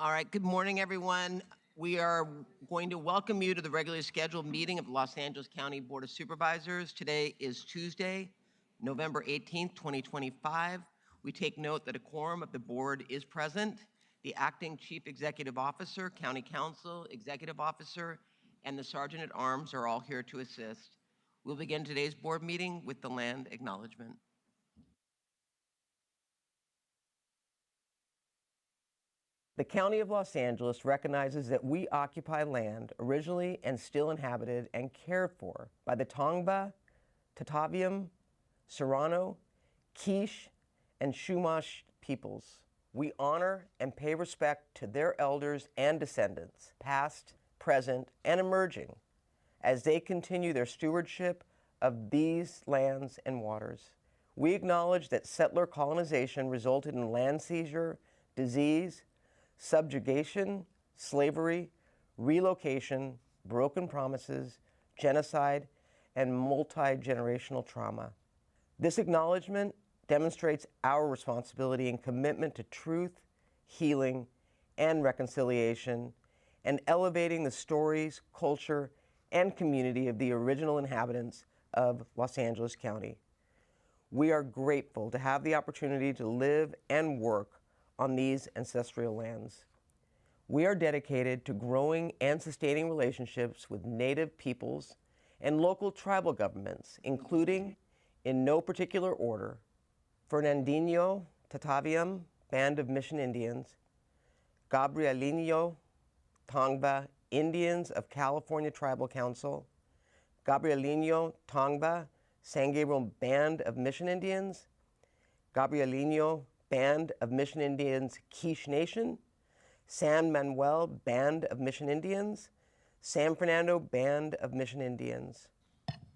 All right, good morning, everyone. We are going to welcome you to the regularly scheduled meeting of the Los Angeles County Board of Supervisors. Today is Tuesday, November 18th, 2025. We take note that a quorum of the board is present. The acting chief executive officer, county council, executive officer, and the sergeant at arms are all here to assist. We'll begin today's board meeting with the land acknowledgement. The County of Los Angeles recognizes that we occupy land originally and still inhabited and cared for by the Tongva, Tataviam, Serrano, Quiche, and Chumash peoples. We honor and pay respect to their elders and descendants, past, present, and emerging, as they continue their stewardship of these lands and waters. We acknowledge that settler colonization resulted in land seizure, disease, subjugation, slavery, relocation, broken promises, genocide, and multi-generational trauma. This acknowledgement demonstrates our responsibility and commitment to truth, healing, and reconciliation, and elevating the stories, culture, and community of the original inhabitants of Los Angeles County. We are grateful to have the opportunity to live and work on these ancestral lands. We are dedicated to growing and sustaining relationships with Native peoples and local tribal governments, including, in no particular order, Fernandinho Tataviam Band of Mission Indians, Gabrielino Tongva Indians of California Tribal Council, Gabrielino Tongva San Gabriel Band of Mission Indians, Gabrielino Band of Mission Indians Quiche Nation, San Manuel Band of Mission Indians, San Fernando Band of Mission Indians.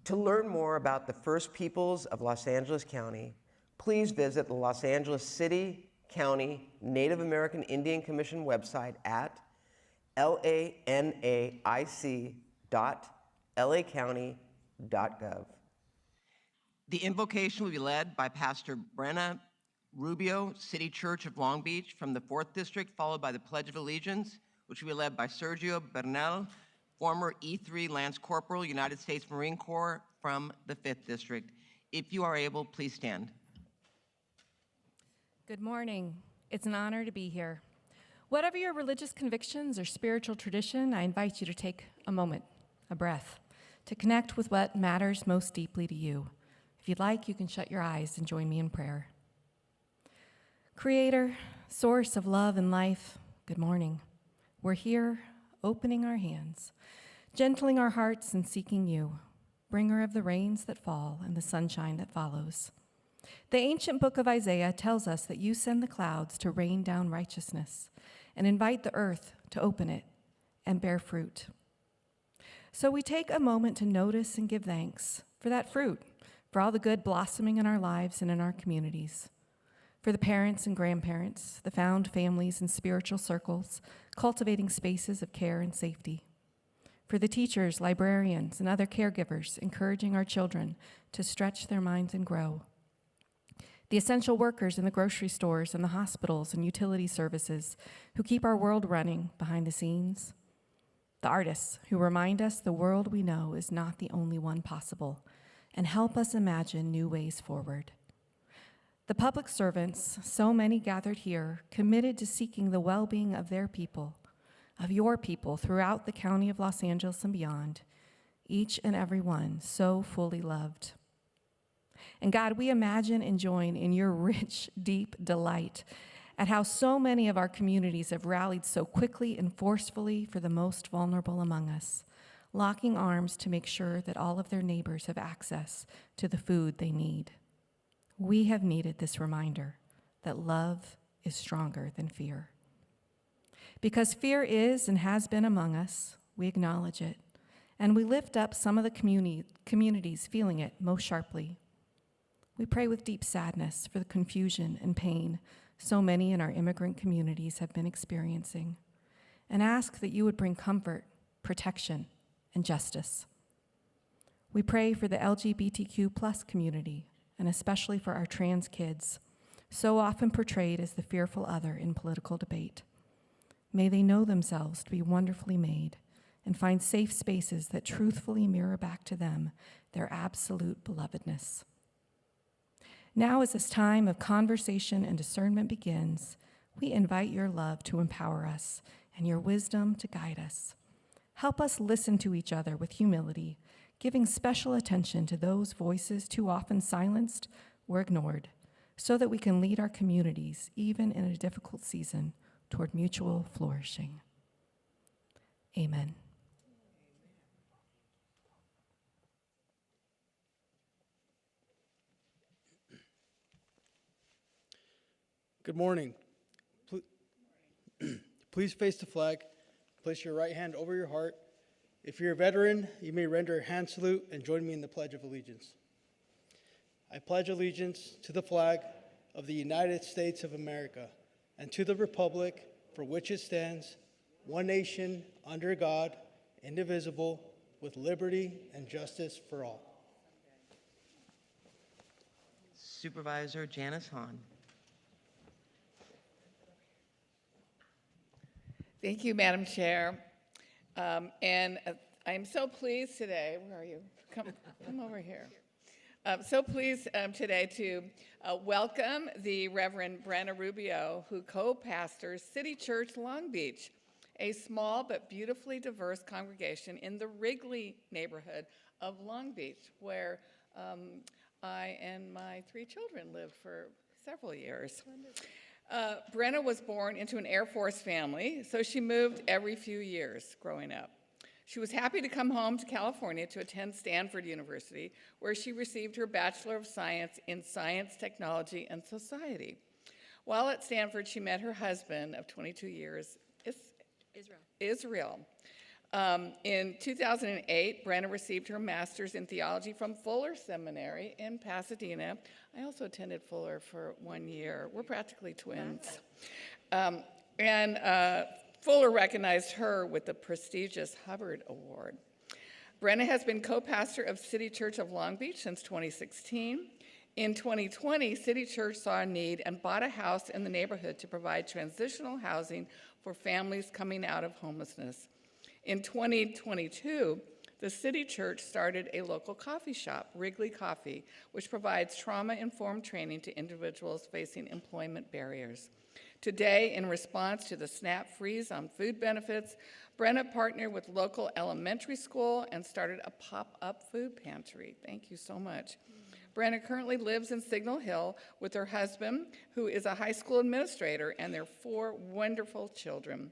To learn more about the First Peoples of Los Angeles County, please visit the Los Angeles City, County, Native American Indian Commission website at lanaic.lacounty.gov. The invocation will be led by Pastor Brenna Rubio, City Church of Long Beach from the 4th District, followed by the Pledge of Allegiance, which will be led by Sergio Bernal, former E3 Lance Corporal, United States Marine Corps from the 5th District. If you are able, please stand. Good morning. It's an honor to be here. Whatever your religious convictions or spiritual tradition, I invite you to take a moment, a breath, to connect with what matters most deeply to you. If you'd like, you can shut your eyes and join me in prayer. Creator, source of love and life, good morning. We're here, opening our hands, gentling our hearts and seeking you, bringer of the rains that fall and the sunshine that follows. The ancient book of Isaiah tells us that you send the clouds to rain down righteousness and invite the earth to open it and bear fruit. So we take a moment to notice and give thanks for that fruit, for all the good blossoming in our lives and in our communities. For the parents and grandparents, the found families and spiritual circles, cultivating spaces of care and safety. For the teachers, librarians, and other caregivers, encouraging our children to stretch their minds and grow. The essential workers in the grocery stores and the hospitals and utility services who keep our world running behind the scenes. The artists who remind us the world we know is not the only one possible and help us imagine new ways forward. The public servants, so many gathered here, committed to seeking the well-being of their people, of your people throughout the County of Los Angeles and beyond, each and every one so fully loved. And God, we imagine and join in your rich, deep delight at how so many of our communities have rallied so quickly and forcefully for the most vulnerable among us, locking arms to make sure that all of their neighbors have access to the food they need. We have needed this reminder that love is stronger than fear. Because fear is and has been among us, we acknowledge it, and we lift up some of the communities feeling it most sharply. We pray with deep sadness for the confusion and pain so many in our immigrant communities have been experiencing, and ask that you would bring comfort, protection, and justice. We pray for the LGBTQ+ community, and especially for our trans kids, so often portrayed as the fearful other in political debate. May they know themselves to be wonderfully made and find safe spaces that truthfully mirror back to them their absolute belovedness. Now, as this time of conversation and discernment begins, we invite your love to empower us and your wisdom to guide us. Help us listen to each other with humility, giving special attention to those voices too often silenced or ignored, so that we can lead our communities, even in a difficult season, toward mutual flourishing. Amen. Good morning. Please face the flag. Place your right hand over your heart. If you're a veteran, you may render a hand salute and join me in the Pledge of Allegiance. I pledge allegiance to the flag of the United States of America and to the republic for which it stands, one nation, under God, indivisible, with liberty and justice for all. Supervisor Janice Hahn. Thank you, Madam Chair. I'm so pleased today, where are you? Come over here. I'm so pleased today to welcome the Reverend Brenna Rubio, who co-pastors City Church Long Beach, a small but beautifully diverse congregation in the Wrigley neighborhood of Long Beach, where I and my 3 children lived for several years. Brenna was born into an Air Force family, so she moved every few years growing up. She was happy to come home to California to attend Stanford University, where she received her Bachelor of Science in Science, Technology, and Society. While at Stanford, she met her husband of 22 years, Israel. In 2008, Brenna received her master's in theology from Fuller Seminary in Pasadena. I also attended Fuller for 1 year. We're practically twins. Fuller recognized her with the prestigious Hubbard Award. Brenna has been co-pastor of City Church of Long Beach since 2016. In 2020, City Church saw a need and bought a house in the neighborhood to provide transitional housing for families coming out of homelessness. In 2022, the City Church started a local coffee shop, Wrigley Coffee, which provides trauma-informed training to individuals facing employment barriers. Today, in response to the SNAP freeze on food benefits, Brenna partnered with local elementary school and started a pop-up food pantry. Thank you so much. Brenna currently lives in Signal Hill with her husband, who is a high school administrator, and their 4 wonderful children.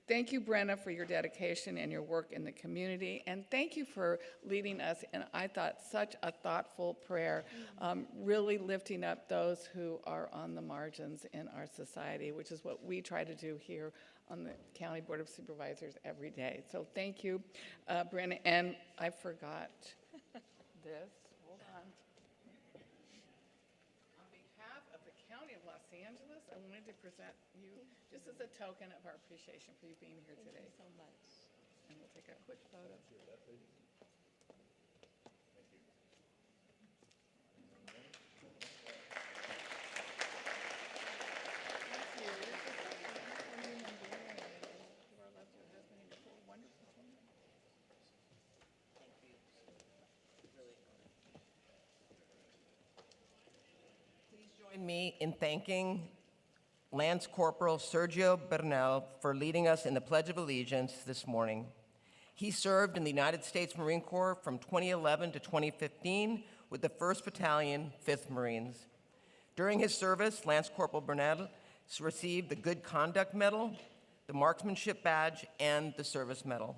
Thank you, Brenna, for your dedication and your work in the community, and thank you for leading us in, I thought, such a thoughtful prayer, really lifting up those who are on the margins in our society, which is what we try to do here on the County Board of Supervisors every day. So thank you, Brenna, and I forgot this. Hold on. On behalf of the County of Los Angeles, I wanted to present you just as a token of our appreciation for you being here today. Thank you so much. And we'll take a quick photo. Join me in thanking Lance Corporal Sergio Bernal for leading us in the Pledge of Allegiance this morning. He served in the United States Marine Corps from 2011 to 2015 with the 1st Battalion, 5th Marines. During his service, Lance Corporal Bernal received the Good Conduct Medal, the Marksmanship Badge, and the Service Medal.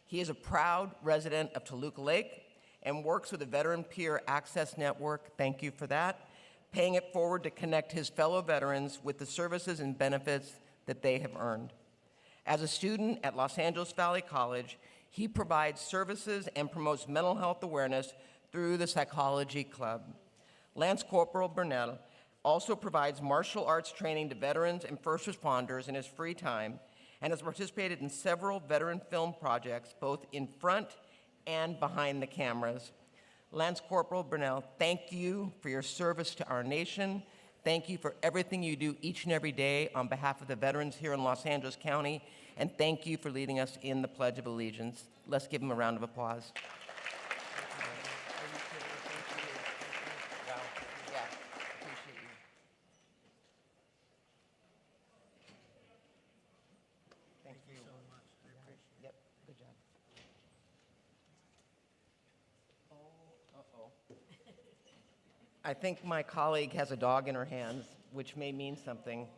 He is a proud resident of Toluca Lake and works with the Veteran Peer Access Network. Thank you for that. Paying it forward to connect his fellow veterans with the services and benefits that they have earned. As a student at Los Angeles Valley College, he provides services and promotes mental health awareness through the Psychology Club. Lance Corporal Bernal also provides martial arts training to veterans and first responders in his free time and has participated in several veteran film projects, both in front and behind the cameras. Lance Corporal Bernal, thank you for your service to our nation. Thank you for everything you do each and every day on behalf of the veterans here in Los Angeles County, and thank you for leading us in the Pledge of Allegiance. Let's give him a round of applause. Thank you so much. Yep, good job. I think my colleague has a dog in her hands, which may mean something.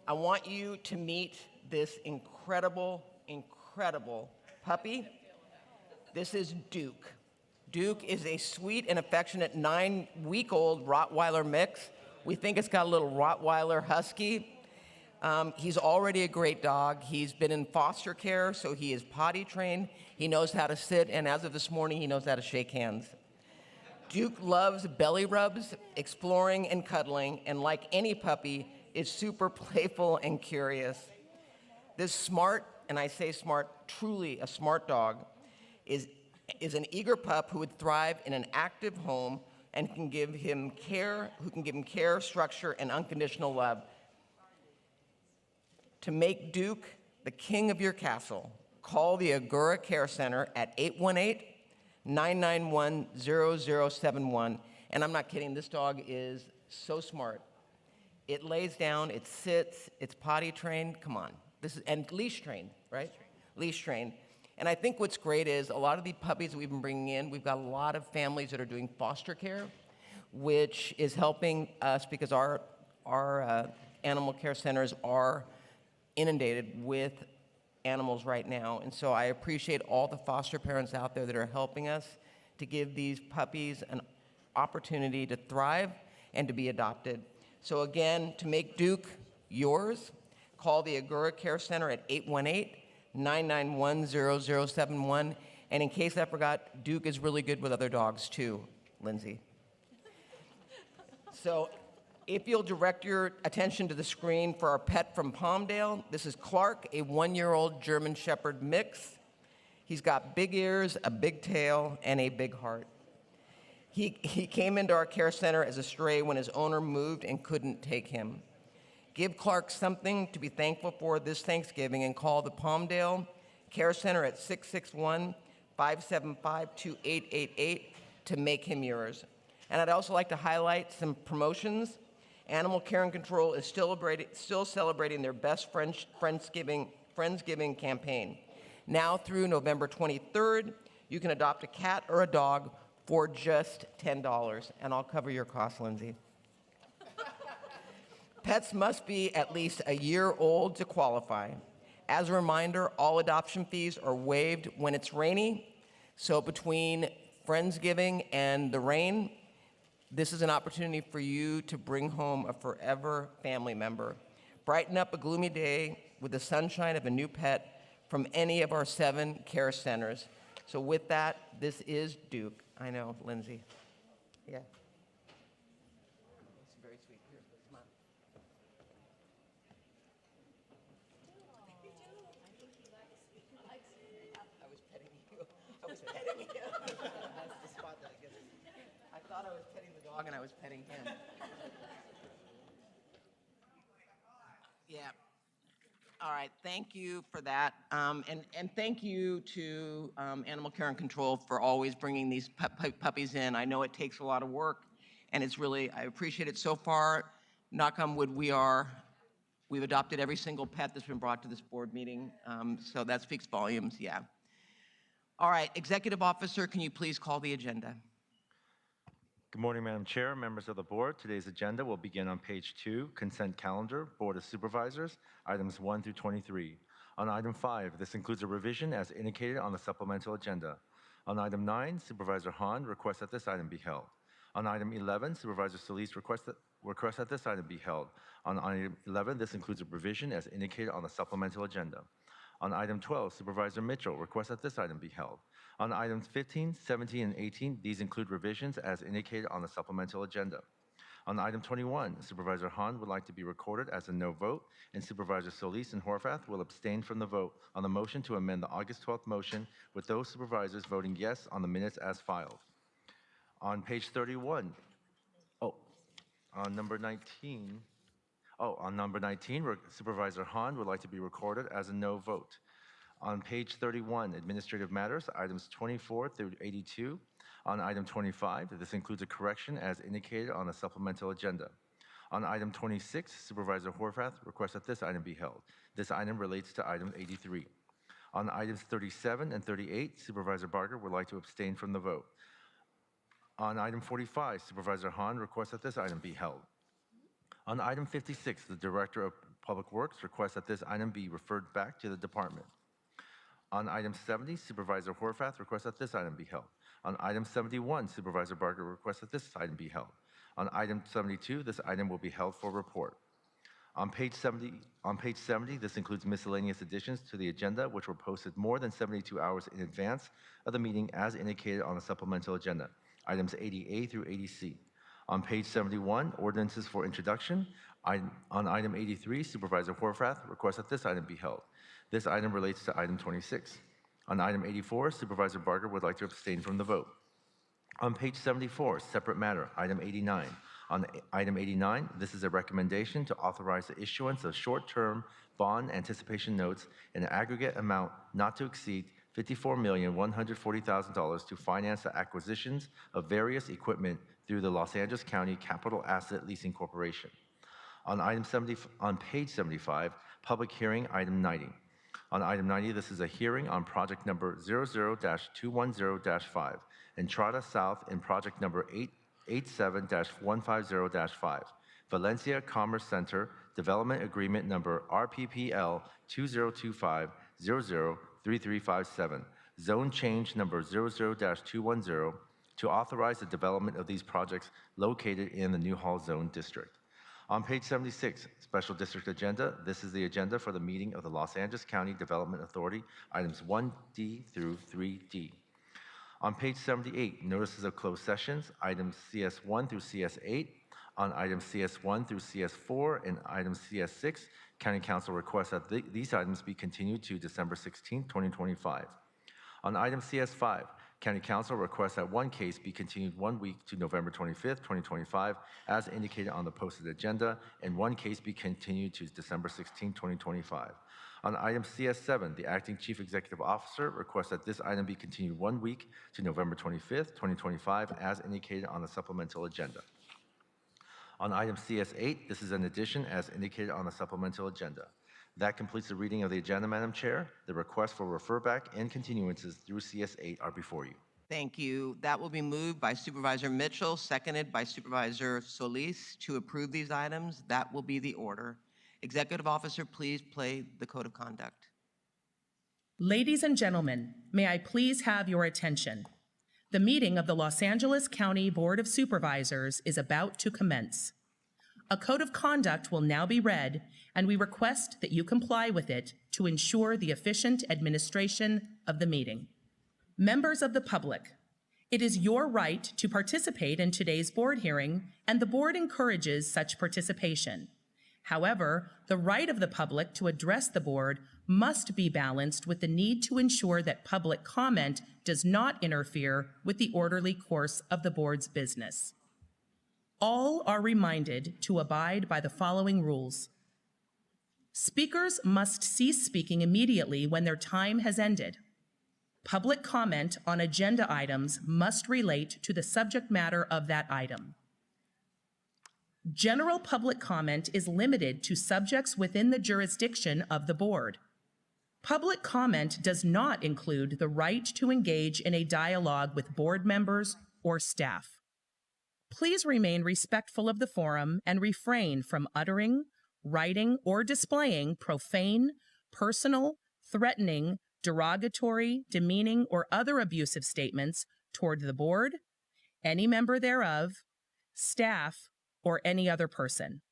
I want you to meet this incredible, incredible puppy. This is Duke. Duke is a sweet and affectionate 9-week-old Rottweiler mix. We think it's got a little Rottweiler husky. He's already a great dog. He's been in foster care, so he is potty trained. He knows how to sit, and as of this morning, he knows how to shake hands. Duke loves belly rubs, exploring, and cuddling, and like any puppy, is super playful and curious. This smart, and I say smart, truly a smart dog, is an eager pup who would thrive in an active home and who can give him care, structure, and unconditional love. To make Duke the king of your castle, call the Agura Care Center at 818-991-0071. And I'm not kidding, this dog is so smart. It lays down, it sits, it's potty trained, come on. And leash trained, right? Leash trained. And I think what's great is a lot of the puppies that we've been bringing in, we've got a lot of families that are doing foster care, which is helping us because our animal care centers are inundated with animals right now. And so I appreciate all the foster parents out there that are helping us to give these puppies an opportunity to thrive and to be adopted. So again, to make Duke yours, call the Agura Care Center at 818-991-0071. And in case I forgot, Duke is really good with other dogs too, Lindsay. So if you'll direct your attention to the screen for our pet from Palmdale, this is Clark, a 1-year-old German Shepherd mix. He's got big ears, a big tail, and a big heart. He came into our care center as a stray when his owner moved and couldn't take him. Give Clark something to be thankful for this Thanksgiving and call the Palmdale Care Center at 661-575-2888 to make him yours. And I'd also like to highlight some promotions. Animal Care and Control is still celebrating their Best Friendsgiving campaign. Now through November 23rd, you can adopt a cat or a dog for just $10, and I'll cover your costs, Lindsay. Pets must be at least a year old to qualify. As a reminder, all adoption fees are waived when it's rainy, so between Friendsgiving and the rain, this is an opportunity for you to bring home a forever family member. Brighten up a gloomy day with the sunshine of a new pet from any of our 7 care centers. So with that, this is Duke. I know, Lindsay. Yeah. It's very sweet. Here, come on. I was petting you. I was petting you. That's the spot that I get. I thought I was petting the dog and I was petting him. Yeah. All right, thank you for that. And thank you to Animal Care and Control for always bringing these puppies in. I know it takes a lot of work, and it's really, I appreciate it so far. Knock on wood, we've adopted every single pet that's been brought to this board meeting, so that speaks volumes, yeah. All right, Executive Officer, can you please call the agenda? Good morning, Madam Chair, members of the board. Today's agenda will begin on page 2, Consent Calendar, Board of Supervisors, items 1 through 23. On item 5, this includes a revision as indicated on the supplemental agenda. On item 9, Supervisor Hahn requests that this item be held. On item 11, Supervisor Solis requests that this item be held. On item 11, this includes a revision as indicated on the supplemental agenda. On item 12, Supervisor Mitchell requests that this item be held. On items 15, 17, and 18, these include revisions as indicated on the supplemental agenda. On item 21, Supervisor Hahn would like to be recorded as a no vote, and Supervisor Solis and Horvath will abstain from the vote on the motion to amend the August 12th motion, with those supervisors voting yes on the minutes as filed. On page 31, On number 19, Supervisor Hahn would like to be recorded as a no vote. On page 31, Administrative Matters, items 24 through 82. On item 25, this includes a correction as indicated on the supplemental agenda. On item 26, Supervisor Horvath requests that this item be held. This item relates to item 83. On items 37 and 38, Supervisor Barger would like to abstain from the vote. On item 45, Supervisor Hahn requests that this item be held. On item 56, the Director of Public Works requests that this item be referred back to the department. On item 70, Supervisor Horvath requests that this item be held. On item 71, Supervisor Barger requests that this item be held. On item 72, this item will be held for report. On page 70, this includes miscellaneous additions to the agenda, which were posted more than 72 hours in advance of the meeting as indicated on the supplemental agenda, items 80A through 80C. On page 71, ordinances for introduction. On item 83, Supervisor Horvath requests that this item be held. This item relates to item 26. On item 84, Supervisor Barger would like to abstain from the vote. On page 74, separate matter, item 89. On item 89, this is a recommendation to authorize the issuance of short-term bond anticipation notes in an aggregate amount not to exceed $54,140,000 to finance the acquisitions of various equipment through the Los Angeles County Capital Asset Leasing Corporation. On page 75, public hearing, item 90. On item 90, this is a hearing on project number 00-210-5, Entrada South in project number 87-150-5, Valencia Commerce Center, Development Agreement number RPPL 2025-003357, Zone Change number 00-210, to authorize the development of these projects located in the Newhall Zone District. On page 76, Special District Agenda, this is the agenda for the meeting of the Los Angeles County Development Authority, items 1D through 3D. On page 78, notices of closed sessions, items CS1 through CS8. On items CS1 through CS4 and items CS6, County Council requests that these items be continued to December 16, 2025. On item CS5, County Council requests that one case be continued 1 week to November 25th, 2025, as indicated on the posted agenda, and one case be continued to December 16, 2025. On item CS7, the Acting Chief Executive Officer requests that this item be continued 1 week to November 25th, 2025, as indicated on the supplemental agenda. On item CS8, this is an addition as indicated on the supplemental agenda. That completes the reading of the agenda, Madam Chair. The requests for referback and continuances through CS8 are before you. Thank you. That will be moved by Supervisor Mitchell, seconded by Supervisor Solis to approve these items. That will be the order. Executive Officer, please play the Code of Conduct. Ladies and gentlemen, may I please have your attention? The meeting of the Los Angeles County Board of Supervisors is about to commence. A code of conduct will now be read, and we request that you comply with it to ensure the efficient administration of the meeting. Members of the public, it is your right to participate in today's board hearing, and the board encourages such participation. However, the right of the public to address the board must be balanced with the need to ensure that public comment does not interfere with the orderly course of the board's business. All are reminded to abide by the following rules. Speakers must cease speaking immediately when their time has ended. Public comment on agenda items must relate to the subject matter of that item. General public comment is limited to subjects within the jurisdiction of the board. Public comment does not include the right to engage in a dialogue with board members or staff. Please remain respectful of the forum and refrain from uttering, writing, or displaying profane, personal, threatening, derogatory, demeaning, or other abusive statements toward the board, any member thereof, staff, or any other person.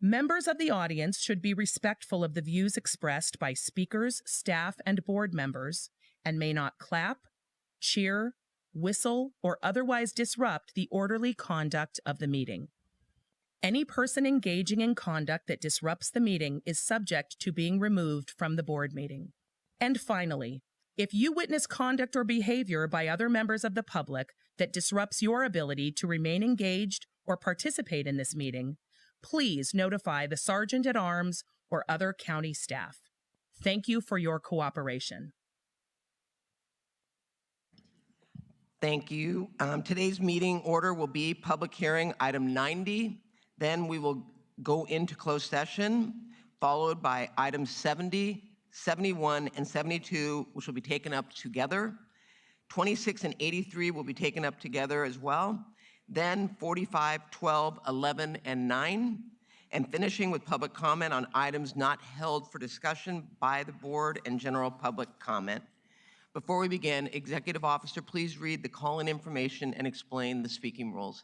Members of the audience should be respectful of the views expressed by speakers, staff, and board members, and may not clap, cheer, whistle, or otherwise disrupt the orderly conduct of the meeting. Any person engaging in conduct that disrupts the meeting is subject to being removed from the board meeting. And finally, if you witness conduct or behavior by other members of the public that disrupts your ability to remain engaged or participate in this meeting, please notify the Sergeant at Arms or other county staff. Thank you for your cooperation. Thank you. Today's meeting order will be public hearing, item 90. Then we will go into closed session, followed by items 70, 71, and 72, which will be taken up together. 26 and 83 will be taken up together as well. Then 45, 12, 11, and 9. And finishing with public comment on items not held for discussion by the board and general public comment. Before we begin, Executive Officer, please read the call-in information and explain the speaking rules.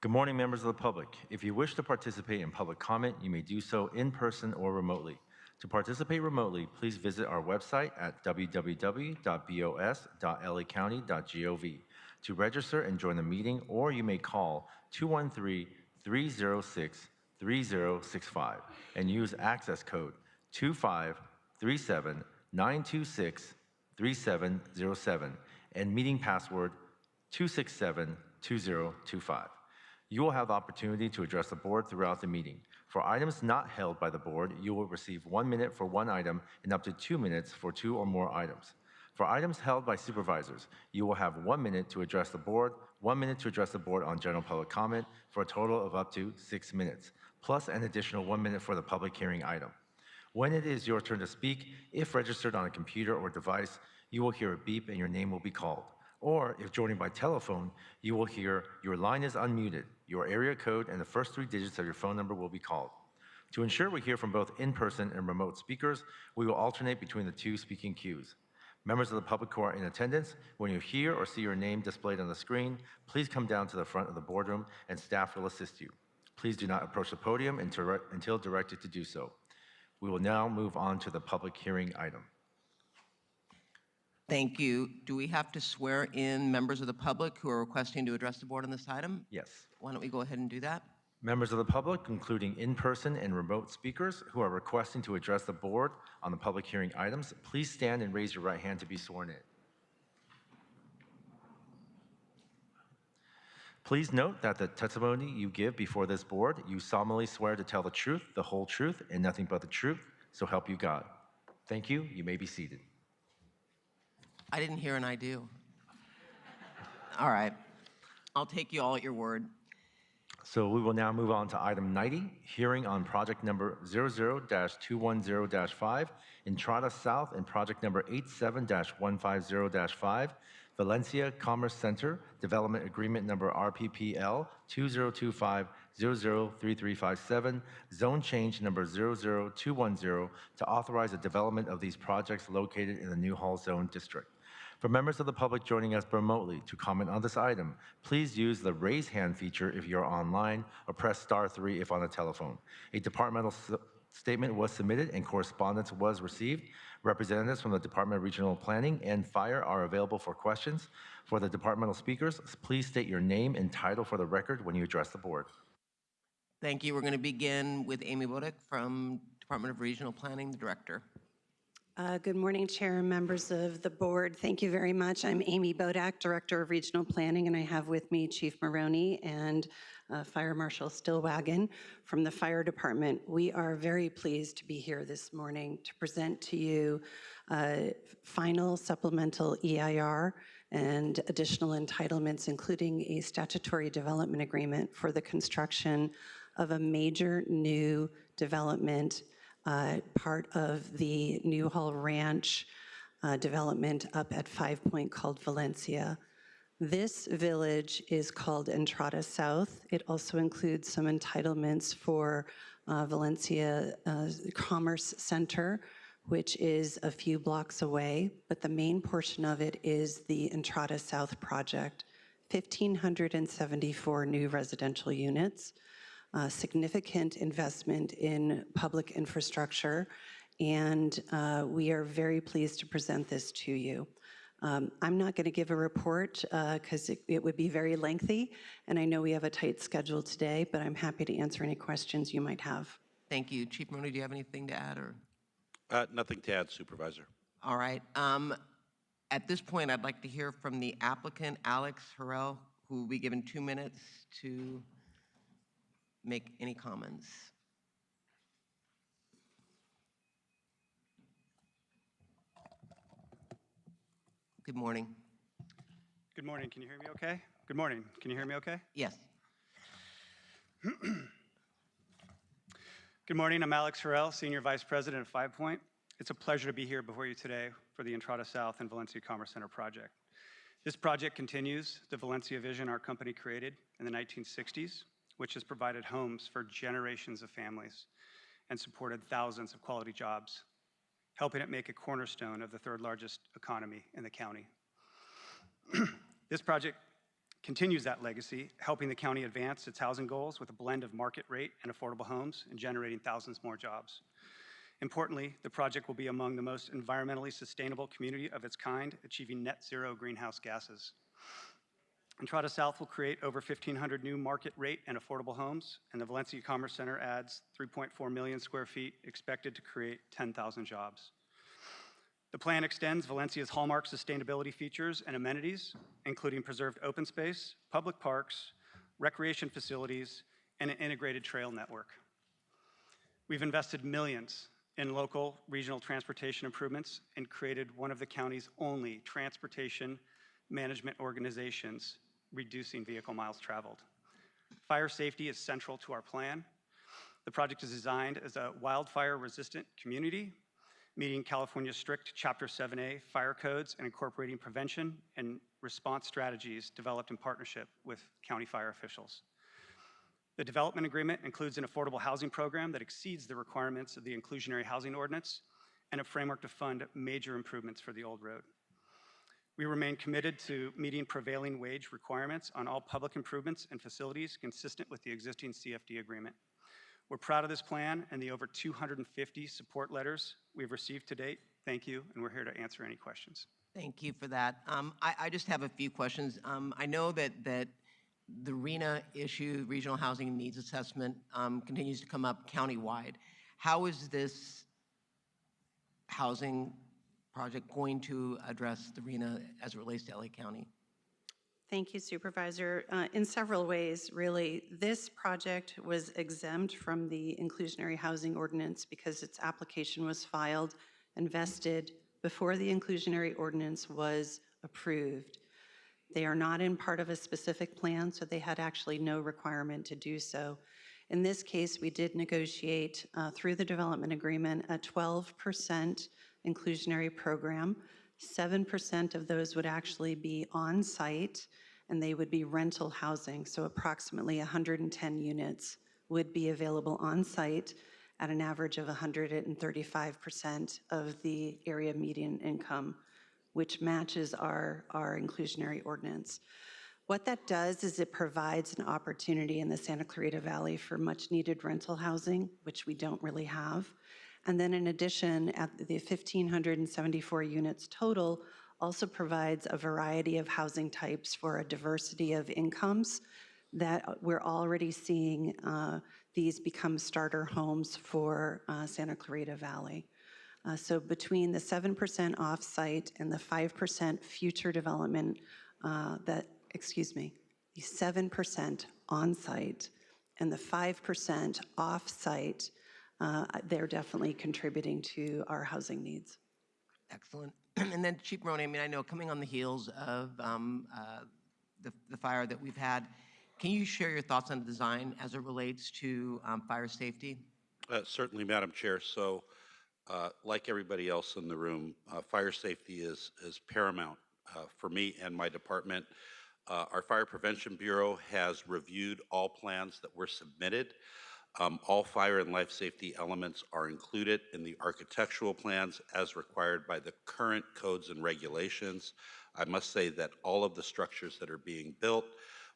Good morning, members of the public. If you wish to participate in public comment, you may do so in person or remotely. To participate remotely, please visit our website at www.bos.lacounty.gov to register and join the meeting, or you may call 213-306-3065 and use access code 2537926-3707 and meeting password 2672025. You will have the opportunity to address the board throughout the meeting. For items not held by the board, you will receive 1 minute for one item and up to 2 minutes for 2 or more items. For items held by supervisors, you will have 1 minute to address the board, 1 minute to address the board on general public comment, for a total of up to 6 minutes, plus an additional 1 minute for the public hearing item. When it is your turn to speak, if registered on a computer or device, you will hear a beep and your name will be called. Or if joining by telephone, you will hear your line is unmuted, your area code, and the first 3 digits of your phone number will be called. To ensure we hear from both in-person and remote speakers, we will alternate between the 2 speaking queues. Members of the public who are in attendance, when you hear or see your name displayed on the screen, please come down to the front of the boardroom and staff will assist you. Please do not approach the podium until directed to do so. We will now move on to the public hearing item. Thank you. Do we have to swear in members of the public who are requesting to address the board on this item? Yes. Why don't we go ahead and do that? Members of the public, including in-person and remote speakers who are requesting to address the board on the public hearing items, please stand and raise your right hand to be sworn in. Please note that the testimony you give before this board, you solemnly swear to tell the truth, the whole truth, and nothing but the truth, so help you God. Thank you. You may be seated. I didn't hear an I do. All right. I'll take you all at your word. So we will now move on to item 90, hearing on project number 00-210-5, Entrada South, and project number 87-150-5, Valencia Commerce Center, Development Agreement number RPPL 2025-003357, Zone Change number 00210, to authorize the development of these projects located in the Newhall Zone District. For members of the public joining us remotely to comment on this item, please use the raise hand feature if you're online, or press *3 if on a telephone. A departmental statement was submitted and correspondence was received. Representatives from the Department of Regional Planning and Fire are available for questions. For the departmental speakers, please state your name and title for the record when you address the board. Thank you. We're going to begin with Amy Bodek from Department of Regional Planning, the director. Good morning, Chair and members of the board. Thank you very much. I'm Amy Bodak, Director of Regional Planning, and I have with me Chief Maroney and Fire Marshal Stillwagon from the Fire Department. We are very pleased to be here this morning to present to you final supplemental EIR and additional entitlements, including a statutory development agreement for the construction of a major new development, part of the Newhall Ranch development up at 5 Point called Valencia. This village is called Entrada South. It also includes some entitlements for Valencia Commerce Center, which is a few blocks away, but the main portion of it is the Entrada South project, 1,574 new residential units, significant investment in public infrastructure, and we are very pleased to present this to you. I'm not going to give a report because it would be very lengthy, and I know we have a tight schedule today, but I'm happy to answer any questions you might have. Thank you. Chief Maroney, do you have anything to add? Or? Nothing to add, Supervisor. All right. At this point, I'd like to hear from the applicant, Alex Harrell, who will be given 2 minutes to make any comments. Good morning. Good morning. Can you hear me okay? Good morning. Can you hear me okay? Yes. Good morning. I'm Alex Harrell, Senior Vice President of Five Point. It's a pleasure to be here before you today for the Entrada South and Valencia Commerce Center project. This project continues the Valencia vision our company created in the 1960s, which has provided homes for generations of families and supported thousands of quality jobs, helping it make a cornerstone of the third largest economy in the county. This project continues that legacy, helping the county advance its housing goals with a blend of market rate and affordable homes and generating thousands more jobs. Importantly, the project will be among the most environmentally sustainable community of its kind, achieving net zero greenhouse gases. Entrada South will create over 1,500 new market rate and affordable homes, and the Valencia Commerce Center adds 3.4 million square feet, expected to create 10,000 jobs. The plan extends Valencia's hallmark sustainability features and amenities, including preserved open space, public parks, recreation facilities, and an integrated trail network. We've invested millions in local regional transportation improvements and created one of the county's only transportation management organizations reducing vehicle miles traveled. Fire safety is central to our plan. The project is designed as a wildfire-resistant community, meeting California's strict Chapter 7A fire codes and incorporating prevention and response strategies developed in partnership with county fire officials. The development agreement includes an affordable housing program that exceeds the requirements of the inclusionary housing ordinance and a framework to fund major improvements for the old road. We remain committed to meeting prevailing wage requirements on all public improvements and facilities consistent with the existing CFD agreement. We're proud of this plan and the over 250 support letters we've received to date. Thank you, and we're here to answer any questions. Thank you for that. I just have a few questions. I know that the RENA issue, Regional Housing Needs Assessment, continues to come up countywide. How is this housing project going to address the RENA as it relates to LA County? Thank you, Supervisor. In several ways, really. This project was exempt from the inclusionary housing ordinance because its application was filed and vested before the inclusionary ordinance was approved. They are not in part of a specific plan, so they had actually no requirement to do so. In this case, we did negotiate through the development agreement a 12% inclusionary program. 7% of those would actually be on-site, and they would be rental housing, so approximately 110 units would be available on-site at an average of 135% of the area median income, which matches our inclusionary ordinance. What that does is it provides an opportunity in the Santa Clarita Valley for much needed rental housing, which we don't really have. And then in addition, at the 1,574 units total, also provides a variety of housing types for a diversity of incomes that we're already seeing these become starter homes for Santa Clarita Valley. So between the 7% off-site and the 5% future development, the 7% on-site and the 5% off-site, they're definitely contributing to our housing needs. Excellent. And then Chief Maroney, I mean, I know coming on the heels of the fire that we've had, can you share your thoughts on the design as it relates to fire safety? Certainly, Madam Chair. So, like everybody else in the room, fire safety is paramount for me and my department. Our Fire Prevention Bureau has reviewed all plans that were submitted. All fire and life safety elements are included in the architectural plans as required by the current codes and regulations. I must say that all of the structures that are being built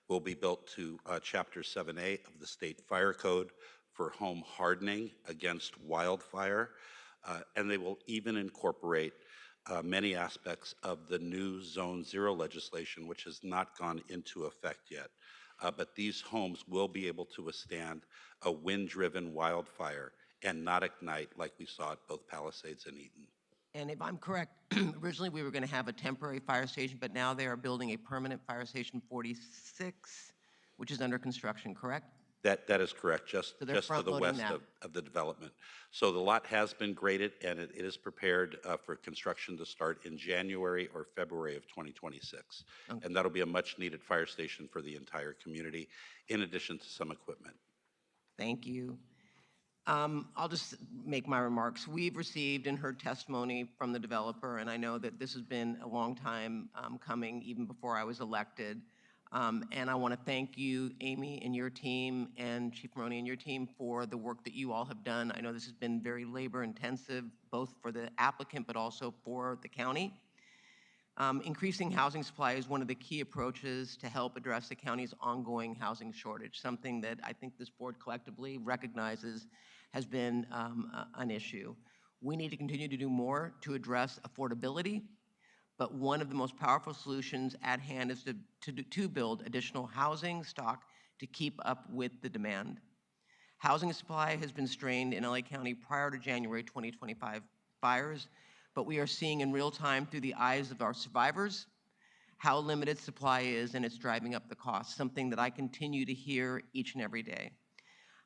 will be built to Chapter 7A of the State Fire Code for home hardening against wildfire, and they will even incorporate many aspects of the new Zone 0 legislation, which has not gone into effect yet. But these homes will be able to withstand a wind-driven wildfire and not ignite like we saw at both Palisades and Eaton. And if I'm correct, originally we were going to have a temporary fire station, but now they are building a permanent fire station 46, which is under construction, correct? That is correct, just So they're to the front-loading west that. of the development. So the lot has been graded, and it is prepared for construction to start in January or February of 2026. Okay. And that'll be a much-needed fire station for the entire community, in addition to some equipment. Thank you. I'll just make my remarks. We've received and heard testimony from the developer, and I know that this has been a long time coming, even before I was elected. And I want to thank you, Amy, and your team, and Chief Maroney and your team for the work that you all have done. I know this has been very labor-intensive, both for the applicant but also for the county. Increasing housing supply is one of the key approaches to help address the county's ongoing housing shortage, something that I think this board collectively recognizes has been an issue. We need to continue to do more to address affordability, but one of the most powerful solutions at hand is to build additional housing stock to keep up with the demand. Housing supply has been strained in LA County prior to January 2025 fires, but we are seeing in real time through the eyes of our survivors how limited supply is, and it's driving up the cost, something that I continue to hear each and every day.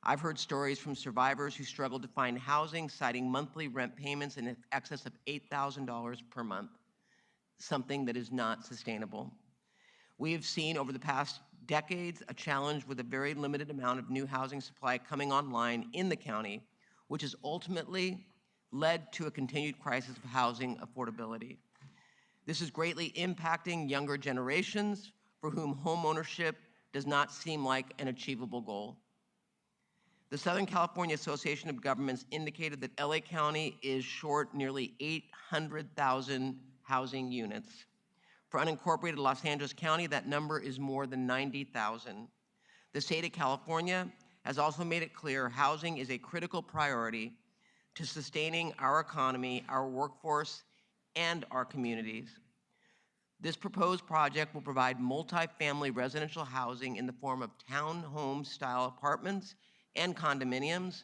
I've heard stories from survivors who struggled to find housing, citing monthly rent payments in excess of $8,000 per month, something that is not sustainable. We have seen over the past decades a challenge with a very limited amount of new housing supply coming online in the county, which has ultimately led to a continued crisis of housing affordability. This is greatly impacting younger generations for whom homeownership does not seem like an achievable goal. The Southern California Association of Governments indicated that LA County is short nearly 800,000 housing units. For unincorporated Los Angeles County, that number is more than 90,000. The state of California has also made it clear housing is a critical priority to sustaining our economy, our workforce, and our communities. This proposed project will provide multifamily residential housing in the form of townhome-style apartments and condominiums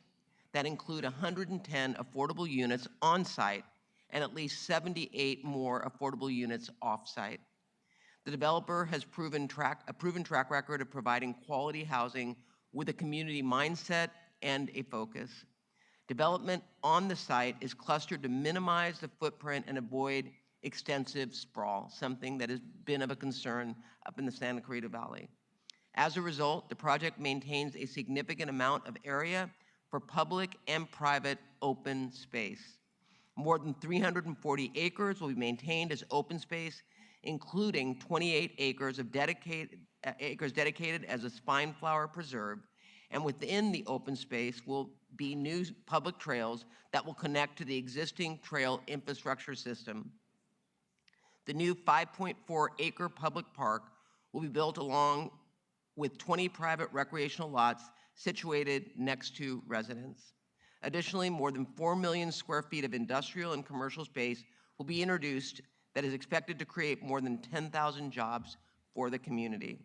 that include 110 affordable units on-site and at least 78 more affordable units off-site. The developer has a proven track record of providing quality housing with a community mindset and a focus. Development on the site is clustered to minimize the footprint and avoid extensive sprawl, something that has been of a concern up in the Santa Clarita Valley. As a result, the project maintains a significant amount of area for public and private open space. More than 340 acres will be maintained as open space, including 28 acres dedicated as a spine flower preserve, and within the open space will be new public trails that will connect to the existing trail infrastructure system. The new 5.4-acre public park will be built along with 20 private recreational lots situated next to residents. Additionally, more than 4 million square feet of industrial and commercial space will be introduced that is expected to create more than 10,000 jobs for the community.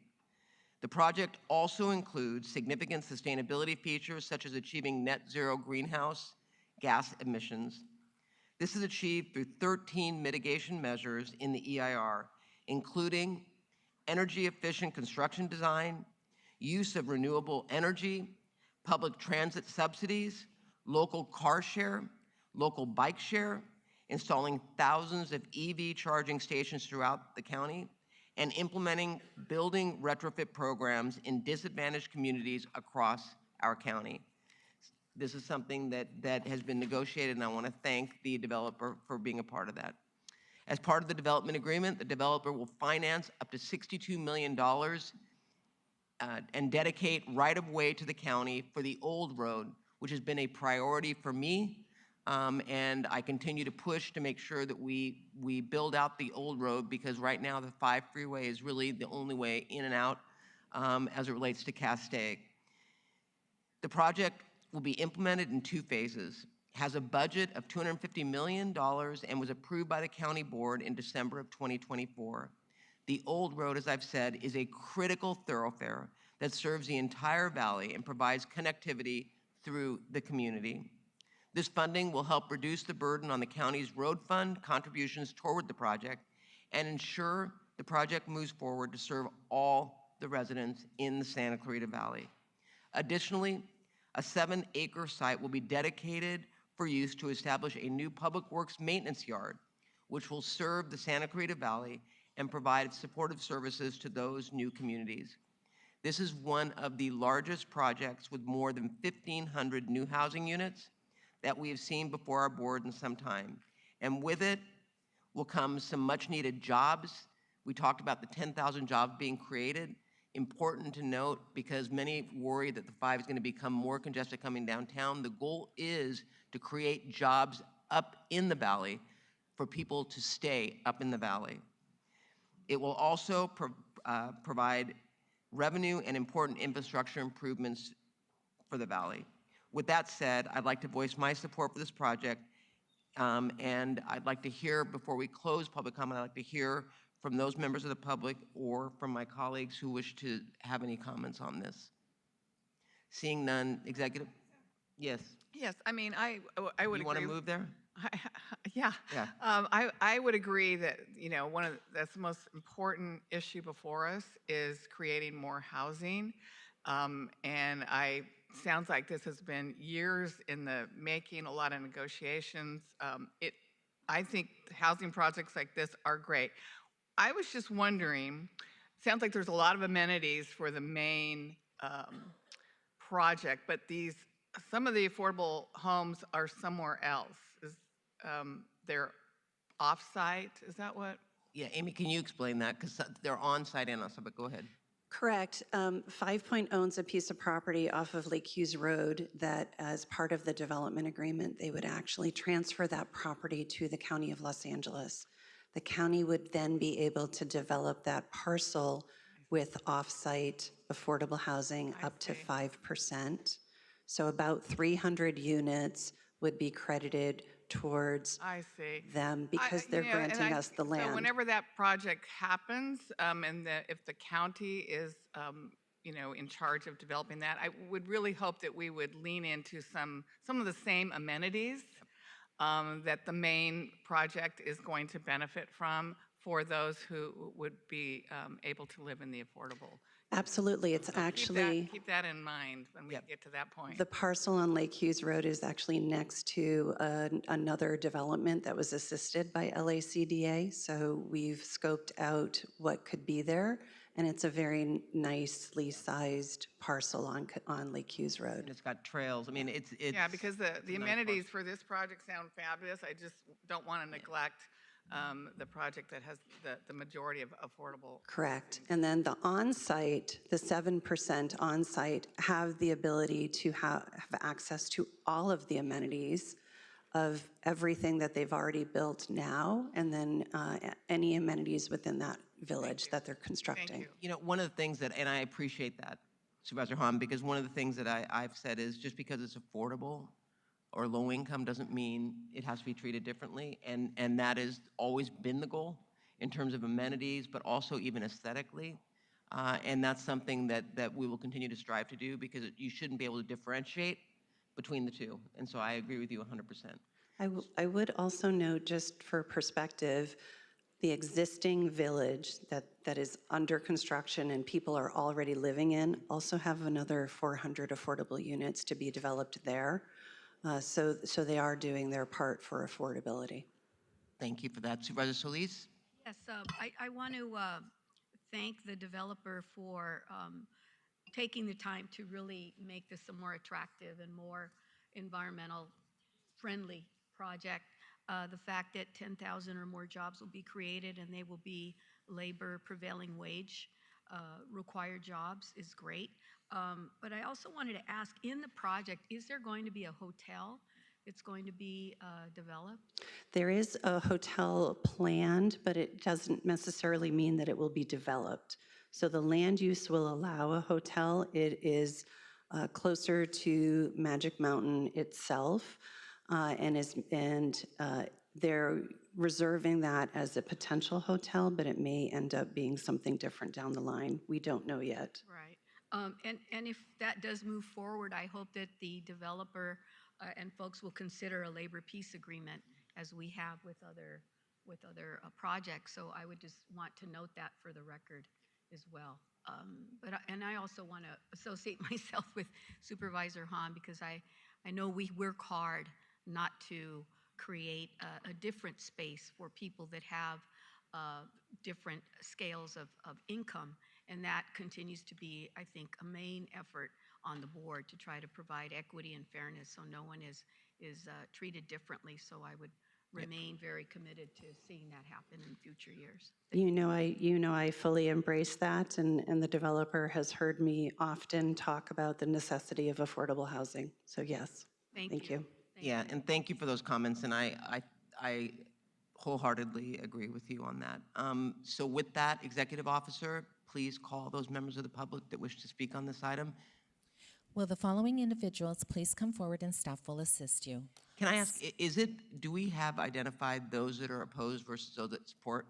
The project also includes significant sustainability features such as achieving net zero greenhouse gas emissions. This is achieved through 13 mitigation measures in the EIR, including energy efficient construction design, use of renewable energy, public transit subsidies, local car share, local bike share, installing thousands of EV charging stations throughout the county, and implementing building retrofit programs in disadvantaged communities across our county. This is something that has been negotiated, and I want to thank the developer for being a part of that. As part of the development agreement, the developer will finance up to $62 million and dedicate right-of-way to the county for the old road, which has been a priority for me, and I continue to push to make sure that we build out the old road, because right now the 5 freeway is really the only way in and out as it relates to Castaic. The project will be implemented in 2 phases, has a budget of $250 million, and was approved by the county board in December of 2024. The old road, as I've said, is a critical thoroughfare that serves the entire valley and provides connectivity through the community. This funding will help reduce the burden on the county's road fund contributions toward the project and ensure the project moves forward to serve all the residents in the Santa Clarita Valley. Additionally, a 7-acre site will be dedicated for use to establish a new public works maintenance yard, which will serve the Santa Clarita Valley and provide supportive services to those new communities. This is one of the largest projects with more than 1,500 new housing units that we have seen before our board in some time. And with it will come some much needed jobs. We talked about the 10,000 jobs being created. Important to note, because many worry that the 5 is going to become more congested coming downtown. The goal is to create jobs up in the valley for people to stay up in the valley. It will also provide revenue and important infrastructure improvements for the valley. With that said, I'd like to voice my support for this project, and I'd like to hear, before we close public comment, I'd like to hear from those members of the public or from my colleagues who wish to have any comments on this. Seeing none, Executive? Yes. Yes, I mean, I would agree. You want to move there? Yeah. Yeah. I would agree that, you know, that's the most important issue before us is creating more housing. And sounds like this has been years in the making, a lot of negotiations. I think housing projects like this are great. I was just wondering, sounds like there's a lot of amenities for the main project, but some of the affordable homes are somewhere else. They're off-site, is that what? Yeah, Amy, can you explain that? Because they're on-site and off-site, but go ahead. Correct. 5 Point owns a piece of property off of Lake Hughes Road that, as part of the development agreement, they would actually transfer that property to the County of Los Angeles. The county would then be able to develop that parcel with off-site affordable housing up to 5%. So about 300 units would be credited towards them because they're granting us the land. So whenever that project happens, and if the county is, you know, in charge of developing that, I would really hope that we would lean into some of the same amenities that the main project is going to benefit from for those who would be able to live in the affordable. Absolutely. It's actually... Keep that in mind when we get to that point. The parcel on Lake Hughes Road is actually next to another development that was assisted by LACDA. So we've scoped out what could be there, and it's a very nicely sized parcel on Lake Hughes Road. And it's got trails. I mean, it's yeah, because the amenities for this project sound fabulous. I just don't want to neglect the project that has the majority of affordable. Correct. And then the on-site, the 7% on-site, have the ability to have access to all of the amenities of everything that they've already built now, and then any amenities within that village that they're constructing. Thank you. You know, one of the things that, and I appreciate that, Supervisor Hahn, because one of the things that I've said is just because it's affordable or low income doesn't mean it has to be treated differently, and that has always been the goal in terms of amenities, but also even aesthetically, and that's something that we will continue to strive to do, because you shouldn't be able to differentiate between the two, and so I agree with you 100%. I would also note, just for perspective, the existing village that is under construction and people are already living in also have another 400 affordable units to be developed there. So they are doing their part for affordability. Thank you for that. Supervisor Solis? Yes, I want to thank the developer for taking the time to really make this a more attractive and more environmental friendly project. The fact that 10,000 or more jobs will be created and they will be labor prevailing wage required jobs is great. But I also wanted to ask, in the project, is there going to be a hotel that's going to be developed? There is a hotel planned, but it doesn't necessarily mean that it will be developed. So the land use will allow a hotel. It is closer to Magic Mountain itself, and they're reserving that as a potential hotel, but it may end up being something different down the line. We don't know yet. Right. And if that does move forward, I hope that the developer and folks will consider a labor peace agreement as we have with other projects. So I would just want to note that for the record as well. And I also want to associate myself with Supervisor Hahn because I know we work hard not to create a different space for people that have different scales of income. And that continues to be, I think, a main effort on the board to try to provide equity and fairness so no one is treated differently. So I would remain very committed to seeing that happen in future years. I fully embrace that, and the developer has heard me often talk about the necessity of affordable housing. So yes, thank you. Yeah, and thank you for those comments, and I wholeheartedly agree with you on that. So with that, Executive Officer, please call those members of the public that wish to speak on this item. Will the following individuals please come forward and staff will assist you? Can I ask, do we have identified those that are opposed versus those that support?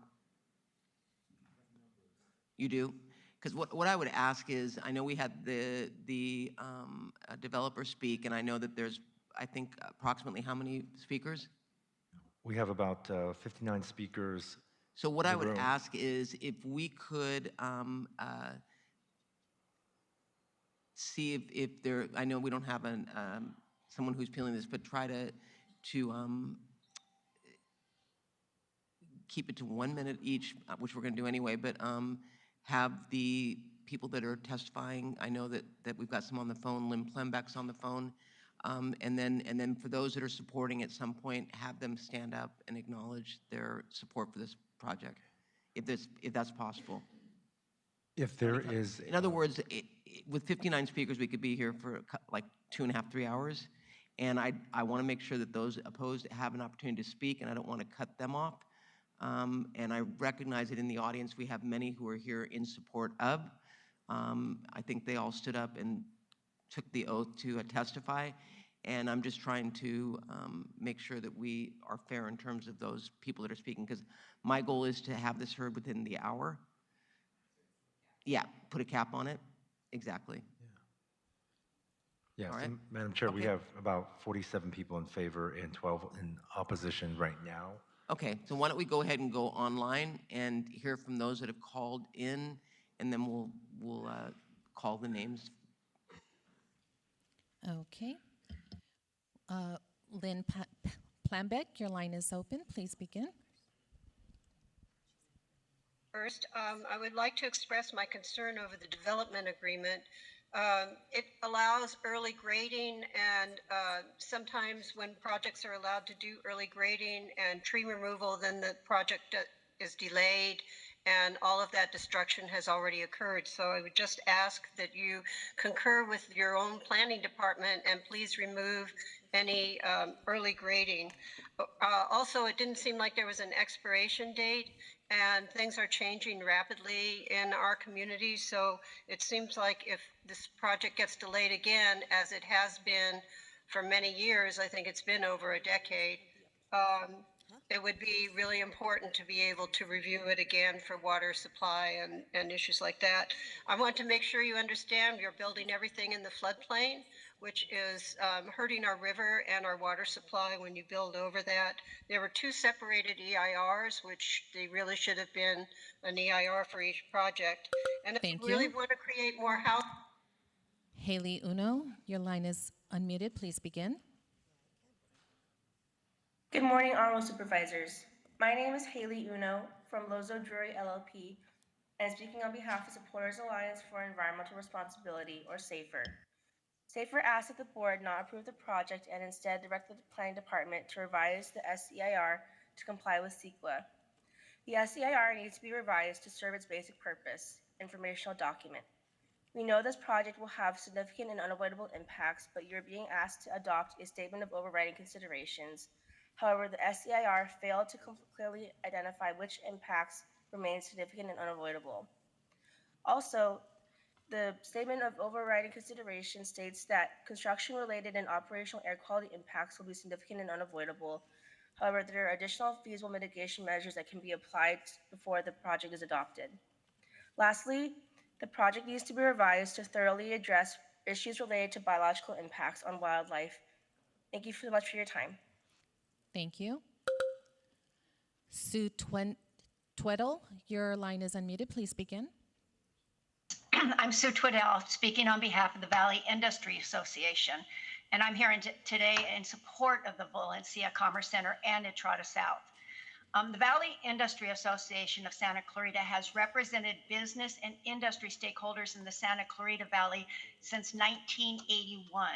You do? Because what I would ask is, I know we had the developer speak, and I know that there's, I think, approximately how many speakers? We have about 59 speakers. So what I would room. ask is if we could see if there, I know we don't have someone who's peeling this, but try to keep it to 1 minute each, which we're going to do anyway, but have the people that are testifying, I know that we've got some on the phone, Lynn Plembeck's on the phone, and then for those that are supporting at some point, have them stand up and acknowledge their support for this project, if that's possible. If there is... In other words, with 59 speakers, we could be here for like 2.5, 3 hours, and I want to make sure that those opposed have an opportunity to speak, and I don't want to cut them off. And I recognize that in the audience, we have many who are here in support of. I think they all stood up and took the oath to testify, and I'm just trying to make sure that we are fair in terms of those people that are speaking, because my goal is to have this heard within the hour. Yeah, put a cap on it. Exactly. Yes, All right. and Madam Chair, we Okay. have about 47 people in favor and 12 in opposition right now. Okay, so why don't we go ahead and go online and hear from those that have called in, and then we'll call the names. Okay. Lynn Plambeck, your line is open. Please begin. First, I would like to express my concern over the development agreement. It allows early grading, and sometimes when projects are allowed to do early grading and tree removal, then the project is delayed and all of that destruction has already occurred. So I would just ask that you concur with your own planning department and please remove any early grading. Also, it didn't seem like there was an expiration date, and things are changing rapidly in our community. So it seems like if this project gets delayed again, as it has been for many years, I think it's been over a decade, it would be really important to be able to review it again for water supply and issues like that. I want to make sure you understand you're building everything in the floodplain, which is hurting our river and our water supply when you build over that. There were 2 separated EIRs, which they really should have been an EIR for each project. And if Thank you really you. want to create more house. Haley Uno, your line is unmuted. Please begin. Good morning, Honorable Supervisors. My name is Haley Uno from Lozo Drury LLP, and speaking on behalf of Supporters Alliance for Environmental Responsibility, or SAFER. SAFER asked that the board not approve the project and instead direct the planning department to revise the SEIR to comply with CEQA. The SEIR needs to be revised to serve its basic purpose, informational document. We know this project will have significant and unavoidable impacts, but you're being asked to adopt a statement of overriding considerations. However, the SEIR failed to clearly identify which impacts remain significant and unavoidable. Also, the statement of overriding consideration states that construction-related and operational air quality impacts will be significant and unavoidable. However, there are additional feasible mitigation measures that can be applied before the project is adopted. Lastly, the project needs to be revised to thoroughly address issues related to biological impacts on wildlife, Thank you so much for your time. Thank you. Sue Tweddle, your line is unmuted. Please begin. I'm Sue Tweddle, speaking on behalf of the Valley Industry Association, and I'm here today in support of the Valencia Commerce Center and Entrada South. The Valley Industry Association of Santa Clarita has represented business and industry stakeholders in the Santa Clarita Valley since 1981.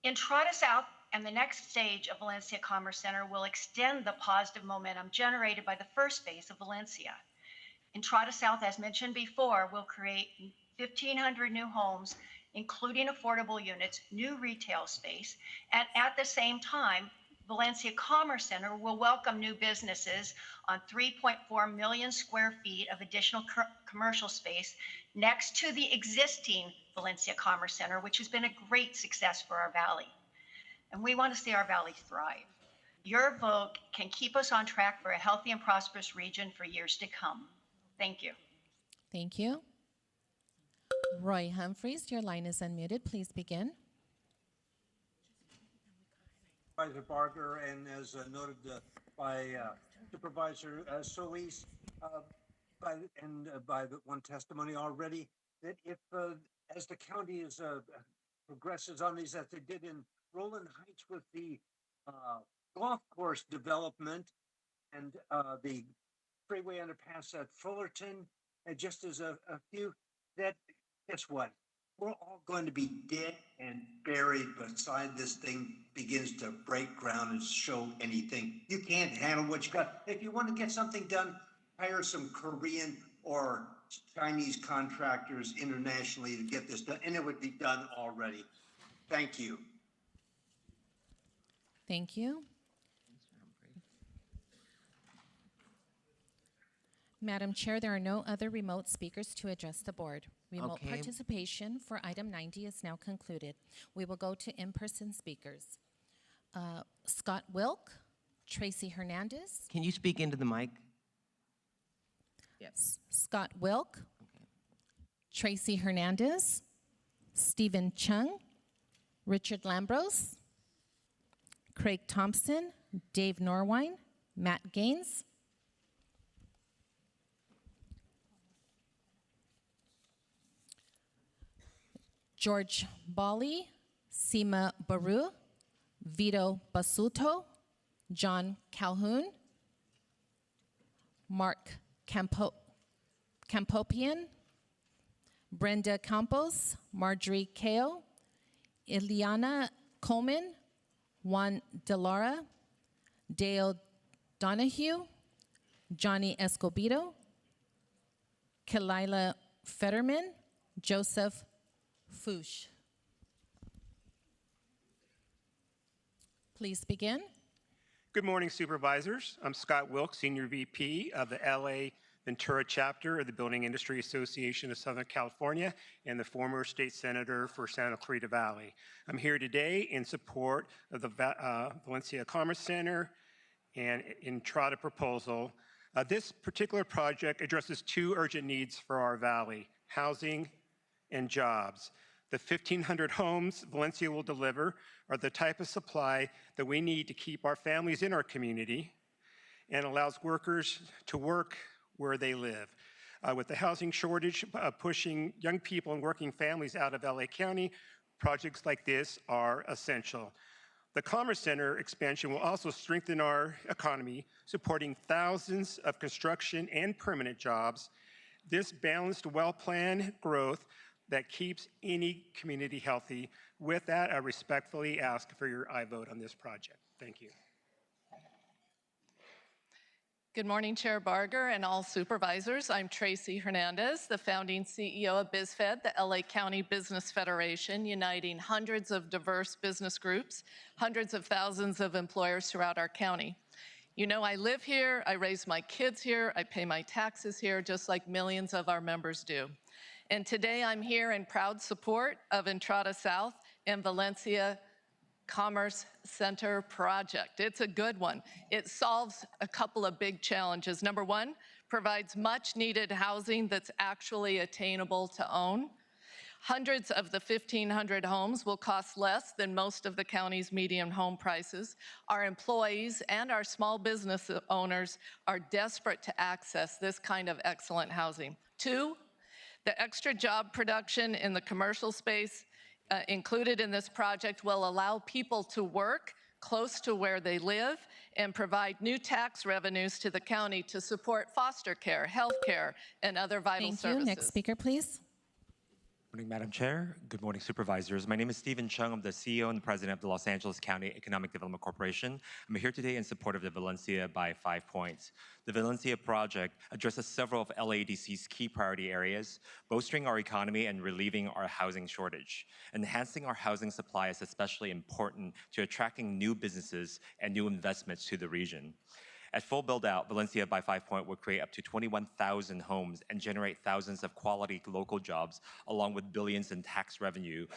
Entrada South and the next stage of Valencia Commerce Center will extend the positive momentum generated by the first phase of Valencia. Entrada South, as mentioned before, will create 1,500 new homes, including affordable units, new retail space, and at the same time, Valencia Commerce Center will welcome new businesses on 3.4 million square feet of additional commercial space next to the existing Valencia Commerce Center, which has been a great success for our valley. And we want to see our valley thrive. Your vote can keep us on track for a healthy and prosperous region for years to come. Thank you. Thank you. Roy Humphreys, your line is unmuted. Please begin. Supervisor Barger, and as noted by Supervisor Solis, by the one testimony already, that if as the county is progresses on these, as they did in Roland Heights with the golf course development and the freeway underpass at Fullerton, and just as a few, that guess what? We're all going to be dead and buried beside this thing begins to break ground and show anything. You can't handle what you got. If you want to get something done, hire some Korean or Chinese contractors internationally to get this done, and it would be done already. Thank you. Thank you. Madam Chair, there are no other remote speakers to address the board. Remote participation for item 90 is now concluded. We will go to in-person speakers. Scott Wilk, Tracy Hernandez. Can you speak into the mic? Yes. Scott Wilk, Tracy Hernandez, Stephen Chung, Richard Lambros, Craig Thompson, Dave Norwine, Matt Gaines, George Bali, Seema Baru, Vito Basuto, John Calhoun, Mark Campopian, Brenda Campos, Marjorie Kao, Ileana Coleman, Juan Delara, Dale Donahue, Johnny Escobedo, Kalila Fetterman, Joseph Fouche. Please begin. Good morning, Supervisors. I'm Scott Wilkes, Senior VP of the LA Ventura chapter of the Building Industry Association of Southern California and the former state senator for Santa Clarita Valley. I'm here today in support of the Valencia Commerce Center and Entrada proposal. This particular project addresses two urgent needs for our valley: housing and jobs. The 1,500 homes Valencia will deliver are the type of supply that we need to keep our families in our community and allows workers to work where they live. With the housing shortage pushing young people and working families out of LA County, projects like this are essential. The Commerce Center expansion will also strengthen our economy, supporting thousands of construction and permanent jobs. This balanced, well-planned growth that keeps any community healthy. With that, I respectfully ask for your aye vote on this project. Thank you. Good morning, Chair Barger and all supervisors. I'm Tracy Hernandez, the founding CEO of BizFed, the LA County Business Federation, uniting hundreds of diverse business groups, hundreds of thousands of employers throughout our county. You know, I live here, I raise my kids here, I pay my taxes here, just like millions of our members do. And today I'm here in proud support of Entrada South and Valencia Commerce Center project. It's a good one. It solves a couple of big challenges. Number one, provides much needed housing that's actually attainable to own. Hundreds of the 1,500 homes will cost less than most of the county's median home prices. Our employees and our small business owners are desperate to access this kind of excellent housing. 2, the extra job production in the commercial space included in this project will allow people to work close to where they live and provide new tax revenues to the county to support foster care, health care, and other vital Thank services. you. Next speaker, please. Good morning, Madam Chair. Good morning, Supervisors. My name is Stephen Chung. I'm the CEO and President of the Los Angeles County Economic Development Corporation. I'm here today in support of the Valencia by 5 points. The Valencia project addresses several of LADC's key priority areas, bolstering our economy and relieving our housing shortage. Enhancing our housing supply is especially important to attracting new businesses and new investments to the region. At full build-out, Valencia by 5 Point will create up to 21,000 homes and generate thousands of quality local jobs, along with billions in tax revenue,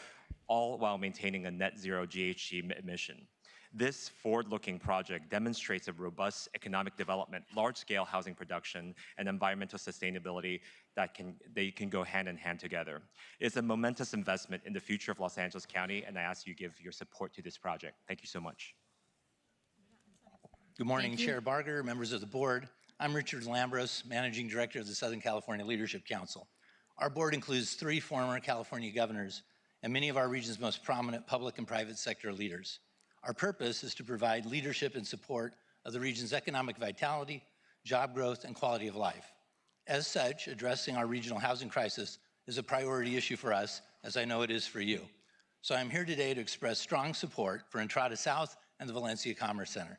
all while maintaining a net zero GHG emission. This forward-looking project demonstrates a robust economic development, large-scale housing production, and environmental sustainability that can go hand in hand together. It's a momentous investment in the future of Los Angeles County, and I ask you to give your support to this project. Thank you so much. Good morning, Chair Barger, members of the board. I'm Richard Lambros, Managing Director of the Southern California Leadership Council. Our board includes 3 former California governors and many of our region's most prominent public and private sector leaders. Our purpose is to provide leadership and support of the region's economic vitality, job growth, and quality of life. As such, addressing our regional housing crisis is a priority issue for us, as I know it is for you. So I'm here today to express strong support for Entrada South and the Valencia Commerce Center.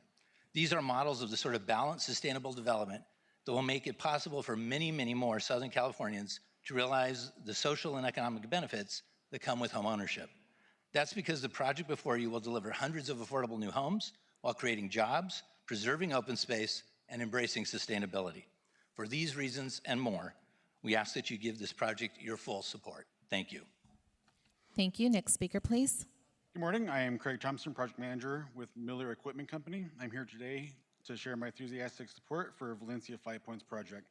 These are models of the sort of balanced, sustainable development that will make it possible for many, many more Southern Californians to realize the social and economic benefits that come with home ownership. That's because the project before you will deliver hundreds of affordable new homes while creating jobs, preserving open space, and embracing sustainability. For these reasons and more, we ask that you give this project your full support. Thank you. Thank you. Next speaker, please. Good morning. I am Craig Thompson, Project Manager with Miller Equipment Company. I'm here today to share my enthusiastic support for Valencia 5 Points project.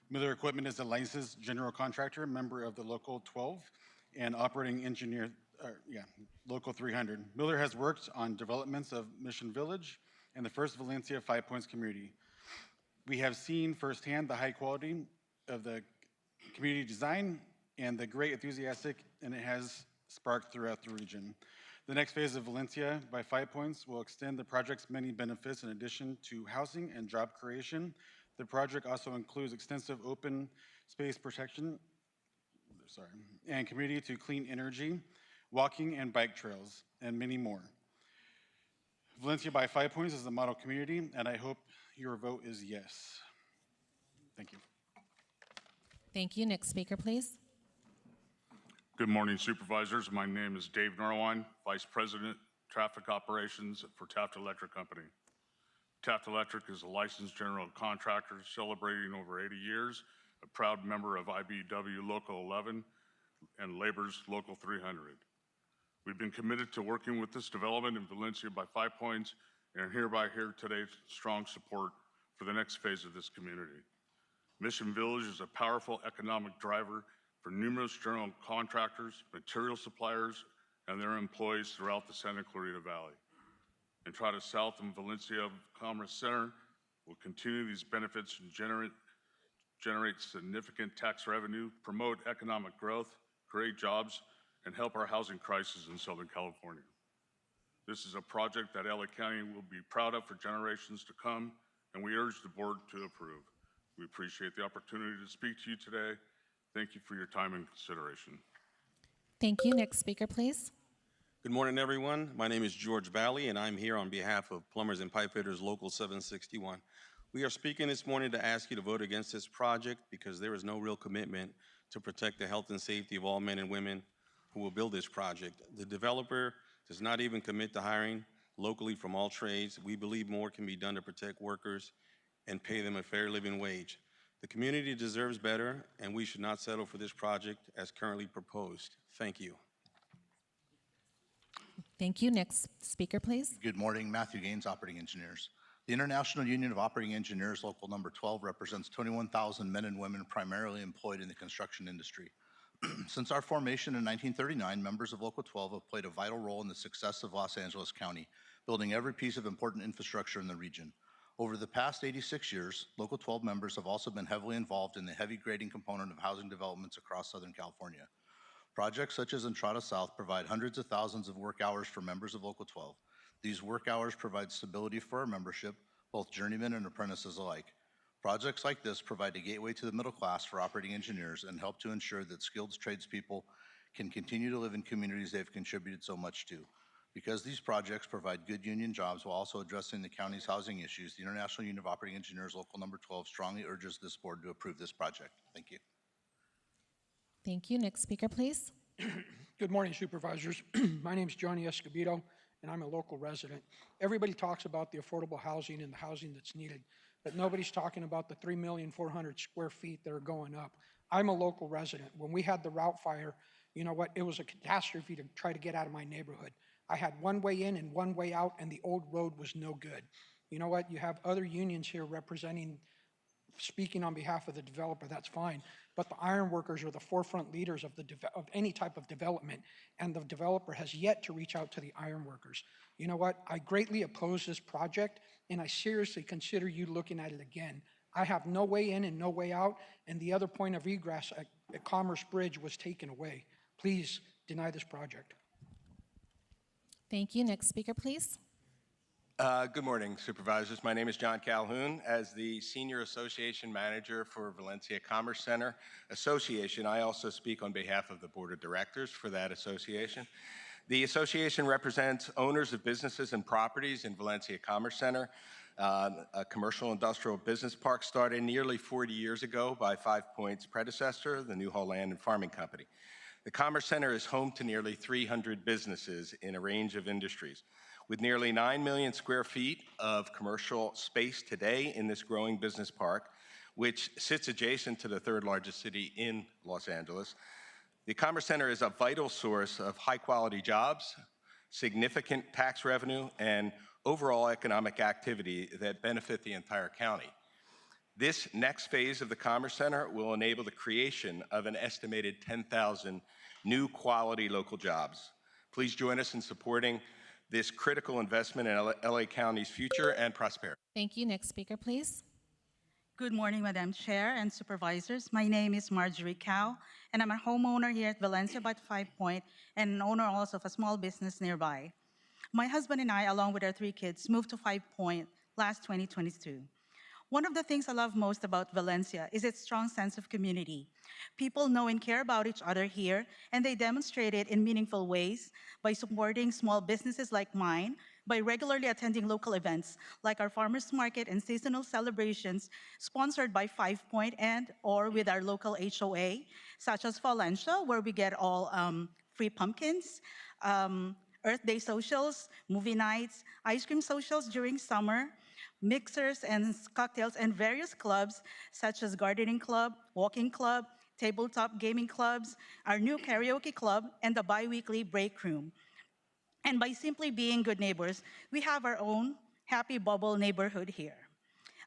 Miller Equipment is a licensed general contractor, member of the Local 12, and operating engineer, Local 300. Miller has worked on developments of Mission Village and the first Valencia 5 Points community. We have seen firsthand the high quality of the community design and the great enthusiastic, and it has sparked throughout the region. The next phase of Valencia by 5 Points will extend the project's many benefits in addition to housing and job creation. The project also includes extensive open space protection, and community to clean energy, walking and bike trails, and many more. Valencia by 5 Points is a model community, and I hope your vote is yes. Thank you. Thank you. Next speaker, please. Good morning, Supervisors. My name is Dave Norwine, Vice President, Traffic Operations for Taft Electric Company. Taft Electric is a licensed general contractor celebrating over 80 years, a proud member of IBEW Local 11 and Labor's Local 300. We've been committed to working with this development in Valencia by 5 Points and hereby here today strong support for the next phase of this community. Mission Village is a powerful economic driver for numerous general contractors, material suppliers, and their employees throughout the Santa Clarita Valley. Entrada South and Valencia Commerce Center will continue these benefits and generate significant tax revenue, promote economic growth, create jobs, and help our housing crisis in Southern California. This is a project that LA County will be proud of for generations to come, and we urge the board to approve. We appreciate the opportunity to speak to you today. Thank you for your time and consideration. Thank you. Next speaker, please. Good morning, everyone. My name is George Valley, and I'm here on behalf of Plumbers and Pipe Fitters Local 761. We are speaking this morning to ask you to vote against this project because there is no real commitment to protect the health and safety of all men and women who will build this project. The developer does not even commit to hiring locally from all trades. We believe more can be done to protect workers and pay them a fair living wage. The community deserves better, and we should not settle for this project as currently proposed. Thank you. Thank you. Next speaker, please. Good morning, Matthew Gaines, Operating Engineers. The International Union of Operating Engineers, Local Number 12, represents 21,000 men and women primarily employed in the construction industry. Since our formation in 1939, members of Local 12 have played a vital role in the success of Los Angeles County, building every piece of important infrastructure in the region. Over the past 86 years, Local 12 members have also been heavily involved in the heavy grading component of housing developments across Southern California. Projects such as Entrada South provide hundreds of thousands of work hours for members of Local 12. These work hours provide stability for our membership, both journeymen and apprentices alike. Projects like this provide a gateway to the middle class for operating engineers and help to ensure that skilled tradespeople can continue to live in communities they've contributed so much to. Because these projects provide good union jobs while also addressing the county's housing issues, the International Union of Operating Engineers Local Number 12 strongly urges this board to approve this project. Thank you. Thank you. Next speaker, please. Good morning, Supervisors. My name is Johnny Escobedo, and I'm a local resident. Everybody talks about the affordable housing and the housing that's needed, but nobody's talking about the 3,400,000 square feet that are going up. I'm a local resident. When we had the route fire, you know what? It was a catastrophe to try to get out of my neighborhood. I had one way in and one way out, and the old road was no good. You know what? You have other unions here representing, speaking on behalf of the developer, that's fine. But the iron workers are the forefront leaders of any type of development, and the developer has yet to reach out to the iron workers. You know what? I greatly oppose this project, and I seriously consider you looking at it again. I have no way in and no way out, and the other point of egress at Commerce Bridge was taken away. Please deny this project. Thank you. Next speaker, please. Good morning, Supervisors. My name is John Calhoun. As the Senior Association Manager for Valencia Commerce Center Association, I also speak on behalf of the Board of Directors for that association. The association represents owners of businesses and properties in Valencia Commerce Center, a commercial industrial business park started nearly 40 years ago by 5 Point's predecessor, the Newhall Land and Farming Company. The Commerce Center is home to nearly 300 businesses in a range of industries. With nearly 9 million square feet of commercial space today in this growing business park, which sits adjacent to the third largest city in Los Angeles, the Commerce Center is a vital source of high-quality jobs, significant tax revenue, and overall economic activity that benefit the entire county. This next phase of the Commerce Center will enable the creation of an estimated 10,000 new quality local jobs. Please join us in supporting this critical investment in LA County's future and prosperity. Thank you. Next speaker, please. Good morning, Madam Chair and Supervisors. My name is Marjorie Cow, and I'm a homeowner here at Valencia by 5 Point and an owner also of a small business nearby. My husband and I, along with our 3 kids, moved to 5 Point last 2022. One of the things I love most about Valencia is its strong sense of community. People know and care about each other here, and they demonstrate it in meaningful ways by supporting small businesses like mine, by regularly attending local events like our farmers market and seasonal celebrations sponsored by 5 Point and or with our local HOA, such as Valencia, where we get all free pumpkins, Earth Day socials, movie nights, ice cream socials during summer, mixers and cocktails, and various clubs such as gardening club, walking club, tabletop gaming clubs, our new karaoke club, and the bi-weekly break room. And by simply being good neighbors, we have our own happy bubble neighborhood here.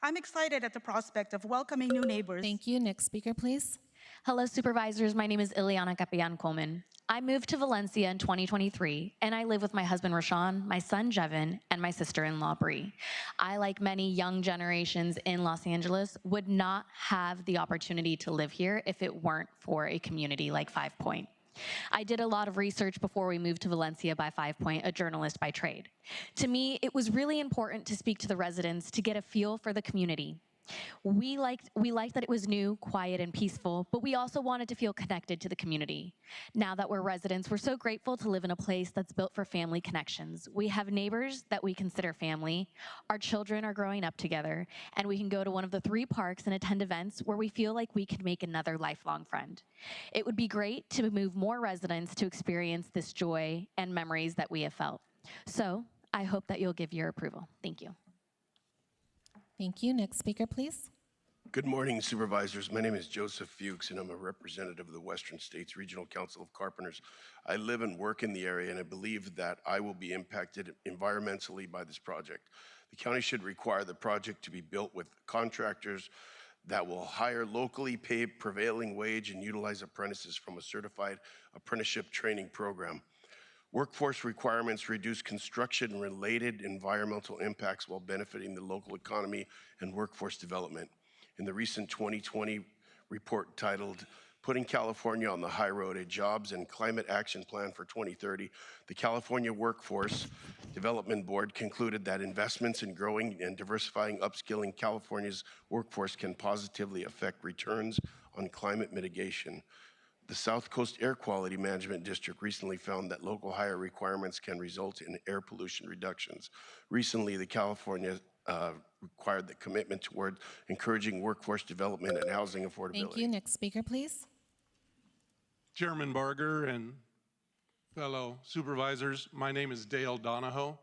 I'm excited at the prospect of welcoming new neighbors. Thank you. Next speaker, please. Hello, Supervisors. My name is Ileana Capian-Coleman. I moved to Valencia in 2023, and I live with my husband, Rashawn, my son, Jevin, and my sister-in-law, Bree. I, like many young generations in Los Angeles, would not have the opportunity to live here if it weren't for a community like 5 Point. I did a lot of research before we moved to Valencia by 5 Point, a journalist by trade. To me, it was really important to speak to the residents to get a feel for the community. We liked that it was new, quiet, and peaceful, but we also wanted to feel connected to the community. Now that we're residents, we're so grateful to live in a place that's built for family connections. We have neighbors that we consider family, our children are growing up together, and we can go to one of the 3 parks and attend events where we feel like we can make another lifelong friend. It would be great to move more residents to experience this joy and memories that we have felt. So I hope that you'll give your approval. Thank you. Thank you. Next speaker, please. Good morning, Supervisors. My name is Joseph Fuchs, and I'm a representative of the Western States Regional Council of Carpenters. I live and work in the area, and I believe that I will be impacted environmentally by this project. The county should require the project to be built with contractors that will hire locally paid prevailing wage and utilize apprentices from a certified apprenticeship training program. Workforce requirements reduce construction-related environmental impacts while benefiting the local economy and workforce development. In the recent 2020 report titled Putting California on the High Road, a Jobs and Climate Action Plan for 2030, the California Workforce Development Board concluded that investments in growing and diversifying upskilling California's workforce can positively affect returns on climate mitigation. The South Coast Air Quality Management District recently found that local hire requirements can result in air pollution reductions. Recently, the California required the commitment toward encouraging workforce development and housing affordability. Thank you. Next speaker, please. Chairman Barger and fellow supervisors, my name is Dale Donahoe.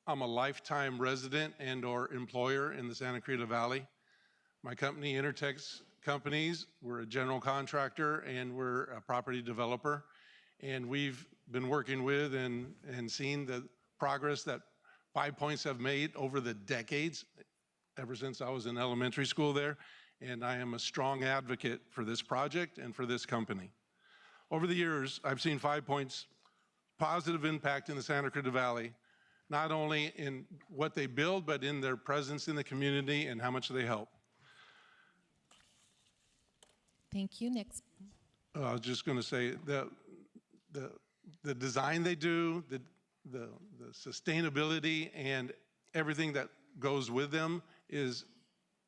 I'm a lifetime resident and/or employer in the Santa Cruz Valley. My company, Intertex Companies, we're a general contractor and we're a property developer. And we've been working with and seen the progress that 5 Points have made over the decades, ever since I was in elementary school there. And I am a strong advocate for this project and for this company. Over the years, I've seen 5 Points' positive impact in the Santa Cruz Valley, not only in what they build, but in their presence in the community and how much they help. Thank you. Next. I was just going to say that the design they do, the sustainability and everything that goes with them is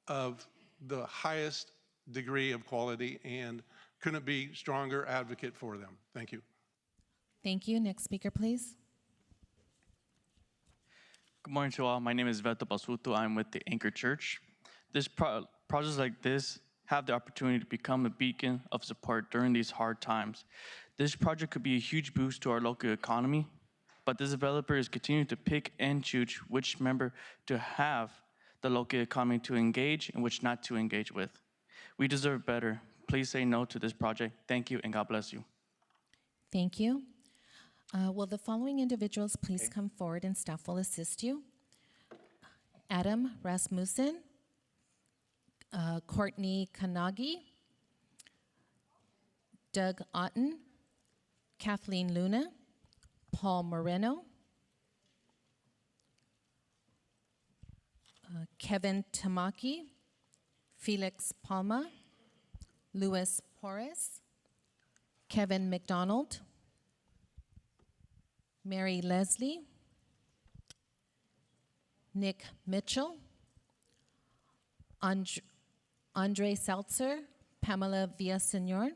of the highest degree of quality, and couldn't be stronger advocate for them. Thank you. Thank you. Next speaker, please. Good morning to all. My name is Veto Basuto. I'm with the Anchor Church. Projects like this have the opportunity to become a beacon of support during these hard times. This project could be a huge boost to our local economy, but this developer is continuing to pick and choose which member to have the local economy to engage and which not to engage with. We deserve better. Please say no to this project. Thank you, and God bless you. Thank you. Will the following individuals please come forward and staff will assist you? Adam Rasmussen, Courtney Kanagi, Doug Otten, Kathleen Luna, Paul Moreno, Kevin Tamaki, Felix Palma, Luis Porres, Kevin McDonald, Mary Leslie, Nick Mitchell, Andre Seltzer, Pamela Villaseñor,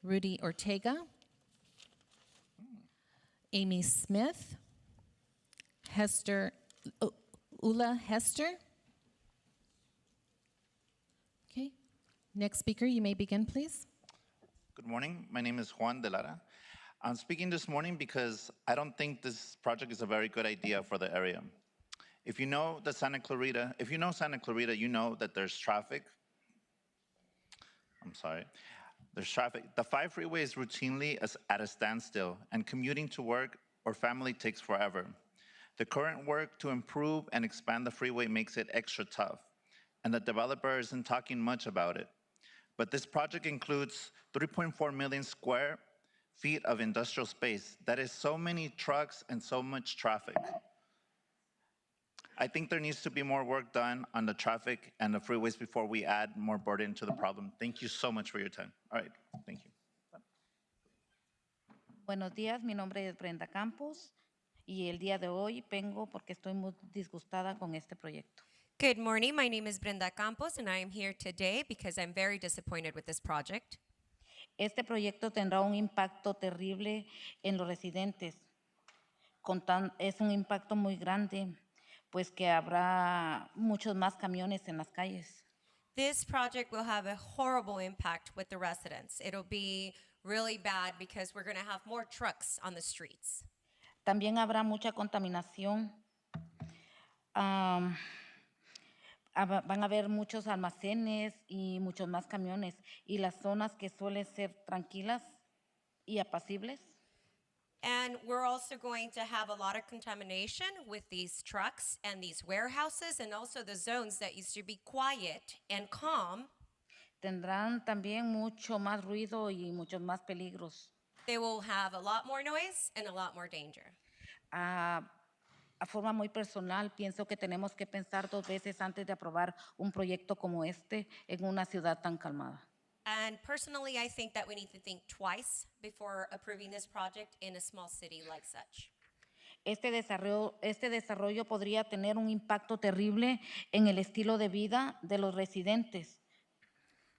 Rudy Ortega, Amy Smith, Ula Hester. Okay. Next speaker, you may begin, please. Good morning. My name is Juan De Lara. I'm speaking this morning because I don't think this project is a very good idea for the area. If you know Santa Clarita, you know that there's traffic. There's traffic. The 5 freeway is routinely at a standstill, and commuting to work or family takes forever. The current work to improve and expand the freeway makes it extra tough, and the developer isn't talking much about it. But this project includes 3.4 million square feet of industrial space. That is so many trucks and so much traffic. I think there needs to be more work done on the traffic and the freeways before we add more burden to the problem. Thank you so much for your time. All right, thank you. Buenos días, mi nombre es Brenda Campos y el día de hoy vengo porque estoy muy disgustada con este proyecto. Good morning, my name is Brenda Campos and I am here today because I'm very disappointed with this project. Este proyecto tendrá un impacto terrible en los residentes. Es un impacto muy grande, pues que habrá muchos más camiones en las calles. This project will have a horrible impact with the residents. It'll be really bad because we're going to have more trucks on the streets. También habrá mucha contaminación. Van a haber muchos almacenes y muchos más camiones, y las zonas que suelen ser tranquilas y apacibles. And we're also going to have a lot of contamination with these trucks and these warehouses, and also the zones that used to be quiet and calm Tendrán también mucho más ruido y muchos más peligros. They will have a lot more noise and a lot more danger. A forma muy personal, pienso que tenemos que pensar 2 veces antes de aprobar un proyecto como este en una ciudad tan calmada. And personally, I think that we need to think twice before approving this project in a small city like such. Este desarrollo podría tener un impacto terrible en el estilo de vida de los residentes.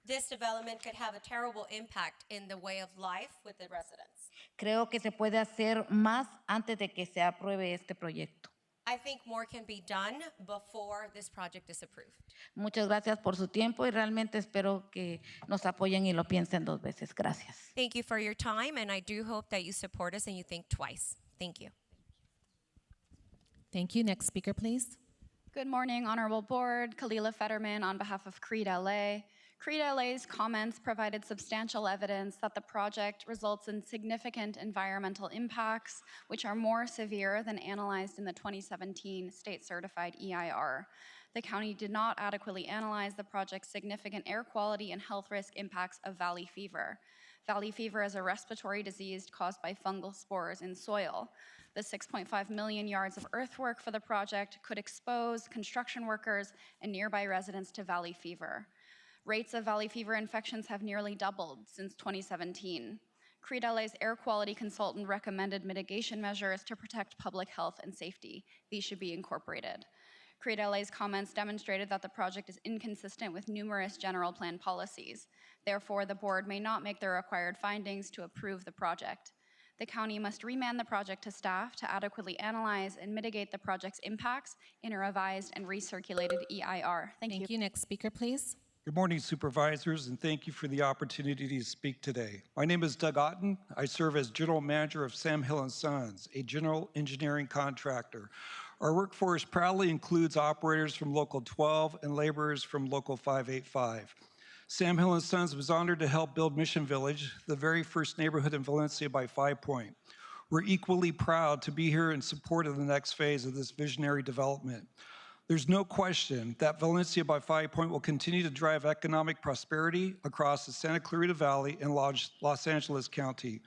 This development could have a terrible impact in the way of life with the residents. Creo que se puede hacer más antes de que se apruebe este proyecto. I think more can be done before this project is approved. Muchas gracias por su tiempo y realmente espero que nos apoyen y lo piensen 2 veces. Gracias. Thank you for your time, and I do hope that you support us and you think twice. Thank you. Thank you. Next speaker, please. Good morning, Honorable Board. Kalila Fetterman on behalf of CREED LA. CREED LA's comments provided substantial evidence that the project results in significant environmental impacts, which are more severe than analyzed in the 2017 state-certified EIR. The county did not adequately analyze the project's significant air quality and health risk impacts of valley fever. Valley fever is a respiratory disease caused by fungal spores in soil. The 6.5 million yards of earthwork for the project could expose construction workers and nearby residents to valley fever. Rates of valley fever infections have nearly doubled since 2017. CREED LA's air quality consultant recommended mitigation measures to protect public health and safety. These should be incorporated. CREED LA's comments demonstrated that the project is inconsistent with numerous general plan policies. Therefore, the board may not make the required findings to approve the project. The county must remand the project to staff to adequately analyze and mitigate the project's impacts in a revised and recirculated EIR. Thank you. Thank you. Next speaker, please. Good morning, Supervisors, and thank you for the opportunity to speak today. My name is Doug Otten. I serve as General Manager of Sam Hill & Sons, a general engineering contractor. Our workforce proudly includes operators from Local 12 and laborers from Local 585. Sam Hill & Sons was honored to help build Mission Village, the very first neighborhood in Valencia by 5 Point. We're equally proud to be here in support of the next phase of this visionary development. There's no question that Valencia by 5 Point will continue to drive economic prosperity across the Santa Clarita Valley and Los Angeles County.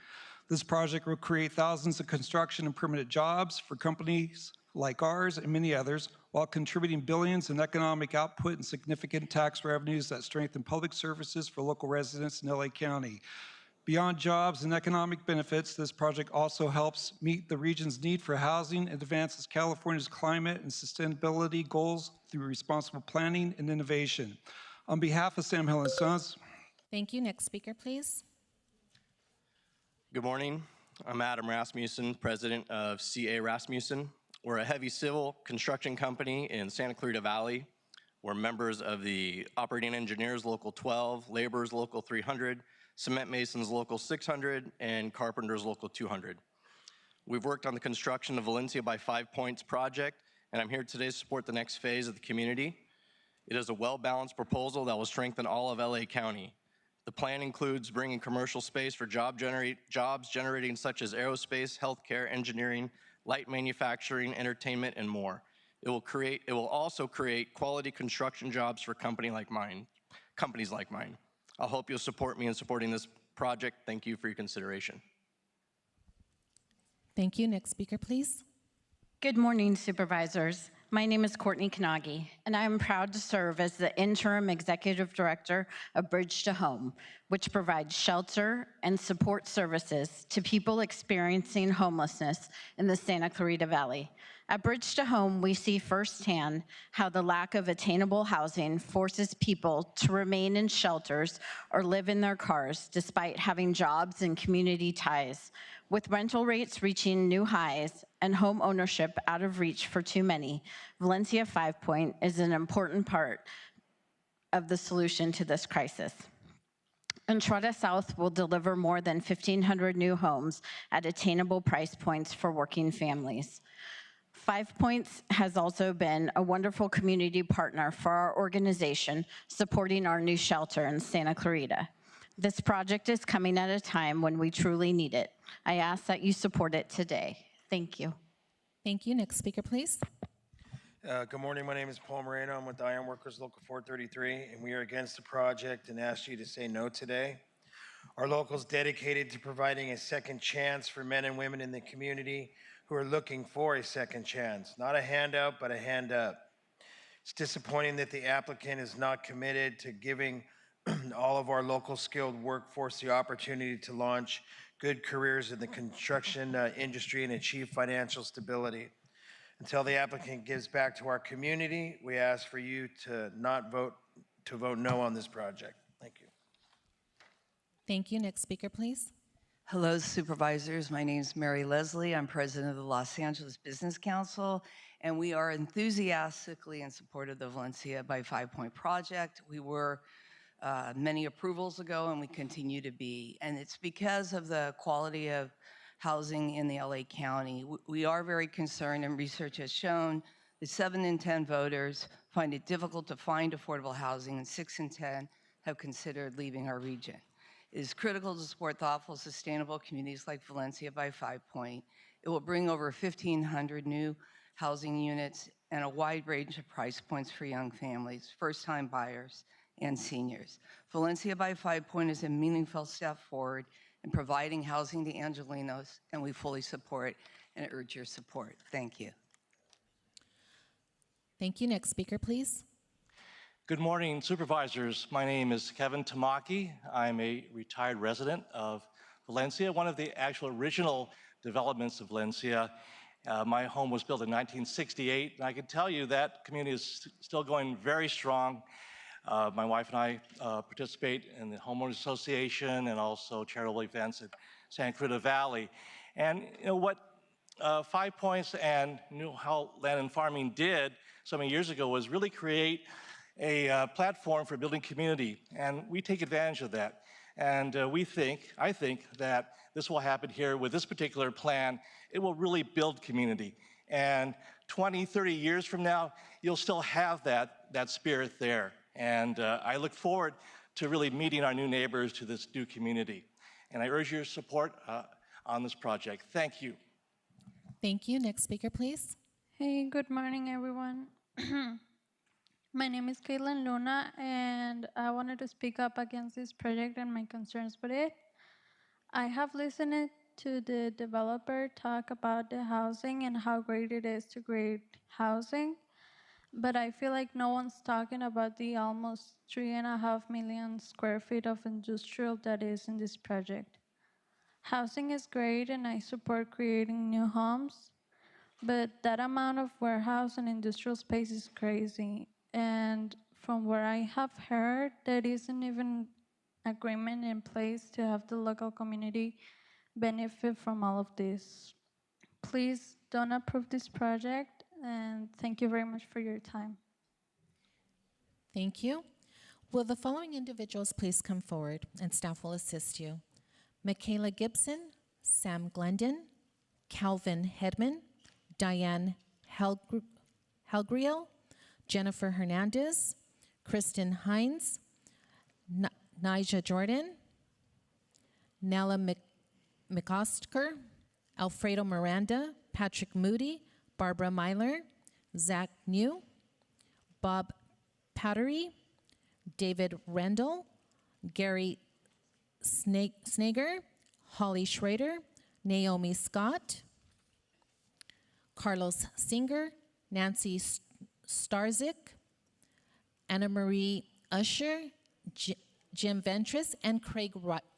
This project will create thousands of construction and permanent jobs for companies like ours and many others, while contributing billions in economic output and significant tax revenues that strengthen public services for local residents in LA County. Beyond jobs and economic benefits, this project also helps meet the region's need for housing and advances California's climate and sustainability goals through responsible planning and innovation. On behalf of Sam Hill & Sons. Thank you. Next speaker, please. Good morning. I'm Adam Rasmussen, president of CA Rasmussen. We're a heavy civil construction company in Santa Clarita Valley. We're members of the Operating Engineers Local 12, Laborers Local 300, Cement Masons Local 600, and Carpenters Local 200. We've worked on the construction of Valencia by 5 Points project, and I'm here today to support the next phase of the community. It is a well-balanced proposal that will strengthen all of LA County. The plan includes bringing commercial space for jobs generating such as aerospace, healthcare, engineering, light manufacturing, entertainment, and more. It will also create quality construction jobs for companies like mine. I hope you'll support me in supporting this project. Thank you for your consideration. Thank you. Next speaker, please. Good morning, Supervisors. My name is Courtney Kanagi, and I am proud to serve as the Interim Executive Director of Bridge to Home, which provides shelter and support services to people experiencing homelessness in the Santa Clarita Valley. At Bridge to Home, we see firsthand how the lack of attainable housing forces people to remain in shelters or live in their cars despite having jobs and community ties. With rental rates reaching new highs and home ownership out of reach for too many, Valencia 5 Point is an important part of the solution to this crisis. Entrada South will deliver more than 1,500 new homes at attainable price points for working families. 5 Points has also been a wonderful community partner for our organization, supporting our new shelter in Santa Clarita. This project is coming at a time when we truly need it. I ask that you support it today. Thank you. Thank you. Next speaker, please. Good morning. My name is Paul Moreno. I'm with the Iron Workers Local 433, and we are against the project and ask you to say no today. Our local is dedicated to providing a second chance for men and women in the community who are looking for a second chance. Not a handout, but a hand up. It's disappointing that the applicant is not committed to giving all of our local skilled workforce the opportunity to launch good careers in the construction industry and achieve financial stability. Until the applicant gives back to our community, we ask for you to vote no on this project. Thank you. Thank you. Next speaker, please. Hello, supervisors. My name is Mary Leslie. I'm president of the Los Angeles Business Council, and we are enthusiastically in support of the Valencia by 5 Point project. We were many approvals ago, and we continue to be. And it's because of the quality of housing in the LA County. We are very concerned, and research has shown that 7 in 10 voters find it difficult to find affordable housing, and 6 in 10 have considered leaving our region. It is critical to support thoughtful, sustainable communities like Valencia by 5 Point. It will bring over 1,500 new housing units and a wide range of price points for young families, first-time buyers, and seniors. Valencia by 5 Point is a meaningful step forward in providing housing to Angelenos, and we fully support and urge your support. Thank you. Thank you. Next speaker, please. Good morning, supervisors. My name is Kevin Tamaki. I'm a retired resident of Valencia, one of the actual original developments of Valencia. My home was built in 1968, and I can tell you that community is still going very strong. My wife and I participate in the homeowners association and also charitable events at Santa Cruz Valley. And you know what 5 Points and New How Land and Farming did so many years ago was really create a platform for building community, and we take advantage of that. And I think that this will happen here with this particular plan. It will really build community. And 20, 30 years from now, you'll still have that spirit there. And I look forward to really meeting our new neighbors to this new community. And I urge your support on this project. Thank you. Thank you. Next speaker, please. Hey, good morning, everyone. My name is Caitlin Luna, and I wanted to speak up against this project and my concerns with it. I have listened to the developer talk about the housing and how great it is to create housing, but I feel like no one's talking about the almost 3.5 million square feet of industrial that is in this project. Housing is great, and I support creating new homes, but that amount of warehouse and industrial space is crazy. And from what I have heard, there isn't even agreement in place to have the local community benefit from all of this. Please don't approve this project, and thank you very much for your time. Thank you. Will the following individuals please come forward, and staff will assist you? Michaela Gibson, Sam Glendon, Calvin Hedman, Diane Helgriel, Jennifer Hernandez, Kristen Hines, Nija Jordan, Nella McOstker, Alfredo Miranda, Patrick Moody, Barbara Myler, Zach New, Bob Pattery, David Rendell, Gary Snager, Holly Schrader, Naomi Scott, Carlos Singer, Nancy Starzik, Anna Marie Usher, Jim Ventris, and Craig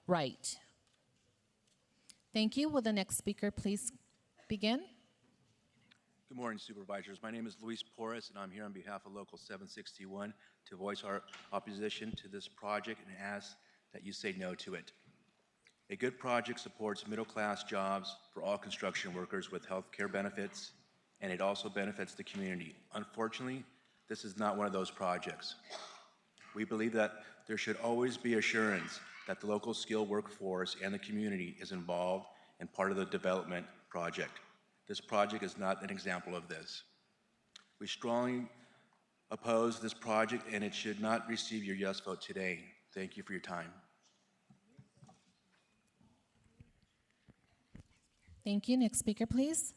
Wright. Thank you. Will the next speaker please begin? Good morning, supervisors. My name is Luis Porras, and I'm here on behalf of Local 761 to voice our opposition to this project and ask that you say no to it. A good project supports middle-class jobs for all construction workers with health care benefits, and it also benefits the community. Unfortunately, this is not one of those projects. We believe that there should always be assurance that the local skilled workforce and the community is involved in part of the development project. This project is not an example of this. We strongly oppose this project, and it should not receive your yes vote today. Thank you for your time. Thank you. Next speaker, please.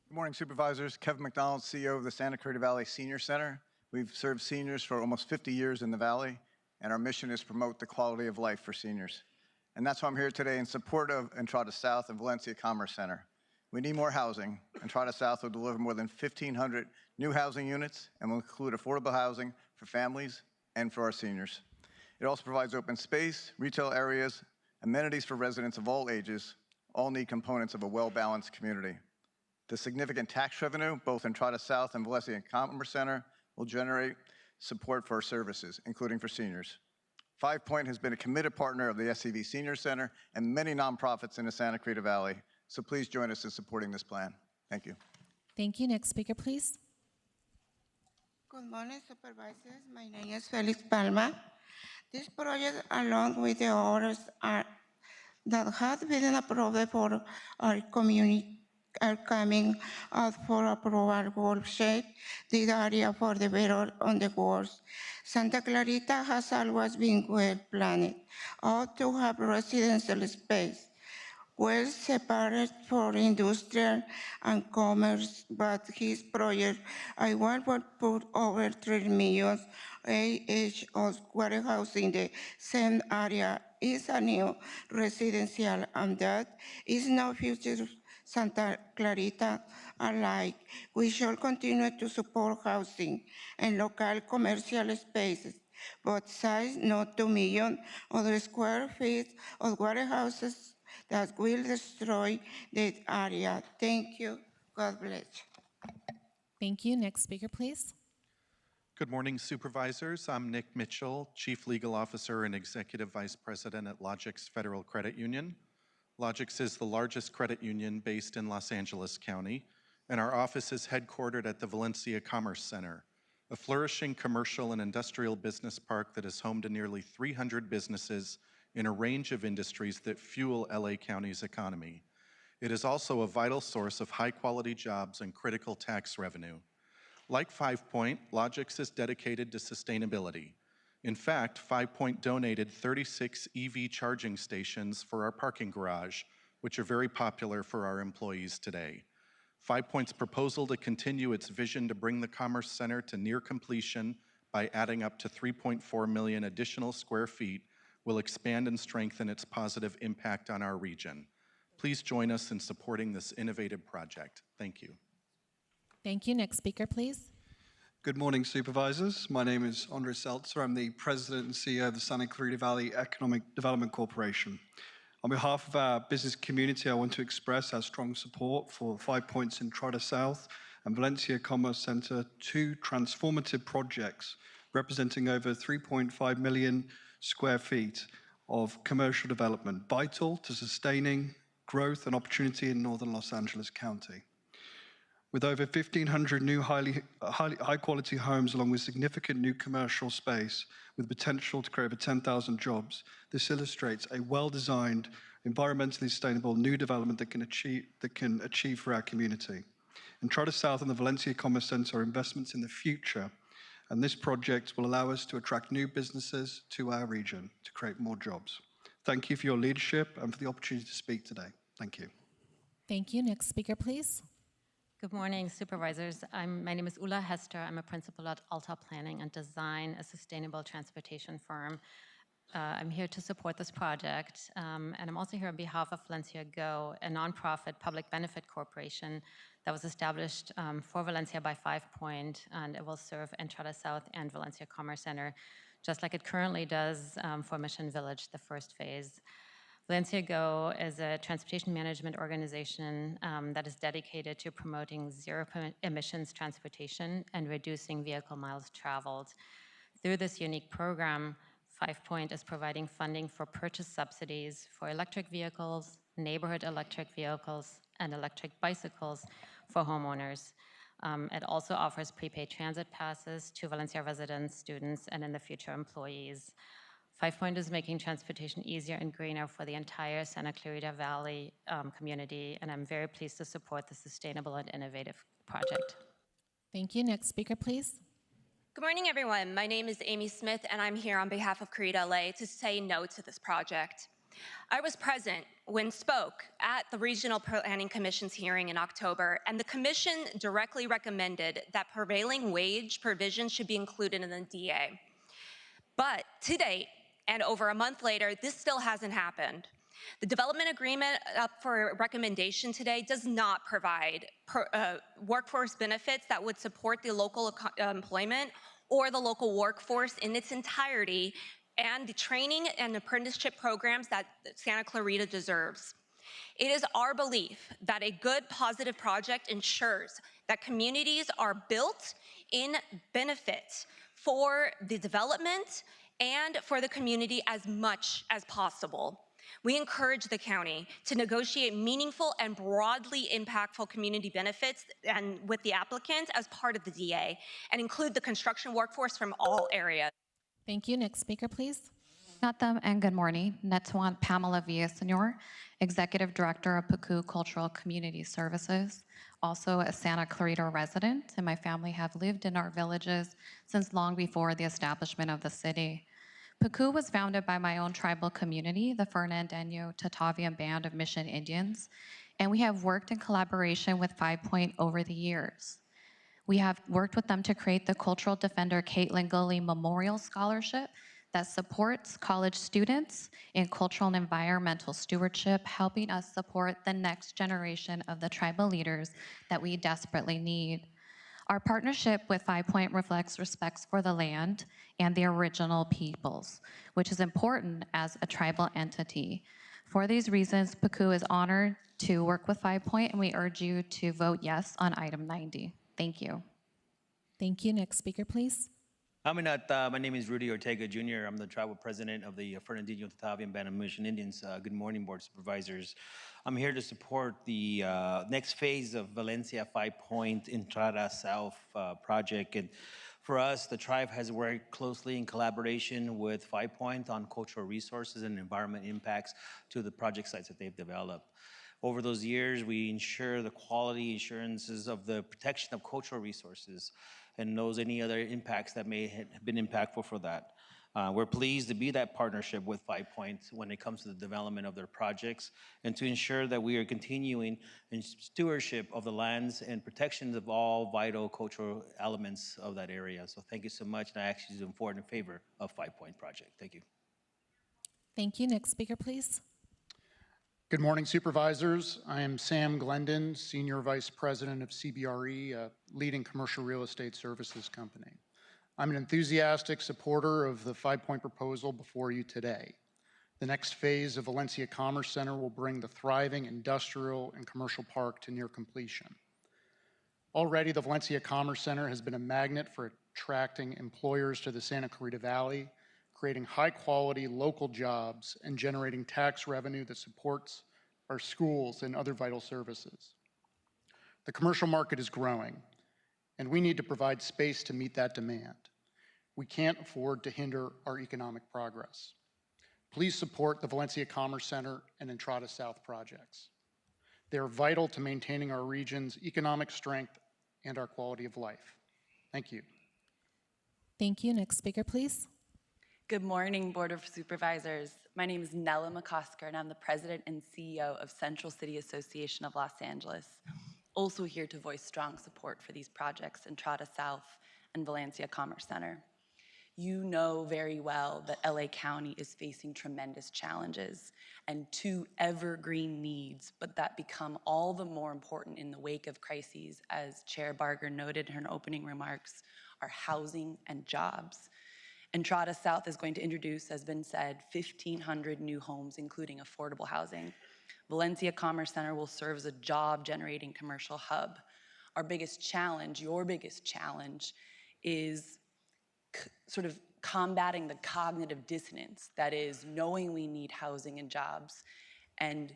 Good morning, Supervisors. Kevin McDonald, CEO of the Santa Clarita Valley Senior Center. We've served seniors for almost 50 years in the Valley, and our mission is to promote the quality of life for seniors. And that's why I'm here today in support of Entrada South and Valencia Commerce Center. We need more housing. Entrada South will deliver more than 1,500 new housing units and will include affordable housing for families and for our seniors. It also provides open space, retail areas, amenities for residents of all ages, all need components of a well-balanced community. The significant tax revenue, both Entrada South and Valencia Commerce Center, will generate support for our services, including for seniors. 5 Point has been a committed partner of the SCV Senior Center and many nonprofits in the Santa Clarita Valley. So please join us in supporting this plan. Thank you. Thank you. Next speaker, please. Good morning, Supervisors. My name is Felix Palma. This project, along with the others that have been approved for our community, are coming out for approval. Will shape the area for the better on the worst. Santa Clarita has always been well planned, all to have residential space, well separated for industrial and commerce, but his project, I will put over 3 million of warehouse in the same area is a new residential, and that is no future Santa Clarita alike. We shall continue to support housing and local commercial spaces, both sides, not 2 million other square feet of warehouses that will destroy the area. Thank you. God bless. Thank you. Next speaker, please. Good morning, Supervisors. I'm Nick Mitchell, Chief Legal Officer and Executive Vice President at Logix Federal Credit Union. Logix is the largest credit union based in Los Angeles County, and our office is headquartered at the Valencia Commerce Center, a flourishing commercial and industrial business park that is home to nearly 300 businesses in a range of industries that fuel LA County's economy. It is also a vital source of high-quality jobs and critical tax revenue. Like 5 Point, Logix is dedicated to sustainability. In fact, 5 Point donated 36 EV charging stations for our parking garage, which are very popular for our employees today. 5 Point's proposal to continue its vision to bring the Commerce Center to near completion by adding up to 3.4 million additional square feet will expand and strengthen its positive impact on our region. Please join us in supporting this innovative project. Thank you. Thank you. Next speaker, please. Good morning, Supervisors. My name is Andre Seltzer. I'm the President and CEO of the Santa Clarita Valley Economic Development Corporation. On behalf of our business community, I want to express our strong support for 5 Points Entrada South and Valencia Commerce Center, two transformative projects representing over 3.5 million square feet of commercial development, vital to sustaining growth and opportunity in northern Los Angeles County. With over 1,500 new high-quality homes, along with significant new commercial space with potential to create over 10,000 jobs, this illustrates a well-designed, environmentally sustainable new development that can achieve for our community. Entrada South and the Valencia Commerce Center are investments in the future, and this project will allow us to attract new businesses to our region to create more jobs. Thank you for your leadership and for the opportunity to speak today. Thank you. Thank you. Next speaker, please. Good morning, Supervisors. My name is Ulla Hester. I'm a principal at Alta Planning and Design, a sustainable transportation firm. I'm here to support this project, and I'm also here on behalf of Valencia Go, a nonprofit public benefit corporation that was established for Valencia by 5 Point, and it will serve Entrada South and Valencia Commerce Center, just like it currently does for Mission Village, the first phase. Valencia Go is a transportation management organization that is dedicated to promoting zero emissions transportation and reducing vehicle miles traveled. Through this unique program, 5 Point is providing funding for purchase subsidies for electric vehicles, neighborhood electric vehicles, and electric bicycles for homeowners. It also offers prepaid transit passes to Valencia residents, students, and in the future employees. 5 Point is making transportation easier and greener for the entire Santa Clarita Valley community, and I'm very pleased to support the sustainable and innovative project. Thank you. Next speaker, please. Good morning, everyone. My name is Amy Smith, and I'm here on behalf of Create LA to say no to this project. I was present when spoke at the Regional Planning Commission's hearing in October, and the commission directly recommended that prevailing wage provisions should be included in the DA. But to date, and over a month later, this still hasn't happened. The development agreement up for recommendation today does not provide workforce benefits that would support the local employment or the local workforce in its entirety, and the training and apprenticeship programs that Santa Clarita deserves. It is our belief that a good, positive project ensures that communities are built in benefit for the development and for the community as much as possible. We encourage the county to negotiate meaningful and broadly impactful community benefits and with the applicants as part of the DA, and include the construction workforce from all areas. Thank you. Next speaker, please. Natam and good morning. Netwan Pamela Villasenor, Executive Director of Pacu Cultural Community Services, also a Santa Clarita resident, and my family have lived in our villages since long before the establishment of the city. Pacu was founded by my own tribal community, the Fernandino Tatavian Band of Mission Indians, and we have worked in collaboration with 5 Point over the years. We have worked with them to create the Cultural Defender Caitlin Gully Memorial Scholarship that supports college students in cultural and environmental stewardship, helping us support the next generation of the tribal leaders that we desperately need. Our partnership with 5 Point reflects respect for the land and the original peoples, which is important as a tribal entity. For these reasons, Pacu is honored to work with 5 Point, and we urge you to vote yes on item 90. Thank you. Thank you. Next speaker, please. My name is Rudy Ortega Jr. I'm the tribal president of the Fernandino Tatavian Band of Mission Indians. Good morning, Board of Supervisors. I'm here to support the next phase of Valencia 5 Point Entrada South project. And for us, the tribe has worked closely in collaboration with 5 Point on cultural resources and environment impacts to the project sites that they've developed. Over those years, we ensure the quality assurances of the protection of cultural resources and knows any other impacts that may have been impactful for that. We're pleased to be that partnership with 5 Point when it comes to the development of their projects, and to ensure that we are continuing in stewardship of the lands and protections of all vital cultural elements of that area. So thank you so much, and I ask you to vote in favor of 5 Point project. Thank you. Thank you. Next speaker, please. Good morning, Supervisors. I am Sam Glendon, Senior Vice President of CBRE, a leading commercial real estate services company. I'm an enthusiastic supporter of the 5 Point proposal before you today. The next phase of Valencia Commerce Center will bring the thriving industrial and commercial park to near completion. Already, the Valencia Commerce Center has been a magnet for attracting employers to the Santa Clarita Valley, creating high-quality local jobs and generating tax revenue that supports our schools and other vital services. The commercial market is growing, and we need to provide space to meet that demand. We can't afford to hinder our economic progress. Please support the Valencia Commerce Center and Entrada South projects. They are vital to maintaining our region's economic strength and our quality of life. Thank you. Thank you. Next speaker, please. Good morning, Board of Supervisors. My name is Nella McCosker, and I'm the President and CEO of Central City Association of Los Angeles. Also here to voice strong support for these projects, Entrada South and Valencia Commerce Center. You know very well that LA County is facing tremendous challenges and two evergreen needs, but that become all the more important in the wake of crises, as Chair Barger noted in her opening remarks, are housing and jobs. Entrada South is going to introduce, as been said, 1,500 new homes, including affordable housing. Valencia Commerce Center will serve as a job-generating commercial hub. Our biggest challenge, your biggest challenge, is sort of combating the cognitive dissonance that is knowing we need housing and jobs and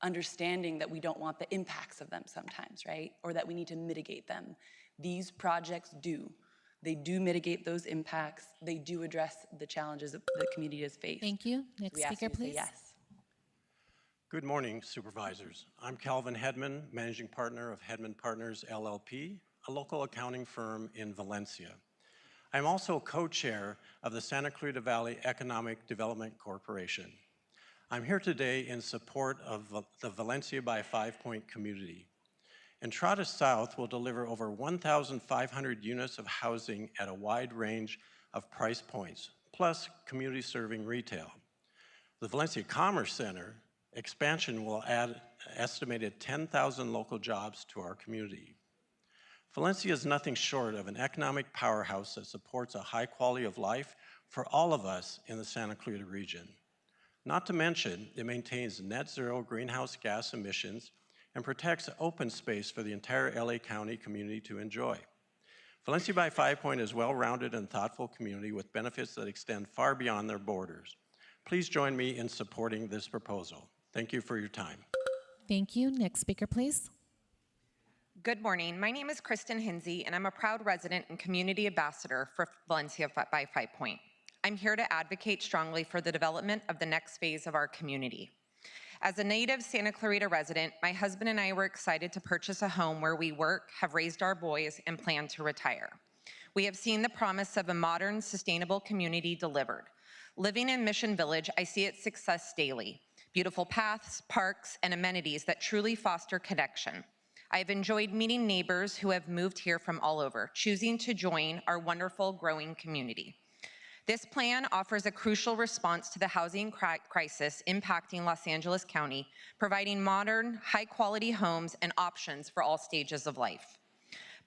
understanding that we don't want the impacts of them sometimes, right? Or that we need to mitigate them. These projects do. They do mitigate those impacts. They do address the challenges that the community has faced. Thank you. Next speaker, please. Yes. Good morning, Supervisors. I'm Calvin Hedman, Managing Partner of Hedman Partners, LLP, a local accounting firm in Valencia. I'm also co-chair of the Santa Clarita Valley Economic Development Corporation. I'm here today in support of the Valencia by 5 Point community. Entrada South will deliver over 1,500 units of housing at a wide range of price points, plus community serving retail. The Valencia Commerce Center expansion will add estimated 10,000 local jobs to our community. Valencia is nothing short of an economic powerhouse that supports a high quality of life for all of us in the Santa Clarita region. Not to mention, it maintains net zero greenhouse gas emissions and protects open space for the entire LA County community to enjoy. Valencia by 5 Point is a well-rounded and thoughtful community with benefits that extend far beyond their borders. Please join me in supporting this proposal. Thank you for your time. Thank you. Next speaker, please. Good morning. My name is Kristen Hinsey, and I'm a proud resident and community ambassador for Valencia by 5 Point. I'm here to advocate strongly for the development of the next phase of our community. As a native Santa Clarita resident, my husband and I were excited to purchase a home where we work, have raised our boys, and plan to retire. We have seen the promise of a modern, sustainable community delivered. Living in Mission Village, I see its success daily. Beautiful paths, parks, and amenities that truly foster connection. I have enjoyed meeting neighbors who have moved here from all over, choosing to join our wonderful growing community. This plan offers a crucial response to the housing crisis impacting Los Angeles County, providing modern, high-quality homes and options for all stages of life.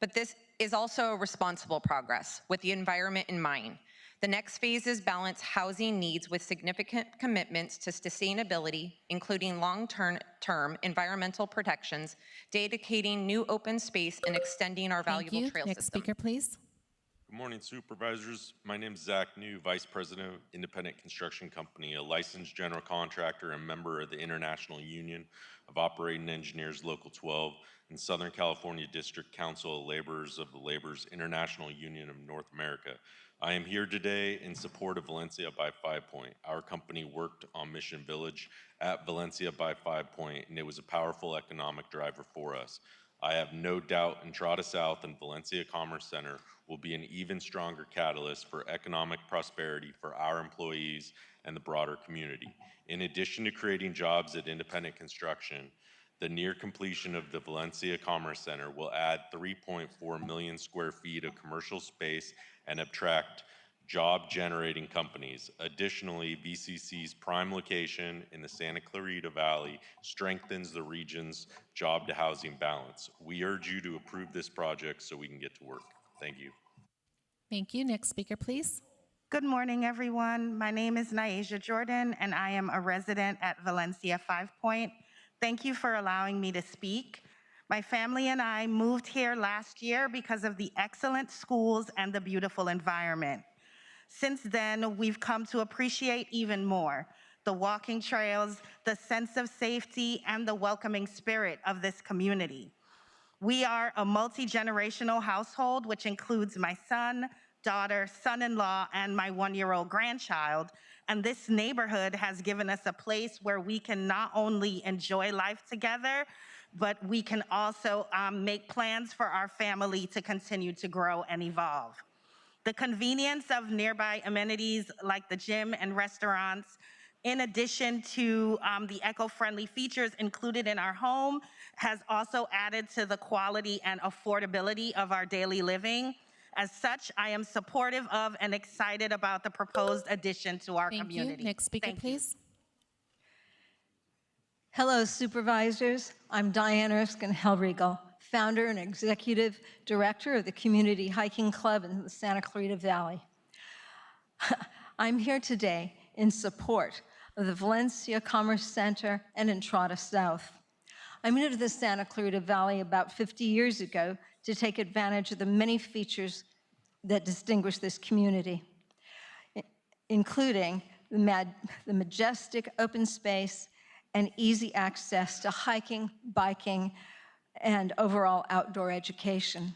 But this is also a responsible progress with the environment in mind. The next phases balance housing needs with significant commitments to sustainability, including long-term environmental protections, dedicating new open space, and extending our valuable trail system. Next speaker, please. Good morning, Supervisors. My name is Zach New, Vice President of Independent Construction Company, a licensed general contractor and member of the International Union of Operating Engineers Local 12 and Southern California District Council of Laborers of the Laborers International Union of North America. I am here today in support of Valencia by 5 Point. Our company worked on Mission Village at Valencia by 5 Point, and it was a powerful economic driver for us. I have no doubt Entrada South and Valencia Commerce Center will be an even stronger catalyst for economic prosperity for our employees and the broader community. In addition to creating jobs at independent construction, the near completion of the Valencia Commerce Center will add 3.4 million square feet of commercial space and attract job-generating companies. Additionally, VCC's prime location in the Santa Clarita Valley strengthens the region's job-to-housing balance. We urge you to approve this project so we can get to work. Thank you. Thank you. Next speaker, please. Good morning, everyone. My name is Naisha Jordan, and I am a resident at Valencia 5 Point. Thank you for allowing me to speak. My family and I moved here last year because of the excellent schools and the beautiful environment. Since then, we've come to appreciate even more the walking trails, the sense of safety, and the welcoming spirit of this community. We are a multi-generational household, which includes my son, daughter, son-in-law, and my one-year-old grandchild. And this neighborhood has given us a place where we can not only enjoy life together, but we can also make plans for our family to continue to grow and evolve. The convenience of nearby amenities like the gym and restaurants, in addition to the eco-friendly features included in our home, has also added to the quality and affordability of our daily living. As such, I am supportive of and excited about the proposed addition to our community. Thank you. Next speaker, please. Hello, Supervisors. I'm Diane Erskine-Hellriegel, founder and executive director of the Community Hiking Club in the Santa Clarita Valley. I'm here today in support of the Valencia Commerce Center and Entrada South. I moved to the Santa Clarita Valley about 50 years ago to take advantage of the many features that distinguish this community, including the majestic open space and easy access to hiking, biking, and overall outdoor education.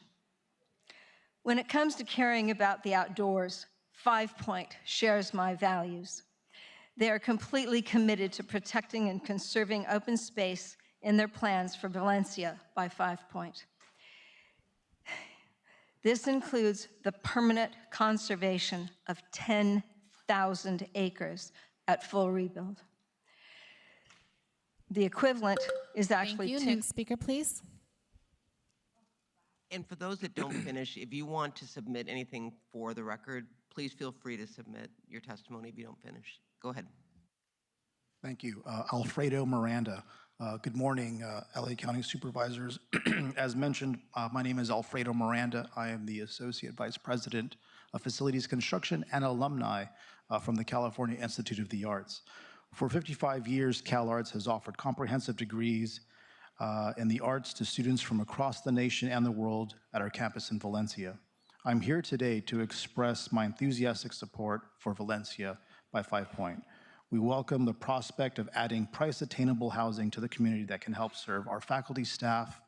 When it comes to caring about the outdoors, 5 Point shares my values. They are completely committed to protecting and conserving open space in their plans for Valencia by 5 Point. This includes the permanent conservation of 10,000 acres at full rebuild. The equivalent is Thank actually you. Next speaker, please. And for those that don't finish, if you want to submit anything for the record, please feel free to submit your testimony if you don't finish. Go ahead. Thank you. Alfredo Miranda. Good morning, LA County Supervisors. As mentioned, my name is Alfredo Miranda. I am the Associate Vice President of Facilities Construction and Alumni from the California Institute of the Arts. For 55 years, CalArts has offered comprehensive degrees in the arts to students from across the nation and the world at our campus in Valencia. I'm here today to express my enthusiastic support for Valencia by 5 Point. We welcome the prospect of adding price-attainable housing to the community that can help serve our faculty, staff,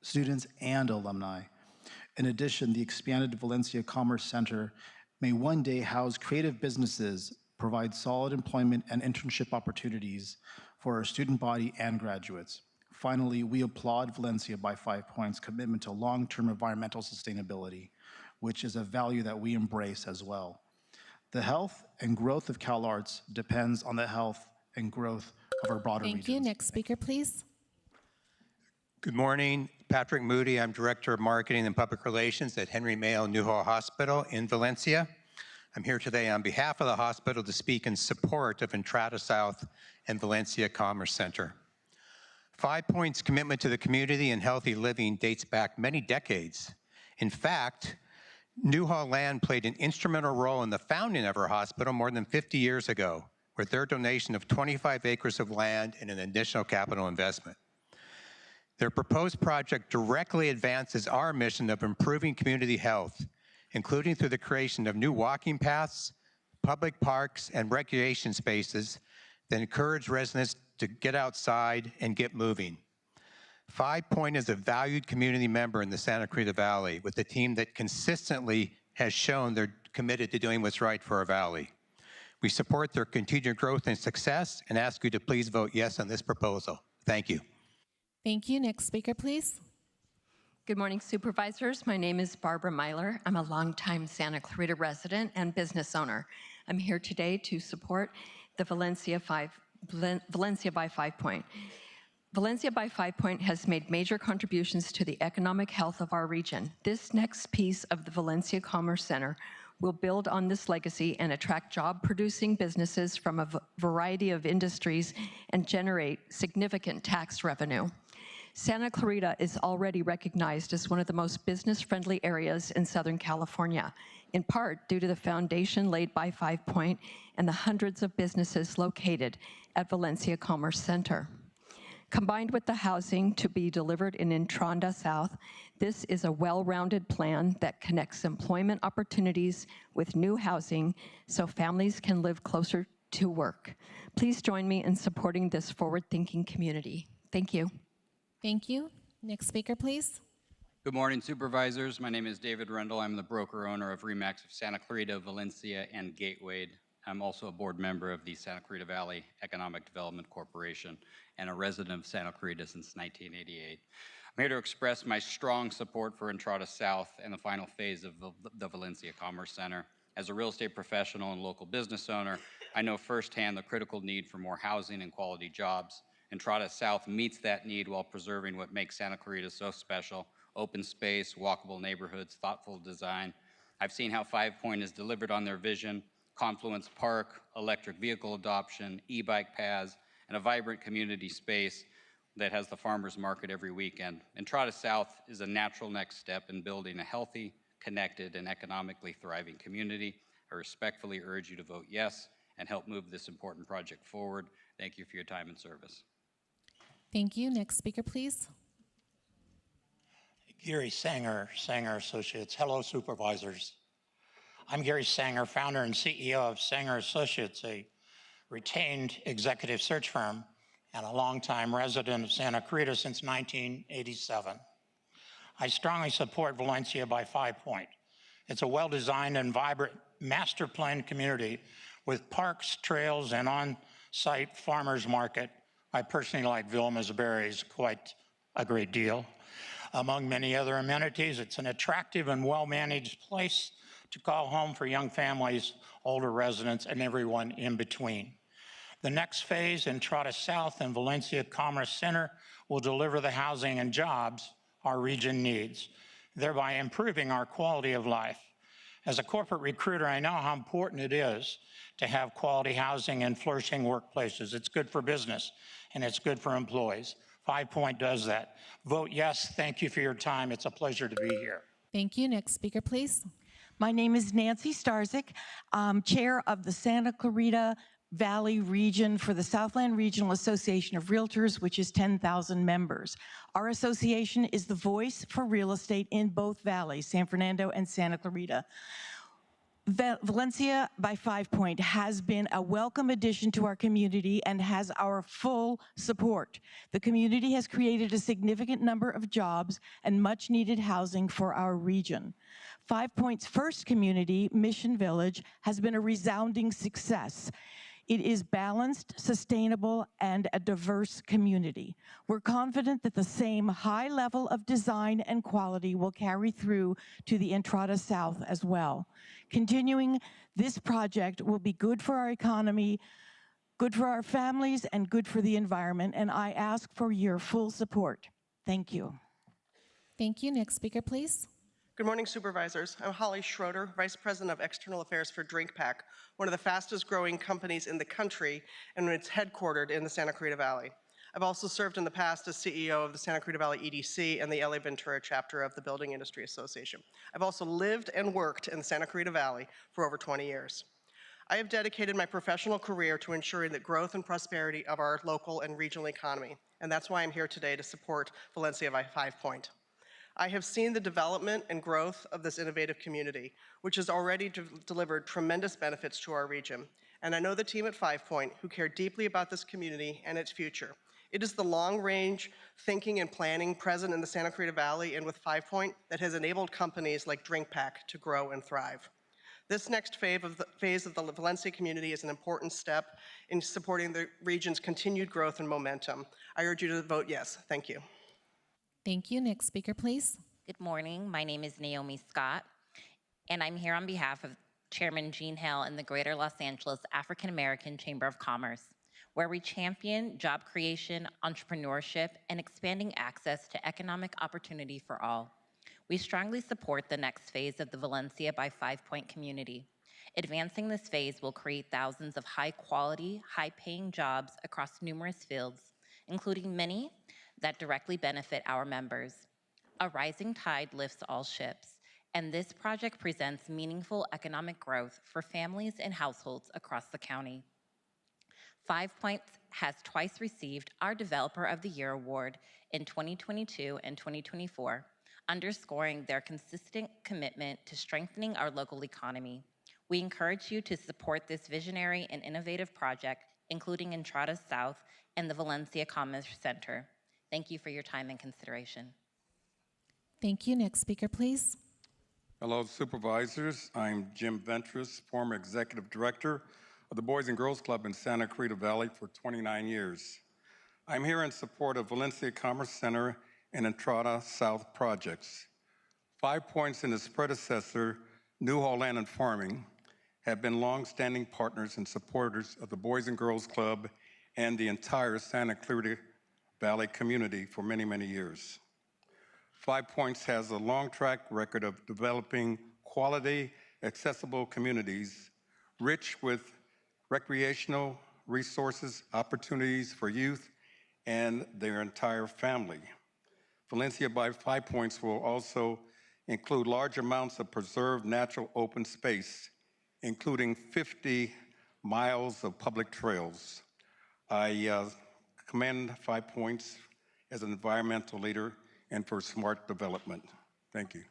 students, and alumni. In addition, the expanded Valencia Commerce Center may one day house creative businesses, provide solid employment and internship opportunities for our student body and graduates. Finally, we applaud Valencia by 5 Point's commitment to long-term environmental sustainability, which is a value that we embrace as well. The health and growth of CalArts depends on the health and growth of our broader region. Thank you. Next speaker, please. Good morning. Patrick Moody. I'm Director of Marketing and Public Relations at Henry Mayo Newhall Hospital in Valencia. I'm here today on behalf of the hospital to speak in support of Entrada South and Valencia Commerce Center. 5 Point's commitment to the community and healthy living dates back many decades. In fact, Newhall Land played an instrumental role in the founding of our hospital more than 50 years ago, with their donation of 25 acres of land and an additional capital investment. Their proposed project directly advances our mission of improving community health, including through the creation of new walking paths, public parks, and recreation spaces that encourage residents to get outside and get moving. 5 Point is a valued community member in the Santa Clarita Valley with a team that consistently has shown they're committed to doing what's right for our valley. We support their continued growth and success and ask you to please vote yes on this proposal. Thank you. Thank you. Next speaker, please. Good morning, Supervisors. My name is Barbara Myler. I'm a longtime Santa Clarita resident and business owner. I'm here today to support the Valencia by 5 Point. Valencia by 5 Point has made major contributions to the economic health of our region. This next piece of the Valencia Commerce Center will build on this legacy and attract job-producing businesses from a variety of industries and generate significant tax revenue. Santa Clarita is already recognized as one of the most business-friendly areas in Southern California, in part due to the foundation laid by 5 Point and the hundreds of businesses located at Valencia Commerce Center. Combined with the housing to be delivered in Entrada South, this is a well-rounded plan that connects employment opportunities with new housing so families can live closer to work. Please join me in supporting this forward-thinking community. Thank you. Thank you. Next speaker, please. Good morning, Supervisors. My name is David Rendell. I'm the broker-owner of RE/MAX of Santa Clarita, Valencia, and Gateway. I'm also a board member of the Santa Clarita Valley Economic Development Corporation and a resident of Santa Clarita since 1988. I'm here to express my strong support for Entrada South and the final phase of the Valencia Commerce Center. As a real estate professional and local business owner, I know firsthand the critical need for more housing and quality jobs. Entrada South meets that need while preserving what makes Santa Clarita so special: open space, walkable neighborhoods, thoughtful design. I've seen how 5 Point has delivered on their vision: Confluence Park, electric vehicle adoption, e-bike paths, and a vibrant community space that has the farmers market every weekend. Entrada South is a natural next step in building a healthy, connected, and economically thriving community. I respectfully urge you to vote yes and help move this important project forward. Thank you for your time and service. Thank you. Next speaker, please. Gary Sanger, Sanger Associates. Hello, Supervisors. I'm Gary Sanger, founder and CEO of Sanger Associates, a retained executive search firm and a longtime resident of Santa Clarita since 1987. I strongly support Valencia by 5 Point. It's a well-designed and vibrant master planned community with parks, trails, and on-site farmers market. I personally like Vilma's berries quite a great deal. Among many other amenities, it's an attractive and well-managed place to call home for young families, older residents, and everyone in between. The next phase, Entrada South and Valencia Commerce Center, will deliver the housing and jobs our region needs, thereby improving our quality of life. As a corporate recruiter, I know how important it is to have quality housing and flourishing workplaces. It's good for business and it's good for employees. 5 Point does that. Vote yes. Thank you for your time. It's a pleasure to be here. Thank you. Next speaker, please. My name is Nancy Starzyk, Chair of the Santa Clarita Valley Region for the Southland Regional Association of Realtors, which is 10,000 members. Our association is the voice for real estate in both valleys, San Fernando and Santa Clarita. Valencia by 5 Point has been a welcome addition to our community and has our full support. The community has created a significant number of jobs and much needed housing for our region. 5 Point's first community, Mission Village, has been a resounding success. It is balanced, sustainable, and a diverse community. We're confident that the same high level of design and quality will carry through to the Entrada South as well. Continuing this project will be good for our economy, good for our families, and good for the environment, and I ask for your full support. Thank you. Thank you. Next speaker, please. Good morning, Supervisors. I'm Holly Schroeder, Vice President of External Affairs for DrinkPack, one of the fastest growing companies in the country, and it's headquartered in the Santa Clarita Valley. I've also served in the past as CEO of the Santa Clarita Valley EDC and the LA Ventura chapter of the Building Industry Association. I've also lived and worked in the Santa Clarita Valley for over 20 years. I have dedicated my professional career to ensuring the growth and prosperity of our local and regional economy, and that's why I'm here today to support Valencia by 5 Point. I have seen the development and growth of this innovative community, which has already delivered tremendous benefits to our region. And I know the team at 5 Point who care deeply about this community and its future. It is the long-range thinking and planning present in the Santa Clarita Valley and with 5 Point that has enabled companies like DrinkPack to grow and thrive. This next phase of the Valencia community is an important step in supporting the region's continued growth and momentum. I urge you to vote yes. Thank you. Thank you. Next speaker, please. Good morning. My name is Naomi Scott, and I'm here on behalf of Chairman Gene Hale and the Greater Los Angeles African American Chamber of Commerce, where we champion job creation, entrepreneurship, and expanding access to economic opportunity for all. We strongly support the next phase of the Valencia by 5 Point community. Advancing this phase will create thousands of high-quality, high-paying jobs across numerous fields, including many that directly benefit our members. A rising tide lifts all ships, and this project presents meaningful economic growth for families and households across the county. 5 Points has twice received our Developer of the Year award in 2022 and 2024, underscoring their consistent commitment to strengthening our local economy. We encourage you to support this visionary and innovative project, including Entrada South and the Valencia Commerce Center. Thank you for your time and consideration. Thank you. Next speaker, please. Hello, Supervisors. I'm Jim Ventris, former Executive Director of the Boys and Girls Club in Santa Clarita Valley for 29 years. I'm here in support of Valencia Commerce Center and Entrada South projects. 5 Points and its predecessor, Newhall Land and Farming, have been long-standing partners and supporters of the Boys and Girls Club and the entire Santa Clarita Valley community for many, many years. 5 Points has a long track record of developing quality, accessible communities, rich with recreational resources, opportunities for youth and their entire family. Valencia by 5 Points will also include large amounts of preserved natural open space, including 50 miles of public trails. I commend 5 Points as an environmental leader and for smart development. Thank you.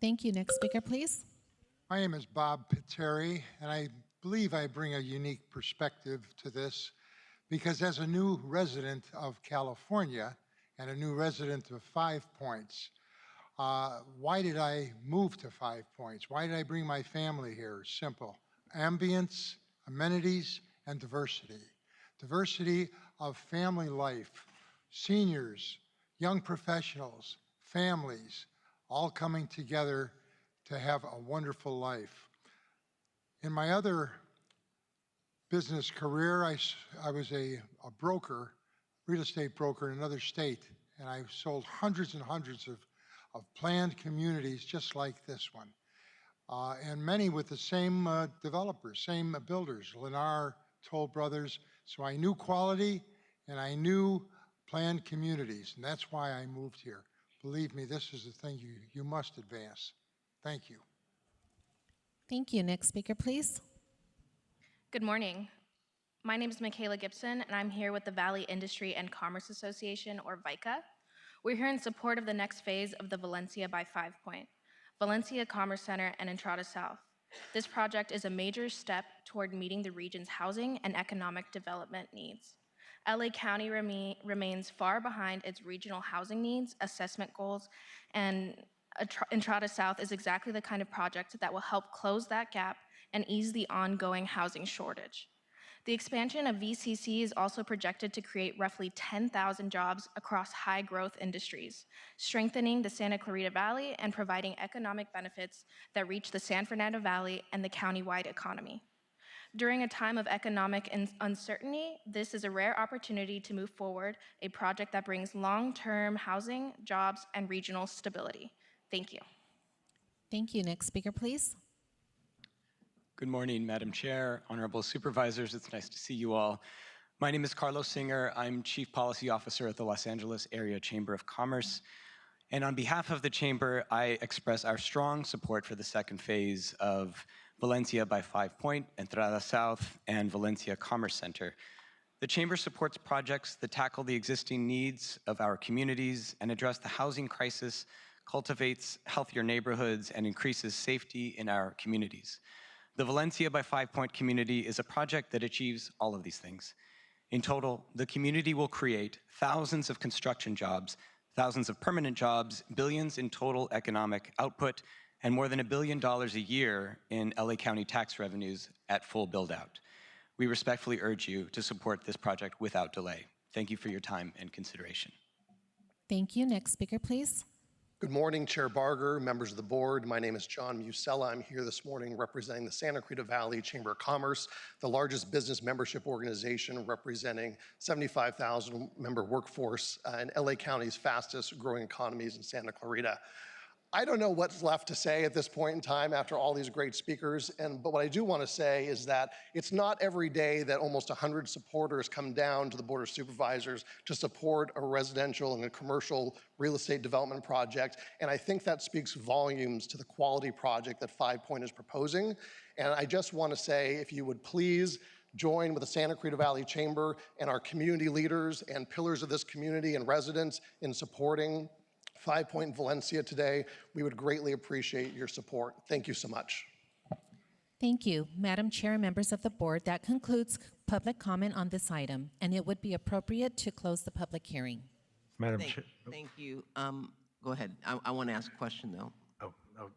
Thank you. Next speaker, please. My name is Bob Pitteri, and I believe I bring a unique perspective to this because as a new resident of California and a new resident of 5 Points, why did I move to 5 Points? Why did I bring my family here? Simple. Ambience, amenities, and diversity. Diversity of family life, seniors, young professionals, families, all coming together to have a wonderful life. In my other business career. I was a broker, real estate broker in another state, and I sold hundreds and hundreds of planned communities just like this one. And many with the same developers, same builders, Lennar, Toll Brothers. So I knew quality and I knew planned communities, and that's why I moved here. Believe me, this is the thing you must advance. Thank you. Thank you. Next speaker, please. Good morning. My name is Michaela Gibson, and I'm here with the Valley Industry and Commerce Association, or VICA. We're here in support of the next phase of the Valencia by 5 Point, Valencia Commerce Center and Entrada South. This project is a major step toward meeting the region's housing and economic development needs. LA County remains far behind its regional housing needs, assessment goals, and Entrada South is exactly the kind of project that will help close that gap and ease the ongoing housing shortage. The expansion of VCC is also projected to create roughly 10,000 jobs across high-growth industries, strengthening the Santa Clarita Valley and providing economic benefits that reach the San Fernando Valley and the county-wide economy. During a time of economic uncertainty, this is a rare opportunity to move forward a project that brings long-term housing, jobs, and regional stability. Thank you. Thank you. Next speaker, please. Good morning, Madam Chair, honorable supervisors. It's nice to see you all. My name is Carlos Singer. I'm Chief Policy Officer at the Los Angeles Area Chamber of Commerce. And on behalf of the Chamber, I express our strong support for the second phase of Valencia by 5 Point, Entrada South, and Valencia Commerce Center. The Chamber supports projects that tackle the existing needs of our communities and address the housing crisis, cultivates healthier neighborhoods, and increases safety in our communities. The Valencia by 5 Point community is a project that achieves all of these things. In total, the community will create thousands of construction jobs, thousands of permanent jobs, billions in total economic output, and more than $1 billion a year in LA County tax revenues at full build-out. We respectfully urge you to support this project without delay. Thank you for your time and consideration. Thank you. Next speaker, please. Good morning, Chair Barger, members of the board. My name is John Musella. I'm here this morning representing the Santa Clarita Valley Chamber of Commerce, the largest business membership organization representing 75,000 member workforce in LA County's fastest growing economies in Santa Clarita. I don't know what's left to say at this point in time after all these great speakers, but what I do want to say is that it's not every day that almost 100 supporters come down to the Board of Supervisors to support a residential and a commercial real estate development project, and I think that speaks volumes to the quality project that 5 Point is proposing. And I just want to say, if you would please join with the Santa Clarita Valley Chamber and our community leaders and pillars of this community and residents in supporting 5 Point Valencia today, we would greatly appreciate your support. Thank you so much. Thank you. Madam Chair and members of the board, that concludes public comment on this item, and it would be appropriate to close the public hearing. Madam Chair. Thank you. Go ahead. I want to ask a question, though.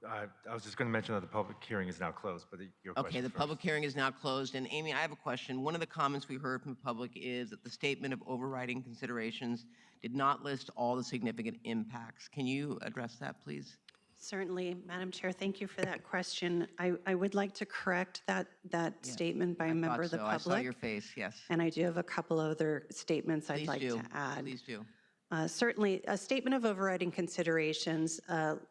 I was just going to mention that the public hearing is now closed, but your question Okay, the first. public hearing is now closed. And Amy, I have a question. One of the comments we heard from the public is that the statement of overriding considerations did not list all the significant impacts. Can you address that, please? Certainly, Madam Chair, thank you for that question. I would like to correct that statement by a member of the public. I saw your face, yes. And I do have a couple other statements I'd like to add. Please do. Certainly, a statement of overriding considerations.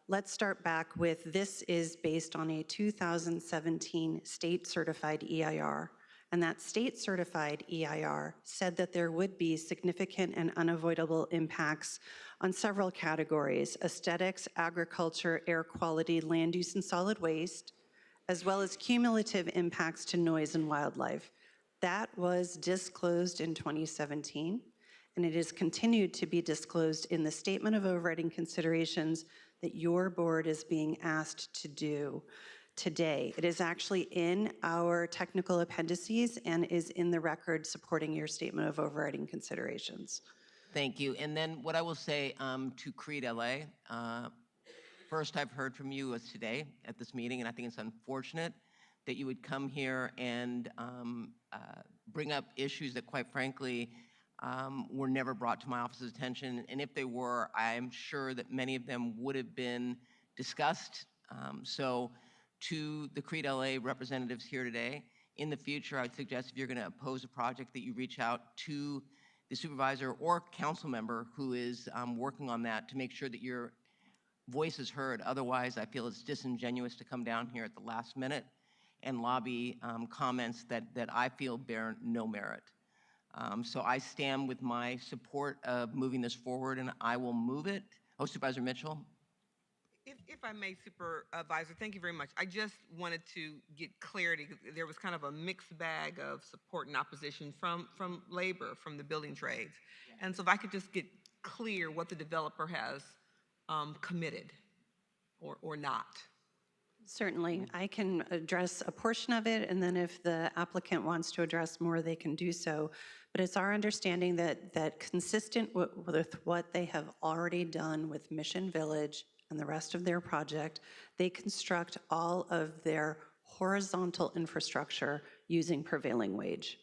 Let's start back with this is based on a 2017 state-certified EIR. And that state-certified EIR said that there would be significant and unavoidable impacts on several categories: aesthetics, agriculture, air quality, land use, and solid waste, as well as cumulative impacts to noise and wildlife. That was disclosed in 2017, and it has continued to be disclosed in the statement of overriding considerations that your board is being asked to do today. It is actually in our technical appendices and is in the record supporting your statement of overriding considerations. Thank you. And then what I will say to Creed LA, first I've heard from you today at this meeting, and I think it's unfortunate that you would come here and bring up issues that, quite frankly, were never brought to my office's attention. And if they were, I'm sure that many of them would have been discussed. So to the Creed LA representatives here today, in the future, I would suggest if you're going to oppose a project that you reach out to the supervisor or council member who is working on that to make sure that your voice is heard. Otherwise, I feel it's disingenuous to come down here at the last minute and lobby comments that I feel bear no merit. So I stand with my support of moving this forward, and I will move it. Oh, Supervisor Mitchell? If I may, Supervisor, thank you very much. I just wanted to get clarity. There was kind of a mixed bag of support and opposition from labor, from the building trades. And so if I could just get clear what the developer has committed or not. Certainly. I can address a portion of it, and then if the applicant wants to address more, they can do so. But it's our understanding that consistent with what they have already done with Mission Village and the rest of their project, they construct all of their horizontal infrastructure using prevailing wage.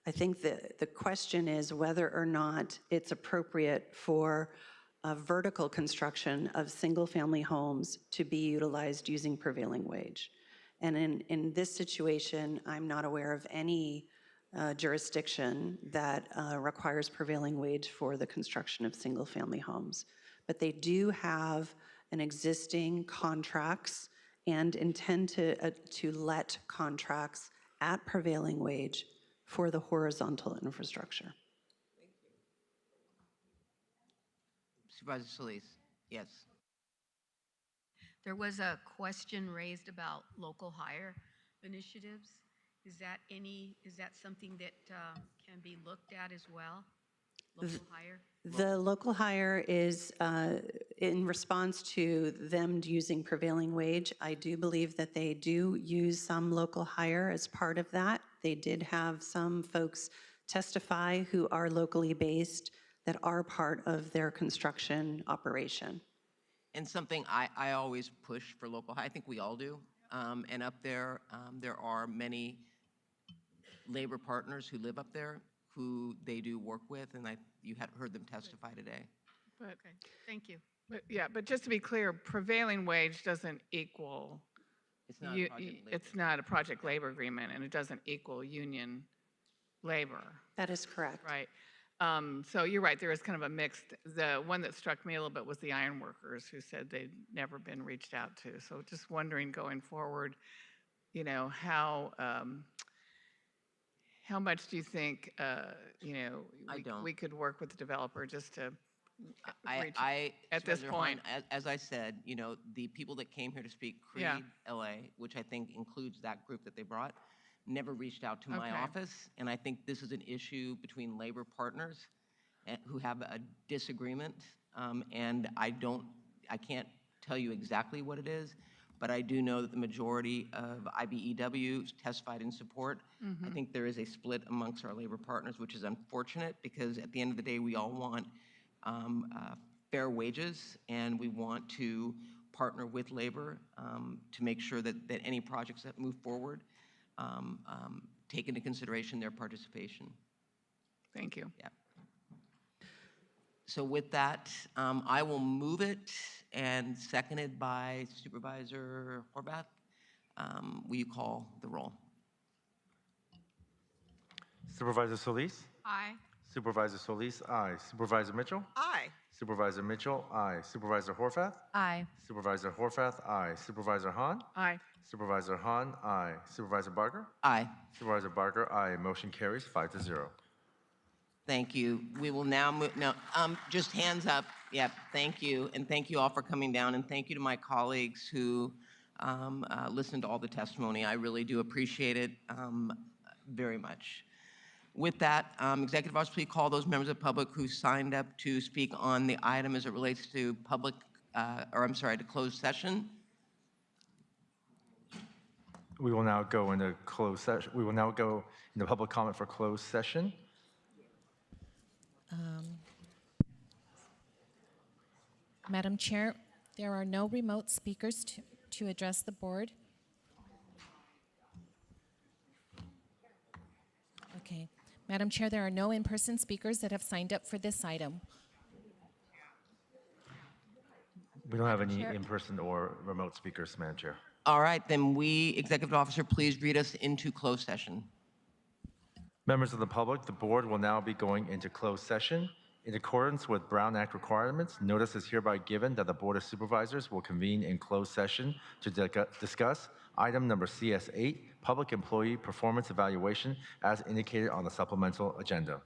I think that the question is whether or not it's appropriate for vertical construction of single-family homes to be utilized using prevailing wage. And in this situation, I'm not aware of any jurisdiction that requires prevailing wage for the construction of single-family homes. But they do have an existing contracts and intend to let contracts at prevailing wage for the horizontal infrastructure. Supervisor Solis? Yes. There was a question raised about local hire initiatives. Is that something that can be looked at as well? Local hire? The local hire is in response to them using prevailing wage. I do believe that they do use some local hire as part of that. They did have some folks testify who are locally based that are part of their construction operation. And something I always push for local hire, I think we all do. And up there, there are many labor partners who live up there who they do work with, and you had heard them testify today. But, Okay, thank you. but just to be clear, prevailing wage doesn't equal. It's not a project labor. It's not a project labor agreement, and it doesn't equal union labor. That is correct. Right. So you're right, there is kind of a mixed, the one that struck me a little bit was the iron workers who said they'd never been reached out to. So just wondering going forward, how much do you think, we could work with the developer just to reach at this Supervisor point? Hahn, as I said, the people that came here to speak, Creed Yeah. LA, which I think includes that group that they brought, never reached out to my Okay. office. And I think this is an issue between labor partners who have a disagreement. And I can't tell you exactly what it is, but I do know that the majority of IBEW testified in support. I think there is a split amongst our labor partners, which is unfortunate because at the end of the day, we all want fair wages, and we want to partner with labor to make sure that any projects that move forward take into consideration their participation. Thank you. Yeah. So with that, I will move it, and seconded by Supervisor Horvath. Will you call the roll? Supervisor Solis? Aye. Supervisor Solis, aye. Supervisor Mitchell? Aye. Supervisor Mitchell, aye. Supervisor Horvath? Aye. Supervisor Horvath, aye. Supervisor Hahn? Aye. Supervisor Hahn, aye. Supervisor Barker? Aye. Supervisor Barker, aye. Motion carries 5-0. Thank you. We will now move, no, just hands up. Yep, thank you. And thank you all for coming down. And thank you to my colleagues who listened to all the testimony. I really do appreciate it very much. With that, Executive Officer, please call those members of the public who signed up to speak on the item as it relates to to closed session. We will now go into closed session. We will now go into public comment for closed session. Madam Chair, there are no remote speakers to address the board. Okay. Madam Chair, there are no in-person speakers that have signed up for this item. We don't have any in-person or remote speakers, Madam Chair. All right, then Executive Officer, please read us into closed session. Members of the public, the board will now be going into closed session. In accordance with Brown Act requirements, notice is hereby given that the Board of Supervisors will convene in closed session to discuss item number CS8, Public Employee Performance Evaluation, as indicated on the supplemental agenda.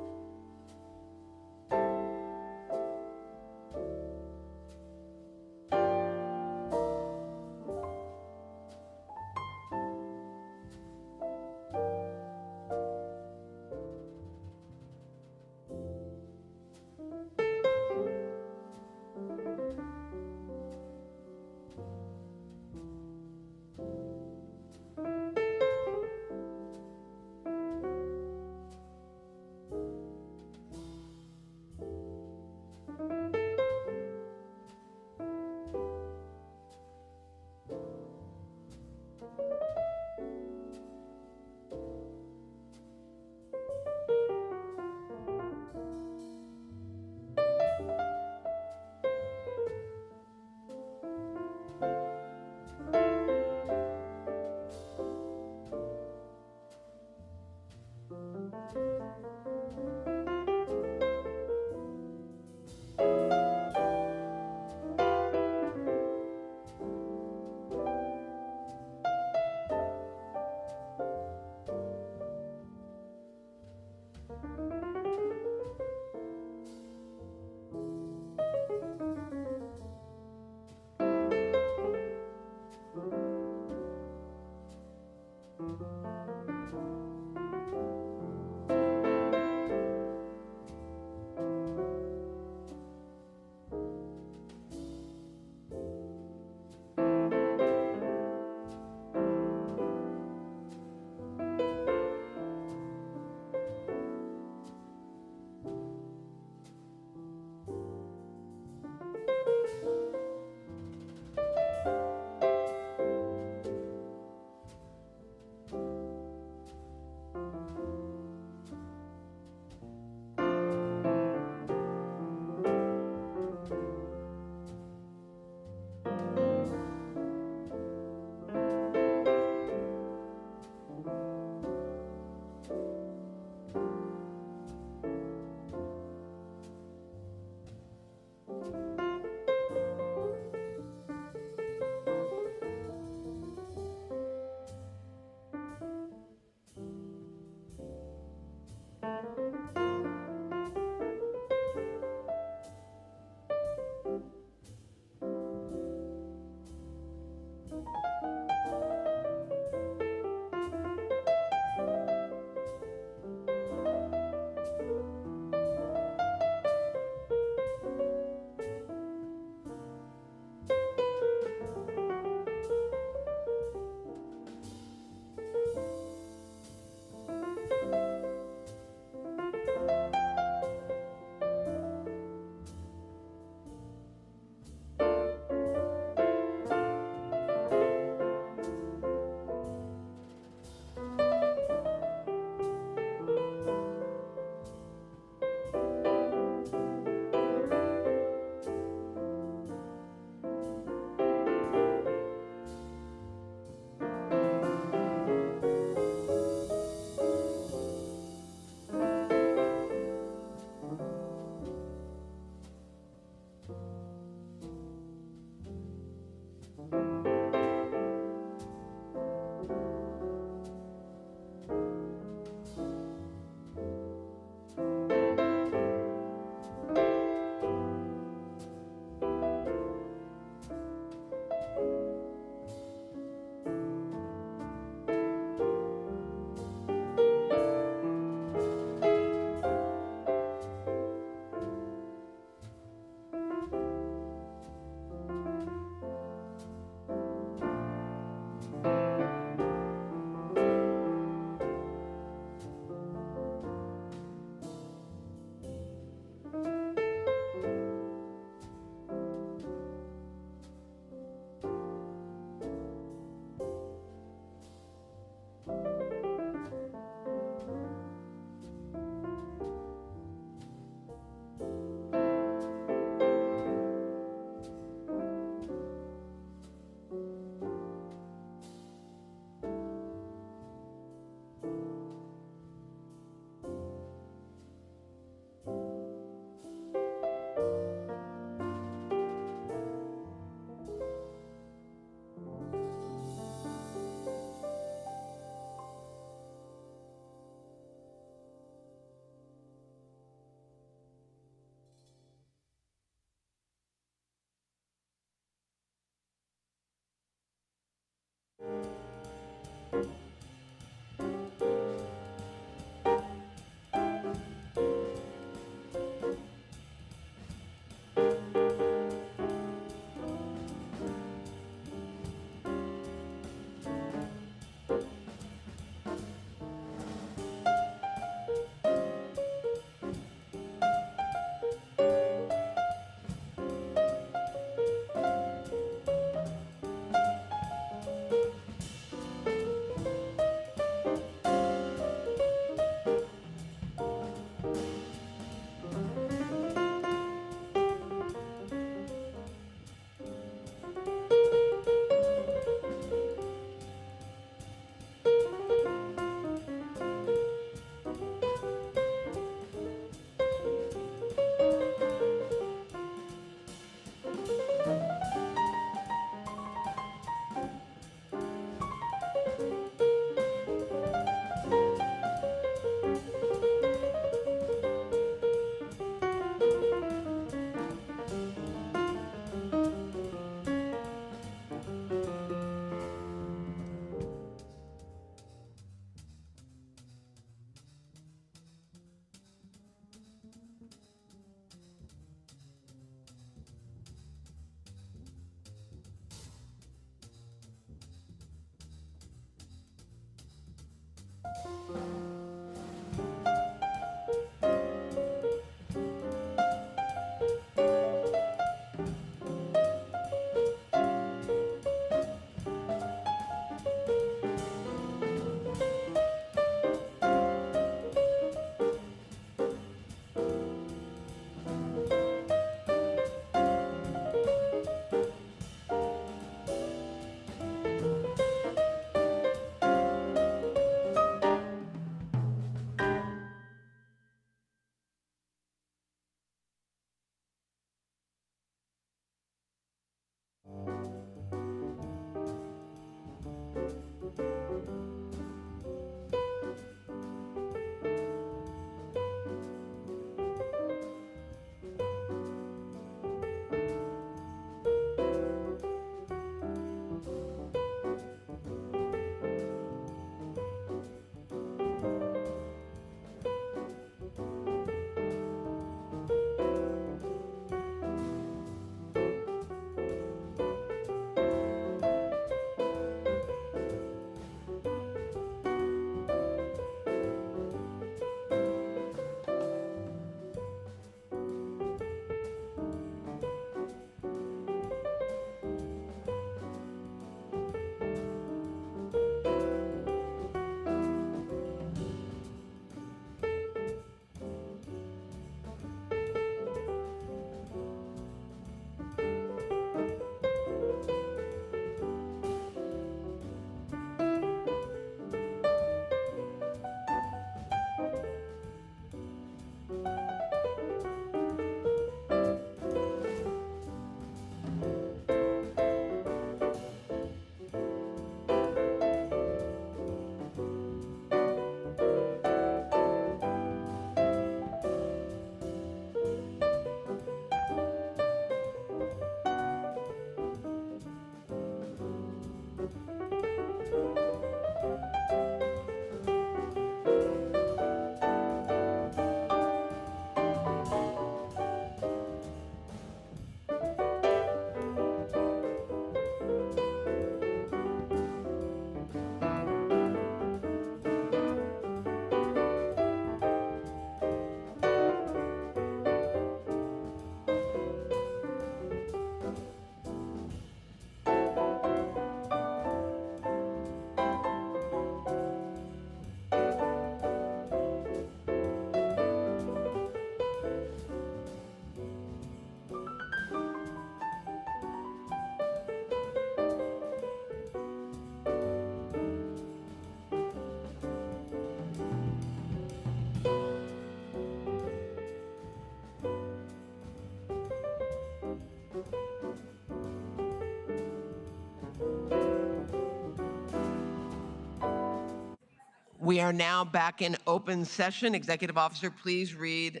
We are now back in open session. Executive Officer, please read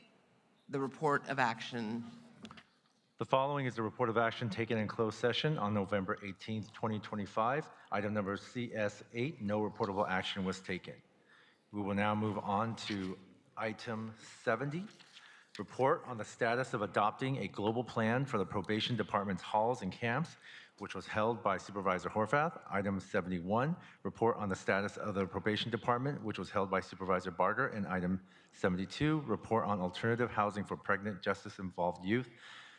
the report of action. The following is the report of action taken in closed session on November 18th, 2025. Item number CS8, no reportable action was taken. We will now move on to item 70, report on the status of adopting a global plan for the probation department's halls and camps, which was held by Supervisor Horvath. Item 71, report on the status of the probation department, which was held by Supervisor Barger. And item 72, report on alternative housing for pregnant justice-involved youth,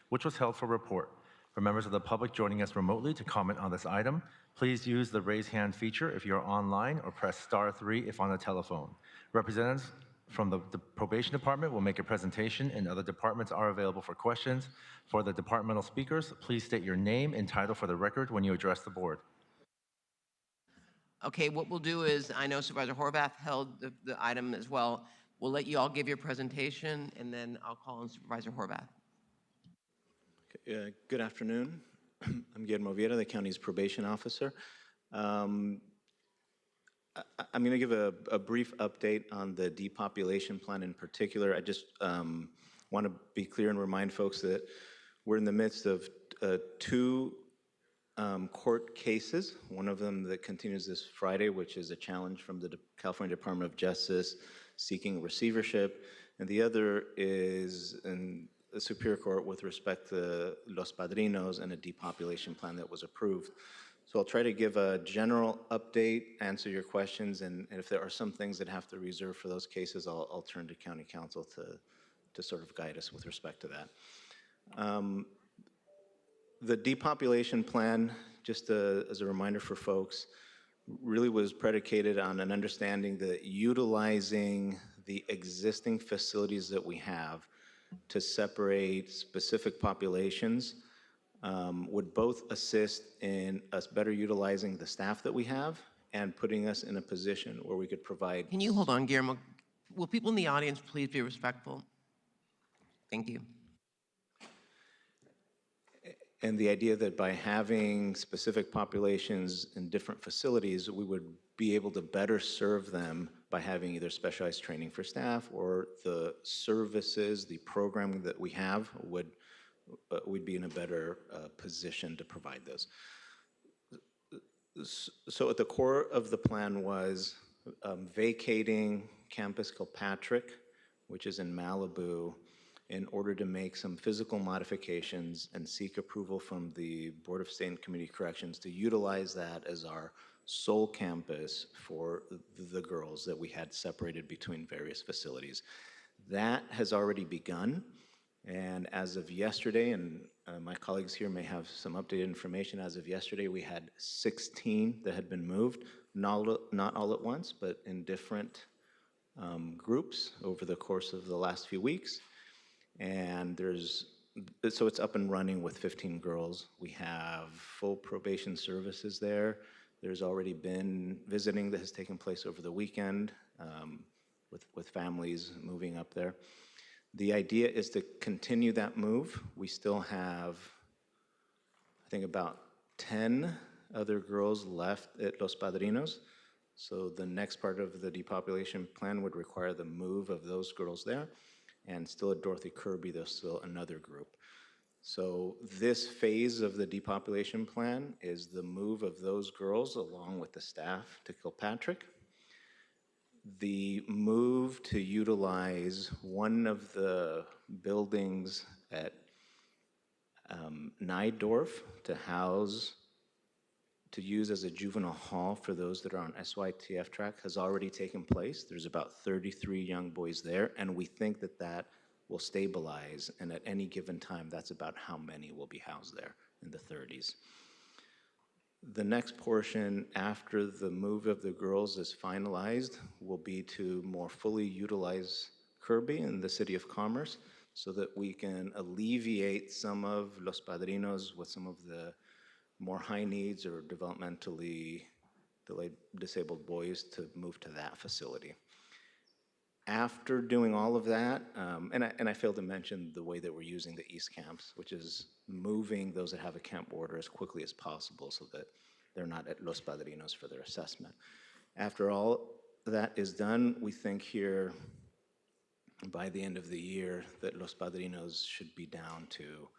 which was held for report. For members of the public joining us remotely to comment on this item, please use the raise hand feature if you're online or press *3 if on a telephone. Representatives from the probation department will make a presentation and other departments are available for questions. For the departmental speakers, please state your name and title for the record when you address the board. Okay, what we'll do is, I know Supervisor Horvath held the item as well. We'll let you all give your presentation and then I'll call on Supervisor Horvath. Good afternoon. I'm Guillermo Vieira, the county's probation officer. I'm going to give a brief update on the depopulation plan in particular. I just want to be clear and remind folks that we're in the midst of two court cases. One of them that continues this Friday, which is a challenge from the California Department of Justice seeking receivership, and the other is in the Superior Court with respect to Los Padrinos and a depopulation plan that was approved. So I'll try to give a general update, answer your questions, and if there are some things that have to reserve for those cases, I'll turn to County Counsel to sort of guide us with respect to that. The depopulation plan, just as a reminder for folks, really was predicated on an understanding that utilizing the existing facilities that we have to separate specific populations would both assist in us better utilizing the staff that we have and putting us in a position where we could provide. Can you hold on, Guillermo? Will people in the audience please be respectful? Thank you. And the idea that by having specific populations in different facilities, we would be able to better serve them by having either specialized training for staff or the services, the programming that we have we'd be in a better position to provide those. So at the core of the plan was vacating Campus Kilpatrick, which is in Malibu, in order to make some physical modifications and seek approval from the Board of State and Community Corrections to utilize that as our sole campus for the girls that we had separated between various facilities. That has already begun, and as of yesterday, and my colleagues here may have some updated information, as of yesterday we had 16 that had been moved, not all at once, but in different groups over the course of the last few weeks. And so it's up and running with 15 girls. We have full probation services there. There's already been visiting that has taken place over the weekend with families moving up there. The idea is to continue that move. We still have, I think, about 10 other girls left at Los Padrinos. So the next part of the depopulation plan would require the move of those girls there. And still at Dorothy Kirby, there's still another group. So this phase of the depopulation plan is the move of those girls along with the staff to Kilpatrick. The move to utilize one of the buildings at Nydorf to use as a juvenile hall for those that are on SYTF track has already taken place. There's about 33 young boys there, and we think that that will stabilize, and at any given time, that's about how many will be housed there, in the 30s. The next portion after the move of the girls is finalized will be to more fully utilize Kirby in the City of Commerce so that we can alleviate some of Los Padrinos with some of the more high needs or developmentally disabled boys to move to that facility. After doing all of that, and I failed to mention the way that we're using the East camps, which is moving those that have a camp order as quickly as possible so that they're not at Los Padrinos for their assessment. After all that is done, we think here by the end of the year that Los Padrinos should be down to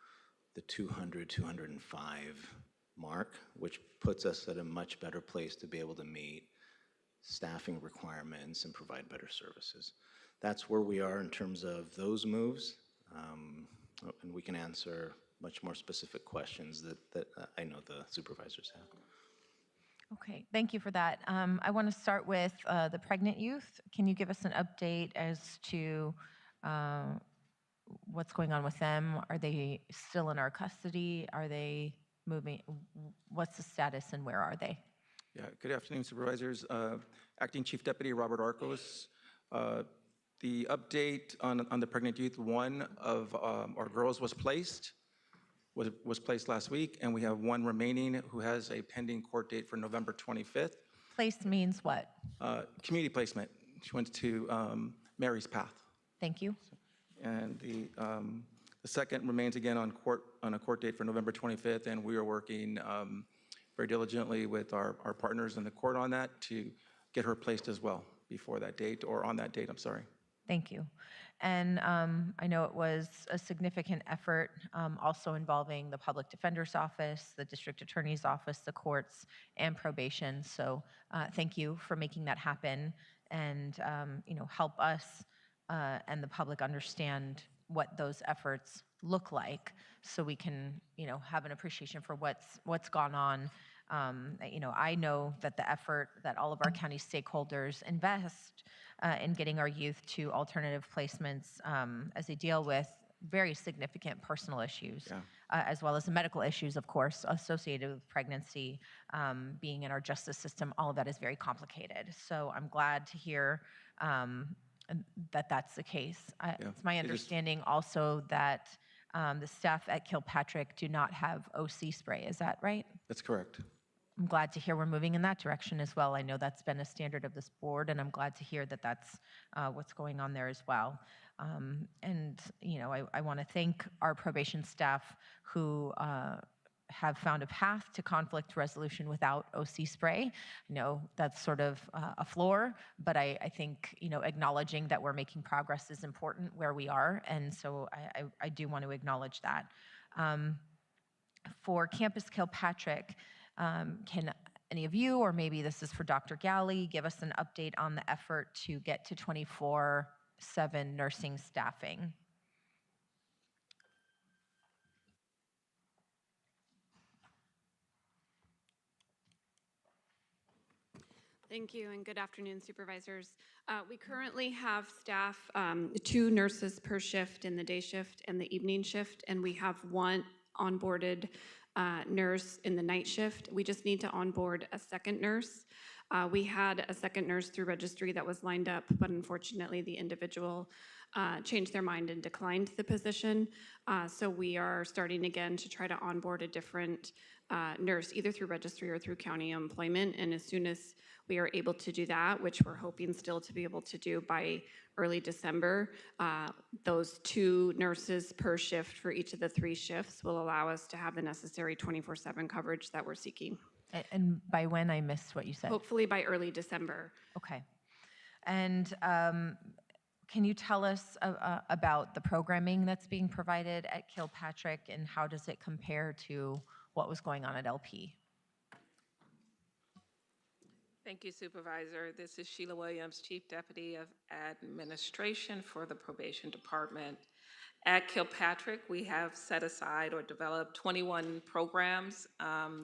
the 200, 205 mark, which puts us at a much better place to be able to meet staffing requirements and provide better services. That's where we are in terms of those moves, and we can answer much more specific questions that I know the supervisors have. Okay, thank you for that. I want to start with the pregnant youth. Can you give us an update as to what's going on with them? Are they still in our custody? Are they moving? What's the status and where are they? Yeah, good afternoon, Supervisors. Acting Chief Deputy Robert Arcos. The update on the pregnant youth, one of our girls was placed last week, and we have one remaining who has a pending court date for November 25th. Placed means what? Community placement. She went to Mary's Path. Thank you. And the second remains again on a court date for November 25th, and we are working very diligently with our partners in the court on that to get her placed as well before that date, or on that date, I'm sorry. Thank you. And I know it was a significant effort, also involving the Public Defender's Office, the District Attorney's Office, the courts, and probation. So thank you for making that happen, and help us and the public understand what those efforts look like, so we can have an appreciation for what's gone on. I know that the effort that all of our county stakeholders invest in getting our youth to alternative placements as they deal with very significant personal issues, as well as the medical issues, of course, associated with pregnancy, being in our justice system. All of that is very complicated. So I'm glad to hear that that's the case. It's my understanding also that the staff at Kilpatrick do not have OC spray. Is that right? That's correct. I'm glad to hear we're moving in that direction as well. I know that's been a standard of this board, and I'm glad to hear that that's what's going on there as well. I want to thank our probation staff who have found a path to conflict resolution without OC spray. I know that's sort of a floor, but I think acknowledging that we're making progress is important where we are, and so I do want to acknowledge that. For Campus Kilpatrick, can any of you, or maybe this is for Dr. Galley, give us an update on the effort to get to 24/7 nursing staffing? Thank you, and good afternoon, Supervisors. We currently have staff, 2 nurses per shift in the day shift and the evening shift, and we have 1 onboarded nurse in the night shift. We just need to onboard a second nurse. We had a second nurse through registry that was lined up, but unfortunately the individual changed their mind and declined the position. So we are starting again to try to onboard a different nurse, either through registry or through county employment. And as soon as we are able to do that, which we're hoping still to be able to do by early December, those 2 nurses per shift for each of the 3 shifts will allow us to have the necessary 24/7 coverage that we're seeking. And by when? I missed what you said. Hopefully by early December. Okay. And can you tell us about the programming that's being provided at Kilpatrick, and how does it compare to what was going on at LP? Thank you, Supervisor. This is Sheila Williams, Chief Deputy of Administration for the Probation Department. At Kilpatrick, we have set aside or developed 21 programs.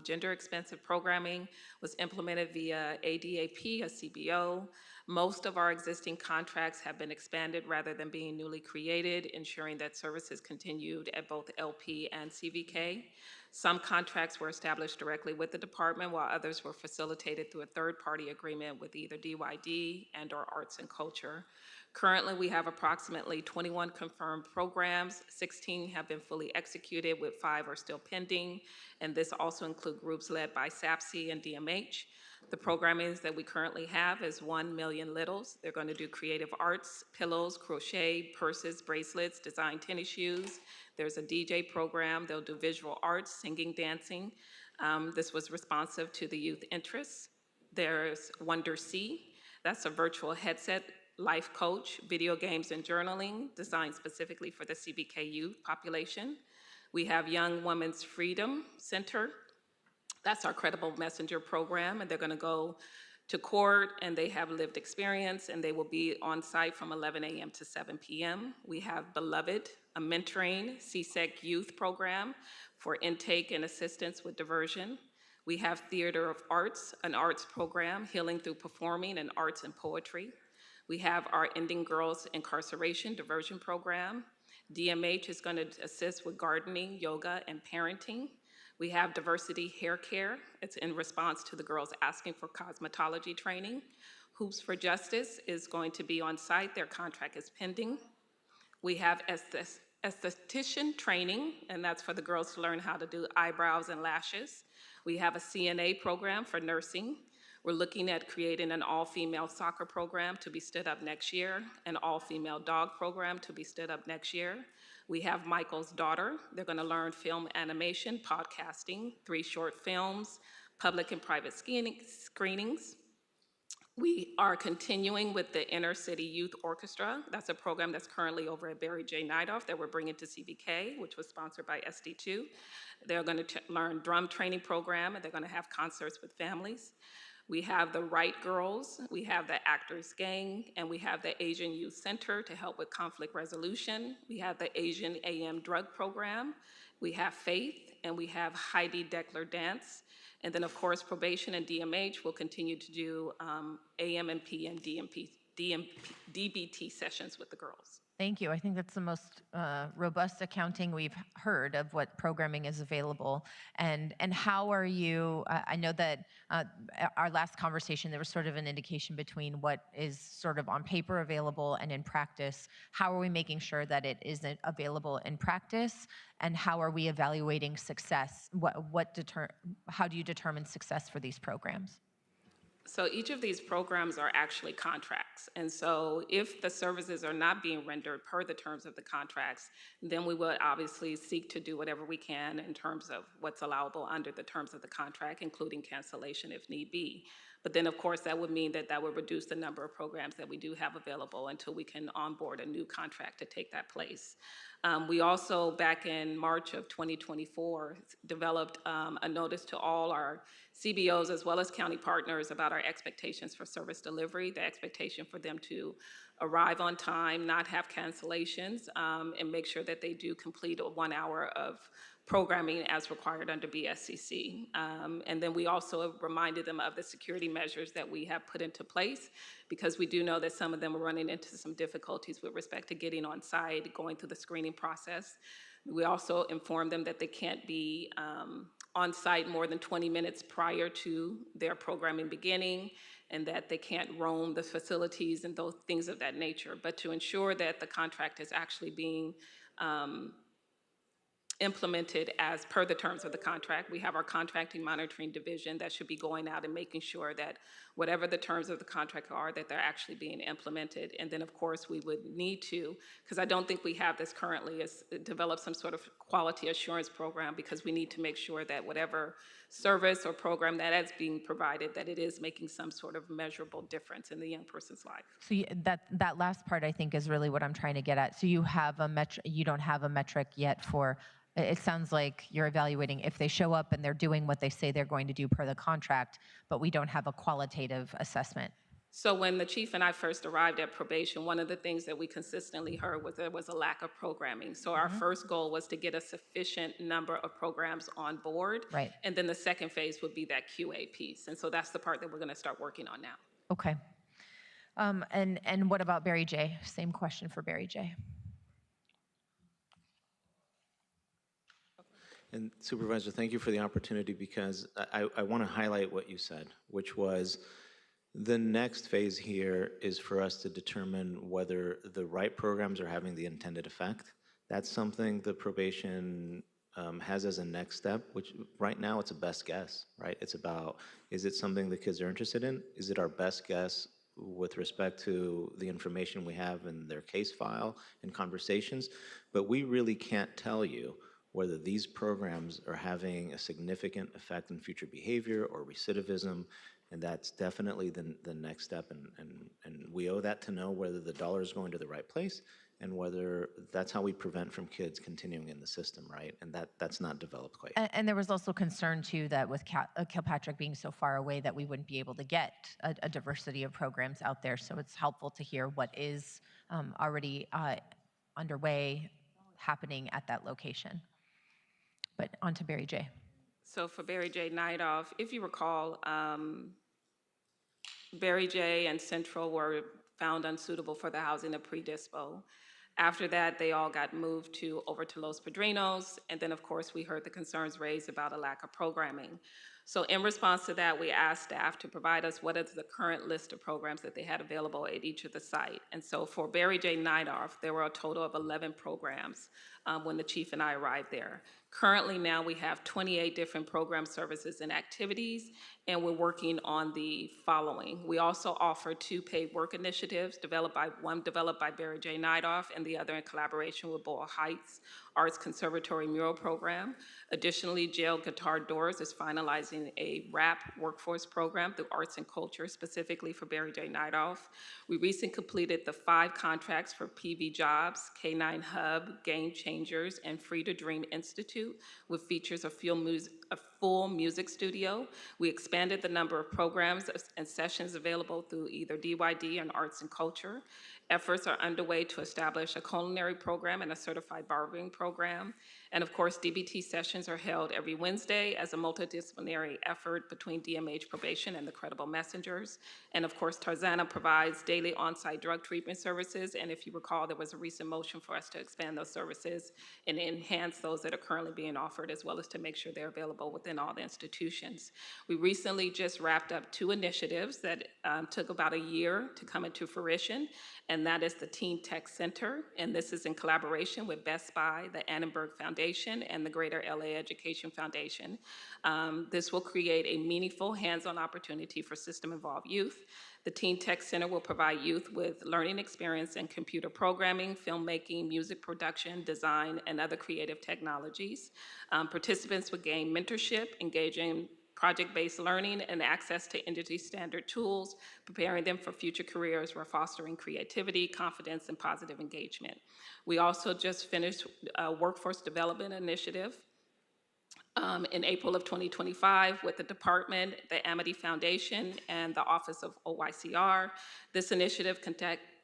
Gender expensive programming was implemented via ADAP, a CBO. Most of our existing contracts have been expanded rather than being newly created, ensuring that services continued at both LP and CVK. Some contracts were established directly with the department, while others were facilitated through a third-party agreement with either DYD and/or Arts and Culture. Currently, we have approximately 21 confirmed programs. 16 have been fully executed, with 5 are still pending, and this also includes groups led by SAPC and DMH. The programming that we currently have is 1 Million Littles. They're going to do creative arts, pillows, crochet, purses, bracelets, design tennis shoes. There's a DJ program. They'll do visual arts, singing, dancing. This was responsive to the youth interests. There's Wonder C. That's a virtual headset life coach, video games and journaling designed specifically for the CBK youth population. We have Young Women's Freedom Center. That's our Credible Messenger program, and they're going to go to court, and they have lived experience, and they will be on site from 11 a.m. to 7 p.m. We have Beloved, a mentoring CSEC youth program for intake and assistance with diversion. We have Theater of Arts, an arts program, healing through performing and arts and poetry. We have our Ending Girls Incarceration diversion program. DMH is going to assist with gardening, yoga, and parenting. We have Diversity Hair Care. It's in response to the girls asking for cosmetology training. Hoops for Justice is going to be on site. Their contract is pending. We have esthetician training, and that's for the girls to learn how to do eyebrows and lashes. We have a CNA program for nursing. We're looking at creating an all-female soccer program to be stood up next year, an all-female dog program to be stood up next year. We have Michael's daughter. They're going to learn film animation, podcasting, 3 short films, public and private screenings. We are continuing with the Inner City Youth Orchestra. That's a program that's currently over at Barry J. Nightoff that we're bringing to CBK, which was sponsored by SD2. They're going to learn drum training program, and they're going to have concerts with families. We have the Right Girls, we have the Actors Gang, and we have the Asian Youth Center to help with conflict resolution. We have the Asian AM Drug Program. We have Faith, and we have Heidi Deckler Dance. And then, of course, probation and DMH will continue to do AMMP and DBT sessions with the girls. Thank you. I think that's the most robust accounting we've heard of what programming is available. And how are you, I know that our last conversation, there was sort of an indication between what is sort of on paper available and in practice. How are we making sure that it isn't available in practice? And how are we evaluating success? How do you determine success for these programs? So each of these programs are actually contracts. And so if the services are not being rendered per the terms of the contracts, then we would obviously seek to do whatever we can in terms of what's allowable under the terms of the contract, including cancellation if need be. But then, of course, that would mean that that would reduce the number of programs that we do have available until we can onboard a new contract to take that place. We also, back in March of 2024, developed a notice to all our CBOs as well as county partners about our expectations for service delivery, the expectation for them to arrive on time, not have cancellations, and make sure that they do complete 1 hour of programming as required under BSCC. And then we also reminded them of the security measures that we have put into place, because we do know that some of them are running into some difficulties with respect to getting on site, going through the screening process. We also informed them that they can't be on site more than 20 minutes prior to their programming beginning, and that they can't roam the facilities and those things of that nature. But to ensure that the contract is actually being implemented as per the terms of the contract, we have our contracting monitoring division that should be going out and making sure that whatever the terms of the contract are, that they're actually being implemented. And then, of course, we would need to, because I don't think we have this currently, is develop some sort of quality assurance program, because we need to make sure that whatever service or program that is being provided, that it is making some sort of measurable difference in the young person's life. So that last part, I think, is really what I'm trying to get at. So you have you don't have a metric yet for. It sounds like you're evaluating if they show up and they're doing what they say they're going to do per the contract, but we don't have a qualitative assessment. So when the chief and I first arrived at probation, one of the things that we consistently heard was there was a lack of programming. So our first goal was to get a sufficient number of programs on board. Right. And then the second phase would be that QA piece. And so that's the part that we're going to start working on now. Okay. And what about Barry J? Same question for Barry J. And Supervisor, thank you for the opportunity, because I want to highlight what you said, which was the next phase here is for us to determine whether the right programs are having the intended effect. That's something the probation has as a next step, which right now it's a best guess, right? It's about, is it something the kids are interested in? Is it our best guess with respect to the information we have in their case file and conversations? But we really can't tell you whether these programs are having a significant effect in future behavior or recidivism. And that's definitely the next step, and we owe that to know whether the dollar is going to the right place and whether that's how we prevent from kids continuing in the system, right? And that's not developed quite yet. And there was also concern too that with Kilpatrick being so far away that we wouldn't be able to get a diversity of programs out there. So it's helpful to hear what is already underway, happening at that location. But on to Barry J. So for Barry J. Nightoff, if you recall, Barry J. and Central were found unsuitable for the housing of pre-dispo. After that, they all got moved over to Los Padrinos, and then of course we heard the concerns raised about a lack of programming. So in response to that, we asked staff to provide us what is the current list of programs that they had available at each of the site. And so for Barry J. Nightoff, there were a total of 11 programs when the chief and I arrived there. Currently now we have 28 different program services and activities, and we're working on the following. We also offer 2 paid work initiatives, one developed by Barry J. Nightoff and the other in collaboration with Boyle Heights Arts Conservatory Mural Program. Additionally, Jail Guitar Doors is finalizing a rap workforce program through Arts and Culture, specifically for Barry J. Nightoff. We recently completed the 5 contracts for PV Jobs, K9 Hub, Game Changers, and Free to Dream Institute, with features of a full music studio. We expanded the number of programs and sessions available through either DYD and Arts and Culture. Efforts are underway to establish a culinary program and a certified barbering program. And of course, DBT sessions are held every Wednesday as a multidisciplinary effort between DMH Probation and the Credible Messengers. And of course, Tarzana provides daily on-site drug treatment services. And if you recall, there was a recent motion for us to expand those services and enhance those that are currently being offered, as well as to make sure they're available within all the institutions. We recently just wrapped up 2 initiatives that took about a year to come into fruition, and that is the Teen Tech Center, and this is in collaboration with Best Buy, the Annenberg Foundation, and the Greater LA Education Foundation. This will create a meaningful hands-on opportunity for system-involved youth. The Teen Tech Center will provide youth with learning experience in computer programming, filmmaking, music production, design, and other creative technologies. Participants will gain mentorship, engage in project-based learning, and access to industry standard tools, preparing them for future careers while fostering creativity, confidence, and positive engagement. We also just finished a workforce development initiative in April of 2025 with the department, the Amity Foundation, and the Office of OYCR. This initiative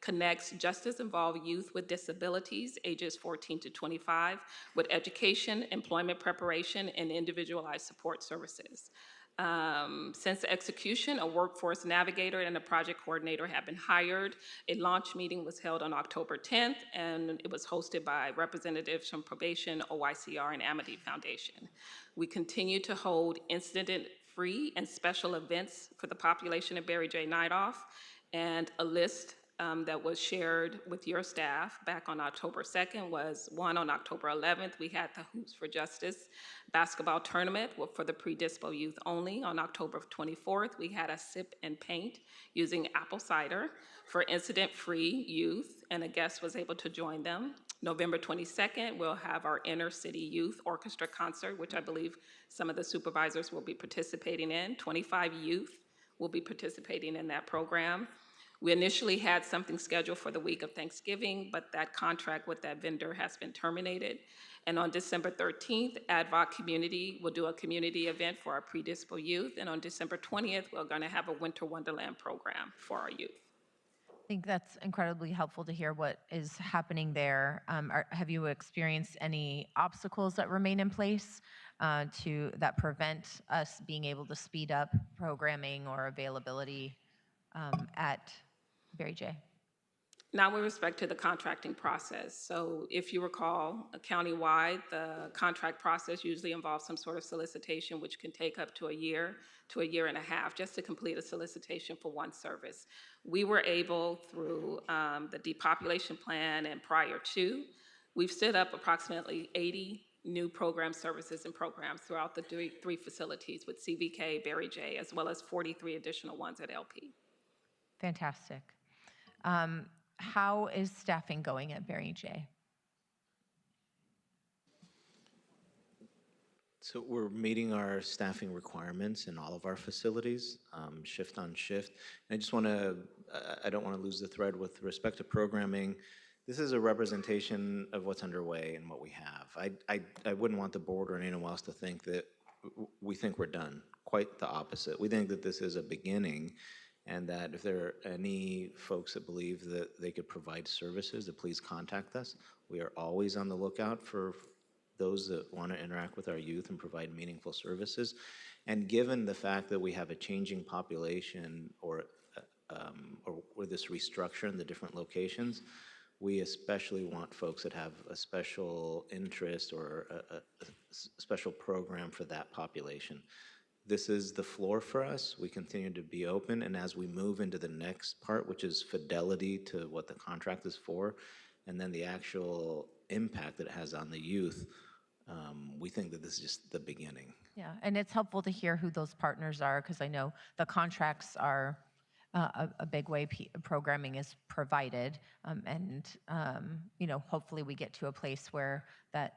connects justice-involved youth with disabilities, ages 14 to 25, with education, employment preparation, and individualized support services. Since the execution, a workforce navigator and a project coordinator have been hired. A launch meeting was held on October 10th, and it was hosted by representatives from Probation, OYCR, and Amity Foundation. We continue to hold incident-free and special events for the population of Barry J. Nightoff, and a list that was shared with your staff back on October 2nd was one on October 11th. We had the Hoops for Justice basketball tournament for the pre-dispo youth only. On October 24th, we had a sip and paint using apple cider for incident-free youth, and a guest was able to join them. November 22nd, we'll have our Inner City Youth Orchestra concert, which I believe some of the supervisors will be participating in. 25 youth will be participating in that program. We initially had something scheduled for the week of Thanksgiving, but that contract with that vendor has been terminated. And on December 13th, AdVoc Community will do a community event for our pre-dispo youth. And on December 20th, we're gonna have a Winter Wonderland program for our youth. I think that's incredibly helpful to hear what is happening there. Have you experienced any obstacles that remain in place that prevent us being able to speed up programming or availability at Barry J? Now with respect to the contracting process. So if you recall, countywide, the contract process usually involves some sort of solicitation, which can take up to a year and a half just to complete a solicitation for one service. We were able, through the depopulation plan and prior to, we've stood up approximately 80 new program services and programs throughout the three facilities with CVK, Barry J, as well as 43 additional ones at LP. Fantastic. How is staffing going at Barry J? So we're meeting our staffing requirements in all of our facilities, shift on shift. And I just want to, I don't want to lose the thread with respect to programming. This is a representation of what's underway and what we have. I wouldn't want the board or anyone else to think that we think we're done. Quite the opposite. We think that this is a beginning, and that if there are any folks that believe that they could provide services, that please contact us. We are always on the lookout for those that want to interact with our youth and provide meaningful services. And given the fact that we have a changing population or this restructure in the different locations, we especially want folks that have a special interest or a special program for that population. This is the floor for us. We continue to be open, and as we move into the next part, which is fidelity to what the contract is for, and then the actual impact that it has on the youth, we think that this is just the beginning. Yeah, and it's helpful to hear who those partners are, because I know the contracts are a big way programming is provided, and hopefully we get to a place where that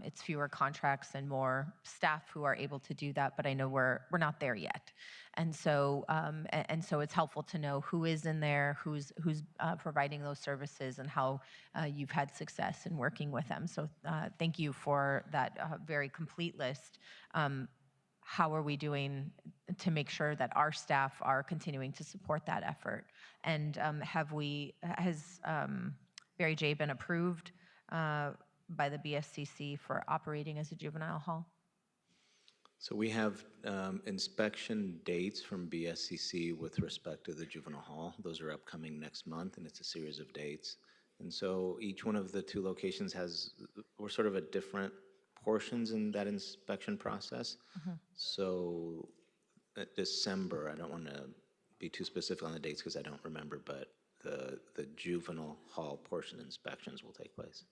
it's fewer contracts and more staff who are able to do that. But I know we're not there yet, and so it's helpful to know who is in there, who's providing those services, and how you've had success in working with them. So thank you for that very complete list. How are we doing to make sure that our staff are continuing to support that effort? And has Barry J been approved by the BSCC for operating as a juvenile hall? So we have inspection dates from BSCC with respect to the juvenile hall. Those are upcoming next month, and it's a series of dates. And so each one of the two locations we're sort of at different portions in that inspection process. So December, I don't want to be too specific on the dates because I don't remember, but the juvenile hall portion inspections will take place.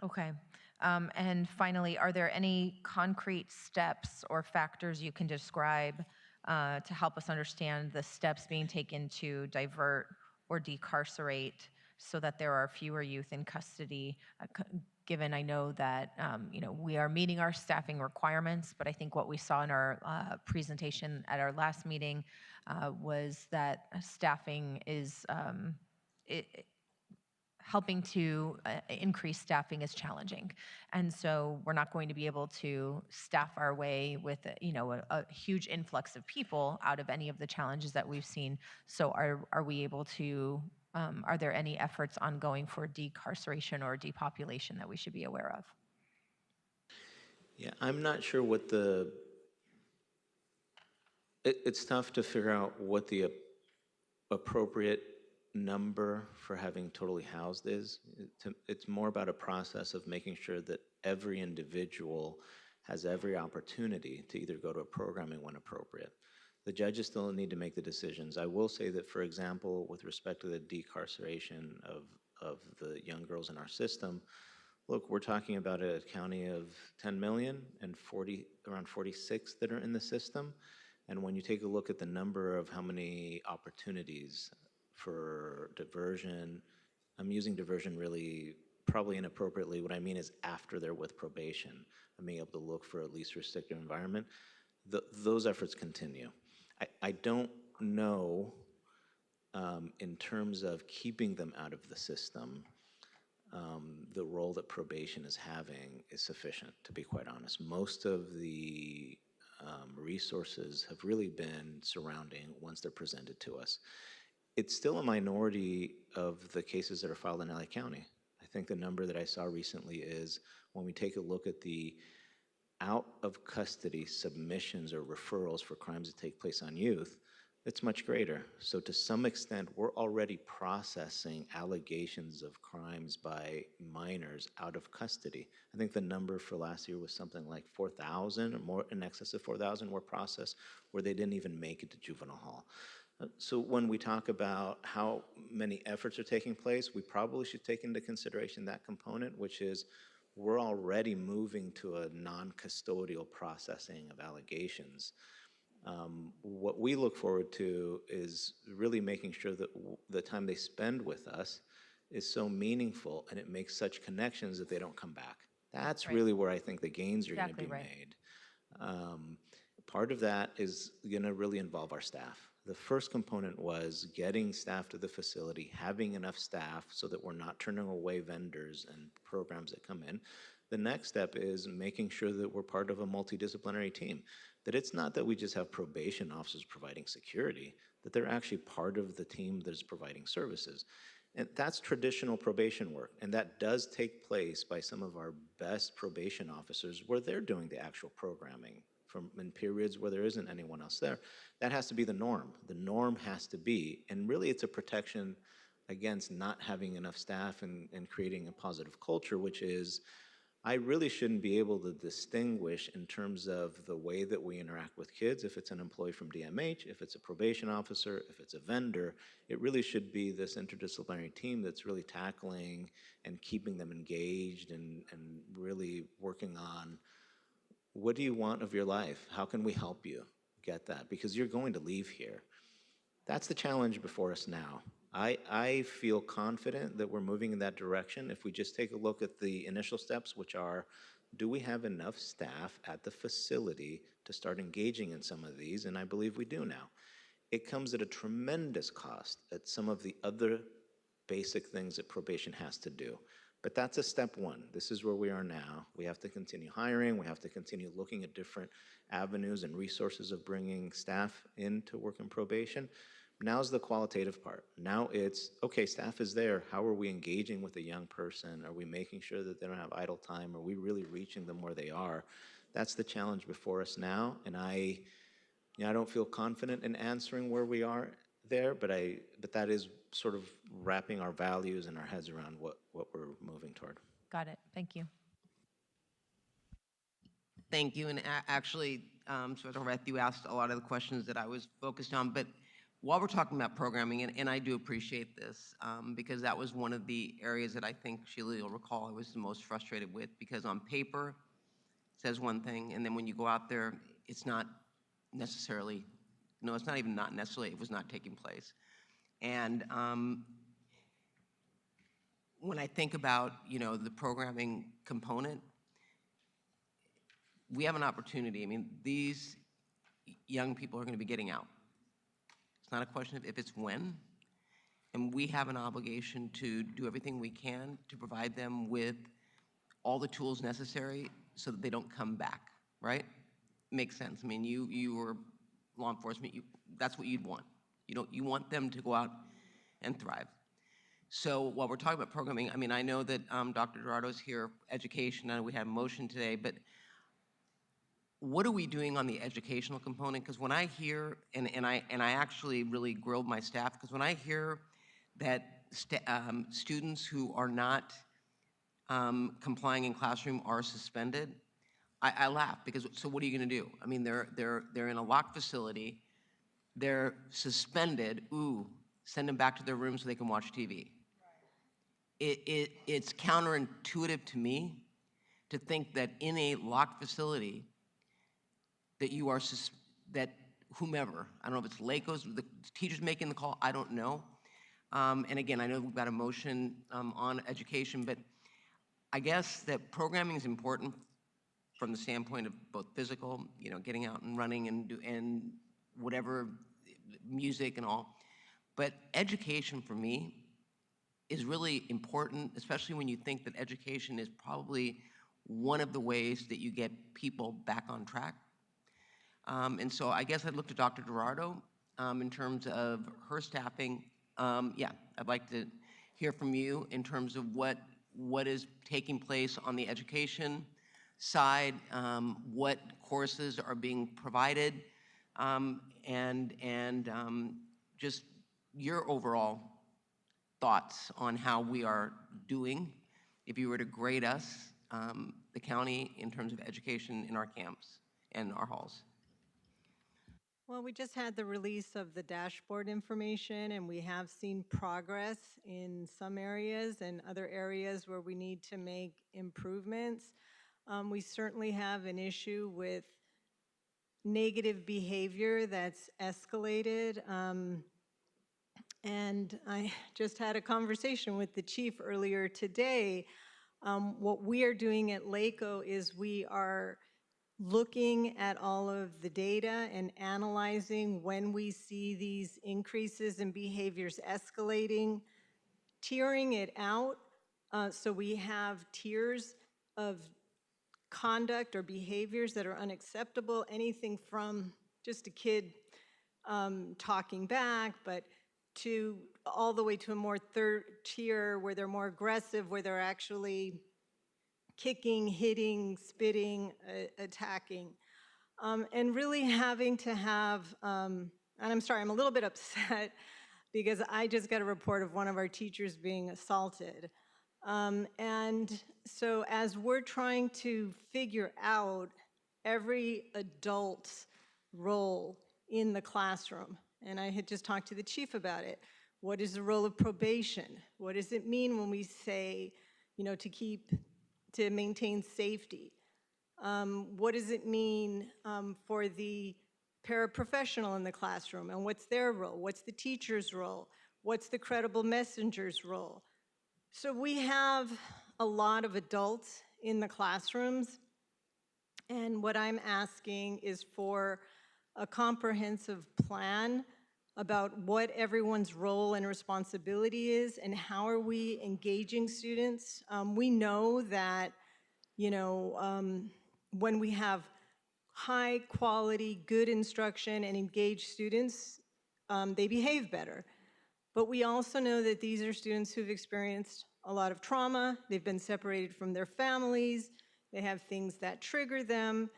Okay. And finally, are there any concrete steps or factors you can describe to help us understand the steps being taken to divert or decarcerate so that there are fewer youth in custody? Given I know that we are meeting our staffing requirements, but I think what we saw in our presentation at our last meeting was that staffing is helping to increase staffing is challenging, and so we're not going to be able to staff our way with a huge influx of people out of any of the challenges that we've seen. So are we able to? Are there any efforts ongoing for decarceration or depopulation that we should be aware of? Yeah, I'm not sure what it's tough to figure out what the appropriate number for having totally housed is. It's more about a process of making sure that every individual has every opportunity to either go to a programming when appropriate. The judges still need to make the decisions. I will say that, for example, with respect to the decarceration of the young girls in our system, look, we're talking about a county of 10 million and around 46 that are in the system. And when you take a look at the number of how many opportunities for diversion, I'm using diversion really probably inappropriately. What I mean is after they're with probation and being able to look for a least restrictive environment, those efforts continue. I don't know in terms of keeping them out of the system, the role that probation is having is sufficient, to be quite honest. Most of the resources have really been surrounding once they're presented to us. It's still a minority of the cases that are filed in LA County. I think the number that I saw recently is when we take a look at the out of custody submissions or referrals for crimes that take place on youth, it's much greater. So to some extent, we're already processing allegations of crimes by minors out of custody. I think the number for last year was something like 4,000 or more, in excess of 4,000 were processed where they didn't even make it to juvenile hall. So when we talk about how many efforts are taking place, we probably should take into consideration that component, which is we're already moving to a non-custodial processing of allegations. What we look forward to is really making sure that the time they spend with us is so meaningful and it makes such connections that they don't come back. That's really where I think the gains are going to be made. Part of that is going to really involve our staff. The first component was getting staff to the facility, having enough staff so that we're not turning away vendors and programs that come in. The next step is making sure that we're part of a multidisciplinary team, that it's not that we just have probation officers providing security, that they're actually part of the team that is providing services. And that's traditional probation work, and that does take place by some of our best probation officers where they're doing the actual programming from in periods where there isn't anyone else there. That has to be the norm. The norm has to be, and really it's a protection against not having enough staff and creating a positive culture, which is I really shouldn't be able to distinguish in terms of the way that we interact with kids, if it's an employee from DMH, if it's a probation officer, if it's a vendor. It really should be this interdisciplinary team that's really tackling and keeping them engaged and really working on what do you want of your life? How can we help you get that? Because you're going to leave here. That's the challenge before us now. I feel confident that we're moving in that direction. If we just take a look at the initial steps, which are, do we have enough staff at the facility to start engaging in some of these? And I believe we do now. It comes at a tremendous cost at some of the other basic things that probation has to do. But that's a step one. This is where we are now. We have to continue hiring. We have to continue looking at different avenues and resources of bringing staff in to work in probation. Now's the qualitative part. Now it's, okay, staff is there. How are we engaging with a young person? Are we making sure that they don't have idle time? Are we really reaching them where they are? That's the challenge before us now. And I don't feel confident in answering where we are there, but that is sort of wrapping our values and our heads around what we're moving toward. Got it. Thank you. Thank you. And actually, Supervisor Horvath, you asked a lot of the questions that I was focused on. But while we're talking about programming, and I do appreciate this, because that was one of the areas that I think, Sheila, you'll recall, I was the most frustrated with, because on paper, it says one thing, and then when you go out there, it's not necessarily, no, it's not even not necessarily, it was not taking place. And when I think about, the programming component, we have an opportunity. I mean, these young people are going to be getting out. It's not a question of if, it's when. And we have an obligation to do everything we can to provide them with all the tools necessary so that they don't come back, right? Makes sense. I mean, you were law enforcement, that's what you'd want. You want them to go out and thrive. So while we're talking about programming, I mean, I know that Dr. Dorato's here, education, and we had a motion today, but what are we doing on the educational component? Because when I hear, and I actually really grilled my staff, because when I hear that students who are not complying in classroom are suspended, I laugh, because so what are you going to do? I mean, they're in a locked facility, they're suspended. Ooh, send them back to their room so they can watch TV. It's counterintuitive to me to think that in a locked facility that you are, that whomever, I don't know if it's LACO's, the teacher's making the call, I don't know. And again, I know we've got a motion on education, but I guess that programming is important from the standpoint of both physical, getting out and running and whatever, music and all. But education for me is really important, especially when you think that education is probably one of the ways that you get people back on track. And so I guess I'd look to Dr. Dorado in terms of her staffing. Yeah, I'd like to hear from you in terms of what is taking place on the education side, what courses are being provided, and just your overall thoughts on how we are doing, if you were to grade us, the county, in terms of education in our camps and our halls. Well, we just had the release of the dashboard information, and we have seen progress in some areas and other areas where we need to make improvements. We certainly have an issue with negative behavior that's escalated. And I just had a conversation with the chief earlier today. What we are doing at LACO is we are looking at all of the data and analyzing when we see these increases in behaviors escalating, tiering it out, so we have tiers of conduct or behaviors that are unacceptable, anything from just a kid talking back, but to all the way to a more third tier where they're more aggressive, where they're actually kicking, hitting, spitting, attacking. And really having to have, and I'm sorry, I'm a little bit upset because I just got a report of one of our teachers being assaulted. And so as we're trying to figure out every adult's role in the classroom, and I had just talked to the chief about it, what is the role of probation? What does it mean when we say, to maintain safety? What does it mean for the paraprofessional in the classroom, and what's their role? What's the teacher's role? What's the credible messenger's role? So we have a lot of adults in the classrooms, and what I'm asking is for a comprehensive plan about what everyone's role and responsibility is and how are we engaging students. We know that, when we have high quality, good instruction and engaged students, they behave better. But we also know that these are students who've experienced a lot of trauma. They've been separated from their families. They have things that trigger them.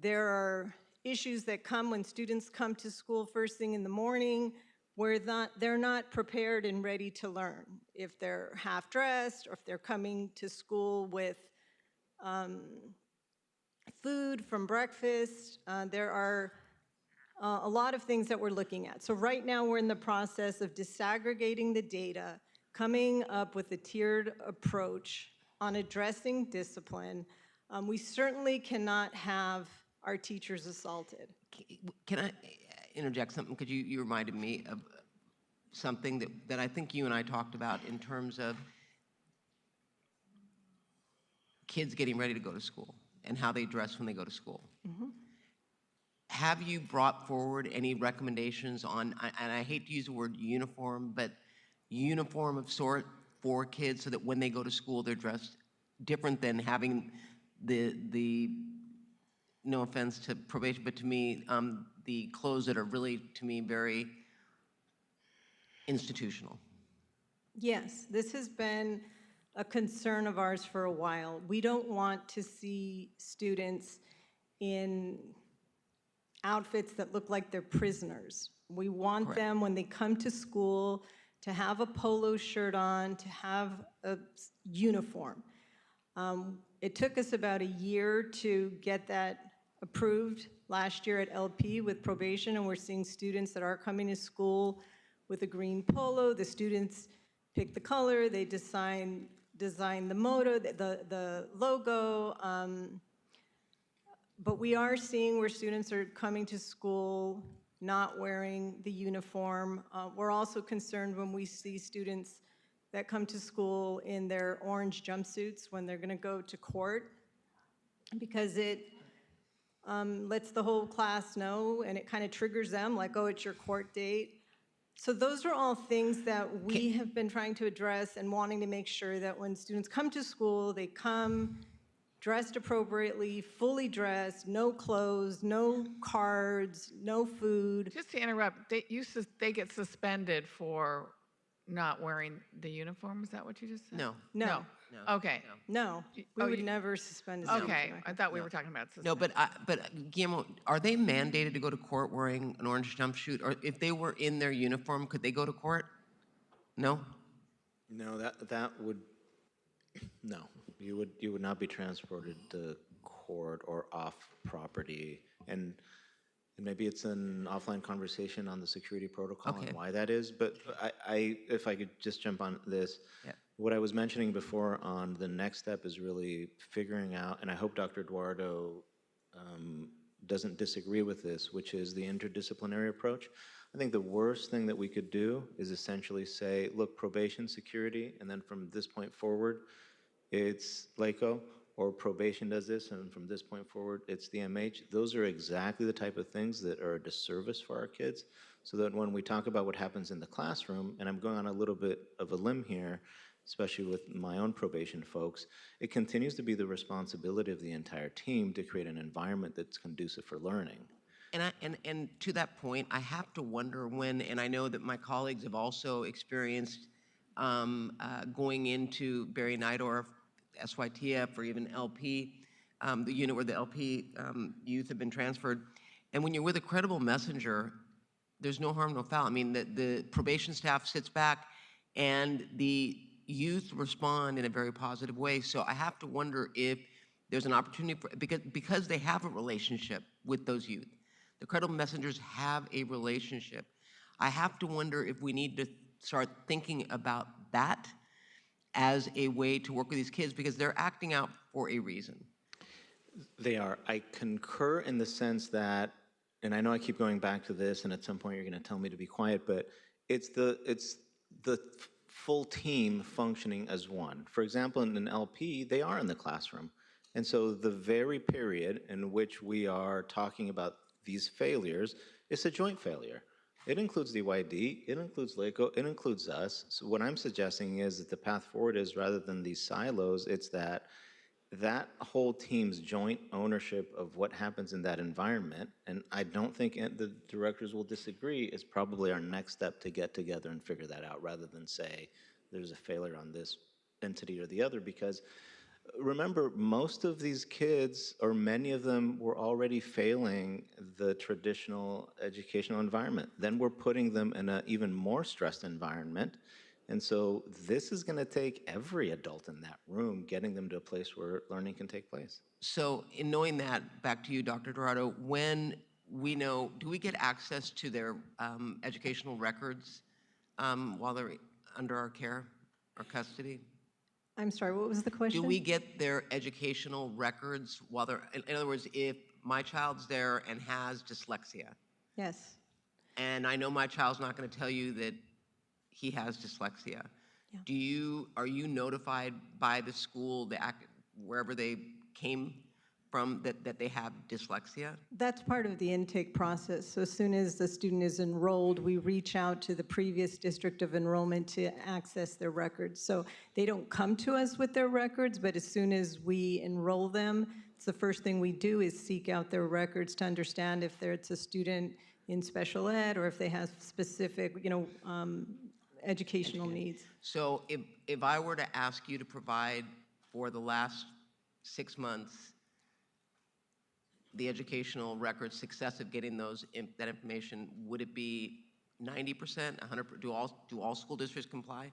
There are issues that come when students come to school first thing in the morning where they're not prepared and ready to learn. If they're half-dressed or if they're coming to school with food from breakfast, there are a lot of things that we're looking at. So right now we're in the process of disaggregating the data, coming up with a tiered approach on addressing discipline. We certainly cannot have our teachers assaulted. Can I interject something? Because you reminded me of something that I think you and I talked about in terms of kids getting ready to go to school and how they dress when they go to school. Mm-hmm. Have you brought forward any recommendations on, and I hate to use the word uniform, but uniform of sort for kids so that when they go to school they're dressed different than having the no offense to probation, but to me, the clothes that are really, to me, very institutional? Yes, this has been a concern of ours for a while. We don't want to see students in outfits that look like they're prisoners. We want Correct. them, when they come to school, to have a polo shirt on, to have a uniform. It took us about a year to get that approved last year at LP with probation, and we're seeing students that are coming to school with a green polo. The students pick the color, they design the motto, the logo, but we are seeing where students are coming to school not wearing the uniform. We're also concerned when we see students that come to school in their orange jumpsuits when they're going to go to court, because it lets the whole class know and it kind of triggers them like, oh, it's your court date. So those are all things that we have been trying to address and wanting to make sure that when students come to school, they come dressed appropriately, fully dressed, no clothes, no cards, no food. Just to interrupt, they get suspended for not wearing the uniform. Is that what you just said? No. No. No. Okay. No, we would never suspend a student. Okay, I thought we No. were talking about No, suspension. but Guillermo, are they mandated to go to court wearing an orange jumpsuit? Or if they were in their uniform, could they go to court? No? No, that would, no. You would not be transported to court or off property. And maybe it's an offline conversation on the security protocol Okay. and why that is, but if I could just jump on this. Yeah. What I was mentioning before on the next step is really figuring out, and I hope Dr. Eduardo doesn't disagree with this, which is the interdisciplinary approach. I think the worst thing that we could do is essentially say, look, probation, security, and then from this point forward, it's LACO or probation does this, and from this point forward, it's the MH. Those are exactly the type of things that are a disservice for our kids, so that when we talk about what happens in the classroom, and I'm going on a little bit of a limb here, especially with my own probation folks, it continues to be the responsibility of the entire team to create an environment that's conducive for learning. And to that point, I have to wonder when, and I know that my colleagues have also experienced going into Barry Nidorf, SYTF, or even LP, the unit where the LP youth have been transferred. And when you're with a credible messenger, there's no harm, no foul. I mean, the probation staff sits back and the youth respond in a very positive way. So I have to wonder if there's an opportunity for, because they have a relationship with those youth. The credible messengers have a relationship. I have to wonder if we need to start thinking about that as a way to work with these kids, because they're acting out for a reason. They are. I concur in the sense that, and I know I keep going back to this, and at some point you're going to tell me to be quiet, but it's the full team functioning as one. For example, in an LP, they are in the classroom. And so the very period in which we are talking about these failures, it's a joint failure. It includes DYD, it includes LACO, it includes us. So what I'm suggesting is that the path forward is, rather than these silos, it's that whole team's joint ownership of what happens in that environment, and I don't think the directors will disagree, is probably our next step to get together and figure that out, rather than say there's a failure on this entity or the other, because remember, most of these kids, or many of them, were already failing the traditional educational environment. Then we're putting them in an even more stressed environment. And so this is going to take every adult in that room, getting them to a place where learning can take place. So in knowing that, back to you, Dr. Dorado, when we know, do we get access to their educational records while they're under our care or custody? I'm sorry, what was the question? Do we get their educational records while they're, in other words, if my child's there and has dyslexia? Yes. And I know my child's not going to tell you that he has dyslexia. Yeah. Are you notified by the school, wherever they came from, that they have dyslexia? That's part of the intake process. So as soon as the student is enrolled, we reach out to the previous district of enrollment to access their records. So they don't come to us with their records, but as soon as we enroll them, it's the first thing we do is seek out their records to understand if it's a student in special ed or if they have specific, educational needs. So if I were to ask you to provide for the last 6 months the educational record success of getting that information, would it be 90%, 100%? Do all school districts comply?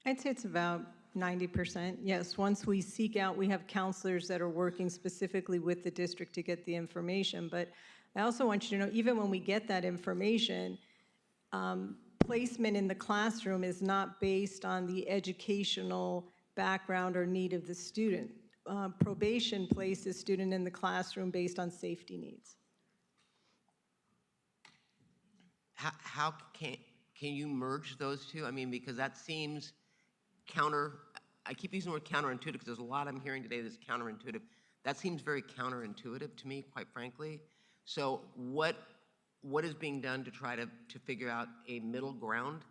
I'd say it's about 90%. Yes, once we seek out, we have counselors that are working specifically with the district to get the information. But I also want you to know, even when we get that information, placement in the classroom is not based on the educational background or need of the student. Probation places student in the classroom based on safety needs. How can you merge those two? I mean, because that seems I keep using the word counterintuitive because there's a lot I'm hearing today that's counterintuitive. That seems very counterintuitive to me, quite frankly. So what is being done to try to figure out a middle ground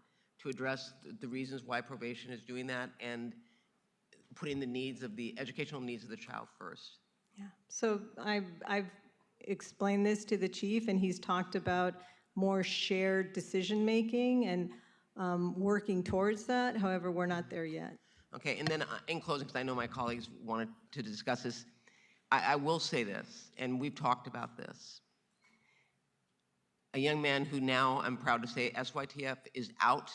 to address the reasons why probation is doing that and putting the educational needs of the child first? Yeah, so I've explained this to the chief, and he's talked about more shared decision-making and working towards that. However, we're not there yet. Okay, and then in closing, because I know my colleagues wanted to discuss this, I will say this, and we've talked about this. A young man who now, I'm proud to say, SYTF is out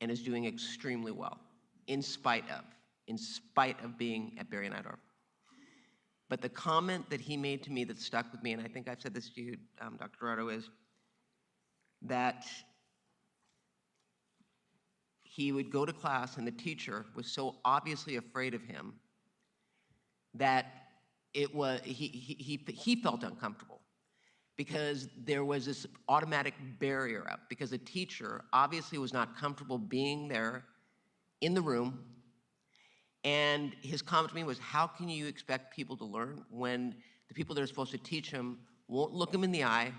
and is doing extremely well, in spite of being at Barry Nidorf. But the comment that he made to me that stuck with me, and I think I've said this to you, Dr. Dorado, is that he would go to class and the teacher was so obviously afraid of him that he felt uncomfortable because there was this automatic barrier up because the teacher obviously was not comfortable being there in the room And his comment to me was, how can you expect people to learn when the people that are supposed to teach them won't look them in the eye,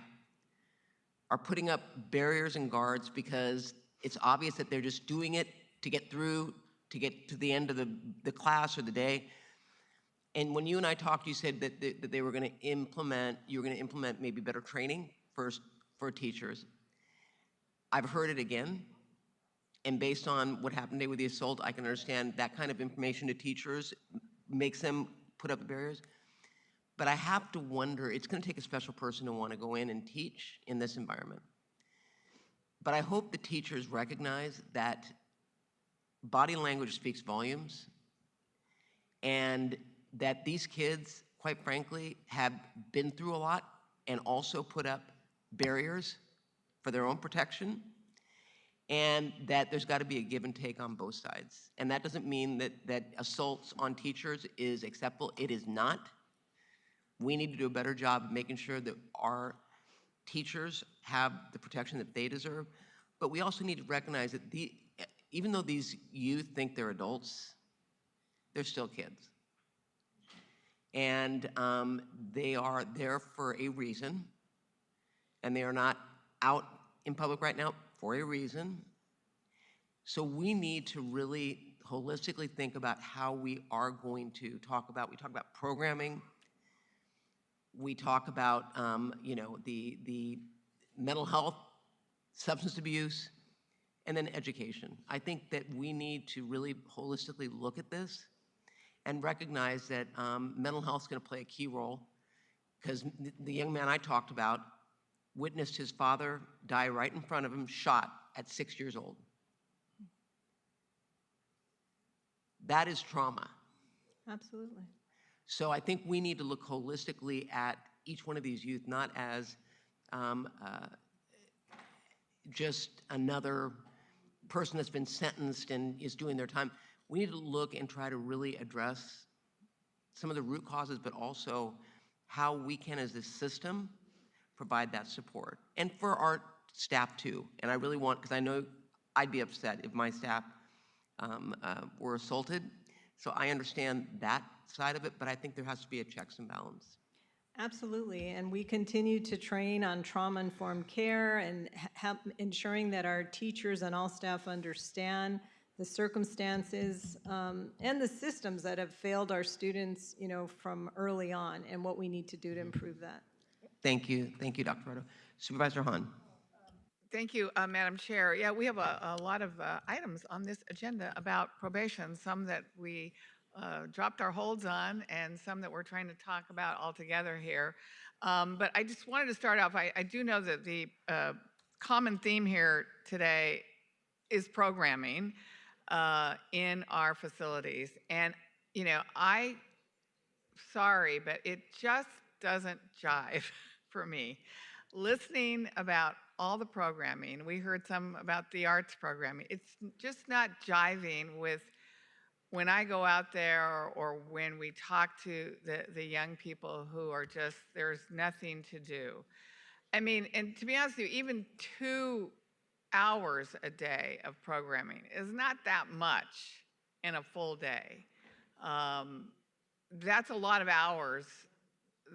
are putting up barriers and guards because it's obvious that they're just doing it to get through, to get to the end of the class or the day. And when you and I talked, you said that they were going to implement, you were going to implement maybe better training for teachers. I've heard it again. And based on what happened today with the assault, I can understand that kind of information to teachers makes them put up barriers. But I have to wonder, it's going to take a special person to want to go in and teach in this environment. But I hope the teachers recognize that body language speaks volumes, and that these kids, quite frankly, have been through a lot and also put up barriers for their own protection, and that there's got to be a give and take on both sides. And that doesn't mean that assaults on teachers is acceptable. It is not. We need to do a better job of making sure that our teachers have the protection that they deserve. But we also need to recognize that even though these youth think they're adults, they're still kids. And they are there for a reason, and they are not out in public right now for a reason. So we need to really holistically think about how we are going to talk about programming. We talk about, the mental health, substance abuse, and then education. I think that we need to really holistically look at this and recognize that mental health is going to play a key role, because the young man I talked about witnessed his father die right in front of him, shot at 6 years old. That is trauma. Absolutely. So I think we need to look holistically at each one of these youth, not as just another person that's been sentenced and is doing their time. We need to look and try to really address some of the root causes, but also how we can, as a system, provide that support. And for our staff too. And I really want, because I know I'd be upset if my staff were assaulted. So I understand that side of it, but I think there has to be a checks and balance. Absolutely, and we continue to train on trauma-informed care and ensuring that our teachers and all staff understand the circumstances and the systems that have failed our students, from early on, and what we need to do to improve that. Thank you, Dr. Roto. Supervisor Hahn. Thank you, Madam Chair. Yeah, we have a lot of items on this agenda about probation, some that we dropped our holds on and some that we're trying to talk about all together here. But I just wanted to start off, I do know that the common theme here today is programming in our facilities. And, sorry, but it just doesn't jive for me. Listening about all the programming, we heard some about the arts programming, it's just not jiving with when I go out there or when we talk to the young people who are just, there's nothing to do. I mean, and to be honest with you, even 2 hours a day of programming is not that much in a full day. That's a lot of hours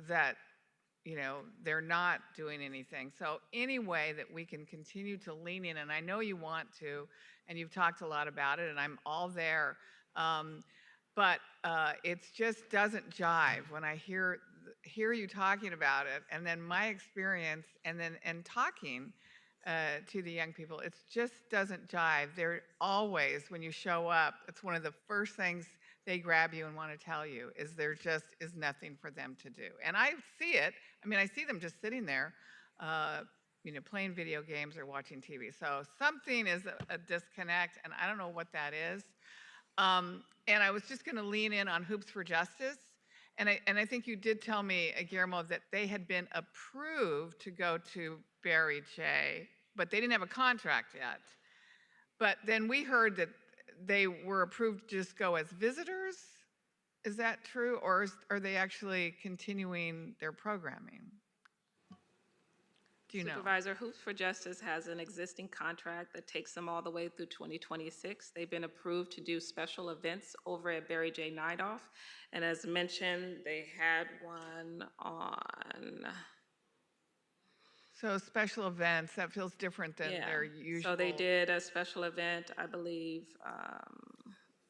that they're not doing anything. So any way that we can continue to lean in, and I know you want to, and you've talked a lot about it, and I'm all there, but it just doesn't jive when I hear you talking about it, and then my experience, and talking to the young people, it just doesn't jive. They're always, when you show up, it's one of the first things they grab you and want to tell you is there just is nothing for them to do. And I see it. I mean, I see them just sitting there, playing video games or watching TV. So something is a disconnect, and I don't know what that is. And I was just going to lean in on Hoops for Justice. And I think you did tell me, Guillermo, that they had been approved to go to Barry J, but they didn't have a contract yet. But then we heard that they were approved to just go as visitors. Is that true, or are they actually continuing their programming? Do you know? Supervisor, Hoops for Justice has an existing contract that takes them all the way through 2026. They've been approved to do special events over at Barry J. Nightoff. And as mentioned, they had one on, So special events, that feels different than yeah. their usual. So they did a special event, I believe,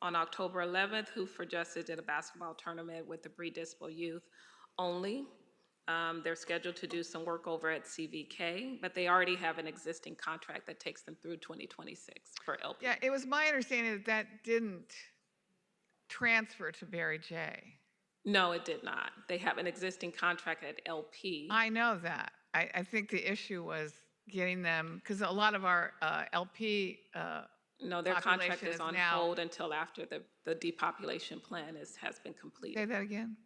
on October 11th. Hoops for Justice did a basketball tournament with the Predispo youth only. They're scheduled to do some work over at CVK, but they already have an existing contract that takes them through 2026 for LP. Yeah, it was my understanding that that didn't transfer to Barry J. No, it did not. They have an existing contract at LP. I know that. I think the issue was getting them, because a lot of our LP No, their contract population is on now. hold until after the depopulation plan has been completed. Say that again?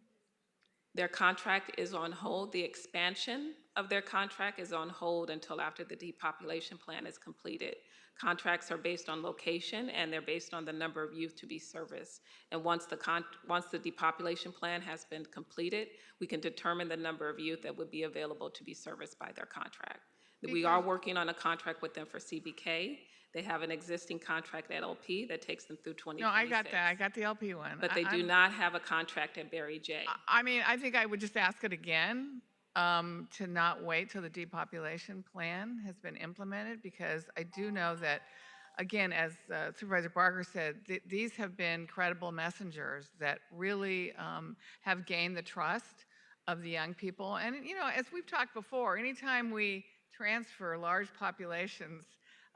Their contract is on hold. The expansion of their contract is on hold until after the depopulation plan is completed. Contracts are based on location and they're based on the number of youth to be serviced. And once the depopulation plan has been completed, we can determine the number of youth that would be available to be serviced by their contract. We are working on a contract with them for CBK. They have an existing contract at LP that takes them through 2026. No, I got that. I got the LP one. But they do not have a contract at Barry J. I mean, I think I would just ask it again, to not wait till the depopulation plan has been implemented, because I do know that, again, as Supervisor Barker said, these have been credible messengers that really have gained the trust of the young people. And, you know, as we've talked before, anytime we transfer large populations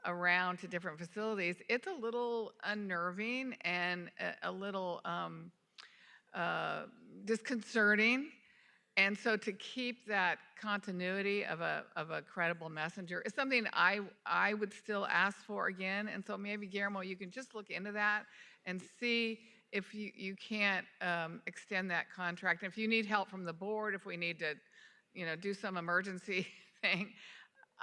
around to different facilities, it's a little unnerving and a little disconcerting. And so to keep that continuity of a credible messenger is something I would still ask for again. And so maybe, Guillermo, you can just look into that and see if you can't extend that contract. And if you need help from the board, if we need to, you know, do some emergency thing,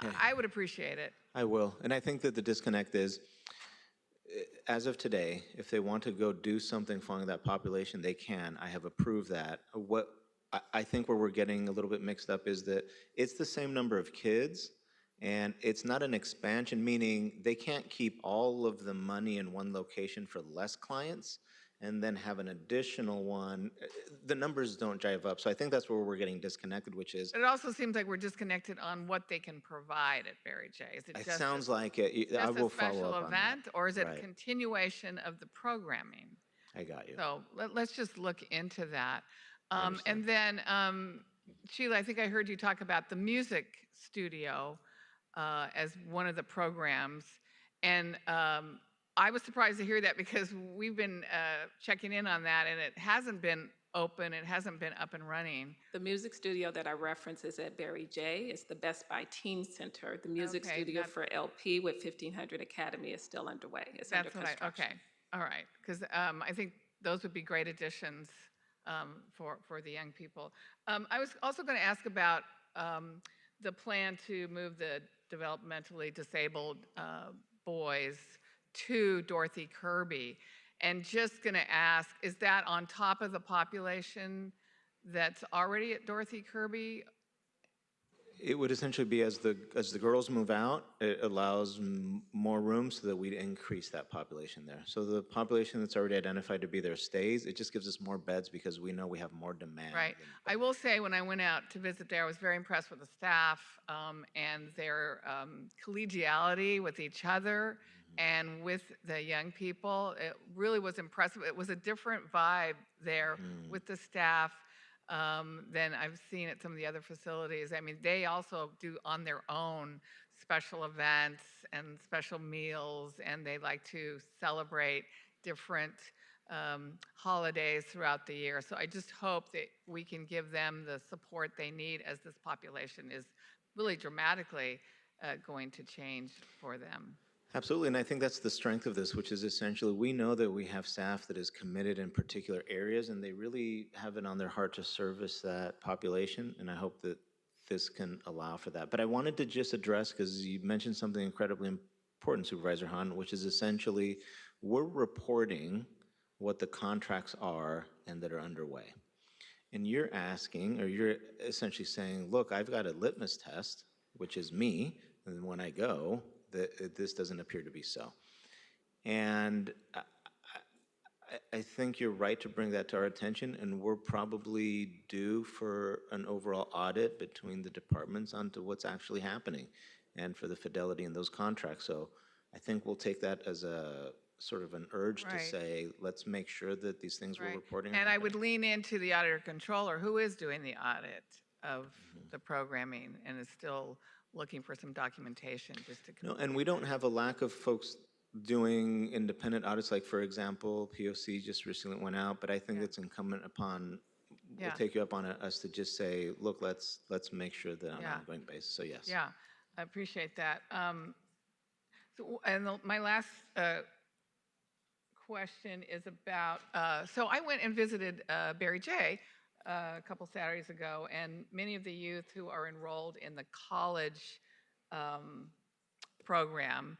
Yeah. I would appreciate it. I will. And I think that the disconnect is, as of today, if they want to go do something following that population, they can. I have approved that. What I think where we're getting a little bit mixed up is that it's the same number of kids, and it's not an expansion, meaning they can't keep all of the money in one location for less clients and then have an additional one. The numbers don't jive up. So I think that's where we're getting disconnected, which is, But it also seems like we're disconnected on what they can provide at Barry J. Is it it just sounds like it. I will follow special up on that. event, or is it a Right. continuation of the programming? I got you. So let's just look into that. And then, Sheila, I think I heard you talk about the music studio as one of the programs. And I was surprised to hear that, because we've been checking in on that, and it hasn't been open, it hasn't been up and running. The music studio that I reference is at Barry J. It's the Best Buy Teen Center. The music Okay, studio that- for LP with 1500 Academy is still underway. It's under That's what construction. okay, all right. Because I think those would be great additions for the young people. I was also going to ask about the plan to move the developmentally disabled boys to Dorothy Kirby. And just going to ask, is that on top of the population that's already at Dorothy Kirby? It would essentially be as the girls move out, it allows more room so that we'd increase that population there. So the population that's already identified to be there stays. It just gives us more beds because we know we have more demand. Right. I will say, when I went out to visit there, I was very impressed with the staff and their collegiality with each other and with the young people. It really was impressive. It was a different vibe there with the staff than I've seen at some of the other facilities. I mean, they also do on their own special events and special meals, and they like to celebrate different holidays throughout the year. So I just hope that we can give them the support they need, as this population is really dramatically going to change for them. Absolutely, and I think that's the strength of this, which is essentially we know that we have staff that is committed in particular areas, and they really have it on their heart to service that population, and I hope that this can allow for that. But I wanted to just address, because you mentioned something incredibly important, Supervisor Hahn, which is essentially we're reporting what the contracts are and that are underway. And you're asking, or you're essentially saying, look, I've got a litmus test, which is me, and when I go, this doesn't appear to be so. And I think you're right to bring that to our attention, and we're probably due for an overall audit between the departments onto what's actually happening and for the fidelity in those contracts. So I think we'll take that as a sort of an urge to Right. say, let's make sure that these things we're Right. reporting are And I happening. would lean into the auditor controller, who is doing the audit of the programming and is still looking for some documentation just to. No, and we don't have a lack of folks doing independent audits, like, for example, POC just recently went out, but I think it's incumbent upon, we'll Yeah. take you up on it, us to just say, look, let's make sure that on an Yeah. ongoing basis, so yes. Yeah, I appreciate that. My last question is about, so I went and visited Barry J. A couple Saturdays ago, and many of the youth who are enrolled in the college program,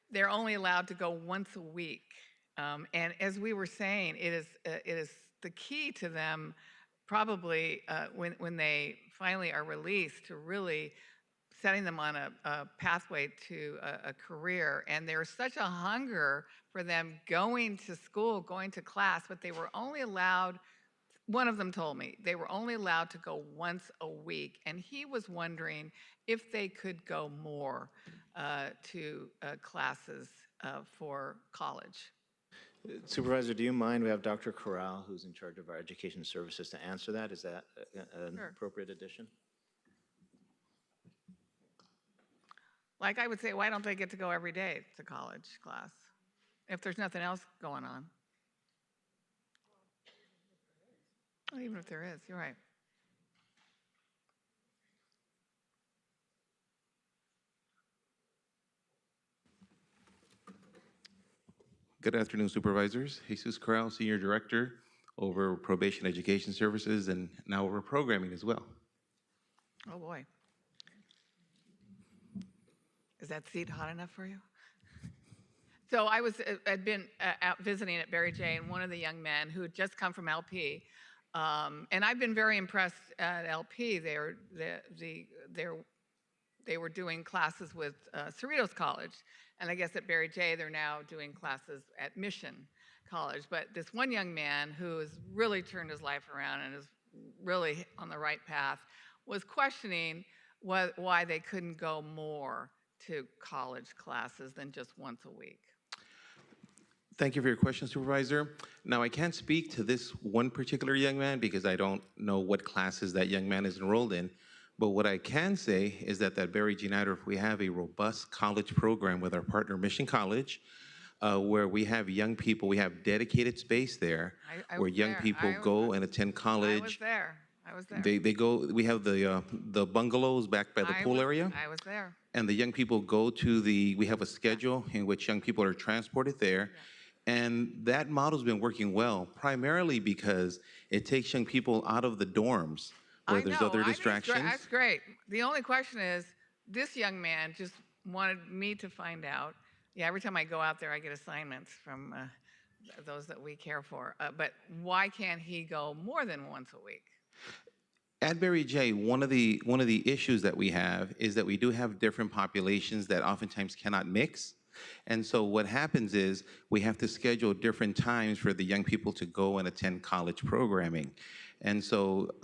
they're only allowed to go once a week. And as we were saying, it is the key to them probably when they finally are released to really setting them on a pathway to a career. And there's such a hunger for them going to school, going to class, but they were only allowed, one of them told me, they were only allowed to go once a week. And he was wondering if they could go more to classes for college. Supervisor, do you mind? We have Dr. Corral, who's in charge of our education services, to answer that. Is that an Sure. appropriate addition? Like I would say, why don't they get to go every day to college class if there's nothing else going on? Well, even if there is, you're right. Good afternoon, Supervisors. Jesus Corral, Senior Director over Probation Education Services, and now over programming as well. Oh, boy. Is that seat hot enough for you? So I'd been out visiting at Barry J, and one of the young men who had just come from LP, and I've been very impressed at LP. They were doing classes with Cerritos College, and I guess at Barry J they're now doing classes at Mission College. But this one young man who has really turned his life around and is really on the right path was questioning why they couldn't go more to college classes than just once a week. Thank you for your question, Supervisor. Now, I can't speak to this one particular young man because I don't know what classes that young man is enrolled in. But what I can say is that at Barry G. Nider, we have a robust college program with our partner Mission College, where we have young people, we have dedicated space there where young people go and attend college. I was there. They go, we have the bungalows back by the pool area. I was there. And the young people go to we have a schedule in which young people are transported there. And that model's been working well, primarily because it takes young people out of the dorms where there's other distractions. That's great. The only question is, this young man just wanted me to find out. Yeah, every time I go out there, I get assignments from those that we care for. But why can't he go more than once a week? At Barry J, one of the issues that we have is that we do have different populations that oftentimes cannot mix. And so what happens is we have to schedule different times for the young people to go and attend college programming. And so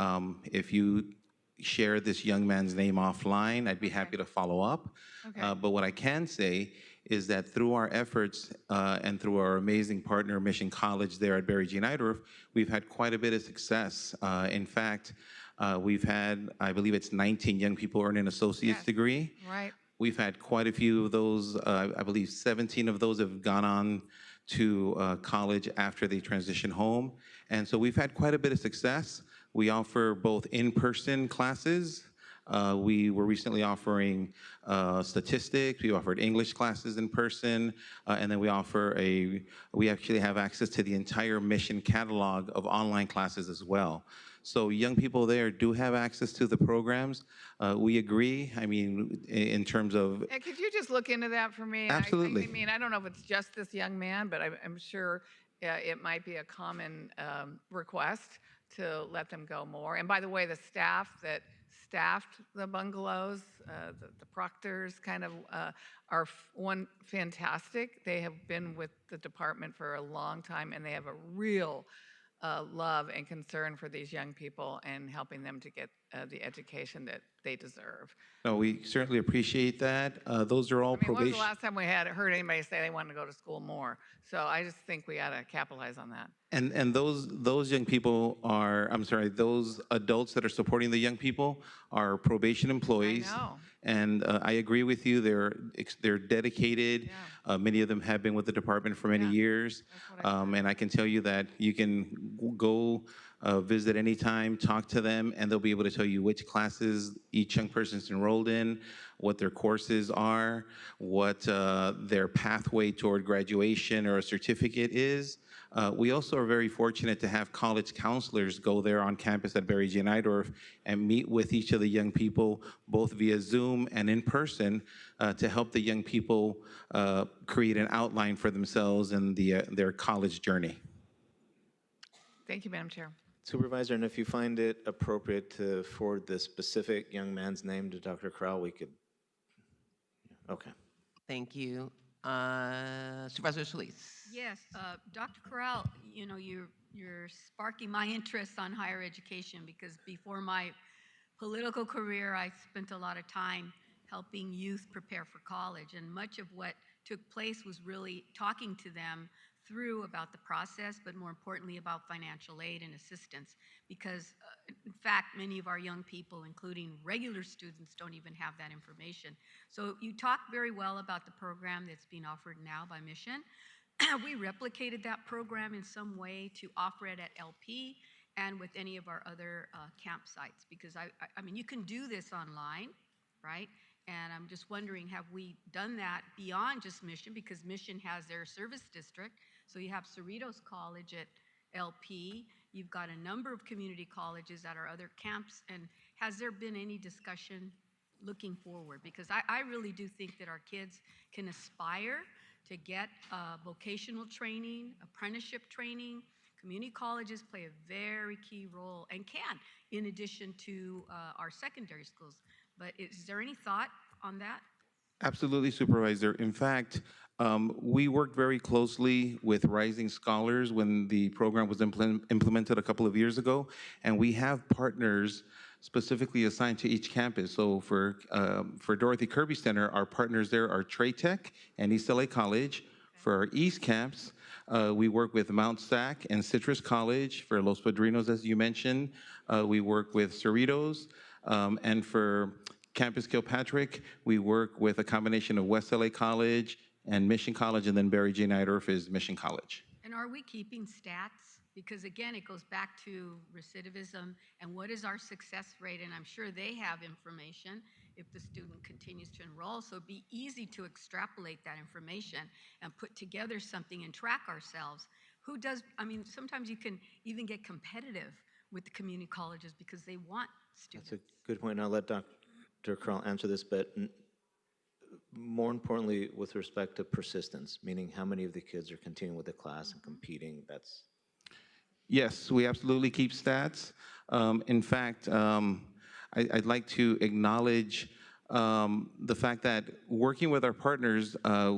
if you share this young man's name offline, I'd be happy to follow up. Okay. But what I can say is that through our efforts and through our amazing partner, Mission College there at Barry G. Nider, we've had quite a bit of success. In fact, we've had, I believe it's 19 young people earn an associate's degree. Right. We've had quite a few of those. I believe 17 of those have gone on to college after they transition home. And so we've had quite a bit of success. We offer both in-person classes. We were recently offering statistics. We offered English classes in person. And then we actually have access to the entire Mission catalog of online classes as well. So young people there do have access to the programs. We agree, I mean, in terms of... Could you just look into that for me? Absolutely. I mean, I don't know if it's just this young man, but I'm sure it might be a common request to let them go more. And by the way, the staff that staffed the bungalows, the proctors kind of are one fantastic. They have been with the department for a long time, and they have a real love and concern for these young people and helping them to get the education that they deserve. No, we certainly appreciate that. Those are all I mean, when was the probation. last time we had heard anybody say they wanted to go to school more? So I just think we ought to capitalize on that. And those young people are, I'm sorry, those adults that are supporting the young people are probation employees. I know. And I agree with you. They're dedicated. Many of them have been with the department for many years. And I can tell you that you can go visit anytime, talk to them, and they'll be able to tell you which classes each young person's enrolled in, what their courses are, what their pathway toward graduation or a certificate is. We also are very fortunate to have college counselors go there on campus at Barry J. Nydorf and meet with each of the young people, both via Zoom and in person, to help the young people create an outline for themselves in their college journey. Thank you, Madam Chair. Supervisor, and if you find it appropriate to forward the specific young man's name to Dr. Corral, we could. Okay. Thank you. Supervisor Solis. Yes, Dr. Corral, you know, you're sparking my interest on higher education because before my political career, I spent a lot of time helping youth prepare for college, and much of what took place was really talking to them through about the process, but more importantly about financial aid and assistance, because in fact, many of our young people, including regular students, don't even have that information. So you talked very well about the program that's being offered now by Mission. We replicated that program in some way to offer it at LP and with any of our other campsites, because I mean, you can do this online, right? And I'm just wondering, have we done that beyond just Mission, because Mission has their service district. So you have Cerritos College at LP. You've got a number of community colleges at our other camps. And has there been any discussion looking forward? Because I really do think that our kids can aspire to get vocational training, apprenticeship training. Community colleges play a very key role and can, in addition to our secondary schools. But is there any thought on that? Absolutely, Supervisor. In fact, we worked very closely with Rising Scholars when the program was implemented a couple of years ago, and we have partners specifically assigned to each campus. So for Dorothy Kirby Center, our partners there are Trey Tech and East LA College. For our East camps, we work with Mount Sac and Citrus College. For Los Padrinos, as you mentioned, we work with Cerritos. And for Campus Kilpatrick, we work with a combination of West LA College and Mission College, and then Barry J. Nydorf is Mission College. And are we keeping stats? Because again, it goes back to recidivism and what is our success rate? And I'm sure they have information if the student continues to enroll. So it'd be easy to extrapolate that information and put together something and track ourselves. Who does, I mean, sometimes you can even get competitive with the community colleges because they want students. That's a good point. I'll let Dr. Corral answer this, but more importantly, with respect to persistence, meaning how many of the kids are continuing with the class and competing, that's... Yes, we absolutely keep stats. In fact, I'd like to acknowledge the fact that working with our partners,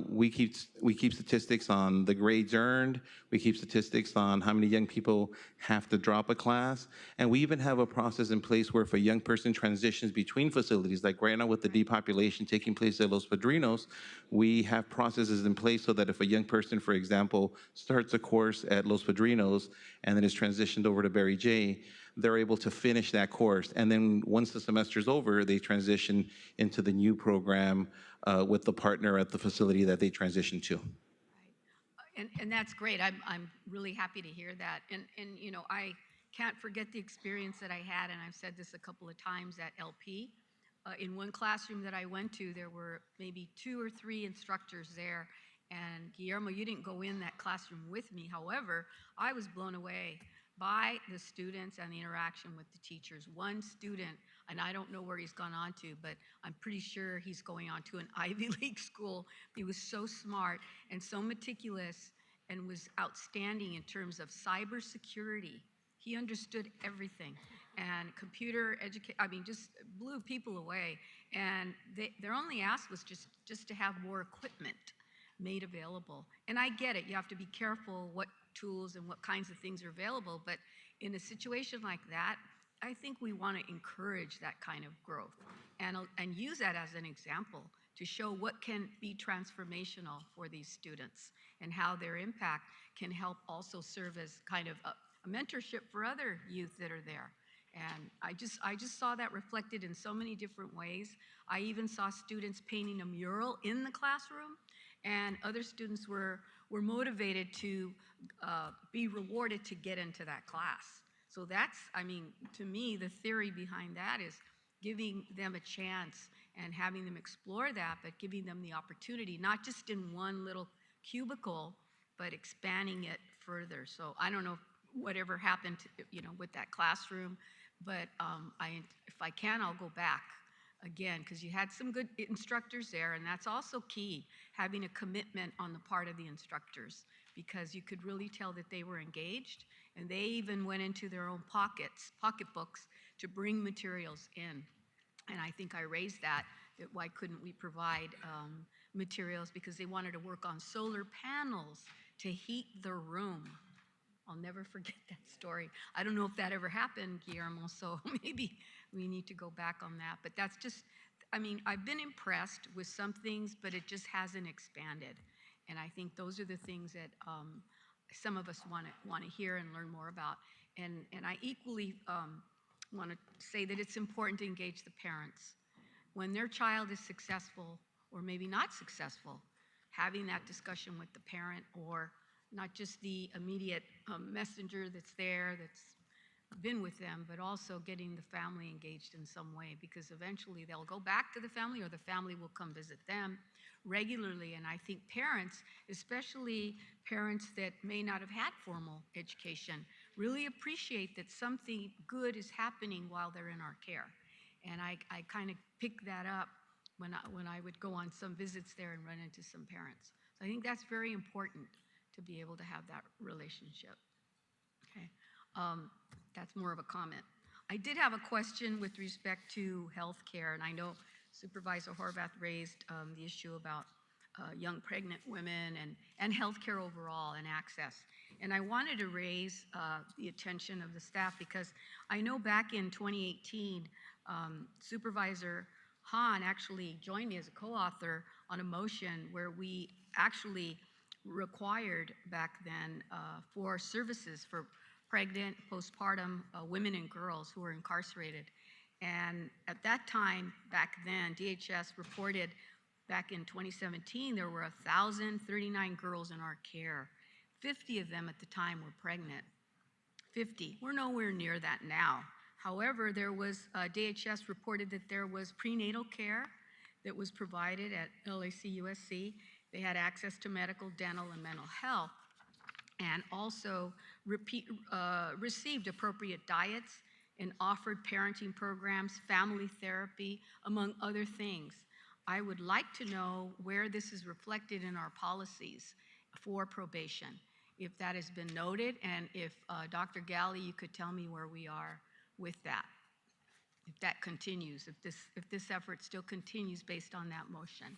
we keep statistics on the grades earned, we keep statistics on how many young people have to drop a class, and we even have a process in place where if a young person transitions between facilities, like right now with the depopulation taking place at Los Padrinos, we have processes in place so that if a young person, for example, starts a course at Los Padrinos and then is transitioned over to Barry J., they're able to finish that course. And then once the semester's over, they transition into the new program with the partner at the facility that they transition to. And that's great. I'm really happy to hear that. And you know, I can't forget the experience that I had, and I've said this a couple of times at LP. In one classroom that I went to, there were maybe 2 or 3 instructors there. And Guillermo, you didn't go in that classroom with me. However, I was blown away by the students and the interaction with the teachers. One student, and I don't know where he's gone on to, but I'm pretty sure he's going on to an Ivy League school. He was so smart and so meticulous and was outstanding in terms of cybersecurity. He understood everything. And computer education, I mean, just blew people away. And their only ask was just to have more equipment made available. And I get it, you have to be careful what tools and what kinds of things are available, but in a situation like that, I think we want to encourage that kind of growth and use that as an example to show what can be transformational for these students and how their impact can help also serve as kind of a mentorship for other youth that are there. And I just saw that reflected in so many different ways. I even saw students painting a mural in the classroom, and other students were motivated to be rewarded to get into that class. So that's, I mean, to me, the theory behind that is giving them a chance and having them explore that, but giving them the opportunity, not just in one little cubicle, but expanding it further. So I don't know whatever happened, with that classroom, but if I can, I'll go back again, because you had some good instructors there, and that's also key, having a commitment on the part of the instructors, because you could really tell that they were engaged, and they even went into their own pocketbooks to bring materials in. And I think I raised that why couldn't we provide materials, because they wanted to work on solar panels to heat the room. I'll never forget that story. I don't know if that ever happened, Guillermo, so maybe we need to go back on that. But that's just, I mean, I've been impressed with some things, but it just hasn't expanded. And I think those are the things that some of us want to hear and learn more about. And I equally want to say that it's important to engage the parents. When their child is successful or maybe not successful, having that discussion with the parent, or not just the immediate messenger that's there, that's been with them, but also getting the family engaged in some way, because eventually they'll go back to the family or the family will come visit them regularly. And I think parents, especially parents that may not have had formal education, really appreciate that something good is happening while they're in our care. And I kind of picked that up when I would go on some visits there and run into some parents. So I think that's very important, to be able to have that relationship. Okay, that's more of a comment. I did have a question with respect to healthcare, and I know Supervisor Horvath raised the issue about young pregnant women and healthcare overall and access. And I wanted to raise the attention of the staff, because I know back in 2018, Supervisor Hahn actually joined me as a co-author on a motion where we actually required back then for services for pregnant, postpartum women and girls who were incarcerated. And at that time, back then, DHS reported back in 2017, there were 1,039 girls in our care. 50 of them at the time were pregnant. 50. We're nowhere near that now. However, there was, DHS reported that there was prenatal care that was provided at LAC-USC. They had access to medical, dental, and mental health, and also received appropriate diets and offered parenting programs, family therapy, among other things. I would like to know where this is reflected in our policies for probation, if that has been noted, and if Dr. Galley, you could tell me where we are with that, if that continues, if this effort still continues based on that motion.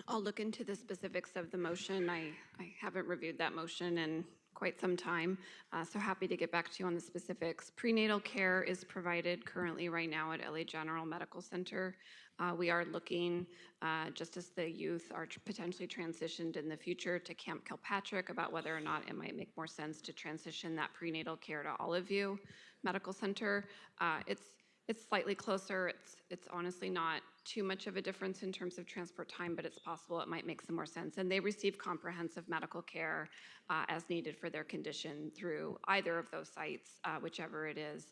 I'll look into the specifics of the motion. I haven't reviewed that motion in quite some time, so happy to get back to you on the specifics. Prenatal care is provided currently right now at LA General Medical Center. We are looking, just as the youth are potentially transitioned in the future to Camp Kilpatrick, about whether or not it might make more sense to transition that prenatal care to Olive View Medical Center. It's slightly closer. It's honestly not too much of a difference in terms of transport time, but it's possible it might make some more sense. And they receive comprehensive medical care as needed for their condition through either of those sites, whichever it is.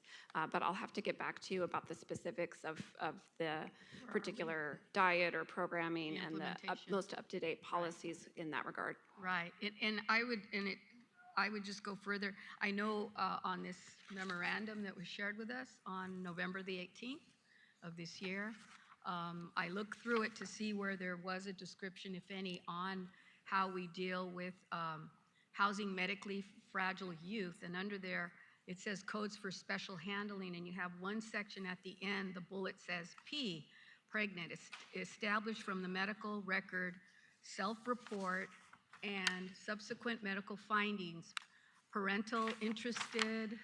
But I'll have to get back to you about the specifics of the particular diet or programming and the most up-to-date policies in that regard. Right, and I would just go further. I know on this memorandum that was shared with us on November the 18th of this year, I looked through it to see where there was a description, if any, on how we deal with housing medically fragile youth. And under there, it says codes for special handling, and you have one section at the end, the bullet says P, pregnant, established from the medical record, self-report, and subsequent medical findings, parental interested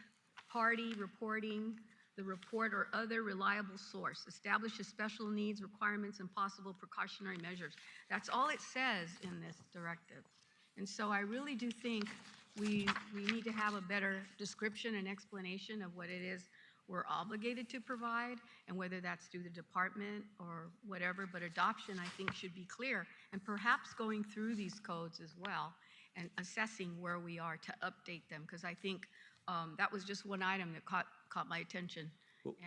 party reporting the report or other reliable source, establishes special needs, requirements, and possible precautionary measures. That's all it says in this directive. And so I really do think we need to have a better description and explanation of what it is we're obligated to provide, and whether that's through the department or whatever, but adoption, I think, should be clear, and perhaps going through these codes as well and assessing where we are to update them, because I think that was just one item that caught my attention.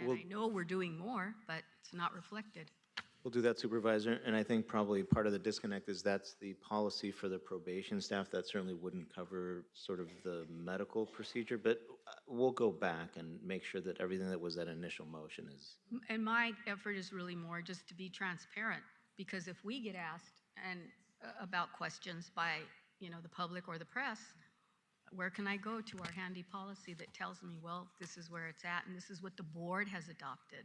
And I know we're doing more, but it's not reflected. We'll do that, Supervisor. And I think probably part of the disconnect is that's the policy for the probation staff. That certainly wouldn't cover sort of the medical procedure, but we'll go back and make sure that everything that was that initial motion is. And my effort is really more just to be transparent, because if we get asked and about questions by, the public or the press, where can I go to our handy policy that tells me, well, this is where it's at and this is what the board has adopted?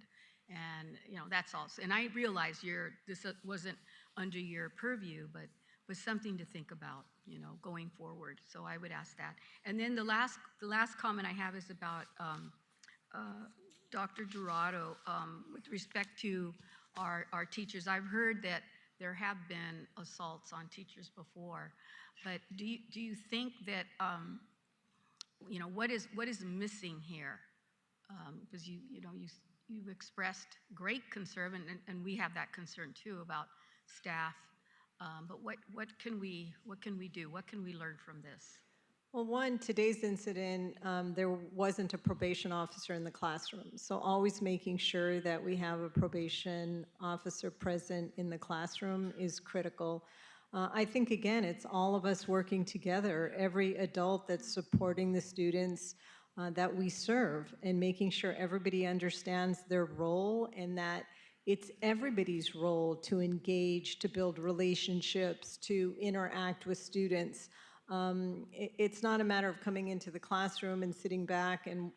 And, that's all. And I realize this wasn't under your purview, but was something to think about, going forward. So I would ask that. And then the last comment I have is about Dr. Dorado, with respect to our teachers. I've heard that there have been assaults on teachers before, but do you think that, what is missing here? Because you've expressed great concern, and we have that concern too about staff. But what can we do? What can we learn from this? Well, one, today's incident, there wasn't a probation officer in the classroom. So always making sure that we have a probation officer present in the classroom is critical. I think, again, it's all of us working together, every adult that's supporting the students that we serve, and making sure everybody understands their role, and that it's everybody's role to engage, to build relationships, to interact with students. It's not a matter of coming into the classroom and sitting back and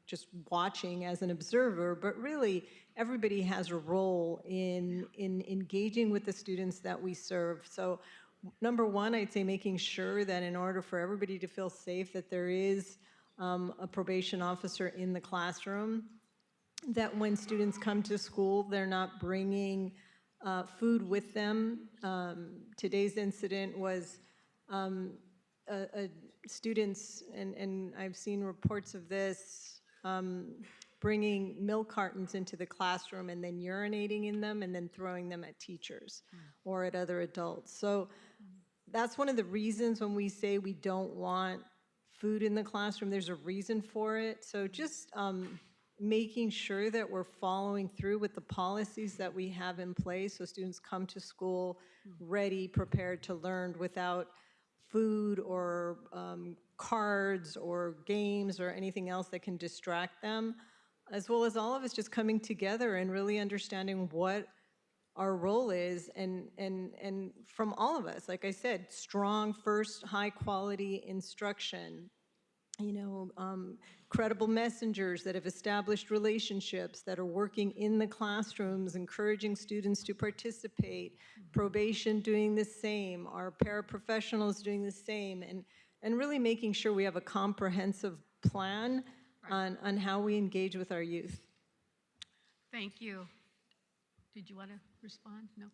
just watching as an observer, but really everybody has a role in engaging with the students that we serve. So number one, I'd say making sure that in order for everybody to feel safe, that there is a probation officer in the classroom, that when students come to school, they're not bringing food with them. Today's incident was students, and I've seen reports of this, bringing milk cartons into the classroom and then urinating in them and then throwing them at teachers or at other adults. So that's one of the reasons when we say we don't want food in the classroom, there's a reason for it. So just making sure that we're following through with the policies that we have in place so students come to school ready, prepared to learn without food or cards or games or anything else that can distract them, as well as all of us just coming together and really understanding what our role is, and from all of us, like I said, strong first, high quality instruction, credible messengers that have established relationships, that are working in the classrooms, encouraging students to participate, probation doing the same, our paraprofessionals doing the same, and really making sure we have a comprehensive plan on how we engage with our youth. Thank you. Did you want to respond? No?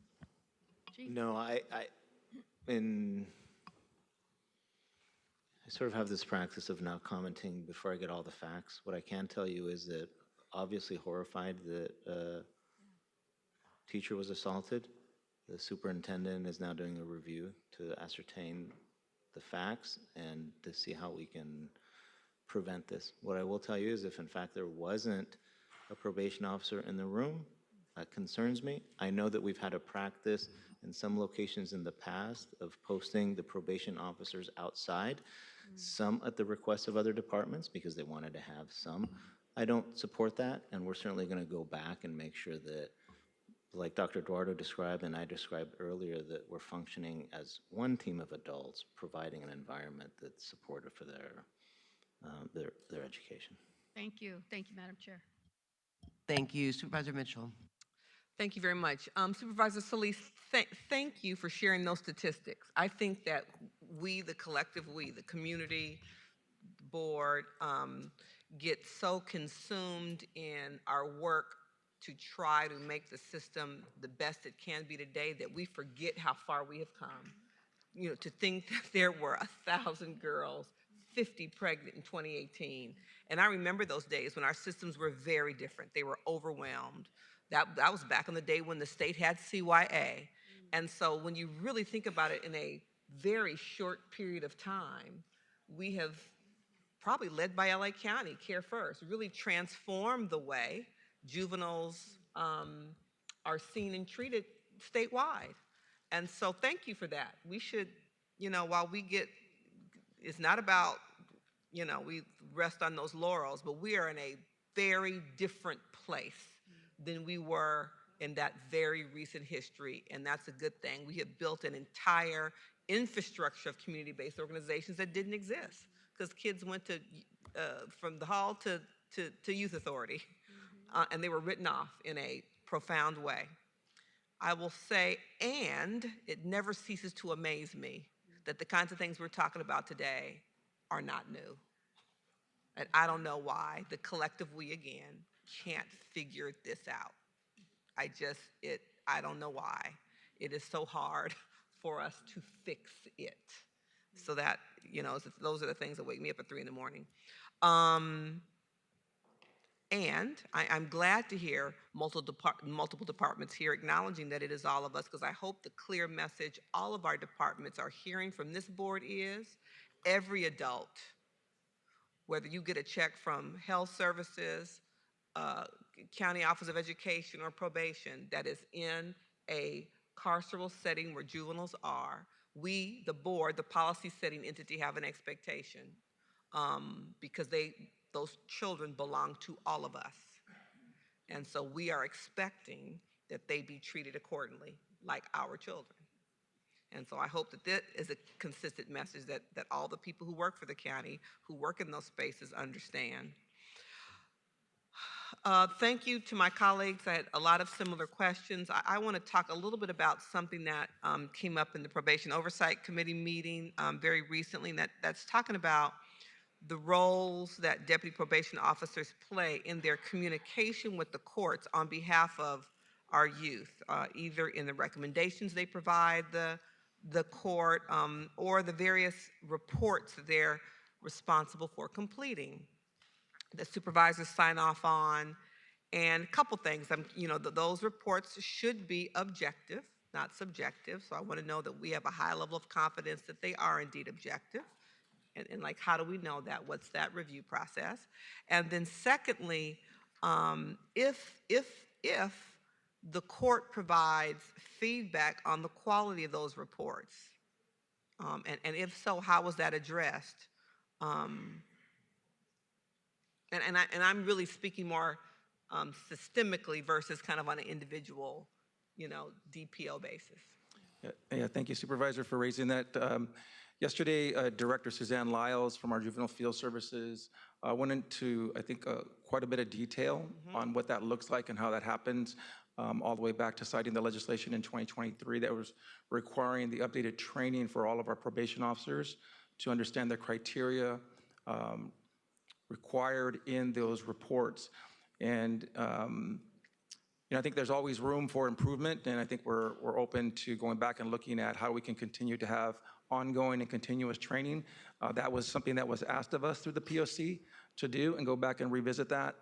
Chief? No, I sort of have this practice of now commenting before I get all the facts. What I can tell you is that obviously horrified that a teacher was assaulted. The superintendent is now doing a review to ascertain the facts and to see how we can prevent this. What I will tell you is if in fact there wasn't a probation officer in the room, that concerns me. I know that we've had a practice in some locations in the past of posting the probation officers outside, some at the request of other departments because they wanted to have some. I don't support that, and we're certainly going to go back and make sure that, like Dr. Eduardo described and I described earlier, that we're functioning as one team of adults, providing an environment that's supportive for their education. Thank you. Thank you, Madam Chair. Thank you. Supervisor Mitchell. Thank you very much. Supervisor Solis, thank you for sharing those statistics. I think that we, the collective we, the community, board, get so consumed in our work to try to make the system the best it can be today that we forget how far we have come. You know, to think that there were 1,000 girls, 50 pregnant in 2018. And I remember those days when our systems were very different. They were overwhelmed. That was back in the day when the state had CYA. And so when you really think about it in a very short period of time, we have, probably led by LA County, Care First, really transformed the way juveniles are seen and treated statewide. And so thank you for that. We should, you know, while we get, it's not about, you know, we rest on those laurels, but we are in a very different place than we were in that very recent history, and that's a good thing. We have built an entire infrastructure of community-based organizations that didn't exist because kids went to, from the hall to youth authority, and they were written off in a profound way. I will say, and it never ceases to amaze me that the kinds of things we're talking about today are not new. And I don't know why the collective we, again, can't figure this out. I don't know why. It is so hard for us to fix it. So that, you know, those are the things that wake me up at 3 in the morning. And I'm glad to hear multiple departments here acknowledging that it is all of us, because I hope the clear message all of our departments are hearing from this board is every adult, whether you get a check from health services, county office of education, or probation that is in a carceral setting where juveniles are, we, the board, the policy setting entity, have an expectation because those children belong to all of us. And so we are expecting that they be treated accordingly, like our children. And so I hope that that is a consistent message that all the people who work for the county, who work in those spaces, understand. Thank you to my colleagues. I had a lot of similar questions. I want to talk a little bit about something that came up in the Probation Oversight Committee meeting very recently, and that's talking about the roles that deputy probation officers play in their communication with the courts on behalf of our youth, either in the recommendations they provide the court or the various reports that they're responsible for completing. The supervisors sign off on, and a couple things. You know, those reports should be objective, not subjective. So I want to know that we have a high level of confidence that they are indeed objective. And like, how do we know that? What's that review process? And then secondly, if the court provides feedback on the quality of those reports, and if so, how was that addressed? And I'm really speaking more systemically versus kind of on an individual, you know, DPO basis. Yeah, thank you, Supervisor, for raising that. Yesterday, Director Suzanne Lyles from our Juvenile Field Services went into, I think, quite a bit of detail on what that looks like and how that happens, all the way back to citing the legislation in 2023 that was requiring the updated training for all of our probation officers to understand the criteria required in those reports. And you know, I think there's always room for improvement, and I think we're open to going back and looking at how we can continue to have ongoing and continuous training. That was something that was asked of us through the POC to do, and go back and revisit that.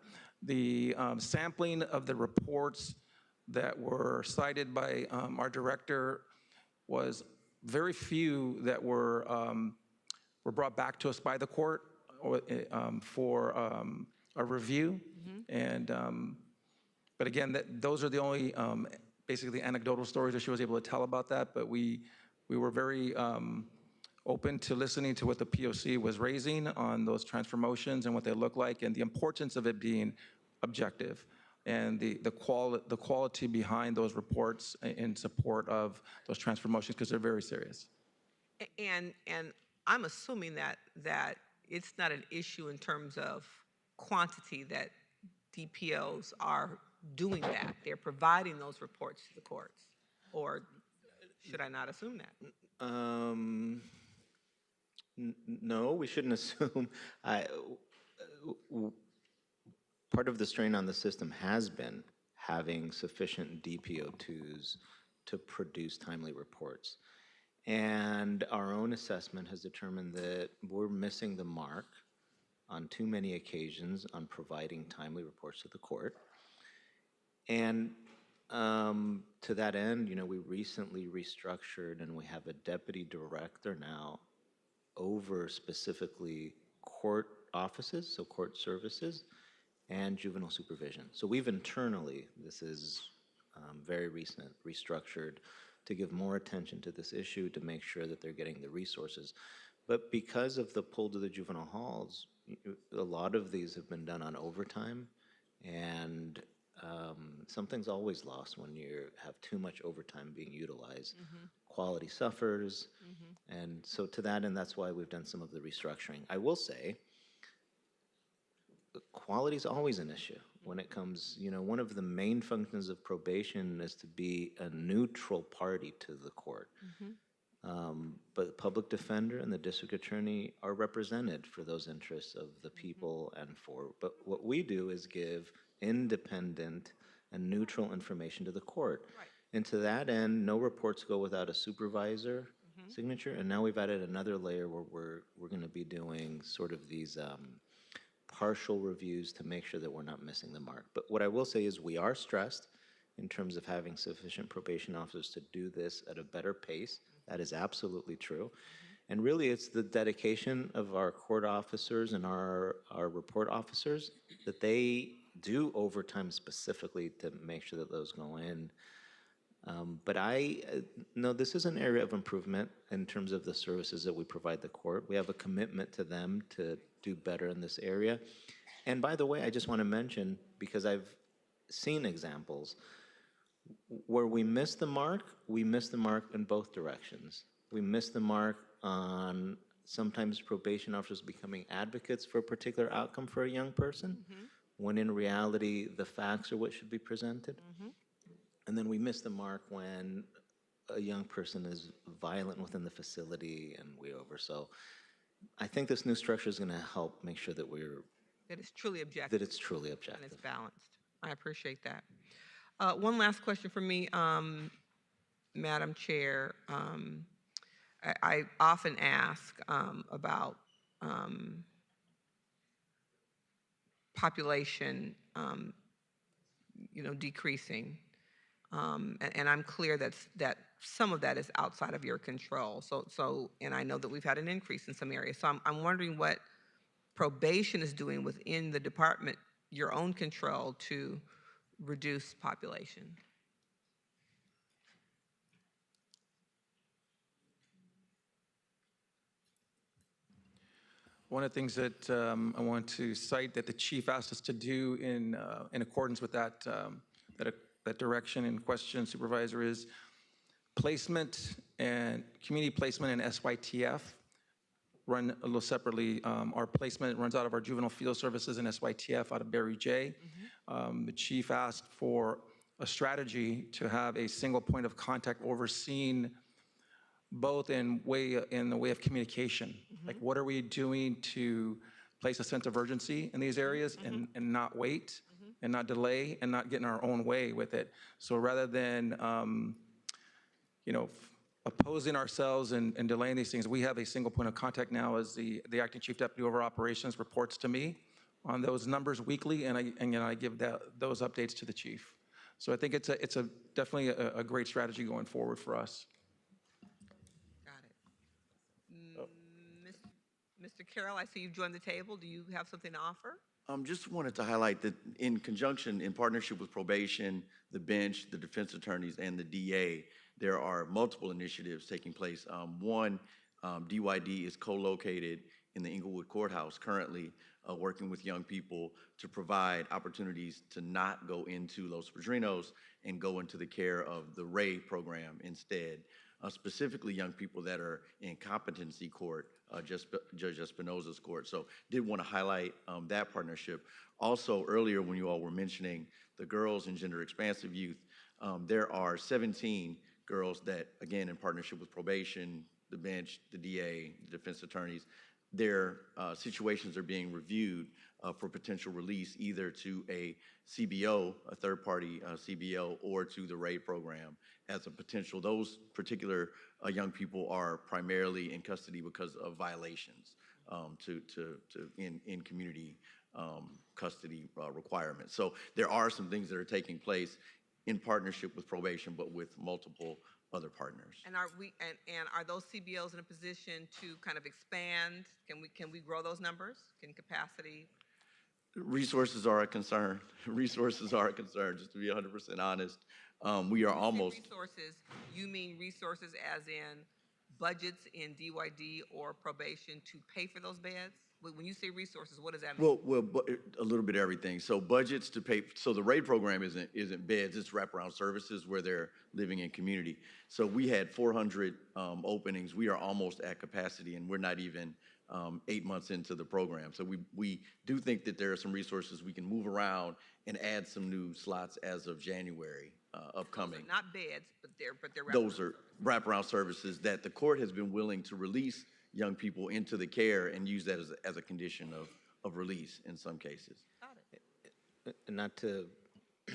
The sampling of the reports that were cited by our director was very few that were brought back to us by the court for a review. And but again, those are the only basically anecdotal stories that she was able to tell about that. But we were very open to listening to what the POC was raising on those transfer motions and what they look like, and the importance of it being objective, and the quality behind those reports in support of those transfer motions, because they're very serious. And I'm assuming that it's not an issue in terms of quantity that DPOs are doing that. They're providing those reports to the courts. Or should I not assume that? No, we shouldn't assume. Part of the strain on the system has been having sufficient DPO2s to produce timely reports. And our own assessment has determined that we're missing the mark on too many occasions on providing timely reports to the court. And to that end, we recently restructured and we have a deputy director now over specifically court offices, so court services, and juvenile supervision. So we've internally, this is very recent, restructured to give more attention to this issue, to make sure that they're getting the resources. But because of the pull to the juvenile halls, a lot of these have been done on overtime, and something's always lost when you have too much overtime being utilized. Quality suffers, and so to that end, that's why we've done some of the restructuring. I will say, quality is always an issue when it comes, one of the main functions of probation is to be a neutral party to the court. But the public defender and the district attorney are represented for those interests of the people but what we do is give independent and neutral information to the court. Right. And to that end, no reports go without a supervisor signature, and now we've added another layer where we're going to be doing sort of these partial reviews to make sure that we're not missing the mark. But what I will say is we are stressed in terms of having sufficient probation officers to do this at a better pace. That is absolutely true. And really, it's the dedication of our court officers and our report officers that they do overtime specifically to make sure that those go in. But no, this is an area of improvement in terms of the services that we provide the court. We have a commitment to them to do better in this area. And by the way, I just want to mention, because I've seen examples, where we miss the mark in both directions. We miss the mark on sometimes probation officers becoming advocates for a particular outcome for a young person, when in reality, the facts are what should be presented. And then we miss the mark when a young person is violent within the facility and so I think this new structure is going to help make sure that it's truly objective. That it's truly objective. And it's balanced. I appreciate that. One last question for me, Madam Chair. I often ask about population, decreasing, and I'm clear that some of that is outside of your control. And I know that we've had an increase in some areas. So I'm wondering what probation is doing within the department, your own control, to reduce population. One of the things that I want to cite that the chief asked us to do in accordance with that direction in question, Supervisor, is placement and community placement and SYTF run a little separately. Our placement runs out of our juvenile field services and SYTF out of Barry J. The chief asked for a strategy to have a single point of contact overseen both in the way of communication. Like, what are we doing to place a sense of urgency in these areas and not wait and not delay and not get in our own way with it? So rather than, opposing ourselves and delaying these things, we have a single point of contact now as the acting chief deputy over operations reports to me on those numbers weekly, and I give those updates to the chief. So I think it's definitely a great strategy going forward for us. Mr. Carroll, I see you've joined the table. Do you have something to offer? Just wanted to highlight that in conjunction, in partnership with probation, the bench, the defense attorneys, and the DA, there are multiple initiatives taking place. One, DYD is co-located in the Inglewood Courthouse currently, working with young people to provide opportunities to not go into Los Padrinos and go into the care of the RAY program instead. specifically young people that are in competency court, Judge Espinoza's court. So did want to highlight that partnership. Also, earlier when you all were mentioning the girls and gender expansive youth, there are 17 girls that, again, in partnership with probation, the bench, the DA, the defense attorneys, their situations are being reviewed for potential release either to a CBO, a third-party CBO, or to the RAID program as a potential. Those particular young people are primarily in custody because of violations in community custody requirements. So there are some things that are taking place in partnership with probation, but with multiple other partners. And are those CBOs in a position to kind of expand? Can we grow those numbers? Can capacity? Resources are a concern. Resources are a concern, just to be 100% honest. We are almost. Resources, you mean resources as in budgets in DYD or probation to pay for those beds? When you say resources, what does that mean? Well, a little bit of everything. So budgets to pay. So the RAID program isn't beds; it's wraparound services where they're living in community. So we had 400 openings. We are almost at capacity, and we're not even 8 months into the program. So we do think that there are some resources we can move around and add some new slots as of January upcoming. Those are not beds, but they're wraparound. Those are wraparound services that the court has been willing to release young people into the care and use that as a condition of release in some cases. And not to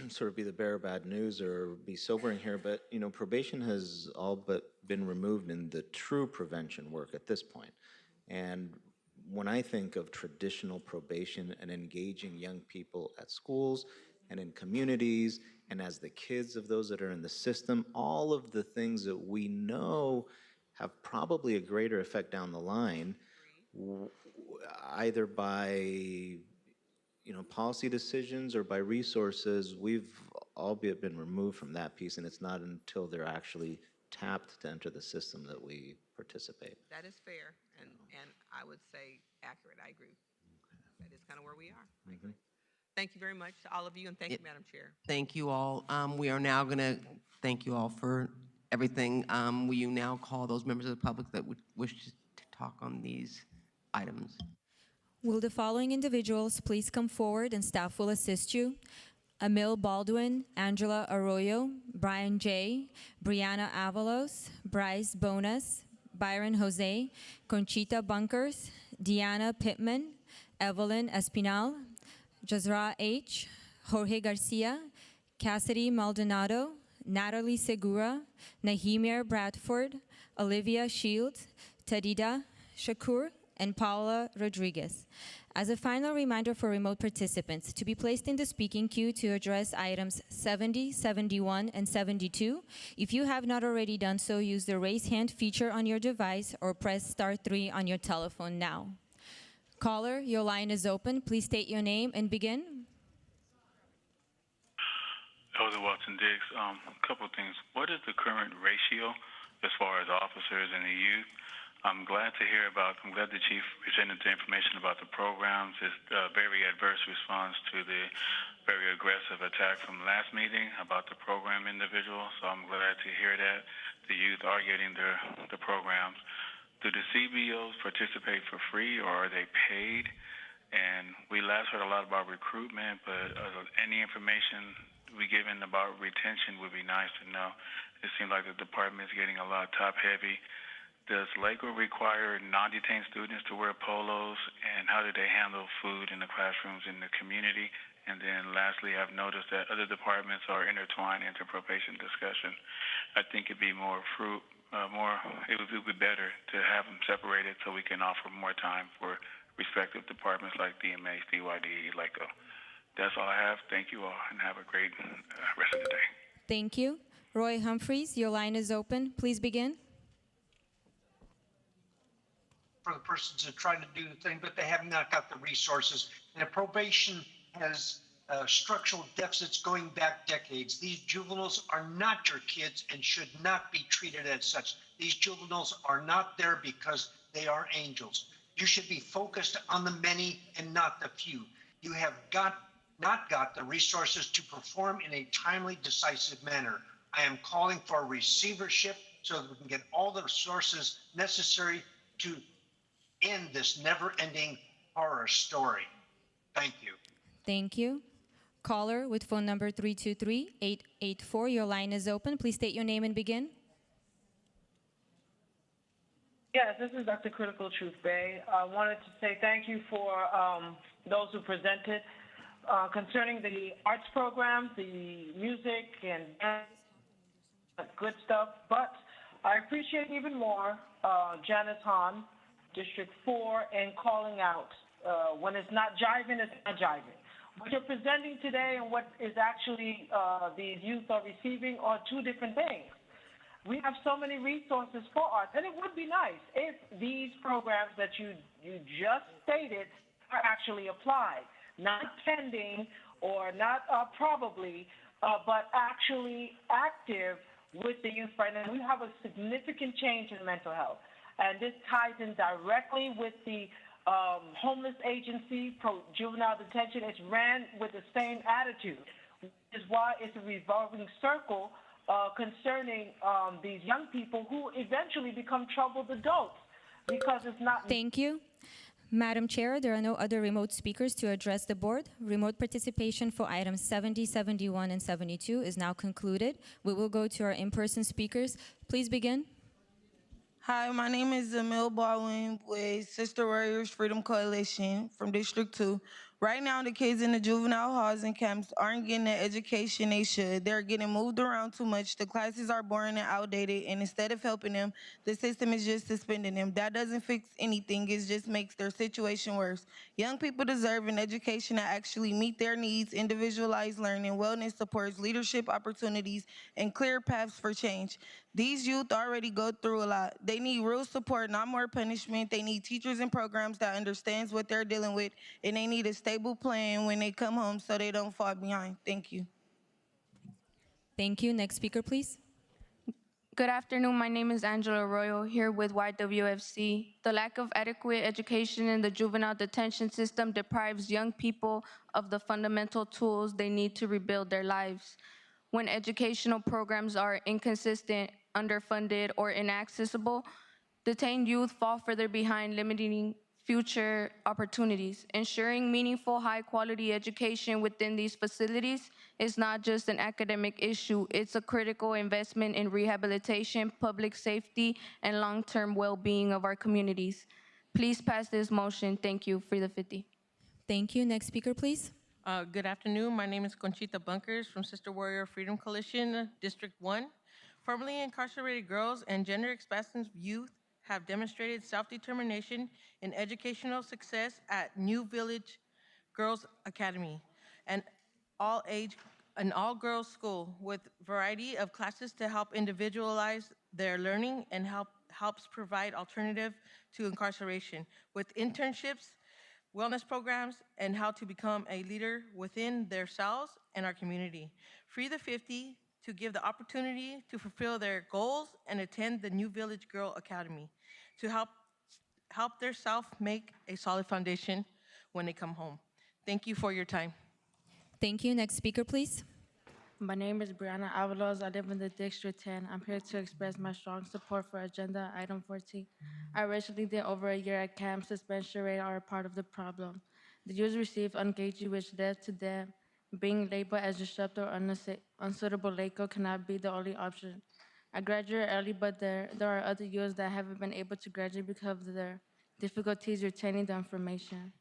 sort of be the bearer of bad news or be sobering here, but probation has all but been removed in the true prevention work at this point. And when I think of traditional probation and engaging young people at schools and in communities and as the kids of those that are in the system, all of the things that we know have probably a greater effect down the line, either by policy decisions or by resources, we've albeit been removed from that piece, and it's not until they're actually tapped to enter the system that we participate. That is fair, and I would say accurate. I agree. That is kind of where we are. I agree. Thank you very much to all of you, and thank you, Madam Chair. Thank you all. We are now going to thank you all for everything. Will you now call those members of the public that would wish to talk on these items? Will the following individuals please come forward and staff will assist you? Emil Baldwin, Angela Arroyo, Brian J., Brianna Avalos, Bryce Bonas, Byron Jose, Conchita Bunkers, Deanna Pittman, Evelyn Espinal, Jazra H., Jorge Garcia, Cassidy Maldonado, Natalie Segura, Nahimir Bradford, Olivia Shields, Tadida Shakur, and Paula Rodriguez. As a final reminder for remote participants, to be placed in the speaking queue to address items 70, 71, and 72, if you have not already done so, use the raise hand feature on your device or press *3 on your telephone now. Caller, your line is open. Please state your name and begin. Elder Watson Diggs, a couple of things. What is the current ratio as far as officers and the youth? I'm glad the chief presented the information about the programs. It's a very adverse response to the very aggressive attack from last meeting about the program individual. So I'm glad to hear that the youth are getting the programs. Do the CBOs participate for free or are they paid? And we last heard a lot about recruitment, but any information we given about retention would be nice to know. It seems like the department is getting a lot top-heavy. Does Lakewood require non-detained students to wear polos, and how do they handle food in the classrooms in the community? And then lastly, I've noticed that other departments are intertwined into probation discussion. I think it'd be it would be better to have them separated so we can offer more time for respective departments like DMH, DYD, LACO. That's all I have. Thank you all, and have a great rest of the day. Thank you. Roy Humphreys, your line is open. Please begin. For the persons that are trying to do the thing, but they have not got the resources. And probation has structural deficits going back decades. These juveniles are not your kids and should not be treated as such. These juveniles are not there because they are angels. You should be focused on the many and not the few. You have not got the resources to perform in a timely, decisive manner. I am calling for receivership so that we can get all the resources necessary to end this never-ending horror story. Thank you. Thank you. Caller with phone number 323-884, your line is open. Please state your name and begin. Yes, this is Dr. Critical Truth Bay. I wanted to say thank you for those who presented concerning the arts programs, the music, and good stuff. But I appreciate even more Janice Hahn, District 4, and calling out when it's not jiving, it's not jiving. What you're presenting today and what is actually these youth are receiving are two different things. We have so many resources for arts, and it would be nice if these programs that you just stated are actually applied, not pending or not probably, but actually active with the youth right now. We have a significant change in mental health, and this ties in directly with the homeless agency, juvenile detention. It's ran with the same attitude, which is why it's a revolving circle concerning these young people who eventually become troubled adults because it's not. Thank you. Madam Chair, there are no other remote speakers to address the board. Remote participation for items 70, 71, and 72 is now concluded. We will go to our in-person speakers. Please begin. Hi, my name is Emil Baldwin with Sister Warriors Freedom Coalition from District 2. Right now, the kids in the juvenile halls and camps aren't getting the education they should. They're getting moved around too much. The classes are boring and outdated, and instead of helping them, the system is just suspending them. That doesn't fix anything. It just makes their situation worse. Young people deserve an education that actually meet their needs, individualized learning, wellness supports, leadership opportunities, and clear paths for change. These youth already go through a lot. They need real support, not more punishment. They need teachers and programs that understands what they're dealing with, and they need a stable plan when they come home so they don't fall behind. Thank you. Thank you. Next speaker, please. Good afternoon. My name is Angela Arroyo, here with YWFC. The lack of adequate education in the juvenile detention system deprives young people of the fundamental tools they need to rebuild their lives. When educational programs are inconsistent, underfunded, or inaccessible, detained youth fall further behind, limiting future opportunities. Ensuring meaningful, high-quality education within these facilities is not just an academic issue, it's a critical investment in rehabilitation, public safety, and long-term well-being of our communities. Please pass this motion. Thank you. Free the 50. Thank you. Next speaker, please. Good afternoon. My name is Conchita Bunkers from Sister Warrior Freedom Coalition, District 1. Formerly incarcerated girls and gender-expansive youth have demonstrated self-determination and educational success at New Village Girls Academy, an all-girls school with variety of classes to help individualize their learning and helps provide alternative to incarceration with internships, wellness programs, and how to become a leader within themselves and our community. Free the 50 to give the opportunity to fulfill their goals and attend the New Village Girl Academy to help their self make a solid foundation when they come home. Thank you for your time. Thank you. Next speaker, please. My name is Brianna Avalos. I live in the District 10. I'm here to express my strong support for Agenda Item 14. Our recently did over a year at camp suspension rate are a part of the problem. The youth receive engagement which led to them being labeled as disruptive or unsuitable LACO cannot be the only option. I graduated early, but there are other youths that haven't been able to graduate because of their difficulties retaining the information.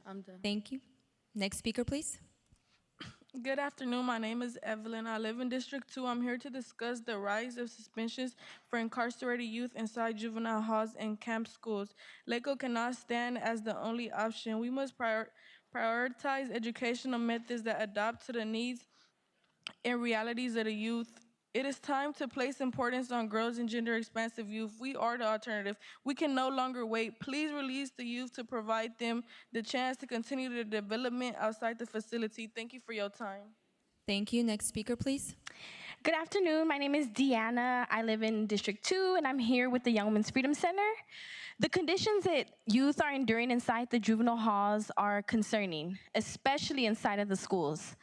I'm done. Thank you. Next speaker, please. Good afternoon. My name is Evelyn. I live in District 2. I'm here to discuss the rise of suspensions for incarcerated youth inside juvenile halls and camp schools. LACO cannot stand as the only option. We must prioritize educational methods that adapt to the needs and realities of the youth. It is time to place importance on girls and gender-expansive youth. We are the alternative. We can no longer wait. Please release the youth to provide them the chance to continue their development outside the facility. Thank you for your time. Thank you. Next speaker, please. Good afternoon. My name is Deanna. I live in District 2, and I'm here with the Young Women's Freedom Center. The conditions that youth are enduring inside the juvenile halls are concerning, especially inside of the schools.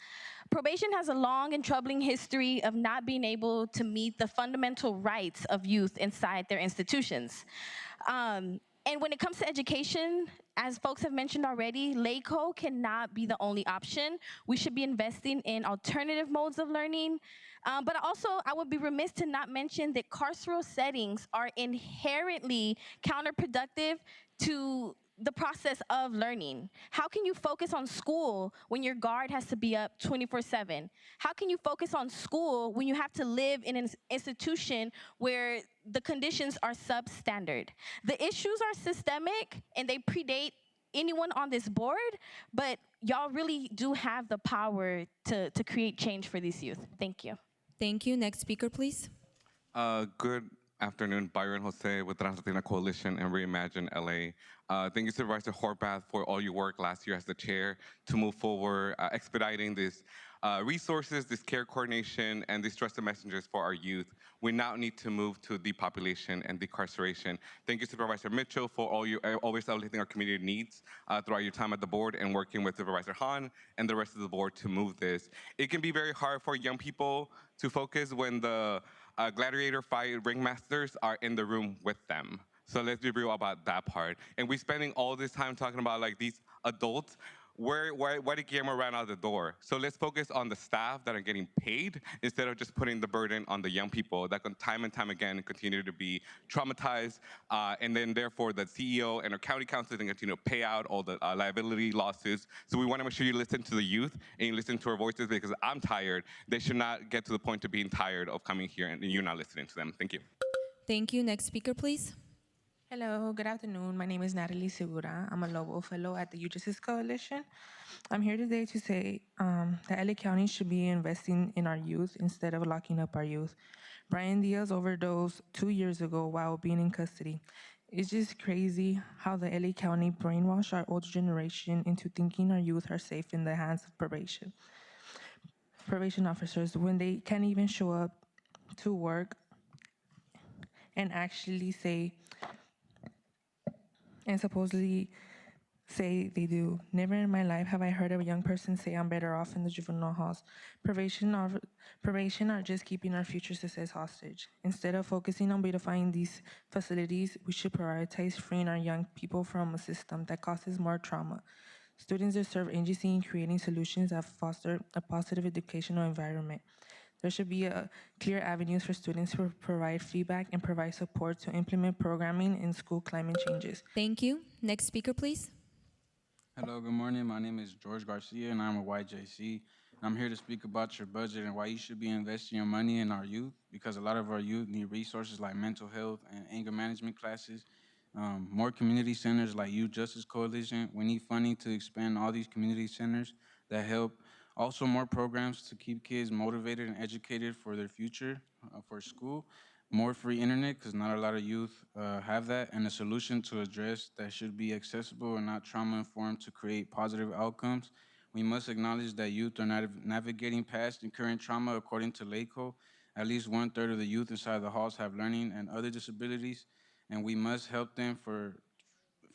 Probation has a long and troubling history of not being able to meet the fundamental rights of youth inside their institutions. And when it comes to education, as folks have mentioned already, LACO cannot be the only option. We should be investing in alternative modes of learning. But also, I would be remiss to not mention that carceral settings are inherently counterproductive to the process of learning. How can you focus on school when your guard has to be up 24/7? How can you focus on school when you have to live in an institution where the conditions are substandard? The issues are systemic and they predate anyone on this board, but y'all really do have the power to create change for these youth. Thank you. Thank you. Next speaker, please. Good afternoon, Byron Jose with Translatina Coalition and Reimagine LA. Thank you, Supervisor Horvath, for all your work last year as the chair to move forward, expediting this resources, this care coordination, and these trusted messengers for our youth. We now need to move to depopulation and decarceration. Thank you, Supervisor Mitchell, for all you always elevating our community needs throughout your time at the board and working with Supervisor Hahn and the rest of the board to move this. It can be very hard for young people to focus when the gladiator fight ringmasters are in the room with them. So let's be real about that part. And we're spending all this time talking about like these adults. Why did Guillermo run out the door? So let's focus on the staff that are getting paid instead of just putting the burden on the young people that can time and time again continue to be traumatized. And then therefore the CEO and our county council can continue to pay out all the liability lawsuits. So we want to make sure you listen to the youth and you listen to our voices because I'm tired. They should not get to the point of being tired of coming here and you're not listening to them. Thank you. Thank you. Next speaker, please. Hello, good afternoon. My name is Natalie Segura. I'm a Lobo Fellow at the Youth Justice Coalition. I'm here today to say that LA County should be investing in our youth instead of locking up our youth. Brian Diaz overdosed 2 years ago while being in custody. It's just crazy how the LA County brainwashed our older generation into thinking our youth are safe in the hands of probation officers when they can't even show up to work and actually say and supposedly say they do. Never in my life have I heard of a young person say I'm better off in the juvenile halls. Probation are just keeping our future success hostage. Instead of focusing on beautifying these facilities, we should prioritize freeing our young people from a system that causes more trauma. Students deserve agency in creating solutions that foster a positive educational environment. There should be clear avenues for students to provide feedback and provide support to implement programming and school climate changes. Thank you. Next speaker, please. Hello, good morning. My name is George Garcia, and I'm a YJC. I'm here to speak about your budget and why you should be investing your money in our youth, because a lot of our youth need resources like mental health and anger management classes, more community centers like Youth Justice Coalition. We need funding to expand all these community centers that help. Also, more programs to keep kids motivated and educated for their future, for school. More free internet, because not a lot of youth have that, and a solution to address that should be accessible and not trauma-informed to create positive outcomes. We must acknowledge that youth are not navigating past and current trauma according to LACO. At least 1/3 of the youth inside the halls have learning and other disabilities, and we must help them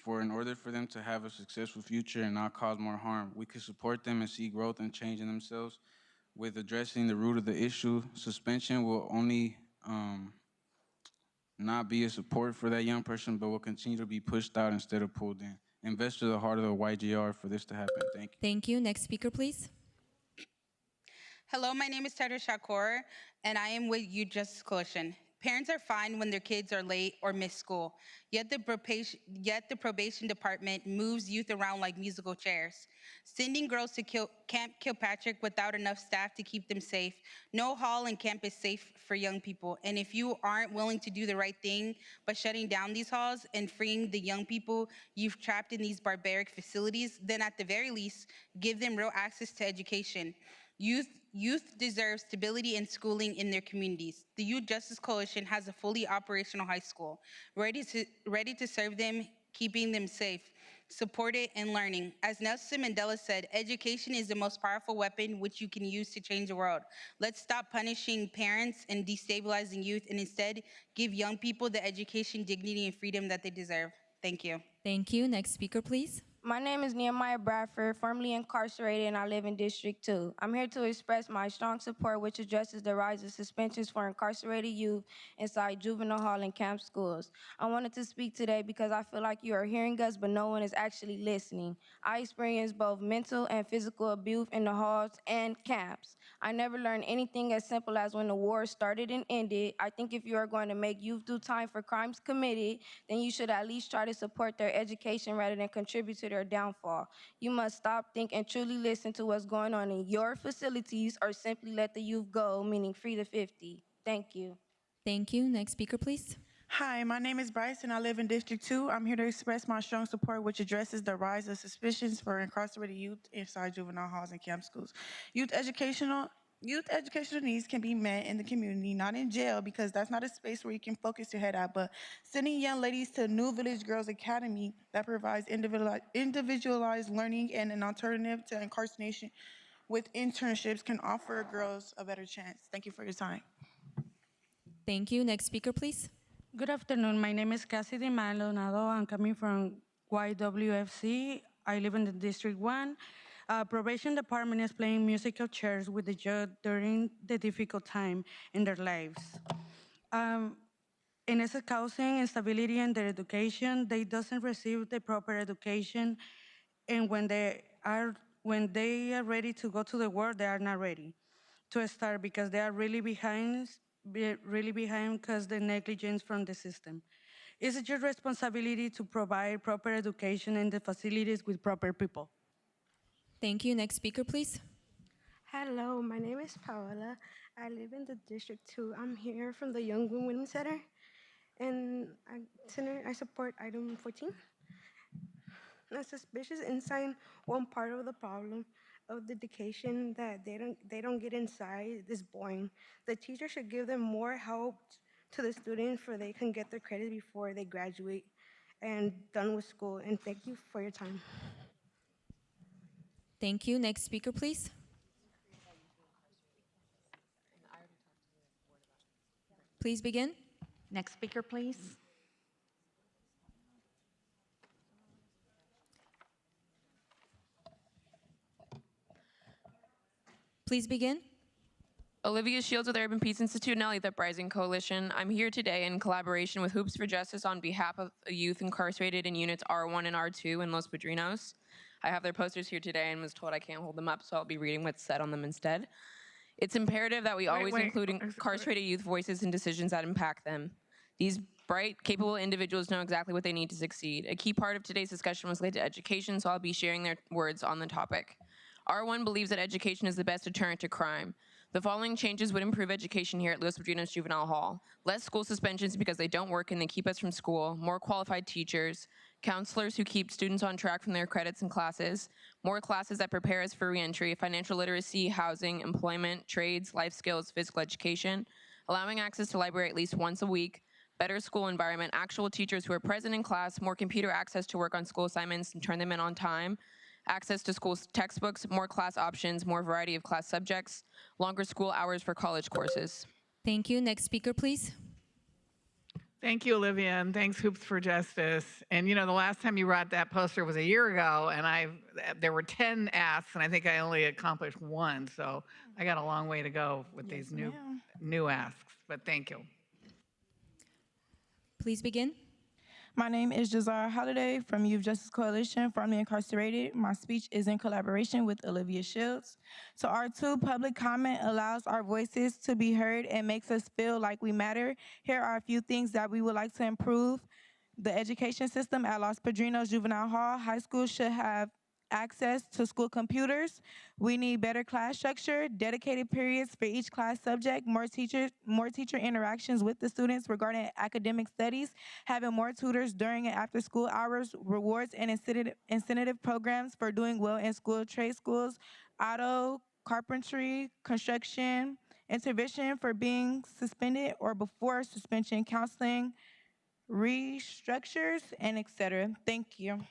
in order for them to have a successful future and not cause more harm. We can support them and see growth and change in themselves. With addressing the root of the issue, suspension will only not be a support for that young person, but will continue to be pushed out instead of pulled in. Invest to the heart of the YGR for this to happen. Thank you. Thank you. Next speaker, please. Hello, my name is Tara Shakur, and I am with Youth Justice Coalition. Parents are fine when their kids are late or miss school, yet the probation department moves youth around like musical chairs, sending girls to Camp Kilpatrick without enough staff to keep them safe. No hall and camp is safe for young people, and if you aren't willing to do the right thing by shutting down these halls and freeing the young people you've trapped in these barbaric facilities, then at the very least, give them real access to education. Youth deserve stability and schooling in their communities. The Youth Justice Coalition has a fully operational high school, ready to serve them, keeping them safe, supported, and learning. As Nelson Mandela said, education is the most powerful weapon which you can use to change the world. Let's stop punishing parents and destabilizing youth and instead give young people the education, dignity, and freedom that they deserve. Thank you. Thank you. Next speaker, please. My name is Nehemiah Bradford, formerly incarcerated, and I live in District 2. I'm here to express my strong support, which addresses the rise of suspensions for incarcerated youth inside juvenile hall and camp schools. I wanted to speak today because I feel like you are hearing us, but no one is actually listening. I experienced both mental and physical abuse in the halls and camps. I never learned anything as simple as when the war started and ended. I think if you are going to make youth do time for crimes committed, then you should at least try to support their education rather than contribute to their downfall. You must stop, think, and truly listen to what's going on in your facilities or simply let the youth go, meaning free to 50. Thank you. Thank you. Next speaker, please. Hi, my name is Bryce and I live in District 2. I'm here to express my strong support, which addresses the rise of suspicions for incarcerated youth inside juvenile halls and camp schools. Youth educational needs can be met in the community, not in jail, because that's not a space where you can focus your head at, but sending young ladies to New Village Girls Academy that provides individualized learning and an alternative to incarceration with internships can offer girls a better chance. Thank you for your time. Thank you. Next speaker, please. Good afternoon. My name is Cassidy Maldonado. I'm coming from YWFC. I live in the District 1. Probation department is playing musical chairs with the youth during the difficult time in their lives. And it's causing instability in their education. They doesn't receive the proper education, and when they are ready to go to the world, they are not ready to start because they are really behind because the negligence from the system. It's your responsibility to provide proper education in the facilities with proper people. Thank you. Next speaker, please. Hello, my name is Paola. I live in the District 2. I'm here from the Young Women's Center, and I support item 14. A suspicious insight, one part of the problem of the education that they don't get inside is boring. The teacher should give them more help to the students so they can get their credit before they graduate and done with school. And thank you for your time. Thank you. Next speaker, please. Please begin. Next speaker, please. Please begin. Olivia Shields with Urban Peace Institute and Elliot Uprising Coalition. I'm here today in collaboration with Hoops for Justice on behalf of youth incarcerated in units R1 and R2 in Los Padrinos. I have their posters here today and was told I can't hold them up, so I'll be reading what's said on them instead. It's imperative that we always include incarcerated youth voices in decisions that impact them. These bright, capable individuals know exactly what they need to succeed. A key part of today's discussion was related to education, so I'll be sharing their words on the topic. R1 believes that education is the best deterrent to crime. The following changes would improve education here at Los Padrinos Juvenile Hall. Less school suspensions because they don't work and they keep us from school, more qualified teachers, counselors who keep students on track from their credits and classes, more classes that prepare us for reentry, financial literacy, housing, employment, trades, life skills, physical education, allowing access to library at least once a week, better school environment, actual teachers who are present in class, more computer access to work on school assignments and turn them in on time, access to school textbooks, more class options, more variety of class subjects, longer school hours for college courses. Thank you. Next speaker, please. Thank you, Olivia, and thanks Hoops for Justice. And you know, the last time you brought that poster was a year ago, and there were 10 asks, and I think I only accomplished one. So I got a long way to go with these new asks. But thank you. Please begin. My name is Jazara Holiday from Youth Justice Coalition, formerly incarcerated. My speech is in collaboration with Olivia Shields. So R2 public comment allows our voices to be heard and makes us feel like we matter. Here are a few things that we would like to improve. The education system at Los Padrinos Juvenile Hall. High school should have access to school computers. We need better class structure, dedicated periods for each class subject, more teacher interactions with the students regarding academic studies, having more tutors during and after school hours, rewards and incentive programs for doing well in school, trade schools, auto, carpentry, construction, intervention for being suspended or before suspension, counseling, restructures, and etc. Thank you.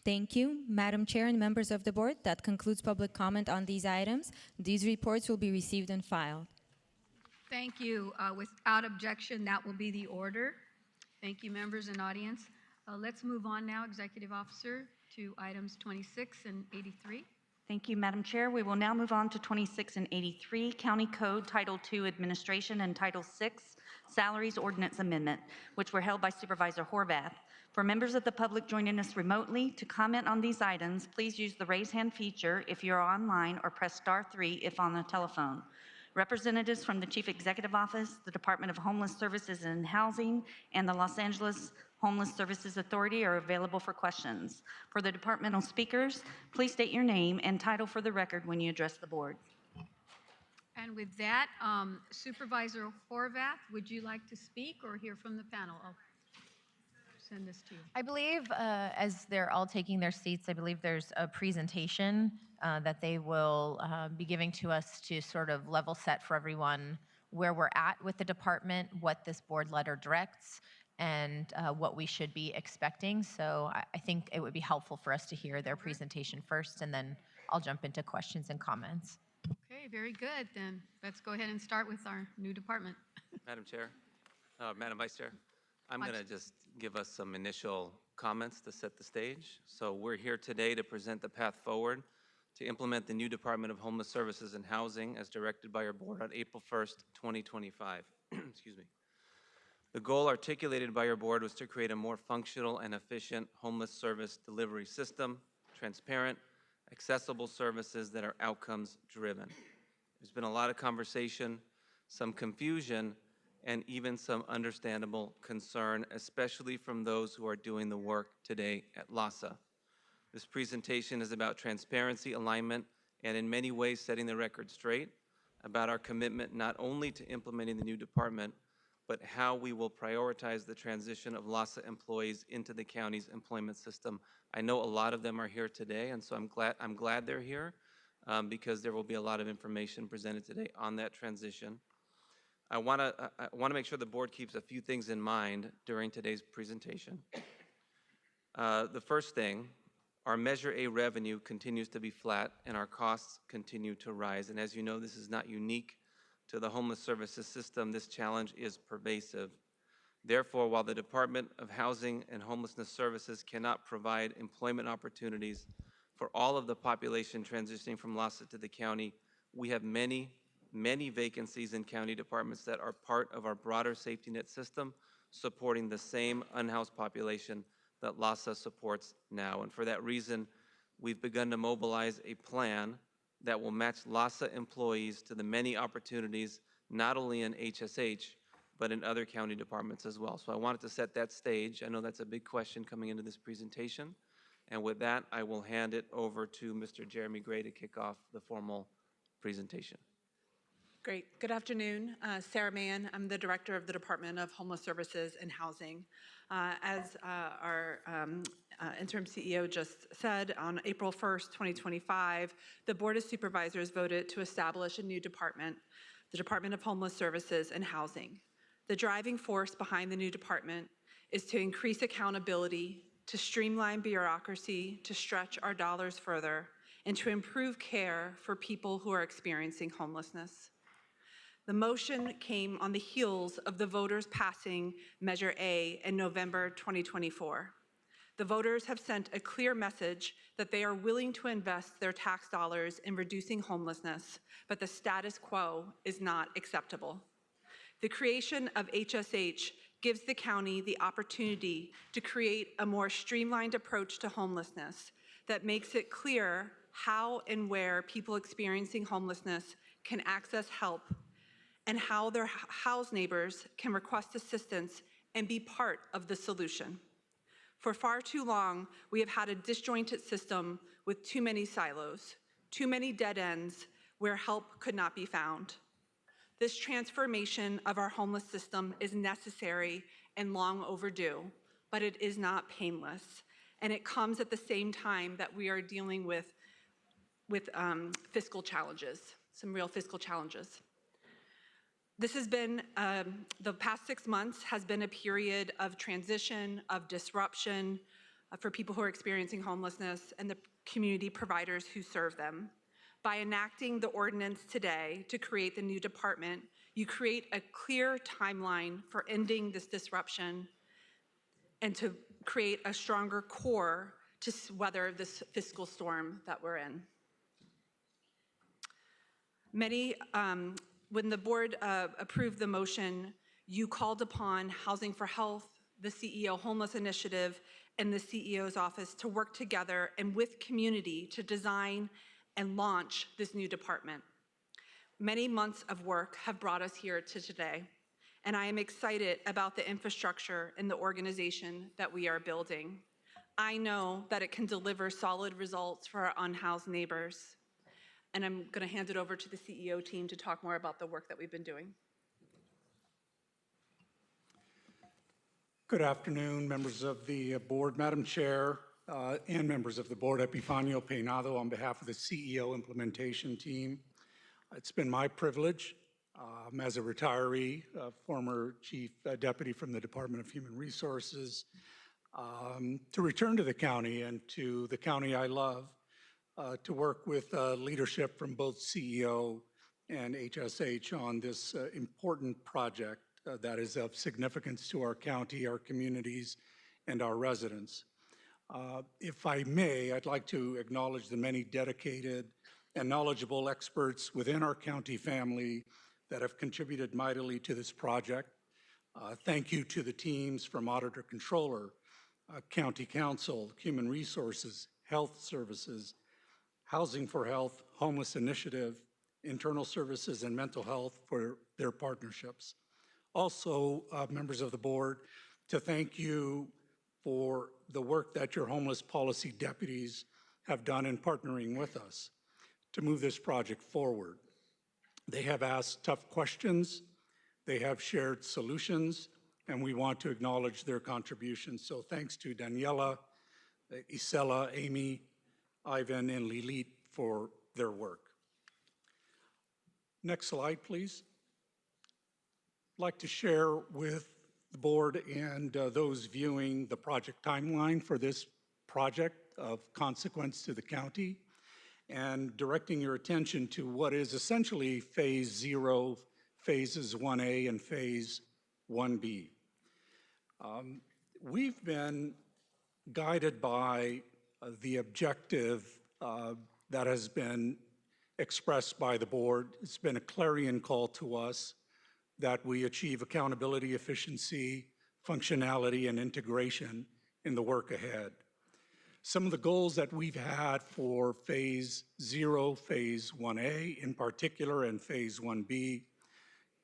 Thank you, Madam Chair and members of the board. That concludes public comment on these items. These reports will be received and filed. Thank you. Without objection, that will be the order. Thank you, members and audience. Let's move on now, Executive Officer, to items 26 and 83. Thank you, Madam Chair. We will now move on to 26 and 83, County Code Title II Administration and Title VI Salaries Ordinance Amendment, which were held by Supervisor Horvath. For members of the public joining us remotely, to comment on these items, please use the raise hand feature if you're online or press *3 if on the telephone. Representatives from the Chief Executive Office, the Department of Homeless Services and Housing, and the Los Angeles Homeless Services Authority are available for questions. For the departmental speakers, please state your name and title for the record when you address the board. And with that, Supervisor Horvath, would you like to speak or hear from the panel? I'll send this to you. I believe as they're all taking their seats, I believe there's a presentation that they will be giving to us to sort of level set for everyone where we're at with the department, what this board letter directs, and what we should be expecting. So I think it would be helpful for us to hear their presentation first, and then I'll jump into questions and comments. Okay, very good. Then let's go ahead and start with our new department. Madam Chair, Madam Vice Chair, I'm going to just give us some initial comments to set the stage. So we're here today to present the path forward to implement the new Department of Homeless Services and Housing as directed by our board on April 1st, 2025. Excuse me. The goal articulated by your board was to create a more functional and efficient homeless service delivery system, transparent, accessible services that are outcomes driven. There's been a lot of conversation, some confusion, and even some understandable concern, especially from those who are doing the work today at LAHSA. This presentation is about transparency, alignment, and in many ways setting the record straight about our commitment not only to implementing the new department, but how we will prioritize the transition of LAHSA employees into the county's employment system. I know a lot of them are here today, and so I'm glad they're here because there will be a lot of information presented today on that transition. I want to make sure the board keeps a few things in mind during today's presentation. The first thing, our Measure A revenue continues to be flat and our costs continue to rise. And as you know, this is not unique to the homeless services system. This challenge is pervasive. Therefore, while the Department of Housing and Homelessness Services cannot provide employment opportunities for all of the population transitioning from LAHSA to the county, we have many vacancies in county departments that are part of our broader safety net system, supporting the same unhoused population that LAHSA supports now. And for that reason, we've begun to mobilize a plan that will match LAHSA employees to the many opportunities, not only in HSH, but in other county departments as well. So I wanted to set that stage. I know that's a big question coming into this presentation. And with that, I will hand it over to Mr. Jeremy Gray to kick off the formal presentation. Great. Good afternoon. Sarah Mann. I'm the Director of the Department of Homeless Services and Housing. As our interim CEO just said, on April 1st, 2025, the Board of Supervisors voted to establish a new department, the Department of Homeless Services and Housing. The driving force behind the new department is to increase accountability, to streamline bureaucracy, to stretch our dollars further, and to improve care for people who are experiencing homelessness. The motion came on the heels of the voters passing Measure A in November 2024. The voters have sent a clear message that they are willing to invest their tax dollars in reducing homelessness, but the status quo is not acceptable. The creation of HSH gives the county the opportunity to create a more streamlined approach to homelessness that makes it clear how and where people experiencing homelessness can access help and how their housed neighbors can request assistance and be part of the solution. For far too long, we have had a disjointed system with too many silos, too many dead ends where help could not be found. This transformation of our homeless system is necessary and long overdue, but it is not painless. And it comes at the same time that we are dealing with fiscal challenges, some real fiscal challenges. This has been, the past 6 months has been a period of transition, of disruption for people who are experiencing homelessness and the community providers who serve them. By enacting the ordinance today to create the new department, you create a clear timeline for ending this disruption and to create a stronger core to weather this fiscal storm that we're in. When the board approved the motion, you called upon Housing for Health, the CEO Homeless Initiative, and the CEO's office to work together and with community to design and launch this new department. Many months of work have brought us here to today, and I am excited about the infrastructure and the organization that we are building. I know that it can deliver solid results for our unhoused neighbors. And I'm going to hand it over to the CEO team to talk more about the work that we've been doing. Good afternoon, members of the board, Madam Chair, and members of the board. Epifanio Peinado on behalf of the CEO implementation team. It's been my privilege as a retiree, former chief deputy from the Department of Human Resources, to return to the county and to the county I love, to work with leadership from both CEO and HSH on this important project that is of significance to our county, our communities, and our residents. If I may, I'd like to acknowledge the many dedicated and knowledgeable experts within our county family that have contributed mightily to this project. Thank you to the teams from Auditor Controller, County Council, Human Resources, Health Services, Housing for Health, Homeless Initiative, Internal Services, and Mental Health for their partnerships. Also, members of the board, to thank you for the work that your homeless policy deputies have done in partnering with us to move this project forward. They have asked tough questions, they have shared solutions, and we want to acknowledge their contributions. So thanks to Daniela, Isela, Amy, Ivan, and Lilit for their work. Next slide, please. I'd like to share with the board and those viewing the project timeline for this project of consequence to the county, and directing your attention to what is essentially phase 0, phases 1A and phase 1B. We've been guided by the objective that has been expressed by the board. It's been a clarion call to us that we achieve accountability, efficiency, functionality, and integration in the work ahead. Some of the goals that we've had for phase 0, phase 1A in particular, and phase 1B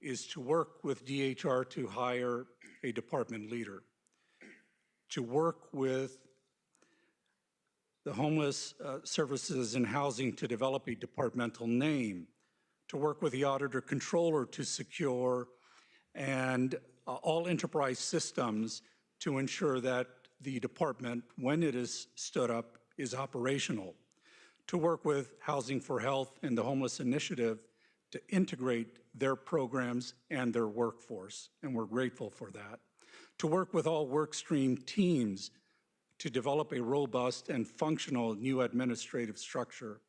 is to work with DHR to hire a department leader, to work with the Homeless Services and Housing to develop a departmental name, to work with the Auditor Controller to secure and all enterprise systems to ensure that the department, when it is stood up, is operational, to work with Housing for Health and the Homeless Initiative to integrate their programs and their workforce, and we're grateful for that, to work with all workstream teams to develop a robust and functional new administrative structure.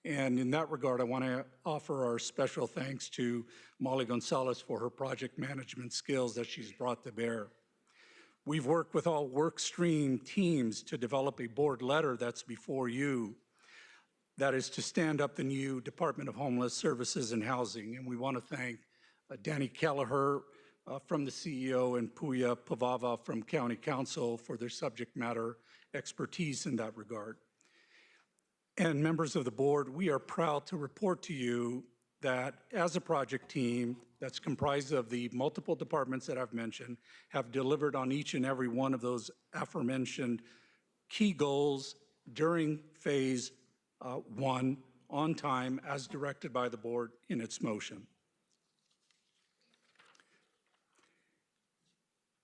And in that regard, I want to offer our special thanks to Molly Gonzalez for her project management skills that she's brought to bear. We've worked with all workstream teams to develop a board letter that's before you, that is to stand up the new Department of Homeless Services and Housing. And we want to thank Danny Kelleher from the CEO and Puya Pavava from County Council for their subject matter expertise in that regard. And members of the board, we are proud to report to you that as a project team that's comprised of the multiple departments that I've mentioned, have delivered on each and every one of those aforementioned key goals during phase 1 on time as directed by the board in its motion.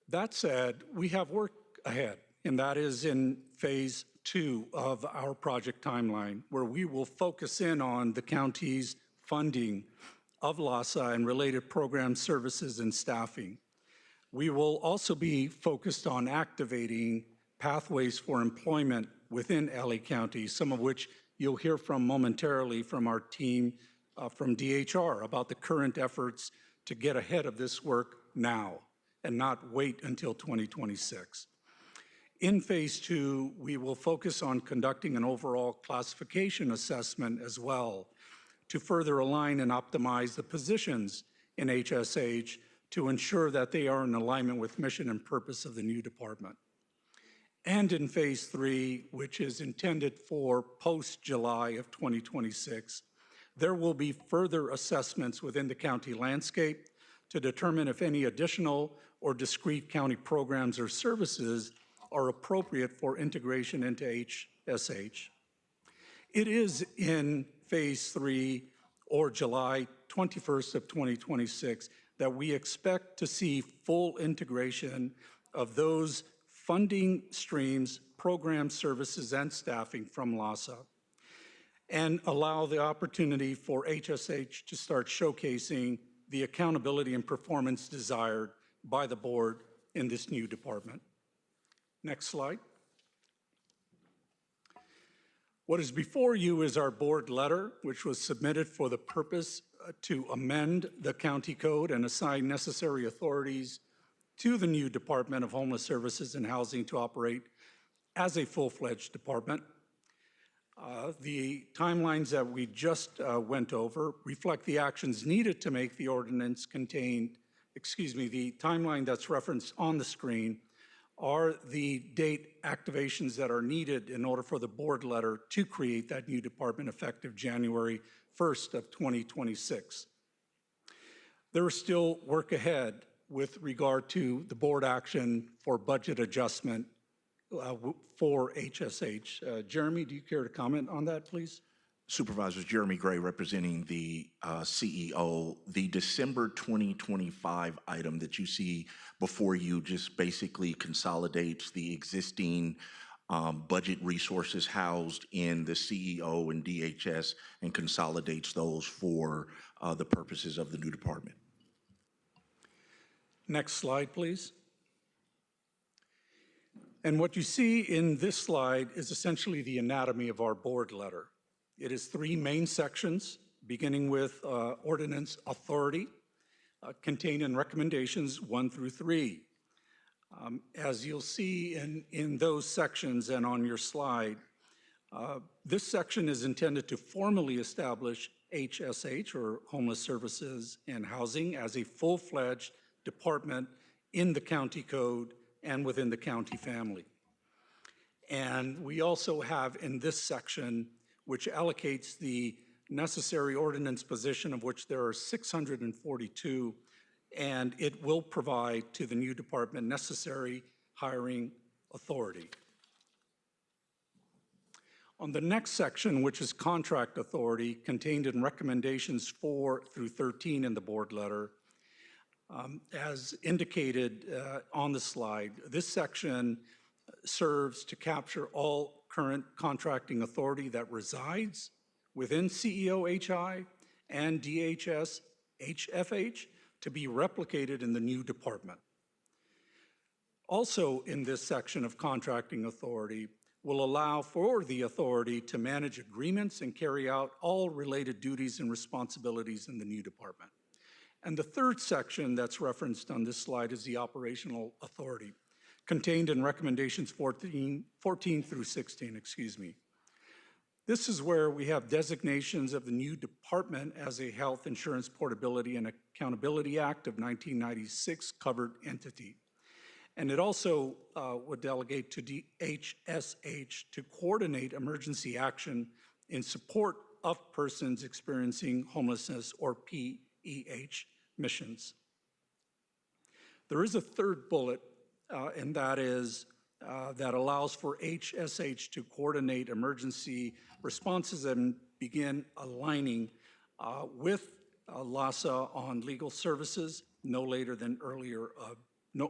That said, we have work ahead, and that is in phase 2 of our project timeline, where we will focus in on the county's funding of LAHSA and related programs, services, and staffing. We will also be focused on activating pathways for employment within LA County, some of which you'll hear from momentarily from our team from DHR about the current efforts to get ahead of this work now and not wait until 2026. In phase 2, we will focus on conducting an overall classification assessment as well to further align and optimize the positions in HSH to ensure that they are in alignment with mission and purpose of the new department. And in phase 3, which is intended for post-July of 2026, there will be further assessments within the county landscape to determine if any additional or discrete county programs or services are appropriate for integration into HSH. It is in phase 3 or July 21st of 2026 that we expect to see full integration of those funding streams, programs, services, and staffing from LASA, and allow the opportunity for HSH to start showcasing the accountability and performance desired by the board in this new department. Next slide. What is before you is our board letter, which was submitted for the purpose to amend the county code and assign necessary authorities to the new Department of Homeless Services and Housing to operate as a full-fledged department. The timelines that we just went over reflect the actions needed to make the ordinance contain, the timeline that's referenced on the screen are the date activations that are needed in order for the board letter to create that new department effective January 1st of 2026. There is still work ahead with regard to the board action for budget adjustment for HSH. Jeremy, do you care to comment on that, please? Supervisors, Jeremy Gray representing the CEO. The December 2025 item that you see before you just basically consolidates the existing budget resources housed in the CEO and DHS and consolidates those for the purposes of the new department. Next slide, please. And what you see in this slide is essentially the anatomy of our board letter. It is 3 main sections, beginning with ordinance authority, contained in recommendations 1 through 3. As you'll see in those sections and on your slide, this section is intended to formally establish HSH, or Homeless Services and Housing, as a full-fledged department in the county code and within the county family. And we also have in this section, which allocates the necessary ordinance position, of which there are 642, and it will provide to the new department necessary hiring authority. On the next section, which is contract authority, contained in recommendations 4 through 13 in the board letter, as indicated on the slide, this section serves to capture all current contracting authority that resides within CEO HI and DHS HFH to be replicated in the new department. Also in this section of contracting authority will allow for the authority to manage agreements and carry out all related duties and responsibilities in the new department. And the third section that's referenced on this slide is the operational authority, contained in recommendations 14 through 16, This is where we have designations of the new department as a Health Insurance Portability and Accountability Act of 1996 covered entity. And it also would delegate to DHSH to coordinate emergency action in support of persons experiencing homelessness or PEH missions. There is a third bullet, and that is that allows for HSH to coordinate emergency responses and begin aligning with LASA on legal services no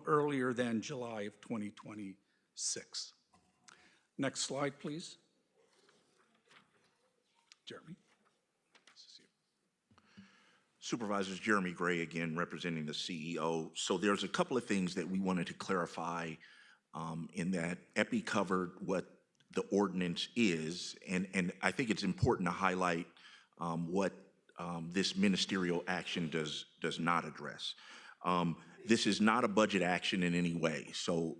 earlier than July of 2026. Next slide, please. Jeremy. Supervisors, Jeremy Gray again representing the CEO. So there's a couple of things that we wanted to clarify in that Epi covered what the ordinance is, and I think it's important to highlight what this ministerial action does not address. This is not a budget action in any way. So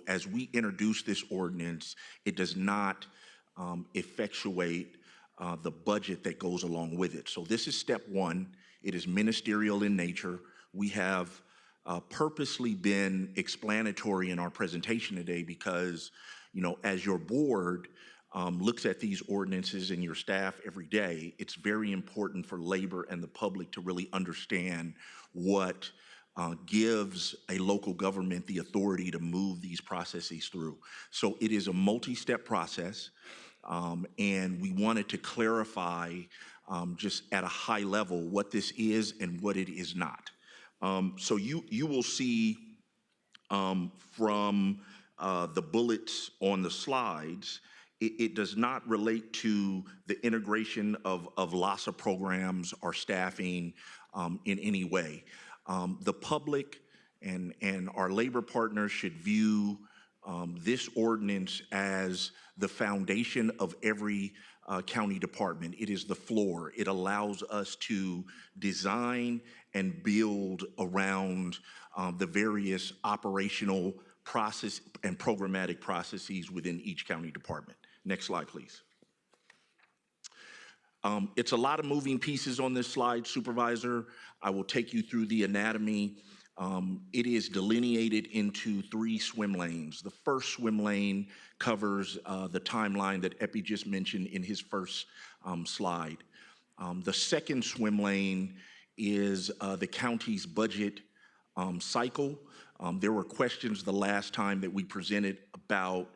as we introduce this ordinance, it does not effectuate the budget that goes along with it. So this is step one. It is ministerial in nature. We have purposely been explanatory in our presentation today because, as your board looks at these ordinances and your staff every day, it's very important for labor and the public to really understand what gives a local government the authority to move these processes through. So it is a multi-step process, and we wanted to clarify just at a high level what this is and what it is not. So you will see from the bullets on the slides, it does not relate to the integration of LASA programs or staffing in any way. The public and our labor partners should view this ordinance as the foundation of every county department. It is the floor. It allows us to design and build around the various operational process and programmatic processes within each county department. Next slide, please. It's a lot of moving pieces on this slide, Supervisor. I will take you through the anatomy. It is delineated into 3 swim lanes. The first swim lane covers the timeline that Epi just mentioned in his first slide. The second swim lane is the county's budget cycle. There were questions the last time that we presented about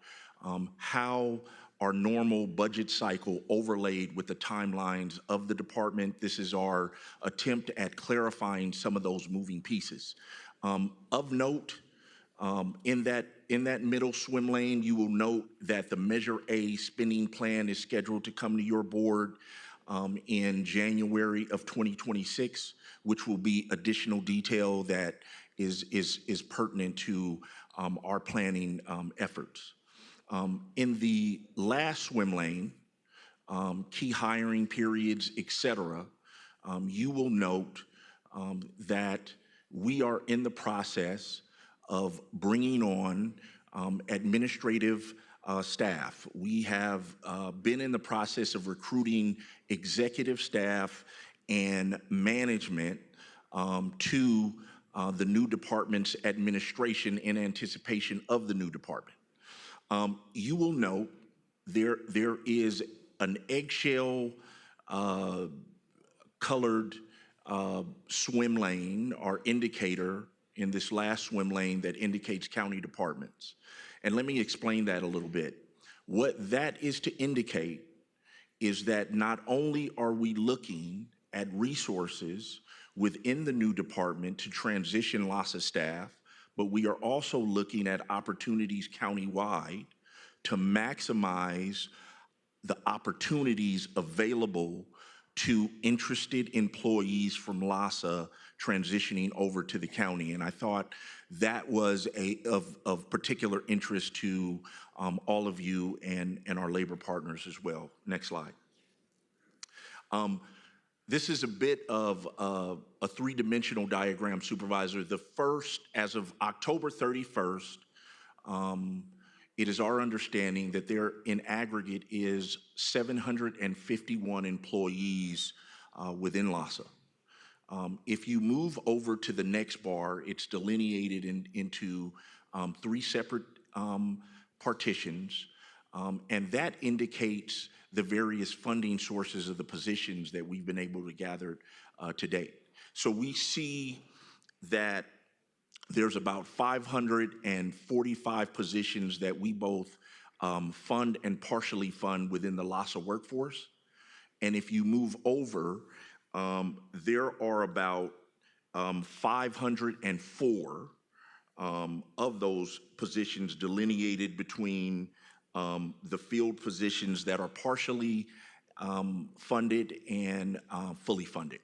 how our normal budget cycle overlaid with the timelines of the department. This is our attempt at clarifying some of those moving pieces. Of note, in that middle swim lane, you will note that the Measure A spending plan is scheduled to come to your board in January of 2026, which will be additional detail that is pertinent to our planning efforts. In the last swim lane, key hiring periods, et cetera, you will note that we are in the process of bringing on administrative staff. We have been in the process of recruiting executive staff and management to the new department's administration in anticipation of the new department. You will note there is an eggshell colored swim lane or indicator in this last swim lane that indicates county departments. And let me explain that a little bit. What that is to indicate is that not only are we looking at resources within the new department to transition LASA staff, but we are also looking at opportunities countywide to maximize the opportunities available to interested employees from LASA transitioning over to the county. And I thought that was of particular interest to all of you and our labor partners as well. Next slide. This is a bit of a three-dimensional diagram, Supervisor. The first, as of October 31st, it is our understanding that there in aggregate is 751 employees within LASA. If you move over to the next bar, it's delineated into 3 separate partitions, and that indicates the various funding sources of the positions that we've been able to gather to date. So we see that there's about 545 positions that we both fund and partially fund within the LASA workforce. And if you move over, there are about 504 of those positions delineated between the field positions that are partially funded and fully funded.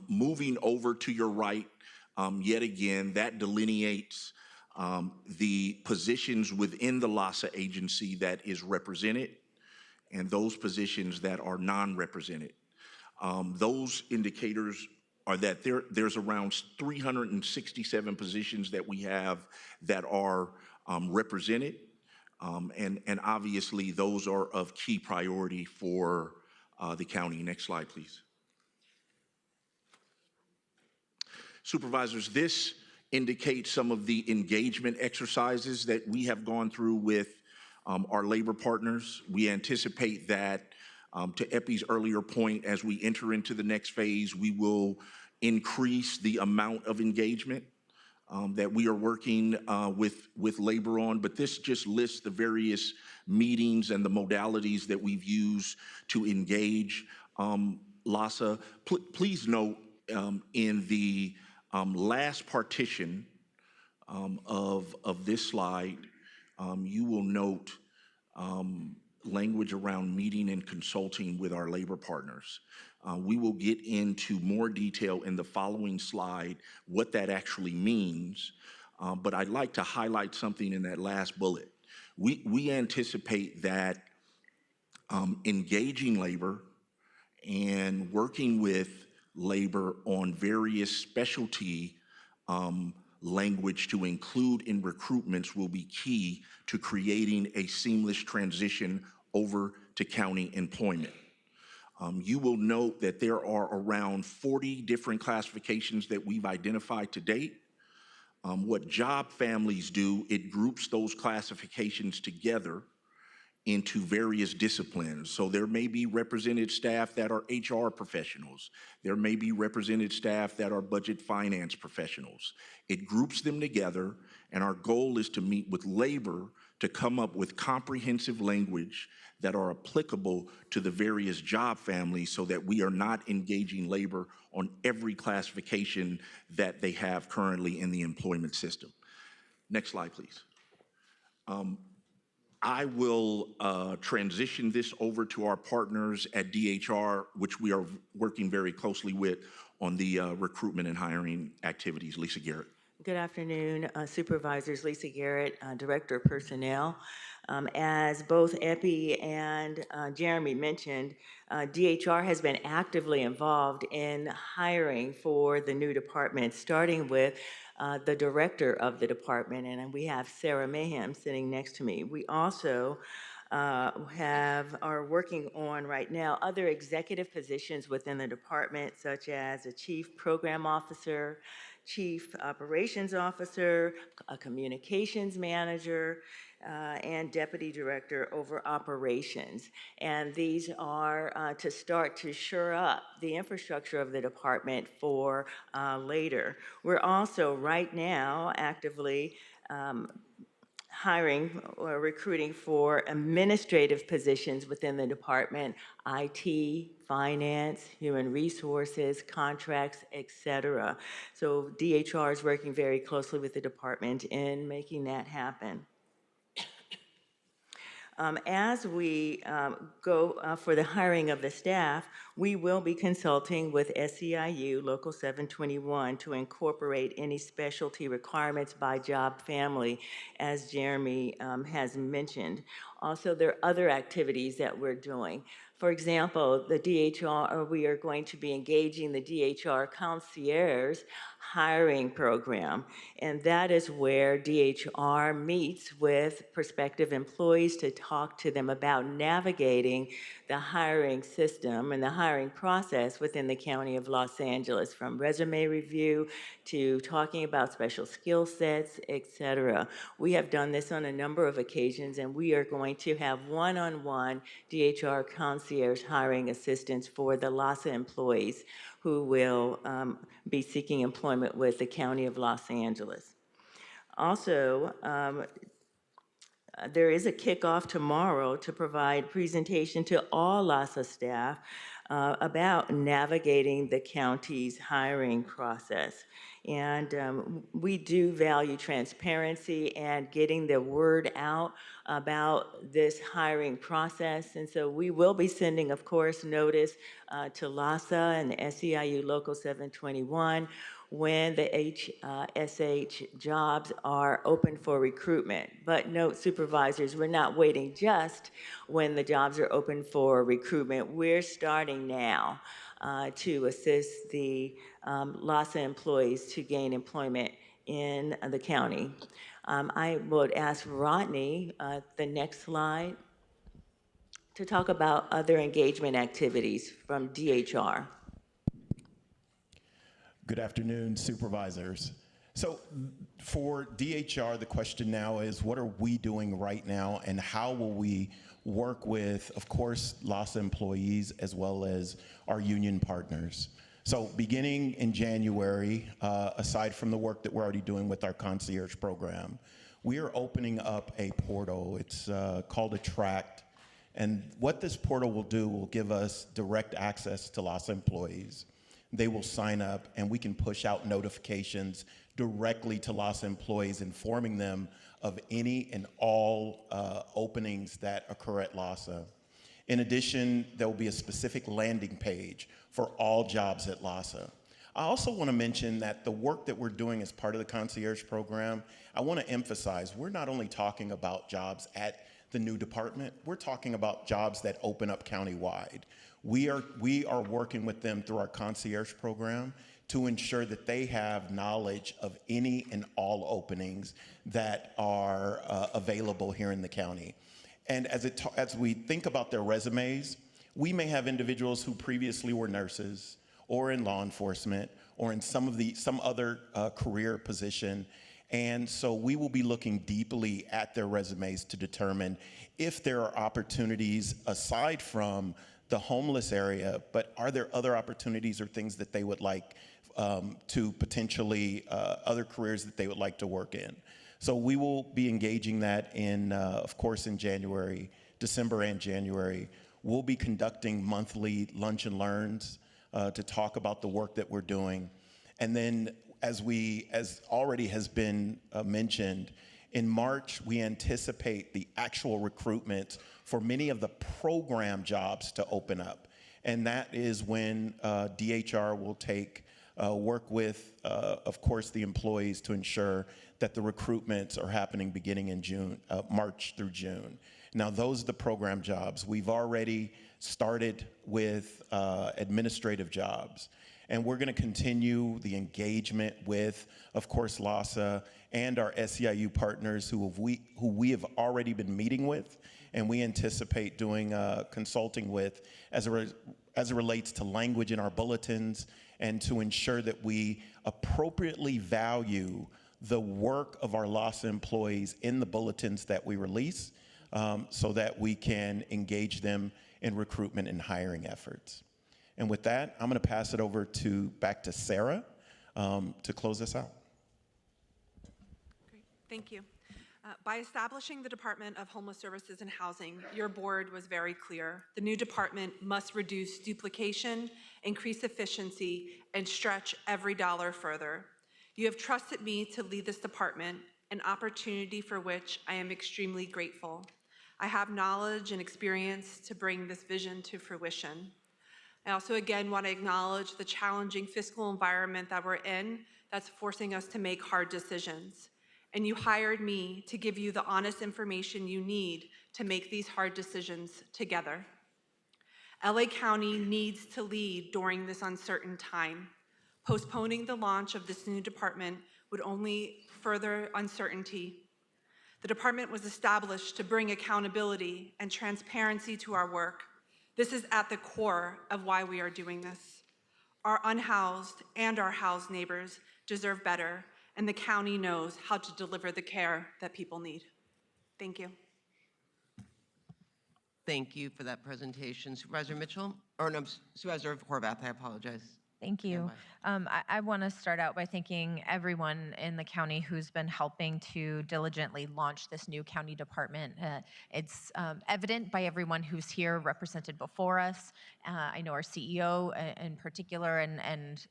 Moving over to your right, yet again, that delineates the positions within the LASA agency that is represented and those positions that are non-represented. Those indicators are that there's around 367 positions that we have that are represented. And obviously, those are of key priority for the county. Next slide, please. Supervisors, this indicates some of the engagement exercises that we have gone through with our labor partners. We anticipate that, to Epi's earlier point, as we enter into the next phase, we will increase the amount of engagement that we are working with labor on. But this just lists the various meetings and the modalities that we've used to engage LASA. Please note in the last partition of this slide, you will note language around meeting and consulting with our labor partners. We will get into more detail in the following slide what that actually means, but I'd like to highlight something in that last bullet. We anticipate that engaging labor and working with labor on various specialty language to include in recruitments will be key to creating a seamless transition over to county employment. You will note that there are around 40 different classifications that we've identified to date. What job families do, it groups those classifications together into various disciplines. So there may be represented staff that are HR professionals. There may be represented staff that are budget finance professionals. It groups them together, and our goal is to meet with labor to come up with comprehensive language that are applicable to the various job families so that we are not engaging labor on every classification that they have currently in the employment system. Next slide, please. I will transition this over to our partners at DHR, which we are working very closely with on the recruitment and hiring activities. Lisa Garrett. Good afternoon, Supervisors. Lisa Garrett, Director of Personnel. As both Epi and Jeremy mentioned, DHR has been actively involved in hiring for the new department, starting with the director of the department, and we have Sarah Mayhem sitting next to me. We also are working on right now other executive positions within the department, such as a chief program officer, chief operations officer, a communications manager, and deputy director over operations. And these are to start to shore up the infrastructure of the department for later. We're also right now actively hiring or recruiting for administrative positions within the department, IT, finance, human resources, contracts, etc. So DHR is working very closely with the department in making that happen. As we go for the hiring of the staff, we will be consulting with SEIU Local 721 to incorporate any specialty requirements by job family, as Jeremy has mentioned. Also, there are other activities that we're doing. For example, the DHR, we are going to be engaging the DHR concierge hiring program, and that is where DHR meets with prospective employees to talk to them about navigating the hiring system and the hiring process within the County of Los Angeles, from resume review to talking about special skill sets, etc. We have done this on a number of occasions, and we are going to have one-on-one DHR concierge hiring assistance for the LASA employees who will be seeking employment with the County of Los Angeles. Also, there is a kickoff tomorrow to provide presentation to all LASA staff about navigating the county's hiring process. And we do value transparency and getting the word out about this hiring process. And so we will be sending, of course, notice to LASA and the SEIU Local 721 when the HSH jobs are open for recruitment. But note, supervisors, we're not waiting just when the jobs are open for recruitment. We're starting now to assist the LASA employees to gain employment in the county. I would ask Rodney, the next slide, to talk about other engagement activities from DHR. Good afternoon, supervisors. So for DHR, the question now is, what are we doing right now and how will we work with, of course, LASA employees as well as our union partners? So beginning in January, aside from the work that we're already doing with our concierge program, we are opening up a portal. It's called Attract. And what this portal will do will give us direct access to LASA employees. They will sign up and we can push out notifications directly to LASA employees, informing them of any and all openings that occur at LASA. In addition, there will be a specific landing page for all jobs at LASA. I also want to mention that the work that we're doing as part of the concierge program, I want to emphasize, we're not only talking about jobs at the new department, we're talking about jobs that open up countywide. We are working with them through our concierge program to ensure that they have knowledge of any and all openings that are available here in the county. And as we think about their resumes, we may have individuals who previously were nurses or in law enforcement or in some other career position. And so we will be looking deeply at their resumes to determine if there are opportunities aside from the homeless area, but are there other opportunities or things that they would like to potentially, other careers that they would like to work in. So we will be engaging that in, of course, in January, December and January. We'll be conducting monthly lunch and learns to talk about the work that we're doing. And then as already has been mentioned, in March, we anticipate the actual recruitment for many of the program jobs to open up. And that is when DHR will work with, of course, the employees to ensure that the recruitments are happening beginning in March through June. Now, those are the program jobs. We've already started with administrative jobs. And we're going to continue the engagement with, of course, LASA and our SEIU partners who we have already been meeting with, and we anticipate doing consulting with as it relates to language in our bulletins and to ensure that we appropriately value the work of our LASA employees in the bulletins that we release so that we can engage them in recruitment and hiring efforts. And with that, I'm going to pass it over back to Sarah to close this out. Great, thank you. By establishing the Department of Homeless Services and Housing, your board was very clear. The new department must reduce duplication, increase efficiency, and stretch every dollar further. You have trusted me to lead this department, an opportunity for which I am extremely grateful. I have knowledge and experience to bring this vision to fruition. I also, again, want to acknowledge the challenging fiscal environment that we're in that's forcing us to make hard decisions. And you hired me to give you the honest information you need to make these hard decisions together. LA County needs to lead during this uncertain time. Postponing the launch of this new department would only further uncertainty. The department was established to bring accountability and transparency to our work. This is at the core of why we are doing this. Our unhoused and our housed neighbors deserve better, and the county knows how to deliver the care that people need. Thank you. Thank you for that presentation. Supervisor Mitchell, or no, Supervisor Horvath, I apologize. Thank you. I want to start out by thanking everyone in the county who's been helping to diligently launch this new county department. It's evident by everyone who's here represented before us. I know our CEO in particular and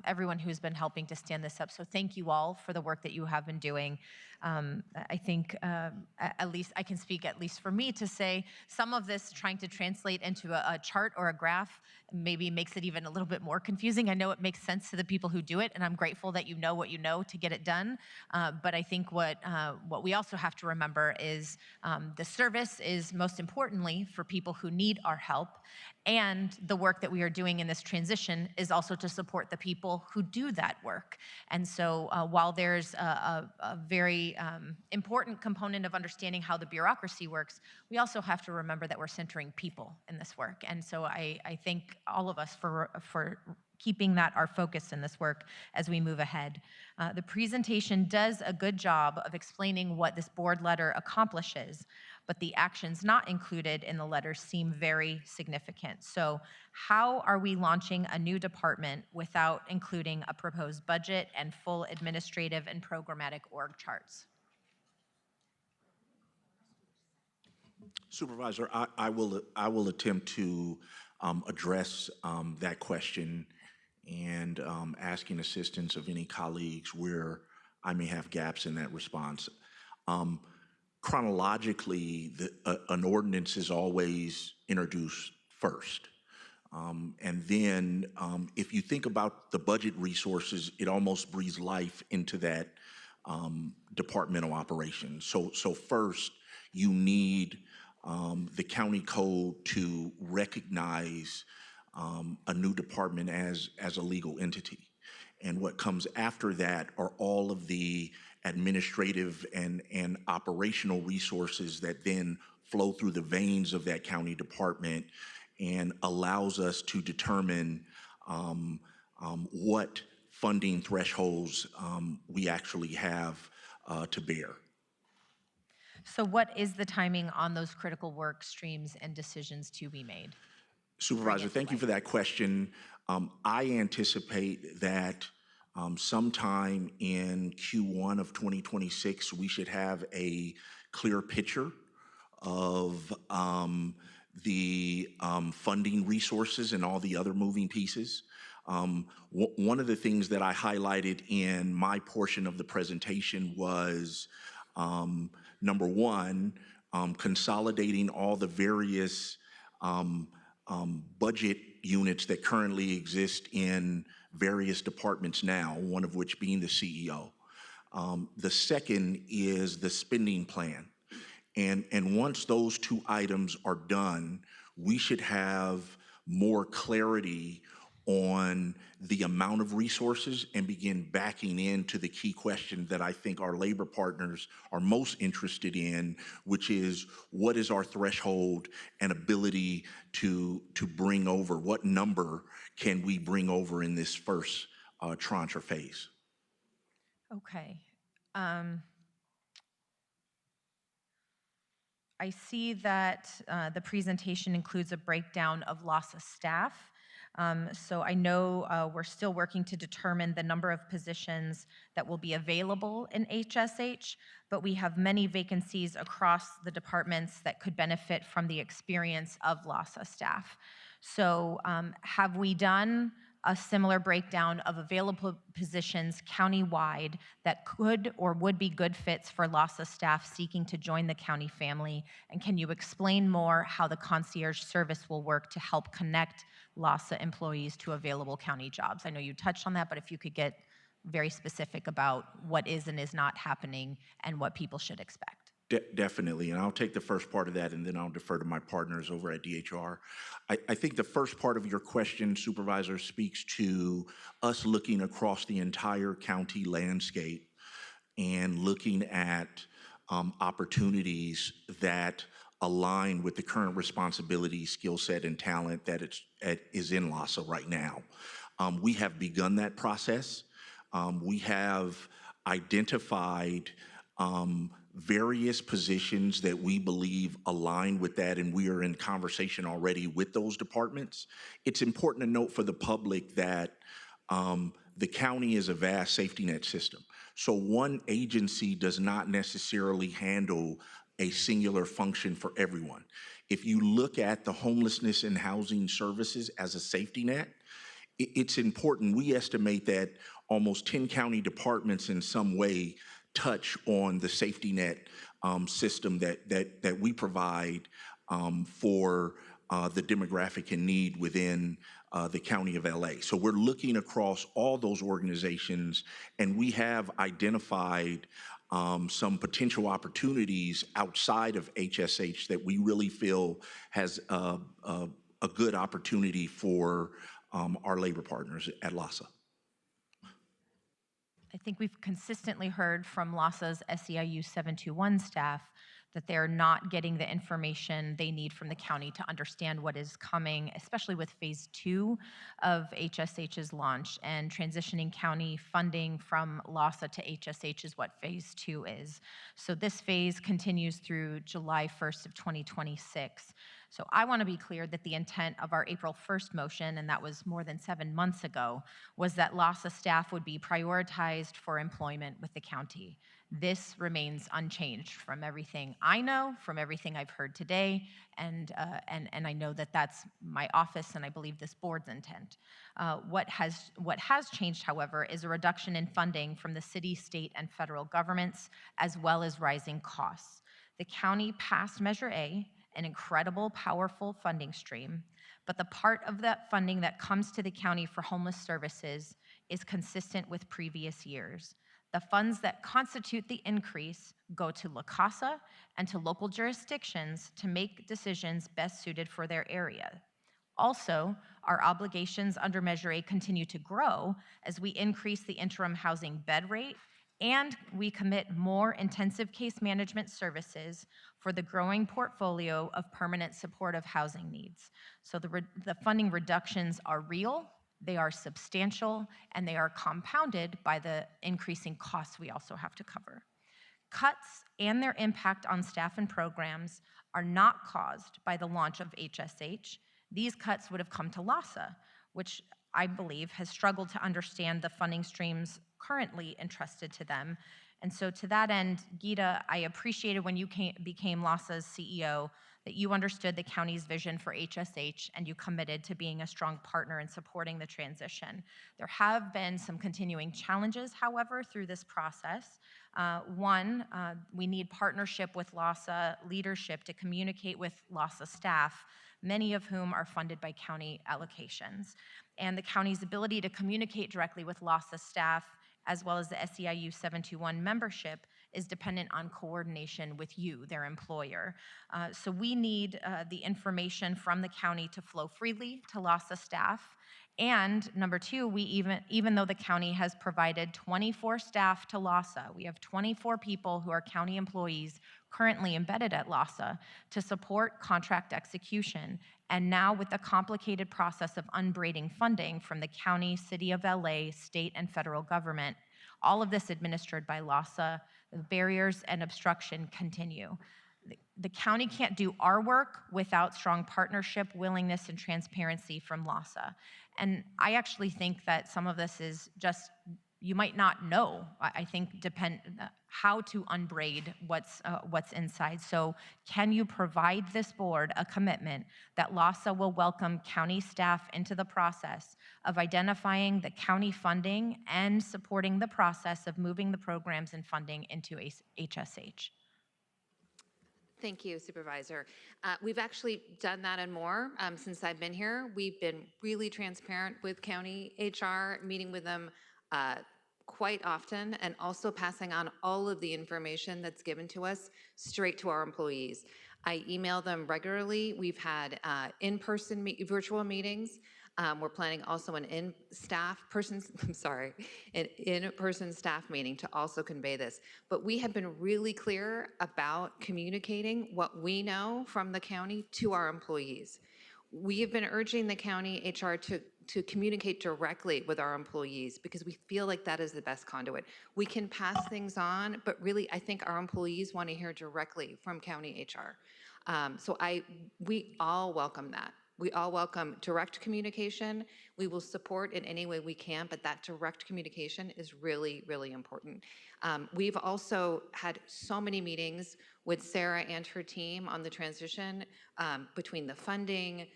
everyone who's been helping to stand this up. So thank you all for the work that you have been doing. I think at least I can speak at least for me to say some of this trying to translate into a chart or a graph maybe makes it even a little bit more confusing. I know it makes sense to the people who do it, and I'm grateful that you know what you know to get it done. But I think what we also have to remember is the service is most importantly for people who need our help, and the work that we are doing in this transition is also to support the people who do that work. And so while there's a very important component of understanding how the bureaucracy works, we also have to remember that we're centering people in this work. And so I thank all of us for keeping that our focus in this work as we move ahead. The presentation does a good job of explaining what this board letter accomplishes, but the actions not included in the letter seem very significant. So how are we launching a new department without including a proposed budget and full administrative and programmatic org charts? Supervisor, I will attempt to address that question and asking assistance of any colleagues where I may have gaps in that response. Chronologically, an ordinance is always introduced first. And then if you think about the budget resources, it almost breathes life into that departmental operation. So first, you need the county code to recognize a new department as a legal entity. And what comes after that are all of the administrative and operational resources that then flow through the veins of that county department and allows us to determine what funding thresholds we actually have to bear. So what is the timing on those critical work streams and decisions to be made? Supervisor, thank you for that question. I anticipate that sometime in Q1 of 2026, we should have a clear picture of the funding resources and all the other moving pieces. One of the things that I highlighted in my portion of the presentation was number one, consolidating all the various budget units that currently exist in various departments now, one of which being the CEO. The second is the spending plan. And once those two items are done, we should have more clarity on the amount of resources and begin backing into the key question that I think our labor partners are most interested in, which is what is our threshold and ability to bring over? What number can we bring over in this first tranche or phase? Okay. I see that the presentation includes a breakdown of loss of staff. So I know we're still working to determine the number of positions that will be available in HSH, but we have many vacancies across the departments that could benefit from the experience of loss of staff. So have we done a similar breakdown of available positions countywide that could or would be good fits for LAHSA staff seeking to join the county family? And can you explain more how the concierge service will work to help connect LAHSA employees to available county jobs? I know you touched on that, but if you could get very specific about what is and is not happening and what people should expect. Definitely, and I'll take the first part of that and then I'll defer to my partners over at DHR. I think the first part of your question, Supervisor, speaks to us looking across the entire county landscape and looking at opportunities that align with the current responsibility, skill set, and talent that is in LAHSA right now. We have begun that process. We have identified various positions that we believe align with that, and we are in conversation already with those departments. It's important to note for the public that the county is a vast safety net system. So one agency does not necessarily handle a singular function for everyone. If you look at the homelessness and housing services as a safety net, it's important. We estimate that almost 10 county departments in some way touch on the safety net system that we provide for the demographic in need within the county of LA. So we're looking across all those organizations, and we have identified some potential opportunities outside of HSH that we really feel has a good opportunity for our labor partners at LAHSA. I think we've consistently heard from LAHSA's SEIU 721 staff that they're not getting the information they need from the county to understand what is coming, especially with phase 2 of HSH's launch, and transitioning county funding from LAHSA to HSH is what phase 2 is. So this phase continues through July 1st of 2026. So I want to be clear that the intent of our April 1st motion, and that was more than 7 months ago, was that LAHSA staff would be prioritized for employment with the county. This remains unchanged from everything I know, from everything I've heard today, and I know that that's my office and I believe this board's intent. What has changed, however, is a reduction in funding from the city, state, and federal governments, as well as rising costs. The county passed Measure A, an incredible, powerful funding stream, but the part of that funding that comes to the county for homeless services is consistent with previous years. The funds that constitute the increase go to La Casa and to local jurisdictions to make decisions best suited for their area. Also, our obligations under Measure A continue to grow as we increase the interim housing bed rate, and we commit more intensive case management services for the growing portfolio of permanent supportive housing needs. So the funding reductions are real, they are substantial, and they are compounded by the increasing costs we also have to cover. Cuts and their impact on staff and programs are not caused by the launch of HSH. These cuts would have come to LAHSA, which I believe has struggled to understand the funding streams currently entrusted to them. And so to that end, Geeta, I appreciated when you became LAHSA's CEO that you understood the county's vision for HSH and you committed to being a strong partner in supporting the transition. There have been some continuing challenges, however, through this process. One, we need partnership with LAHSA leadership to communicate with LAHSA staff, many of whom are funded by county allocations. And the county's ability to communicate directly with LAHSA staff, as well as the SEIU 721 membership, is dependent on coordination with you, their employer. So we need the information from the county to flow freely to LAHSA staff. And number two, we even though the county has provided 24 staff to LAHSA, we have 24 people who are county employees currently embedded at LAHSA to support contract execution. And now with the complicated process of unbraiding funding from the county, city of LA, state, and federal government, all of this administered by LAHSA, the barriers and obstruction continue. The county can't do our work without strong partnership, willingness, and transparency from LAHSA. And I actually think that some of this is just, you might not know, I think, how to unbraid what's inside. So can you provide this board a commitment that LAHSA will welcome county staff into the process of identifying the county funding and supporting the process of moving the programs and funding into HSH? Thank you, Supervisor. We've actually done that and more since I've been here. We've been really transparent with county HR, meeting with them quite often, and also passing on all of the information that's given to us straight to our employees. I email them regularly. We've had in-person virtual meetings. We're planning also an in-person staff meeting to also convey this. But we have been really clear about communicating what we know from the county to our employees. We have been urging the county HR to communicate directly with our employees because we feel like that is the best conduit. We can pass things on, but really I think our employees want to hear directly from county HR. We all welcome that. We all welcome direct communication. We will support in any way we can, but that direct communication is really, really important. We've also had so many meetings with Sarah and her team on the transition between the funding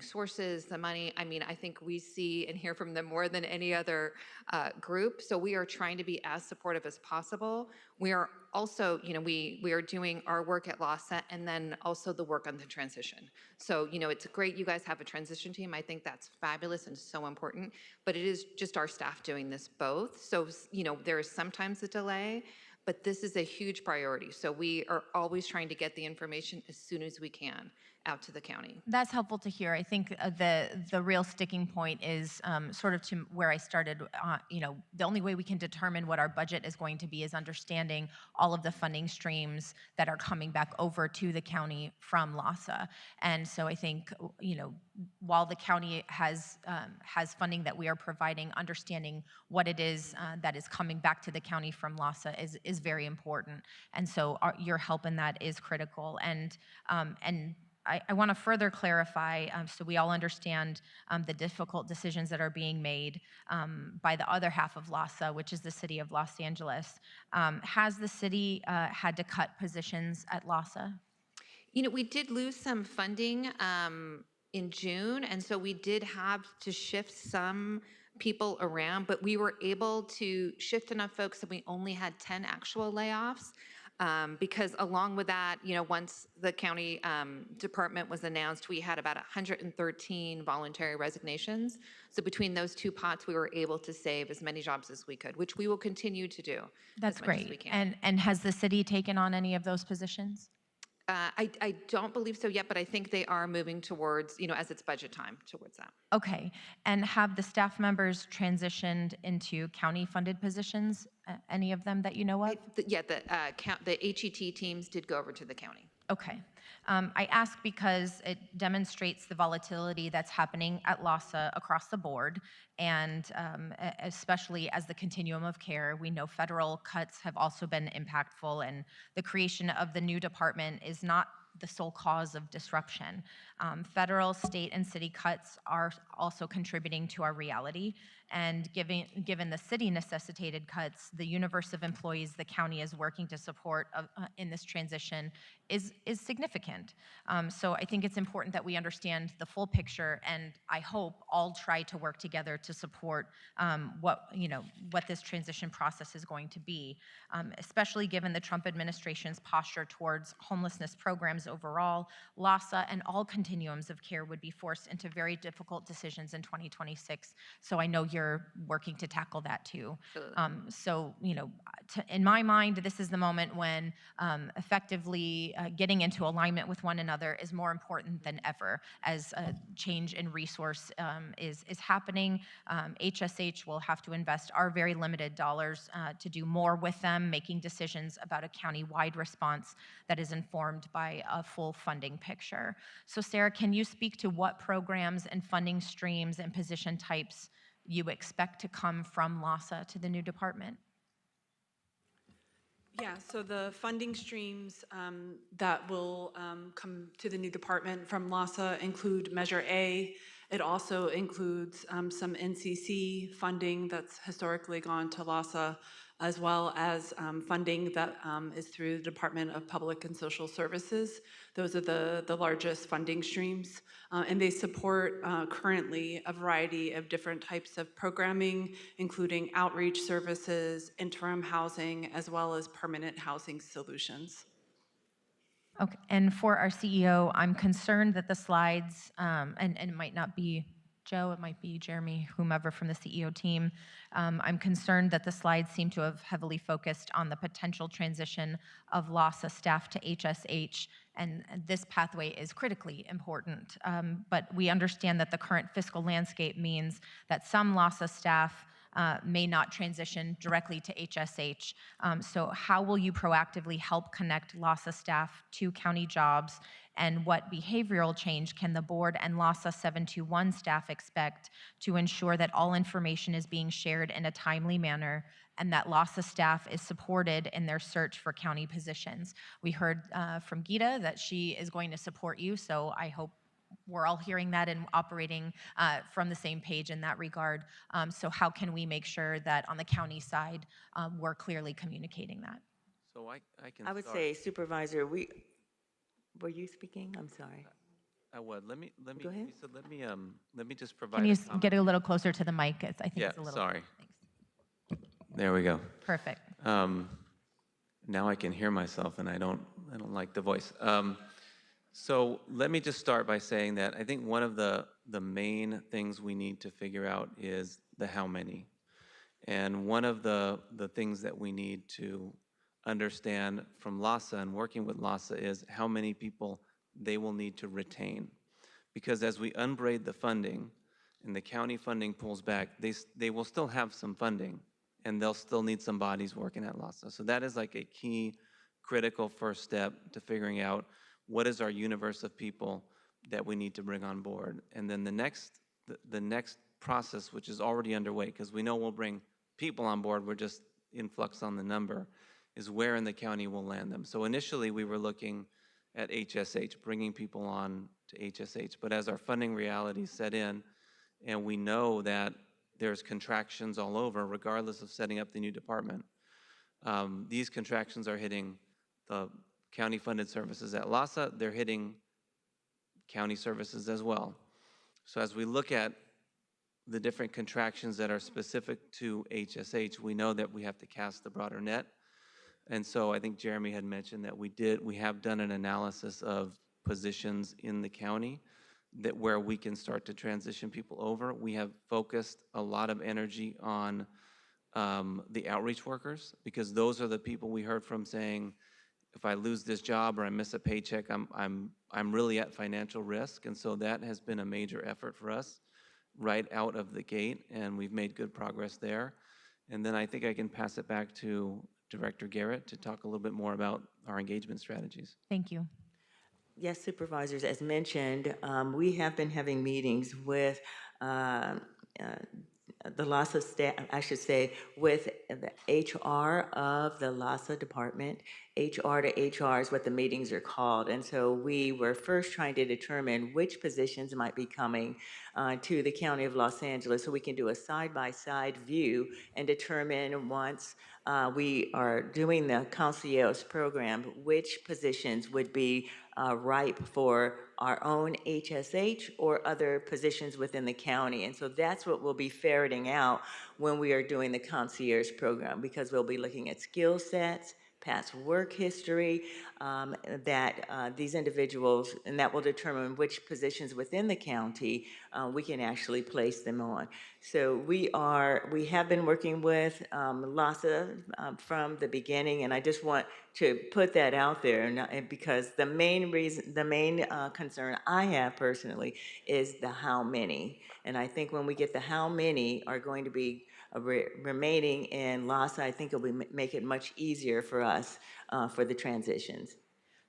sources, the money. I mean, I think we see and hear from them more than any other group. So we are trying to be as supportive as possible. We are also, we are doing our work at LASA and then also the work on the transition. So, it's great you guys have a transition team. I think that's fabulous and so important, but it is just our staff doing this both. So, there is sometimes a delay, but this is a huge priority. So we are always trying to get the information as soon as we can out to the county. That's helpful to hear. I think the real sticking point is sort of to where I started. The only way we can determine what our budget is going to be is understanding all of the funding streams that are coming back over to the county from LASA. And so I think while the county has funding that we are providing, understanding what it is that is coming back to the county from LASA is very important. And so your help in that is critical. And I want to further clarify so we all understand the difficult decisions that are being made by the other half of LASA, which is the city of Los Angeles. Has the city had to cut positions at LASA? We did lose some funding in June, and so we did have to shift some people around, but we were able to shift enough folks that we only had 10 actual layoffs. Because along with that, once the county department was announced, we had about 113 voluntary resignations. So between those two pots, we were able to save as many jobs as we could, which we will continue to do. That's as much as we great. can. And has the city taken on any of those positions? I don't believe so yet, but I think they are moving towards, as it's budget time, towards that. Okay. And have the staff members transitioned into county-funded positions, any of them that you know of? The HET teams did go over to the county. Okay. I ask because it demonstrates the volatility that's happening at LASA across the board, and especially as the continuum of care. We know federal cuts have also been impactful, and the creation of the new department is not the sole cause of disruption. Federal, state, and city cuts are also contributing to our reality. And given the city necessitated cuts, the universe of employees the county is working to support in this transition is significant. So I think it's important that we understand the full picture, and I hope all try to work together to support what this transition process is going to be, especially given the Trump administration's posture towards homelessness programs overall. LASA and all continuums of care would be forced into very difficult decisions in 2026. So I know you're working to tackle that too. In my mind, this is the moment when effectively getting into alignment with one another is more important than ever as a change in resource is happening. HSH will have to invest our very limited dollars to do more with them, making decisions about a county-wide response that is informed by a full funding picture. So Sarah, can you speak to what programs and funding streams and position types you expect to come from LASA to the new department? Yeah, so the funding streams that will come to the new department from LASA include Measure A. It also includes some NCC funding that's historically gone to LASA, as well as funding that is through the Department of Public and Social Services. Those are the largest funding streams, and they support currently a variety of different types of programming, including outreach services, interim housing, as well as permanent housing solutions. Okay, and for our CEO, I'm concerned that the slides, and it might not be Joe, it might be Jeremy, whomever from the CEO team. I'm concerned that the slides seem to have heavily focused on the potential transition of LASA staff to HSH, and this pathway is critically important. But we understand that the current fiscal landscape means that some LASA staff may not transition directly to HSH. So how will you proactively help connect LAHSA staff to county jobs? And what behavioral change can the board and LAHSA 721 staff expect to ensure that all information is being shared in a timely manner and that LAHSA staff is supported in their search for county positions? We heard from Gita that she is going to support you, so I hope we're all hearing that and operating from the same page in that regard. So how can we make sure that on the county side, we're clearly communicating that? So I can I would start. say, Supervisor, were you speaking? I'm sorry. I would. Go ahead. Lisa, let me just provide Can you a comment. get a little closer to the mic? I think Yeah, it's a little. sorry. There we go. Perfect. Now I can hear myself, and I don't like the voice. So let me just start by saying that I think one of the main things we need to figure out is the how many. And one of the things that we need to understand from LAHSA and working with LAHSA is how many people they will need to retain. Because as we unbraid the funding and the county funding pulls back, they will still have some funding and they'll still need some bodies working at LAHSA. So that is like a key, critical first step to figuring out what is our universe of people that we need to bring on board. And then the next process, which is already underway, because we know we'll bring people on board, we're just in flux on the number, is where in the county we'll land them. So initially we were looking at HSH, bringing people on to HSH. But as our funding realities set in, and we know that there's contractions all over, regardless of setting up the new department, these contractions are hitting the county-funded services at LAHSA, they're hitting county services as well. So as we look at the different contractions that are specific to HSH, we know that we have to cast the broader net. And so I think Jeremy had mentioned that we have done an analysis of positions in the county that where we can start to transition people over. We have focused a lot of energy on the outreach workers, because those are the people we heard from saying, if I lose this job or I miss a paycheck, I'm really at financial risk. And so that has been a major effort for us right out of the gate, and we've made good progress there. And then I think I can pass it back to Director Garrett to talk a little bit more about our engagement strategies. Thank you. Yes, Supervisors, as mentioned, we have been having meetings with the LAHSA staff, I should say, with the HR of the LAHSA department. HR to HR is what the meetings are called. And so we were first trying to determine which positions might be coming to the County of Los Angeles, so we can do a side-by-side view and determine once we are doing the concierge program, which positions would be ripe for our own HSH or other positions within the county. And so that's what we'll be ferreting out when we are doing the concierge program, because we'll be looking at skill sets, past work history, that these individuals, and that will determine which positions within the county we can actually place them on. So we have been working with LAHSA from the beginning, and I just want to put that out there, because the main concern I have personally is the how many. And I think when we get the how many are going to be remaining in LAHSA, I think it will make it much easier for us for the transitions.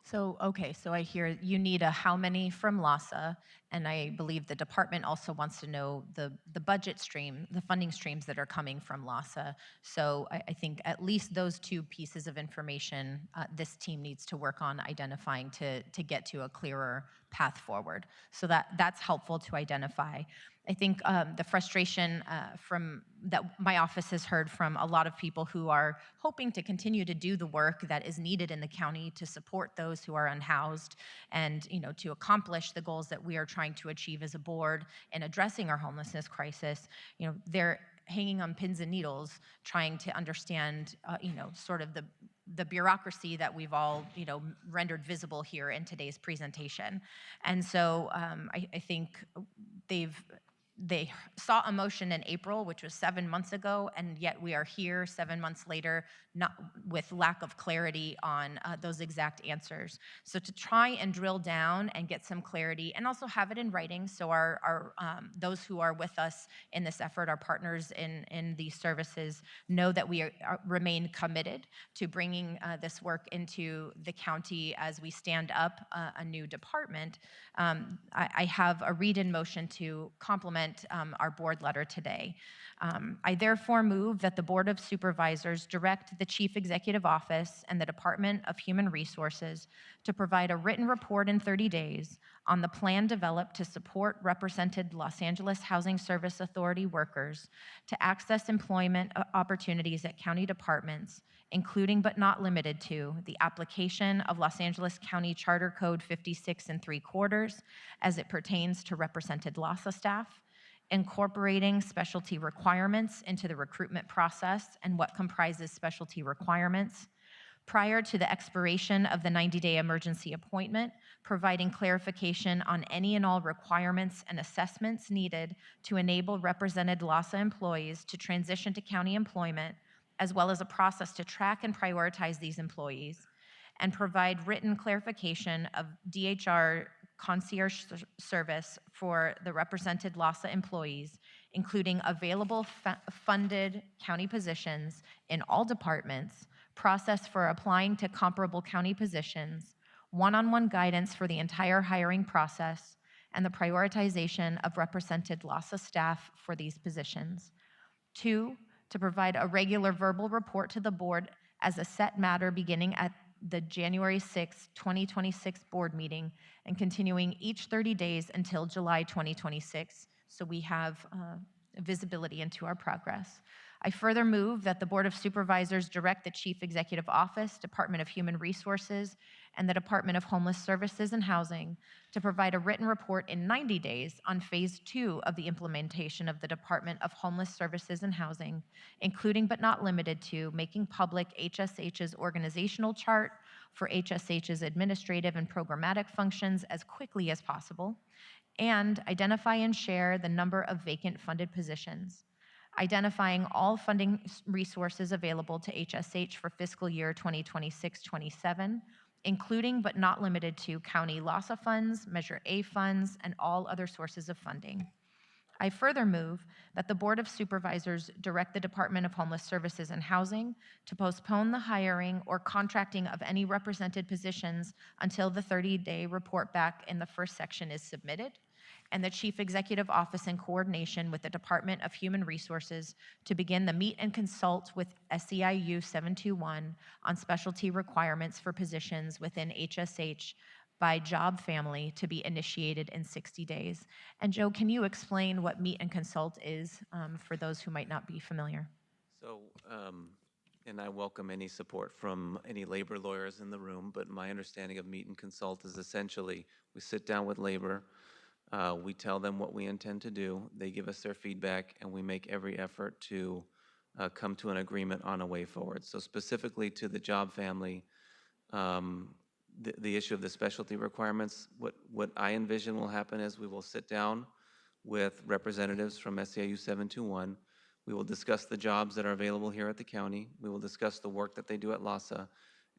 So, okay, so I hear you need a how many from LAHSA, and I believe the department also wants to know the budget stream, the funding streams that are coming from LAHSA. So I think at least those two pieces of information this team needs to work on identifying to get to a clearer path forward. So that's helpful to identify. I think the frustration from that my office has heard from a lot of people who are hoping to continue to do the work that is needed in the county to support those who are unhoused and to accomplish the goals that we are trying to achieve as a board in addressing our homelessness crisis. They're hanging on pins and needles trying to understand sort of the bureaucracy that we've all rendered visible here in today's presentation. And so I think they saw a motion in April, which was 7 months ago, and yet we are here 7 months later, not with lack of clarity on those exact answers. So to try and drill down and get some clarity, and also have it in writing, so our those who are with us in this effort, our partners in these services, know that we remain committed to bringing this work into the county as we stand up a new department. I have a read-in motion to complement our board letter today. I therefore move that the Board of Supervisors direct the Chief Executive Office and the Department of Human Resources to provide a written report in 30 days on the plan developed to support represented Los Angeles Housing Service Authority workers to access employment opportunities at county departments, including but not limited to the application of Los Angeles County Charter Code 56 3/4 as it pertains to represented LASA staff, incorporating specialty requirements into the recruitment process and what comprises specialty requirements, prior to the expiration of the 90-day emergency appointment, providing clarification on any and all requirements and assessments needed to enable represented LASA employees to transition to county employment, as well as a process to track and prioritize these employees, and provide written clarification of DHR concierge service for the represented LASA employees, including available funded county positions in all departments, process for applying to comparable county positions, one-on-one guidance for the entire hiring process, and the prioritization of represented LASA staff for these positions. 2, to provide a regular verbal report to the board as a set matter beginning at the January 6, 2026 board meeting and continuing each 30 days until July 2026, so we have visibility into our progress. I further move that the Board of Supervisors direct the Chief Executive Office, Department of Human Resources, and the Department of Homeless Services and Housing to provide a written report in 90 days on Phase 2 of the implementation of the Department of Homeless Services and Housing, including but not limited to making public HSH's organizational chart for HSH's administrative and programmatic functions as quickly as possible, and identify and share the number of vacant funded positions, identifying all funding resources available to HSH for fiscal year 2026-27, including but not limited to county LASA funds, Measure A funds, and all other sources of funding. I further move that the Board of Supervisors direct the Department of Homeless Services and Housing to postpone the hiring or contracting of any represented positions until the 30-day report back in the first section is submitted, and the Chief Executive Office in coordination with the Department of Human Resources to begin the meet and consult with SEIU 721 on specialty requirements for positions within HSH by job family to be initiated in 60 days. And Joe, can you explain what meet and consult is for those who might not be familiar? So, and I welcome any support from any labor lawyers in the room, but my understanding of meet and consult is essentially we sit down with labor, we tell them what we intend to do, they give us their feedback, and we make every effort to come to an agreement on a way forward. So specifically to the job family, the issue of the specialty requirements, what I envision will happen is we will sit down with representatives from SEIU 721. We will discuss the jobs that are available here at the county. We will discuss the work that they do at LASA,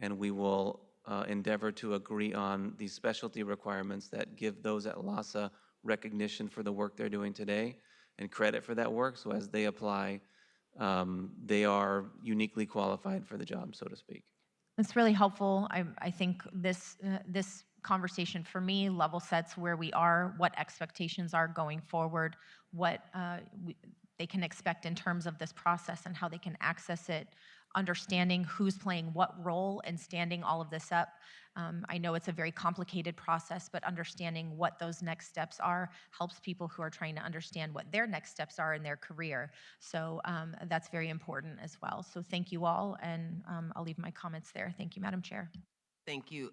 and we will endeavor to agree on the specialty requirements that give those at LASA recognition for the work they're doing today and credit for that work. So as they apply, they are uniquely qualified for the job, so to speak. It's really helpful. I think this conversation for me level sets where we are, what expectations are going forward, what they can expect in terms of this process and how they can access it, understanding who's playing what role in standing all of this up. I know it's a very complicated process, but understanding what those next steps are helps people who are trying to understand what their next steps are in their career. So that's very important as well. So thank you all, and I'll leave my comments there. Thank you, Madam Chair. Thank you.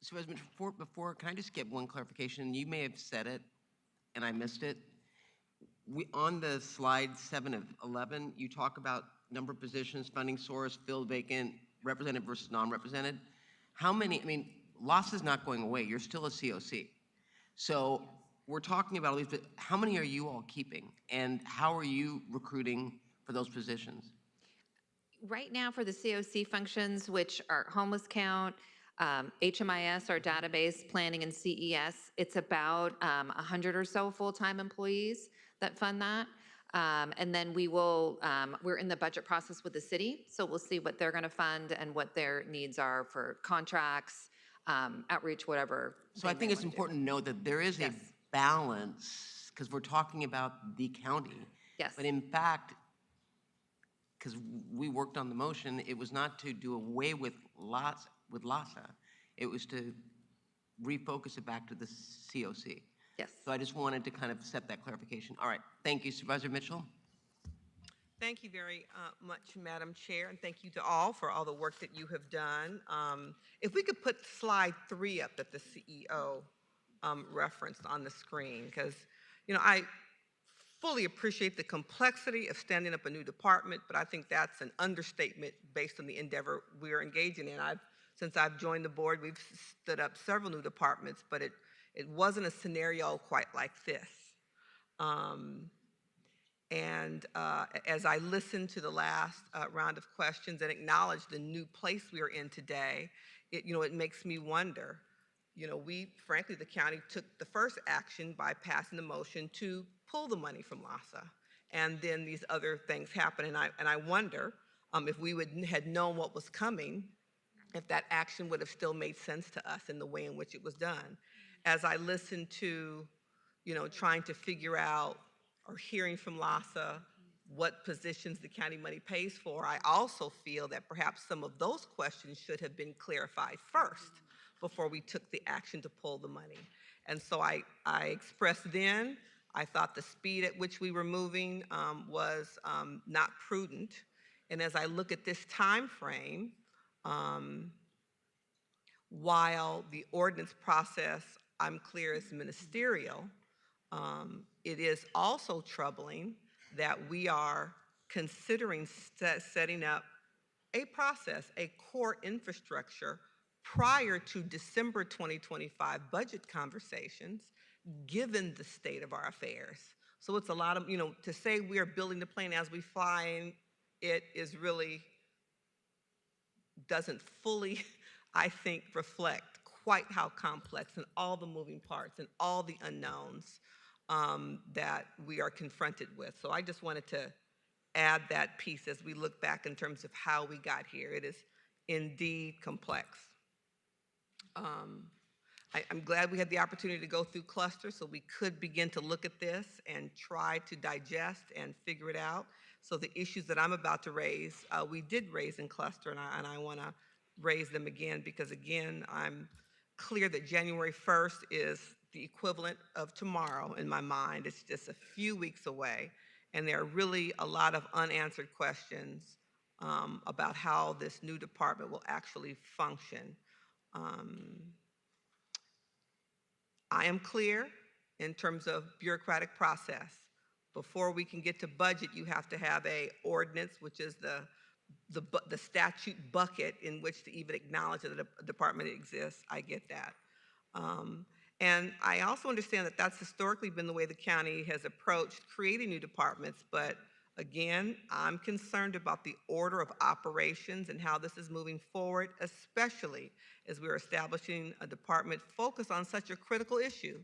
Supervisor, before, can I just get one clarification? You may have said it, and I missed it. On the slide 7 of 11, you talk about number of positions, funding source, filled vacant, represented versus non-represented. How many, I mean, loss is not going away. You're still a COC. So we're talking about all these, but how many are you all keeping? And how are you recruiting for those positions? Right now for the COC functions, which are homeless count, HMIS, our database, planning, and CES, it's about 100 or so full-time employees that fund that. And then we're in the budget process with the city, so we'll see what they're going to fund and what their needs are for contracts, outreach, whatever. So I think it's important to note that there is a balance, because we're talking about the county. Yes. But in fact, because we worked on the motion, it was not to do away with LASA. It was to refocus it back to the COC. Yes. So I just wanted to kind of set that clarification. All right, thank you, Supervisor Mitchell. Thank you very much, Madam Chair, and thank you to all for all the work that you have done. If we could put slide 3 up that the CEO referenced on the screen, because, you know, I fully appreciate the complexity of standing up a new department, but I think that's an understatement based on the endeavor we're engaging in. Since I've joined the board, we've stood up several new departments, but it wasn't a scenario quite like this. As I listened to the last round of questions and acknowledge the new place we are in today, it makes me wonder. Frankly, the county took the first action by passing the motion to pull the money from LASA, and then these other things happen. And I wonder if we had known what was coming, if that action would have still made sense to us in the way in which it was done. As I listened to, trying to figure out or hearing from LASA what positions the county money pays for, I also feel that perhaps some of those questions should have been clarified first before we took the action to pull the money. And so I expressed then, I thought the speed at which we were moving was not prudent. And as I look at this time frame, while the ordinance process, I'm clear, is ministerial, it is also troubling that we are considering setting up a process, a core infrastructure prior to December 2025 budget conversations, given the state of our affairs. So it's a lot of, to say we are building the plane as we fly, it is really doesn't fully, I think, reflect quite how complex and all the moving parts and all the unknowns that we are confronted with. So I just wanted to add that piece as we look back in terms of how we got here. It is indeed complex. I'm glad we had the opportunity to go through clusters so we could begin to look at this and try to digest and figure it out. So the issues that I'm about to raise, we did raise in cluster, and I want to raise them again because, again, I'm clear that January 1st is the equivalent of tomorrow in my mind. It's just a few weeks away, and there are really a lot of unanswered questions about how this new department will actually function. I am clear in terms of bureaucratic process. Before we can get to budget, you have to have a ordinance, which is the statute bucket in which to even acknowledge that a department exists. I get that. And I also understand that that's historically been the way the county has approached creating new departments, but again, I'm concerned about the order of operations and how this is moving forward, especially as we're establishing a department focused on such a critical issue,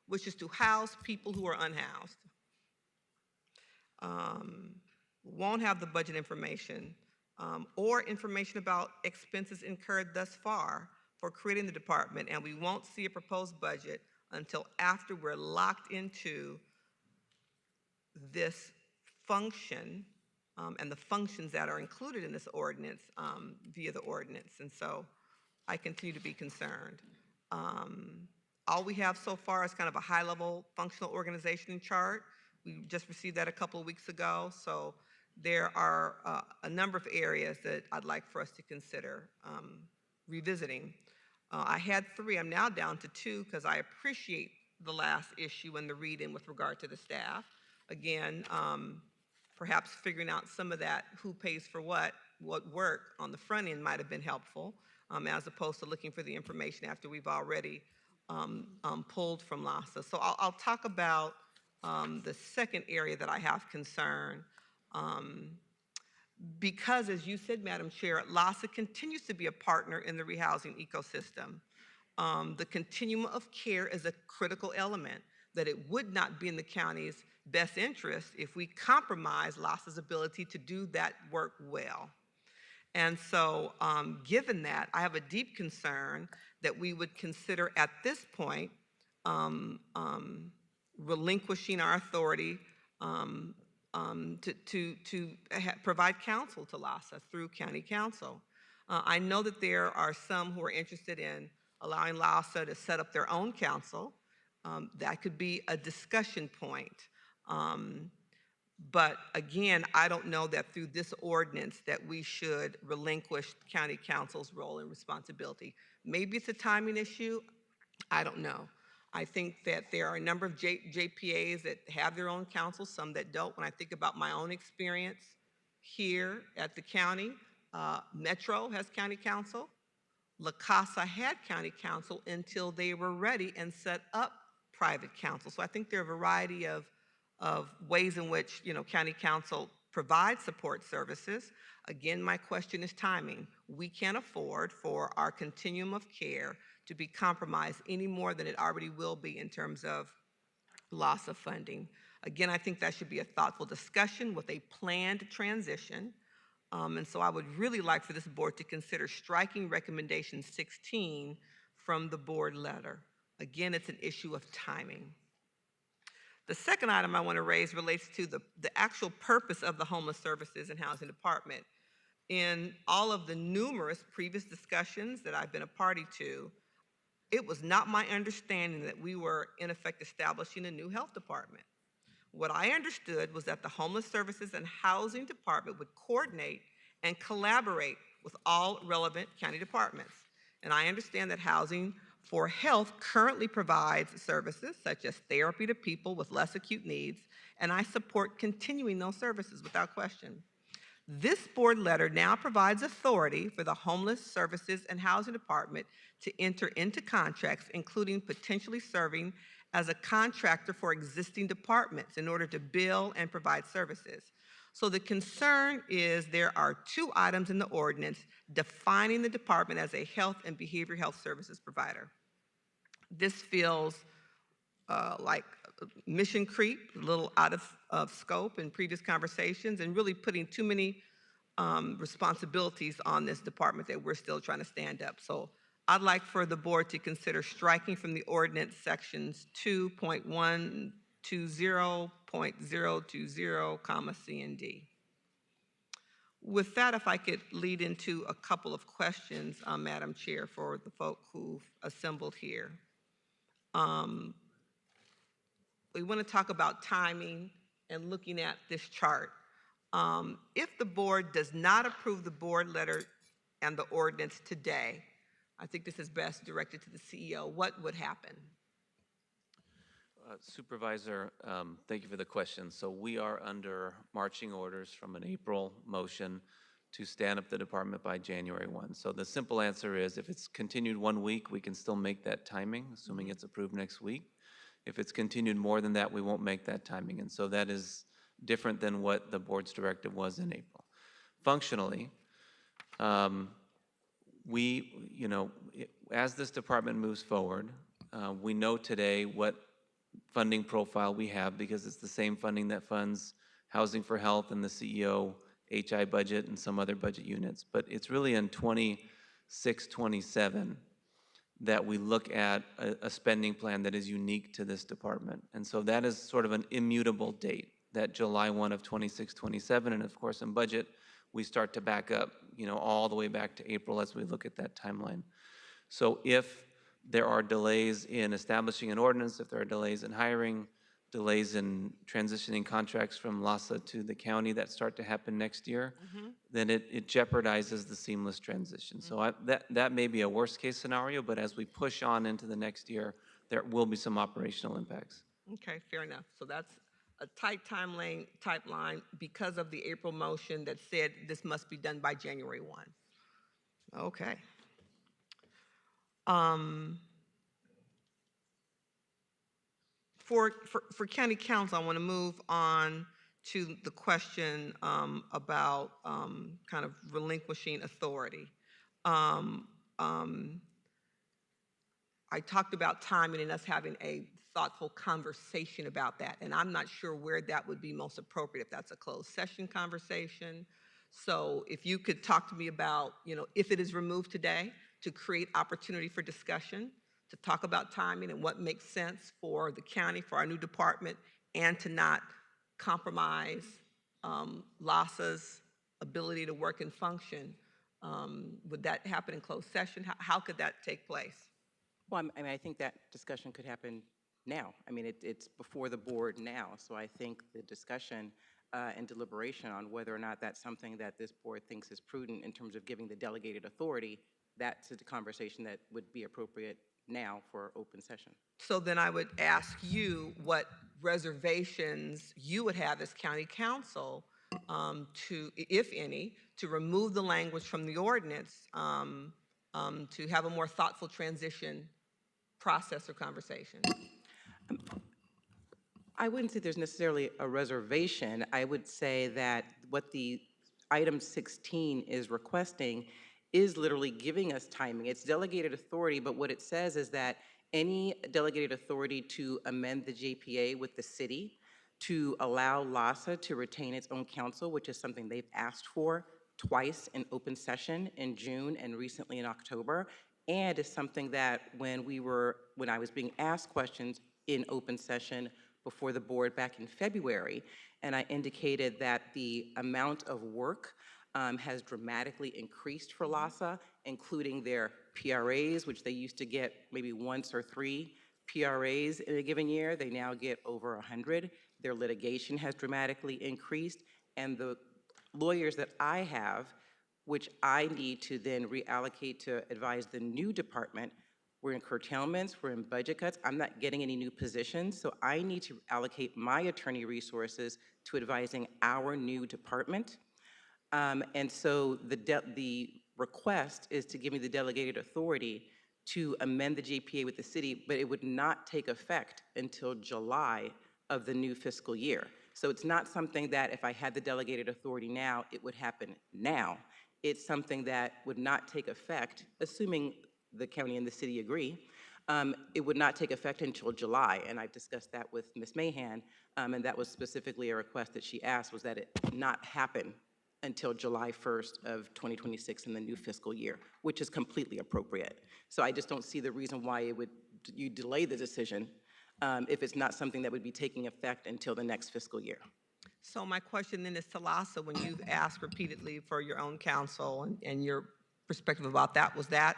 which is to house people who are unhoused. Won't have the budget information or information about expenses incurred thus far for creating the department, and we won't see a proposed budget until after we're locked into this function and the functions that are included in this ordinance via the ordinance. And so I continue to be concerned. All we have so far is kind of a high-level functional organization chart. We just received that a couple of weeks ago. So there are a number of areas that I'd like for us to consider revisiting. I had 3, I'm now down to 2 because I appreciate the last issue and the read-in with regard to the staff. Again, perhaps figuring out some of that, who pays for what work on the front end might have been helpful, as opposed to looking for the information after we've already pulled from LASA. So I'll talk about the second area that I have concern. Because, as you said, Madam Chair, LASA continues to be a partner in the rehousing ecosystem. The continuum of care is a critical element, that it would not be in the county's best interest if we compromise LASA's ability to do that work well. And so, given that, I have a deep concern that we would consider at this point relinquishing our authority to provide counsel to LASA through county council. I know that there are some who are interested in allowing LASA to set up their own council. That could be a discussion point. But again, I don't know that through this ordinance that we should relinquish county council's role and responsibility. Maybe it's a timing issue, I don't know. I think that there are a number of JPAs that have their own council, some that don't. When I think about my own experience here at the county, Metro has county council. La Casa had county council until they were ready and set up private council. So I think there are a variety of ways in which, you know, county council provides support services. Again, my question is timing. We can't afford for our continuum of care to be compromised any more than it already will be in terms of loss of funding. Again, I think that should be a thoughtful discussion with a planned transition. And so I would really like for this board to consider striking recommendation 16 from the board letter. Again, it's an issue of timing. The second item I want to raise relates to the actual purpose of the Homeless Services and Housing Department. In all of the numerous previous discussions that I've been a party to, it was not my understanding that we were, in effect, establishing a new health department. What I understood was that the Homeless Services and Housing Department would coordinate and collaborate with all relevant county departments. And I understand that Housing for Health currently provides services such as therapy to people with less acute needs, and I support continuing those services without question. This board letter now provides authority for the Homeless Services and Housing Department to enter into contracts, including potentially serving as a contractor for existing departments in order to bill and provide services. So the concern is there are two items in the ordinance defining the department as a health and behavioral health services provider. This feels like mission creep, a little out of scope in previous conversations, and really putting too many responsibilities on this department that we're still trying to stand up. So I'd like for the board to consider striking from the ordinance sections 2.120.020, comma C and D. With that, if I could lead into a couple of questions, Madam Chair, for the folk who've assembled here. We want to talk about timing and looking at this chart. If the board does not approve the board letter and the ordinance today, I think this is best directed to the CEO, what would happen? Supervisor, thank you for the question. So we are under marching orders from an April motion to stand up the department by January 1. So the simple answer is if it's continued 1 week, we can still make that timing, assuming it's approved next week. If it's continued more than that, we won't make that timing. And so that is different than what the board's directive was in April. Functionally, as this department moves forward, we know today what funding profile we have because it's the same funding that funds Housing for Health and the CEO HI budget and some other budget units. But it's really in 26-27 that we look at a spending plan that is unique to this department. And so that is sort of an immutable date, that July 1 of 26-27. And of course, in budget, we start to back up, all the way back to April as we look at that timeline. So if there are delays in establishing an ordinance, if there are delays in hiring, delays in transitioning contracts from LASA to the county that start to happen next year, then it jeopardizes the seamless transition. So that may be a worst case scenario, but as we push on into the next year, there will be some operational impacts. Okay, fair enough. So that's a tight timeline because of the April motion that said this must be done by January 1. Okay. for county council, I want to move on to the question about kind of relinquishing authority. I talked about timing and us having a thoughtful conversation about that, and I'm not sure where that would be most appropriate, if that's a closed session conversation. So if you could talk to me about, if it is removed today, to create opportunity for discussion, to talk about timing and what makes sense for the county, for our new department, and to not compromise LASA's ability to work and function. Would that happen in closed session? How could that take place? Well, I mean, I think that discussion could happen now. I mean, it's before the board now, so I think the discussion and deliberation on whether or not that's something that this board thinks is prudent in terms of giving the delegated authority, that's a conversation that would be appropriate now for open session. So then I would ask you what reservations you would have as county council to, if any, to remove the language from the ordinance to have a more thoughtful transition process or conversation. I wouldn't say there's necessarily a reservation. I would say that what the item 16 is requesting is literally giving us timing. It's delegated authority, but what it says is that any delegated authority to amend the JPA with the city to allow LASA to retain its own counsel, which is something they've asked for twice in open session in June and recently in October, and is something that when I was being asked questions in open session before the board back in February, and I indicated that the amount of work has dramatically increased for LASA, including their PRAs, which they used to get maybe once or 3 PRAs in a given year. They now get over 100. Their litigation has dramatically increased, and the lawyers that I have, which I need to then reallocate to advise the new department, we're in curtailments, we're in budget cuts, I'm not getting any new positions, so I need to allocate my attorney resources to advising our new department. And so the request is to give me the delegated authority to amend the JPA with the city, but it would not take effect until July of the new fiscal year. So it's not something that if I had the delegated authority now, it would happen now. It's something that would not take effect, assuming the county and the city agree, it would not take effect until July. And I've discussed that with Ms. Mahan, and that was specifically a request that she asked, was that it not happen until July 1st of 2026 in the new fiscal year, which is completely appropriate. So I just don't see the reason why you delay the decision if it's not something that would be taking effect until the next fiscal year. So my question then is to LASA, when you've asked repeatedly for your own counsel and your perspective about that, was that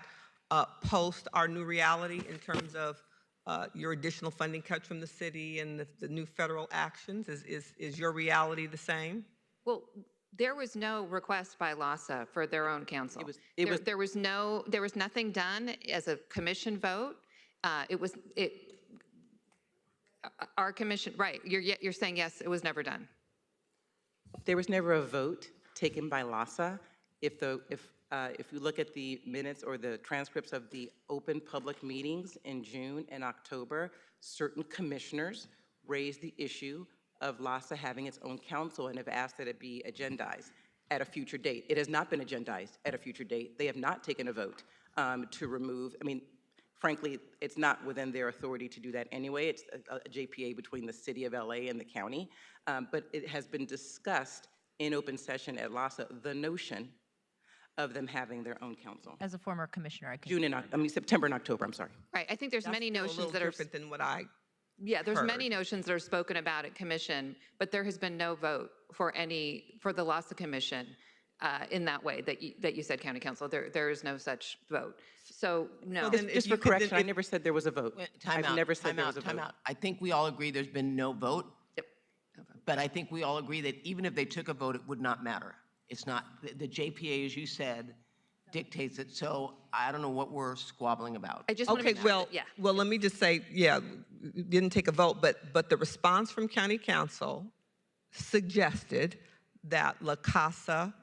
post our new reality in terms of your additional funding cuts from the city and the new federal actions? Is your reality the same? Well, there was no request by LASA for their own counsel. There was nothing done as a commission vote. Our commission, right? You're saying yes, it was never done. There was never a vote taken by LASA. If you look at the minutes or the transcripts of the open public meetings in June and October, certain commissioners raised the issue of LASA having its own counsel and have asked that it be agendized at a future date. It has not been agendized at a future date. They have not taken a vote to remove, frankly, it's not within their authority to do that anyway. It's a JPA between the city of LA and the county, but it has been discussed in open session at LASA, the notion of them having their own counsel. As a former commissioner, I can September and October, I'm sorry. Right, I think there's many notions that are different than what I Yeah, there's heard. many notions that are spoken about at commission, but there has been no vote for the LASA commission in that way that you said, County Council. There is no such vote. So no. Just for correction, I never said there was a vote. I've never said there was a vote. Time out. I think we all agree there's been no vote. Yep. But I think we all agree that even if they took a vote, it would not matter. It's not, the JPA, as you said, dictates it. So I don't know what we're squabbling about. I just want to Okay, make sure well, let me just say, didn't take a vote, but the response from County Council suggested that La Casa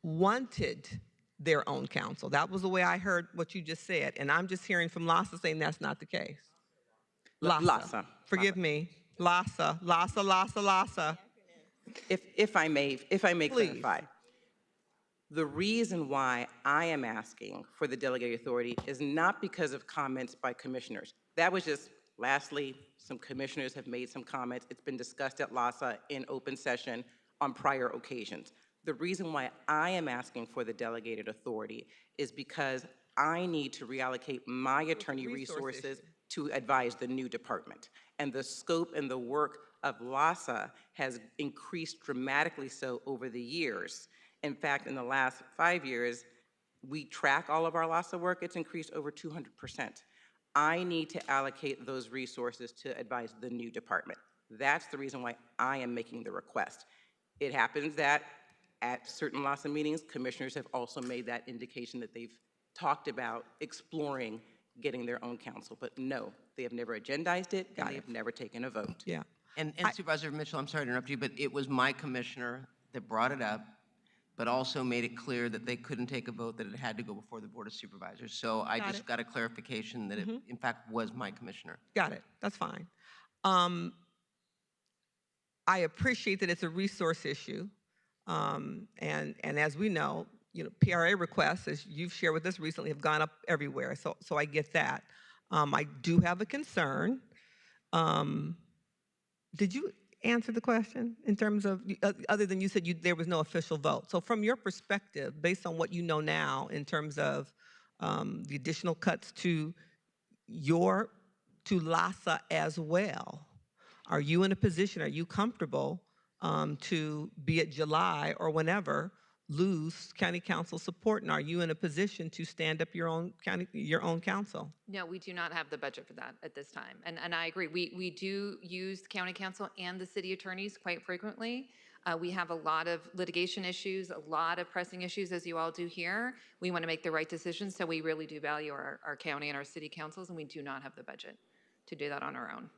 wanted their own counsel. That was the way I heard what you just said, and I'm just hearing from LASA saying that's not the case. LASA. Forgive me. LASA, LASA, LASA, LASA. If I may Please. clarify, the reason why I am asking for the delegated authority is not because of comments by commissioners. That was just, lastly, some commissioners have made some comments. It's been discussed at LASA in open session on prior occasions. The reason why I am asking for the delegated authority is because I need to reallocate my attorney resources to advise the new department. And the scope and the work of LASA has increased dramatically so over the years. In fact, in the last 5 years, we track all of our LASA work, it's increased over 200%. I need to allocate those resources to advise the new department. That's the reason why I am making the request. It happens that at certain LASA meetings, commissioners have also made that indication that they've talked about exploring getting their own counsel, but no, they have never agendized it, and they have never taken a vote. Yeah. And Supervisor Mitchell, I'm sorry to interrupt you, but it was my commissioner that brought it up, but also made it clear that they couldn't take a vote, that it had to go before the Board of Supervisors. So I Got just it. got a clarification that it, in fact, was my commissioner. Got it. That's fine. I appreciate that it's a resource issue. And as we know, PRA requests, as you've shared with us recently, have gone up everywhere. So I get that. I do have a concern. Did you answer the question in terms of, other than you said there was no official vote? So from your perspective, based on what you know now in terms of the additional cuts to LASA as well, are you in a position, are you comfortable to, be it July or whenever, lose county council support? And are you in a position to stand up your own council? No, we do not have the budget for that at this time. And I agree. We do use the county council and the city attorneys quite frequently. We have a lot of litigation issues, a lot of pressing issues, as you all do here. We want to make the right decisions, so we really do value our county and our city councils, and we do not have the budget to do that on our own.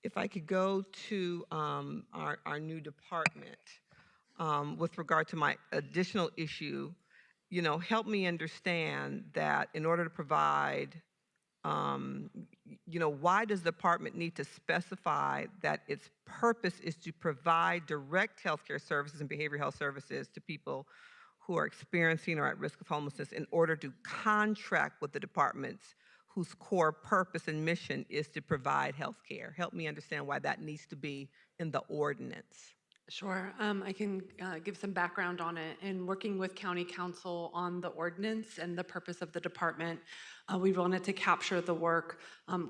If I could go to our new department with regard to my additional issue, help me understand that in order to provide, why does the department need to specify that its purpose is to provide direct healthcare services and behavioral health services to people who are experiencing or at risk of homelessness in order to contract with the departments whose core purpose and mission is to provide health care? Help me understand why that needs to be in the ordinance. Sure. I can give some background on it. In working with County Council on the ordinance and the purpose of the department, we wanted to capture the work,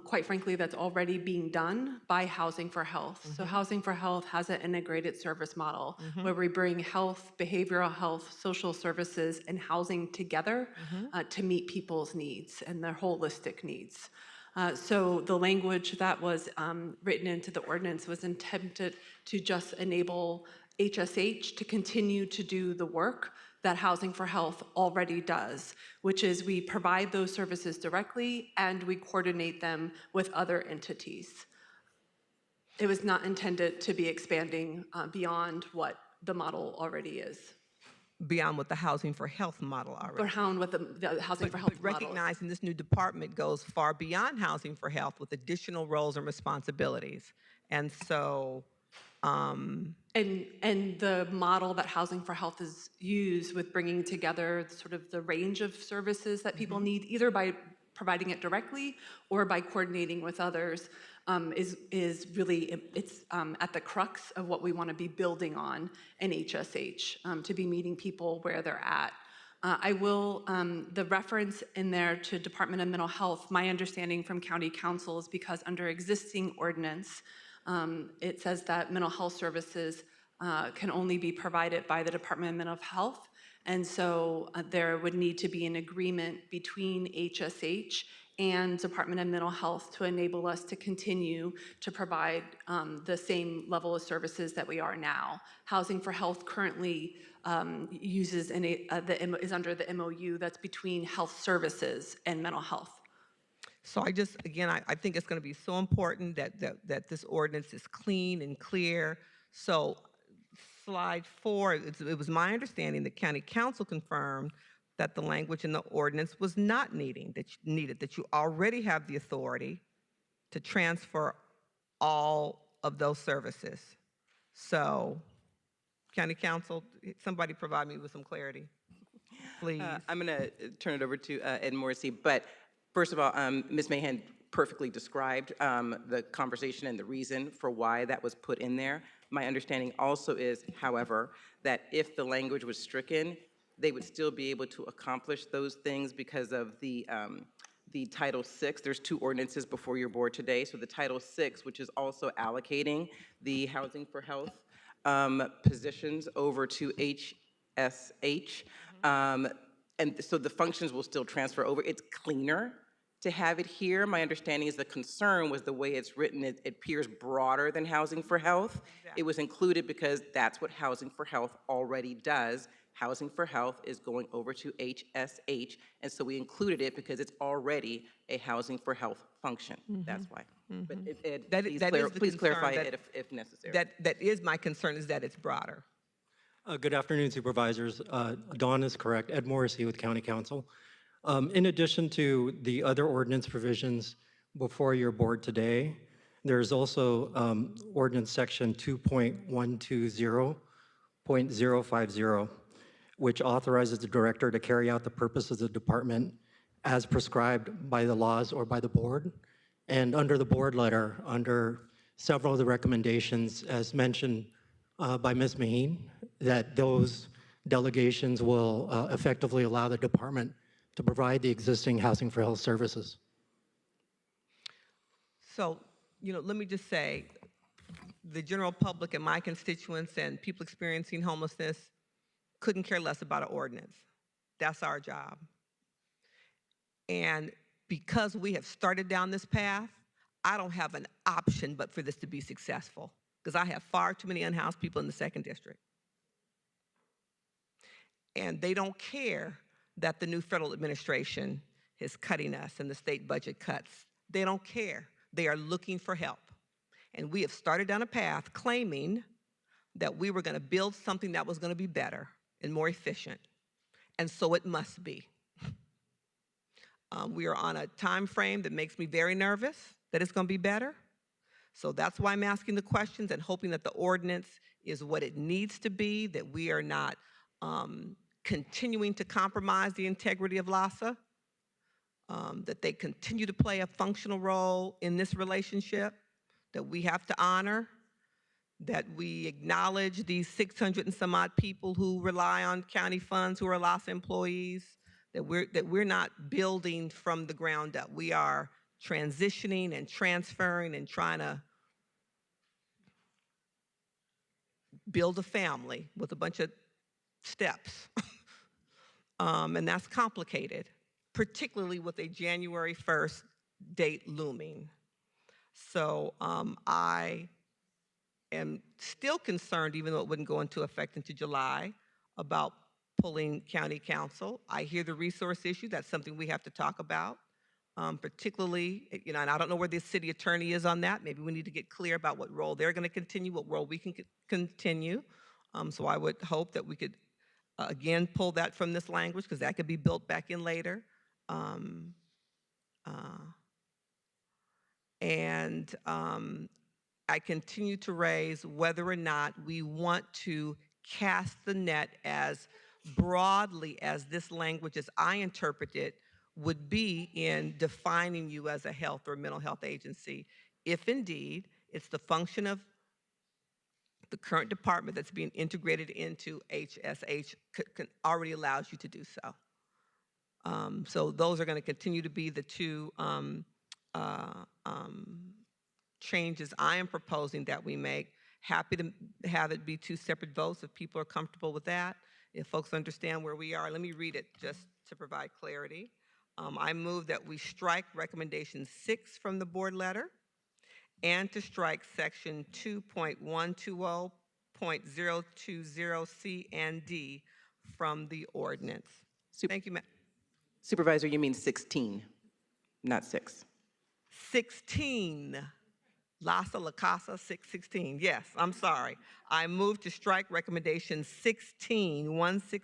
quite frankly, that's already being done by Housing for Health. So Housing for Health has an integrated service model where we bring health, behavioral health, social services, and housing together to meet people's needs and their holistic needs. So the language that was written into the ordinance was intended to just enable HSH to continue to do the work that Housing for Health already does, which is we provide those services directly and we coordinate them with other entities. It was not intended to be expanding beyond what the model already is. Beyond what the Housing for Health model already. Beyond what the Housing for Health But recognizing this new department goes far beyond Housing for Health with additional roles and responsibilities. And so, and the model that Housing for Health is used with bringing together sort of the range of services that people need, either by providing it directly or by coordinating with others, is really, it's at the crux of what we want to be building on in HSH, to be meeting people where they're at. I will, the reference in there to Department of Mental Health, my understanding from county council is because under existing ordinance, it says that mental health services can only be provided by the Department of Mental Health. And so there would need to be an agreement between HSH and Department of Mental Health to enable us to continue to provide the same level of services that we are now. Housing for Health currently uses is under the MOU that's between health services and mental health. So I just, again, I think it's going to be so important that this ordinance is clean and clear. So slide 4, it was my understanding that county council confirmed that the language in the ordinance was not needed, that you already have the authority to transfer all of those services. So county council, somebody provide me with some clarity, please. I'm going to turn it over to Ed Morrissey, but first of all, Ms. Mahan perfectly described the conversation and the reason for why that was put in there. My understanding also is, however, that if the language was stricken, they would still be able to accomplish those things because of the Title VI. There's 2 ordinances before your board today. So the Title VI, which is also allocating the Housing for Health positions over to HSH. And so the functions will still transfer over. It's cleaner to have it here. My understanding is the concern was the way it's written, it appears broader than Housing for Health. It was included because that's what Housing for Health already does. Housing for Health is going over to HSH, and so we included it because it's already a Housing for Health function. That's why. But Ed, please clarify it if necessary. That is my concern, is that it's broader. Good afternoon, Supervisors. Dawn is correct. Ed Morrissey with County Council. In addition to the other ordinance provisions before your board today, there's also ordinance section 2.120.050, which authorizes the director to carry out the purposes of the department as prescribed by the laws or by the board. And under the board letter, under several of the recommendations, as mentioned by Ms. Maheen, that those delegations will effectively allow the department to provide the existing Housing for Health services. So, let me just say, the general public and my constituents and people experiencing homelessness couldn't care less about an ordinance. That's our job. And because we have started down this path, I don't have an option but for this to be successful, because I have far too many unhoused people in the 2nd District. And they don't care that the new federal administration is cutting us and the state budget cuts. They don't care. They are looking for help. And we have started down a path claiming that we were going to build something that was going to be better and more efficient. And so it must be. We are on a time frame that makes me very nervous that it's going to be better. So that's why I'm asking the questions and hoping that the ordinance is what it needs to be, that we are not continuing to compromise the integrity of LAHSA, that they continue to play a functional role in this relationship, that we have to honor, that we acknowledge these 600 and some odd people who rely on county funds, who are LAHSA employees, that we're not building from the ground up. We are transitioning and transferring and trying to build a family with a bunch of steps. And that's complicated, particularly with a January 1st date looming. So I am still concerned, even though it wouldn't go into effect until July, about pulling county council. I hear the resource issue. That's something we have to talk about, particularly, and I don't know where the city attorney is on that. Maybe we need to get clear about what role they're going to continue, what role we can continue. So I would hope that we could, again, pull that from this language, because that could be built back in later. I continue to raise whether or not we want to cast the net as broadly as this language, as I interpret it, would be in defining you as a health or mental health agency, if indeed it's the function of the current department that's being integrated into HSH already allows you to do so. So those are going to continue to be the 2 changes I am proposing that we make. Happy to have it be 2 separate votes if people are comfortable with that. If folks understand where we are, let me read it just to provide clarity. I move that we strike recommendation 6 from the board letter and to strike section 2.120.020C and D from the ordinance. Thank you, ma'am. Supervisor, you mean 16, not 6. 16, Lhasa La Casa 616. Yes, I'm sorry. I move to strike recommendation 16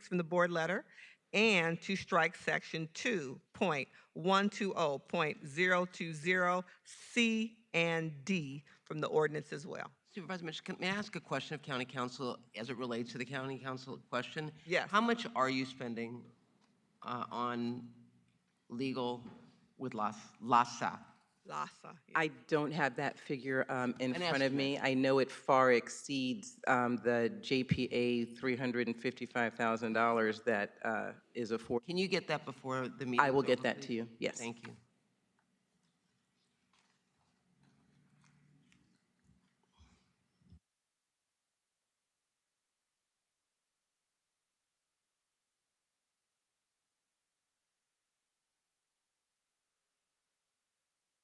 from the board letter and to strike section 2.120.020 C and D from the ordinance as well. Supervisor Mitchell, may I ask a question of County Council as it relates to the County Council question? Yes. How much are you spending on legal with LASA? Lhasa. I don't have that figure in An front of me. I know it far exceeds the JPA $355,000 that is afforded. Can you get that before the meeting? I will is get over, that please? to you, yes. Thank you.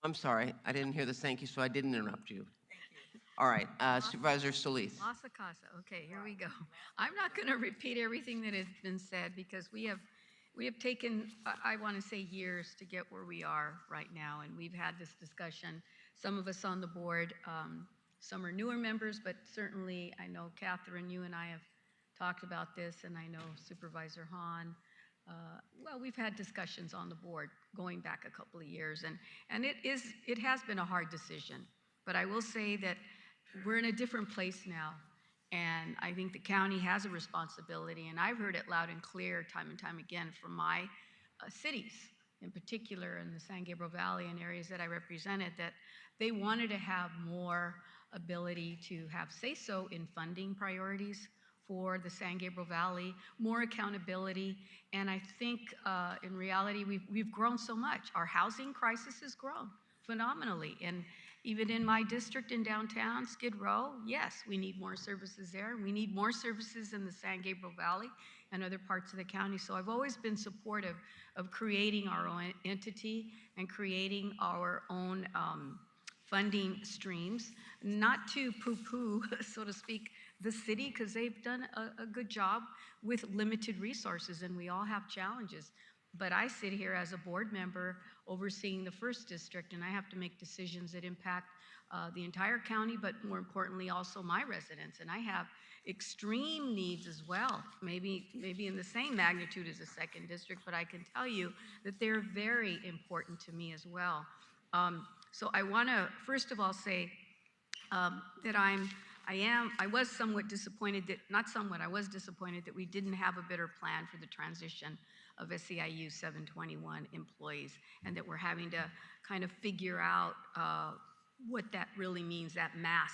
I'm sorry, I didn't hear the thank you, so I didn't interrupt you. All right, Supervisor Solis. Casa Casa. Okay, here we go. I'm not going to repeat everything that has been said because we have taken, I want to say, years to get where we are right now, and we've had this discussion. Some of us on the board, some are newer members, but certainly I know Catherine, you and I have talked about this, and I know Supervisor Hahn. Well, we've had discussions on the board going back a couple of years, and it has been a hard decision. But I will say that we're in a different place now, and I think the county has a responsibility, and I've heard it loud and clear time and time again from my cities, in particular in the San Gabriel Valley and areas that I represented, that they wanted to have more ability to have say-so in funding priorities for the San Gabriel Valley, more accountability, and I think in reality we've grown so much. Our housing crisis has grown phenomenally, and even in my district in downtown, Skid Row, yes, we need more services there. We need more services in the San Gabriel Valley and other parts of the county. So I've always been supportive of creating our own entity and creating our own funding streams, not to poo-poo, so to speak, the city, because they've done a good job with limited resources, and we all have challenges. But I sit here as a board member overseeing the first district, and I have to make decisions that impact the entire county, but more importantly, also my residents. And I have extreme needs as well, maybe in the same magnitude as the second district, but I can tell you that they're very important to me as well. So I want to first of all say that I was somewhat disappointed that, not somewhat, I was disappointed that we didn't have a better plan for the transition of SEIU 721 employees, and that we're having to kind of figure out what that really means, that mass,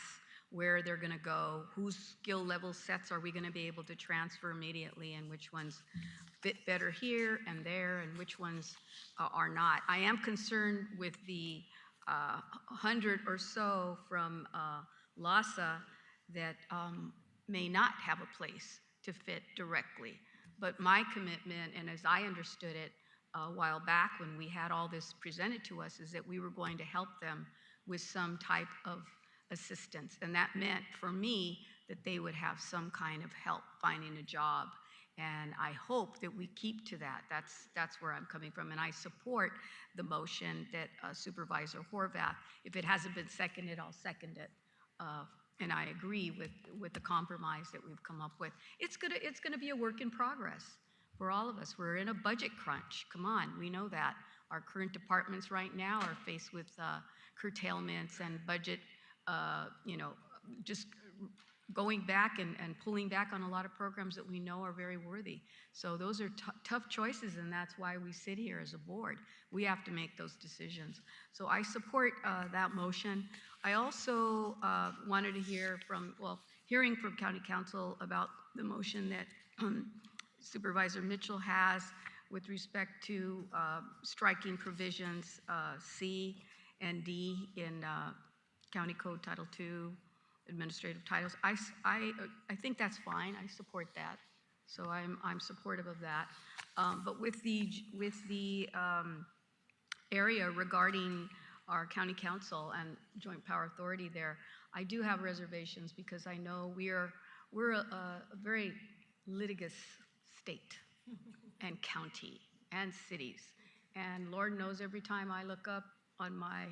where they're going to go, whose skill level sets are we going to be able to transfer immediately, and which ones fit better here and there, and which ones are not. I am concerned with the 100 or so from LASA that may not have a place to fit directly. But my commitment, and as I understood it a while back when we had all this presented to us, is that we were going to help them with some type of assistance. And that meant for me that they would have some kind of help finding a job. And I hope that we keep to that. That's where I'm coming from. And I support the motion that Supervisor Horvath, if it hasn't been seconded, I'll second it. And I agree with the compromise that we've come up with. It's gonna be a work in progress for all of us. We're in a budget crunch. Come on, we know that. Our current departments right now are faced with curtailments and budget, just going back and pulling back on a lot of programs that we know are very worthy. So those are tough choices, and that's why we sit here as a board. We have to make those decisions. So I support that motion. I also wanted to hear hearing from County Council about the motion that Supervisor Mitchell has with respect to striking provisions C and D in County Code Title II, administrative titles. I think that's fine. I support that. So I'm supportive of that. But with the area regarding our county council and joint power authority there, I do have reservations because I know we're a very litigious state and county and cities. And Lord knows every time I look up on my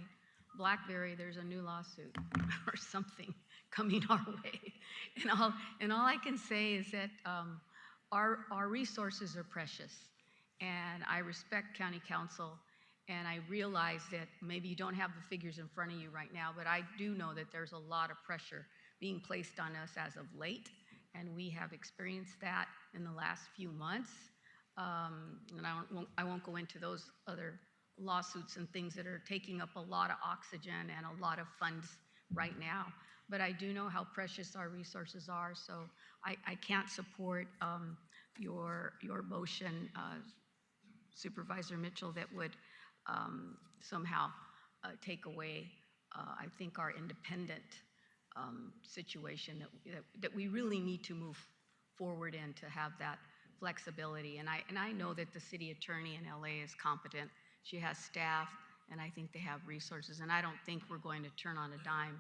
BlackBerry, there's a new lawsuit or something coming our way. And all I can say is that our resources are precious. And I respect county council, and I realize that maybe you don't have the figures in front of you right now, but I do know that there's a lot of pressure being placed on us as of late, and we have experienced that in the last few months. And I won't go into those other lawsuits and things that are taking up a lot of oxygen and a lot of funds right now. But I do know how precious our resources are, so I can't support your motion, Supervisor Mitchell, that would somehow take away, I think, our independent situation that we really need to move forward in to have that flexibility. And I know that the city attorney in LA is competent. She has staff, and I think they have resources. And I don't think we're going to turn on a dime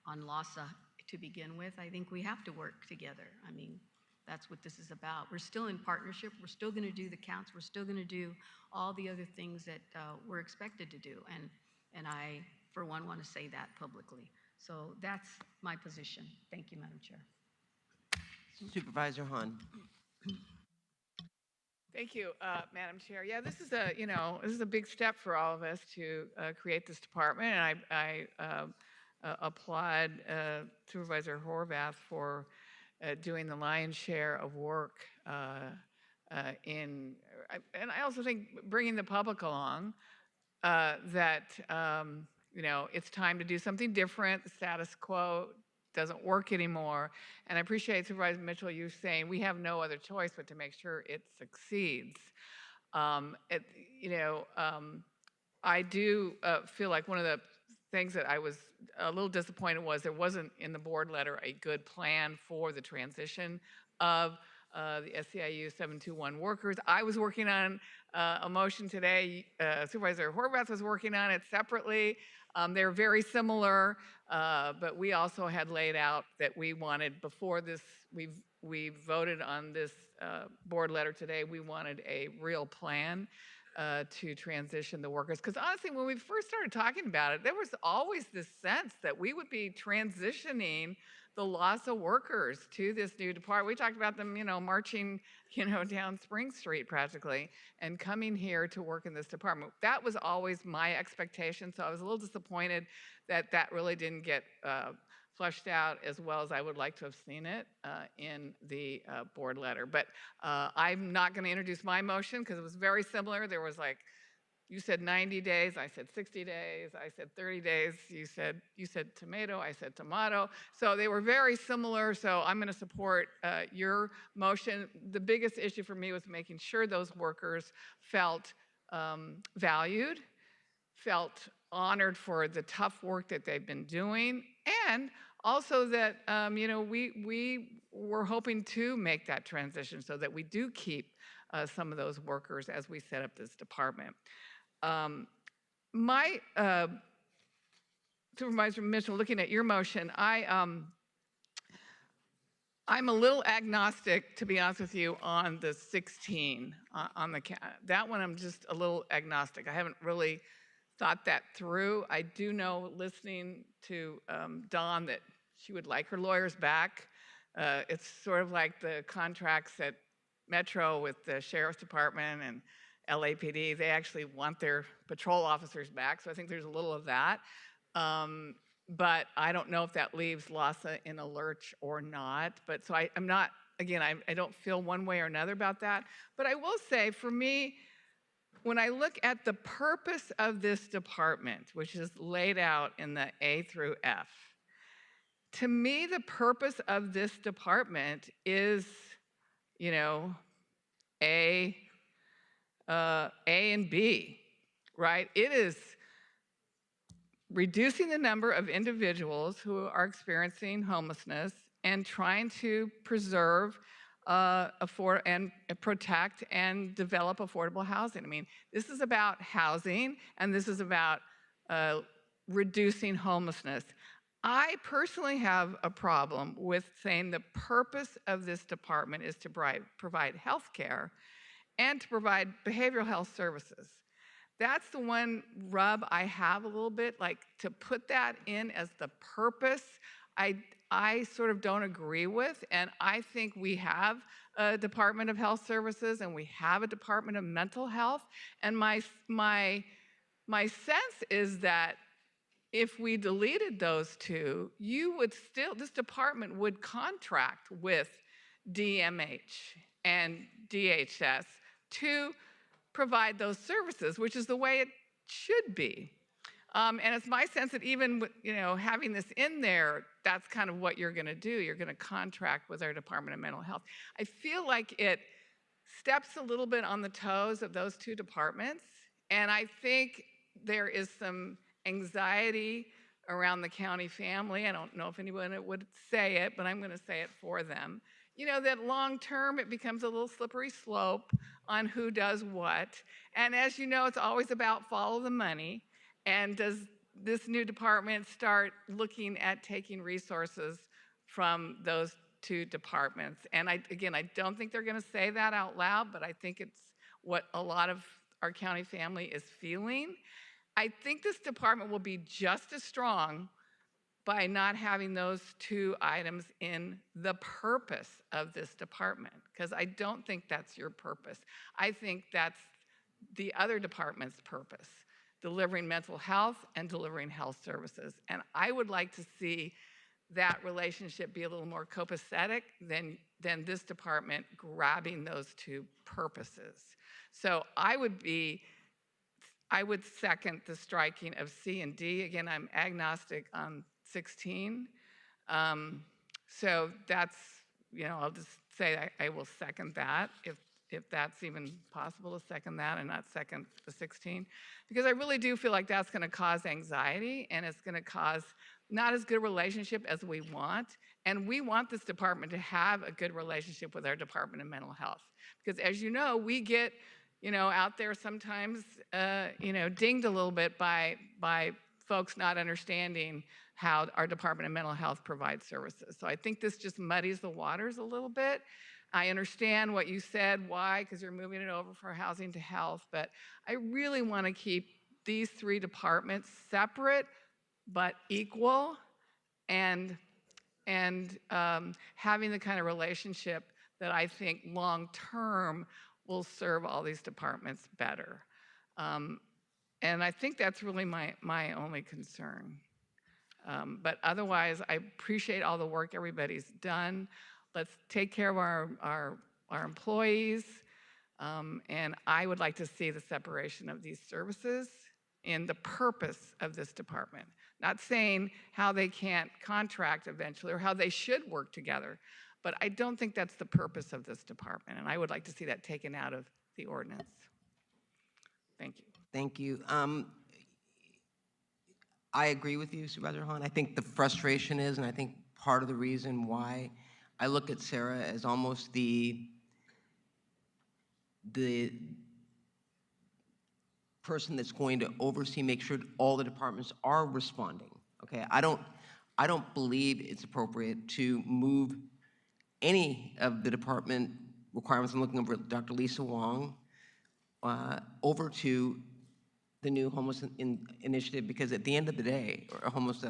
on LASA to begin with. I think we have to work together. I mean, that's what this is about. We're still in partnership. We're still going to do the counts. We're still going to do all the other things that we're expected to do. And I, for one, want to say that publicly. So that's my position. Thank you, Madam Chair. Supervisor Hahn. Thank you, Madam Chair. Yeah, this is a big step for all of us to create this department, and I applaud Supervisor Horvath for doing the lion's share of work and I also think bringing the public along that it's time to do something different. The status quo doesn't work anymore. And I appreciate Supervisor Mitchell, you saying we have no other choice but to make sure it succeeds. I do feel like one of the things that I was a little disappointed was there wasn't in the board letter a good plan for the transition of the SEIU 721 workers. I was working on a motion today. Supervisor Horvath was working on it separately. They're very similar, but we also had laid out that we wanted, before this, we voted on this board letter today, we wanted a real plan to transition the workers. Because honestly, when we first started talking about it, there was always this sense that we would be transitioning the LASA workers to this new department. We talked about them, marching, down Spring Street practically and coming here to work in this department. That was always my expectation. So I was a little disappointed that that really didn't get fleshed out as well as I would like to have seen it in the board letter. But I'm not going to introduce my motion because it was very similar. There was like, you said 90 days, I said 60 days, I said 30 days, you said tomato, I said tomato. So they were very similar, so I'm gonna support your motion. The biggest issue for me was making sure those workers felt valued, felt honored for the tough work that they've been doing, and also that we were hoping to make that transition so that we do keep some of those workers as we set up this department. Supervisor Mitchell, looking at your motion, I'm a little agnostic, to be honest with you, on the 16, that one I'm just a little agnostic. I haven't really thought that through. I do know, listening to Dawn, that she would like her lawyers back. It's sort of like the contracts at Metro with the Sheriff's Department and LAPD. They actually want their patrol officers back, so I think there's a little of that. But I don't know if that leaves LASA in a lurch or not. But so I'm not, again, I don't feel one way or another about that. But I will say, for me, when I look at the purpose of this department, which is laid out in the A through F, to me, the purpose of this department is, A and B, right? It is reducing the number of individuals who are experiencing homelessness and trying to preserve, and protect and develop affordable housing. I mean, this is about housing, and this is about reducing homelessness. I personally have a problem with saying the purpose of this department is to provide health care and to provide behavioral health services. That's the one rub I have a little bit, like to put that in as the purpose, I sort of don't agree with. And I think we have a Department of Health Services and we have a Department of Mental Health. And my sense is that if we deleted those two, this department would contract with DMH and DHS to provide those services, which is the way it should be. And it's my sense that even with, having this in there, that's kind of what you're going to do. You're going to contract with our Department of Mental Health. I feel like it steps a little bit on the toes of those two departments, and I think there is some anxiety around the county family. I don't know if anyone would say it, but I'm going to say it for them. That long term it becomes a little slippery slope on who does what. And as you know, it's always about follow the money. And does this new department start looking at taking resources from those two departments? And I don't think they're going to say that out loud, but I think it's what a lot of our county family is feeling. I think this department will be just as strong by not having those two items in the purpose of this department, because I don't think that's your purpose. I think that's the other department's purpose, delivering mental health and delivering health services. And I would like to see that relationship be a little more copacetic than this department grabbing those two purposes. So I would second the striking of C and D. Again, I'm agnostic on 16. So that's, I'll just say I will second that if that's even possible to second that and not second the 16. Because I really do feel like that's going to cause anxiety and it's going to cause not as good a relationship as we want. And we want this department to have a good relationship with our Department of Mental Health. Because as you know, we get out there sometimes, dinged a little bit by folks not understanding how our Department of Mental Health provides services. So I think this just muddies the waters a little bit. I understand what you said, why, because you're moving it over from housing to health, but I really want to keep these three departments separate but equal and having the kind of relationship that I think long-term will serve all these departments better. And I think that's really my only concern. But otherwise, I appreciate all the work everybody's done. Let's take care of our employees. And I would like to see the separation of these services in the purpose of this department. Not saying how they can't contract eventually or how they should work together, but I don't think that's the purpose of this department, and I would like to see that taken out of the ordinance. Thank you. Thank you. I agree with you, Supervisor Hahn. I think the frustration is, and I think part of the reason why I look at Sarah as almost the person that's going to oversee, make sure all the departments are responding. Okay, I don't believe it's appropriate to move any of the department requirements. I'm looking over at Dr. Lisa Wong over to the new homeless initiative, because at the end of the day, or homeless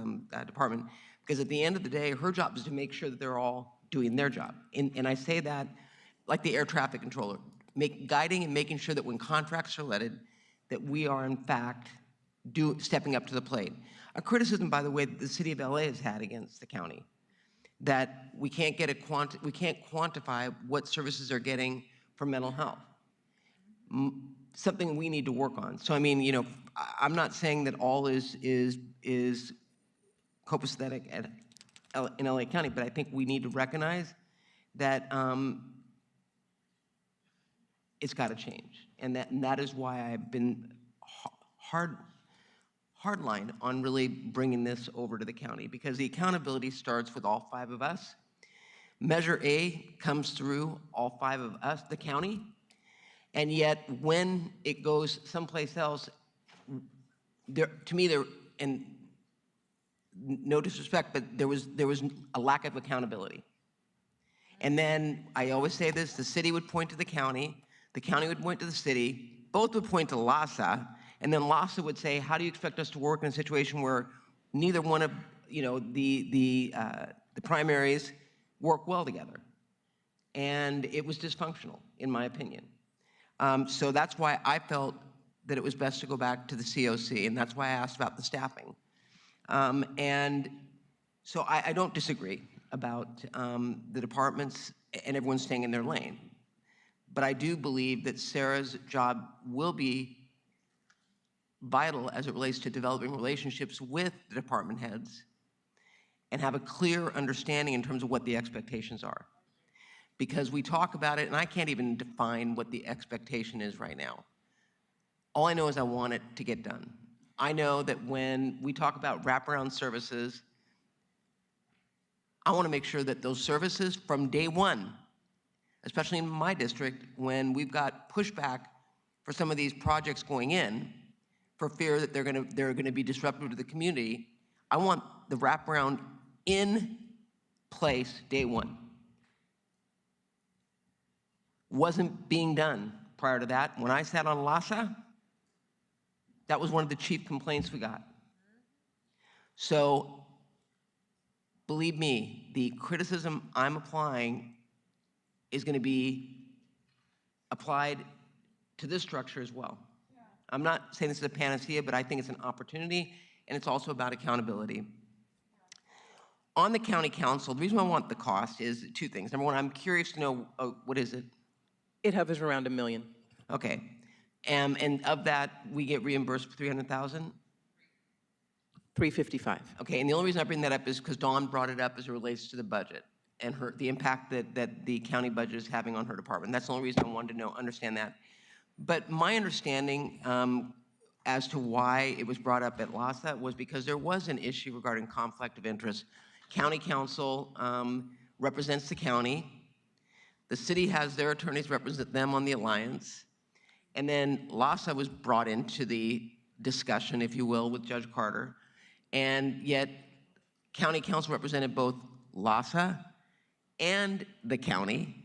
department, because at the end of the day, her job is to make sure that they're all doing their job. And I say that like the air traffic controller, guiding and making sure that when contracts are letted, that we are in fact stepping up to the plate. A criticism, by the way, that the city of LA has had against the county, that we can't quantify what services are getting for mental health. Something we need to work on. So I mean, I'm not saying that all is copacetic in LA County, but I think we need to recognize that it's got to change, and that is why I've been hardline on really bringing this over to the county, because the accountability starts with all 5 of us. Measure A comes through all 5 of us, the county, and yet when it goes someplace else, to me, and no disrespect, but there was a lack of accountability. And then I always say this: the city would point to the county would point to the city, both would point to LASA, And then LASA would say, how do you expect us to work in a situation where neither one of, the primaries work well together? And it was dysfunctional, in my opinion. So that's why I felt that it was best to go back to the COC, and that's why I asked about the staffing. And so I don't disagree about the departments and everyone staying in their lane. But I do believe that Sarah's job will be vital as it relates to developing relationships with the department heads and have a clear understanding in terms of what the expectations are. Because we talk about it, and I can't even define what the expectation is right now. All I know is I want it to get done. I know that when we talk about wraparound services, I want to make sure that those services from day one, especially in my district, when we've got pushback for some of these projects going in, for fear that they're going to be disruptive to the community, I want the wraparound in place day one. Wasn't being done prior to that. When I sat on LASA, that was one of the chief complaints we got. So, believe me, the criticism I'm applying is going to be applied to this structure as well. I'm not saying this is a panacea, but I think it's an opportunity, and it's also about accountability. On the county council, the reason I want the cost is two things. Number one, I'm curious to know, what is it? It hovers around $1 million. Okay. And of that, we get reimbursed for 300,000? 355. Okay, and the only reason I bring that up is because Dawn brought it up as it relates to the budget and the impact that the county budget is having on her department. That's the only reason I wanted to understand that. But my understanding as to why it was brought up at LASA was because there was an issue regarding conflict of interest. County council represents the county. The city has their attorneys represent them on the alliance. And then LASA was brought into the discussion, if you will, with Judge Carter. And yet, county council represented both LASA and the county.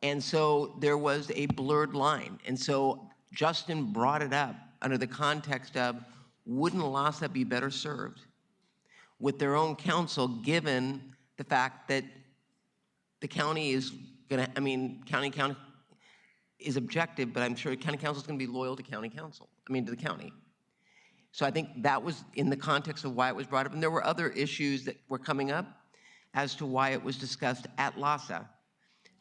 And so there was a blurred line. And so Justin brought it up under the context of, wouldn't LASA be better served with their own counsel, given the fact that the county is gonna, county is objective, but I'm sure county council is gonna be loyal to to the county. So I think that was in the context of why it was brought up. And there were other issues that were coming up as to why it was discussed at LASA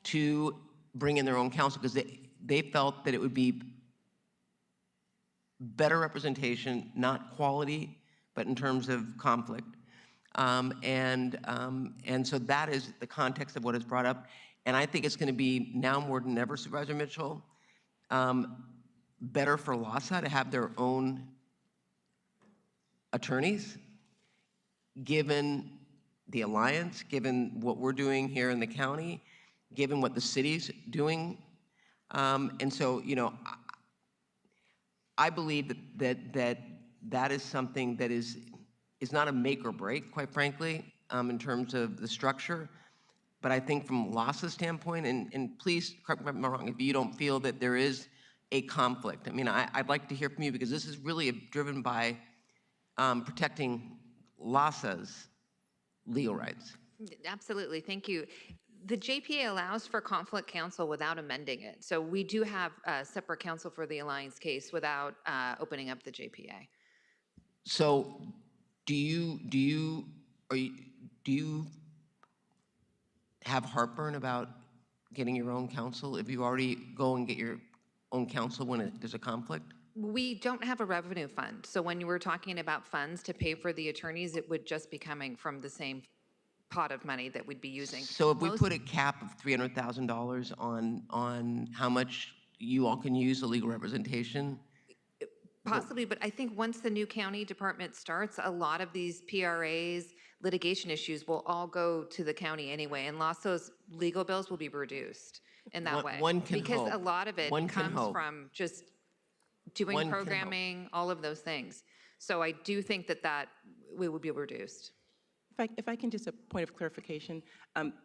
to bring in their own counsel, because they felt that it would be better representation, not quality, but in terms of conflict. And so that is the context of what is brought up. And I think it's going to be now more than ever, Supervisor Mitchell, better for LASA to have their own attorneys, given the alliance, given what we're doing here in the county, given what the city's doing. And so, I believe that is something that is not a make or break, quite frankly, in terms of the structure. But I think from LASA's standpoint, and please correct me if I'm wrong, if you don't feel that there is a conflict. I'd like to hear from you, because this is really driven by protecting LASA's legal rights. Absolutely, thank you. The JPA allows for conflict counsel without amending it. So we do have a separate counsel for the Alliance case without opening up the JPA. So do you have heartburn about getting your own counsel if you already go and get your own counsel when there's a conflict? We don't have a revenue fund. So when you were talking about funds to pay for the attorneys, it would just be coming from the same pot of money that we'd be using. So if we put a cap of $300,000 on how much you all can use the legal representation? Possibly, but I think once the new county department starts, a lot of these PRAs, litigation issues will all go to the county anyway, and lots of those legal bills will be reduced in that way. One can because hope. a lot of it comes from just doing One can hope. programming, all of those things. So I do think that we would be reduced. If I can just a point of clarification,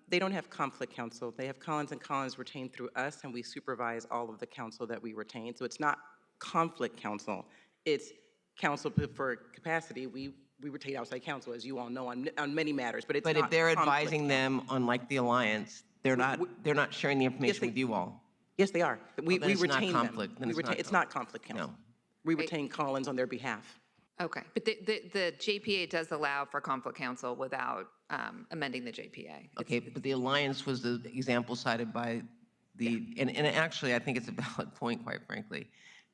they don't have conflict counsel. They have Collins and Collins retained through us, and we supervise all of the counsel that we retain. So it's not conflict counsel. It's council for capacity. We retain outside counsel, as you all know, on many matters, but it's But not if they're conflict advising them on like the alliance, they're not sharing the information with you all. Yes, they are. We then it's not retain conflict. them. Then it's not It's not conflict counsel. No. We retain Collins on their behalf. Okay, but the JPA does allow for conflict counsel without amending the JPA. Okay, but the alliance was the example cited by and actually, I think it's a valid point, quite frankly,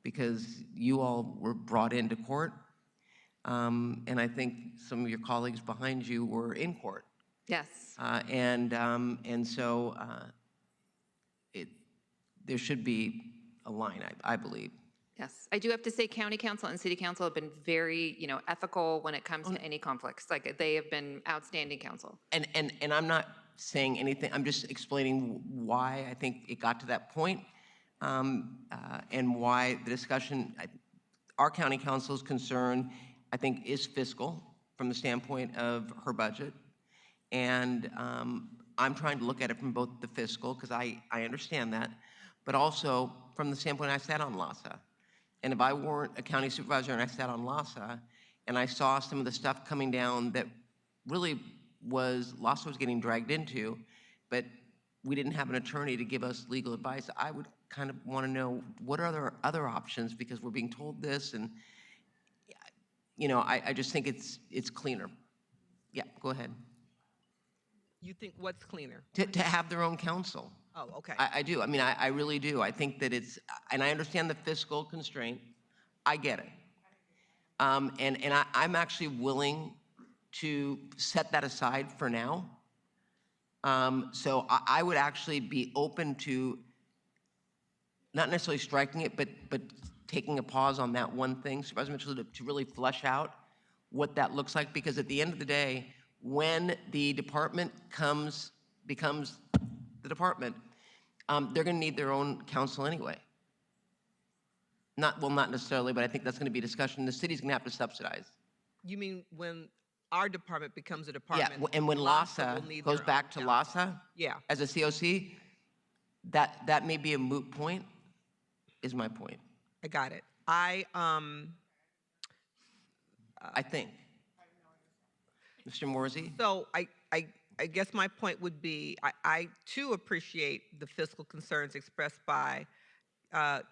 because you all were brought into court, and I think some of your colleagues behind you were in court. Yes. And so there should be a line, I believe. Yes, I do have to say county council and city council have been very, ethical when it comes to any conflicts. Like, they have been outstanding counsel. And I'm not saying anything, I'm just explaining why I think it got to that point, and why the discussion, our county council's concern, I think, is fiscal from the standpoint of her budget. And I'm trying to look at it from both the fiscal, because I understand that, but also from the standpoint I sat on LASA. And if I weren't a county supervisor and I sat on LASA, and I saw some of the stuff coming down that really LASA was getting dragged into, but we didn't have an attorney to give us legal advice, I would kind of want to know what are other options, because we're being told this, and I just think it's cleaner. Yeah, go ahead. You think what's cleaner? To have their own counsel. Oh, okay. I do. I mean, I really do. I think that and I understand the fiscal constraint. I get it. And I'm actually willing to set that aside for now. So I would actually be open to not necessarily striking it, but taking a pause on that one thing, Supervisor Mitchell, to really flesh out what that looks like, because at the end of the day, when the department becomes the department, they're going to need their own counsel anyway. Not necessarily, but I think that's going to be a discussion. The city's going to have to subsidize. You mean when our department becomes a department? Yeah, and when LASA will need goes their back own to counsel. LASA Yeah. as a COC, that may be a moot point, is my point. I got it. I think. Mr. Morsey? So I guess my point would be, I too appreciate the fiscal concerns expressed by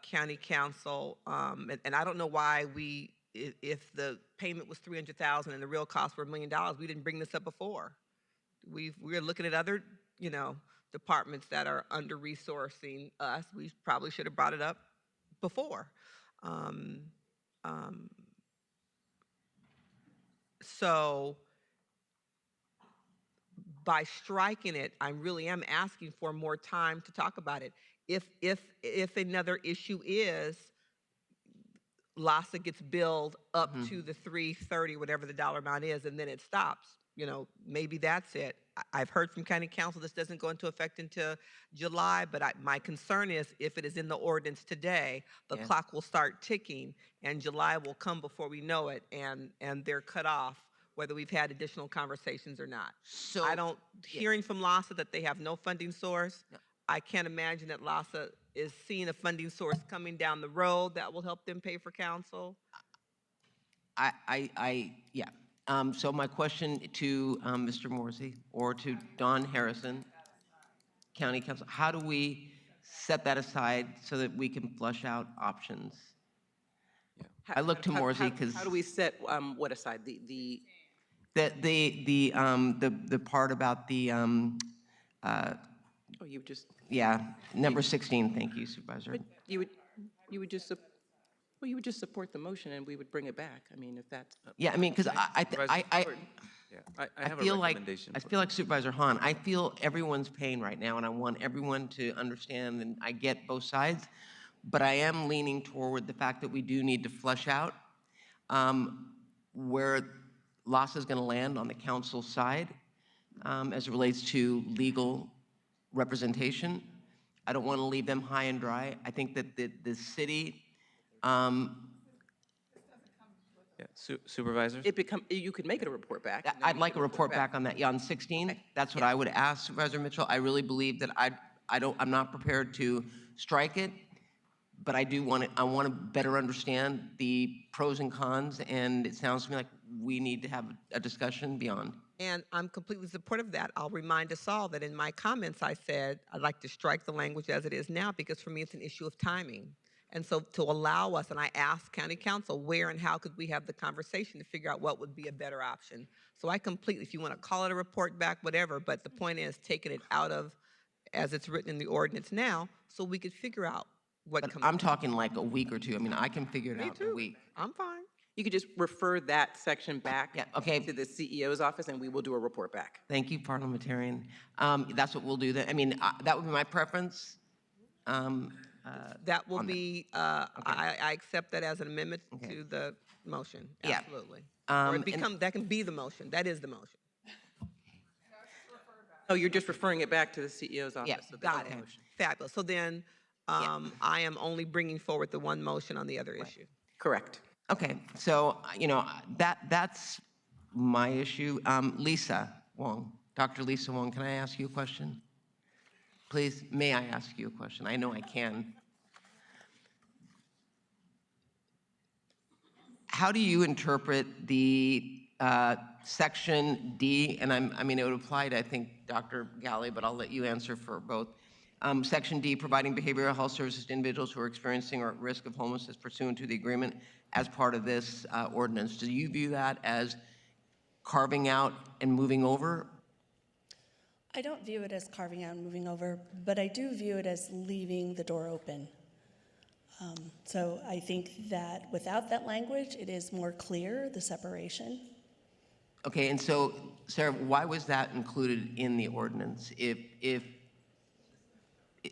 county council, and I don't know why if the payment was $300,000 and the real cost were $1 million, we didn't bring this up before. We're looking at other, departments that are under-resourcing us. We probably should have brought it up before. So by striking it, I really am asking for more time to talk about it. If another issue is LASA gets billed up to the $330, whatever the dollar amount is, and then it stops, maybe that's it. I've heard from county council this doesn't go into effect until July, but my concern is if it is in the ordinance today, the clock will start ticking, and July will come before we know it, and they're cut off, whether we've had additional conversations or not. So Hearing from LASA that they have no funding source, I can't imagine that LASA is seeing a funding source coming down the road that will help them pay for counsel. Yeah. So my question to Mr. Morsey or to Don Harrison, County Council, how do we set that aside so that we can flush out options? I look to Morsey because How do we set what aside? The part about the you just number 16. Thank you, Supervisor. you would just support the motion and we would bring it back. I mean, if that's Yeah, I mean, because I have feel a like recommendation. I feel like Supervisor Hahn. I feel everyone's pain right now, and I want everyone to understand. And I get both sides, but I am leaning toward the fact that we do need to flesh out where LASA is going to land on the council side as it relates to legal representation. I don't want to leave them high and dry. I think that the city. Supervisors? You could make it a report back. I'd like a report back on that. Yeah, on 16, that's what I would ask Supervisor Mitchell. I really believe that I'm not prepared to strike it, but I want to better understand the pros and cons, and it sounds to me like we need to have a discussion beyond. And I'm completely supportive of that. I'll remind us all that in my comments, I said I'd like to strike the language as it is now because for me, it's an issue of timing. And so to allow us, and I asked County Council where and how could we have the conversation to figure out what would be a better option. So I completely, if you want to call it a report back, whatever, but the point is taking it out of as it's written in the ordinance now so we could figure out what But comes. I'm talking like a week or two. I mean, I can figure it Me out in a too. week. I'm fine. You could just refer that section back okay. to the CEO's office, and we will do a report back. Thank you, parliamentarian. That's what we'll do then. I mean, that would be my preference. That will be, I accept that as an amendment to the motion. Yeah. Absolutely. Or it that can be the motion. That is the motion. Oh, you're just referring it back to the CEO's office. Yeah, so got there's it. no motion. Fabulous. So then I am only bringing forward the one motion on the other issue. Correct. Okay, so, that's my issue. Lisa Wong, Dr. Lisa Wong, can I ask you a question? Please, may I ask you a question? I know I can. How do you interpret the section D, and I mean, it would apply to, I think, Dr. Galley, but I'll let you answer for both. Section D, providing behavioral health services to individuals who are experiencing or at risk of homelessness pursuant to the agreement as part of this ordinance. Do you view that as carving out and moving over? I don't view it as carving out and moving over, but I do view it as leaving the door open. So I think that without that language, it is more clear, the separation. Okay, and so, Sarah, why was that included in the ordinance?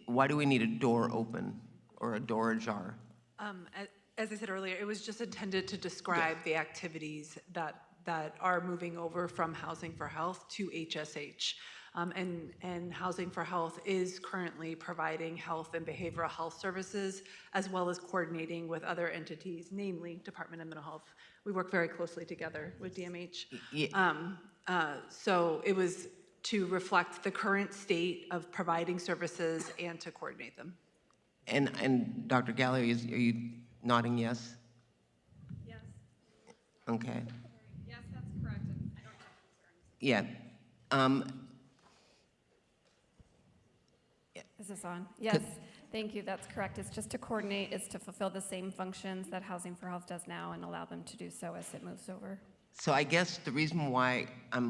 Why do we need a door open or a door ajar? As I said earlier, it was just intended to describe the activities that are moving over from Housing for Health to HSH. And Housing for Health is currently providing health and behavioral health services, as well as coordinating with other entities, namely Department of Mental Health. We work very closely together with DMH. So it was to reflect the current state of providing services and to coordinate them. And Dr. Galley, are you nodding yes? Yes. Okay. Yes, that's correct. I don't have Yeah. Is this on? Yes, thank you, that's correct. It's just to coordinate, it's to fulfill the same functions that Housing for Health does now and allow them to do so as it moves over. So I guess the reason why I'm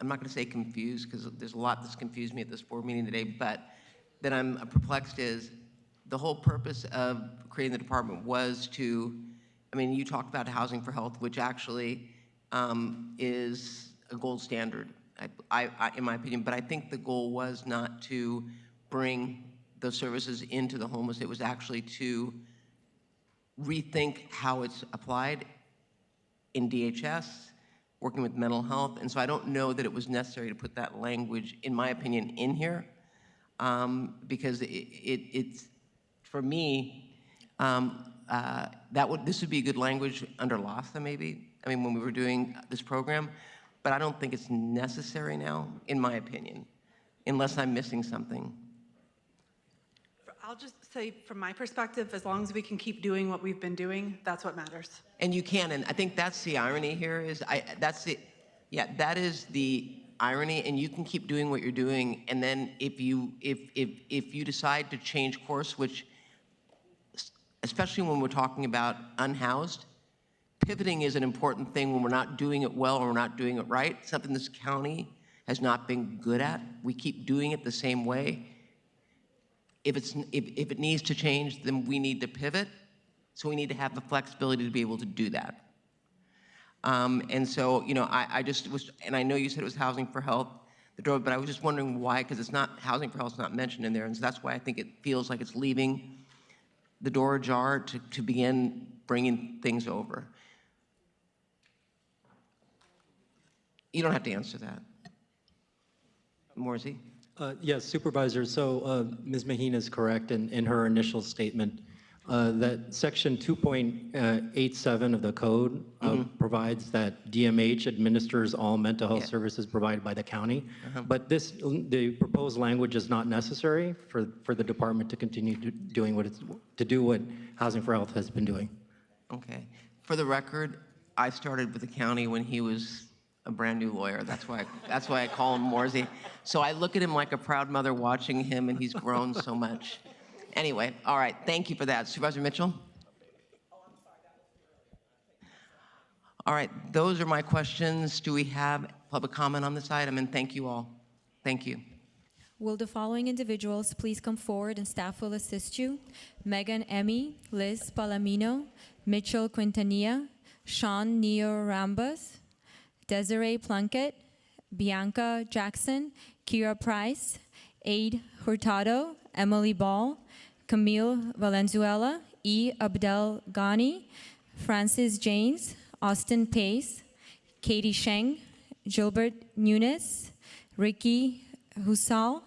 not going to say confused, because there's a lot that's confused me at this board meeting today, but that I'm perplexed is the whole purpose of creating the department was to, I mean, you talked about Housing for Health, which actually is a gold standard, in my opinion, but I think the goal was not to bring those services into the homeless. It was actually to rethink how it's applied in DHS, working with mental health. And so I don't know that it was necessary to put that language, in my opinion, in here, because it's, for me, this would be good language under LASA maybe, I mean, when we were doing this program, but I don't think it's necessary now, in my opinion, unless I'm missing something. I'll just say, from my perspective, as long as we can keep doing what we've been doing, that's what matters. And you can, and I think that's the irony here is, that is the irony, and you can keep doing what you're doing, and then if you decide to change course, which, especially when we're talking about unhoused, pivoting is an important thing when we're not doing it well or we're not doing it right, something this county has not been good at. We keep doing it the same way. If it needs to change, then we need to pivot. So we need to have the flexibility to be able to do that. And so, I just was, and I know you said it was Housing for Health, but I was just wondering why, because it's not, Housing for Health is not mentioned in there, and so that's why I think it feels like it's leaving the door ajar to begin bringing things over. You don't have to answer that. Morsey? Yes, Supervisor. So Ms. Maheen is correct in her initial statement. That section 2.87 of the code provides that DMH administers all mental health services provided by the county. But the proposed language is not necessary for the department to continue doing what Housing for Health has been doing. Okay. For the record, I started with the county when he was a brand new lawyer. That's why I call him Morsey. So I look at him like a proud mother watching him, and he's grown so much. Anyway, all right, thank you for that. Supervisor Mitchell? All right, those are my questions. Do we have public comment on this item? And thank you all. Thank you. Will the following individuals please come forward and staff will assist you? Megan Emmy, Liz Palomino, Mitchell Quintanilla, Sean Neo-Rambas, Desiree Plunkett, Bianca Jackson, Kira Price, Aid Hurtado, Emily Ball, Camille Valenzuela, E. Abdel Ghani, Francis James, Austin Pace, Katie Sheng, Gilbert Nunes, Ricky Husal,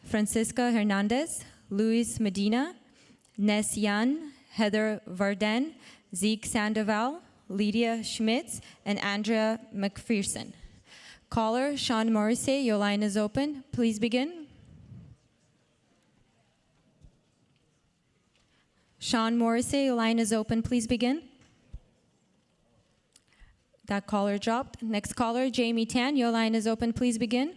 Francisca Hernandez, Luis Medina, Ness Yan, Heather Varden, Zeke Sandoval, Lydia Schmitz, and Andrea McPherson. Caller Sean Morrissey, your line is open. Please begin. Sean Morrissey, your line is open. Please begin. That caller dropped. Next caller, Jamie Tan, your line is open. Please begin.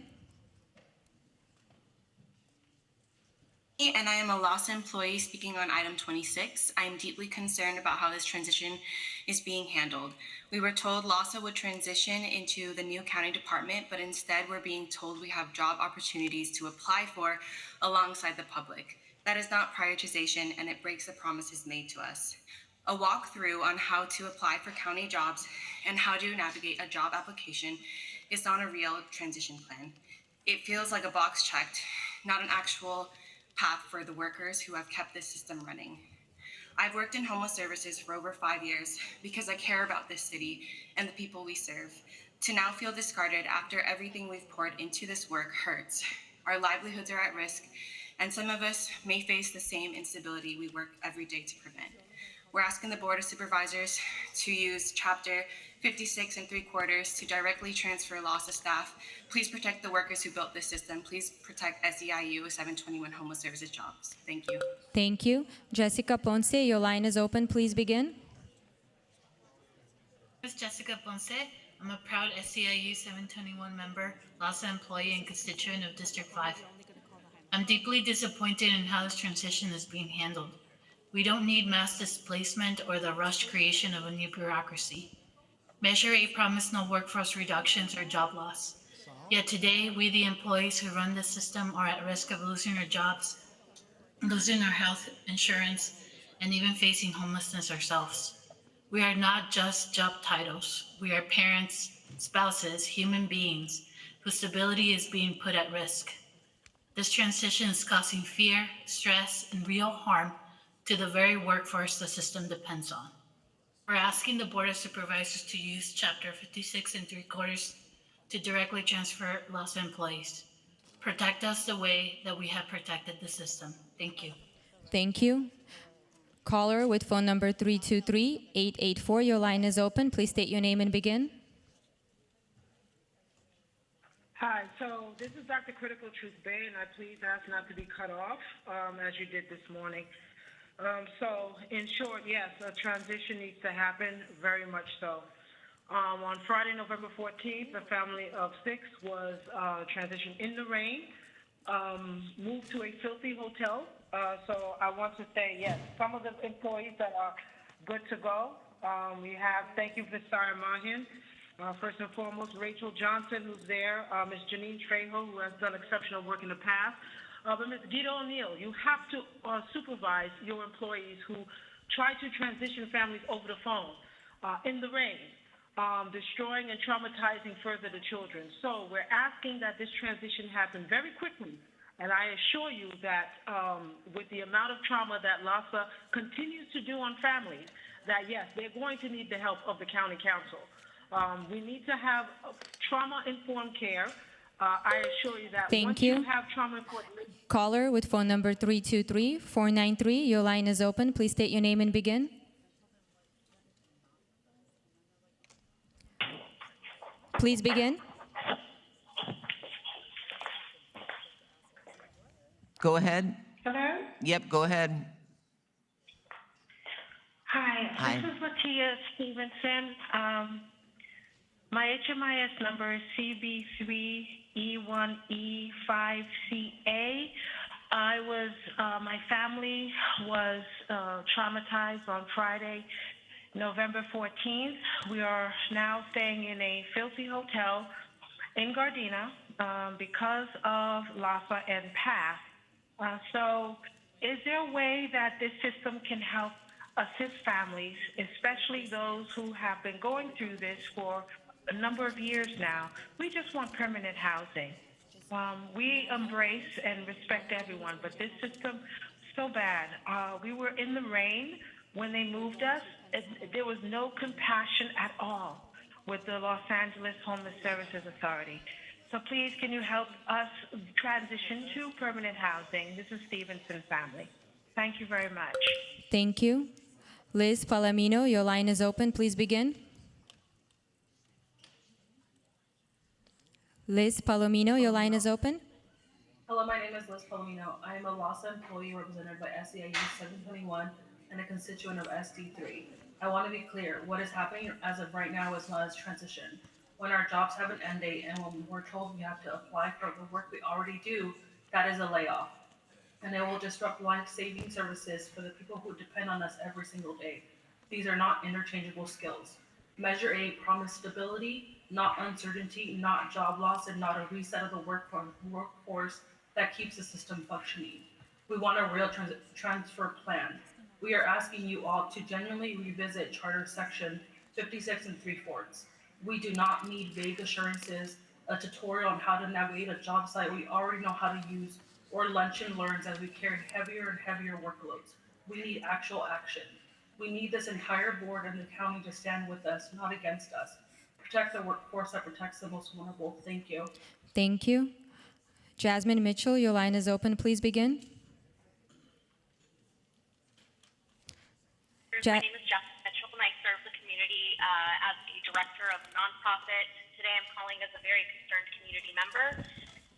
And I am a LASA employee speaking on item 26. I am deeply concerned about how this transition is being handled. We were told LASA would transition into the new county department, but instead we're being told we have job opportunities to apply for alongside the public. That is not prioritization, and it breaks the promises made to us. A walkthrough on how to apply for county jobs and how to navigate a job application is not a real transition plan. It feels like a box checked, not an actual path for the workers who have kept this system running. I've worked in homeless services for over 5 years because I care about this city and the people we serve. To now feel discarded after everything we've poured into this work hurts. Our livelihoods are at risk, and some of us may face the same instability we work every day to prevent. We're asking the Board of Supervisors to use Chapter 56 3/4 to directly transfer LASA staff. Please protect the workers who built this system. Please protect SEIU 721 homeless services jobs. Thank you. Thank you. Jessica Ponce, your line is open. Please begin. This is Jessica Ponce. I'm a proud SEIU 721 member, LASA employee, and constituent of District 5. I'm deeply disappointed in how this transition is being handled. We don't need mass displacement or the rushed creation of a new bureaucracy. Measure 8 promised no workforce reductions or job loss. Yet today, we, the employees who run the system, are at risk of losing our jobs, losing our health insurance, and even facing homelessness ourselves. We are not just job titles. We are parents, spouses, human beings whose stability is being put at risk. This transition is causing fear, stress, and real harm to the very workforce the system depends on. We're asking the Board of Supervisors to use Chapter 56 3/4 to directly transfer LASA employees. Protect us the way that we have protected the system. Thank you. Thank you. Caller with phone number 323-884, your line is open. Please state your name and begin. Hi, so this is Dr. Critical Truth Bay, and I please ask not to be cut off as you did this morning. So, in short, yes, a transition needs to happen, very much so. On Friday, November 14th, a family of 6 was transitioned in the rain, moved to a filthy hotel. So I want to say, yes, some of the employees that are good to go. We have, thank you, Ms. Sarah Mahin. First and foremost, Rachel Johnson, who's there, Ms. Janine Trejo, who has done exceptional work in the past. But Ms. Gita O'Neill, you have to supervise your employees who try to transition families over the phone in the rain, destroying and traumatizing further the children. So we're asking that this transition happen very quickly. And I assure you that with the amount of trauma that LASA continues to do on families, that yes, they're going to need the help of the county council. We need to have trauma-informed care. I assure you that Thank once you. you have trauma report. Caller with phone number 323-493, your line is open. Please state your name and begin. Please begin. Go ahead. Hello? Yep, go ahead. Hi, Hi. this is Latia Stevenson. My HMIS number is CB3E1E5CA. My family was traumatized on Friday, November 14th. We are now staying in a filthy hotel in Gardena because of LAFA and PATH. So is there a way that this system can help assist families, especially those who have been going through this for a number of years now? We just want permanent housing. We embrace and respect everyone, but this system is so bad. We were in the rain when they moved us. There was no compassion at all with the Los Angeles Homeless Services Authority. So please, can you help us transition to permanent housing? This is Stevenson family. Thank you very much. Thank you. Liz Palomino, your line is open. Please begin. Liz Palomino, your line is open. Hello, my name is Liz Palomino. I am a LASA employee represented by SEIU 721 and a constituent of SD3. I want to be clear, what is happening as of right now is not as transition. When our jobs have an end date and when we're told we have to apply for the work we already do, that is a layoff. And it will disrupt life-saving services for the people who depend on us every single day. These are not interchangeable skills. Measure A promised stability, not uncertainty, not job loss, and not a reset of the workforce that keeps the system functioning. We want a real transfer plan. We are asking you all to genuinely revisit Charter Section 56 and 3/4. We do not need vague assurances, a tutorial on how to navigate a job site we already know how to use, or lunch and learns as we carry heavier and heavier workloads. We need actual action. We need this entire board and the county to stand with us, not against us. Protect the workforce that protects the most vulnerable. Thank you. Thank you. Jasmine Mitchell, your line is open. Please begin. My name is Jasmine Mitchell, and I serve the community as the director of a nonprofit. Today I'm calling as a very concerned community member.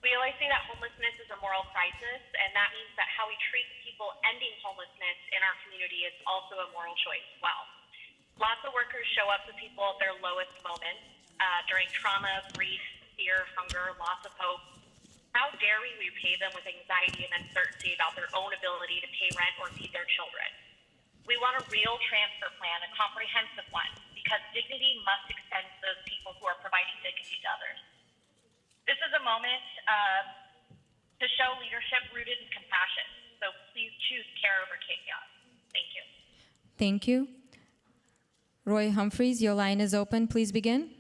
We always say that homelessness is a moral crisis, and that means that how we treat the people ending homelessness in our community is also a moral choice as well. Lots of workers show up to people at their lowest moments during trauma, grief, fear, hunger, loss of hope. How dare we repay them with anxiety and uncertainty about their own ability to pay rent or feed their children? We want a real transfer plan, a comprehensive one, because dignity must extend to those people who are providing dignity to others. This is a moment to show leadership rooted in compassion. So please choose care over chaos. Thank you. Thank you. Roy Humphreys, your line is open. Please begin.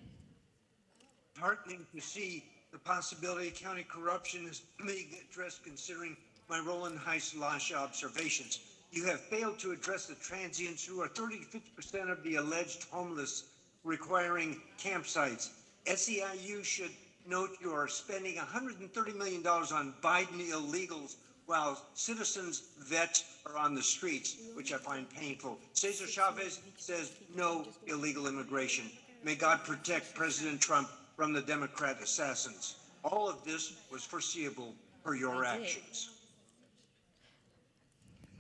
Heartening to see the possibility of county corruption is being addressed considering my Roland Heights LASHA observations. You have failed to address the transients who are 30 to 50% of the alleged homeless requiring campsites. SEIU should note you are spending $130 million on Biden illegals while citizens, vets are on the streets, which I find painful. Cesar Chavez says no illegal immigration. May God protect President Trump from the Democrat assassins. All of this was foreseeable for your actions.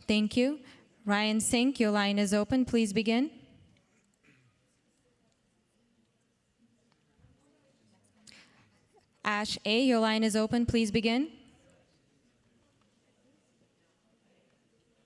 Thank you. Ryan Sink, your line is open. Please begin. Ash A, your line is open. Please begin.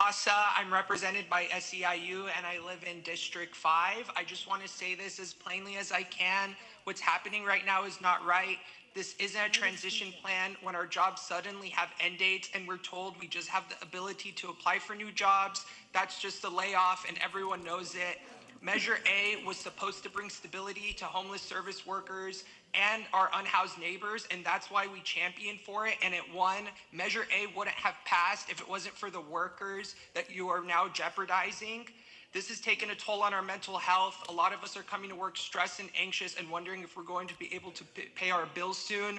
Asa, I'm represented by SEIU and I live in District 5. I just want to say this as plainly as I can. What's happening right now is not right. This isn't a transition plan when our jobs suddenly have end dates and we're told we just have the ability to apply for new jobs. That's just a layoff and everyone knows it. Measure A was supposed to bring stability to homeless service workers and our unhoused neighbors, and that's why we championed for it, and it won. Measure A wouldn't have passed if it wasn't for the workers that you are now jeopardizing. This has taken a toll on our mental health. A lot of us are coming to work stressed and anxious and wondering if we're going to be able to pay our bills soon.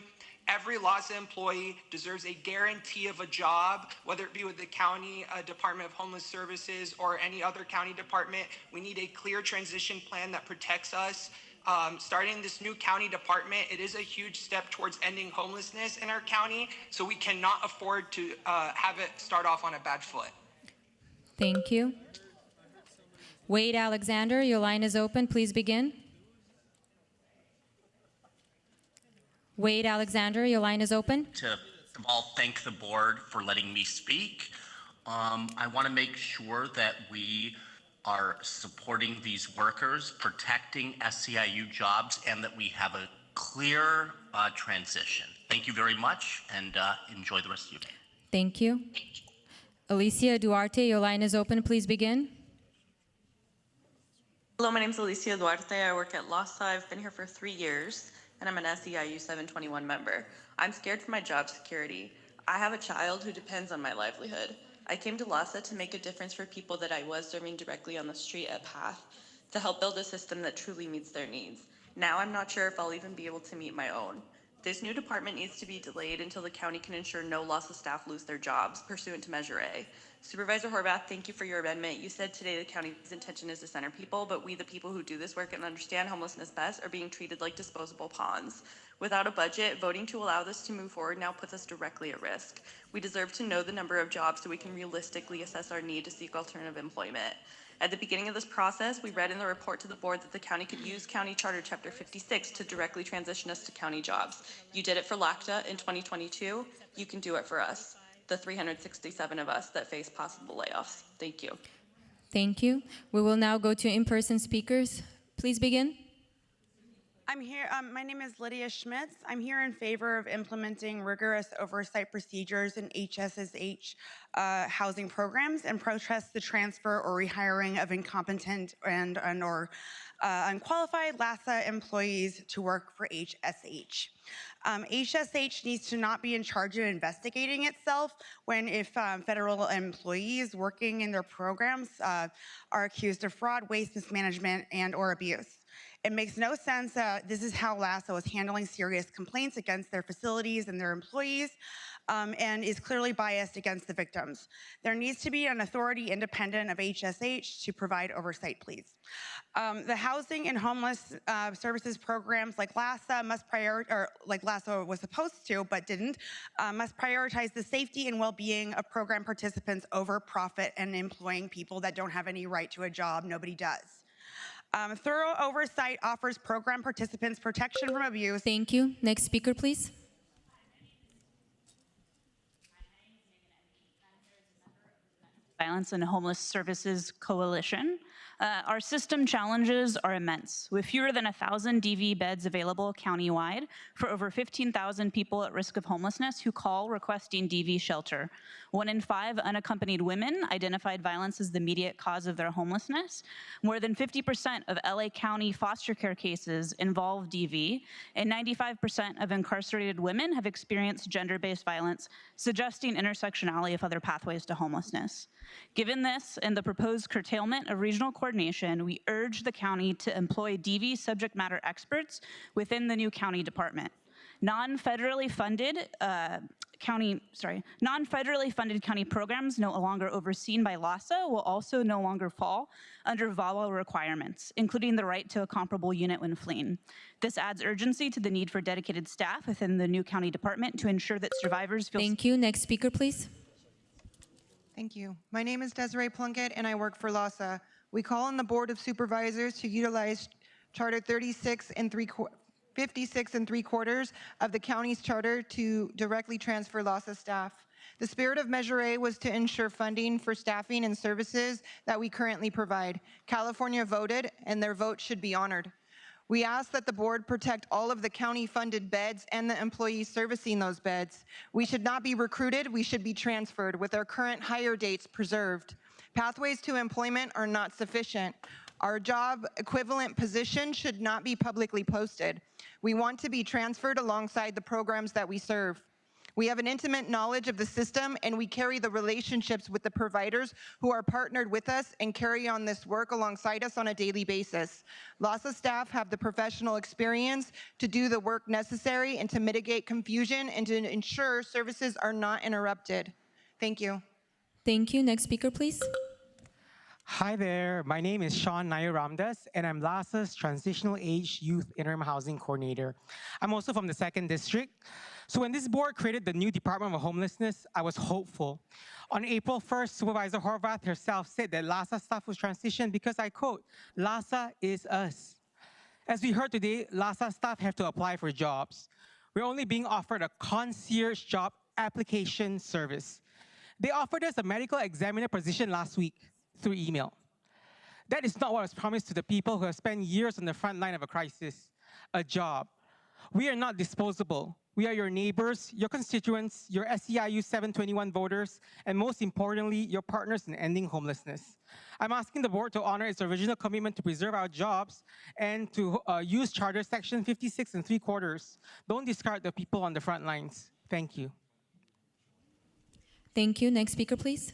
Every LASA employee deserves a guarantee of a job, whether it be with the county Department of Homeless Services or any other county department. We need a clear transition plan that protects us. Starting this new county department, it is a huge step towards ending homelessness in our county, so we cannot afford to have it start off on a bad foot. Thank you. Wade Alexander, your line is open. Please begin. Wade Alexander, your line is open. To all thank the board for letting me speak. I want to make sure that we are supporting these workers, protecting SEIU jobs, and that we have a clear transition. Thank you very much, and enjoy the rest of your day. Thank you. Alicia Duarte, your line is open. Please begin. Hello, my name is Alicia Duarte. I work at LASA. I've been here for 3 years, and I'm an SEIU 721 member. I'm scared for my job security. I have a child who depends on my livelihood. I came to LASA to make a difference for people that I was serving directly on the street at PATH, to help build a system that truly meets their needs. Now I'm not sure if I'll even be able to meet my own. This new department needs to be delayed until the county can ensure no LASA staff lose their jobs, pursuant to Measure A. Supervisor Horvath, thank you for your amendment. You said today the county's intention is to center people, but we, the people who do this work and understand homelessness best, are being treated like disposable pawns. Without a budget, voting to allow this to move forward now puts us directly at risk. We deserve to know the number of jobs so we can realistically assess our need to seek alternative employment. At the beginning of this process, we read in the report to the board that the county could use County Charter Chapter 56 to directly transition us to county jobs. You did it for LACTA in 2022. You can do it for us, the 367 of us that face possible layoffs. Thank you. Thank you. We will now go to in-person speakers. Please begin. I'm here, my name is Lydia Schmitz. I'm here in favor of implementing rigorous oversight procedures in HSSH housing programs and protest the transfer or rehiring of incompetent or unqualified LASA employees to work for HSH. HSH needs to not be in charge of investigating itself if federal employees working in their programs are accused of fraud, waste, mismanagement, and or abuse. It makes no sense. This is how LASA was handling serious complaints against their facilities and their employees, and is clearly biased against the victims. There needs to be an authority independent of HSH to provide oversight, please. The housing and homeless services programs like LASA like LASA was supposed to but didn't, must prioritize the safety and well-being of program participants over profit and employing people that don't have any right to a job. Nobody does. Thorough oversight offers program participants protection from abuse. Thank you. Next speaker, please. Violence and Homeless Services Coalition. Our system challenges are immense. With fewer than 1,000 DV beds available countywide for over 15,000 people at risk of homelessness who call requesting DV shelter. 1 in 5 unaccompanied women identified violence as the immediate cause of their homelessness. More than 50% of LA County foster care cases involve DV, and 95% of incarcerated women have experienced gender-based violence, suggesting intersectionality of other pathways to homelessness. Given this and the proposed curtailment of regional coordination, we urge the county to employ DV subject matter experts within the new county department. Non-federally funded county programs no longer overseen by LASA will also no longer fall under VAWA requirements, including the right to a comparable unit when fleeing. This adds urgency to the need for dedicated staff within the new county department to ensure that survivors feel— Thank you. Next speaker, please. Thank you. My name is Desiree Plunkett, and I work for LASA. We call on the Board of Supervisors to utilize Charter 56 and 3/4 of the county's charter to directly transfer LASA staff. The spirit of Measure A was to ensure funding for staffing and services that we currently provide. California voted, and their vote should be honored. We ask that the board protect all of the county-funded beds and the employees servicing those beds. We should not be recruited, we should be transferred with our current hire dates preserved. Pathways to employment are not sufficient. Our job equivalent position should not be publicly posted. We want to be transferred alongside the programs that we serve. We have an intimate knowledge of the system, and we carry the relationships with the providers who are partnered with us and carry on this work alongside us on a daily basis. LAHSA staff have the professional experience to do the work necessary and to mitigate confusion and to ensure services are not interrupted. Thank you. Thank you. Next speaker, please. Hi there, my name is Sean Nair Ramdas, and I'm LAHSA's Transitional Age Youth Interim Housing Coordinator. I'm also from the 2nd District. So when this board created the new Department of Homelessness, I was hopeful. On April 1st, Supervisor Horvath herself said that LAHSA staff was transitioned because, I quote, LAHSA is us. As we heard today, LAHSA staff have to apply for jobs. We're only being offered a concierge job application service. They offered us a medical examiner position last week through email. That is not what was promised to the people who have spent years on the front line of a crisis, a job. We are not disposable. We are your neighbors, your constituents, your SEIU 721 voters, and most importantly, your partners in ending homelessness. I'm asking the board to honor its original commitment to preserve our jobs and to use Charter Section 56 3/4. Don't discard the people on the front lines. Thank you. Thank you. Next speaker, please.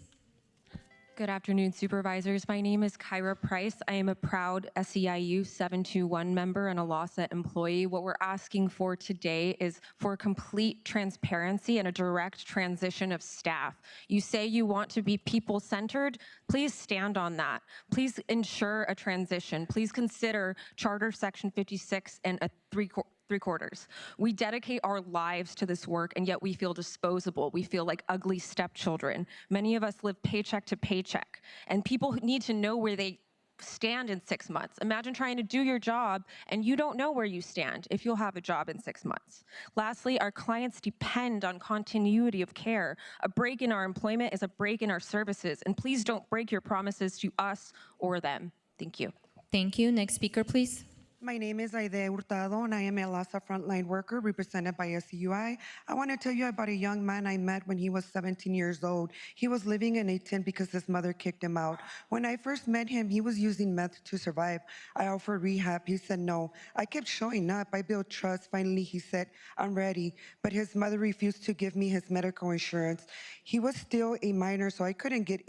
Good afternoon, Supervisors. My name is Kyra Price. I am a proud SEIU 721 member and a LAHSA employee. What we're asking for today is for complete transparency and a direct transition of staff. You say you want to be people-centered. Please stand on that. Please ensure a transition. Please consider Charter Section 56 and a 3/4. We dedicate our lives to this work, and yet we feel disposable. We feel like ugly stepchildren. Many of us live paycheck to paycheck, and people need to know where they stand in 6 months. Imagine trying to do your job and you don't know where you stand if you'll have a job in 6 months. Lastly, our clients depend on continuity of care. A break in our employment is a break in our services, and please don't break your promises to us or them. Thank you. Thank you. Next speaker, please. My name is Aide Hurtado, and I am a LAHSA frontline worker represented by SEUI. I want to tell you about a young man I met when he was 17 years old. He was living in a tent because his mother kicked him out. When I first met him, he was using meth to survive. I offered rehab. He said no. I kept showing up. I built trust. Finally, he said, I'm ready. But his mother refused to give me his medical insurance. He was still a minor, so I couldn't get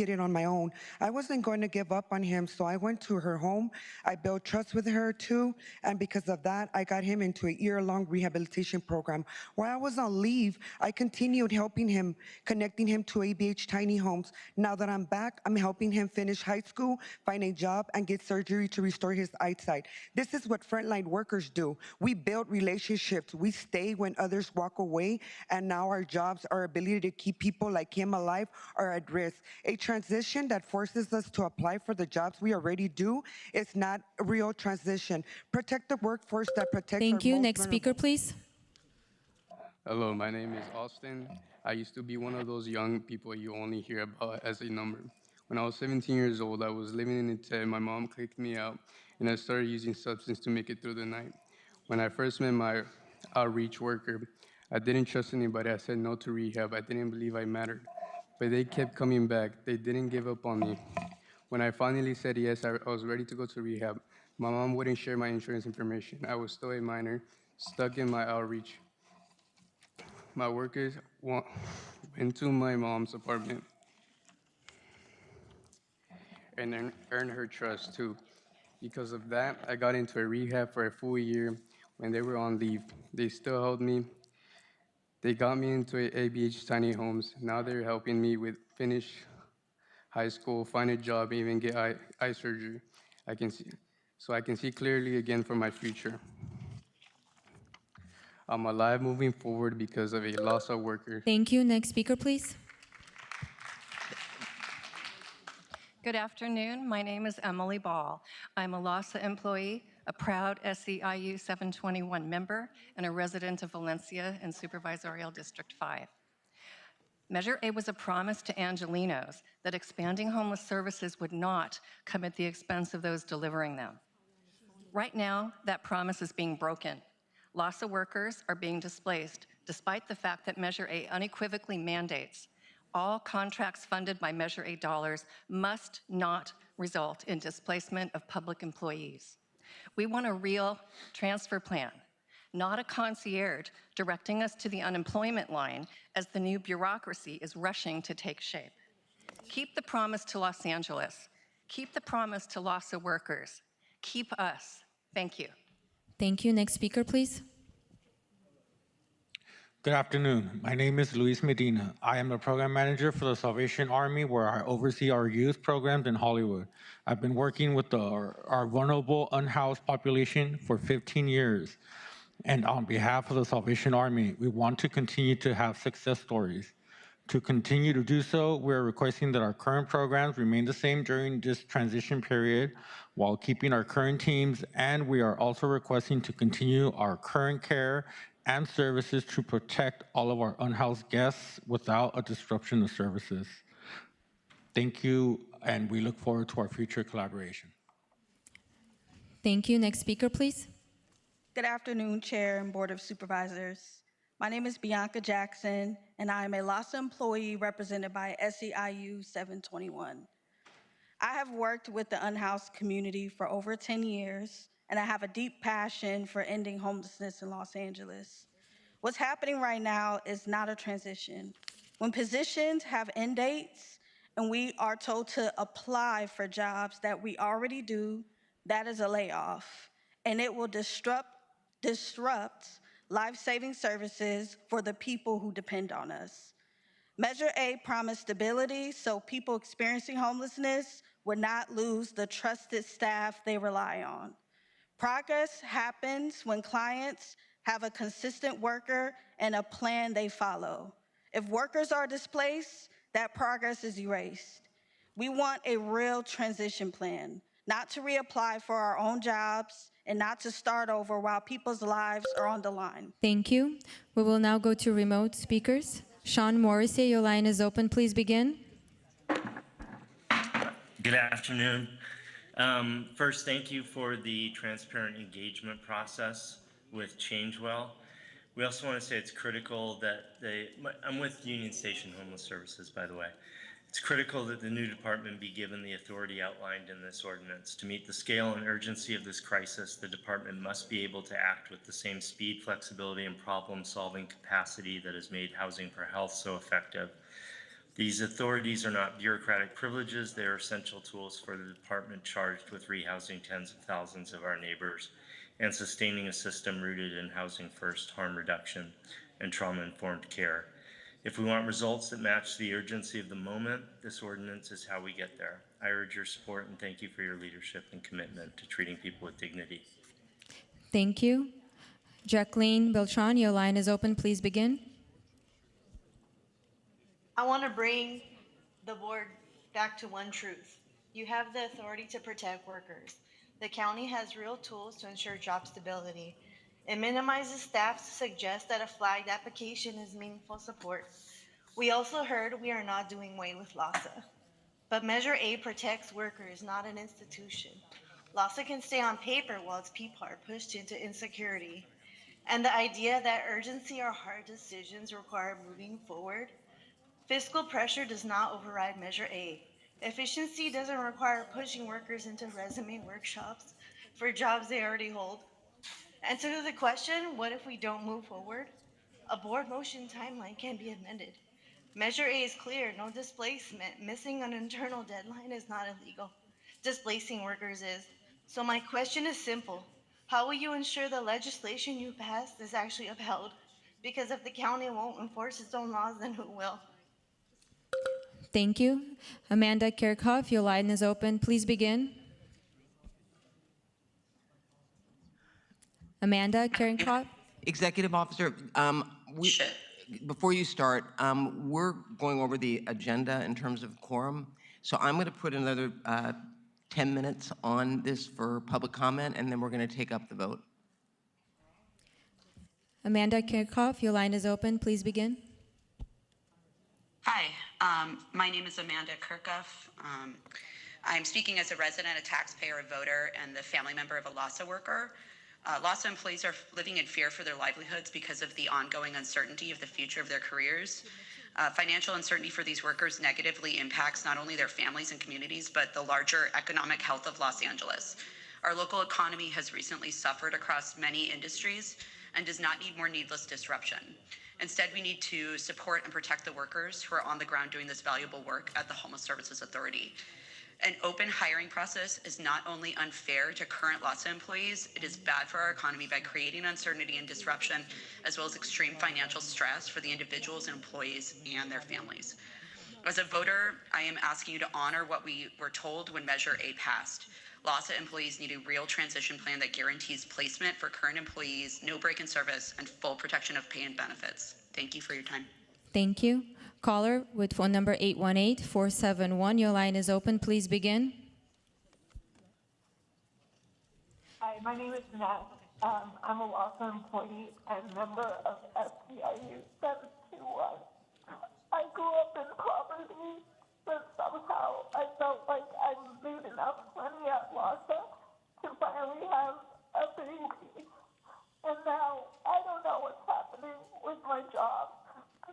it on my own. I wasn't going to give up on him, so I went to her home. I built trust with her too, and because of that, I got him into a year-long rehabilitation program. While I was on leave, I continued helping him, connecting him to ABH tiny homes. Now that I'm back, I'm helping him finish high school, find a job, and get surgery to restore his eyesight. This is what frontline workers do. We build relationships. We stay when others walk away, and now our jobs, our ability to keep people like him alive are at risk. A transition that forces us to apply for the jobs we already do is not a real transition. Protect the workforce that protects Thank our you. most Next speaker, vulnerable. please. Hello, my name is Austin. I used to be one of those young people you only hear about as a number. When I was 17 years old, I was living in a tent. My mom kicked me out, and I started using substance to make it through the night. When I first met my outreach worker, I didn't trust anybody. I said no to rehab. I didn't believe I mattered. But they kept coming back. They didn't give up on me. When I finally said yes, I was ready to go to rehab. My mom wouldn't share my insurance information. I was still a minor, stuck in my outreach. My workers went to my mom's apartment and then earned her trust too. Because of that, I got into a rehab for a full year. When they were on leave, they still held me. They got me into ABH tiny homes. Now they're helping me with finish high school, find a job, even get eye surgery. I can see clearly again for my future. I'm alive moving forward because of a LAHSA worker. Thank you. Next speaker, please. Good afternoon. My name is Emily Ball. I'm a LAHSA employee, a proud SEIU 721 member, and a resident of Valencia in Supervisorial District 5. Measure A was a promise to Angelenos that expanding homeless services would not come at the expense of those delivering them. Right now, that promise is being broken. LAHSA workers are being displaced, despite the fact that Measure A unequivocally mandates all contracts funded by Measure A dollars must not result in displacement of public employees. We want a real transfer plan, not a concierge directing us to the unemployment line as the new bureaucracy is rushing to take shape. Keep the promise to Los Angeles. Keep the promise to LAHSA workers. Keep us. Thank you. Thank you. Next speaker, please. Good afternoon. My name is Luis Medina. I am the program manager for the Salvation Army, where I oversee our youth programs in Hollywood. I've been working with our vulnerable, unhoused population for 15 years. And on behalf of the Salvation Army, we want to continue to have success stories. To continue to do so, we're requesting that our current programs remain the same during this transition period while keeping our current teams, and we are also requesting to continue our current care and services to protect all of our unhoused guests without a disruption of services. Thank you, and we look forward to our future collaboration. Thank you. Next speaker, please. Good afternoon, Chair and Board of Supervisors. My name is Bianca Jackson, and I am a LAHSA employee represented by SEIU 721. I have worked with the unhoused community for over 10 years, and I have a deep passion for ending homelessness in Los Angeles. What's happening right now is not a transition. When positions have end dates and we are told to apply for jobs that we already do, that is a layoff, and it will disrupt life-saving services for the people who depend on us. Measure A promised stability so people experiencing homelessness would not lose the trusted staff they rely on. Progress happens when clients have a consistent worker and a plan they follow. If workers are displaced, that progress is erased. We want a real transition plan, not to reapply for our own jobs and not to start over while people's lives are on the line. Thank you. We will now go to remote speakers. Sean Morrissey, your line is open. Please begin. Good afternoon. First, thank you for the transparent engagement process with Changewell. We also want to say it's critical that I'm with Union Station Homeless Services, by the way. It's critical that the new department be given the authority outlined in this ordinance. To meet the scale and urgency of this crisis, the department must be able to act with the same speed, flexibility, and problem-solving capacity that has made Housing for Health so effective. These authorities are not bureaucratic privileges. They are essential tools for the department charged with rehousing tens of thousands of our neighbors and sustaining a system rooted in housing first, harm reduction, and trauma-informed care. If we want results that match the urgency of the moment, this ordinance is how we get there. I urge your support and thank you for your leadership and commitment to treating people with dignity. Thank you. Jacqueline Beltran, your line is open. Please begin. I want to bring the board back to one truth. You have the authority to protect workers. The county has real tools to ensure job stability. It minimizes staff to suggest that a flagged application is meaningful support. We also heard we are not doing away with LAHSA. But Measure A protects workers, not an institution. LAHSA can stay on paper while its people are pushed into insecurity. And the idea that urgency or hard decisions require moving forward, fiscal pressure does not override Measure A. Efficiency doesn't require pushing workers into resume workshops for jobs they already hold. And so to the question, what if we don't move forward? A board motion timeline can be amended. Measure A is clear, no displacement. Missing an internal deadline is not illegal. Displacing workers is. So my question is simple. How will you ensure the legislation you passed is actually upheld? Because if the county won't enforce its own laws, then who will? Thank you. Amanda Kirchhoff, your line is open. Please begin. Amanda Kirchhoff. Executive Officer, before you start, we're going over the agenda in terms of quorum. So I'm going to put another 10 minutes on this for public comment, and then we're going to take up the vote. Amanda Kirchhoff, your line is open. Please begin. Hi, my name is Amanda Kirchhoff. I'm speaking as a resident, a taxpayer, a voter, and the family member of a LAHSA worker. LAHSA employees are living in fear for their livelihoods because of the ongoing uncertainty of the future of their careers. Financial uncertainty for these workers negatively impacts not only their families and communities, but the larger economic health of Los Angeles. Our local economy has recently suffered across many industries and does not need more needless disruption. Instead, we need to support and protect the workers who are on the ground doing this valuable work at the Homeless Services Authority. An open hiring process is not only unfair to current LAHSA employees, it is bad for our economy by creating uncertainty and disruption, as well as extreme financial stress for the individuals and employees and their families. As a voter, I am asking you to honor what we were told when Measure A passed. LAHSA employees need a real transition plan that guarantees placement for current employees, no break in service, and full protection of pay and benefits. Thank you for your time. Thank you. Caller with phone number 818-471. Your line is open. Please begin. Hi, my name is Nat. I'm a LAHSA employee and member of SEIU 721. I grew up in poverty, but somehow I felt like I made enough money at LAHSA to finally have a baby. And now I don't know what's happening with my job.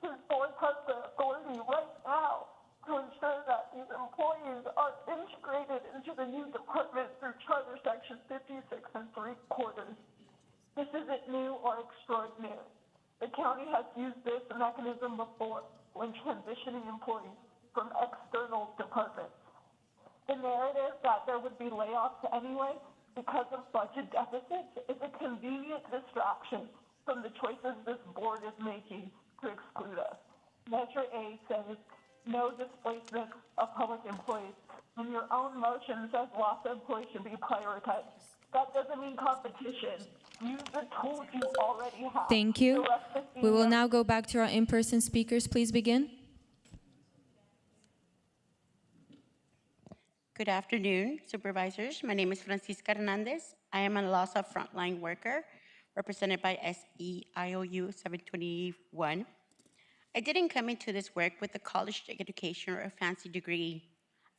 This board has the authority right now to ensure that these employees are integrated into the new department through Charter Section 56 and 3/4. This isn't new or extraordinary. The county has used this mechanism before when transitioning employees from external departments. The narrative that there would be layoffs anyway because of budget deficits is a convenient distraction from the choices this board is making to exclude us. Measure A says no displacement of public employees, and your own motion says LAHSA employees should be prioritized. That doesn't mean competition. Use the tools you already have. Thank you. We will now go back to our in-person speakers. Please begin. Good afternoon, supervisors. My name is Francisca Hernandez. I am a LAHSA frontline worker represented by SEIU 721. I didn't come into this work with a college education or a fancy degree.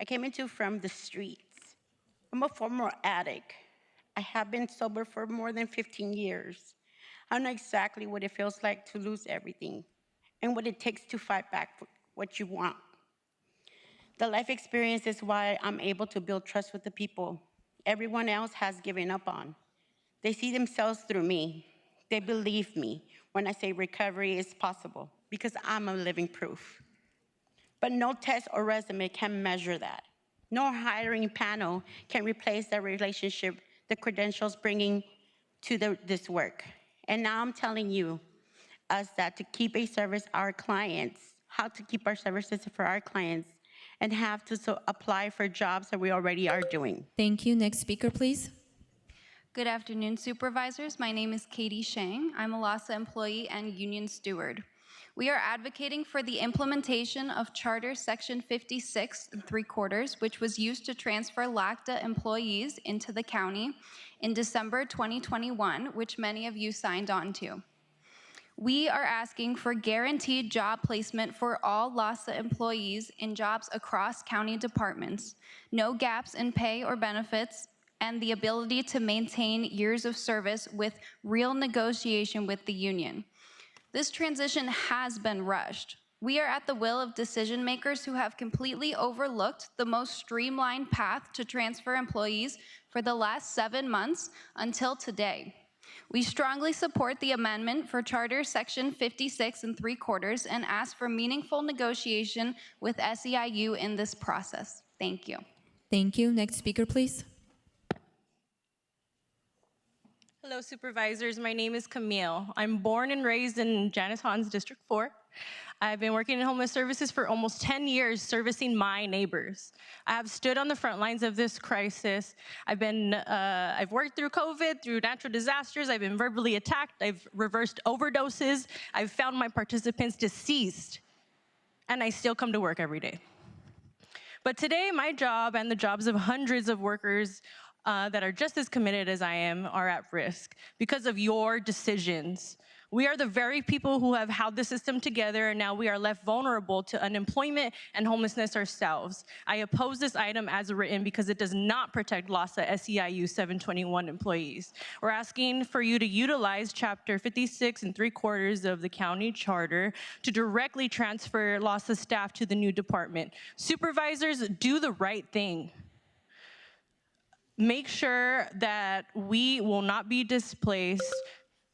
I came into from the streets. I'm a former addict. I have been sober for more than 15 years. I know exactly what it feels like to lose everything and what it takes to fight back for what you want. The life experience is why I'm able to build trust with the people everyone else has given up on. They see themselves through me. They believe me when I say recovery is possible because I'm a living proof. But no test or resume can measure that. No hiring panel can replace the relationship, the credentials bringing to this work. And now I'm telling you, us that to keep a service our clients, how to keep our services for our clients, and have to apply for jobs that we already are doing. Thank you. Next speaker, please. Good afternoon, supervisors. My name is Katie Shang. I'm a LAHSA employee and union steward. We are advocating for the implementation of Charter Section 56 3/4, which was used to transfer LACTA employees into the county in December 2021, which many of you signed on to. We are asking for guaranteed job placement for all LAHSA employees in jobs across county departments, no gaps in pay or benefits, and the ability to maintain years of service with real negotiation with the union. This transition has been rushed. We are at the will of decision makers who have completely overlooked the most streamlined path to transfer employees for the last 7 months until today. We strongly support the amendment for Charter Section 56 3/4 and ask for meaningful negotiation with SEIU in this process. Thank you. Thank you. Next speaker, please. Hello, supervisors. My name is Camille. I'm born and raised in Janice Hans, District 4. I've been working in homeless services for almost 10 years, servicing my neighbors. I have stood on the front lines of this crisis. I've worked through COVID, through natural disasters. I've been verbally attacked. I've reversed overdoses. I've found my participants deceased, and I still come to work every day. But today, my job and the jobs of hundreds of workers that are just as committed as I am are at risk because of your decisions. We are the very people who have held the system together, and now we are left vulnerable to unemployment and homelessness ourselves. I oppose this item as written because it does not protect LAHSA SEIU 721 employees. We're asking for you to utilize Chapter 56 3/4 of the county charter to directly transfer LAHSA staff to the new department. Supervisors, do the right thing. Make sure that we will not be displaced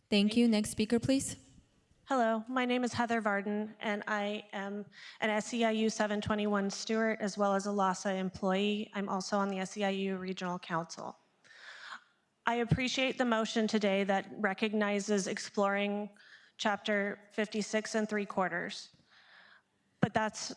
Thank you. Next speaker, please. Hello, my name is Heather Varden, and I am an SEIU 721 steward as well as a LASA employee. I'm also on the SEIU Regional Council. I appreciate the motion today that recognizes exploring Chapter 56 and 3/4, but that's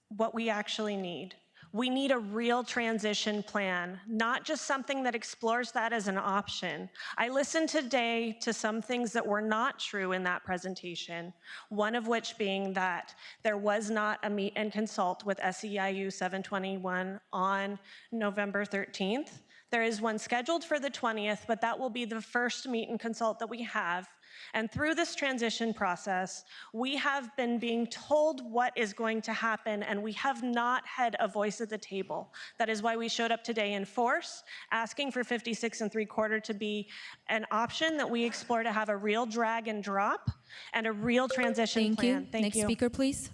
what we actually need. We need a real transition plan, not just something that explores that as an option. I listened today to some things that were not true in that presentation, one of which being that there was not a meet and consult with SEIU 721 on November 13th. There is one scheduled for the 20th, but that will be the first meet and consult that we have. And through this transition process, we have been being told what is going to happen, and we have not had a voice at the table. That is why we showed up today in force, asking for 56 3/4 to be an option that we explore to have a real drag and drop and a real transition plan. Thank Next you. speaker, please.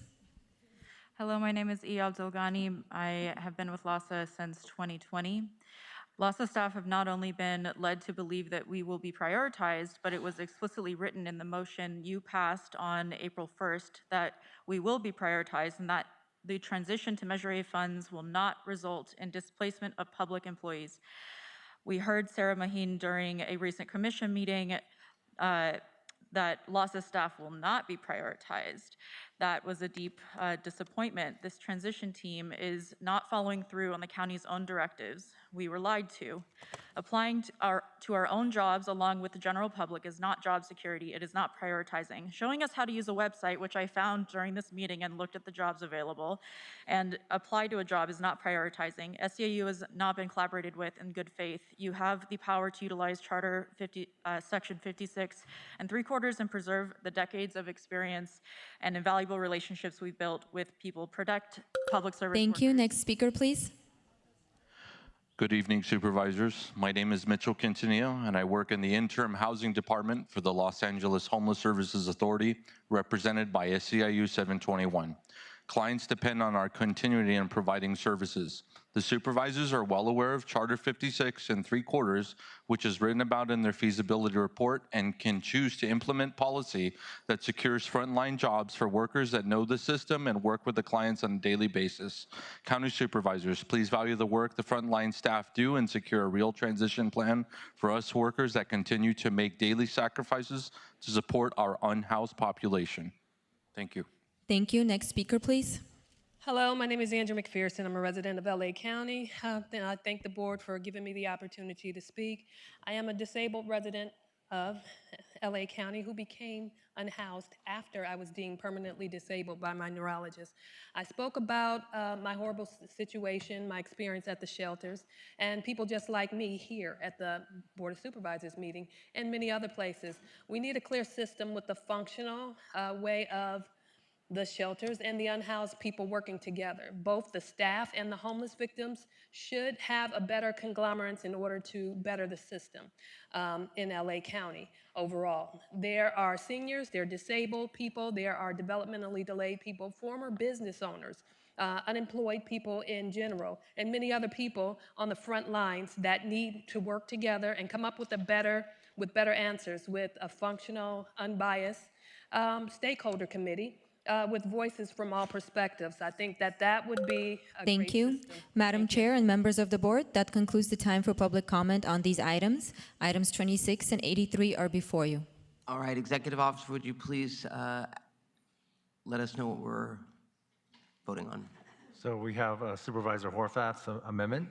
Hello, my name is Eyal Dilgani. I have been with LASA since 2020. LASA staff have not only been led to believe that we will be prioritized, but it was explicitly written in the motion you passed on April 1st that we will be prioritized and that the transition to Measure A funds will not result in displacement of public employees. We heard Sarah Maheen during a recent commission meeting that LASA staff will not be prioritized. That was a deep disappointment. This transition team is not following through on the county's own directives. We were lied to. Applying to our own jobs along with the general public is not job security. It is not prioritizing. Showing us how to use a website, which I found during this meeting and looked at the jobs available, and apply to a job is not prioritizing. SEIU has not been collaborated with in good faith. You have the power to utilize Charter Section 56 and 3/4 and preserve the decades of experience and invaluable relationships we've built with people. Protect public service Thank workers. you. Next speaker, please. Good evening, supervisors. My name is Mitchell Quintanilla, and I work in the interim housing department for the Los Angeles Homeless Services Authority, represented by SEIU 721. Clients depend on our continuity in providing services. The supervisors are well aware of Charter 56 and 3/4, which is written about in their feasibility report, and can choose to implement policy that secures frontline jobs for workers that know the system and work with the clients on a daily basis. County supervisors, please value the work the frontline staff do and secure a real transition plan for us workers that continue to make daily sacrifices to support our unhoused population. Thank you. Thank you. Next speaker, please. Hello, my name is Andrew McPherson. I'm a resident of LA County. I thank the board for giving me the opportunity to speak. I am a disabled resident of LA County who became unhoused after I was deemed permanently disabled by my neurologist. I spoke about my horrible situation, my experience at the shelters, and people just like me here at the Board of Supervisors meeting and many other places. We need a clear system with a functional way of the shelters and the unhoused people working together. Both the staff and the homeless victims should have a better conglomerate in order to better the system in LA County overall. There are seniors, there are disabled people, there are developmentally delayed people, former business owners, unemployed people in general, and many other people on the front lines that need to work together and come up with better answers with a functional, unbiased stakeholder committee with voices from all perspectives. I think that would be a Thank great you. system. Madam Chair and members of the board, that concludes the time for public comment on these items. Items 26 and 83 are before you. All right, Executive Officer, would you please let us know what we're voting on? So we have Supervisor Horvath's amendment.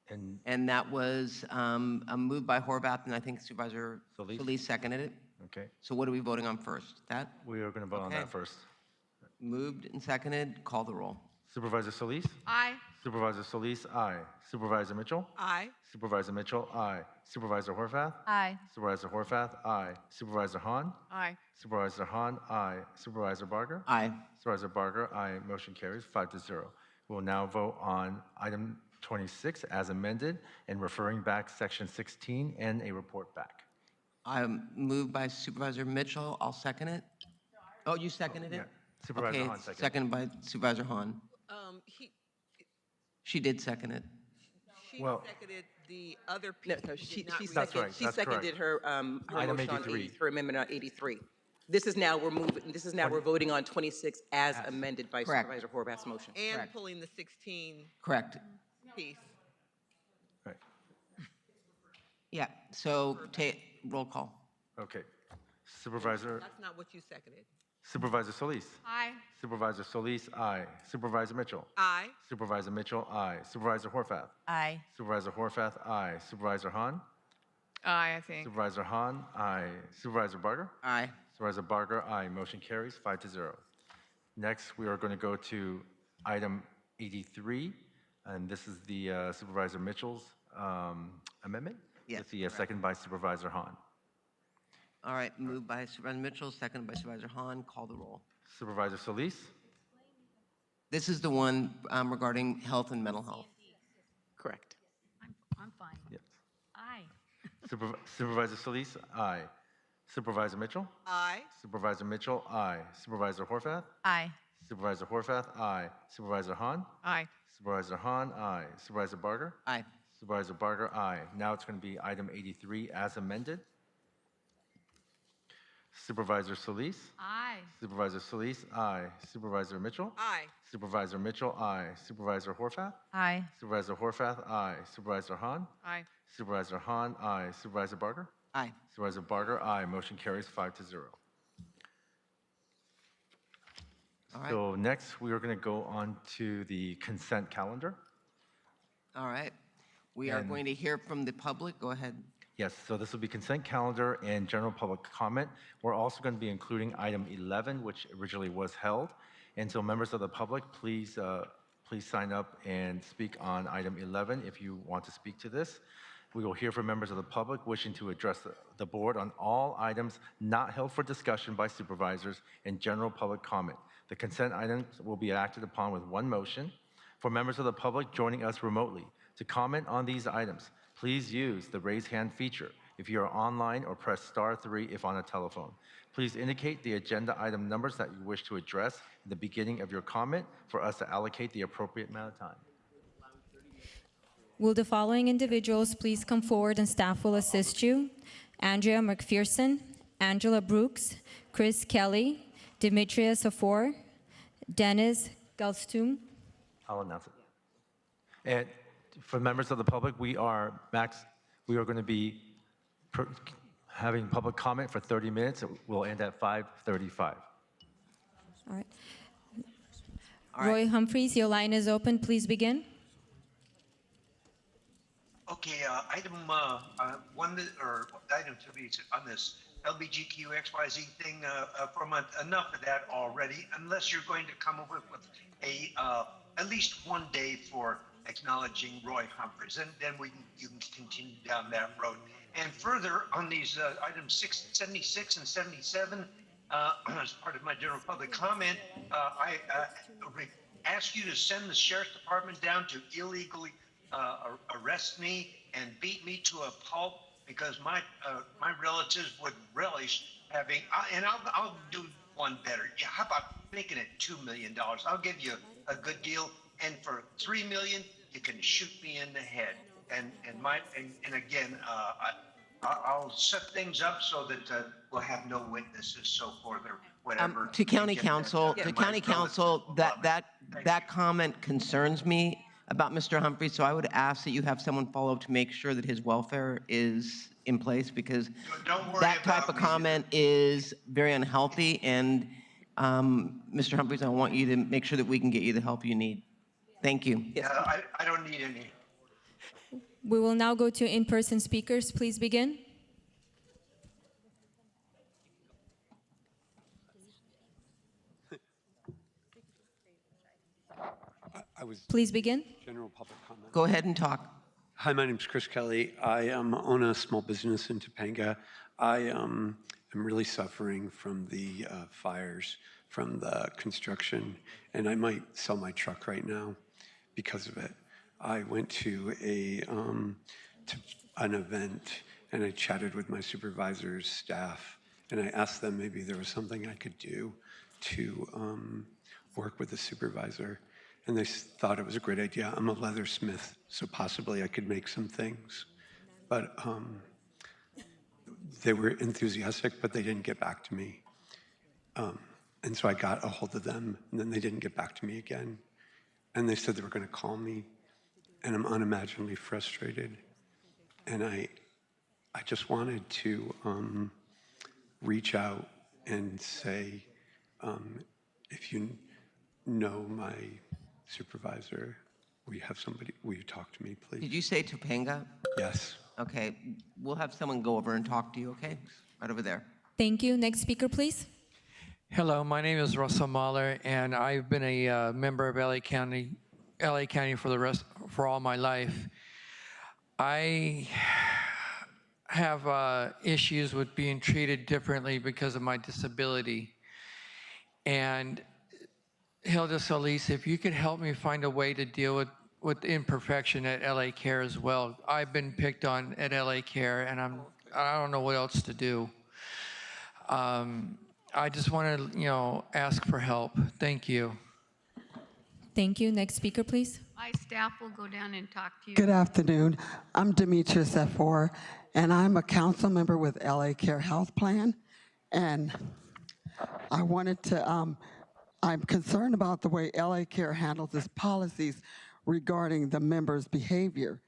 And that was a move by Horvath, and I think Supervisor Solis seconded it. Okay. So what are we voting on first? That? We are going to vote on that first. Moved and seconded. Call the roll. Supervisor Solis? Aye. Supervisor Solis, aye. Supervisor Mitchell? Aye. Supervisor Mitchell, aye. Supervisor Horvath? Aye. Supervisor Horvath, aye. Supervisor Hahn? Aye. Supervisor Hahn, aye. Supervisor Barger? Aye. Supervisor Barger, aye. Motion carries 5-0. We will now vote on item 26 as amended and referring back section 16 and a report back. I'm moved by Supervisor Mitchell. I'll second it. Oh, you seconded it? Yeah. Supervisor okay, Hahn seconded. seconded by Supervisor Hahn. She did second it. She Well, seconded The other No, piece. no, did she not read. That's right, she that's seconded her, her Item motion on 83. her amendment on 83. This is now, we're voting on 26 as amended by Correct. Supervisor Horvath's motion. And Correct. pulling the 16 Correct. piece. Right. Yeah, so roll call. Okay. Supervisor, That's not what you seconded. Supervisor Solis. Aye. Supervisor Solis, aye. Supervisor Mitchell. Aye. Supervisor Mitchell, aye. Supervisor Horvath. Aye. Supervisor Horvath, aye. Supervisor Hahn. Aye, I think. Supervisor Hahn, aye. Supervisor Barger. Aye. Supervisor Barger, aye. Motion carries 5-0. Next, we are going to go to item 83, and this is the Supervisor Mitchell's amendment. Yes, With the second by Supervisor Hahn. All right, moved by Supervisor Mitchell, seconded by Supervisor Hahn. Call the roll. Supervisor Solis. This is the one regarding health and mental health. Correct. I'm fine. Yes. Aye. Supervisor Solis, aye. Supervisor Mitchell. Aye. Supervisor Mitchell, aye. Supervisor Horvath. Aye. Supervisor Horvath, aye. Supervisor Hahn. Aye. Supervisor Hahn, aye. Supervisor Barger. Aye. Supervisor Barger, aye. Now it's going to be item 83 as amended. Supervisor Solis. Aye. Supervisor Solis, aye. Supervisor Mitchell. Aye. Supervisor Mitchell, aye. Supervisor Horvath. Aye. Supervisor Horvath, aye. Supervisor Hahn. Aye. Supervisor Hahn, aye. Supervisor Barger. Aye. Supervisor Barger, aye. Motion carries 5-0. All right. So next, we are going to go on to the consent calendar. All right. We are going to hear from the public. Go ahead. Yes, so this will be consent calendar and general public comment. We're also going to be including item 11, which originally was held. And so members of the public, please sign up and speak on item 11 if you want to speak to this. We will hear from members of the public wishing to address the board on all items not held for discussion by supervisors and general public comment. The consent items will be acted upon with one motion. For members of the public joining us remotely, to comment on these items, please use the raise hand feature if you are online, or press *3 if on a telephone. Please indicate the agenda item numbers that you wish to address at the beginning of your comment for us to allocate the appropriate amount of time. Will the following individuals please come forward and staff will assist you? Andrea McPherson, Angela Brooks, Chris Kelly, Demetria Safor, Dennis Galstum. I'll announce it. And for members of the public, we are going to be having public comment for 30 minutes. We'll end at 5:35. All right. Roy Humphreys, your line is open. Please begin. Okay, item one, or item 3 on this LGBTQXYZ thing, from enough of that already, unless you're going to come up with a at least one day for acknowledging Roy Humphreys, and then you can continue down that road. And further, on these items 76 and 77, as part of my general public comment, I ask you to send the sheriff's department down to illegally arrest me and beat me to a pulp, because my relatives would relish having, and I'll do one better. Yeah, how about making it $2 million? I'll give you a good deal, and for $3 million, you can shoot me in the head. And again, I'll set things up so that we'll have no witnesses, so forth, or whatever. To county council, that comment concerns me about Mr. Humphrey, so I would ask that you have someone follow up to make sure that his welfare is in place, because that type of comment is very unhealthy. And Mr. Humphreys, I want you to make sure that we can get you the help you need. Thank you. I don't need any. We will now go to in-person speakers. Please begin. Please begin. General public comment. Go ahead and talk. Hi, my name is Chris Kelly. I own a small business in Topanga. I am really suffering from the fires, from the construction, and I might sell my truck right now because of it. I went to an event, and I chatted with my supervisor's staff, and I asked them maybe there was something I could do to work with the supervisor. and they thought it was a great idea. I'm a leathersmith, so possibly I could make some things. But they were enthusiastic, but they didn't get back to me. And so I got a hold of them, and then they didn't get back to me again. And they said they were going to call me, and I'm unimaginably frustrated. And I just wanted to reach out and say, if you know my supervisor, will you talk to me, please? Did you say Topanga? Yes. Okay, we'll have someone go over and talk to you, okay? Right over there. Thank you. Next speaker, please. Hello, my name is Russell Mahler, and I've been a member of LA County for all my life. I have issues with being treated differently because of my disability. And Hilda Solis, if you could help me find a way to deal with imperfection at LA Care as well. I've been picked on at LA Care, and I don't know what else to do. I just want to, ask for help. Thank you. Thank you. Next speaker, please. My staff will go down and talk to you. Good afternoon. I'm Demetrius F4, and I'm a council member with LA Care Health Plan. And I wanted to, I'm concerned about the way LA Care handles its policies regarding the members' behavior.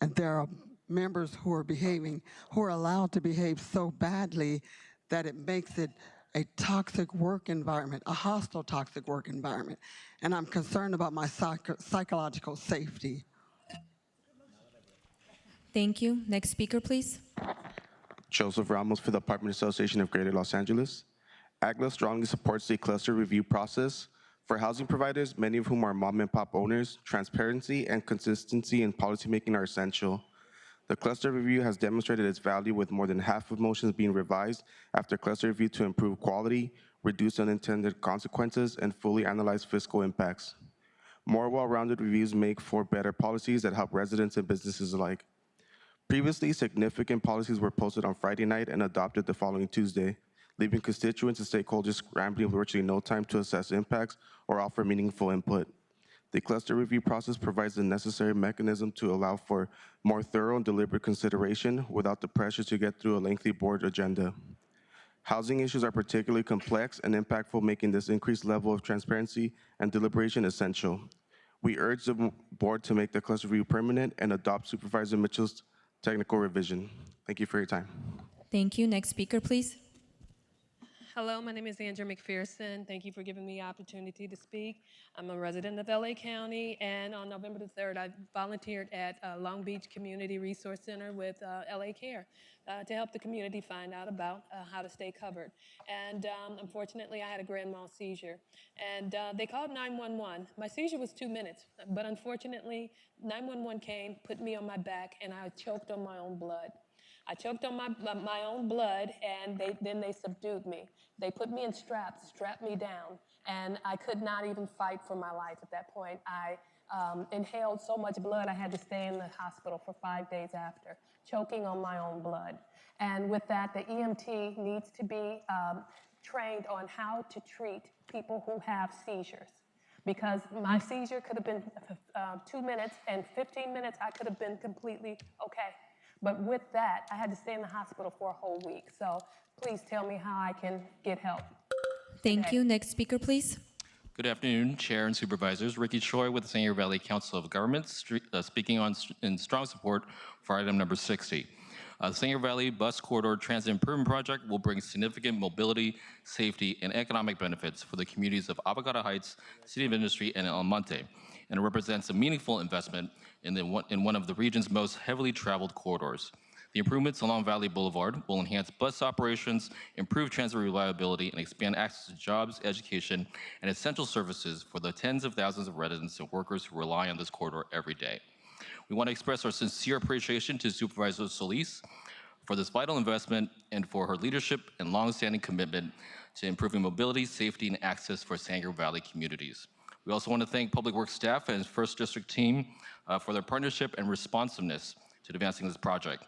And there are members who are allowed to behave so badly that it makes it a toxic work environment, a hostile toxic work environment. And I'm concerned about my psychological safety. Thank you. Next speaker, please. Joseph Ramos for the Apartment Association of Greater Los Angeles. AGLA strongly supports the cluster review process. For housing providers, many of whom are mom and pop owners, transparency and consistency in policymaking are essential. The cluster review has demonstrated its value with more than half of motions being revised after cluster review to improve quality, reduce unintended consequences, and fully analyze fiscal impacts. More well-rounded reviews make for better policies that help residents and businesses alike. Previously, significant policies were posted on Friday night and adopted the following Tuesday, leaving constituents and stakeholders scrambling with virtually no time to assess impacts or offer meaningful input. The cluster review process provides the necessary mechanism to allow for more thorough and deliberate consideration without the pressure to get through a lengthy board agenda. Housing issues are particularly complex and impactful, making this increased level of transparency and deliberation essential. We urge the board to make the cluster review permanent and adopt Supervisor Mitchell's technical revision. Thank you for your time. Thank you. Next speaker, please. Hello, my name is Andrew McPherson. Thank you for giving me the opportunity to speak. I'm a resident of LA County, and on November the 3rd, I volunteered at Long Beach Community Resource Center with LA Care to help the community find out about how to stay covered. And unfortunately, I had a grand mal seizure, and they called 911. My seizure was 2 minutes, but unfortunately, 911 came, put me on my back, and I choked on my own blood. I choked on my own blood, and then they subdued me. They put me in straps, strapped me down, and I could not even fight for my life at that point. I inhaled so much blood, I had to stay in the hospital for 5 days after, choking on my own blood. And with that, the EMT needs to be trained on how to treat people who have seizures. Because my seizure could have been 2 minutes, and 15 minutes, I could have been completely okay. But with that, I had to stay in the hospital for a whole week. So please tell me how I can get help. Thank you. Next speaker, please. Good afternoon, Chair and Supervisors. Ricky Choi with the San Gabriel Valley Council of Governments, speaking in strong support for item number 60. The San Gabriel Valley Bus Corridor Transit Improvement Project will bring significant mobility, safety, and economic benefits for the communities of Avocado Heights, City of Industry, and El Monte, and it represents a meaningful investment in one of the region's most heavily traveled corridors. The improvements along Valley Boulevard will enhance bus operations, improve transit reliability, and expand access to jobs, education, and essential services for the tens of thousands of residents and workers who rely on this corridor every day. We want to express our sincere appreciation to Supervisor Solis for this vital investment and for her leadership and longstanding commitment to improving mobility, safety, and access for San Gabriel Valley communities. We also want to thank Public Works staff and First District team for their partnership and responsiveness to advancing this project.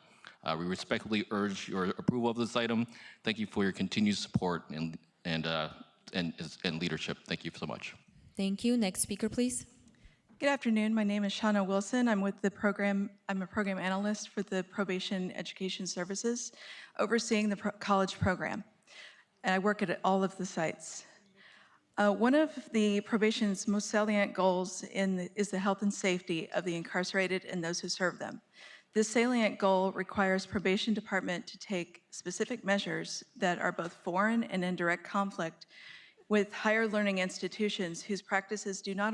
We respectfully urge your approval of this item. Thank you for your continued support and leadership. Thank you so much. Thank you. Next speaker, please. Good afternoon. My name is Shauna Wilson. I'm a program analyst for the Probation Education Services, overseeing the college program. And I work at all of the sites. One of the probation's most salient goals is the health and safety of the incarcerated and those who serve them. This salient goal requires probation department to take specific measures that are both foreign and in direct conflict with higher learning institutions whose practices do not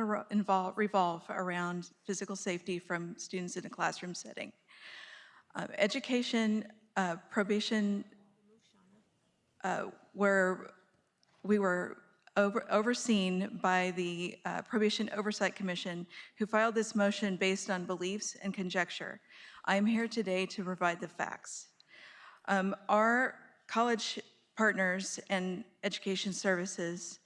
revolve around physical safety from students in a classroom setting. Probation, where we were overseen by the Probation Oversight Commission, who filed this motion based on beliefs and conjecture. I am here today to provide the facts. Our college partners and education services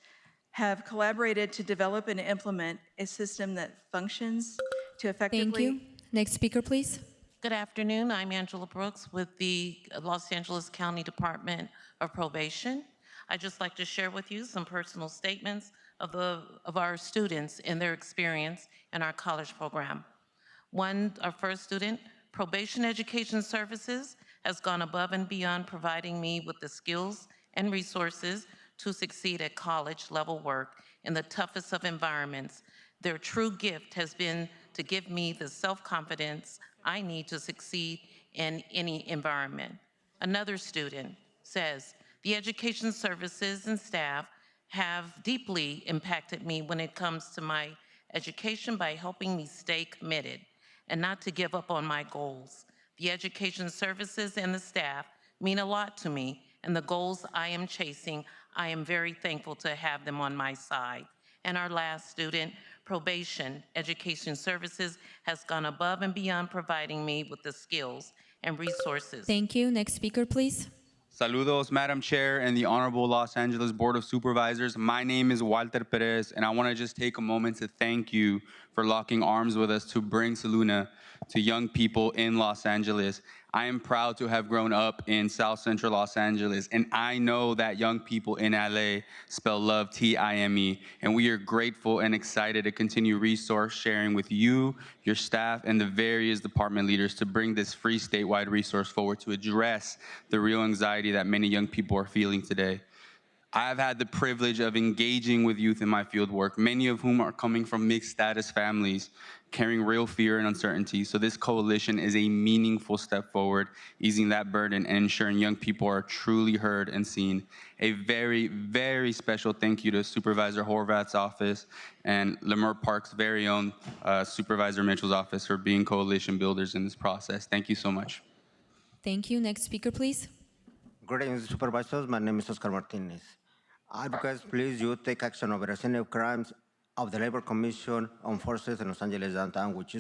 have collaborated to develop and implement a system that functions to effectively... Thank you. Next speaker, please. Good afternoon. I'm Angela Brooks with the Los Angeles County Department of Probation. I'd just like to share with you some personal statements of our students and their experience in our college program. One, our first student, Probation Education Services has gone above and beyond providing me with the skills and resources to succeed at college level work in the toughest of environments. Their true gift has been to give me the self-confidence I need to succeed in any environment. Another student says, the education services and staff have deeply impacted me when it comes to my education by helping me stay committed and not to give up on my goals. The education services and the staff mean a lot to me, and the goals I am chasing, I am very thankful to have them on my side. And our last student, Probation Education Services, has gone above and beyond providing me with the skills and resources. Thank you. Next speaker, please. Saludos, Madam Chair and the Honorable Los Angeles Board of Supervisors. My name is Walter Perez, and I want to just take a moment to thank you for locking arms with us to bring Saluna to young people in Los Angeles. I am proud to have grown up in South Central Los Angeles, and I know that young people in LA spell love T-I-M-E, and we are grateful and excited to continue resource sharing with you, your staff, and the various department leaders to bring this free statewide resource forward to address the real anxiety that many young people are feeling today. I have had the privilege of engaging with youth in my field work, many of whom are coming from mixed status families, carrying real fear and uncertainty. So this coalition is a meaningful step forward, easing that burden and ensuring young people are truly heard and seen. A very, very special thank you to Supervisor Horvath's office and Lemur Park's very own Supervisor Mitchell's office for being coalition builders in this process. Thank you so much. Thank you. Next speaker, please. Greetings, Supervisors. My name is Oscar Martinez. I request please you take action over a series of crimes of the Labor Commission on Forces in Los Angeles downtown, which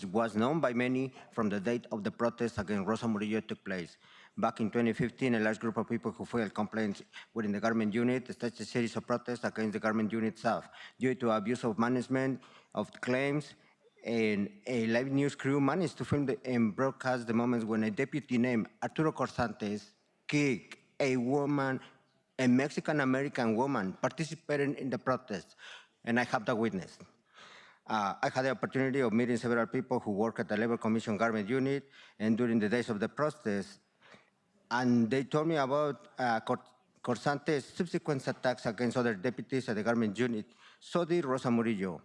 was known by many from the date of the protest against Rosa Murillo took place. Back in 2015, a large group of people who filed complaints within the government unit staged a series of protests against the government unit staff due to abuse of management of claims, and a live news crew managed to film and broadcast the moments when a deputy named Arturo Corsantes kicked a woman, a Mexican-American woman, participating in the protest, and I have the witness. I had the opportunity of meeting several people who work at the Labor Commission Government Unit and during the days of the protest, and they told me about Corsantes' subsequent attacks against other deputies at the Government Unit. So did Rosa Murillo.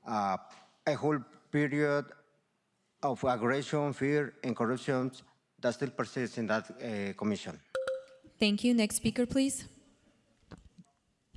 A whole period of aggression, fear, and corruption that still persists in that commission. Thank you. Next speaker, please.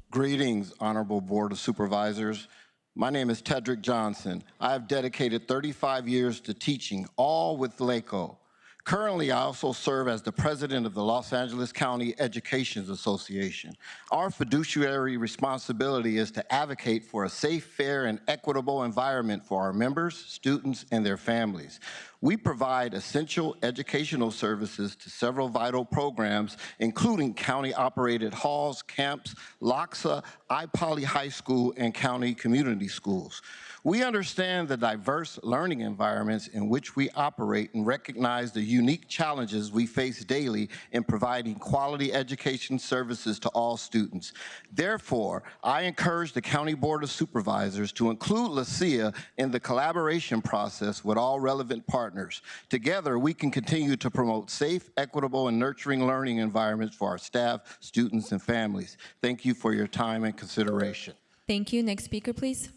Greetings, Honorable Board of Supervisors. My name is Tedrick Johnson. I have dedicated 35 years to teaching, all with LACO. Currently, I also serve as the president of the Los Angeles County Education Association. Our fiduciary responsibility is to advocate for a safe, fair, and equitable environment for our members, students, and their families. We provide essential educational services to several vital programs, including county-operated halls, camps, LOXA, iPoly High School, and county community schools. We understand the diverse learning environments in which we operate and recognize the unique challenges we face daily in providing quality education services to all students. Therefore, I encourage the County Board of Supervisors to include LaCia in the collaboration process with all relevant partners. Together, we can continue to promote safe, equitable, and nurturing learning environments for our staff, students, and families. Thank you for your time and consideration. Thank you. Next speaker, please.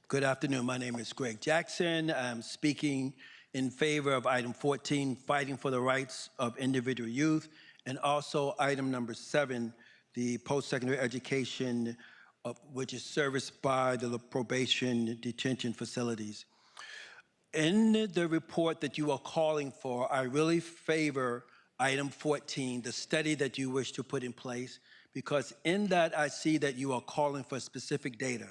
Good afternoon. My name is Greg Jackson. I'm speaking in favor of item 14, fighting for the rights of individual youth, and also item number 7, the post-secondary education, which is serviced by the probation detention facilities. In the report that you are calling for, I really favor item 14, the study that you wish to put in place, because in that I see that you are calling for specific data.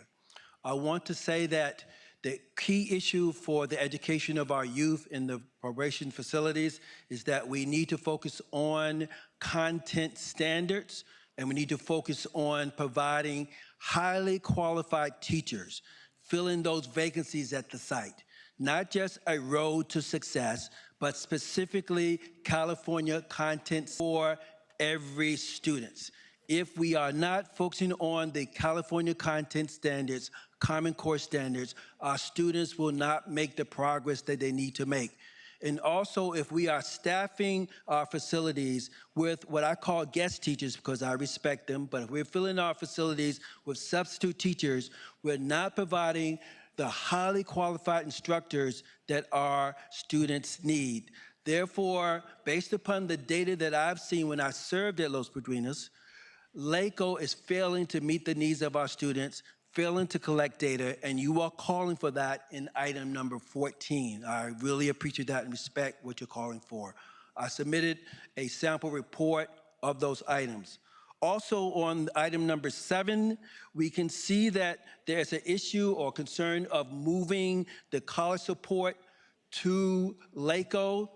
I want to say that the key issue for the education of our youth in the probation facilities is that we need to focus on content standards, and we need to focus on providing highly qualified teachers, filling those vacancies at the site. Not just a road to success, but specifically California content for every student. If we are not focusing on the California content standards, Common Core standards, our students will not make the progress that they need to make. And also, if we are staffing our facilities with what I call guest teachers, because I respect them, but if we're filling our facilities with substitute teachers, we're not providing the highly qualified instructors that our students need. Therefore, based upon the data that I've seen when I served at Los Padrinos, LACO is failing to meet the needs of our students, failing to collect data, and you are calling for that in item number 14. I really appreciate that and respect what you're calling for. I submitted a sample report of those items. Also on item number 7, we can see that there's an issue or concern of moving the college support to LACO.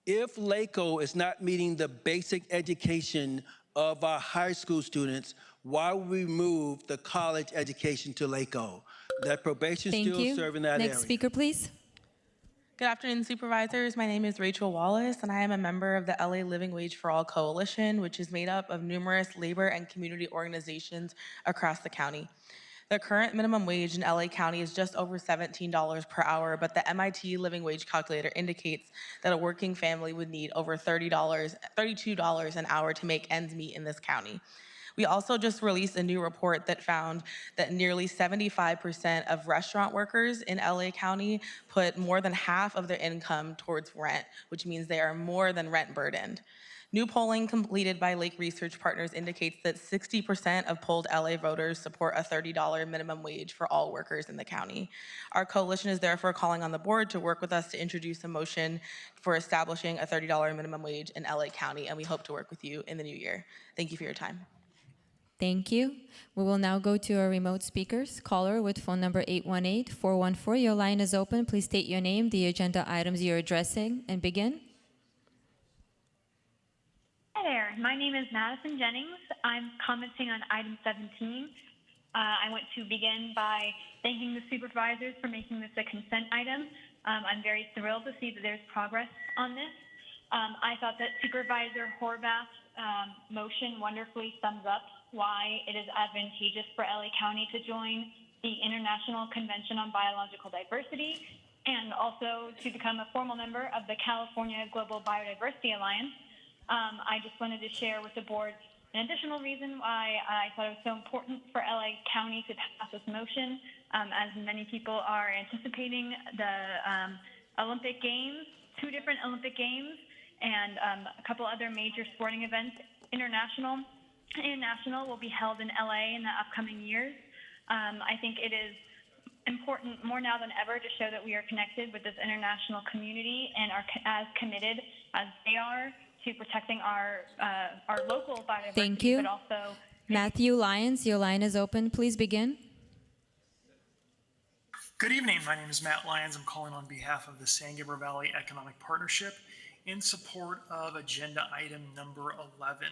If LACO is not meeting the basic education of our high school students, why would we move the college education to LACO? That probation still serving that area. Next speaker, please. Good afternoon, supervisors. My name is Rachel Wallace, and I am a member of the LA Living Wage for All Coalition, which is made up of numerous labor and community organizations across the county. The current minimum wage in LA County is just over $17 per hour, but the MIT Living Wage Calculator indicates that a working family would need over $32 an hour to make ends meet in this county. We also just released a new report that found that nearly 75% of restaurant workers in LA County put more than half of their income towards rent, which means they are more than rent burdened. New polling completed by Lake Research Partners indicates that 60% of polled LA voters support a $30 minimum wage for all workers in the county. Our coalition is therefore calling on the board to work with us to introduce a motion for establishing a $30 minimum wage in LA County, and we hope to work with you in the new year. Thank you for your time. Thank you. We will now go to our remote speakers. Caller with phone number 818-414. Your line is open. Please state your name, the agenda items you're addressing, and begin. Hi there. My name is Madison Jennings. I'm commenting on item 17. I want to begin by thanking the supervisors for making this a consent item. I'm very thrilled to see that there's progress on this. I thought that Supervisor Horvath's motion wonderfully sums up why it is advantageous for LA County to join the International Convention on Biological Diversity and also to become a formal member of the California Global Biodiversity Alliance. I just wanted to share with the board an additional reason why I thought it was so important for LA County to pass this motion, as many people are anticipating the Olympic Games, 2 different Olympic Games, and a couple other major sporting events. International and national will be held in LA in the upcoming years. I think it is important more now than ever to show that we are connected with this international community and are as committed as they are to protecting our local biodiversity. Thank you. But also Matthew Lyons, your line is open. Please begin. Good evening. My name is Matt Lyons. I'm calling on behalf of the San Gabriel Valley Economic Partnership in support of agenda item number 11.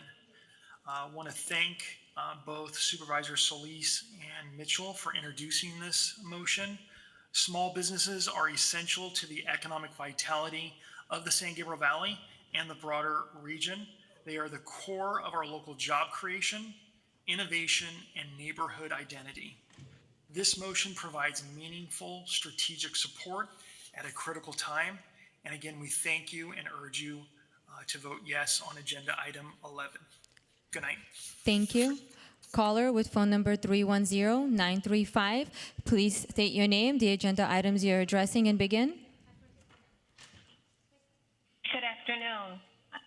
I want to thank both Supervisor Solis and Mitchell for introducing this motion. Small businesses are essential to the economic vitality of the San Gabriel Valley and the broader region. They are the core of our local job creation, innovation, and neighborhood identity. This motion provides meaningful strategic support at a critical time. And again, we thank you and urge you to vote yes on agenda item 11. Good night. Thank you. Caller with phone number 310-935, please state your name, the agenda items you're addressing, and begin. Good afternoon.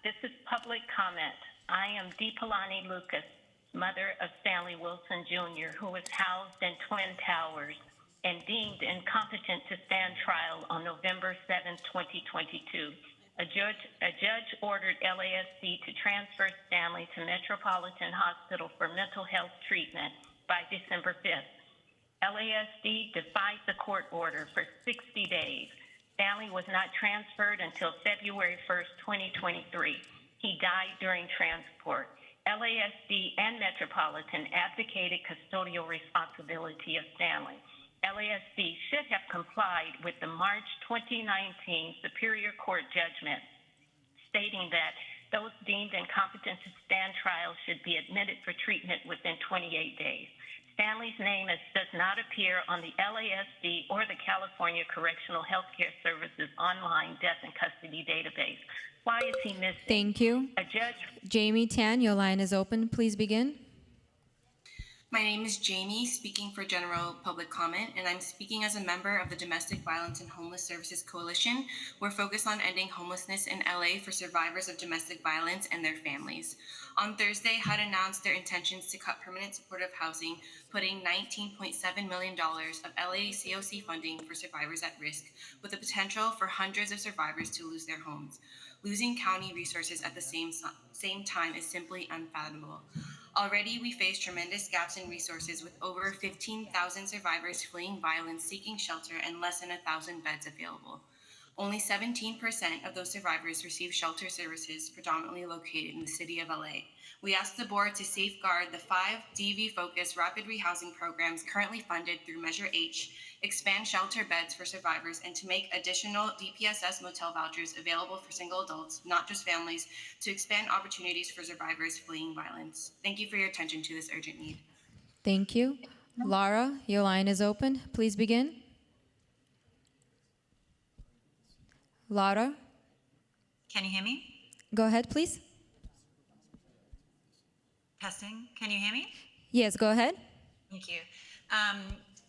This is public comment. I am Deepalani Lucas, mother of Stanley Wilson Jr., who was housed in Twin Towers and deemed incompetent to stand trial on November 7, 2022. A judge ordered LASD to transfer Stanley to Metropolitan Hospital for mental health treatment by December 5th. LASD defied the court order for 60 days. Stanley was not transferred until February 1st, 2023. He died during transport. LASD and Metropolitan abdicated custodial responsibility of Stanley. LASD should have complied with the March 2019 Superior Court judgment stating that those deemed incompetent to stand trial should be admitted for treatment within 28 days. Stanley's name does not appear on the LASD or the California Correctional Healthcare Services online death and custody database. Why is he missing? Thank you. A judge. Jamie Tan, your line is open. Please begin. My name is Jamie, speaking for general public comment, and I'm speaking as a member of the Domestic Violence and Homeless Services Coalition. We're focused on ending homelessness in LA for survivors of domestic violence and their families. On Thursday, HUD announced their intentions to cut permanent supportive housing, putting $19.7 million of LA COC funding for survivors at risk, with the potential for hundreds of survivors to lose their homes. Losing county resources at the same time is simply unfathomable. Already, we face tremendous gaps in resources with over 15,000 survivors fleeing violence, seeking shelter, and less than 1,000 beds available. Only 17% of those survivors receive shelter services, predominantly located in the city of LA. We ask the board to safeguard the 5 DV-focused rapid rehousing programs currently funded through Measure H, expand shelter beds for survivors, and to make additional DPSS motel vouchers available for single adults, not just families, to expand opportunities for survivors fleeing violence. Thank you for your attention to this urgent need. Thank you. Laura, your line is open. Please begin. Laura? Can you hear me? Go ahead, please. Testing. Can you hear me? Yes, go ahead. Thank you.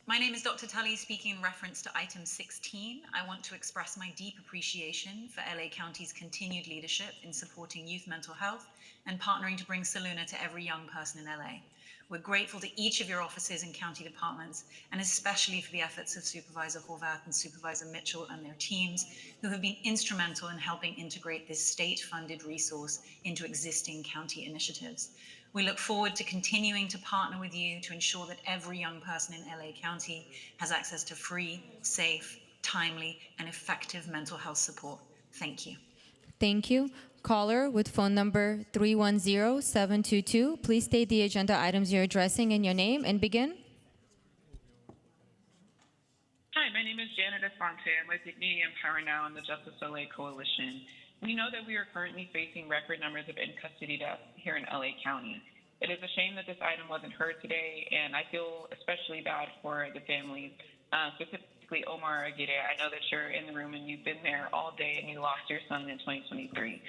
My name is Dr. Tully, speaking in reference to item 16. I want to express my deep appreciation for LA County's continued leadership in supporting youth mental health and partnering to bring Saluna to every young person in LA. We're grateful to each of your offices and county departments, and especially for the efforts of Supervisor Horvath and Supervisor Mitchell and their teams, who have been instrumental in helping integrate this state-funded resource into existing county initiatives. We look forward to continuing to partner with you to ensure that every young person in LA County has access to free, safe, timely, and effective mental health support. Thank you. Thank you. Caller with phone number 310-722, please state the agenda items you're addressing and your name and begin. Hi, my name is Janet Esponte. I'm with Dignity Empower Now and the Justice LA Coalition. We know that we are currently facing record numbers of in-custody deaths here in LA County. It is a shame that this item wasn't heard today, and I feel especially bad for the families, specifically Omar Aguirre. I know that you're in the room and you've been there all day and you lost your son in 2023.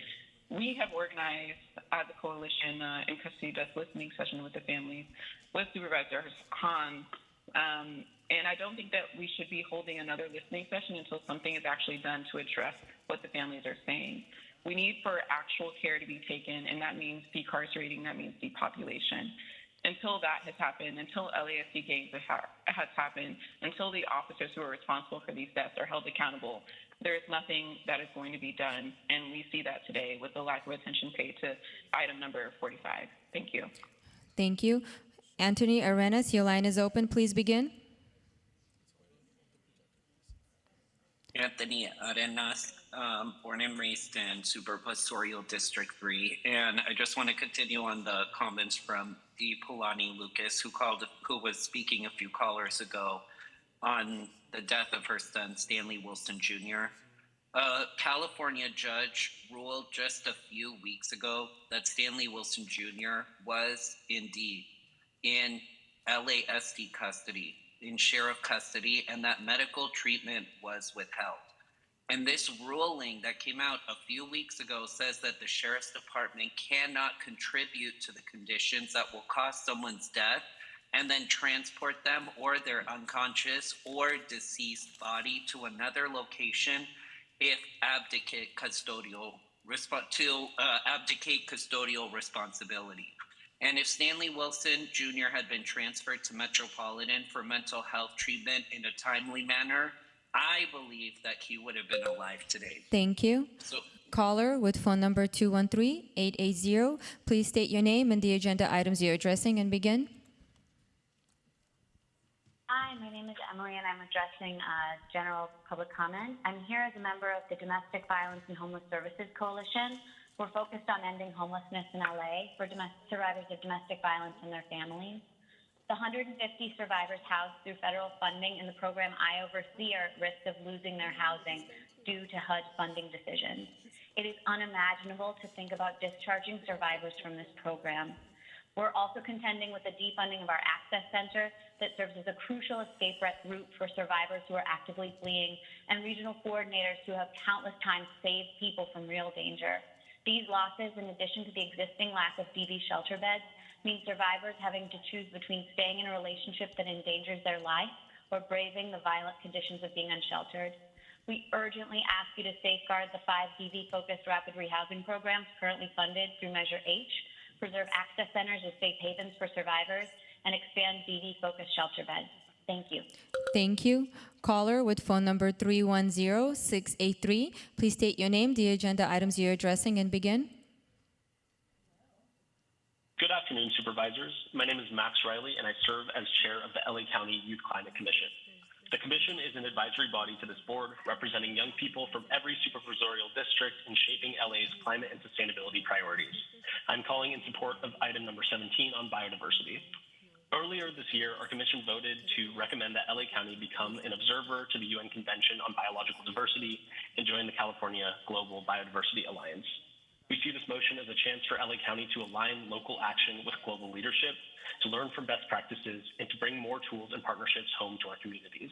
We have organized as a coalition in custody death listening session with the families, with Supervisor Hahn, and I don't think that we should be holding another listening session until something is actually done to address what the families are saying. We need for actual care to be taken, and that means decarcerating, that means depopulation. Until that has happened, until LASD gangs has happened, until the officers who are responsible for these deaths are held accountable, there is nothing that is going to be done, and we see that today with the lack of attention paid to item number 45. Thank you. Thank you. Anthony Arenas, your line is open. Please begin. Anthony Arenas, born and raised in Supervisorial District 3, and I just want to continue on the comments from D. Polani Lucas, who was speaking a few callers ago on the death of her son, Stanley Wilson Jr. A California judge ruled just a few weeks ago that Stanley Wilson Jr. was indeed in LASD custody, in sheriff custody, and that medical treatment was withheld. And this ruling that came out a few weeks ago says that the sheriff's department cannot contribute to the conditions that will cause someone's death and then transport them or their unconscious or deceased body to another location if abdicate custodial responsibility. And if Stanley Wilson Jr. had been transferred to Metropolitan for mental health treatment in a timely manner, I believe that he would have been alive today. Thank you. So, Caller with phone number 213-880, please state your name and the agenda items you're addressing and begin. Hi, my name is Emily, and I'm addressing general public comment. I'm here as a member of the Domestic Violence and Homeless Services Coalition. We're focused on ending homelessness in LA for survivors of domestic violence and their families. The 150 survivors housed through federal funding in the program I oversee are at risk of losing their housing due to HUD funding decisions. It is unimaginable to think about discharging survivors from this program. We're also contending with the defunding of our access center that serves as a crucial escape route for survivors who are actively fleeing and regional coordinators who have countless times saved people from real danger. These losses, in addition to the existing lack of DV shelter beds, mean survivors having to choose between staying in a relationship that endangers their life or braving the violent conditions of being unsheltered. We urgently ask you to safeguard the 5 DV-focused rapid rehousing programs currently funded through Measure H, preserve access centers as safe havens for survivors, and expand DV-focused shelter beds. Thank you. Thank you. Caller with phone number 310-683, please state your name, the agenda items you're addressing and begin. Good afternoon, Supervisors. My name is Max Riley, and I serve as chair of the LA County Youth Climate Commission. The commission is an advisory body to this board representing young people from every supervisorial district in shaping LA's climate and sustainability priorities. I'm calling in support of item number 17 on biodiversity. Earlier this year, our commission voted to recommend that LA County become an observer to the UN Convention on Biological Diversity and join the California Global Biodiversity Alliance. We see this motion as a chance for LA County to align local action with global leadership, to learn from best practices, and to bring more tools and partnerships home to our communities.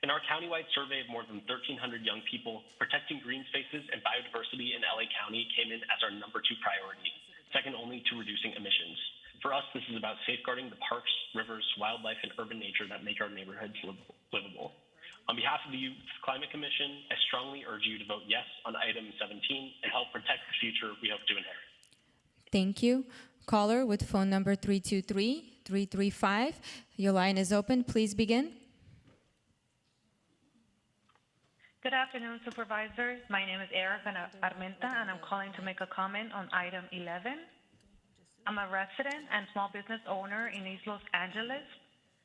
In our countywide survey of more than 1,300 young people, protecting green spaces and biodiversity in LA County came in as our number 2 priority, second only to reducing emissions. For us, this is about safeguarding the parks, rivers, wildlife, and urban nature that make our neighborhoods livable. On behalf of the Youth Climate Commission, I strongly urge you to vote yes on item 17 and help protect the future we hope to inherit. Thank you. Caller with phone number 323-335, your line is open. Please begin. Good afternoon, Supervisors. My name is Erica Armenta, and I'm calling to make a comment on item 11. I'm a resident and small business owner in East Los Angeles.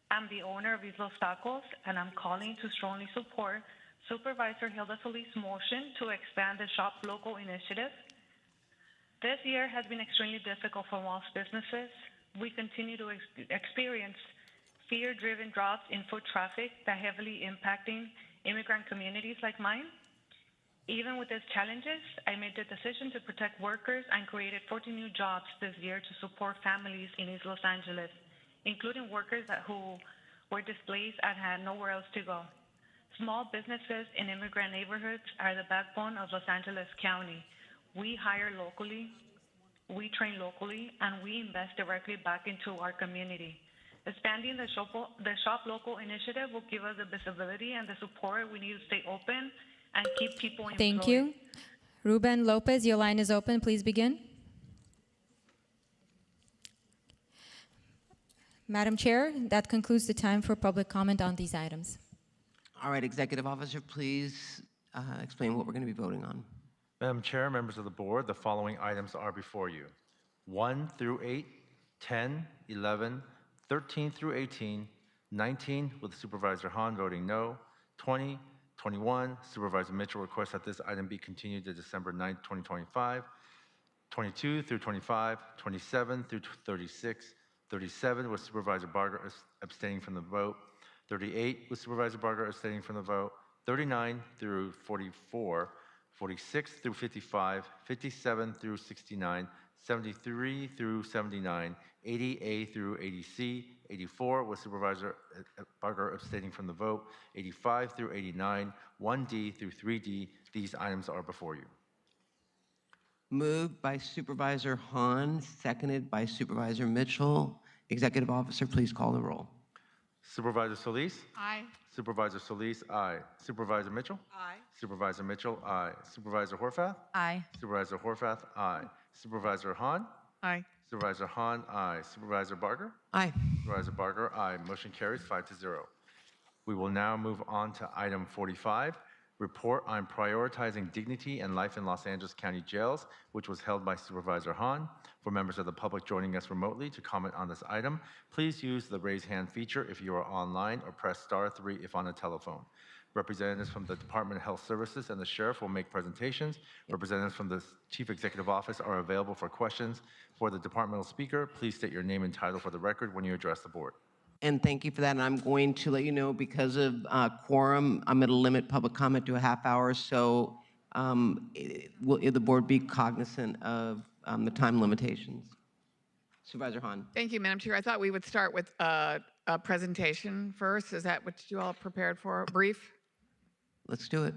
I'm the owner of East Los Tacos, and I'm calling to strongly support Supervisor Hilda Solis' motion to expand the Shop Local initiative. This year has been extremely difficult for most businesses. We continue to experience fear-driven drops in foot traffic that heavily impacting immigrant communities like mine. Even with these challenges, I made the decision to protect workers and created 40 new jobs this year to support families in East Los Angeles, including workers who were displaced and had nowhere else to go. Small businesses in immigrant neighborhoods are the backbone of Los Angeles County. We hire locally, we train locally, and we invest directly back into our community. Expanding the Shop Local initiative will give us the visibility and the support we need to stay open and keep people employed. Thank you. Ruben Lopez, your line is open. Please begin. Madam Chair, that concludes the time for public comment on these items. All right, Executive Officer, please explain what we're going to be voting on. Madam Chair, members of the board, the following items are before you. 1 through 8, 10, 11, 13 through 18, 19 with Supervisor Hahn voting no, 20, 21, Supervisor Mitchell requests that this item be continued to December 9th, 2025. 22 through 25, 27 through 36, 37 with Supervisor Barger abstaining from the vote, 38 with Supervisor Barger abstaining from the vote, 39 through 44, 46 through 55, 57 through 69, 73 through 79, 80A through 80C, 84 with Supervisor Barger abstaining from the vote, 85 through 89, 1D through 3D. These items are before you. Moved by Supervisor Hahn, seconded by Supervisor Mitchell. Executive Officer, please call the roll. Supervisor Solis? Aye. Supervisor Solis, aye. Supervisor Mitchell? Aye. Supervisor Mitchell, aye. Supervisor Horvath? Aye. Supervisor Horvath, aye. Supervisor Hahn? Aye. Supervisor Hahn, aye. Supervisor Barger? Aye. Supervisor Barger, aye. Motion carries 5-0. We will now move on to item 45, report on prioritizing dignity and life in Los Angeles County jails, which was held by Supervisor Hahn. For members of the public joining us remotely to comment on this item, please use the raise hand feature if you are online or press *3 if on a telephone. Representatives from the Department of Health Services and the Sheriff will make presentations. Representatives from the Chief Executive Office are available for questions. For the departmental speaker, please state your name and title for the record when you address the board. And thank you for that. And I'm going to let you know, because of quorum, I'm going to limit public comment to a half hour. So will the board be cognizant of the time limitations? Supervisor Hahn. Thank you, Madam Chair. I thought we would start with a presentation first. Is that what you all prepared for? Brief? Let's do it.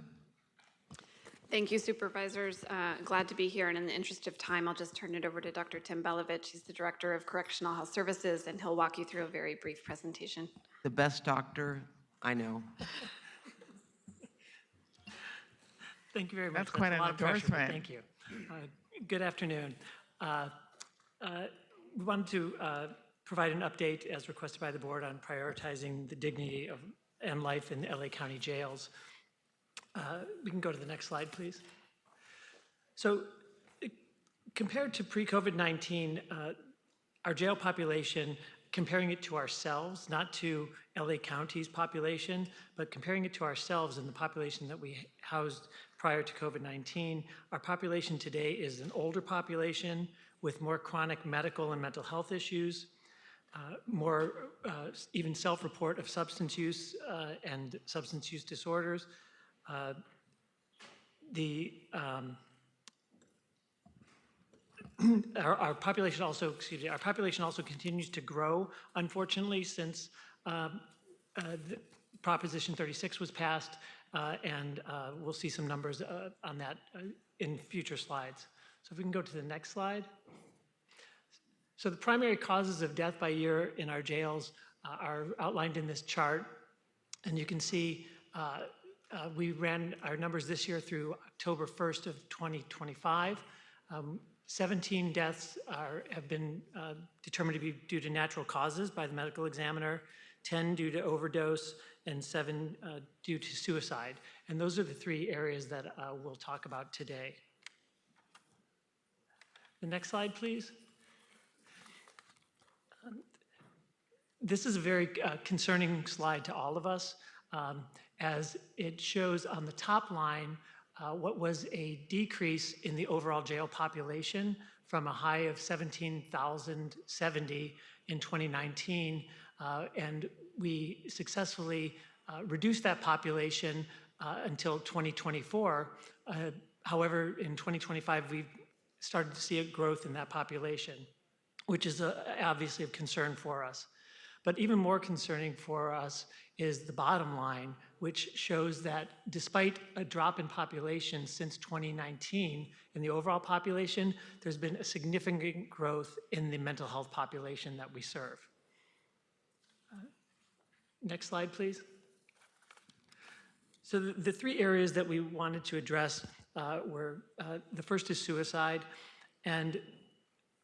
Thank you, Supervisors. Glad to be here. And in the interest of time, I'll just turn it over to Dr. Tim Belovich. He's the Director of Correctional Health Services, and he'll walk you through a very brief presentation. The best doctor I know. Thank you very much. That's quite an endorsement. Thank you. Good afternoon. We wanted to provide an update as requested by the board on prioritizing the dignity and life in LA County jails. We can go to the next slide, please. So compared to pre-COVID-19, our jail population, comparing it to ourselves, not to LA County's population, but comparing it to ourselves and the population that we housed prior to COVID-19, our population today is an older population with more chronic medical and mental health issues, more even self-report of substance use and substance use disorders. Our population also, our population also continues to grow, unfortunately, since Proposition 36 was passed, and we'll see some numbers on that in future slides. So if we can go to the next slide. So the primary causes of death by year in our jails are outlined in this chart, and you can see we ran our numbers this year through October 1st of 2025. 17 deaths have been determined to be due to natural causes by the medical examiner, 10 due to overdose, and 7 due to suicide. And those are the 3 areas that we'll talk about today. The next slide, please. This is a very concerning slide to all of us, as it shows on the top line what was a decrease in the overall jail population from a high of 17,070 in 2019, and we successfully reduced that population until 2024. However, in 2025, we've started to see a growth in that population, which is obviously of concern for us. But even more concerning for us is the bottom line, which shows that despite a drop in population since 2019 in the overall population, there's been a significant growth in the mental health population that we serve. Next slide, please. So the 3 areas that we wanted to address were, the first is suicide, and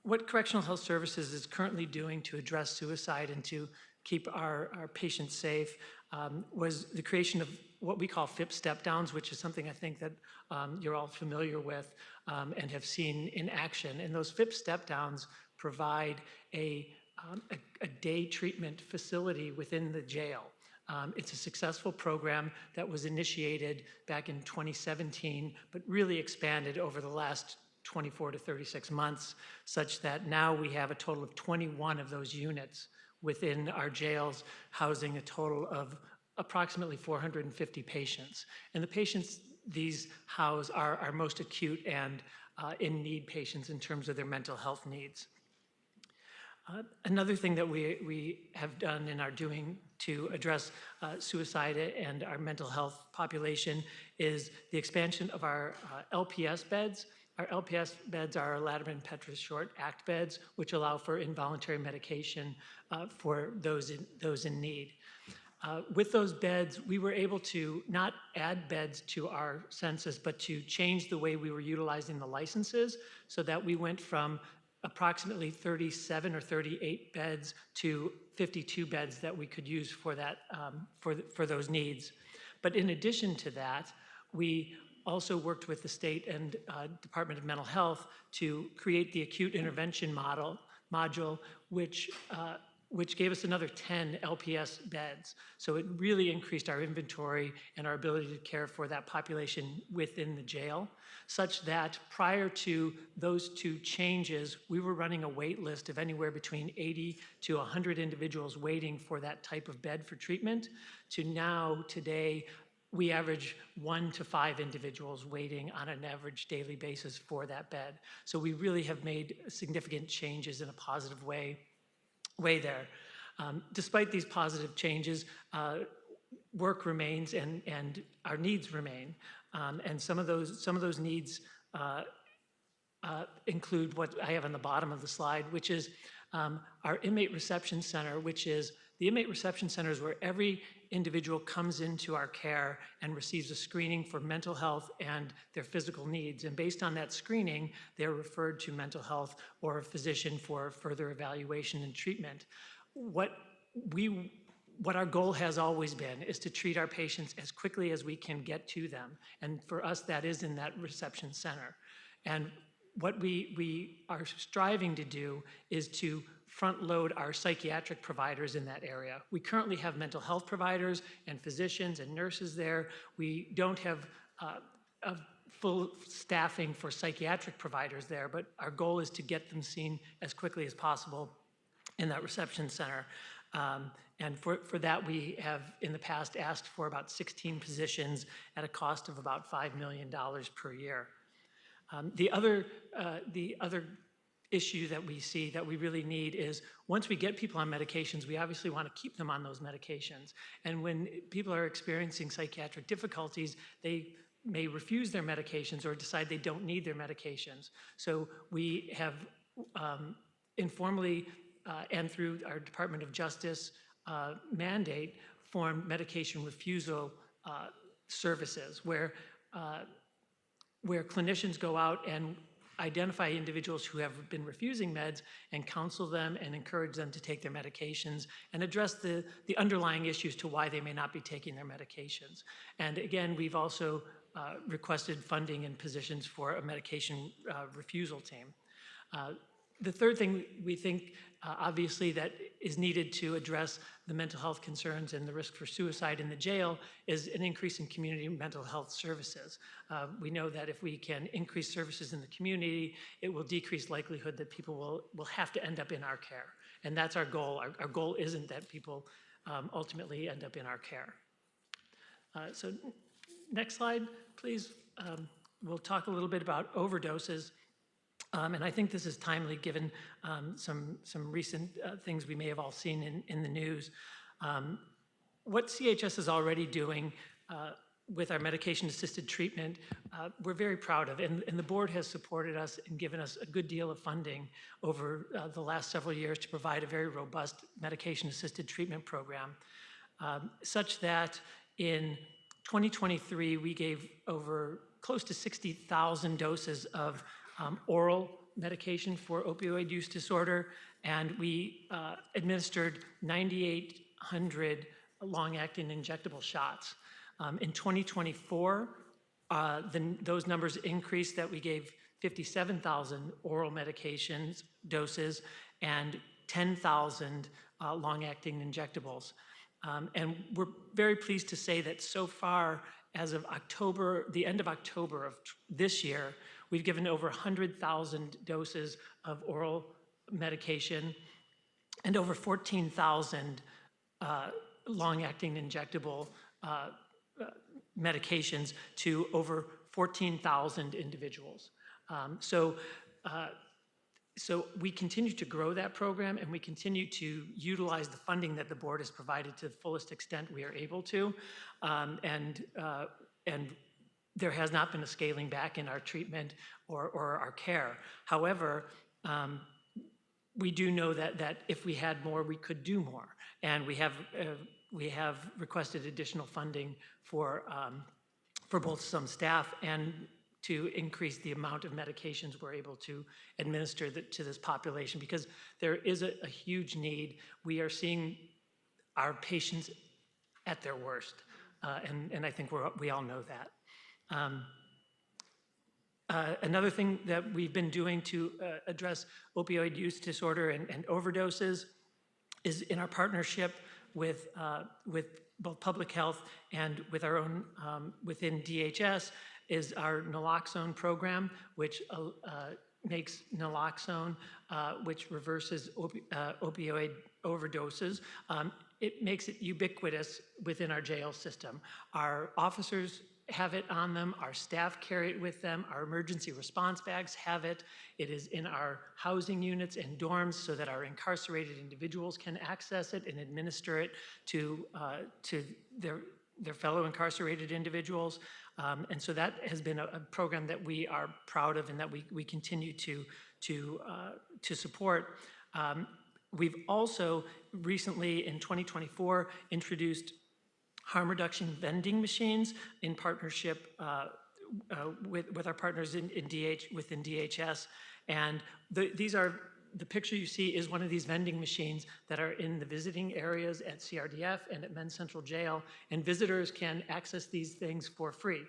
what Correctional Health Services is currently doing to address suicide and to keep our patients safe was the creation of what we call FIP step-downs, which is something I think that you're all familiar with and have seen in action. And those FIP step-downs provide a day treatment facility within the jail. It's a successful program that was initiated back in 2017, but really expanded over the last 24 to 36 months, such that now we have a total of 21 of those units within our jails, housing a total of approximately 450 patients. And the patients these house are our most acute and in need patients in terms of their mental health needs. Another thing that we have done and are doing to address suicide and our mental health population is the expansion of our LPS beds. Our LPS beds are our Latterman-Petrus Short Act beds, which allow for involuntary medication for those in need. With those beds, we were able to not add beds to our census, but to change the way we were utilizing the licenses so that we went from approximately 37 or 38 beds to 52 beds that we could use for that for those needs. But in addition to that, we also worked with the state and Department of Mental Health to create the acute intervention module, which gave us another 10 LPS beds. So it really increased our inventory and our ability to care for that population within the jail, such that prior to those two changes, we were running a wait list of anywhere between 80 to 100 individuals waiting for that type of bed for treatment, to now, today, we average 1 to 5 individuals waiting on an average daily basis for that bed. So we really have made significant changes in a positive way there. Despite these positive changes, work remains and our needs remain. And some of those needs include what I have on the bottom of the slide, which is our inmate reception center, which is the inmate reception center is where every individual comes into our care and receives a screening for mental health and their physical needs. And based on that screening, they're referred to mental health or a physician for further evaluation and treatment. What our goal has always been is to treat our patients as quickly as we can get to them. And for us, that is in that reception center. And what we are striving to do is to front load our psychiatric providers in that area. We currently have mental health providers and physicians and nurses there. We don't have a full staffing for psychiatric providers there, but our goal is to get them seen as quickly as possible in that reception center. And for that, we have in the past asked for about 16 positions at a cost of about $5 million per year. The other issue that we see that we really need is once we get people on medications, we obviously want to keep them on those medications. And when people are experiencing psychiatric difficulties, they may refuse their medications or decide they don't need their medications. So we have informally and through our Department of Justice mandate formed medication refusal services where clinicians go out and identify individuals who have been refusing meds and counsel them and encourage them to take their medications and address the underlying issues to why they may not be taking their medications. And again, we've also requested funding and positions for a medication refusal team. The third thing we think, obviously, that is needed to address the mental health concerns and the risk for suicide in the jail is an increase in community mental health services. We know that if we can increase services in the community, it will decrease likelihood that people will have to end up in our care. And that's our goal. Our goal isn't that people ultimately end up in our care. So next slide, please. We'll talk a little bit about overdoses. And I think this is timely given some recent things we may have all seen in the news. What CHS is already doing with our medication-assisted treatment, we're very proud of. And the board has supported us and given us a good deal of funding over the last several years to provide a very robust medication-assisted treatment program, such that in 2023, we gave over close to 60,000 doses of oral medication for opioid use disorder, and we administered 9,800 long-acting injectable shots. In 2024, those numbers increased that we gave 57,000 oral medications doses and 10,000 long-acting injectables. And we're very pleased to say that so far, as of October, the end of October of this year, we've given over 100,000 doses of oral medication and over 14,000 long-acting injectable medications to over 14,000 individuals. So we continue to grow that program, and we continue to utilize the funding that the board has provided to the fullest extent we are able to. And there has not been a scaling back in our treatment or our care. However, we do know that if we had more, we could do more. And we have requested additional funding for both some staff and to increase the amount of medications we're able to administer to this population, because there is a huge need. We are seeing our patients at their worst, and I think we all know that. Another thing that we've been doing to address opioid use disorder and overdoses is in our partnership with both public health and with our own within DHS is our naloxone program, which makes naloxone, which reverses opioid overdoses. It makes it ubiquitous within our jail system. Our officers have it on them, our staff carry it with them, our emergency response bags have it. It is in our housing units and dorms so that our incarcerated individuals can access it and administer it to their fellow incarcerated individuals. And so that has been a program that we are proud of and that we continue to support. We've also recently in 2024 introduced harm reduction vending machines in partnership with our partners within DHS. And these are, the picture you see is one of these vending machines that are in the visiting areas at CRDF and at Men's Central Jail, and visitors can access these things for free.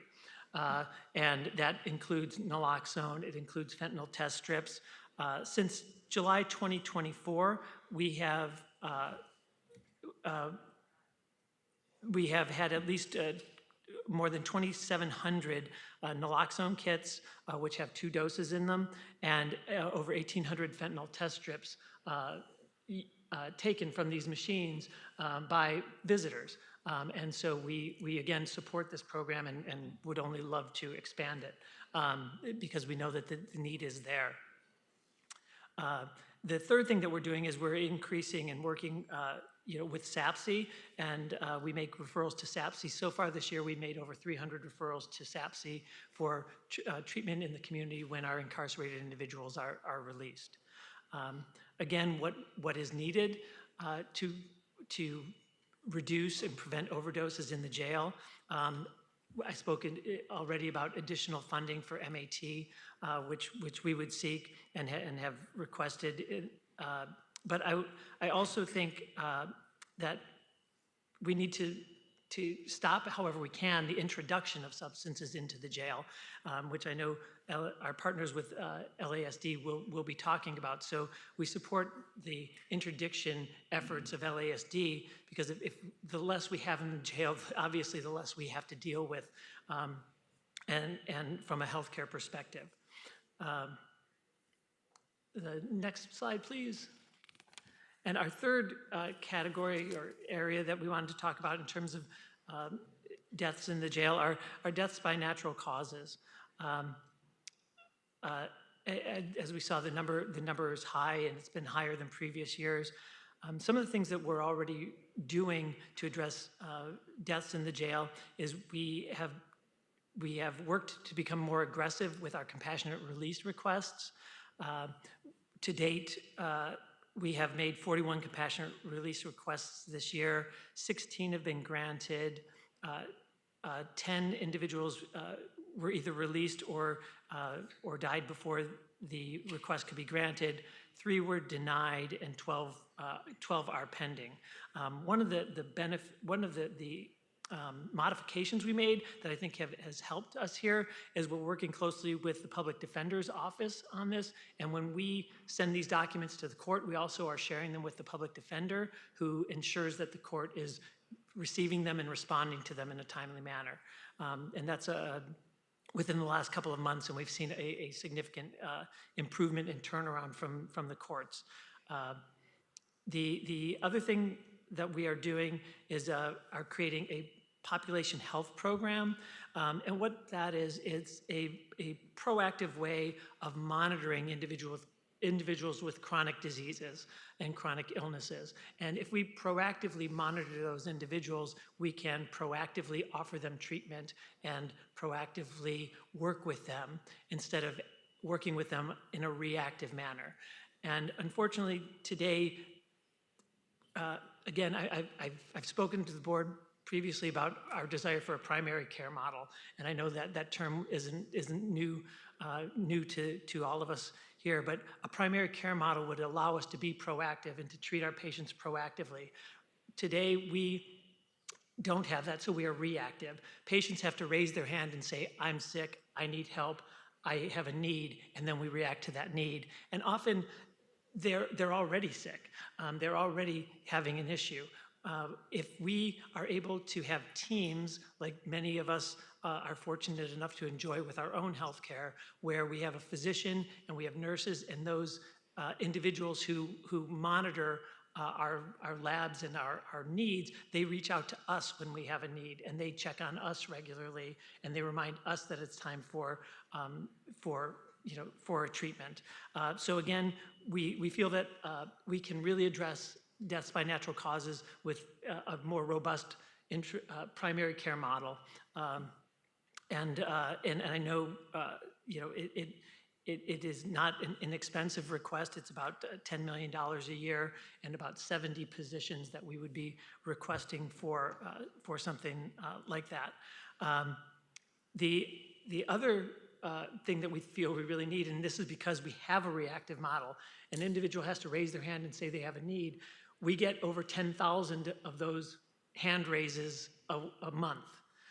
And that includes naloxone, it includes fentanyl test strips. Since July 2024, we have had at least more than 2,700 naloxone kits, which have 2 doses in them, and over 1,800 fentanyl test strips taken from these machines by visitors. And so we again support this program and would only love to expand it because we know that the need is there. The third thing that we're doing is we're increasing and working with SAPC, and we make referrals to SAPC. So far this year, we made over 300 referrals to SAPC for treatment in the community when our incarcerated individuals are released. Again, what is needed to reduce and prevent overdoses in the jail? I spoke already about additional funding for MAT, which we would seek and have requested. But I also think that we need to stop, however we can, the introduction of substances into the jail, which I know our partners with LASD will be talking about. So we support the interdiction efforts of LASD because if the less we have in the jail, obviously the less we have to deal with, and from a healthcare perspective. The next slide, please. And our third category or area that we wanted to talk about in terms of deaths in the jail are deaths by natural causes. As we saw, the number is high, and it's been higher than previous years. Some of the things that we're already doing to address deaths in the jail is we have worked to become more aggressive with our compassionate release requests. To date, we have made 41 compassionate release requests this year. 16 have been granted. 10 individuals were either released or died before the request could be granted. 3 were denied, and 12 are pending. One of the modifications we made that I think has helped us here is we're working closely with the Public Defender's Office on this. And when we send these documents to the court, we also are sharing them with the Public Defender, who ensures that the court is receiving them and responding to them in a timely manner. And that's within the last couple of months, and we've seen a significant improvement in turnaround from the courts. The other thing that we are doing is are creating a population health program. And what that is, it's a proactive way of monitoring individuals with chronic diseases and chronic illnesses. And if we proactively monitor those individuals, we can proactively offer them treatment and proactively work with them instead of working with them in a reactive manner. And unfortunately, today, again, I've spoken to the board previously about our desire for a primary care model, and I know that that term isn't new to all of us here, but a primary care model would allow us to be proactive and to treat our patients proactively. Today, we don't have that, so we are reactive. Patients have to raise their hand and say, I'm sick, I need help, I have a need, and then we react to that need. And often, they're already sick. They're already having an issue. If we are able to have teams, like many of us are fortunate enough to enjoy with our own healthcare, where we have a physician and we have nurses and those individuals who monitor our labs and our needs, they reach out to us when we have a need, and they check on us regularly, and they remind us that it's time for a treatment. So again, we feel that we can really address deaths by natural causes with a more robust primary care model. And I know, it is not an inexpensive request. It's about $10 million a year and about 70 positions that we would be requesting for something like that. The other thing that we feel we really need, and this is because we have a reactive model, an individual has to raise their hand and say they have a need. We get over 10,000 of those hand raises a month.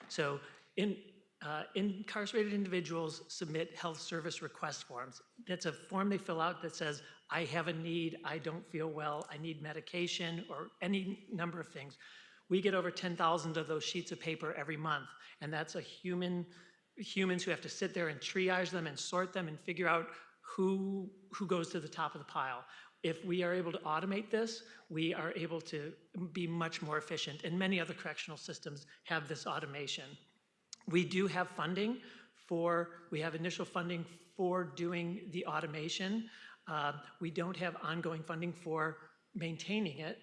So incarcerated individuals submit health service request forms. That's a form they fill out that says, I have a need, I don't feel well, I need medication, or any number of things. We get over 10,000 of those sheets of paper every month, and that's humans who have to sit there and triage them and sort them and figure out who goes to the top of the pile. If we are able to automate this, we are able to be much more efficient, and many other correctional systems have this automation. We do have funding we have initial funding for doing the automation. We don't have ongoing funding for maintaining it,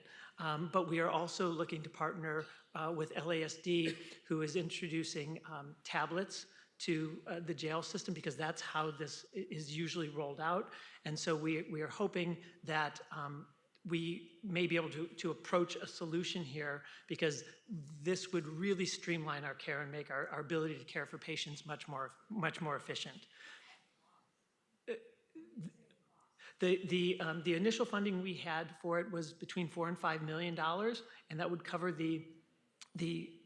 but we are also looking to partner with LASD, who is introducing tablets to the jail system, because that's how this is usually rolled out. And so we are hoping that we may be able to approach a solution here, because this would really streamline our care and make our ability to care for patients much more efficient. The initial funding we had for it was between $4 and $5 million, and that would cover the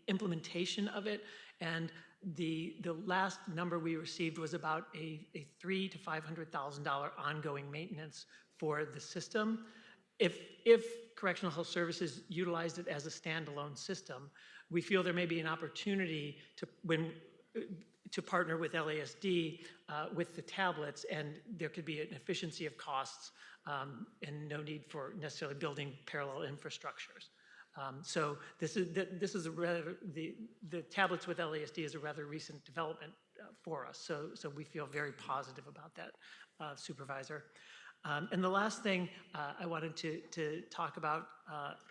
implementation of it. And the last number we received was about a $300,000 to $500,000 ongoing maintenance for the system. If Correctional Health Services utilized it as a standalone system, we feel there may be an opportunity to partner with LASD with the tablets, and there could be an efficiency of costs and no need for necessarily building parallel infrastructures. So the tablets with LASD is a rather recent development for us. So we feel very positive about that, Supervisor. And the last thing I wanted to talk about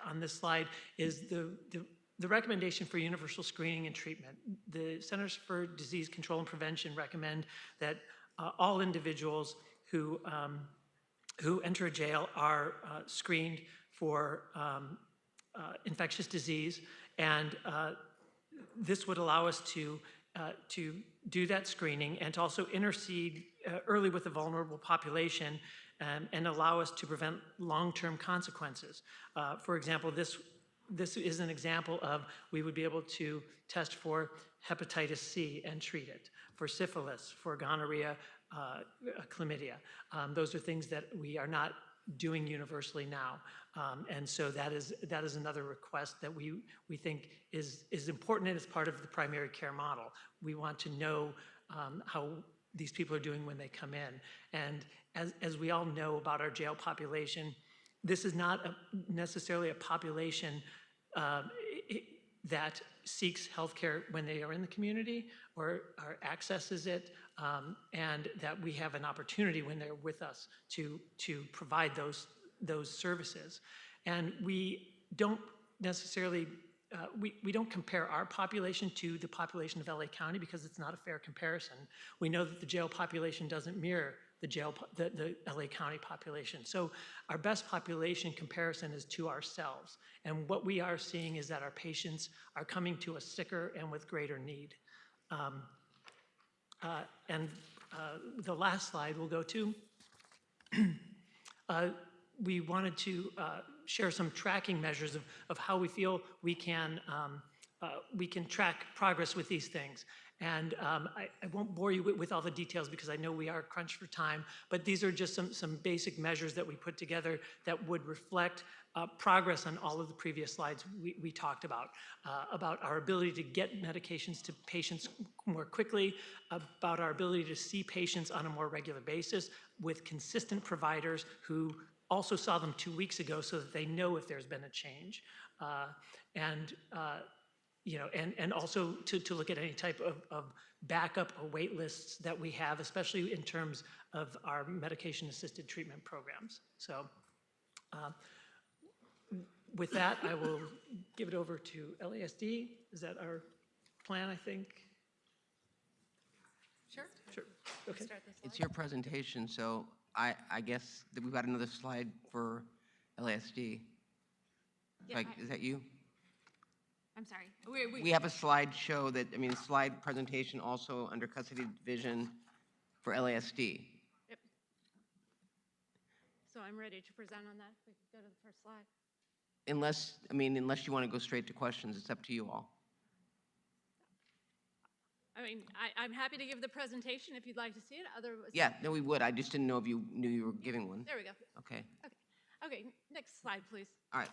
on this slide is the recommendation for universal screening and treatment. The Centers for Disease Control and Prevention recommend that all individuals who enter a jail are screened for infectious disease, and this would allow us to do that screening and to also intercede early with the vulnerable population and allow us to prevent long-term consequences. For example, this is an example of we would be able to test for hepatitis C and treat it, for syphilis, for gonorrhea, chlamydia. Those are things that we are not doing universally now. And so that is another request that we think is important and is part of the primary care model. We want to know how these people are doing when they come in. And as we all know about our jail population, this is not necessarily a population that seeks healthcare when they are in the community or accesses it, and that we have an opportunity when they're with us to provide those services. And we don't necessarily, we don't compare our population to the population of LA County because it's not a fair comparison. We know that the jail population doesn't mirror the LA County population. So our best population comparison is to ourselves. And what we are seeing is that our patients are coming to us sicker and with greater need. The last slide we'll go to. We wanted to share some tracking measures of how we feel we can track progress with these things. And I won't bore you with all the details because I know we are crunched for time, but these are just some basic measures that we put together that would reflect progress on all of the previous slides we talked about our ability to get medications to patients more quickly, about our ability to see patients on a more regular basis with consistent providers who also saw them 2 weeks ago so that they know if there's been a change. And also to look at any type of backup or wait lists that we have, especially in terms of our medication-assisted treatment programs. So with that, I will give it over to LASD. Is that our plan, I think? Sure. Sure. Okay. It's your presentation, so I guess that we've got another slide for LASD. Yeah, Is that you? I'm sorry. We have a slideshow slide presentation also under custody division for LASD. Yep. So I'm ready to present on that. We can go to the first slide. Unless you want to go straight to questions, it's up to you all. I'm happy to give the presentation if you'd like to see it. Otherwise, Yeah, no, we would. I just didn't know if you knew you were giving one. There we go. Okay. Okay, next slide, please. All right.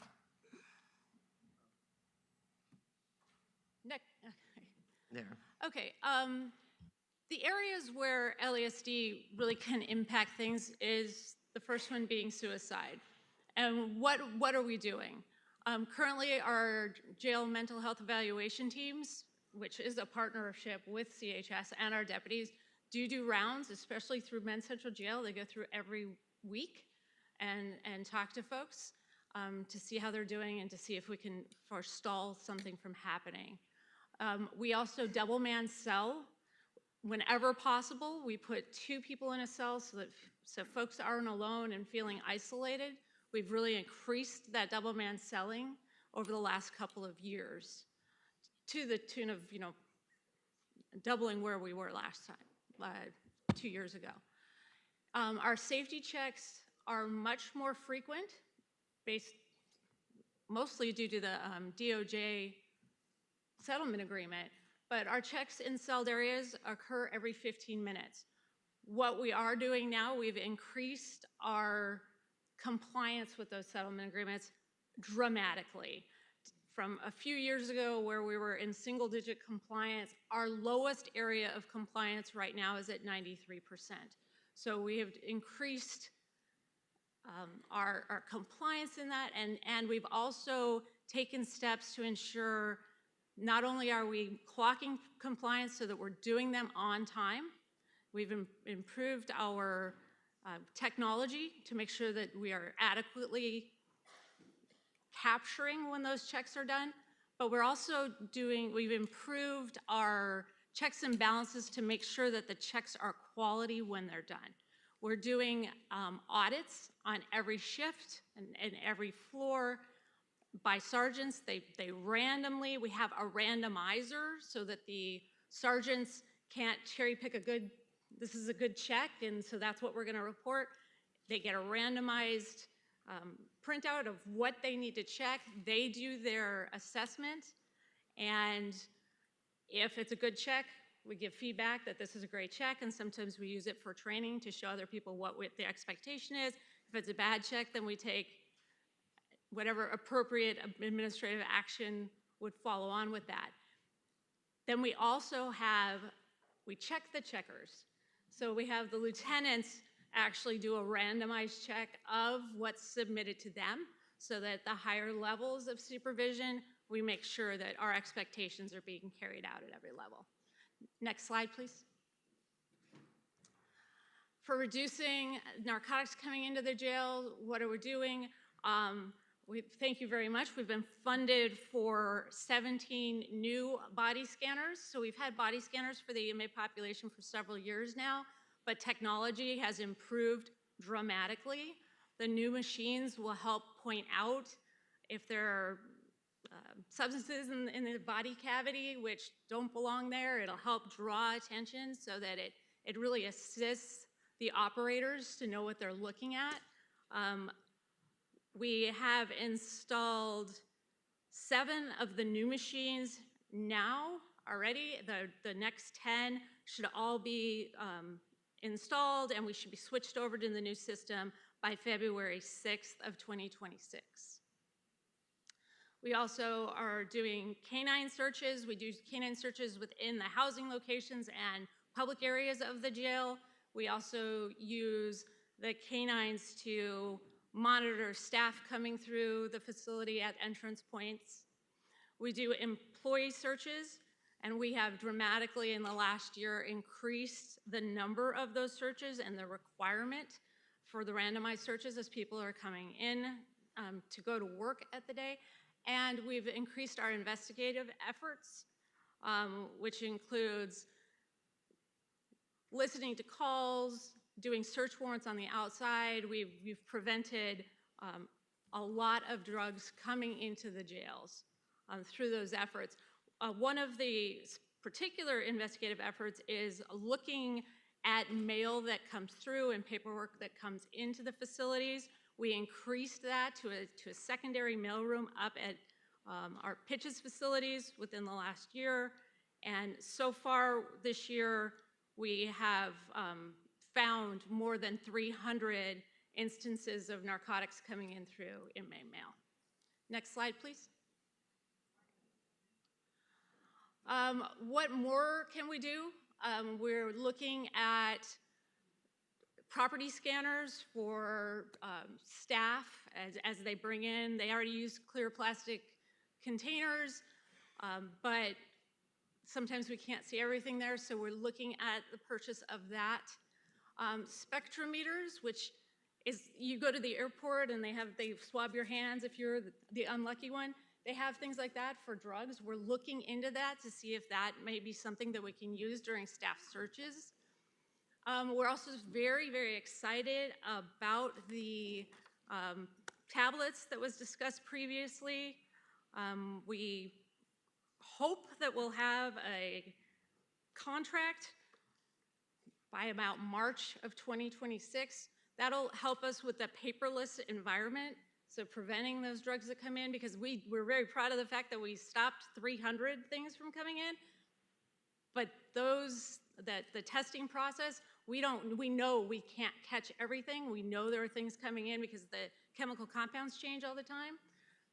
Next. There. Okay. The areas where LASD really can impact things is the first one being suicide. And what are we doing? Currently, our jail mental health evaluation teams, which is a partnership with CHS and our deputies, do rounds, especially through Men's Central Jail. They go through every week and talk to folks to see how they're doing and to see if we can forestall something from happening. We also double man cell. Whenever possible, we put 2 people in a cell so folks aren't alone and feeling isolated. We've really increased that double man celling over the last couple of years to the tune of, doubling where we were last time, 2 years ago. Our safety checks are much more frequent, mostly due to the DOJ settlement agreement, but our checks in celled areas occur every 15 minutes. What we are doing now, we've increased our compliance with those settlement agreements dramatically. From a few years ago where we were in single-digit compliance, our lowest area of compliance right now is at 93%. So we have increased our compliance in that, and we've also taken steps to ensure not only are we clocking compliance so that we're doing them on time, we've improved our technology to make sure that we are adequately capturing when those checks are done, but we've improved our checks and balances to make sure that the checks are quality when they're done. We're doing audits on every shift and every floor by sergeants. We have a randomizer so that the sergeants can't cherry pick this is a good check, and so that's what we're gonna report. They get a randomized printout of what they need to check. They do their assessment, and if it's a good check, we give feedback that this is a great check, and sometimes we use it for training to show other people what the expectation is. If it's a bad check, then we take whatever appropriate administrative action would follow on with that. Then we also we check the checkers. So we have the lieutenants actually do a randomized check of what's submitted to them so that the higher levels of supervision, we make sure that our expectations are being carried out at every level. Next slide, please. For reducing narcotics coming into the jail, what are we doing? Thank you very much. We've been funded for 17 new body scanners. So we've had body scanners for the inmate population for several years now, but technology has improved dramatically. The new machines will help point out if there are substances in the body cavity which don't belong there. It'll help draw attention so that it really assists the operators to know what they're looking at. We have installed 7 of the new machines now already. The next 10 should all be installed, and we should be switched over to the new system by February 6th of 2026. We also are doing canine searches. We do canine searches within the housing locations and public areas of the jail. We also use the canines to monitor staff coming through the facility at entrance points. We do employee searches, and we have dramatically in the last year increased the number of those searches and the requirement for the randomized searches as people are coming in to go to work at the day. And we've increased our investigative efforts, which includes listening to calls, doing search warrants on the outside. We've prevented a lot of drugs coming into the jails through those efforts. One of the particular investigative efforts is looking at mail that comes through and paperwork that comes into the facilities. We increased that to a secondary mailroom up at our Pitches facilities within the last year. And so far this year, we have found more than 300 instances of narcotics coming in through inmate mail. Next slide, please. What more can we do? We're looking at property scanners for staff as they bring in. They already use clear plastic containers, but sometimes we can't see everything there, so we're looking at the purchase of that. Spectrometers, which is, you go to the airport and they swab your hands if you're the unlucky one. They have things like that for drugs. We're looking into that to see if that may be something that we can use during staff searches. We're also very, very excited about the tablets that was discussed previously. We hope that we'll have a contract by about March of 2026. That'll help us with the paperless environment, so preventing those drugs that come in, because we're very proud of the fact that we stopped 300 things from coming in, but the testing process, we know we can't catch everything. We know there are things coming in because the chemical compounds change all the time.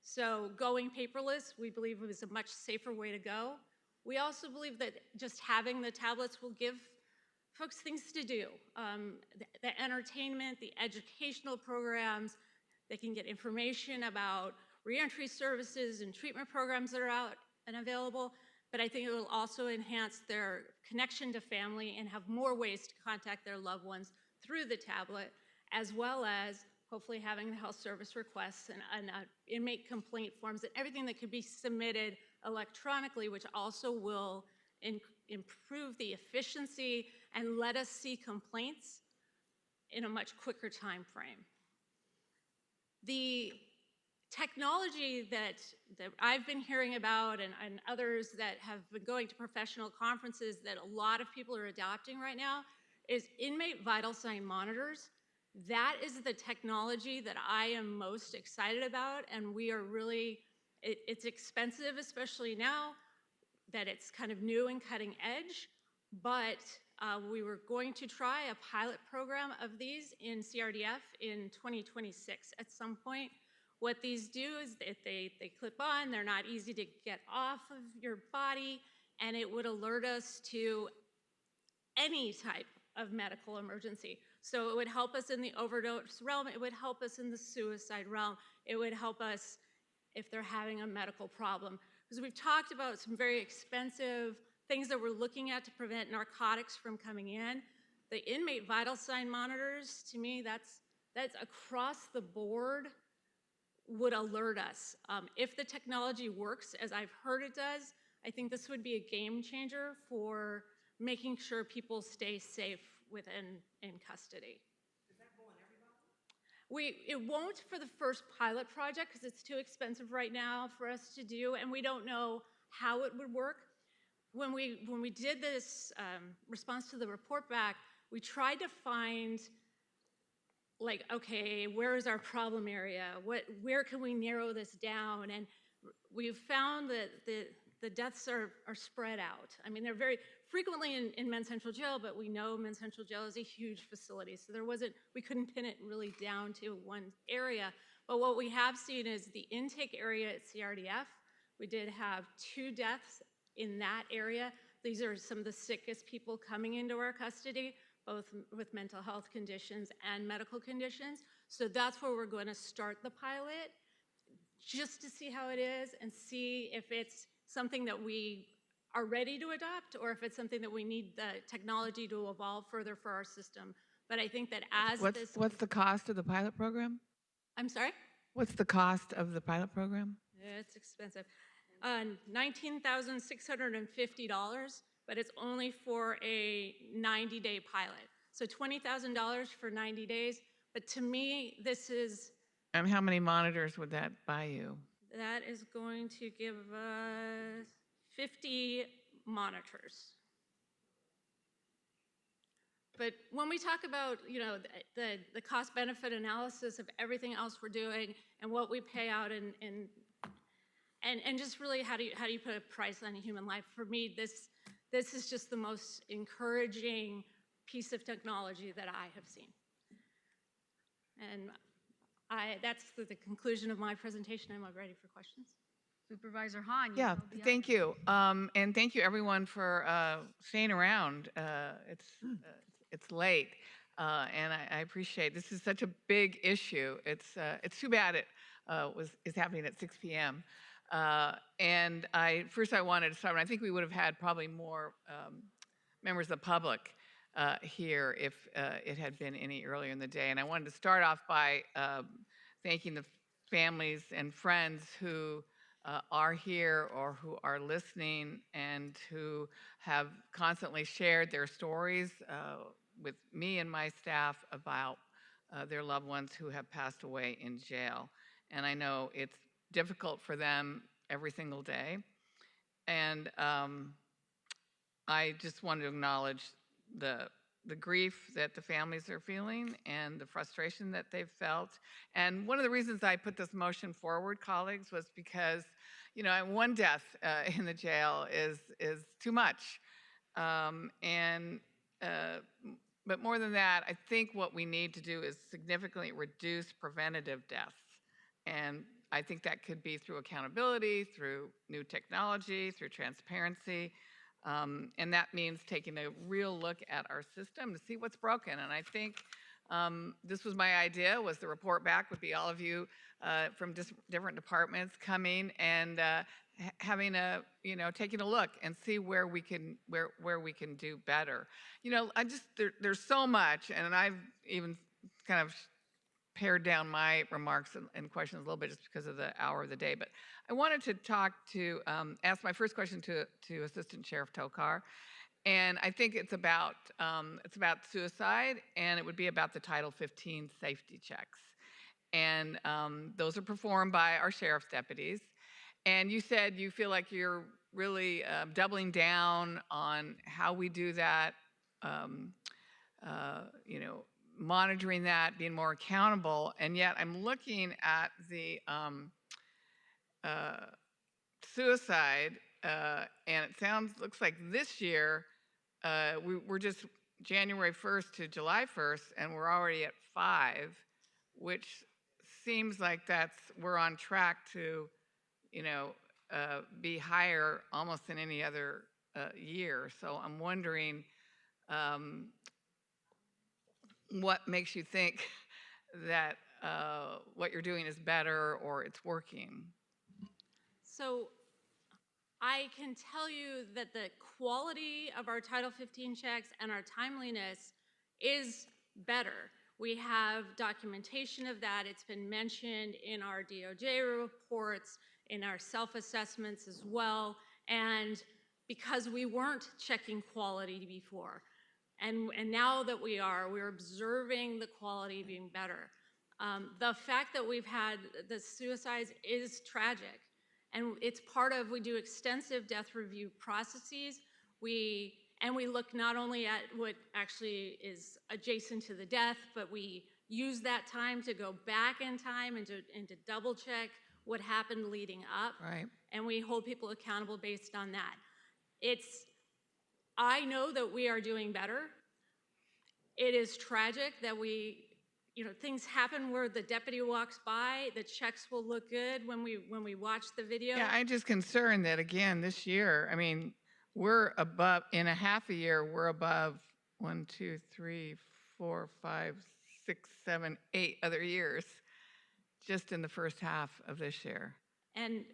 So going paperless, we believe, is a much safer way to go. We also believe that just having the tablets will give folks things to do. The entertainment, the educational programs, they can get information about reentry services and treatment programs that are out and available, but I think it will also enhance their connection to family and have more ways to contact their loved ones through the tablet, as well as hopefully having the health service requests and inmate complaint forms and everything that could be submitted electronically, which also will improve the efficiency and let us see complaints in a much quicker time frame. The technology that I've been hearing about and others that have been going to professional conferences that a lot of people are adopting right now is inmate vital sign monitors. That is the technology that I am most excited about, and we are really, it's expensive, especially now that it's kind of new and cutting edge, but We were going to try a pilot program of these in CRDF in 2026 at some point. What these do is they clip on, they're not easy to get off of your body, and it would alert us to any type of medical emergency. So it would help us in the overdose realm, it would help us in the suicide realm, it would help us if they're having a medical problem. Because we've talked about some very expensive things that we're looking at to prevent narcotics from coming in. The inmate vital sign monitors, to me, that's across the board would alert us. If the technology works as I've heard it does, I think this would be a game changer for making sure people stay safe in custody. It won't for the first pilot project because it's too expensive right now for us to do, and we don't know how it would work. When we did this response to the report back, we tried to find, like, okay, where is our problem area? Where can we narrow this down? And we've found that the deaths are spread out. I mean, they're very frequently in Men's Central Jail, but we know Men's Central Jail is a huge facility, so we couldn't pin it really down to one area. But what we have seen is the intake area at CRDF. We did have 2 deaths in that area. These are some of the sickest people coming into our custody, both with mental health conditions and medical conditions. So that's where we're going to start the pilot, just to see how it is and see if it's something that we are ready to adopt or if it's something that we need the technology to evolve further for our system. But I think that as What's the cost of the pilot program? I'm sorry? What's the cost of the pilot program? It's expensive. $19,650, but it's only for a 90-day pilot. So $20,000 for 90 days. But to me, this is... And how many monitors would that buy you? That is going to give us 50 monitors. But when we talk about, the cost-benefit analysis of everything else we're doing and what we pay out and just really how do you put a price on a human life? For me, this is just the most encouraging piece of technology that I have seen. And that's the conclusion of my presentation. I'm ready for questions. Supervisor Hahn. Yeah, thank you. And thank you everyone for staying around. It's late, and I appreciate this is such a big issue. It's too bad it is happening at 6 p.m. And first I wanted to start, and I think we would have had probably more members of the public here if it had been any earlier in the day. And I wanted to start off by thanking the families and friends who are here or who are listening and who have constantly shared their stories with me and my staff about their loved ones who have passed away in jail. And I know it's difficult for them every single day. And I just want to acknowledge the grief that the families are feeling and the frustration that they've felt. And one of the reasons I put this motion forward, colleagues, was because, one death in the jail is too much. But more than that, I think what we need to do is significantly reduce preventative deaths. And I think that could be through accountability, through new technology, through transparency. And that means taking a real look at our system to see what's broken. And I think this was my idea, was the report back would be all of you from different departments coming and having taking a look and see where we can do better. There's so much, and I've even kind of pared down my remarks and questions a little bit just because of the hour of the day. But I wanted to ask my first question to Assistant Sheriff Tokar. And I think it's about suicide, and it would be about the Title 15 safety checks. And those are performed by our sheriff's deputies. And you said you feel like you're really doubling down on how we do that, monitoring that, being more accountable. And yet I'm looking at the suicide, and it looks like this year we're just January 1st to July 1st, and we're already at 5, which seems like we're on track to, be higher almost than any other year. So I'm wondering what makes you think that what you're doing is better or it's working? So I can tell you that the quality of our Title 15 checks and our timeliness is better. We have documentation of that. It's been mentioned in our DOJ reports, in our self-assessments as well. And because we weren't checking quality before. And now that we're observing the quality being better. The fact that we've had the suicides is tragic. And it's part of, we do extensive death review processes. We look not only at what actually is adjacent to the death, but we use that time to go back in time and to double check what happened leading up. Right. And we hold people accountable based on that. I know that we are doing better. It is tragic that things happen where the deputy walks by, the checks will look good when we watch the video. Yeah, I'm just concerned that again this year, I mean, we're above, in a half a year, we're above 1, 2, 3, 4, 5, 6, 7, 8 other years just in the first half of this year. And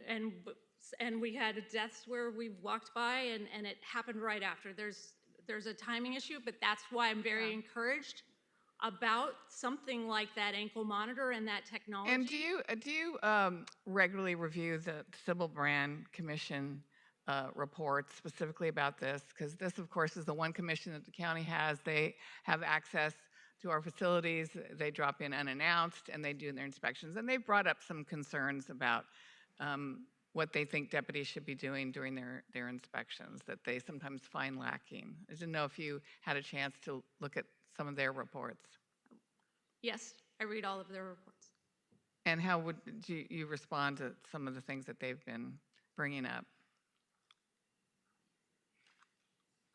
we had deaths where we walked by and it happened right after. There's a timing issue, but that's why I'm very encouraged about something like that ankle monitor and that technology. And do you regularly review the Sybil Brand Commission reports specifically about this? Because this, of course, is the one commission that the county has. They have access to our facilities. They drop in unannounced and they do their inspections. And they've brought up some concerns about what they think deputies should be doing during their inspections that they sometimes find lacking. I didn't know if you had a chance to look at some of their reports. Yes, I read all of their reports. And how would you respond to some of the things that they've been bringing up?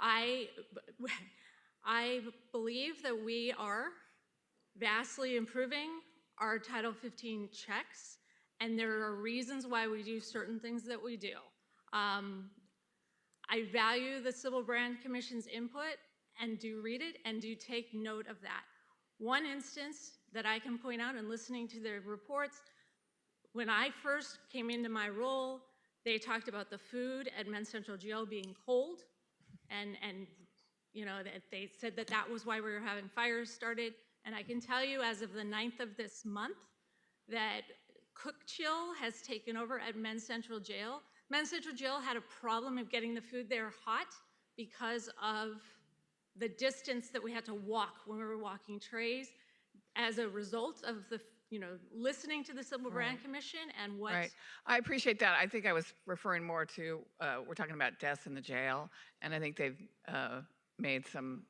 I believe that we are vastly improving our Title 15 checks, and there are reasons why we do certain things that we do. I value the Civil Brand Commission's input and do read it and do take note of that. One instance that I can point out in listening to their reports, when I first came into my role, they talked about the food at Men's Central Jail being cold, and that they said that was why we were having fires started. And I can tell you, as of the 9th of this month, that Cook Chill has taken over at Men's Central Jail. Men's Central Jail had a problem of getting the food there hot because of the distance that we had to walk when we were walking trays as a result of the, listening to the Civil Brand Commission and what... Right. I appreciate that. I think I was referring more to, we're talking about deaths in the jail, and I think they've made some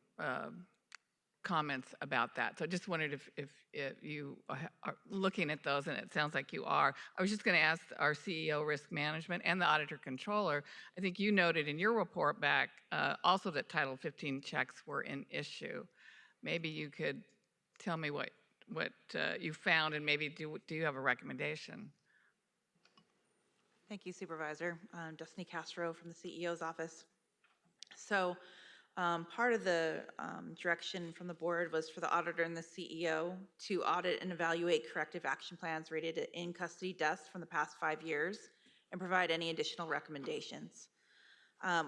comments about that. So I just wondered if you are looking at those, and it sounds like you are. I was just going to ask our CEO Risk Management and the Auditor Controller, I think you noted in your report back also that Title 15 checks were an issue. Maybe you could tell me what you found, and maybe do you have a recommendation? Thank you, Supervisor. I'm Destiny Castro from the CEO's office. So part of the direction from the board was for the auditor and the CEO to audit and evaluate corrective action plans related to in-custody deaths from the past 5 years and provide any additional recommendations.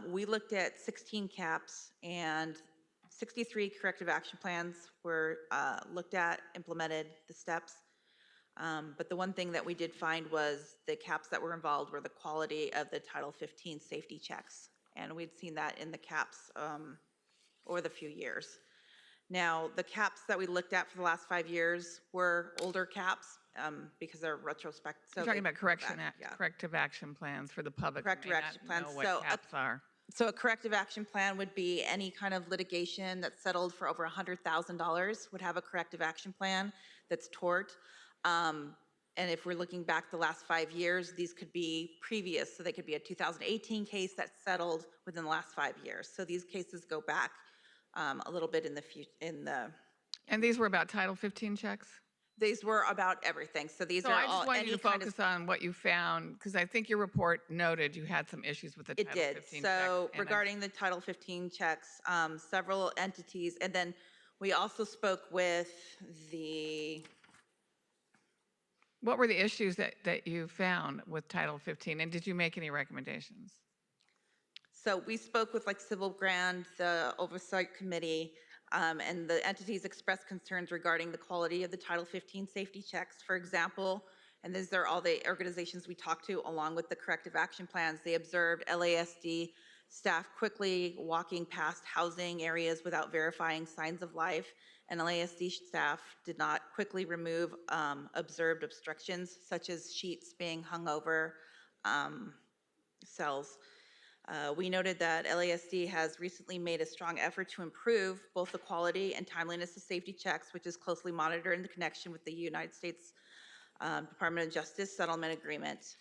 We looked at 16 caps, and 63 corrective action plans were looked at, implemented the steps. But the one thing that we did find was the caps that were involved were the quality of the Title 15 safety checks. And we'd seen that in the caps over the few years. Now, the caps that we looked at for the last 5 years were older caps because they're retrospective. You're talking about corrective action plans for the public. Corrective action plans. Know what caps are. So a corrective action plan would be any kind of litigation that's settled for over $100,000 would have a corrective action plan that's tort. And if we're looking back the last 5 years, these could be previous. So they could be a 2018 case that settled within the last 5 years. So these cases go back a little bit in the future. And these were about Title 15 checks? These were about everything. So these So are I all just want any you to kind of. focus on what you found, because I think your report noted you had some issues with the It Title did. 15 So checks. regarding the Title 15 checks, several entities, and then we also spoke with the, What were the issues that you found with Title 15, and did you make any recommendations? so we spoke with like Civil Grand, the Oversight Committee, and the entities expressed concerns regarding the quality of the Title 15 safety checks. For example, and these are all the organizations we talked to along with the corrective action plans, they observed LASD staff quickly walking past housing areas without verifying signs of life, and LASD staff did not quickly remove observed obstructions such as sheets being hung over cells. We noted that LASD has recently made a strong effort to improve both the quality and timeliness of safety checks, which is closely monitored in the connection with the United States Department of Justice settlement agreement.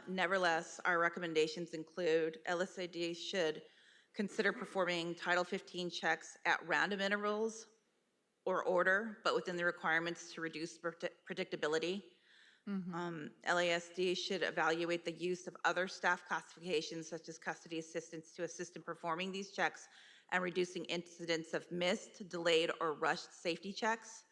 Nevertheless, our recommendations include LASD should consider performing Title 15 checks at random intervals or order, but within the requirements to reduce predictability. LASD should evaluate the use of other staff classifications such as custody assistants to assist in performing these checks and reducing incidents of missed, delayed, or rushed safety checks.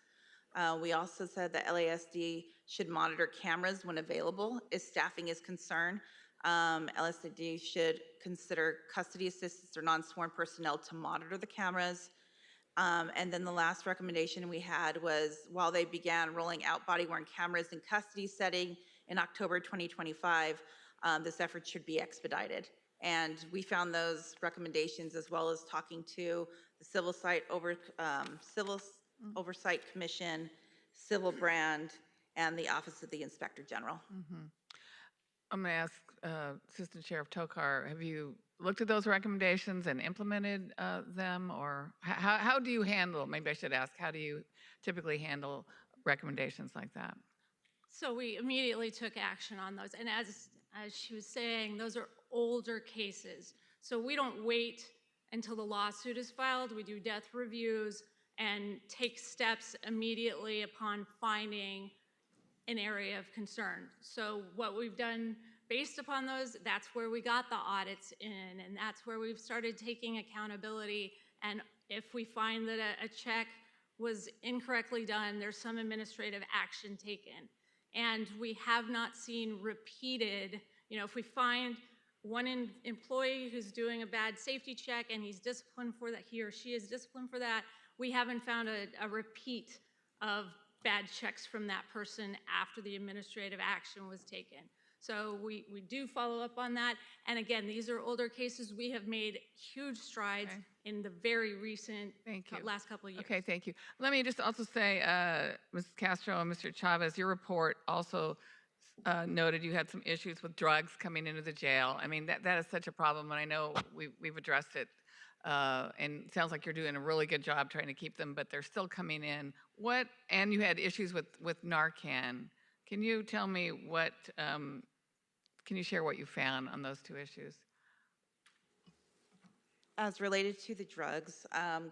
We also said that LASD should monitor cameras when available if staffing is concerned. LASD should consider custody assistants or non-sworn personnel to monitor the cameras. And then the last recommendation we had was while they began rolling out body-worn cameras in custody setting in October 2025, this effort should be expedited. And we found those recommendations as well as talking to the Civil Oversight Commission, Civil Brand, and the Office of the Inspector General. I'm going to ask Assistant Sheriff Tokar, have you looked at those recommendations and implemented them, or how do you handle, maybe I should ask, how do you typically handle recommendations like that? So we immediately took action on those. And as she was saying, those are older cases. So we don't wait until the lawsuit is filed. We do death reviews and take steps immediately upon finding an area of concern. So what we've done based upon those, that's where we got the audits in, and that's where we've started taking accountability. And if we find that a check was incorrectly done, there's some administrative action taken. And we have not seen repeated, if we find one employee who's doing a bad safety check and he's disciplined for that, he or she is disciplined for that, we haven't found a repeat of bad checks from that person after the administrative action was taken. So we do follow up on that. And again, these are older cases. We have made huge strides in the very recent last couple of years. Okay, thank you. Let me just also say, Ms. Castro and Mr. Chavez, your report also noted you had some issues with drugs coming into the jail. I mean, that is such a problem, and I know we've addressed it. And it sounds like you're doing a really good job trying to keep them, but they're still coming in. And you had issues with Narcan. Can you tell me can you share what you found on those two issues? As related to the drugs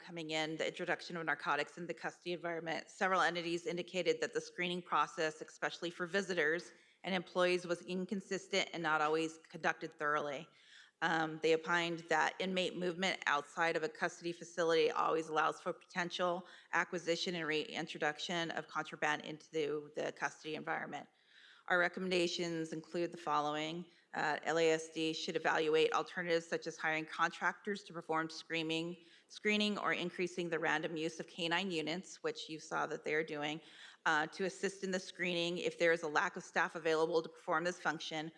coming in, the introduction of narcotics in the custody environment, several entities indicated that the screening process, especially for visitors and employees, was inconsistent and not always conducted thoroughly. They opined that inmate movement outside of a custody facility always allows for potential acquisition and reintroduction of contraband into the custody environment. Our recommendations include the following. LASD should evaluate alternatives such as hiring contractors to perform screening or increasing the random use of canine units, which you saw that they are doing, to assist in the screening if there is a lack of staff available to perform this function.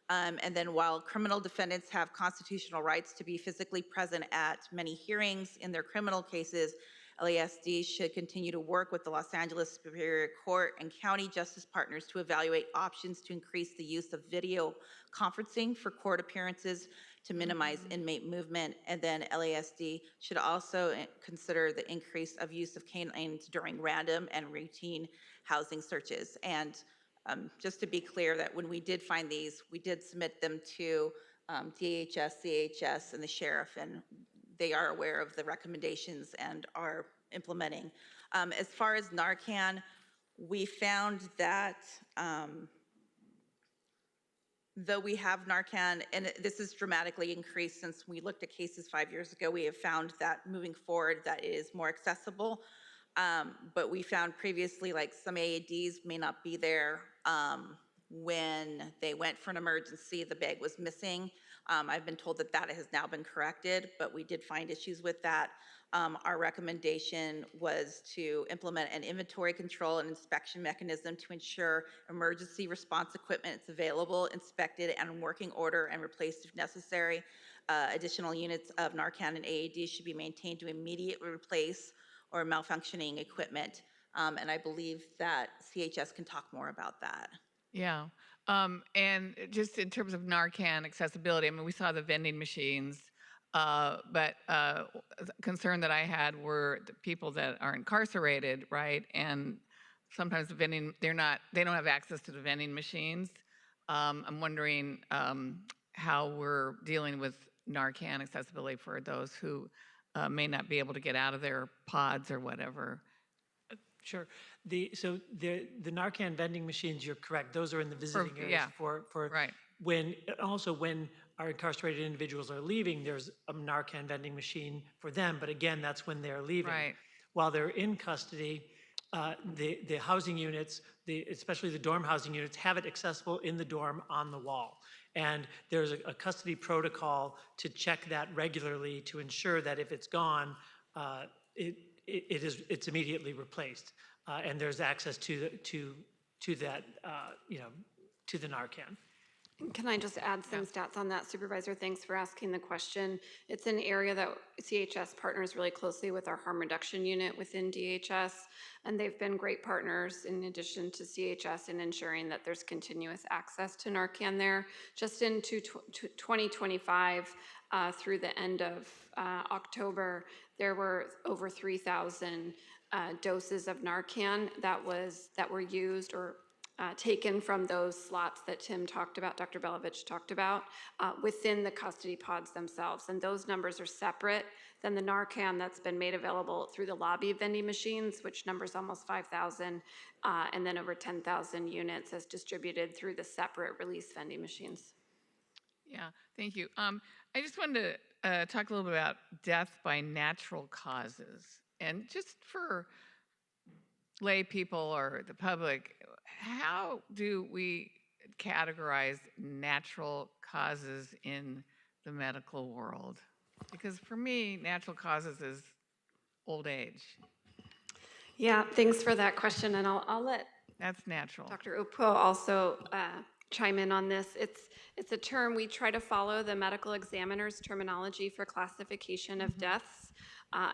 And then while criminal defendants have constitutional rights to be physically present at many hearings in their criminal cases, LASD should continue to work with the Los Angeles Superior Court and county justice partners to evaluate options to increase the use of video conferencing for court appearances to minimize inmate movement. And then LASD should also consider the increase of use of canines during random and routine housing searches. And Just to be clear that when we did find these, we did submit them to DHS, CHS, and the sheriff, and they are aware of the recommendations and are implementing. As far as Narcan, we found that though we have Narcan, and this has dramatically increased since we looked at cases 5 years ago, we have found that moving forward that it is more accessible. But we found previously, like some AEDs may not be there when they went for an emergency, the bag was missing. I've been told that that has now been corrected, but we did find issues with that. Our recommendation was to implement an inventory control and inspection mechanism to ensure emergency response equipment is available, inspected, and in working order and replaced if necessary. Additional units of Narcan and AED should be maintained to immediately replace or malfunctioning equipment. And I believe that CHS can talk more about that. Yeah. And just in terms of Narcan accessibility, I mean, we saw the vending machines, but concern that I had were the people that are incarcerated, right? And sometimes the vending, they don't have access to the vending machines. I'm wondering how we're dealing with Narcan accessibility for those who may not be able to get out of their pods or whatever. Sure. So the Narcan vending machines, you're correct. Those are in the visiting areas for right. When our incarcerated individuals are leaving, there's a Narcan vending machine for them. But again, that's when they're leaving. Right. While they're in custody, the housing units, especially the dorm housing units, have it accessible in the dorm on the wall. And there's a custody protocol to check that regularly to ensure that if it's gone, it's immediately replaced, and there's access to that, to the Narcan. Can I just add some stats on that, Supervisor? Thanks for asking the question. It's an area that CHS partners really closely with our harm reduction unit within DHS, and they've been great partners in addition to CHS in ensuring that there's continuous access to Narcan there. Just into 2025, through the end of October, there were over 3,000 doses of Narcan that were used or taken from those slots that Tim talked about, Dr. Belovich talked about, within the custody pods themselves. And those numbers are separate than the Narcan that's been made available through the lobby vending machines, which numbers almost 5,000, and then over 10,000 units as distributed through the separate release vending machines. Yeah, thank you. I just wanted to talk a little bit about death by natural causes. And just for lay people or the public, how do we categorize natural causes in the medical world? Because for me, natural causes is old age. Yeah, thanks for that question, and I'll let that's natural. Dr. Upo also chime in on this. It's a term we try to follow the medical examiner's terminology for classification of deaths.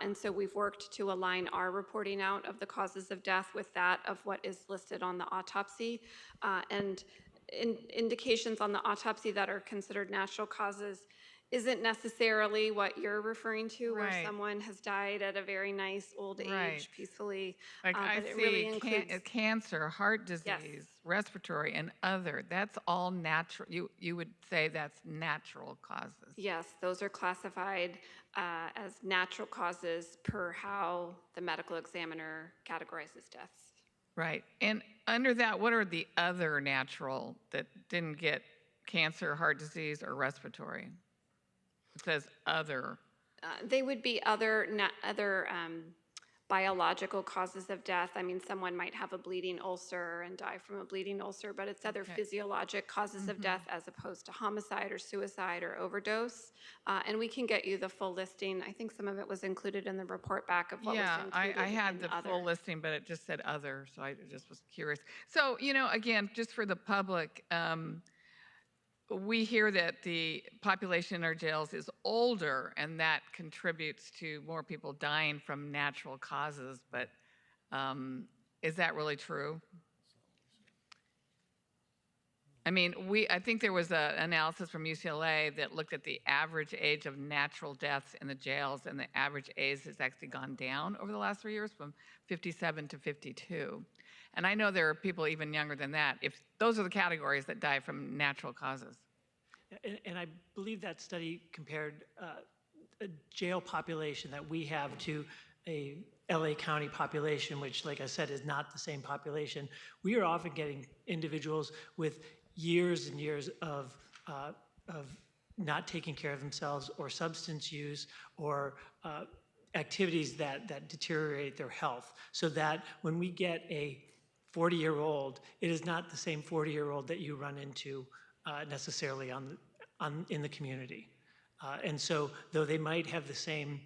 And so we've worked to align our reporting out of the causes of death with that of what is listed on the autopsy. And indications on the autopsy that are considered natural causes isn't necessarily what you're referring to, where someone has died at a very nice old age peacefully. Like I see really includes cancer, heart disease, respiratory, and other. That's all natural. You would say that's natural causes. Yes, those are classified as natural causes per how the medical examiner categorizes deaths. Right. And under that, what are the other natural that didn't get cancer, heart disease, or respiratory? It says other. They would be other biological causes of death. I mean, someone might have a bleeding ulcer and die from a bleeding ulcer, but it's other physiologic causes of death as opposed to homicide or suicide or overdose. And we can get you the full listing. I think some of it was included in the report back of what was included. I had the full listing, but it just said other, so I just was curious. So, again, just for the public, we hear that the population in our jails is older, and that contributes to more people dying from natural causes, but is that really true? I mean, I think there was an analysis from UCLA that looked at the average age of natural deaths in the jails, and the average age has actually gone down over the last 3 years from 57 to 52. And I know there are people even younger than that. If those are the categories that die from natural causes. And I believe that study compared a jail population that we have to a LA County population, which, like I said, is not the same population. We are often getting individuals with years and years of not taking care of themselves, or substance use, or activities that deteriorate their health, so that when we get a 40-year-old, it is not the same 40-year-old that you run into necessarily in the community. And so, though they might have the same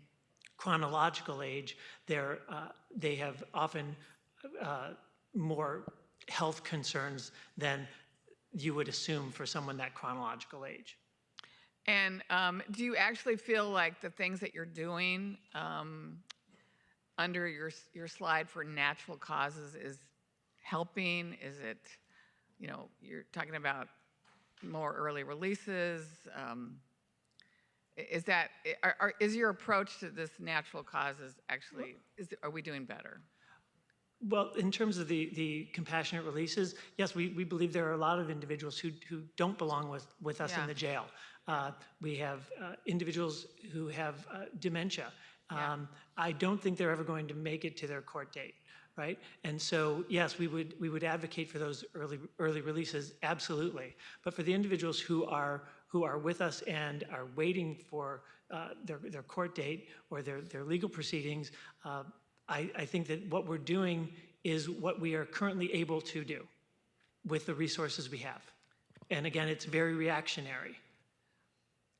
chronological age, they have often more health concerns than you would assume for someone that chronological age. And do you actually feel like the things that you're doing under your slide for natural causes is helping? Is it, you're talking about more early releases? Is your approach to this natural causes actually, are we doing better? Well, in terms of the compassionate releases, yes, we believe there are a lot of individuals who don't belong with us in the jail. We have individuals who have dementia. I don't think they're ever going to make it to their court date, right? And so, yes, we would advocate for those early releases, absolutely. But for the individuals who are with us and are waiting for their court date or their legal proceedings, I think that what we're doing is what we are currently able to do with the resources we have. And again, it's very reactionary.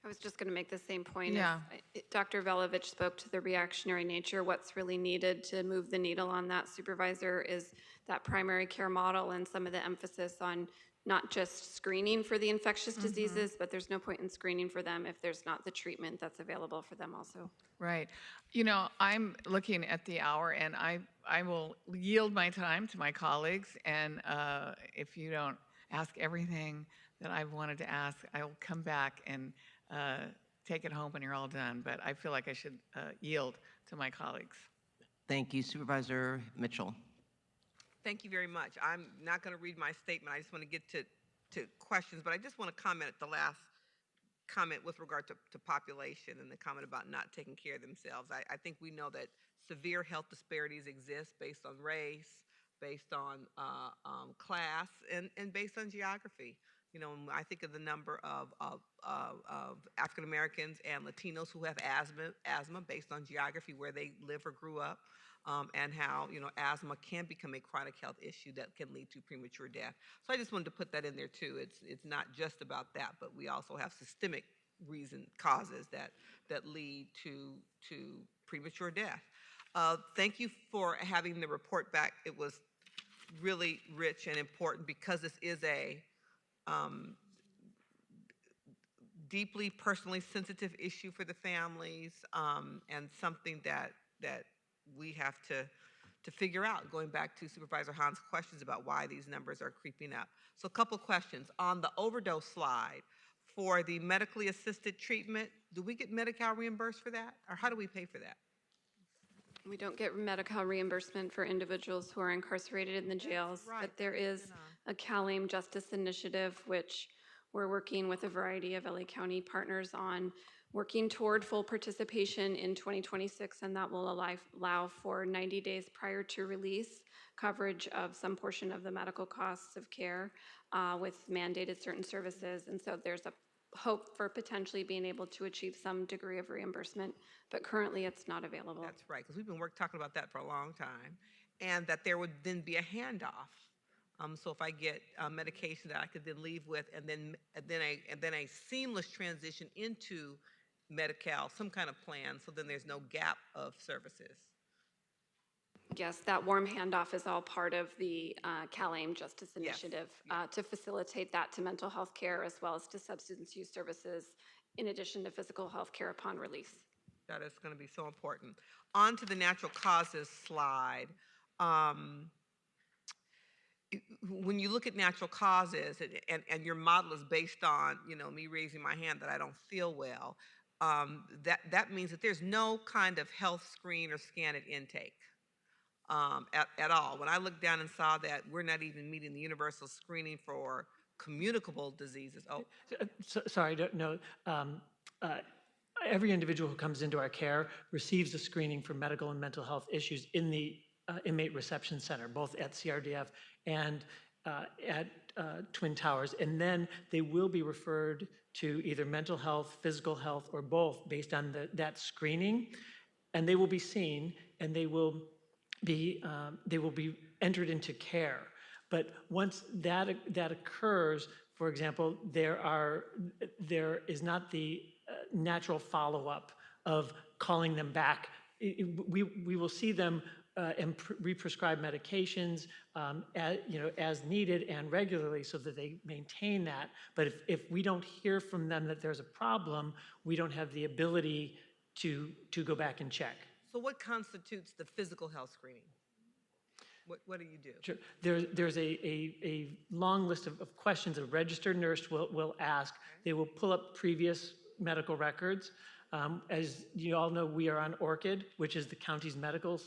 I was just going to make the same point. Yeah. Dr. Velovich spoke to the reactionary nature. What's really needed to move the needle on that, Supervisor, is that primary care model and some of the emphasis on not just screening for the infectious diseases, but there's no point in screening for them if there's not the treatment that's available for them also. Right. I'm looking at the hour, and I will yield my time to my colleagues. And if you don't ask everything that I've wanted to ask, I will come back and take it home when you're all done. But I feel like I should yield to my colleagues. Thank you, Supervisor Mitchell. Thank you very much. I'm not going to read my statement. I just want to get to questions, but I just want to comment at the last comment with regard to population and the comment about not taking care of themselves. I think we know that severe health disparities exist based on race, based on class, and based on geography. I think of the number of African Americans and Latinos who have asthma based on geography, where they live or grew up. And how asthma can become a chronic health issue that can lead to premature death. So I just wanted to put that in there too. It's not just about that, but we also have systemic causes that lead to premature death. Thank you for having the report back. It was really rich and important because this is a deeply personally sensitive issue for the families, and something that we have to figure out, going back to Supervisor Hahn's questions about why these numbers are creeping up. So a couple questions. On the overdose slide, for the medically assisted treatment, do we get Medi-Cal reimbursed for that? Or how do we pay for that? We don't get Medi-Cal reimbursement for individuals who are incarcerated in the jails, but there is a CalAIM Justice Initiative, which we're working with a variety of LA County partners on, working toward full participation in 2026, and that will allow for 90 days prior to release coverage of some portion of the medical costs of care with mandated certain services. And so there's a hope for potentially being able to achieve some degree of reimbursement, but currently it's not available. That's right, because we've been talking about that for a long time, and that there would then be a handoff. So if I get medication that I could then leave with, and then a seamless transition into Medi-Cal, some kind of plan, so then there's no gap of services. Yes, that warm handoff is all part of the CalAIM Justice Initiative to facilitate that to mental health care as well as to substance use services, in addition to physical health care upon release. That is going to be so important. On to the natural causes slide. When you look at natural causes, and your model is based on me raising my hand that I don't feel well, that means that there's no kind of health screen or scan at intake. at all. When I looked down and saw that we're not even meeting the universal screening for communicable diseases. Oh, Sorry, no. Uh, every individual who comes into our care receives a screening for medical and mental health issues in the inmate reception center, both at CRDF and at Twin Towers. And then they will be referred to either mental health, physical health, or both based on that screening. And they will be seen, and they will be entered into care. But once that occurs, for example, there is not the natural follow-up of calling them back. We will see them and re-prescribe medications as needed and regularly so that they maintain that. But if we don't hear from them that there's a problem, we don't have the ability to go back and check. So what constitutes the physical health screening? What do you do? Sure. There's a long list of questions a registered nurse will ask. They will pull up previous medical records. As you all know, we are on ORCID, which is the county's medical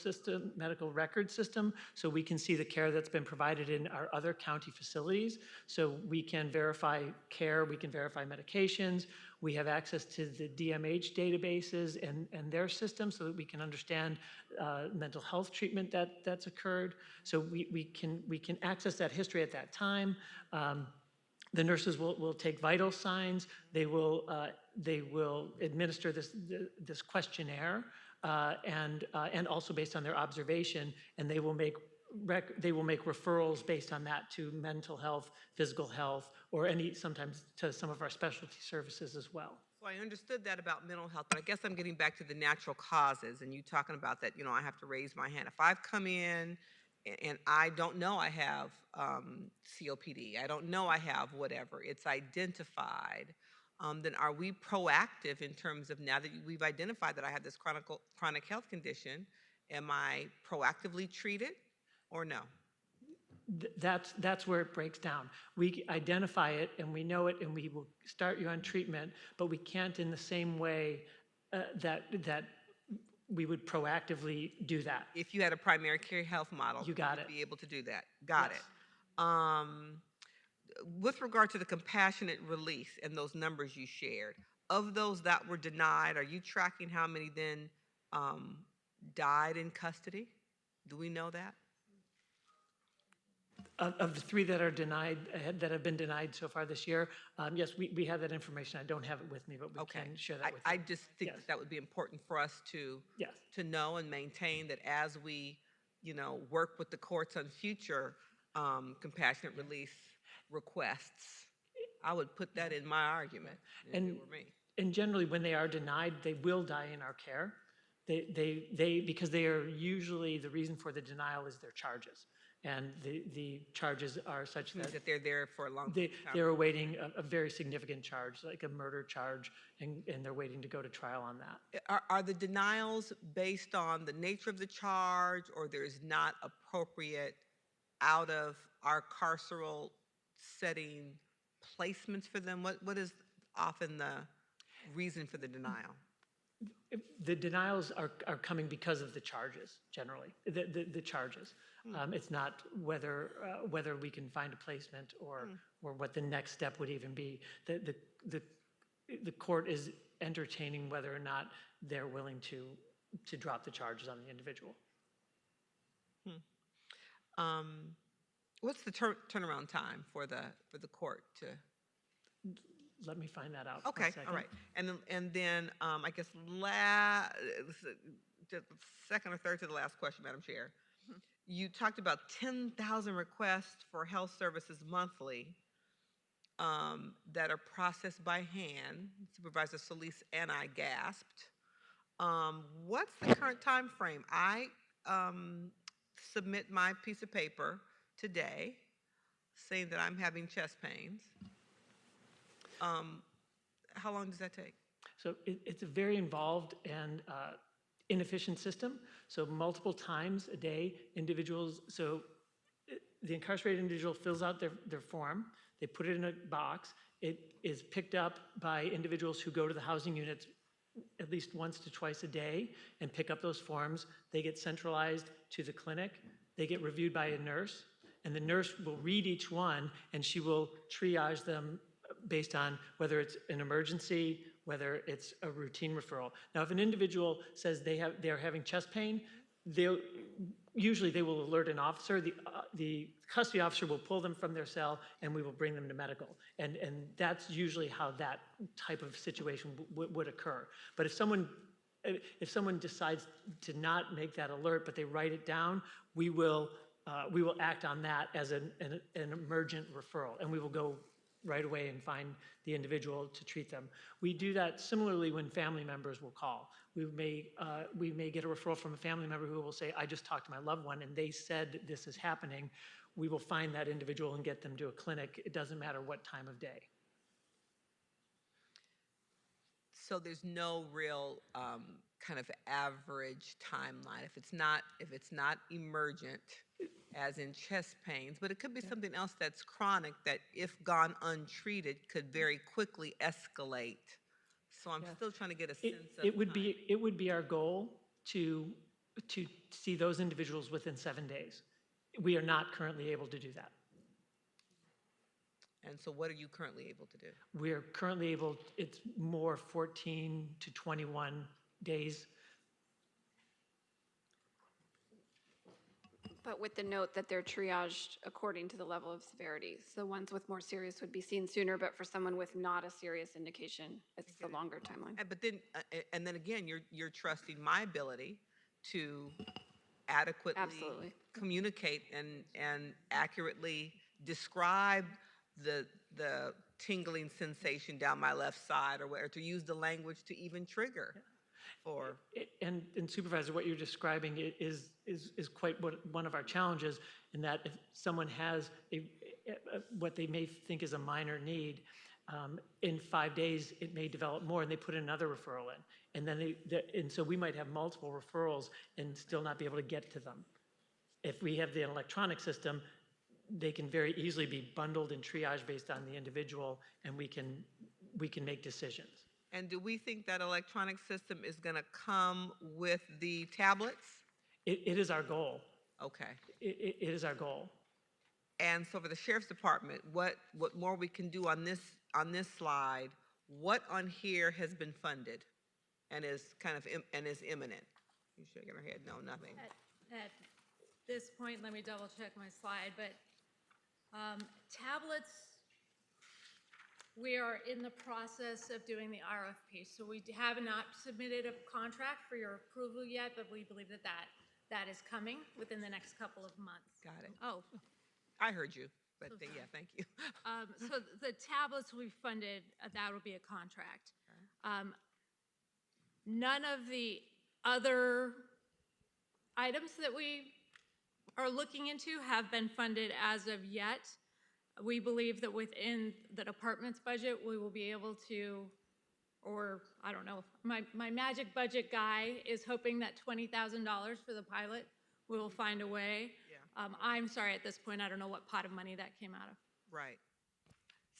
record system, so we can see the care that's been provided in our other county facilities. So we can verify care, we can verify medications. We have access to the DMH databases and their system so that we can understand mental health treatment that's occurred. So we can access that history at that time. The nurses will take vital signs. They will administer this questionnaire and also based on their observation, and they will make referrals based on that to mental health, physical health, or sometimes to some of our specialty services as well. So I understood that about mental health, but I guess I'm getting back to the natural causes, and you talking about that. I have to raise my hand if I've come in and I don't know I have COPD, I don't know I have whatever, it's identified, then are we proactive in terms of, now that we've identified that I have this chronic health condition, am I proactively treated or no? That's where it breaks down. We identify it and we know it and we will start you on treatment, but we can't in the same way that we would proactively do that. If you had a primary care health model, you got you'd it. be able to do that. Got Yes. it. With regard to the compassionate release and those numbers you shared, of those that were denied, are you tracking how many then died in custody? Do we know that? Of the 3 that are denied, that have been denied so far this year, yes, we have that information. I don't have it with me, but we can share that with you. I just think that would be important for us to know and maintain that as we, work with the courts on future compassionate release requests. I would put that in my argument if it were me. And generally, when they are denied, they will die in our care. Because they are usually, the reason for the denial is their charges. And the charges are such that they're there for a long time. They're awaiting a very significant charge, like a murder charge, and they're waiting to go to trial on that. Are the denials based on the nature of the charge, or there's not appropriate out of our carceral setting placements for them? What is often the reason for the denial? The denials are coming because of the charges, generally, the charges. It's not whether we can find a placement or what the next step would even be. The court is entertaining whether or not they're willing to drop the charges on the individual. What's the turnaround time for the court to? Let me find that out. Okay, all right. And then I guess the second or third to the last question, Madam Chair. You talked about 10,000 requests for health services monthly that are processed by hand. Supervisor Solis and I gasped. What's the current time frame? I submit my piece of paper today saying that I'm having chest pains. How long does that take? So it's a very involved and inefficient system. So multiple times a day, individuals, so the incarcerated individual fills out their form, they put it in a box, it is picked up by individuals who go to the housing units at least once to twice a day and pick up those forms. They get centralized to the clinic. They get reviewed by a nurse, and the nurse will read each one, and she will triage them based on whether it's an emergency, whether it's a routine referral. Now, if an individual says they're having chest pain, usually they will alert an officer. The custody officer will pull them from their cell, and we will bring them to medical. And that's usually how that type of situation would occur. But if someone decides to not make that alert, but they write it down, we will act on that as an emergent referral, and we will go right away and find the individual to treat them. We do that similarly when family members will call. We may get a referral from a family member who will say, I just talked to my loved one and they said this is happening. We will find that individual and get them to a clinic. It doesn't matter what time of day. So there's no real kind of average timeline. If it's not emergent, as in chest pains, but it could be something else that's chronic that, if gone untreated, could very quickly escalate. So I'm still trying to get a sense of it would be our goal to see those individuals within 7 days. We are not currently able to do that. And so what are you currently able to do? We're currently able, it's more 14 to 21 days. But with the note that they're triaged according to the level of severity. So the ones with more serious would be seen sooner, but for someone with not a serious indication, it's the longer timeline. But then, and then again, you're trusting my ability to adequately communicate and accurately describe the tingling sensation down my left side, or to use the language to even trigger. And Supervisor, what you're describing is quite one of our challenges, in that if someone has what they may think is a minor need, in 5 days it may develop more, and they put another referral in, and then and so we might have multiple referrals and still not be able to get to them. If we have the electronic system, they can very easily be bundled and triaged based on the individual, and we can make decisions. And do we think that electronic system is going to come with the tablets? It is our goal. Okay. It is our goal. And so for the Sheriff's Department, what more we can do on this slide? What on here has been funded and is imminent? You shaking her head? No, nothing. At this point, let me double check my slide, but tablets, we are in the process of doing the RFP. So we have not submitted a contract for your approval yet, but we believe that is coming within the next couple of months. Got it. Oh. I heard you, but yeah, thank you. So the tablets we funded, that will be a contract. None of the other items that we are looking into have been funded as of yet. We believe that within the department's budget, we will be able to, or I don't know, my magic budget guy is hoping that $20,000 for the pilot, we will find a way. Yeah. I'm sorry, at this point, I don't know what pot of money that came out of. Right.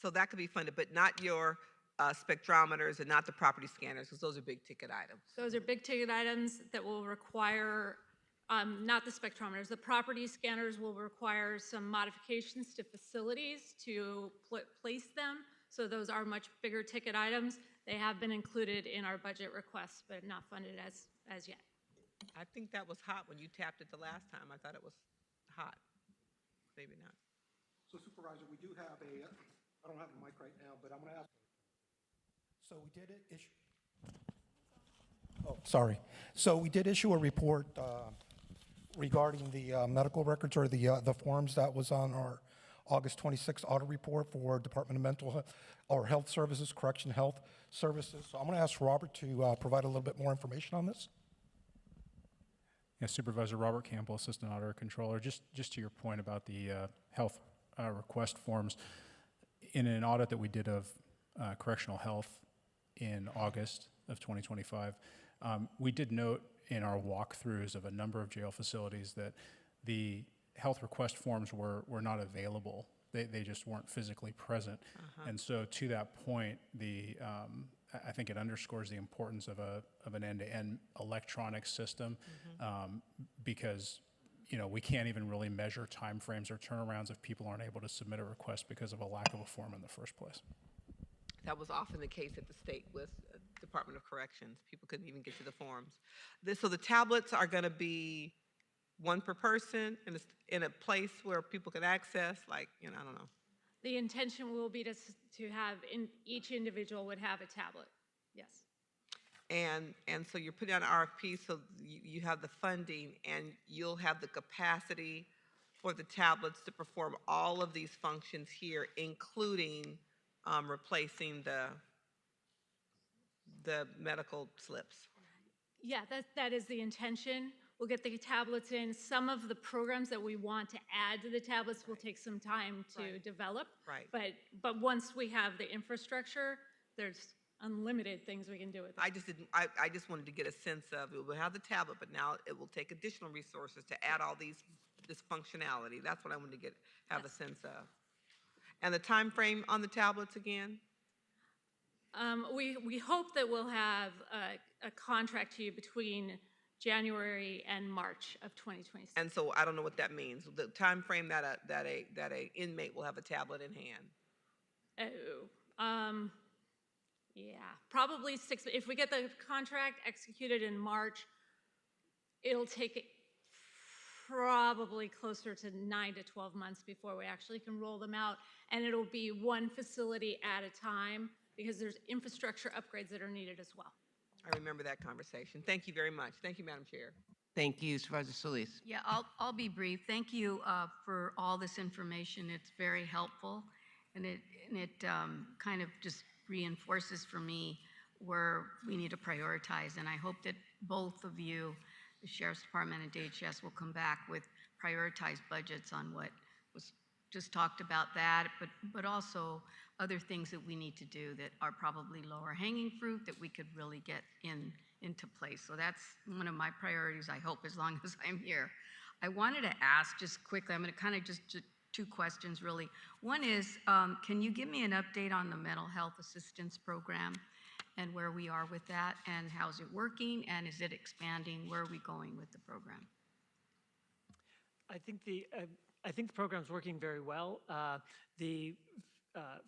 So that could be funded, but not your spectrometers and not the property scanners, because those are big ticket items. Those are big ticket items that will require, not the spectrometers, the property scanners will require some modifications to facilities to place them. So those are much bigger ticket items. They have been included in our budget requests, but not funded as yet. I think that was hot when you tapped it the last time. I thought it was hot. Maybe not. So Supervisor, we do have I don't have the mic right now, but I'm going to ask. So we did issue. Oh, sorry. So we did issue a report regarding the medical records, or the forms that was on our August 26th audit report for Department of Mental Health or Health Services, Correction Health Services. So I'm going to ask Robert to provide a little bit more information on this. Yeah, Supervisor Robert Campbell, Assistant Auditor Controller. Just to your point about the health request forms, in an audit that we did of correctional health in August of 2025, we did note in our walkthroughs of a number of jail facilities that the health request forms were not available. They just weren't physically present. And so to that point, the I think it underscores the importance of an end-to-end electronic system, because we can't even really measure timeframes or turnarounds if people aren't able to submit a request because of a lack of a form in the first place. That was often the case at the state with Department of Corrections. People couldn't even get to the forms. So the tablets are going to be one per person and it's in a place where people can access, like, I don't know. The intention will be to have, each individual would have a tablet, yes. And so you're putting out an RFP, so you have the funding and you'll have the capacity for the tablets to perform all of these functions here, including replacing the medical slips. Yeah, that is the intention. We'll get the tablets in. Some of the programs that we want to add to the tablets will take some time to develop. Right. But once we have the infrastructure, there's unlimited things we can do with it. I just wanted to get a sense of, it will have the tablet, but now it will take additional resources to add all this functionality. That's what I wanted to have a sense of. And the time frame on the tablets again? We hope that we'll have a contract to you between January and March of 2026. And so I don't know what that means. The time frame that a inmate will have a tablet in hand. Yeah, probably 6. If we get the contract executed in March, it'll take probably closer to 9 to 12 months before we actually can roll them out, and it'll be one facility at a time because there's infrastructure upgrades that are needed as well. I remember that conversation. Thank you very much. Thank you, Madam Chair. Thank you, Supervisor Solis. Yeah, I'll be brief. Thank you for all this information. It's very helpful, and it kind of just reinforces for me where we need to prioritize. And I hope that both of you, the Sheriff's Department and DHS, will come back with prioritized budgets on what was just talked about, that, but also other things that we need to do that are probably lower hanging fruit that we could really get into place. So that's one of my priorities, I hope, as long as I'm here. I wanted to ask just quickly, I'm going to kind of just 2 questions really. One is, can you give me an update on the mental health assistance program and where we are with that, and how's it working, and is it expanding? Where are we going with the program? I think the program's working very well. The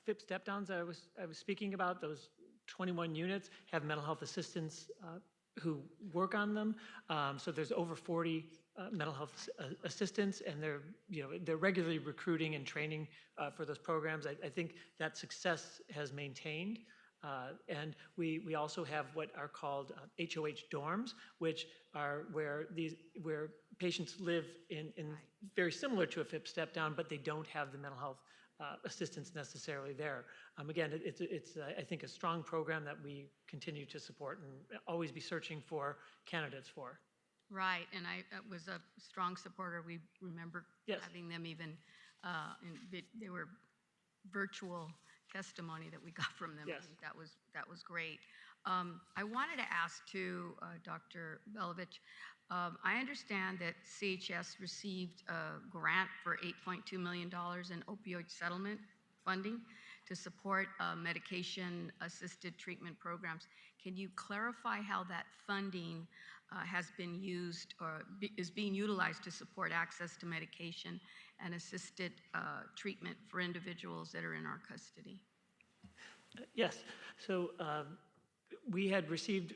FIP step-downs I was speaking about, those 21 units have mental health assistants who work on them. So there's over 40 mental health assistants, and they're regularly recruiting and training for those programs. I think that success has maintained. And we also have what are called HOH dorms, which are where patients live in very similar to a FIP step down, but they don't have the mental health assistance necessarily there. Again, it's I think a strong program that we continue to support and always be searching for candidates for. Right, and I was a strong supporter. We remember having them even, they were virtual testimony that we got from them. Yes. I think that was great. I wanted to ask too, Dr. Belovich, I understand that CHS received a grant for $8.2 million in opioid settlement funding to support medication-assisted treatment programs. Can you clarify how that funding has been used or is being utilized to support access to medication and assisted treatment for individuals that are in our custody? Yes. So we had received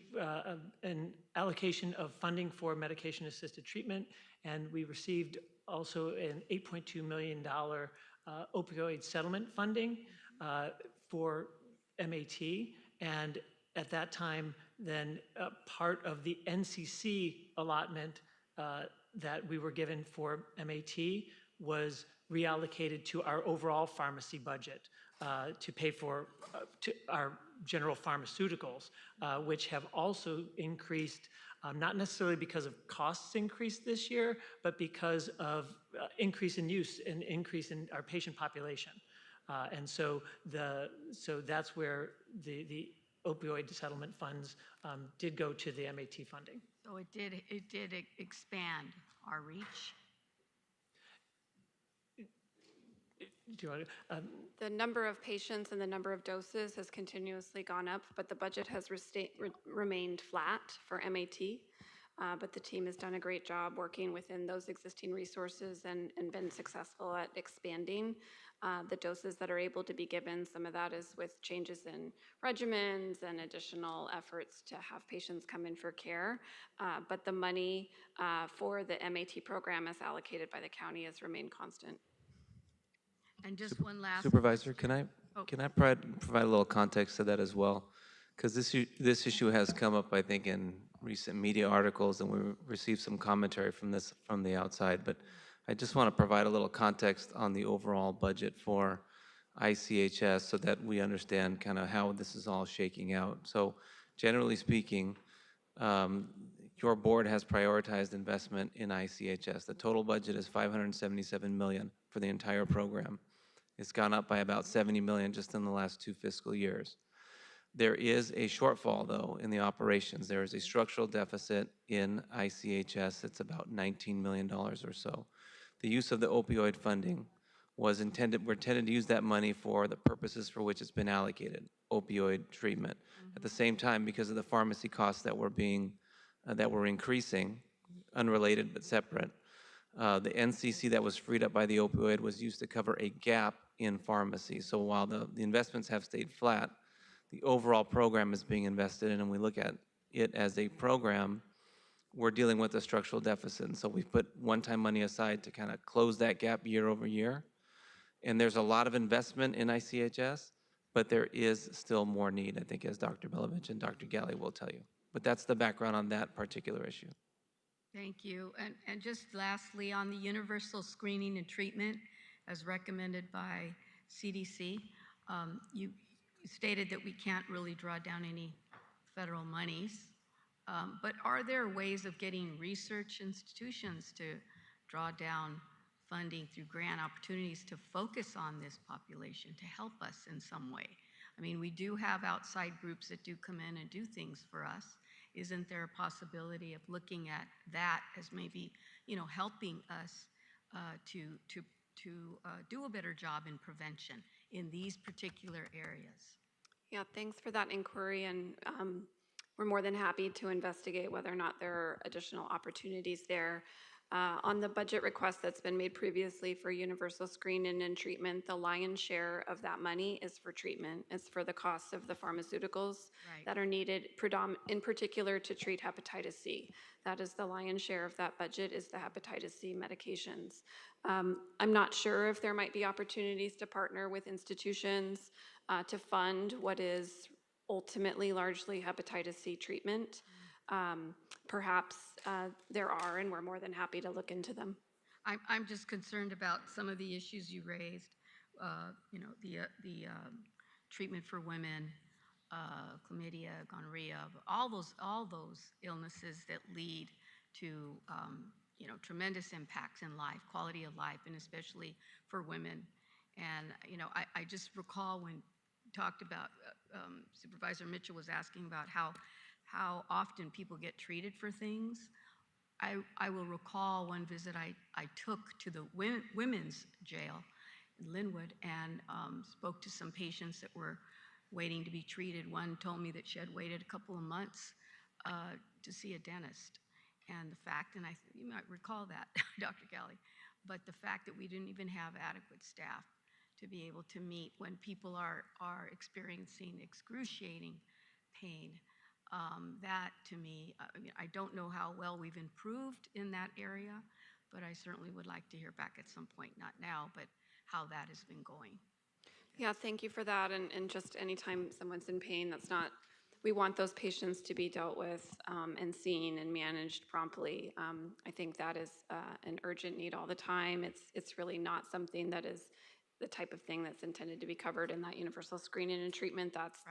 an allocation of funding for medication-assisted treatment, and we received also an $8.2 million opioid settlement funding for MAT. And at that time, then part of the NCC allotment that we were given for MAT was reallocated to our overall pharmacy budget to pay for our general pharmaceuticals, which have also increased, not necessarily because of costs increased this year, but because of increase in use and increase in our patient population. And so that's where the opioid settlement funds did go to the MAT funding. So it did expand our reach. Do you want to, The number of patients and the number of doses has continuously gone up, but the budget has remained flat for MAT. But the team has done a great job working within those existing resources and been successful at expanding the doses that are able to be given. Some of that is with changes in regimens and additional efforts to have patients come in for care. But the money for the MAT program as allocated by the county has remained constant. And just one last. Supervisor, Oh. can I provide a little context to that as well? Because this issue has come up, I think, in recent media articles, and we received some commentary from the outside. But I just want to provide a little context on the overall budget for ICHS so that we understand kind of how this is all shaking out. So generally speaking, your board has prioritized investment in ICHS. The total budget is $577 million for the entire program. It's gone up by about $70 million just in the last 2 fiscal years. There is a shortfall, though, in the operations. There is a structural deficit in ICHS. It's about $19 million or so. The use of the opioid funding we're intended to use that money for the purposes for which it's been allocated, opioid treatment. At the same time, because of the pharmacy costs that were increasing, unrelated but separate, the NCC that was freed up by the opioid was used to cover a gap in pharmacy. So while the investments have stayed flat, the overall program is being invested in, and we look at it as a program, we're dealing with a structural deficit. And so we've put one-time money aside to kind of close that gap year over year. And there's a lot of investment in ICHS, but there is still more need, I think, as Dr. Belovich and Dr. Galley will tell you. But that's the background on that particular issue. Thank you. And just lastly, on the universal screening and treatment, as recommended by CDC, you stated that we can't really draw down any federal monies, but are there ways of getting research institutions to draw down funding through grant opportunities to focus on this population, to help us in some way? I mean, we do have outside groups that do come in and do things for us. Isn't there a possibility of looking at that as maybe, helping us to do a better job in prevention in these particular areas? Yeah, thanks for that inquiry, and we're more than happy to investigate whether or not there are additional opportunities there. On the budget request that's been made previously for universal screening and treatment, the lion's share of that money is for treatment. It's for the cost of the pharmaceuticals that are needed, in particular to treat hepatitis C. That is the lion's share of that budget, is the hepatitis C medications. I'm not sure if there might be opportunities to partner with institutions to fund what is ultimately largely hepatitis C treatment. Perhaps there are, and we're more than happy to look into them. I'm just concerned about some of the issues you raised, the treatment for women, chlamydia, gonorrhea, all those illnesses that lead to tremendous impacts in life, quality of life, and especially for women. And I just recall when you talked about Supervisor Mitchell was asking about how often people get treated for things. I will recall one visit I took to the women's jail in Linwood and spoke to some patients that were waiting to be treated. One told me that she had waited a couple of months to see a dentist. And the fact, and you might recall that, Dr. Galley, but the fact that we didn't even have adequate staff to be able to meet when people are experiencing excruciating pain. That to me, I don't know how well we've improved in that area, but I certainly would like to hear back at some point, not now, but how that has been going. Yeah, thank you for that. And just anytime someone's in pain, we want those patients to be dealt with and seen and managed promptly. I think that is an urgent need all the time. It's really not something that is the type of thing that's intended to be covered in that universal screening and treatment. That's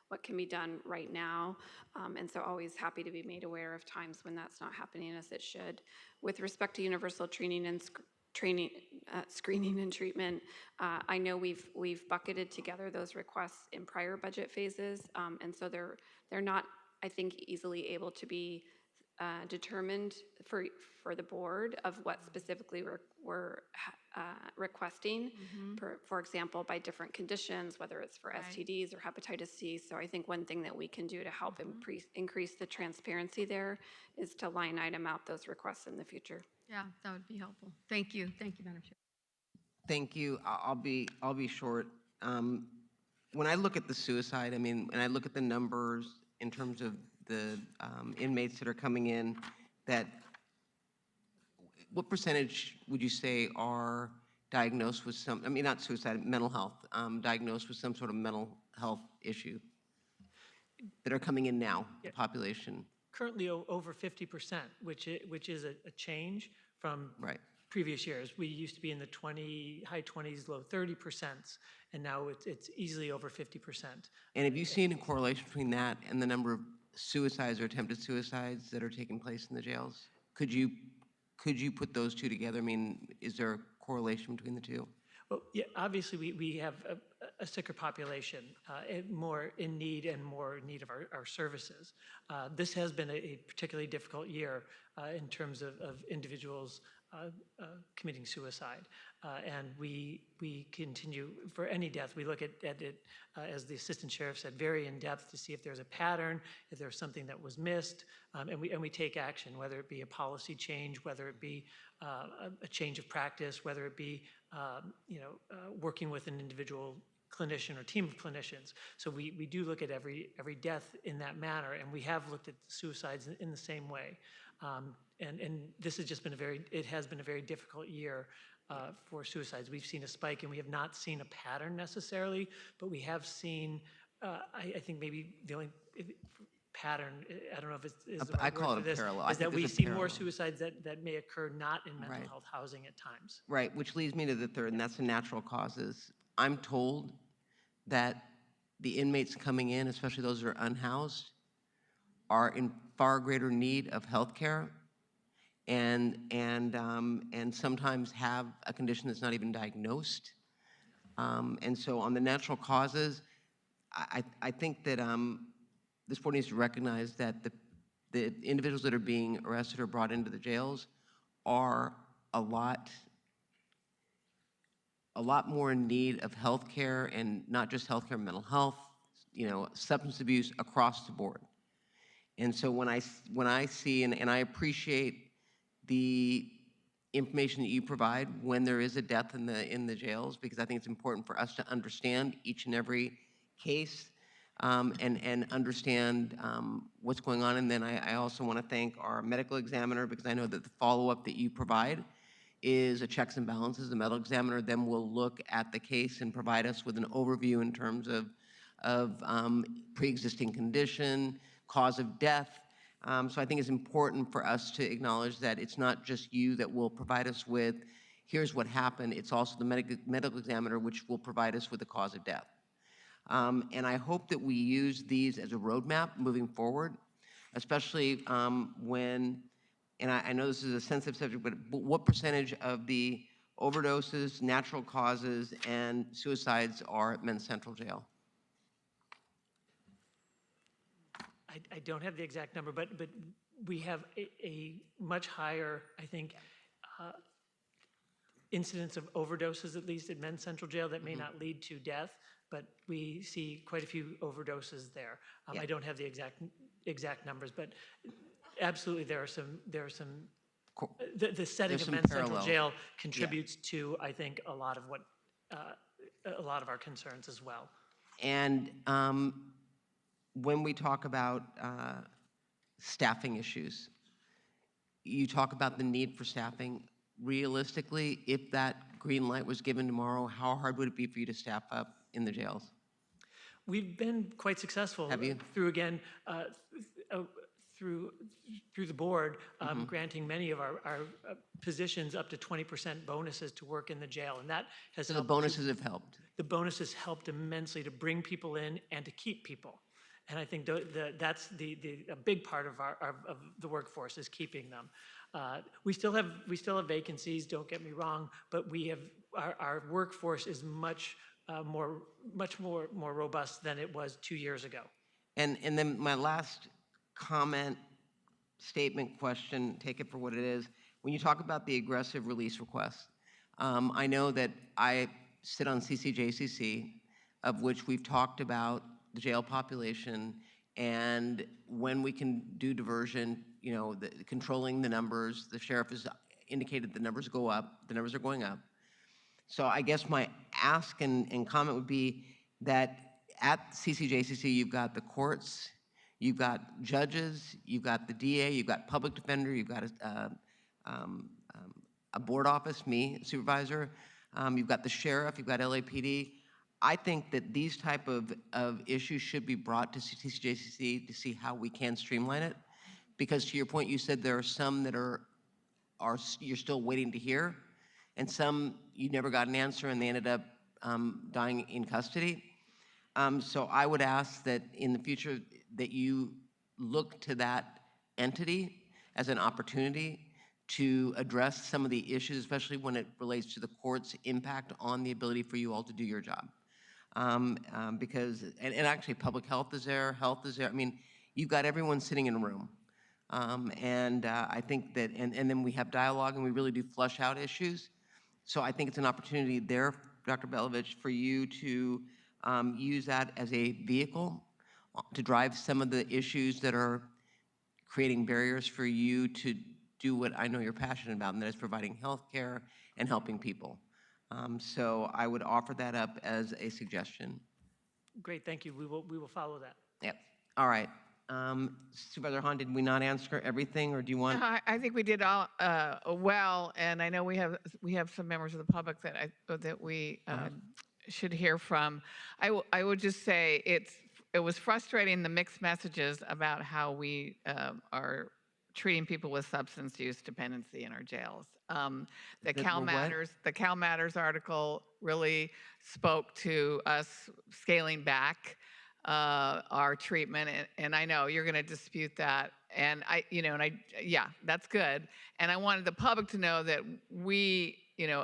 what can be done right now. And so always happy to be made aware of times when that's not happening as it should. With respect to universal screening and treatment, I know we've bucketed together those requests in prior budget phases. And so they're not, I think, easily able to be determined for the board of what specifically we're requesting, for example, by different conditions, whether it's for STDs or hepatitis C. So I think one thing that we can do to help increase the transparency there is to line item out those requests in the future. Yeah, that would be helpful. Thank you, Madam Chair. Thank you. I'll be short. When I look at the suicide, I mean, and I look at the numbers in terms of the inmates that are coming in, that what percentage would you say are diagnosed with some, I mean, not suicide, mental health, diagnosed with some sort of mental health issue that are coming in now, the population? Currently over 50%, which is a change from previous years. We used to be in the high 20s, low 30%, and now it's easily over 50%. And have you seen a correlation between that and the number of suicides or attempted suicides that are taking place in the jails? Could you put those two together? I mean, is there a correlation between the two? Well, yeah, obviously we have a sicker population, more in need and more in need of our services. This has been a particularly difficult year in terms of individuals committing suicide. And we continue, for any death, we look at it, as the Assistant Sheriff said, very in depth to see if there's a pattern, if there's something that was missed, and we take action, whether it be a policy change, whether it be a change of practice, whether it be working with an individual clinician or team of clinicians. So we do look at every death in that manner, and we have looked at suicides in the same way. And this has just been it has been a very difficult year for suicides. We've seen a spike, and we have not seen a pattern necessarily, but we have seen, I think maybe the only pattern, I don't know if it's the right I call word it for a this, parallel. is that we see more parallel. suicides that may occur not in mental health housing at times. Right, which leads me to the third, and that's the natural causes. I'm told that the inmates coming in, especially those that are unhoused, are in far greater need of health care and sometimes have a condition that's not even diagnosed. And so on the natural causes, I think that this board needs to recognize that the individuals that are being arrested or brought into the jails are a lot more in need of health care, and not just health care, mental health, substance abuse across the board. And so when I see, and I appreciate the information that you provide when there is a death in the jails, because I think it's important for us to understand each and every case and understand what's going on. And then I also want to thank our medical examiner, because I know that the follow-up that you provide is a checks and balances. The medical examiner then will look at the case and provide us with an overview in terms of pre-existing condition, cause of death. So I think it's important for us to acknowledge that it's not just you that will provide us with, here's what happened. It's also the medical examiner which will provide us with the cause of death. And I hope that we use these as a roadmap moving forward, especially when, and I know this is a sensitive subject, but what percentage of the overdoses, natural causes, and suicides are at Men's Central Jail? I don't have the exact number, but we have a much higher, I think, incidence of overdoses, at least at Men's Central Jail, that may not lead to death, but we see quite a few overdoses there. I don't have the exact numbers, but absolutely there are some the setting of Men's Central Jail contributes to, I think, a lot of what a lot of our concerns as well. And when we talk about staffing issues, you talk about the need for staffing. Realistically, if that green light was given tomorrow, how hard would it be for you to staff up in the jails? We've been quite successful. Have you? Through, again, through the board, granting many of our positions up to 20% bonuses to work in the jail, and that has So helped. the bonuses have helped. The bonuses helped immensely to bring people in and to keep people. And I think that's a big part of of the workforce is keeping them. We still have vacancies. Don't get me wrong, but we have our workforce is much more robust than it was 2 years ago. And then my last comment statement, question, take it for what it is. When you talk about the aggressive release request, I know that I sit on CCJCC, of which we've talked about the jail population and when we can do diversion, you know, controlling the numbers. The sheriff has indicated the numbers go up, the numbers are going up. So I guess my ask and comment would be that at CCJCC, you've got the courts, you've got judges, you've got the DA, you've got public defender, you've got a board office, me, supervisor, you've got the sheriff, you've got LAPD. I think that these type of issues should be brought to CCJCC to see how we can streamline it. Because to your point, you said there are some that are you're still waiting to hear, and some you never got an answer and they ended up dying in custody. So I would ask that in the future that you look to that entity as an opportunity to address some of the issues, especially when it relates to the court's impact on the ability for you all to do your job. Because, and actually public health is there, health is there. I mean, you've got everyone sitting in a room. I think that, and then we have dialogue and we really do flush out issues. So I think it's an opportunity there, Dr. Belovich, for you to use that as a vehicle to drive some of the issues that are creating barriers for you to do what I know you're passionate about, and that is providing health care and helping people. So I would offer that up as a suggestion. Great, thank you. We will follow that. Yep. All right. Supervisor Hahn, did we not answer everything, or do you want? No, I think we did all well, and I know we have some members of the public that we should hear from. I would just say it was frustrating, the mixed messages about how we are treating people with substance use dependency in our jails. The Cal Matters article really spoke to us scaling back our treatment, and I know you're going to dispute that, and yeah, that's good. And I wanted the public to know that we,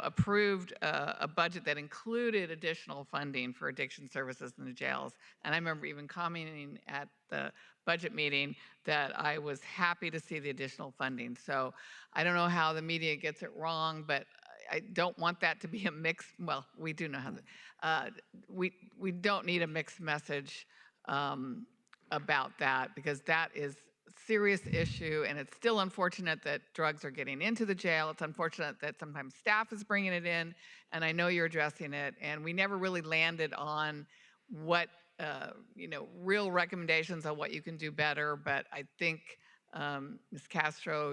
approved a budget that included additional funding for addiction services in the jails. And I remember even commenting at the budget meeting that I was happy to see the additional funding. So I don't know how the media gets it wrong, but I don't want that to be a mixed, well, we do know how, we don't need a mixed message about that, because that is a serious issue, and it's still unfortunate that drugs are getting into the jail. It's unfortunate that sometimes staff is bringing it in, and I know you're addressing it, and we never really landed on what, real recommendations on what you can do better, but I think, Ms. Castro,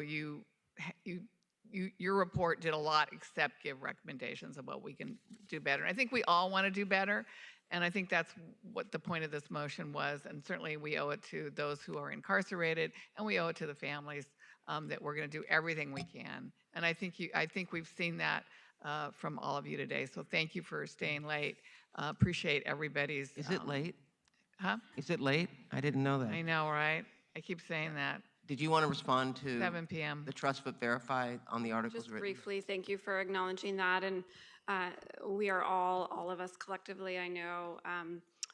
your report did a lot except give recommendations of what we can do better. And I think we all want to do better, and I think that's what the point of this motion was, and certainly we owe it to those who are incarcerated, and we owe it to the families that we're going to do everything we can. And I think we've seen that from all of you today, so thank you for staying late. Appreciate everybody's. Is it late? Huh? Is it late? I didn't know that. I know, right? I keep saying that. Did you want to respond to 7 p.m. the trust but verify on the articles Just written? briefly, thank you for acknowledging that. And we are all of us collectively, I know,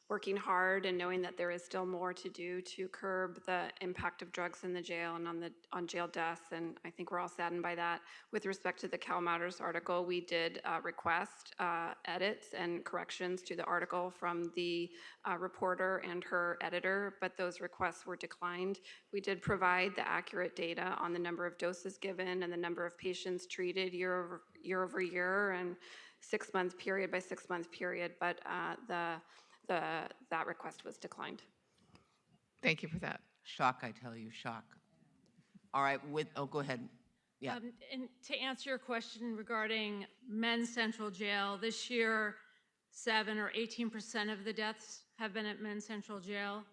working hard and knowing that there is still more to do to curb the impact of drugs in the jail and on jail deaths. And I think we're all saddened by that. With respect to the Cal Matters article, we did request edits and corrections to the article from the reporter and her editor, but those requests were declined. We did provide the accurate data on the number of doses given and the number of patients treated year over year and 6-month period by 6-month period, but that request was declined. Thank you for that. Shock, I tell you, shock. All right, go ahead. Yeah. And to answer your question regarding Men's Central Jail, this year, 7 or 18% of the deaths have been at Men's Central Jail.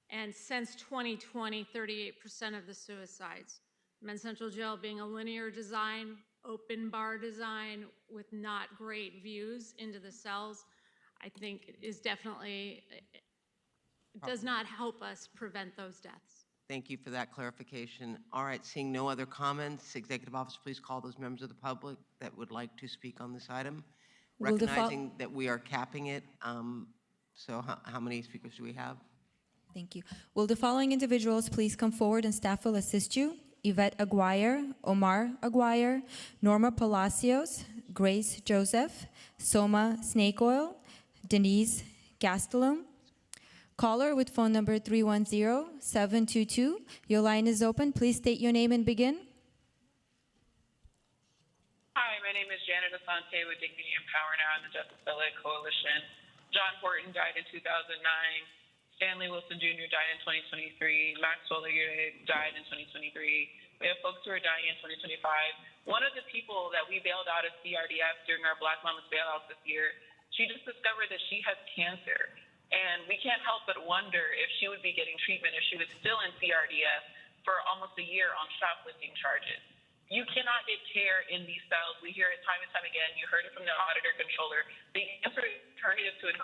And since 2020, 38% of the suicides. Men's Central Jail being a linear design, open bar design with not great views into the cells, I think is definitely, it does not help us prevent those deaths. Thank you for that clarification. All right, seeing no other comments, Executive Office, please call those members of the public that would like to speak on this item. Recognizing that we are capping it, so how many speakers do we have? Thank you. Will the following individuals please come forward and staff will assist you? Yvette Aguirre, Omar Aguirre, Norma Palacios, Grace Joseph, Soma Snake Oil, Denise Gastelum. Caller with phone number 310-722. Your line is open. Please state your name and begin. Hi, my name is Janet Asante with Dignity and Power Now and the Justice LA Coalition. John Horton died in 2009. Stanley Wilson Jr. died in 2023. Maxwell Aguirre died in 2023. We have folks who are dying in 2025. One of the people that we bailed out of CRDF during our Black Mamas bailout this year, she just discovered that she has cancer. And we can't help but wonder if she would be getting treatment if she was still in CRDF for almost a year on shoplifting charges. You cannot get care in these cells. We hear it time and time again. You heard it from the auditor controller. The answer is alternative to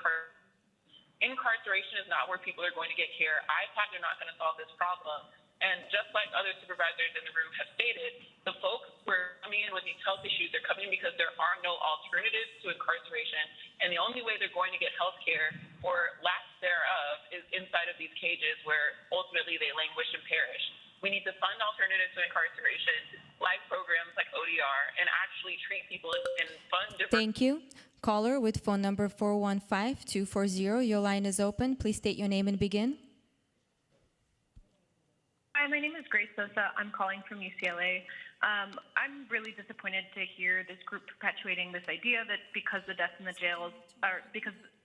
incarceration is not where people are going to get care. IPAC are not going to solve this problem. And just like other supervisors in the room have stated, the folks who are coming in with these health issues, they're coming because there are no alternatives to incarceration. And the only way they're going to get health care or lack thereof is inside of these cages where ultimately they languish and perish. We need to fund alternatives to incarceration, like programs like ODR, and actually treat people and fund different. Thank you. Caller with phone number 415-240. Your line is open. Please state your name and begin. Hi, my name is Grace Sosa. I'm calling from UCLA. I'm really disappointed to hear this group perpetuating this idea that because the deaths in the jails are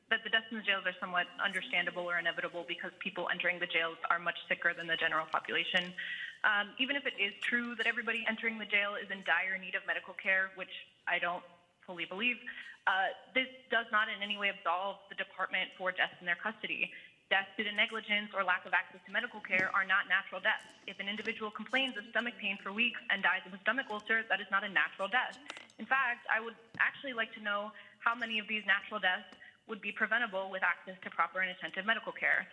that the deaths in the jails are somewhat understandable or inevitable because people entering the jails are much sicker than the general population. Even if it is true that everybody entering the jail is in dire need of medical care, which I don't fully believe, this does not in any way absolve the department for deaths in their custody. Deaths due to negligence or lack of access to medical care are not natural deaths. If an individual complains of stomach pain for weeks and dies of a stomach ulcer, that is not a natural death. In fact, I would actually like to know how many of these natural deaths would be preventable with access to proper and attentive medical care.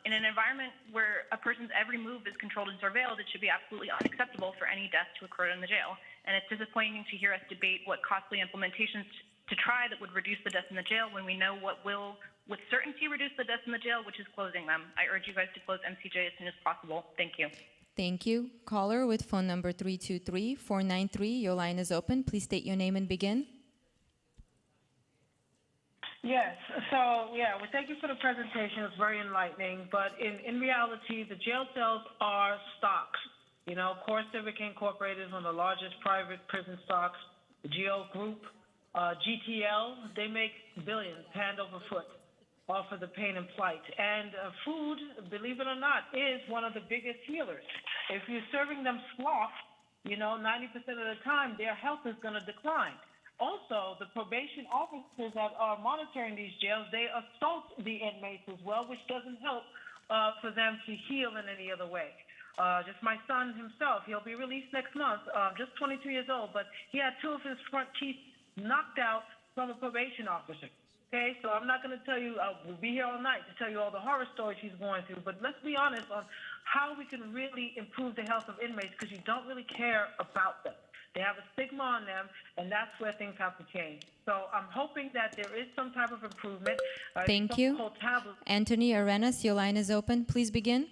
In an environment where a person's every move is controlled and surveilled, it should be absolutely unacceptable for any death to occur in the jail. And it's disappointing to hear us debate what costly implementations to try that would reduce the deaths in the jail when we know what will, with certainty, reduce the deaths in the jail, which is closing them. I urge you guys to close MCJ as soon as possible. Thank you. Thank you. Caller with phone number 323-493. Your line is open. Please state your name and begin. Yes. So, well, thank you for the presentation. It's very enlightening. But in reality, the jail cells are stocks. You know, Core Civic Incorporated is one of the largest private prison stocks. The GO Group, GTL, they make billions hand over foot off of the pain and plight. And food, believe it or not, is one of the biggest healers. If you're serving them sloth, 90% of the time, their health is going to decline. Also, the probation officers that are monitoring these jails, they assault the inmates as well, which doesn't help for them to heal in any other way. Just my son himself, he'll be released next month, just 22 years old, but he had two of his front teeth knocked out from a probation officer. Okay, so I'm not going to tell you, we'll be here all night to tell you all the horror stories he's going through, but let's be honest on how we can really improve the health of inmates because you don't really care about them. They have a stigma on them, and that's where things have to change. So I'm hoping that there is some type of improvement. Thank you. Anthony Arenas, your line is open. Please begin.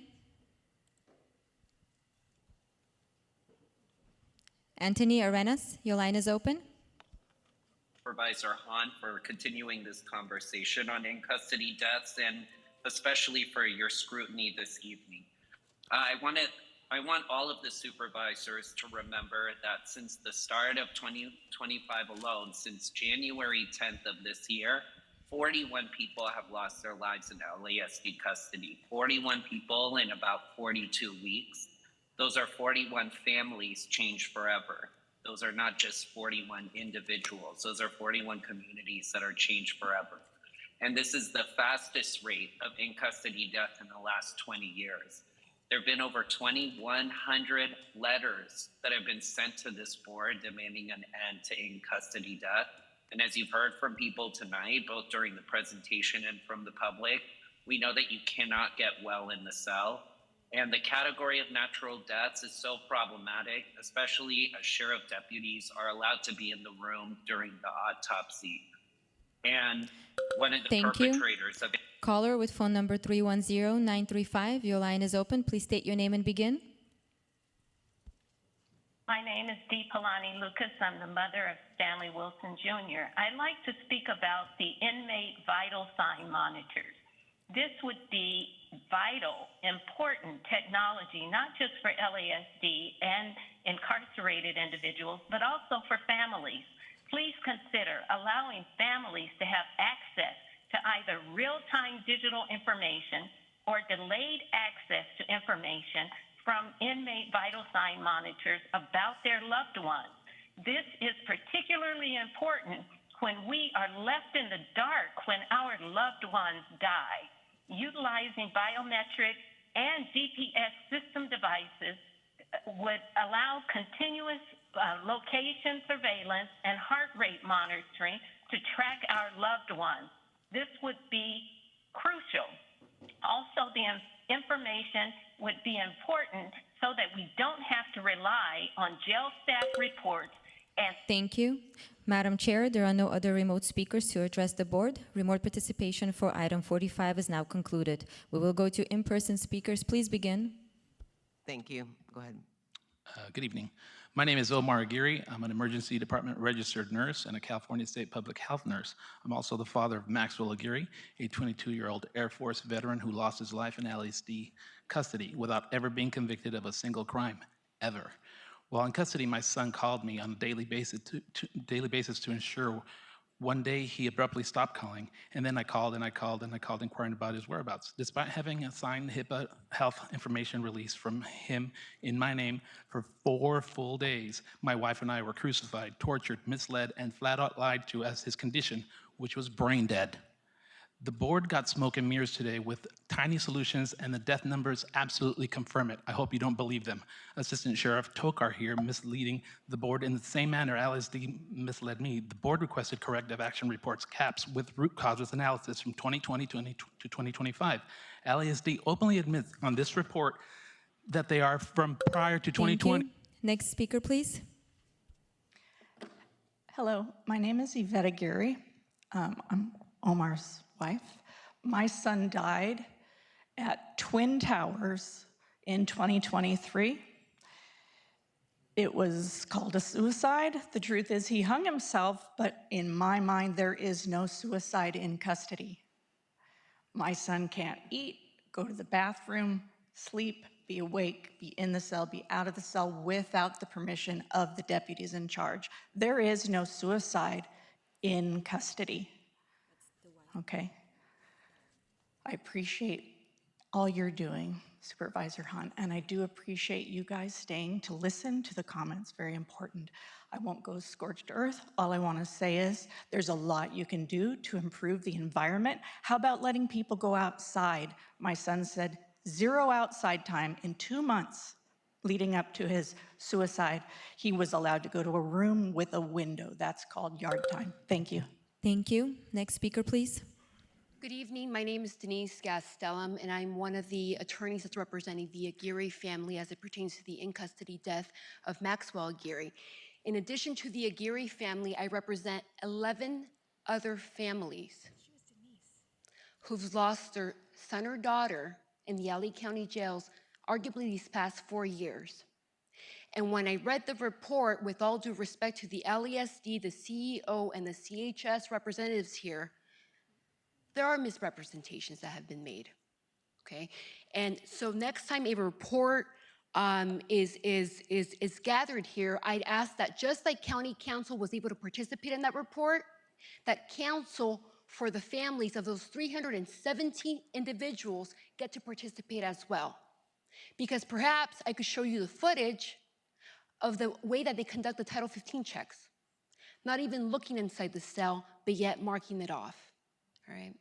Anthony Arenas, your line is open. Supervisor Hahn for continuing this conversation on in-custody deaths and especially for your scrutiny this evening. I want all of the supervisors to remember that since the start of 2025 alone, since January 10th of this year, 41 people have lost their lives in LASD custody. 41 people in about 42 weeks. Those are 41 families changed forever. Those are not just 41 individuals. Those are 41 communities that are changed forever. And this is the fastest rate of in-custody death in the last 20 years. There have been over 2,100 letters that have been sent to this board demanding an end to in-custody death. And as you've heard from people tonight, both during the presentation and from the public, we know that you cannot get well in the cell. And the category of natural deaths is so problematic, especially as sheriff deputies are allowed to be in the room during the autopsy. And one of the Thank you. perpetrators of Caller with phone number 310935, your line is open. Please state your name and begin. My name is Dee Polani Lucas. I'm the mother of Stanley Wilson Jr. I'd like to speak about the inmate vital sign monitors. This would be vital, important technology, not just for LASD and incarcerated individuals, but also for families. Please consider allowing families to have access to either real-time digital information or delayed access to information from inmate vital sign monitors about their loved ones. This is particularly important when we are left in the dark when our loved ones die. Utilizing biometric and GPS system devices would allow continuous location surveillance and heart rate monitoring to track our loved ones. This would be crucial. Also, the information would be important so that we don't have to rely on jail staff reports and Thank you. Madam Chair, there are no other remote speakers to address the board. Remote participation for item 45 is now concluded. We will go to in-person speakers. Please begin. Thank you. Go ahead. Good evening. My name is Omar Aguirre. I'm an emergency department registered nurse and a California State public health nurse. I'm also the father of Maxwell Aguirre, a 22-year-old Air Force veteran who lost his life in LASD custody without ever being convicted of a single crime, ever. While in custody, my son called me on a daily basis to ensure. One day, he abruptly stopped calling, and then I called inquiring about his whereabouts. Despite having a signed HIPAA health information release from him in my name for 4 full days, my wife and I were crucified, tortured, misled, and flat out lied to as his condition, which was brain dead. The board got smoke and mirrors today with tiny solutions, and the death numbers absolutely confirm it. I hope you don't believe them. Assistant Sheriff Tokar here misleading the board in the same manner LSD misled me. The board requested corrective action reports, CAPS, with root causes analysis from 2020 to 2025. LASD openly admits on this report that they are from prior to 2020. Thank you. Next speaker, please. Hello, my name is Yvette Aguirre. I'm Omar's wife. My son died at Twin Towers in 2023. It was called a suicide. The truth is he hung himself, but in my mind, there is no suicide in custody. My son can't eat, go to the bathroom, sleep, be awake, be in the cell, be out of the cell without the permission of the deputies in charge. There is no suicide in custody. Okay. I appreciate all you're doing, Supervisor Hunt, and I do appreciate you guys staying to listen to the comments, very important. I won't go scorched earth. All I want to say is there's a lot you can do to improve the environment. How about letting people go outside? My son said 0 outside time in 2 months leading up to his suicide. He was allowed to go to a room with a window. That's called yard time. Thank you. Thank you. Next speaker, please. Good evening. My name is Denise Gastelum, and I'm one of the attorneys that's representing the Aguirre family as it pertains to the in-custody death of Maxwell Aguirre. In addition to the Aguirre family, I represent 11 other families who've lost their son or daughter in the LA County jails, arguably these past 4 years. And when I read the report, with all due respect to the LASD, the CEO, and the CHS representatives here, there are misrepresentations that have been made, okay? And so next time a report is gathered here, I'd ask that just like County Council was able to participate in that report, that counsel for the families of those 317 individuals get to participate as well. Because perhaps I could show you the footage of the way that they conduct the Title 15 checks. Not even looking inside the cell, but yet marking it off, all right?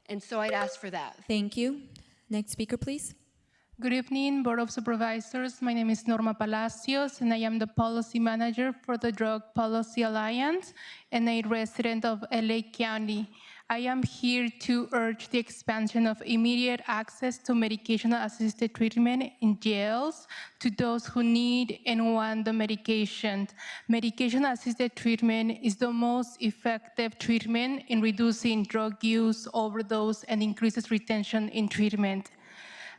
And so I'd ask for that. Thank you. Next speaker, please. Good evening, Board of Supervisors. My name is Norma Palacios, and I am the Policy Manager for the Drug Policy Alliance and a resident of LA County. I am here to urge the expansion of immediate access to medication-assisted treatment in jails to those who need and want the medication. Medication-assisted treatment is the most effective treatment in reducing drug use, overdose, and increases retention in treatment.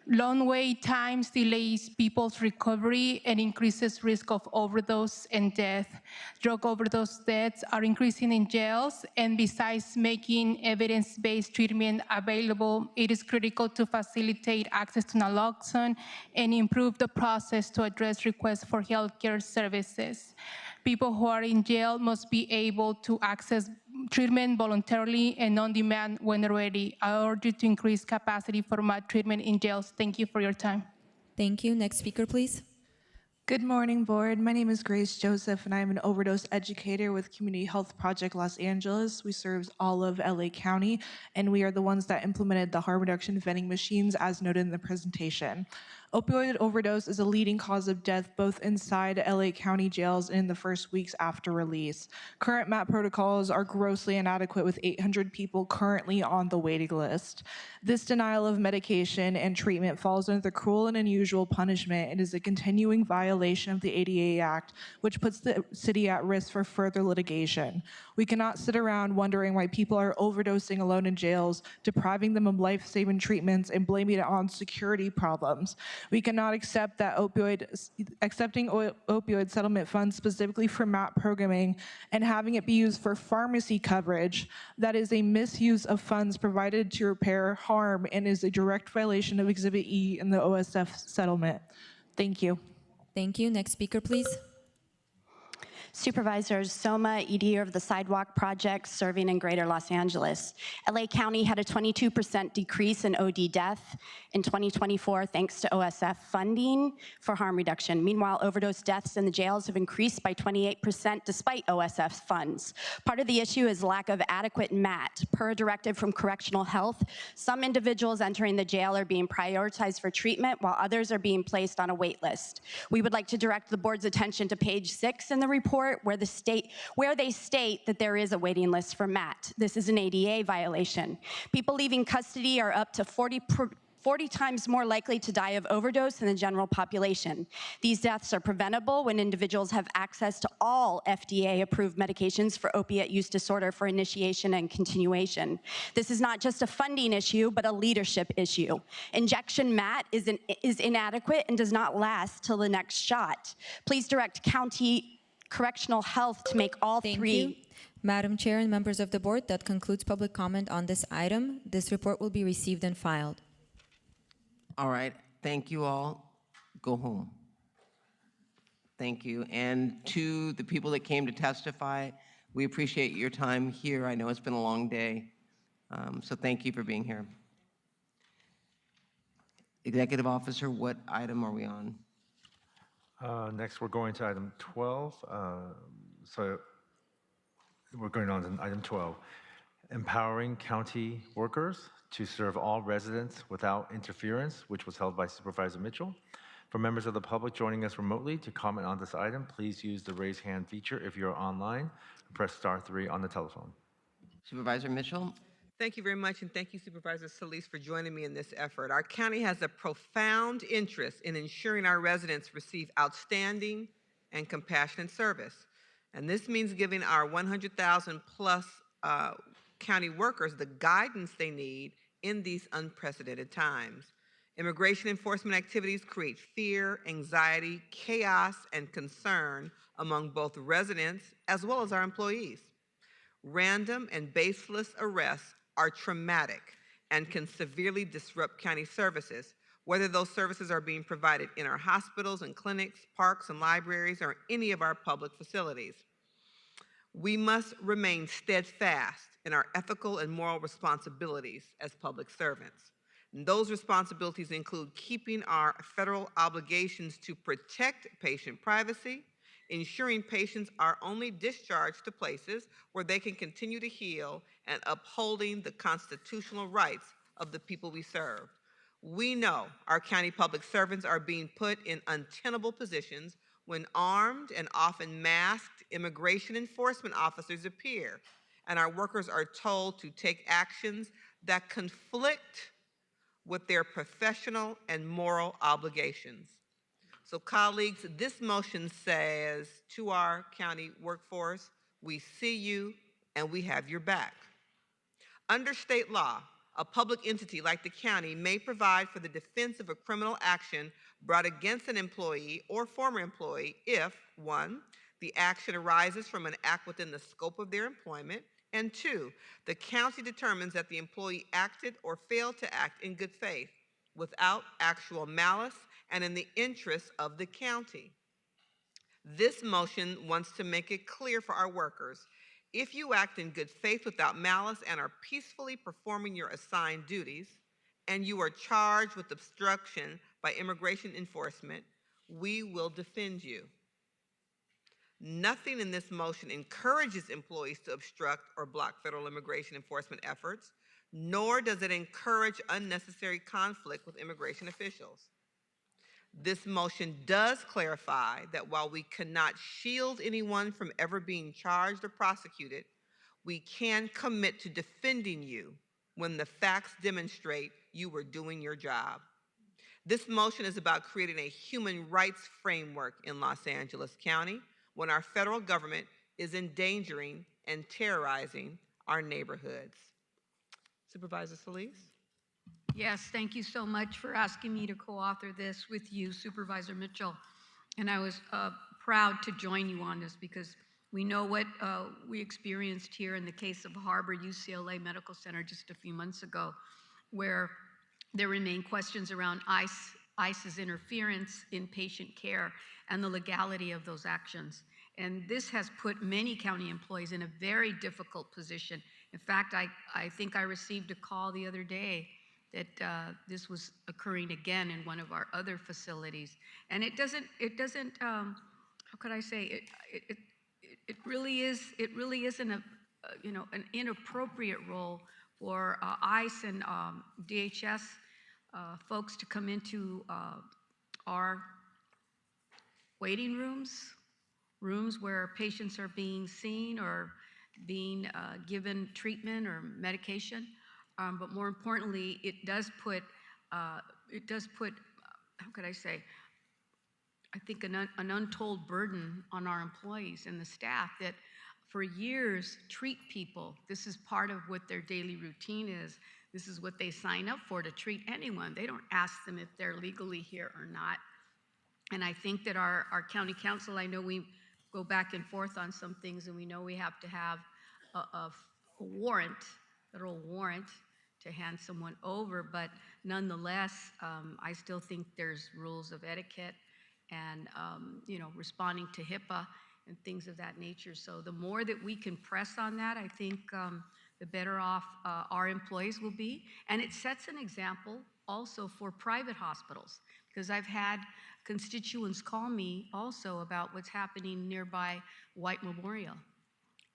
Long wait times delays people's recovery and increases risk of overdose and death. Drug overdose deaths are increasing in jails, and besides making evidence-based treatment available, it is critical to facilitate access to naloxone and improve the process to address requests for healthcare services. People who are in jail must be able to access treatment voluntarily and on demand when they're ready. I urge you to increase capacity for MAT treatment in jails. Thank you for your time. Thank you. Next speaker, please. Good morning, board. My name is Grace Joseph, and I'm an overdose educator with Community Health Project Los Angeles. We serve all of LA County, and we are the ones that implemented the harm reduction vending machines as noted in the presentation. Opioid overdose is a leading cause of death both inside LA County jails and in the first weeks after release. Current MAP protocols are grossly inadequate with 800 people currently on the waiting list. This denial of medication and treatment falls under the cruel and unusual punishment and is a continuing violation of the ADA Act, which puts the city at risk for further litigation. We cannot sit around wondering why people are overdosing alone in jails, depriving them of life-saving treatments and blaming it on security problems. We cannot accept that accepting opioid settlement funds specifically for MAP programming and having it be used for pharmacy coverage. That is a misuse of funds provided to repair harm and is a direct violation of Exhibit E in the OSF settlement. Thank you. Thank you. Next speaker, please. Supervisors, Soma, ED of the Sidewalk Project, serving in Greater Los Angeles. LA County had a 22% decrease in OD death in 2024 thanks to OSF funding for harm reduction. Meanwhile, overdose deaths in the jails have increased by 28% despite OSF funds. Part of the issue is lack of adequate MAT. Per a directive from Correctional Health, some individuals entering the jail are being prioritized for treatment while others are being placed on a wait list. We would like to direct the board's attention to page 6 in the report where they state that there is a waiting list for MAT. This is an ADA violation. People leaving custody are up to 40 times more likely to die of overdose than the general population. These deaths are preventable when individuals have access to all FDA-approved medications for opiate use disorder for initiation and continuation. This is not just a funding issue, but a leadership issue. Injection MAT is inadequate and does not last till the next shot. Please direct County Correctional Health to make all Thank three. you. Madam Chair and members of the board, that concludes public comment on this item. This report will be received and filed. All right, thank you all. Go home. Thank you. And to the people that came to testify, we appreciate your time here. I know it's been a long day, so thank you for being here. Executive Officer, what item are we on? Next, we're going to item 12. So we're going on to item 12, empowering county workers to serve all residents without interference, which was held by Supervisor Mitchell. For members of the public joining us remotely to comment on this item, please use the raise hand feature if you're online. Press *3 on the telephone. Supervisor Mitchell. Thank you very much, and thank you, Supervisor Solis, for joining me in this effort. Our county has a profound interest in ensuring our residents receive outstanding and compassionate service. And this means giving our 100,000 plus county workers the guidance they need in these unprecedented times. Immigration enforcement activities create fear, anxiety, chaos, and concern among both residents as well as our employees. Random and baseless arrests are traumatic and can severely disrupt county services, whether those services are being provided in our hospitals and clinics, parks and libraries, or any of our public facilities. We must remain steadfast in our ethical and moral responsibilities as public servants. And those responsibilities include keeping our federal obligations to protect patient privacy, ensuring patients are only discharged to places where they can continue to heal, and upholding the constitutional rights of the people we serve. We know our county public servants are being put in untenable positions when armed and often masked immigration enforcement officers appear, and our workers are told to take actions that conflict with their professional and moral obligations. So colleagues, this motion says to our county workforce, we see you and we have your back. Under state law, a public entity like the county may provide for the defense of a criminal action brought against an employee or former employee if, 1, the action arises from an act within the scope of their employment, and 2, the county determines that the employee acted or failed to act in good faith, without actual malice, and in the interests of the county. This motion wants to make it clear for our workers, if you act in good faith without malice and are peacefully performing your assigned duties, and you are charged with obstruction by immigration enforcement, we will defend you. Nothing in this motion encourages employees to obstruct or block federal immigration enforcement efforts, nor does it encourage unnecessary conflict with immigration officials. This motion does clarify that while we cannot shield anyone from ever being charged or prosecuted, we can commit to defending you when the facts demonstrate you were doing your job. This motion is about creating a human rights framework in Los Angeles County when our federal government is endangering and terrorizing our neighborhoods. Supervisor Solis? Yes, thank you so much for asking me to co-author this with you, Supervisor Mitchell. And I was proud to join you on this because we know what we experienced here in the case of Harbor UCLA Medical Center just a few months ago, where there remain questions around ICE's interference in patient care and the legality of those actions. And this has put many county employees in a very difficult position. In fact, I think I received a call the other day that this was occurring again in one of our other facilities. And it doesn't, how could I say, it really isn't an inappropriate role for ICE and DHS folks to come into our waiting rooms where patients are being seen or being given treatment or medication. But more importantly, it does put, how could I say, I think an untold burden on our employees and the staff that for years treat people. This is part of what their daily routine is. This is what they sign up for, to treat anyone. They don't ask them if they're legally here or not. And I think that our county council, I know we go back and forth on some things, and we know we have to have a warrant, federal warrant, to hand someone over, but nonetheless, I still think there's rules of etiquette and responding to HIPAA and things of that nature. So the more that we can press on that, I think the better off our employees will be. And it sets an example also for private hospitals, because I've had constituents call me also about what's happening nearby White Memorial.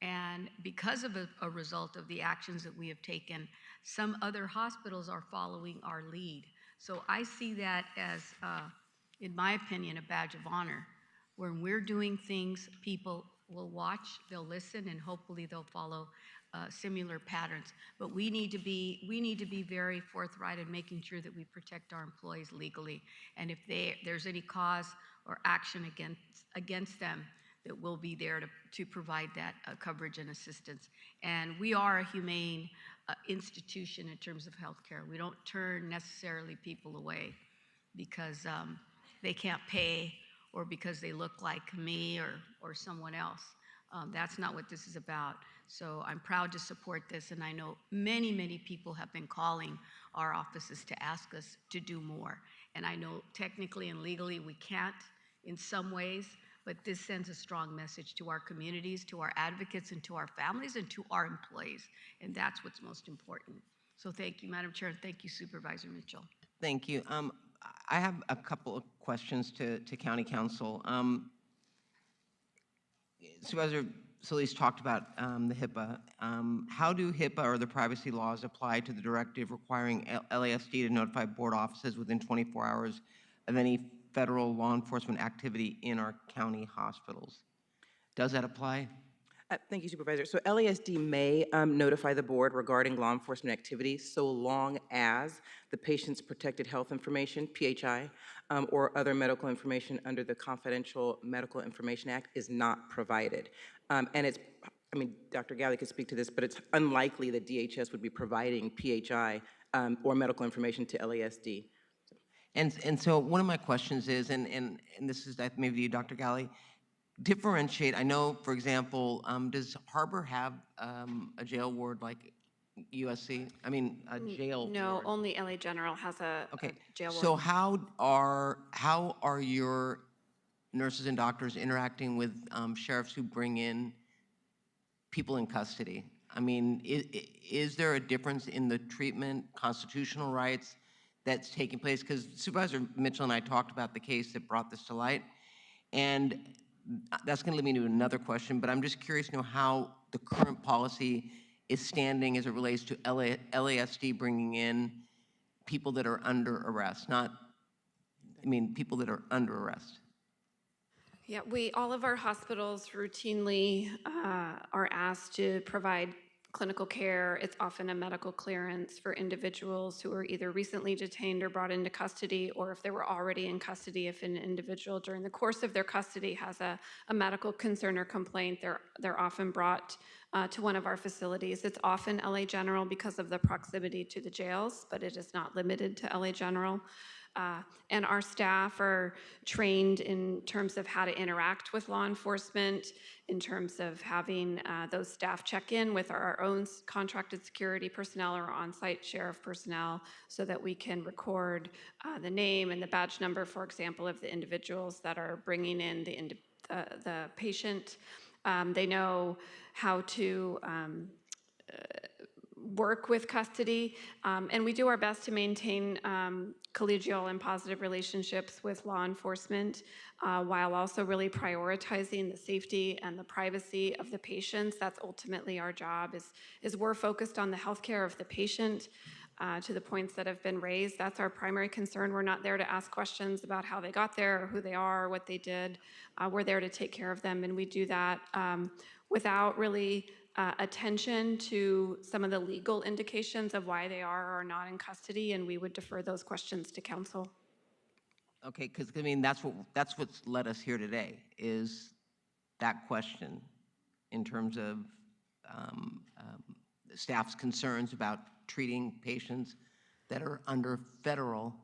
And because of a result of the actions that we have taken, some other hospitals are following our lead. So I see that as, in my opinion, a badge of honor. When we're doing things, people will watch, they'll listen, and hopefully they'll follow similar patterns. But we need to be very forthright in making sure that we protect our employees legally. And if there's any cause or action against them, that we'll be there to provide that coverage and assistance. And we are a humane institution in terms of healthcare. We don't turn necessarily people away because they can't pay or because they look like me or someone else. That's not what this is about. So I'm proud to support this, and I know many, many people have been calling our offices to ask us to do more. And I know technically and legally we can't in some ways, but this sends a strong message to our communities, to our advocates, and to our families, and to our employees. And that's what's most important. So thank you, Madam Chair, and thank you, Supervisor Mitchell. Thank you. I have a couple of questions to County Council. Supervisor Solis talked about the HIPAA. How do HIPAA or the privacy laws apply to the directive requiring LASD to notify board offices within 24 hours of any federal law enforcement activity in our county hospitals? Does that apply? Thank you, Supervisor. So LASD may notify the board regarding law enforcement activity so long as the patient's protected health information, PHI, or other medical information under the Confidential Medical Information Act is not provided. And it's, I mean, Dr. Galley could speak to this, but it's unlikely that DHS would be providing PHI or medical information to LASD. And so one of my questions is, and this is maybe you, Dr. Galley, differentiate. I know, for example, does Harbor have a jail ward like USC? I mean, a jail No, ward? only LA General has a jail ward. So how are your nurses and doctors interacting with sheriffs who bring in people in custody? I mean, is there a difference in the treatment, constitutional rights that's taking place? Because Supervisor Mitchell and I talked about the case that brought this to light, and that's going to lead me to another question, but I'm just curious to know how the current policy is standing as it relates to LASD bringing in people that are under arrest, people that are under arrest. Yeah, all of our hospitals routinely are asked to provide clinical care. It's often a medical clearance for individuals who are either recently detained or brought into custody, or if they were already in custody, if an individual during the course of their custody has a medical concern or complaint, they're often brought to one of our facilities. It's often LA General because of the proximity to the jails, but it is not limited to LA General. And our staff are trained in terms of how to interact with law enforcement, in terms of having those staff check in with our own contracted security personnel or on-site sheriff personnel so that we can record the name and the badge number, for example, of the individuals that are bringing in the patient. They know how to work with custody, and we do our best to maintain collegial and positive relationships with law enforcement while also really prioritizing the safety and the privacy of the patients. That's ultimately our job, is we're focused on the healthcare of the patient to the points that have been raised. That's our primary concern. We're not there to ask questions about how they got there or who they are or what they did. We're there to take care of them, and we do that without really attention to some of the legal indications of why they are or are not in custody, and we would defer those questions to counsel. Okay, because I mean, that's what's led us here today, is that question in terms of staff's concerns about treating patients that are under federal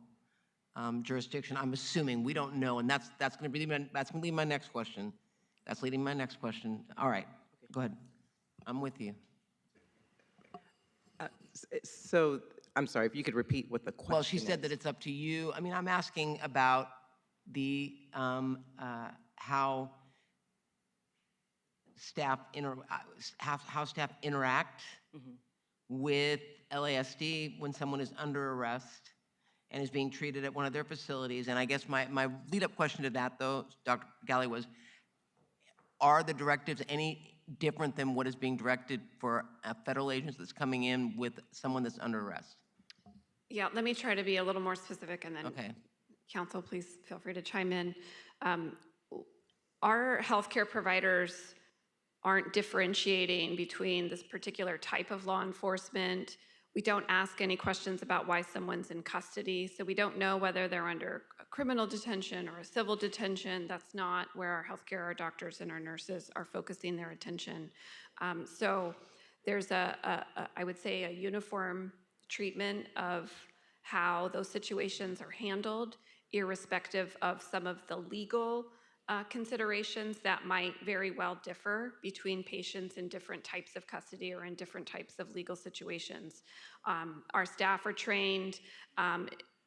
jurisdiction. I'm assuming, we don't know, and that's going to lead my next question. That's leading my next question. All right, go ahead. I'm with you. So, I'm sorry, if you could repeat what the question Well, she said is. that it's up to you. I mean, I'm asking about the how staff interact with LASD when someone is under arrest and is being treated at one of their facilities. And I guess my lead-up question to that, though, Dr. Galley, was, are the directives any different than what is being directed for federal agents that's coming in with someone that's under arrest? Yeah, let me try to be a little more specific, and then counsel, please feel free to chime in. Our healthcare providers aren't differentiating between this particular type of law enforcement. We don't ask any questions about why someone's in custody, so we don't know whether they're under a criminal detention or a civil detention. That's not where our healthcare, our doctors, and our nurses are focusing their attention. So there's I would say, a uniform treatment of how those situations are handled, irrespective of some of the legal considerations that might very well differ between patients in different types of custody or in different types of legal situations. Our staff are trained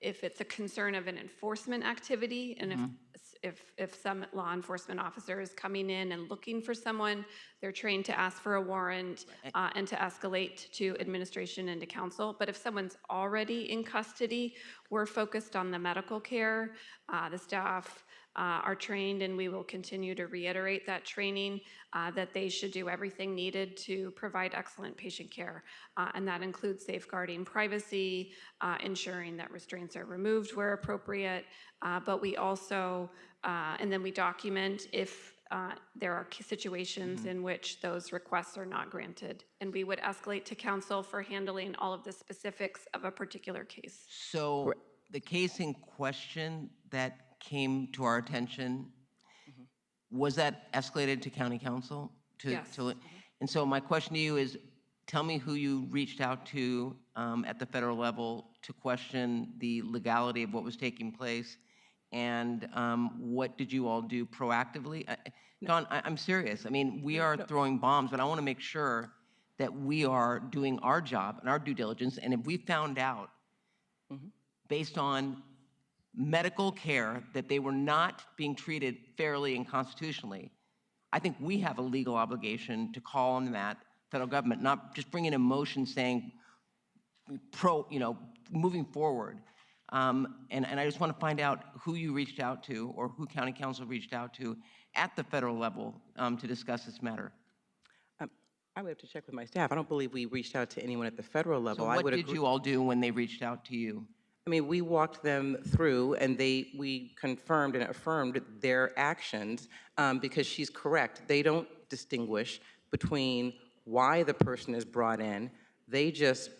if it's a concern of an enforcement activity, and if some law enforcement officer is coming in and looking for someone, they're trained to ask for a warrant and to escalate to administration and to counsel. But if someone's already in custody, we're focused on the medical care. The staff are trained, and we will continue to reiterate that training, that they should do everything needed to provide excellent patient care. And that includes safeguarding privacy, ensuring that restraints are removed where appropriate, but we also, and then we document if there are situations in which those requests are not granted. And we would escalate to council for handling all of the specifics of a particular case. So the case in question that came to our attention, was that escalated to county council? Yes. And so my question to you is, tell me who you reached out to at the federal level to question the legality of what was taking place, and what did you all do proactively? Don, I'm serious. I mean, we are throwing bombs, but I want to make sure that we are doing our job and our due diligence, and if we found out, based on medical care, that they were not being treated fairly and constitutionally, I think we have a legal obligation to call on that federal government, not just bring in a motion saying moving forward. And I just want to find out who you reached out to or who county council reached out to at the federal level to discuss this matter. I would have to check with my staff. I don't believe we reached out to anyone at the federal level. So what did you all do when they reached out to you? I mean, we walked them through, and we confirmed and affirmed their actions, because she's correct. They don't distinguish between why the person is brought in. They just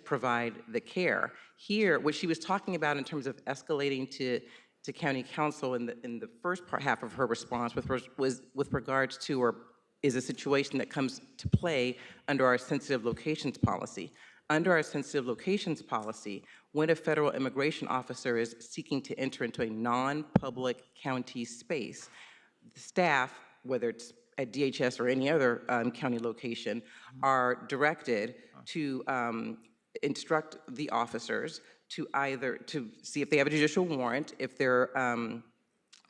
provide the care. Here, what she was talking about in terms of escalating to county council in the first half of her response was with regards to, or is a situation that comes to play under our sensitive locations policy. Under our sensitive locations policy, when a federal immigration officer is seeking to enter into a non-public county space, the staff, whether it's at DHS or any other county location, are directed to instruct the officers to either see if they have a judicial warrant. If they're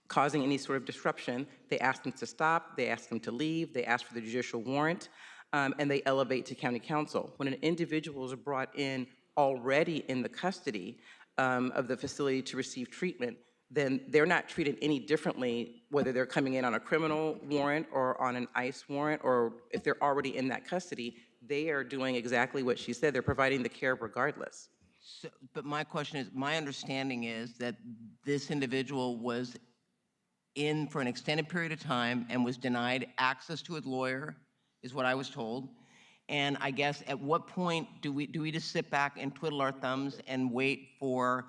causing any sort of disruption, they ask them to stop, they ask them to leave, they ask for the judicial warrant, and they elevate to county council. When an individual is brought in already in the custody of the facility to receive treatment, then they're not treated any differently whether they're coming in on a criminal warrant or on an ICE warrant, or if they're already in that custody, they are doing exactly what she said. They're providing the care regardless. So, but my question is, my understanding is that this individual was in for an extended period of time and was denied access to a lawyer, is what I was told. And I guess at what point do we just sit back and twiddle our thumbs and wait for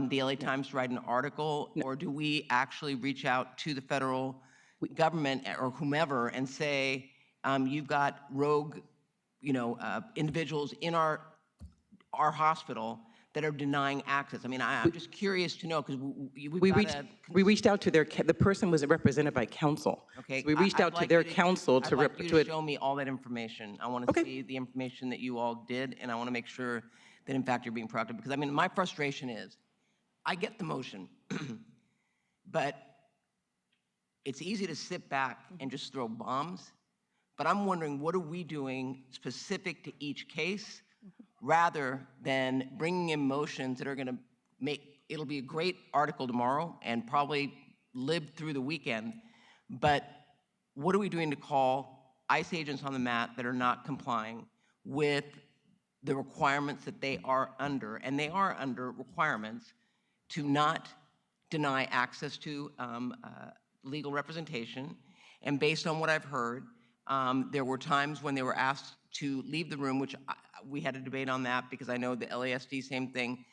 the LA Times to write an article, or do we actually reach out to the federal government or whomever and say, you've got rogue, individuals in our hospital that are denying access? I mean, I'm just curious to know, because we reached out to the person was represented by counsel. Okay. So we reached out to their counsel to I'd like you to show me all that information. I want to see the information that you all did, and I want to make sure that in fact you're being proactive. Because I mean, my frustration is, I get the motion, but it's easy to sit back and just throw bombs. But I'm wondering, what are we doing specific to each case, rather than bringing in motions that are going to it'll be a great article tomorrow and probably live through the weekend, but what are we doing to call ICE agents on the mat that are not complying with the requirements that they are under? And they are under requirements to not deny access to legal representation. And based on what I've heard, there were times when they were asked to leave the room, which we had a debate on that, because I know the LASD, same thing,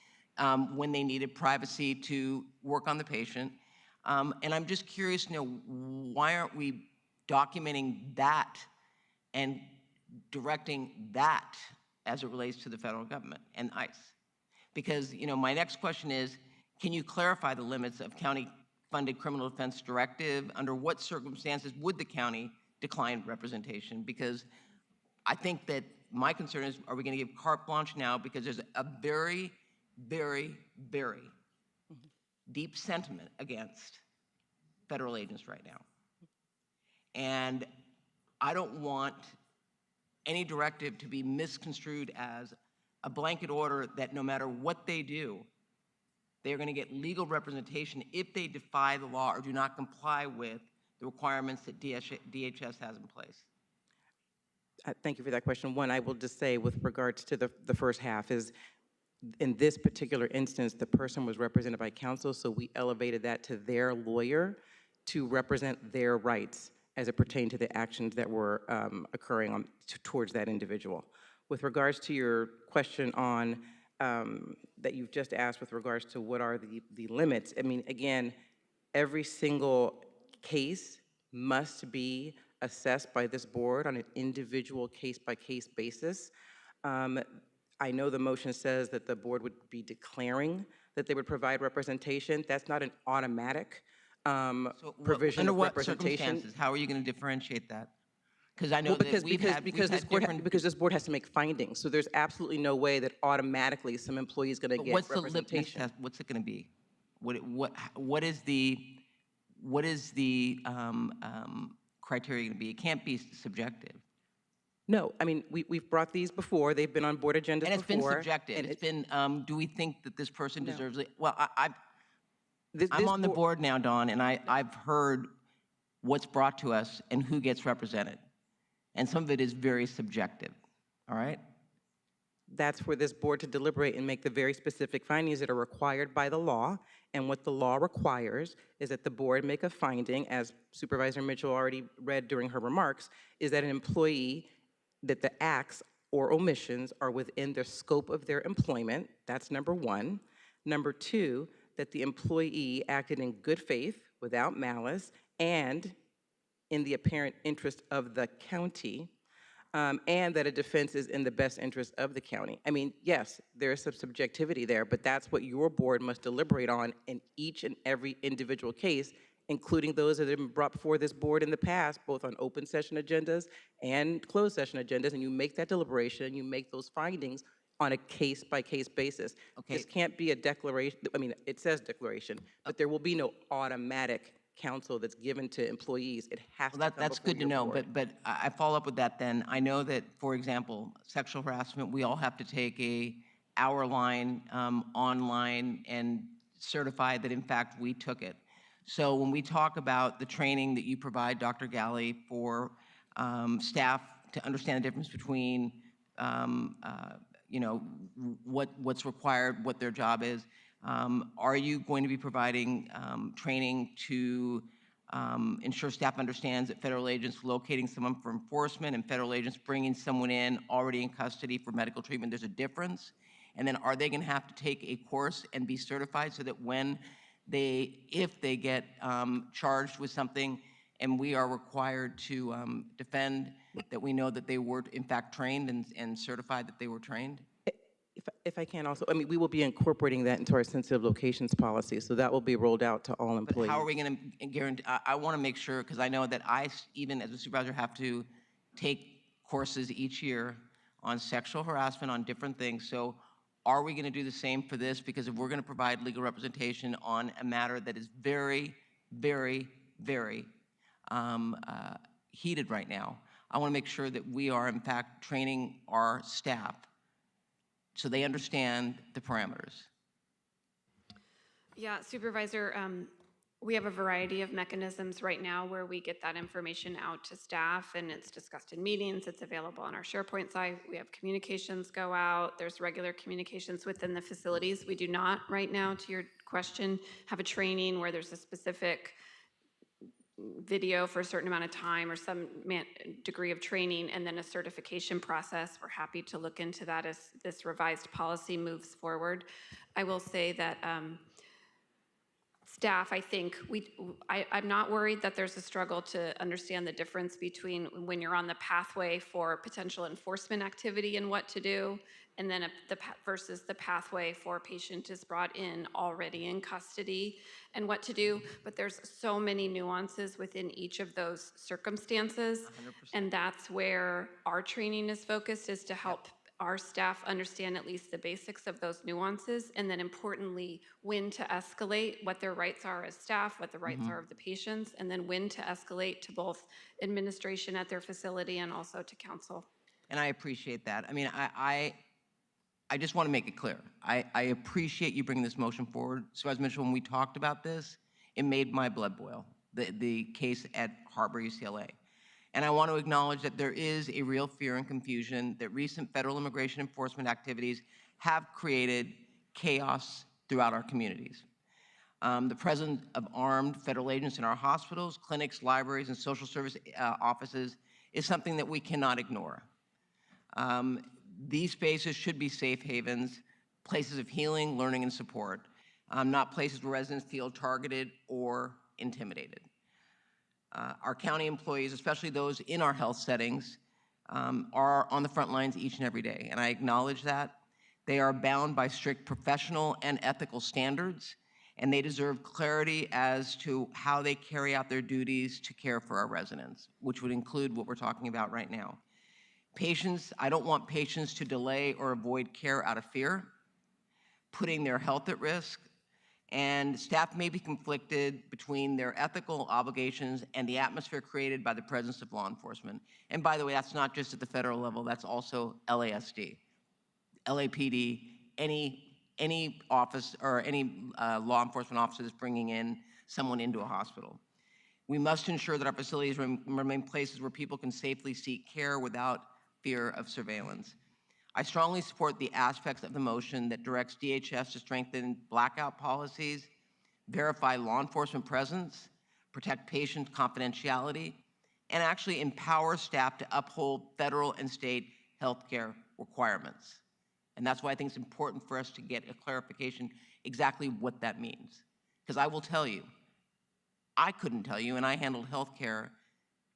when they needed privacy to work on the patient. And I'm just curious to know, why aren't we documenting that and directing that as it relates to the federal government and ICE? Because, my next question is, can you clarify the limits of county-funded criminal defense directive? Under what circumstances would the county decline representation? Because I think that my concern is, are we going to give carte blanche now? Because there's a very, very, very deep sentiment against federal agents right now. And I don't want any directive to be misconstrued as a blanket order that no matter what they do, they're going to get legal representation if they defy the law or do not comply with the requirements that DHS has in place. Thank you for that question. One, I will just say with regards to the first half is, in this particular instance, the person was represented by counsel, so we elevated that to their lawyer to represent their rights as it pertained to the actions that were occurring towards that individual. With regards to your question on that you've just asked with regards to what are the limits, I mean, again, every single case must be assessed by this board on an individual case-by-case basis. I know the motion says that the board would be declaring that they would provide representation. That's not an automatic provision under of what representation. circumstances? How are you going to differentiate that? Because I know Well, because this board has to make findings. So there's absolutely no way that automatically some employee is going to get What's the representation. litmus test? What's it going to be? What is the criteria going to be? It can't be subjective. No, I mean, we've brought these before. They've been on board agendas before. And it's been subjective. It's been, do we think that this person deserves it? Well, I'm on the board now, Dawn, and I've heard what's brought to us and who gets represented. And some of it is very subjective, all right? That's for this board to deliberate and make the very specific findings that are required by the law. And what the law requires is that the board make a finding, as Supervisor Mitchell already read during her remarks, is that an employee, that the acts or omissions are within the scope of their employment. That's number one. Number two, that the employee acted in good faith, without malice, and in the apparent interest of the county, and that a defense is in the best interest of the county. I mean, yes, there is some subjectivity there, but that's what your board must deliberate on in each and every individual case, including those that have been brought before this board in the past, both on open session agendas and closed session agendas, and you make that deliberation, you make those findings on a case-by-case basis. Okay. This can't be a declaration, I mean, it says declaration, but there will be no automatic counsel that's given to employees. It has to come That's before good to your know, board. but I follow up with that then. I know that, for example, sexual harassment, we all have to take a hour line online and certify that in fact we took it. So when we talk about the training that you provide, Dr. Galley, for staff to understand the difference between you know, what's required, what their job is, are you going to be providing training to ensure staff understands that federal agents locating someone for enforcement and federal agents bringing someone in already in custody for medical treatment, there's a difference? And then are they going to have to take a course and be certified so that when if they get charged with something and we are required to defend, that we know that they were in fact trained and certified that they were trained? If I can also, I mean, we will be incorporating that into our sensitive locations policy, so that will be rolled out to all employees. But how are we going to guarantee? I want to make sure, because I know that I, even as a supervisor, have to take courses each year on sexual harassment, on different things. So are we going to do the same for this? Because if we're going to provide legal representation on a matter that is very, very, very heated right now, I want to make sure that we are, in fact, training our staff so they understand the parameters. Yeah, Supervisor, we have a variety of mechanisms right now where we get that information out to staff, and it's discussed in meetings. It's available on our SharePoint site. We have communications go out. There's regular communications within the facilities. We do not right now, to your question, have a training where there's a specific video for a certain amount of time or some degree of training and then a certification process. We're happy to look into that as this revised policy moves forward. I will say that staff, I think, I'm not worried that there's a struggle to understand the difference between when you're on the pathway for potential enforcement activity and what to do, and then versus the pathway for a patient is brought in already in custody and what to do. But there's so many nuances within each of those circumstances. 100%. And that's where our training is focused, is to help our staff understand at least the basics of those nuances, and then importantly, when to escalate, what their rights are as staff, what the rights are of the patients, and then when to escalate to both administration at their facility and also to council. And I appreciate that. I mean, I just want to make it clear. I appreciate you bringing this motion forward. So as mentioned, when we talked about this, it made my blood boil, the case at Harbor UCLA. And I want to acknowledge that there is a real fear and confusion that recent federal immigration enforcement activities have created chaos throughout our communities. The presence of armed federal agents in our hospitals, clinics, libraries, and social service offices is something that we cannot ignore. These spaces should be safe havens, places of healing, learning, and support, not places where residents feel targeted or intimidated. Our county employees, especially those in our health settings, are on the front lines each and every day, and I acknowledge that. They are bound by strict professional and ethical standards, and they deserve clarity as to how they carry out their duties to care for our residents, which would include what we're talking about right now. Patients, I don't want patients to delay or avoid care out of fear, putting their health at risk, and staff may be conflicted between their ethical obligations and the atmosphere created by the presence of law enforcement. And by the way, that's not just at the federal level, that's also LASD, LAPD, any office or any law enforcement officer that's bringing in someone into a hospital. We must ensure that our facilities remain places where people can safely seek care without fear of surveillance. I strongly support the aspects of the motion that directs DHS to strengthen blackout policies, verify law enforcement presence, protect patient confidentiality, and actually empower staff to uphold federal and state healthcare requirements. And that's why I think it's important for us to get a clarification exactly what that means. Because I will tell you, I couldn't tell you, and I handled healthcare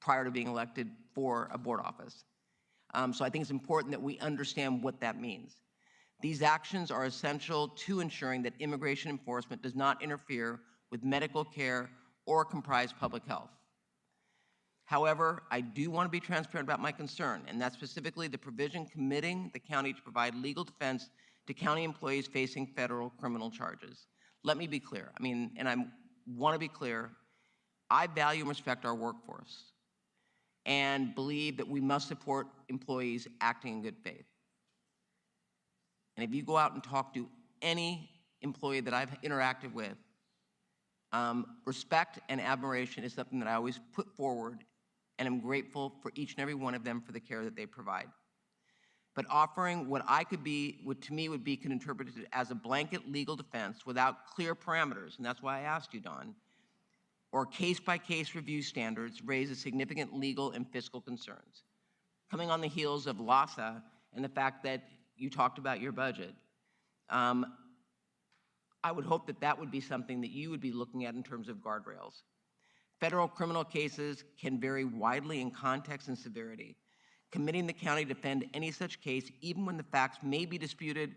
prior to being elected for a board office. So I think it's important that we understand what that means. These actions are essential to ensuring that immigration enforcement does not interfere with medical care or comprise public health. However, I do want to be transparent about my concern, and that's specifically the provision committing the county to provide legal defense to county employees facing federal criminal charges. Let me be clear. I want to be clear. I value and respect our workforce and believe that we must support employees acting in good faith. And if you go out and talk to any employee that I've interacted with, respect and admiration is something that I always put forward, and I'm grateful for each and every one of them for the care that they provide. But offering what to me would be interpreted as a blanket legal defense without clear parameters, and that's why I asked you, Don, or case-by-case review standards raises significant legal and fiscal concerns. Coming on the heels of LASA and the fact that you talked about your budget, I would hope that that would be something that you would be looking at in terms of guardrails. Federal criminal cases can vary widely in context and severity. Committing the county to defend any such case, even when the facts may be disputed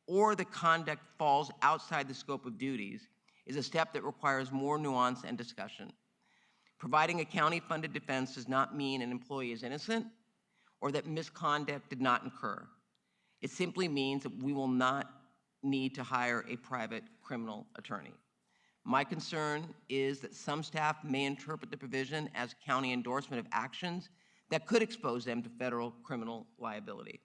or the conduct falls outside the scope of duties, is a step that requires more nuance and discussion. Providing a county-funded defense does not mean an employee is innocent or that misconduct did not occur. It simply means that we will not need to hire a private criminal attorney. My concern is that some staff may interpret the provision as county endorsement of actions that could expose them to federal criminal liability.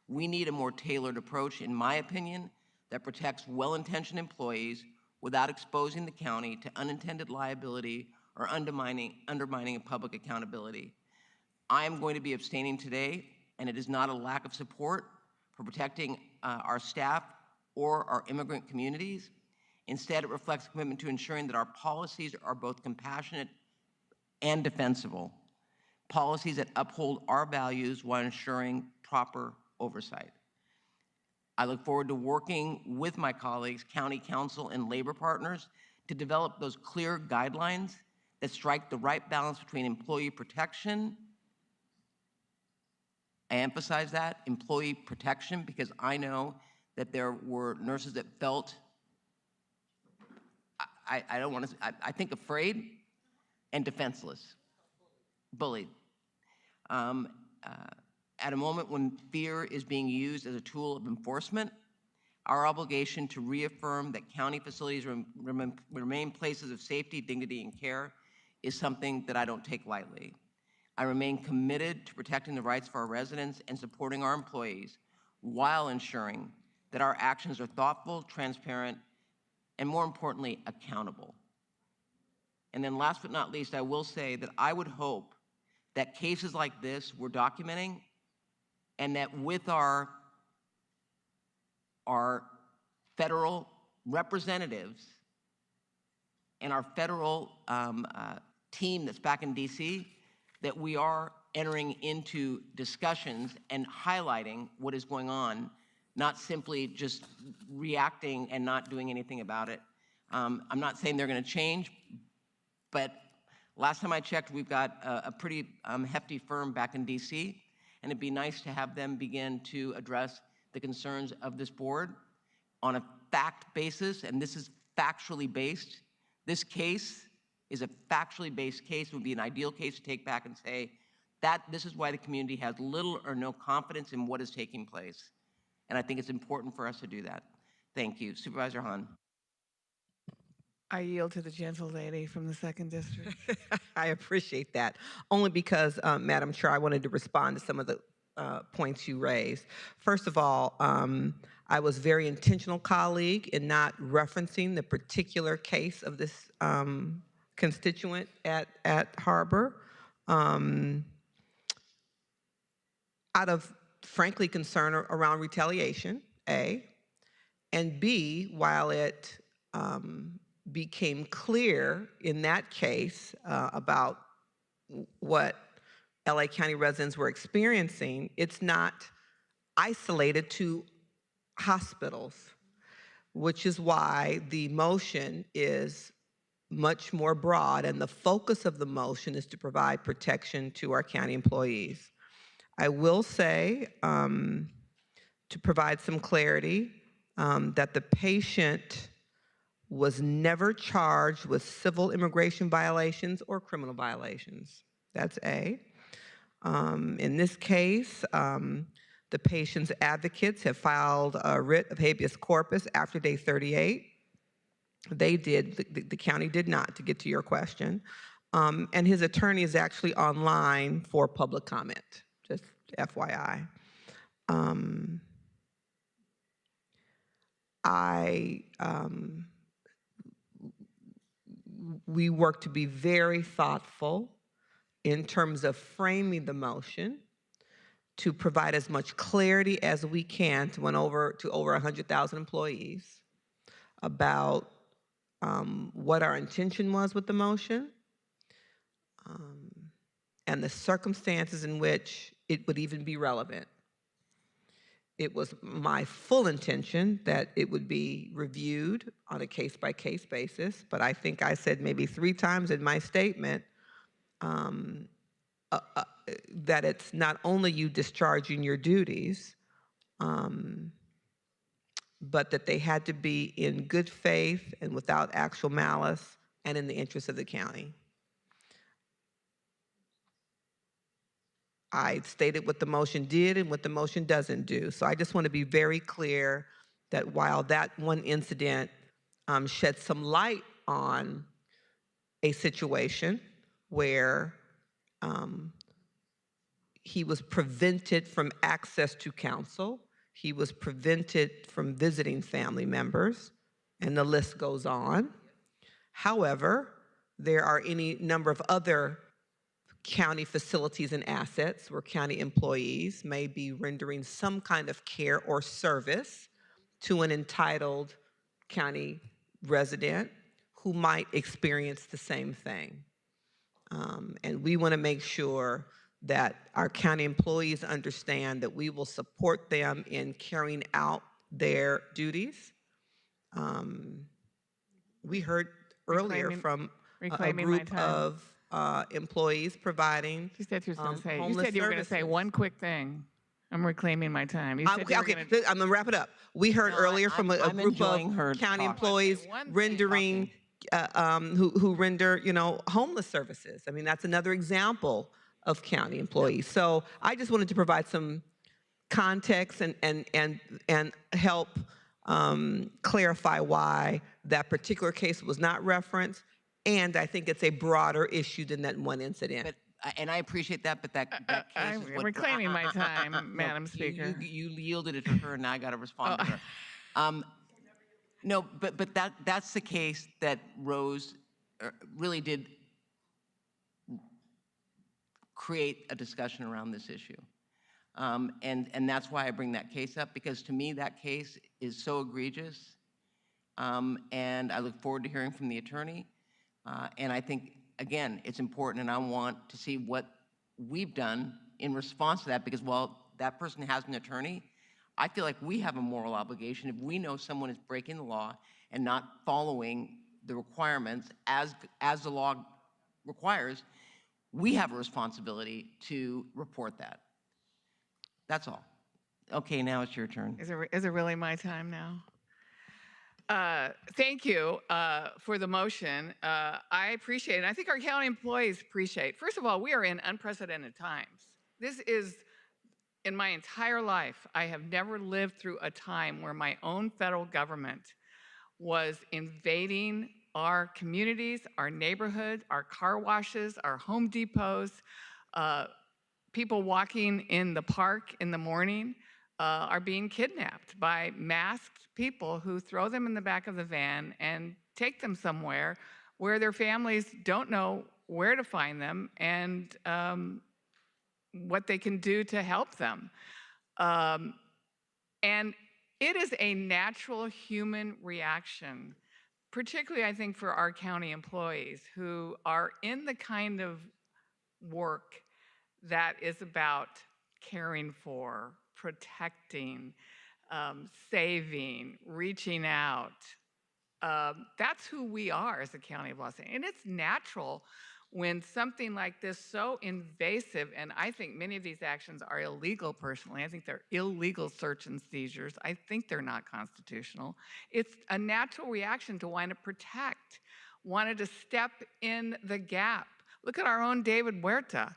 We need a more tailored approach, in my opinion, that protects well-intentioned employees without exposing the county to unintended liability or undermining public accountability. I am going to be abstaining today, and it is not a lack of support for protecting our staff or our immigrant communities. Instead, it reflects a commitment to ensuring that our policies are both compassionate and defensible, policies that uphold our values while ensuring proper oversight. I look forward to working with my colleagues, county council, and labor partners to develop those clear guidelines that strike the right balance between employee protection. I emphasize that, employee protection, because I know that there were nurses that felt, I think afraid and defenseless, bullied. At a moment when fear is being used as a tool of enforcement, our obligation to reaffirm that county facilities remain places of safety, dignity, and care is something that I don't take lightly. I remain committed to protecting the rights of our residents and supporting our employees while ensuring that our actions are thoughtful, transparent, and more importantly, accountable. And then last but not least, I will say that I would hope that cases like this we're documenting, and that with our federal representatives and our federal team that's back in DC, that we are entering into discussions and highlighting what is going on, not simply just reacting and not doing anything about it. I'm not saying they're going to change, but last time I checked, we've got a pretty hefty firm back in DC, and it'd be nice to have them begin to address the concerns of this board on a fact basis, and this is factually based. This case is a factually based case. It would be an ideal case to take back and say that this is why the community has little or no confidence in what is taking place. And I think it's important for us to do that. Thank you. Supervisor Hahn. I yield to the gentle lady from the 2nd District. I appreciate that, only because, Madam Chair, I wanted to respond to some of the points you raised. First of all, I was very intentional, colleague, in not referencing the particular case of this constituent at Harbor, out of, frankly, concern around retaliation, A, and B, while it became clear in that case about what LA County residents were experiencing, it's not isolated to hospitals, which is why the motion is much more broad, and the focus of the motion is to provide protection to our county employees. I will say, to provide some clarity, that the patient was never charged with civil immigration violations or criminal violations. That's A. In this case, the patient's advocates have filed a writ of habeas corpus after day 38. They did, the county did not, to get to your question. And his attorney is actually online for public comment, just FYI. We work to be very thoughtful in terms of framing the motion to provide as much clarity as we can to over 100,000 employees about what our intention was with the motion, and the circumstances in which it would even be relevant. It was my full intention that it would be reviewed on a case-by-case basis, but I think I said maybe 3 times in my statement that it's not only you discharging your duties, but that they had to be in good faith and without actual malice and in the interest of the county. I stated what the motion did and what the motion doesn't do. So I just want to be very clear that while that one incident shed some light on a situation where he was prevented from access to counsel, he was prevented from visiting family members, and the list goes on. However, there are any number of other county facilities and assets where county employees may be rendering some kind of care or service to an entitled county resident who might experience the same thing. And we want to make sure that our county employees understand that we will support them in carrying out their duties. We heard earlier from a group of employees providing She said she was going to say, you homeless said you were going to say services. one quick thing. I'm reclaiming my time. You said Okay, you were okay, gonna, I'm gonna wrap it up. We heard earlier from a I'm group enjoying of her county talk. employees rendering, who render, homeless services. I mean, that's another example of county employees. So I just wanted to provide some context and help clarify why that particular case was not referenced. And I think it's a broader issue than that one incident. And I appreciate that, but that case I'm is what... reclaiming my time, Madam Speaker. You yielded it to her, and now I got to respond to her. No, but that's the case that Rose really did create a discussion around this issue. And that's why I bring that case up, because to me that case is so egregious. And I look forward to hearing from the attorney. And I think, again, it's important, and I want to see what we've done in response to that, because while that person has an attorney, I feel like we have a moral obligation. If we know someone is breaking the law and not following the requirements as the law requires, we have a responsibility to report that. That's all. Okay, now it's your turn. Is it really my time now? Thank you for the motion. I appreciate it. I think our county employees appreciate. First of all, we are in unprecedented times. This is, in my entire life, I have never lived through a time where my own federal government was invading our communities, our neighborhoods, our car washes, our Home Depots, people walking in the park in the morning are being kidnapped by masked people who throw them in the back of the van and take them somewhere where their families don't know where to find them and what they can do to help them. And it is a natural human reaction, particularly I think for our county employees who are in the kind of work that is about caring for, protecting, saving, reaching out. That's who we are as the County of Los Angeles. And it's natural when something like this so invasive, and I think many of these actions are illegal personally. I think they're illegal search and seizures. I think they're not constitutional. It's a natural reaction to want to protect, wanted to step in the gap. Look at our own David Huerta,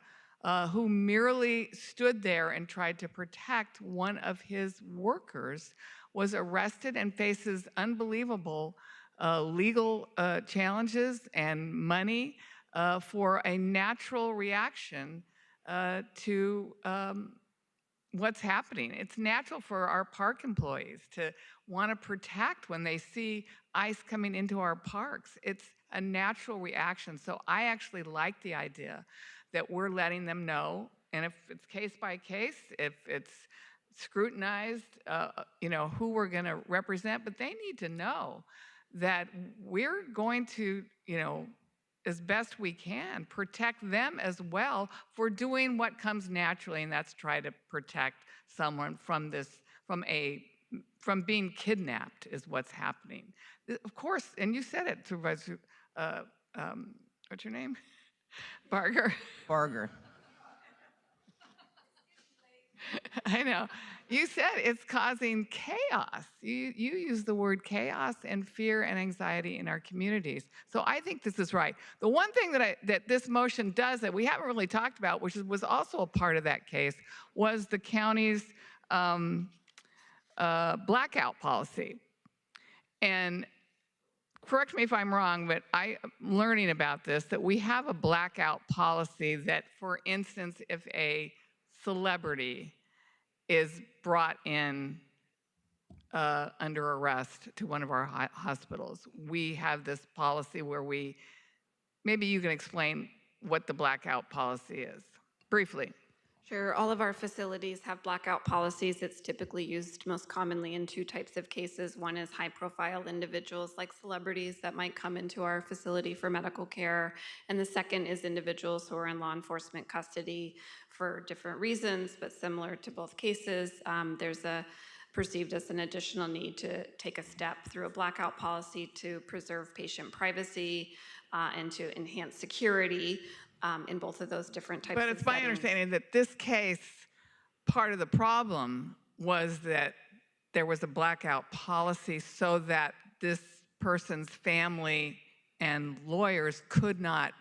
who merely stood there and tried to protect one of his workers, was arrested and faces unbelievable legal challenges and money for a natural reaction to what's happening. It's natural for our park employees to want to protect when they see ice coming into our parks. It's a natural reaction. So I actually like the idea that we're letting them know, and if it's case by case, if it's scrutinized, who we're going to represent, but they need to know that we're going to, as best we can, protect them as well for doing what comes naturally, and that's try to protect someone from from being kidnapped is what's happening. Of course, and you said it, Supervisor, what's your name? Barger. Barger. I know. You said it's causing chaos. You use the word chaos and fear and anxiety in our communities. So I think this is right. The one thing that this motion does that we haven't really talked about, which was also a part of that case, was the county's blackout policy. And correct me if I'm wrong, but I'm learning about this, that we have a blackout policy that, for instance, if a celebrity is brought in under arrest to one of our hospitals, we have this policy where maybe you can explain what the blackout policy is, briefly. Sure. All of our facilities have blackout policies. It's typically used most commonly in two types of cases. One is high-profile individuals like celebrities that might come into our facility for medical care. And the second is individuals who are in law enforcement custody for different reasons, but similar to both cases. There's perceived as an additional need to take a step through a blackout policy to preserve patient privacy and to enhance security. In both of those different types of settings. But it's my understanding that this case, part of the problem was that there was a blackout policy so that this person's family and lawyers could not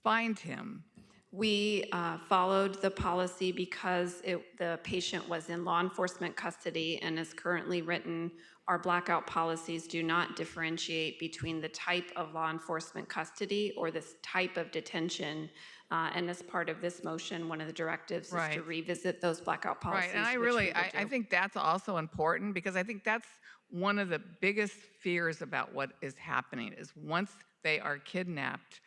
find him. We followed the policy because the patient was in law enforcement custody, and as currently written, our blackout policies do not differentiate between the type of law enforcement custody or this type of detention. And as part of this motion, one of the directives is to revisit those blackout policies. Right, and I think that's also important, because I think that's one of the biggest fears about what is happening is once they are kidnapped,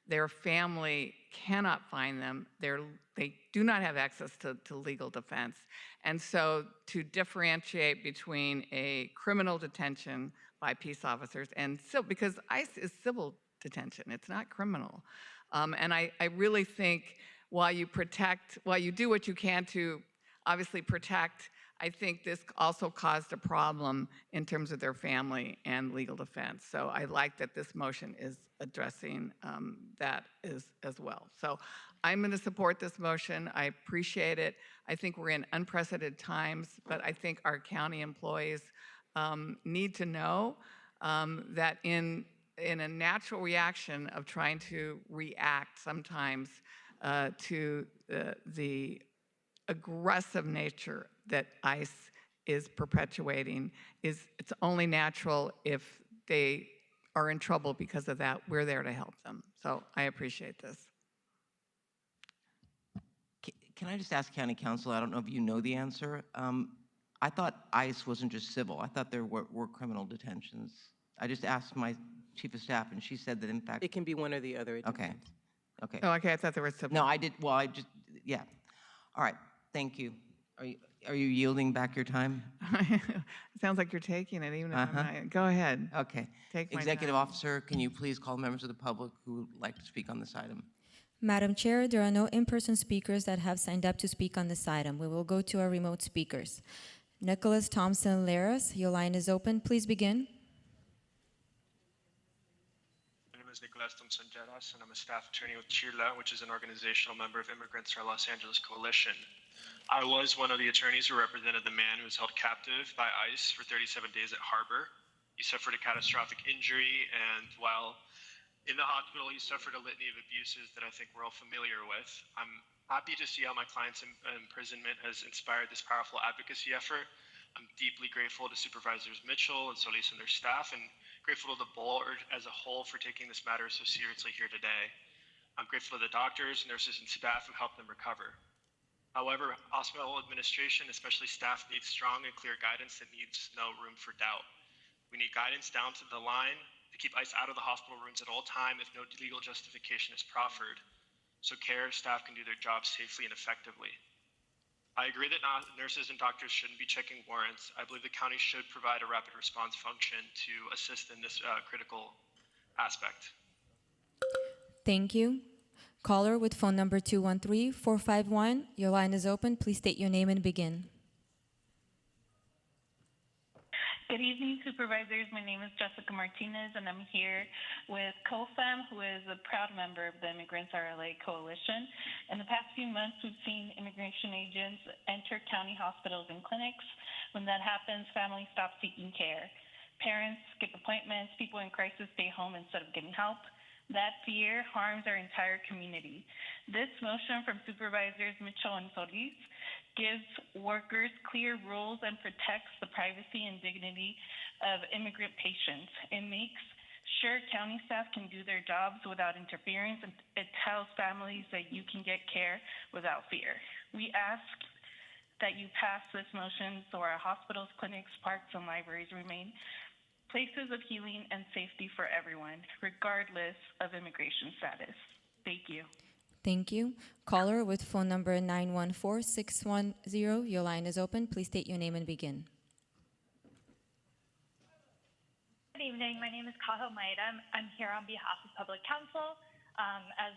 their family cannot find them. They do not have access to legal defense. And so to differentiate between a criminal detention by peace officers and because ICE is civil detention. It's not criminal. And I really think while you do what you can to obviously protect, I think this also caused a problem in terms of their family and legal defense. So I like that this motion is addressing that as well. So I'm going to support this motion. I appreciate it. I think we're in unprecedented times, but I think our county employees need to know that in a natural reaction of trying to react sometimes to the aggressive nature that ICE is perpetuating, it's only natural if they are in trouble because of that. We're there to help them. So I appreciate this. Can I just ask County Council, I don't know if you know the answer. I thought ICE wasn't just civil. I thought there were criminal detentions. I just asked my chief of staff, and she said that in fact... It can be one or the other. Okay. Okay. Oh, okay, I thought there was some... No, I did, well, I just, yeah. All right, thank you. Are you yielding back your time? It sounds like you're taking it, even if I'm not. Go ahead. Okay. Take my Executive time. Officer, can you please call members of the public who would like to speak on this item? Madam Chair, there are no in-person speakers that have signed up to speak on this item. We will go to our remote speakers. Nicholas Thompson Laris, your line is open. Please begin. My name is Nicholas Thompson Jaras, and I'm a staff attorney with CHIRLA, which is an organizational member of Immigrants for Los Angeles Coalition. I was one of the attorneys who represented the man who was held captive by ICE for 37 days at Harbor. He suffered a catastrophic injury, and while in the hospital, he suffered a litany of abuses that I think we're all familiar with. I'm happy to see how my client's imprisonment has inspired this powerful advocacy effort. I'm deeply grateful to Supervisors Mitchell and Solis and their staff, and grateful to the board as a whole for taking this matter so seriously here today. I'm grateful to the doctors, nurses, and staff who helped them recover. However, hospital administration, especially staff, needs strong and clear guidance that needs no room for doubt. We need guidance down to the line to keep ICE out of the hospital rooms at all time if no legal justification is proffered, so care staff can do their jobs safely and effectively. I agree that nurses and doctors shouldn't be checking warrants. I believe the county should provide a rapid response function to assist in this critical aspect. Thank you. Caller with phone number 213-451, your line is open. Please state your name and begin. Good evening, Supervisors. My name is Jessica Martinez, and I'm here with COFAM, who is a proud member of the Immigrants RLA Coalition. In the past few months, we've seen immigration agents enter county hospitals and clinics. When that happens, families stop seeking care. Parents skip appointments, people in crisis stay home instead of getting help. That fear harms our entire community. This motion from Supervisors Mitchell and Solis gives workers clear rules and protects the privacy and dignity of immigrant patients. It makes sure county staff can do their jobs without interference, and it tells families that you can get care without fear. We ask that you pass this motion so our hospitals, clinics, parks, and libraries remain places of healing and safety for everyone, regardless of immigration status. Thank you. Thank you. Caller with phone number 914610, your line is open. Please state your name and begin. Good evening. My name is Kaho Maeda. I'm here on behalf of Public Counsel. As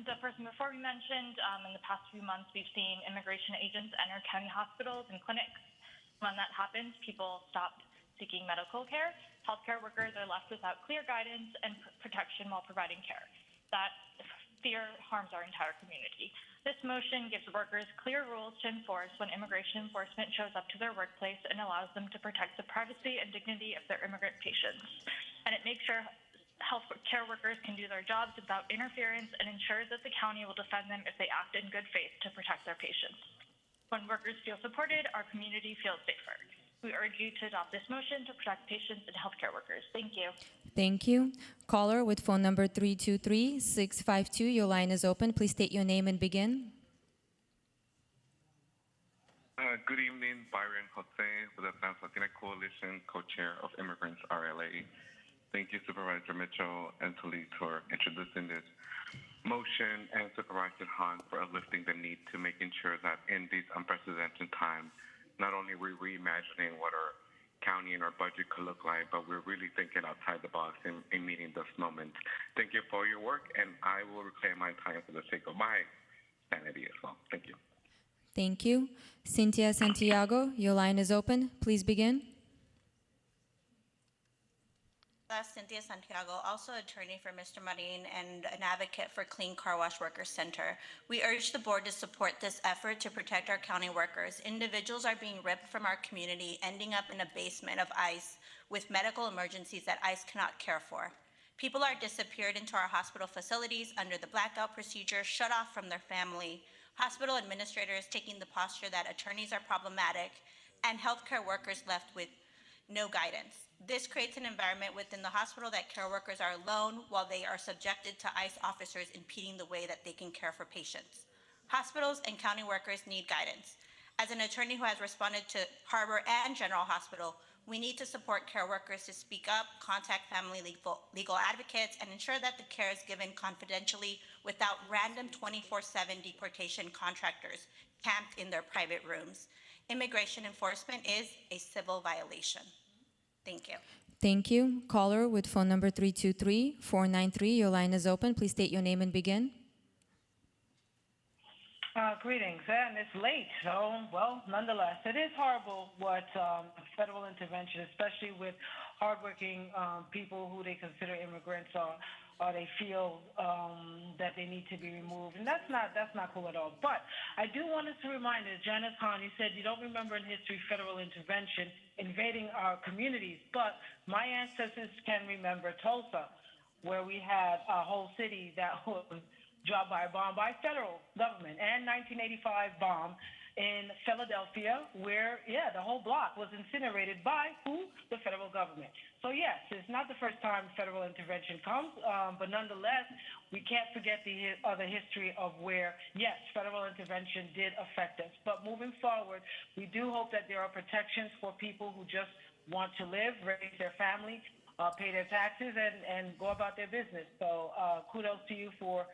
the person before me mentioned, in the past few months, we've seen immigration agents enter county hospitals and clinics. When that happens, people stop seeking medical care. Healthcare workers are left without clear guidance and protection while providing care. That fear harms our entire community. This motion gives workers clear rules to enforce when immigration enforcement shows up to their workplace and allows them to protect the privacy and dignity of their immigrant patients. And it makes sure health care workers can do their jobs without interference and ensures that the county will defend them if they act in good faith to protect their patients. When workers feel supported, our community feels safer. We urge you to adopt this motion to protect patients and healthcare workers. Thank you. Thank you. Caller with phone number 323-652, your line is open. Please state your name and begin. Good evening, Byron Jose with the Trans Latina Coalition, co-chair of Immigrants RLA. Thank you, Supervisor Mitchell and Solis, for introducing this motion, and Supervisor Hahn for uplifting the need to making sure that in these unprecedented times, not only are we reimagining what our county and our budget could look like, but we're really thinking outside the box in meeting this moment. Thank you for your work, and I will reclaim my time for the sake of my sanity as well. Thank you. Thank you. Cynthia Santiago, your line is open. Please begin. Cynthia Santiago, also attorney for Mr. Marin and an advocate for Clean Car Wash Workers Center. We urge the board to support this effort to protect our county workers. Individuals are being ripped from our community, ending up in a basement of ICE with medical emergencies that ICE cannot care for. People are disappeared into our hospital facilities under the blackout procedure, shut off from their family. Hospital administrators taking the posture that attorneys are problematic, and healthcare workers left with no guidance. This creates an environment within the hospital that care workers are alone while they are subjected to ICE officers impeding the way that they can care for patients. Hospitals and county workers need guidance. As an attorney who has responded to Harbor and General Hospital, we need to support care workers to speak up, contact family legal advocates, and ensure that the care is given confidentially without random 24/7 deportation contractors camped in their private rooms. Immigration enforcement is a civil violation. Thank you. Thank you. Caller with phone number 323-493, your line is open. Please state your name and begin. Greetings, and it's late, so, well, nonetheless, it is horrible what federal intervention, especially with hardworking people who they consider immigrants or they feel that they need to be removed, and that's not cool at all. But I do want us to remind us, Janice Hahn, you said you don't remember in history federal intervention invading our communities, but my ancestors can remember Tulsa, where we had a whole city that was dropped by a bomb by federal government, and 1985 bomb in Philadelphia where, the whole block was incinerated by who? The federal government. So yes, it's not the first time federal intervention comes, but nonetheless, we can't forget the other history of where, yes, federal intervention did affect us. But moving forward, we do hope that there are protections for people who just want to live, raise their family, pay their taxes, and go about their business. So kudos to you for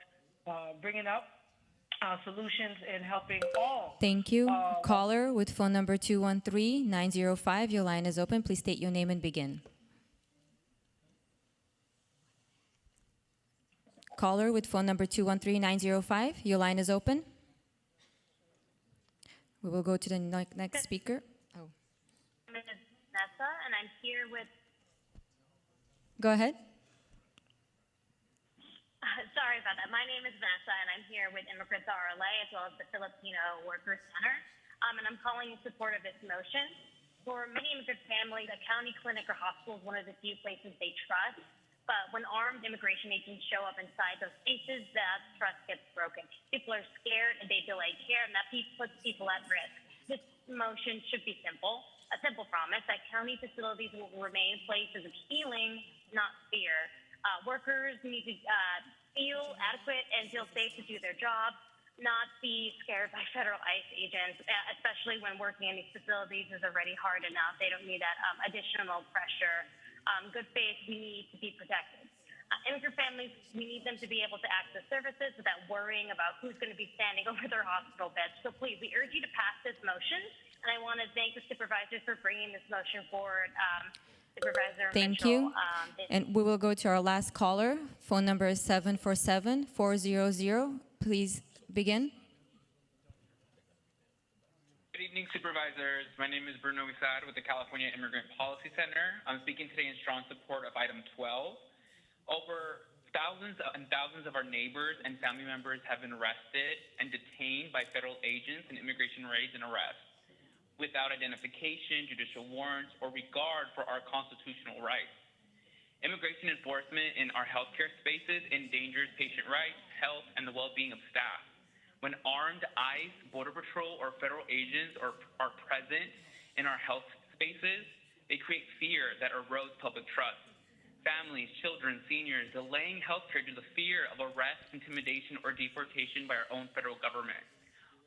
bringing up solutions and helping all. Thank you. Caller with phone number 213-905, your line is open. Please state your name and begin. Caller with phone number 213-905, your line is open. We will go to the next speaker. Oh. My name is Vanessa, and I'm here with. Go ahead. Sorry about that. My name is Vanessa, and I'm here with Immigrants RLA as well as the Filipino Workers Center, and I'm calling in support of this motion. For many immigrant families, a county clinic or hospital is one of the few places they trust, but when armed immigration agents show up inside those spaces, that trust gets broken. People are scared and they delay care, and that puts people at risk. This motion should be simple, a simple promise that county facilities will remain places of healing, not fear. Workers need to feel adequate and feel safe to do their job, not be scared by federal ICE agents, especially when working in these facilities is already hard enough. They don't need that additional pressure. Good faith, we need to be protected. Immigrant families, we need them to be able to access services without worrying about who's going to be standing over their hospital beds. So please, we urge you to pass this motion, and I want to thank the supervisors for bringing this motion forward. Supervisor Thank Mitchell, you. And we will go to our last caller. Phone number is 747-400. Please begin. Good evening, supervisors. My name is Bruno Isad with the California Immigrant Policy Center. I'm speaking today in strong support of item 12. Over thousands and thousands of our neighbors and family members have been arrested and detained by federal agents in immigration raids and arrests without identification, judicial warrants, or regard for our constitutional rights. Immigration enforcement in our healthcare spaces endangers patient rights, health, and the well-being of staff. When armed ICE, Border Patrol, or federal agents are present in our health spaces, they create fear that erodes public trust. Families, children, seniors delaying healthcare due to the fear of arrest, intimidation, or deportation by our own federal government.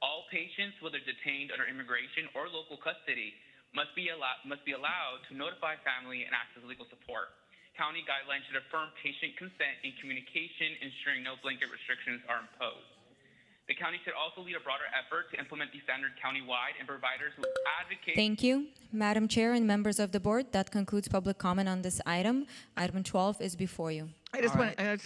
All patients, whether detained under immigration or local custody, must be allowed to notify family and access legal support. County guidelines should affirm patient consent and communication, ensuring no blanket restrictions are imposed. The county should also lead a broader effort to implement these standards countywide, and providers who advocate. Thank you. Madam Chair and members of the board, that concludes public comment on this item. Item 12 is before you. I just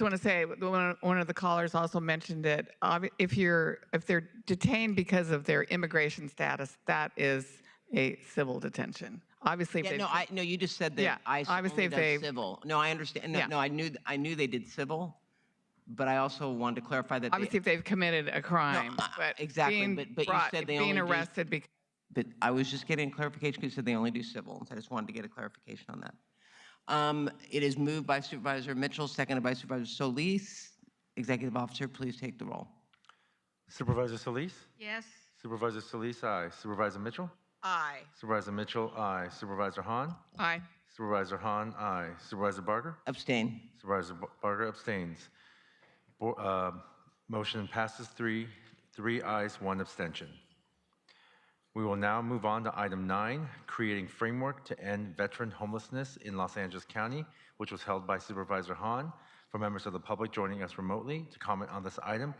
want to say one of the callers also mentioned it. If they're detained because of their immigration status, that is a civil detention. Obviously, if Yeah, no, you just said that Yeah, ICE obviously only if they- does civil. No, I understand. No, Yeah. no, I knew they did civil, but I also wanted to clarify that obviously if they've committed a crime, but exactly, being but you said they being only do- arrested because But I was just getting clarification because you said they only do civil. So I just wanted to get a clarification on that. It is moved by Supervisor Mitchell, seconded by Supervisor Solis. Executive Officer, please take the roll. Supervisor Solis? Yes. Supervisor Solis, aye. Supervisor Mitchell? Aye. Supervisor Mitchell, aye. Supervisor Hahn? Aye. Supervisor Hahn, aye. Supervisor Barger? Abstain. Supervisor Barger abstains. Motion passes three ayes, one abstention. We will now move on to item 9, creating framework to end veteran homelessness in Los Angeles County, which was held by Supervisor Hahn. For members of the public joining us remotely to comment on this item,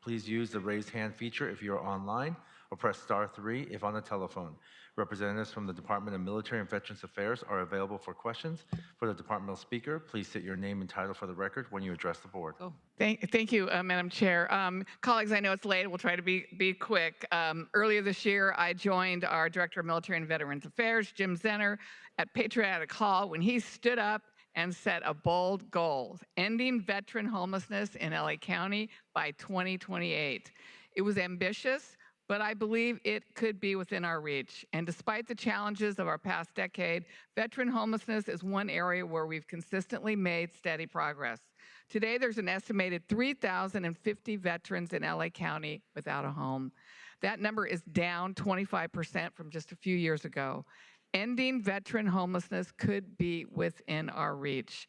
please use the raise hand feature if you are online, or press *3 if on the telephone. Representatives from the Department of Military and Veterans Affairs are available for questions. For the departmental speaker, please state your name and title for the record when you address the board. Thank you, Madam Chair. Colleagues, I know it's late. We'll try to be quick. Earlier this year, I joined our Director of Military and Veterans Affairs, Jim Zenner, at Patriotic Hall when he stood up and set a bold goal, ending veteran homelessness in LA County by 2028. It was ambitious, but I believe it could be within our reach. And despite the challenges of our past decade, veteran homelessness is one area where we've consistently made steady progress. Today, there's an estimated 3,050 veterans in LA County without a home. That number is down 25% from just a few years ago. Ending veteran homelessness could be within our reach.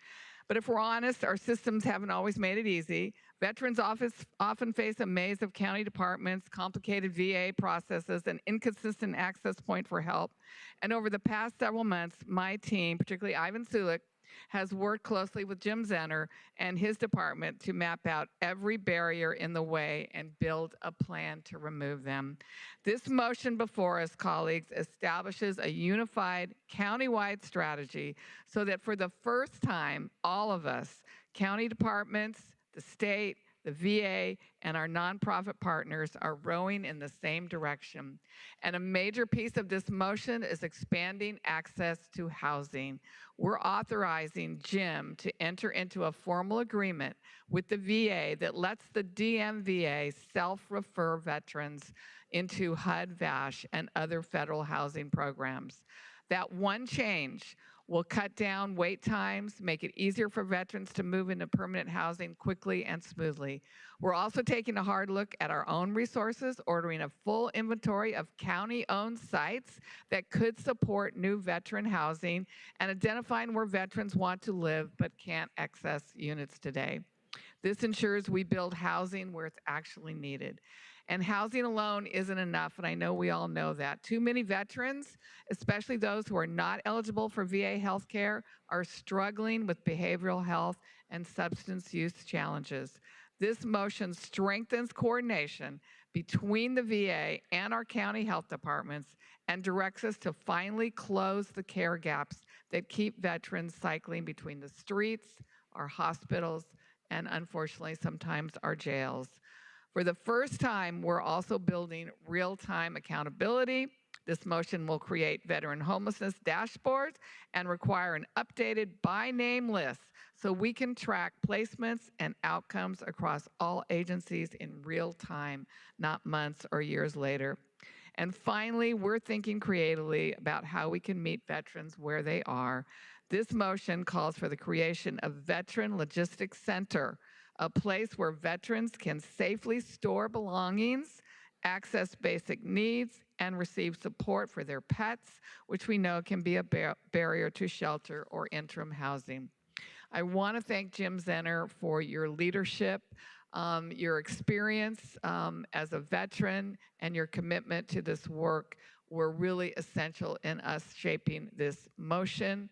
But if we're honest, our systems haven't always made it easy. Veterans often face a maze of county departments, complicated VA processes, and inconsistent access point for help. And over the past several months, my team, particularly Ivan Sulik, has worked closely with Jim Zenner and his department to map out every barrier in the way and build a plan to remove them. This motion before us, colleagues, establishes a unified countywide strategy so that for the first time, all of us, county departments, the state, the VA, and our nonprofit partners are rowing in the same direction. And a major piece of this motion is expanding access to housing. We're authorizing Jim to enter into a formal agreement with the VA that lets the DMVA self-refer veterans into HUD, VASH, and other federal housing programs. That one change will cut down wait times, make it easier for veterans to move into permanent housing quickly and smoothly. We're also taking a hard look at our own resources, ordering a full inventory of county-owned sites that could support new veteran housing, and identifying where veterans want to live but can't access units today. This ensures we build housing where it's actually needed. And housing alone isn't enough, and I know we all know that. Too many veterans, especially those who are not eligible for VA health care, are struggling with behavioral health and substance use challenges. This motion strengthens coordination between the VA and our county health departments and directs us to finally close the care gaps that keep veterans cycling between the streets, our hospitals, and unfortunately sometimes our jails. For the first time, we're also building real-time accountability. This motion will create veteran homelessness dashboards and require an updated by-name list so we can track placements and outcomes across all agencies in real time, not months or years later. And finally, we're thinking creatively about how we can meet veterans where they are. This motion calls for the creation of Veteran Logistics Center, a place where veterans can safely store belongings, access basic needs, and receive support for their pets, which we know can be a barrier to shelter or interim housing. I want to thank Jim Zenner for your leadership, your experience as a veteran, and your commitment to this work were really essential in us shaping this motion.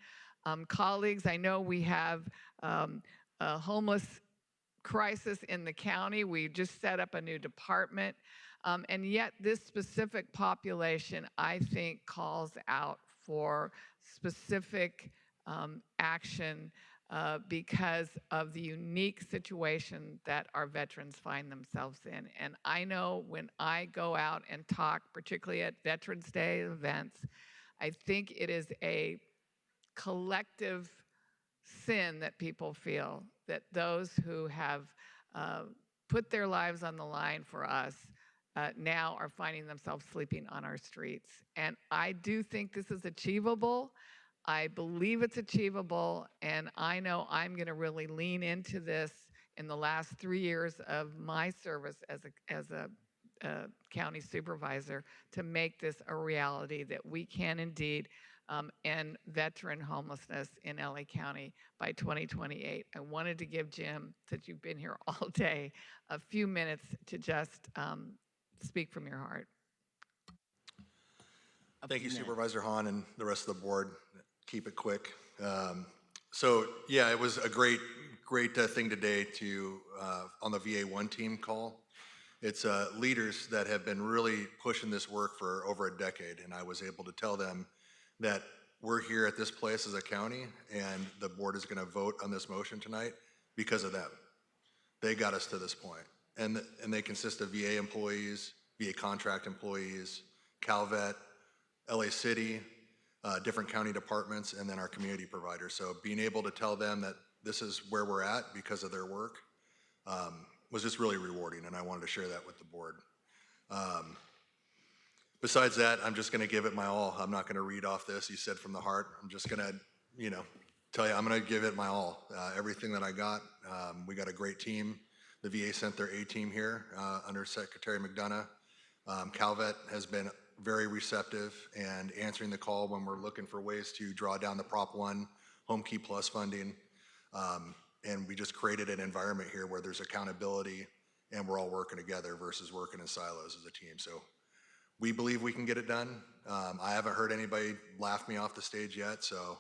Colleagues, I know we have homeless crisis in the county. We just set up a new department. And yet this specific population, I think, calls out for specific action because of the unique situation that our veterans find themselves in. And I know when I go out and talk, particularly at Veterans Day events, I think it is a collective sin that people feel, that those who have put their lives on the line for us now are finding themselves sleeping on our streets. And I do think this is achievable. I believe it's achievable, and I know I'm going to really lean into this in the last 3 years of my service as a county supervisor to make this a reality, that we can indeed end veteran homelessness in LA County by 2028. I wanted to give Jim, since you've been here all day, a few minutes to just speak from your heart. Thank you, Supervisor Hahn and the rest of the board. Keep it quick. So yeah, it was a great thing today to on the VA1 team call. It's leaders that have been really pushing this work for over a decade, and I was able to tell them that we're here at this place as a county, and the board is going to vote on this motion tonight because of them. They got us to this point, and they consist of VA employees, VA contract employees, Calvet, LA City, different county departments, and then our community providers. So being able to tell them that this is where we're at because of their work was just really rewarding, and I wanted to share that with the board. Besides that, I'm just gonna give it my all. I'm not gonna read off this, you said from the heart. I'm just gonna, tell you, I'm gonna give it my all. Everything that I got, we got a great team. The VA sent their A-team here under Secretary McDonough. Calvet has been very receptive and answering the call when we're looking for ways to draw down the Prop 1 Home Key Plus funding. And we just created an environment here where there's accountability and we're all working together versus working in silos as a team. So we believe we can get it done. I haven't heard anybody laugh me off the stage yet, so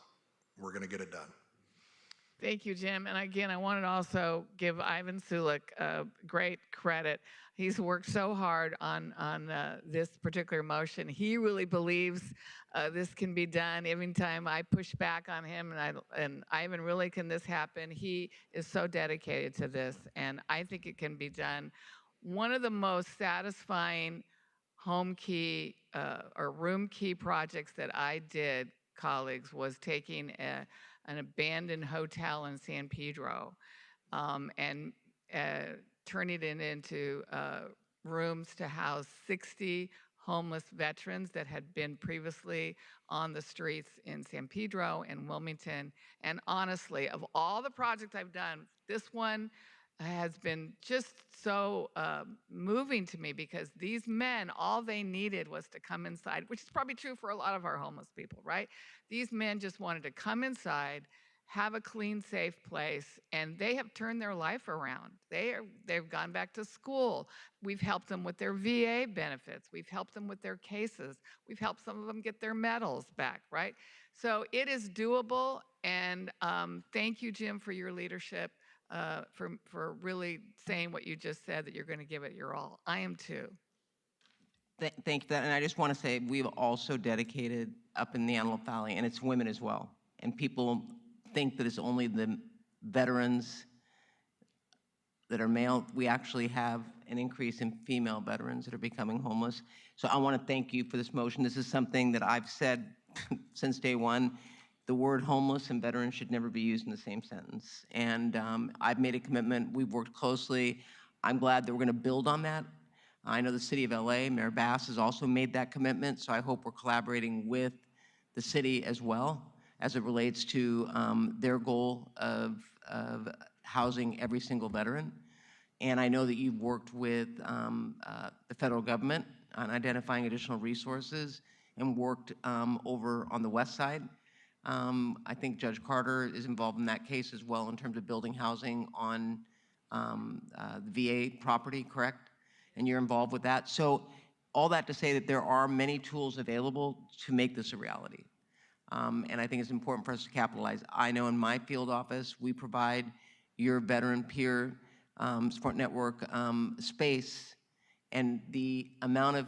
we're gonna get it done. Thank you, Jim. And again, I wanted to also give Ivan Sulik great credit. He's worked so hard on this particular motion. He really believes this can be done. Every time I push back on him and Ivan, really, can this happen? He is so dedicated to this, and I think it can be done. One of the most satisfying home key or room key projects that I did, colleagues, was taking an abandoned hotel in San Pedro and turning it into rooms to house 60 homeless veterans that had been previously on the streets in San Pedro and Wilmington. And honestly, of all the projects I've done, this one has been just so moving to me, because these men, all they needed was to come inside, which is probably true for a lot of our homeless people, right? These men just wanted to come inside, have a clean, safe place, and they have turned their life around. They've gone back to school. We've helped them with their VA benefits. We've helped them with their cases. We've helped some of them get their medals back, right? So it is doable, and thank you, Jim, for your leadership, for really saying what you just said, that you're going to give it your all. I am too. Thank you for that. And I just want to say we've also dedicated up in the Antelope Valley, and it's women as well. And people think that it's only the veterans that are male. We actually have an increase in female veterans that are becoming homeless. So I want to thank you for this motion. This is something that I've said since day one. The word homeless and veteran should never be used in the same sentence. And I've made a commitment. We've worked closely. I'm glad that we're going to build on that. I know the city of LA, Mayor Bass, has also made that commitment, so I hope we're collaborating with the city as well as it relates to their goal of housing every single veteran. And I know that you've worked with the federal government on identifying additional resources and worked over on the west side. I think Judge Carter is involved in that case as well in terms of building housing on the VA property, correct? And you're involved with that. So all that to say that there are many tools available to make this a reality. And I think it's important for us to capitalize. I know in my field office, we provide your veteran peer support network space, and the amount of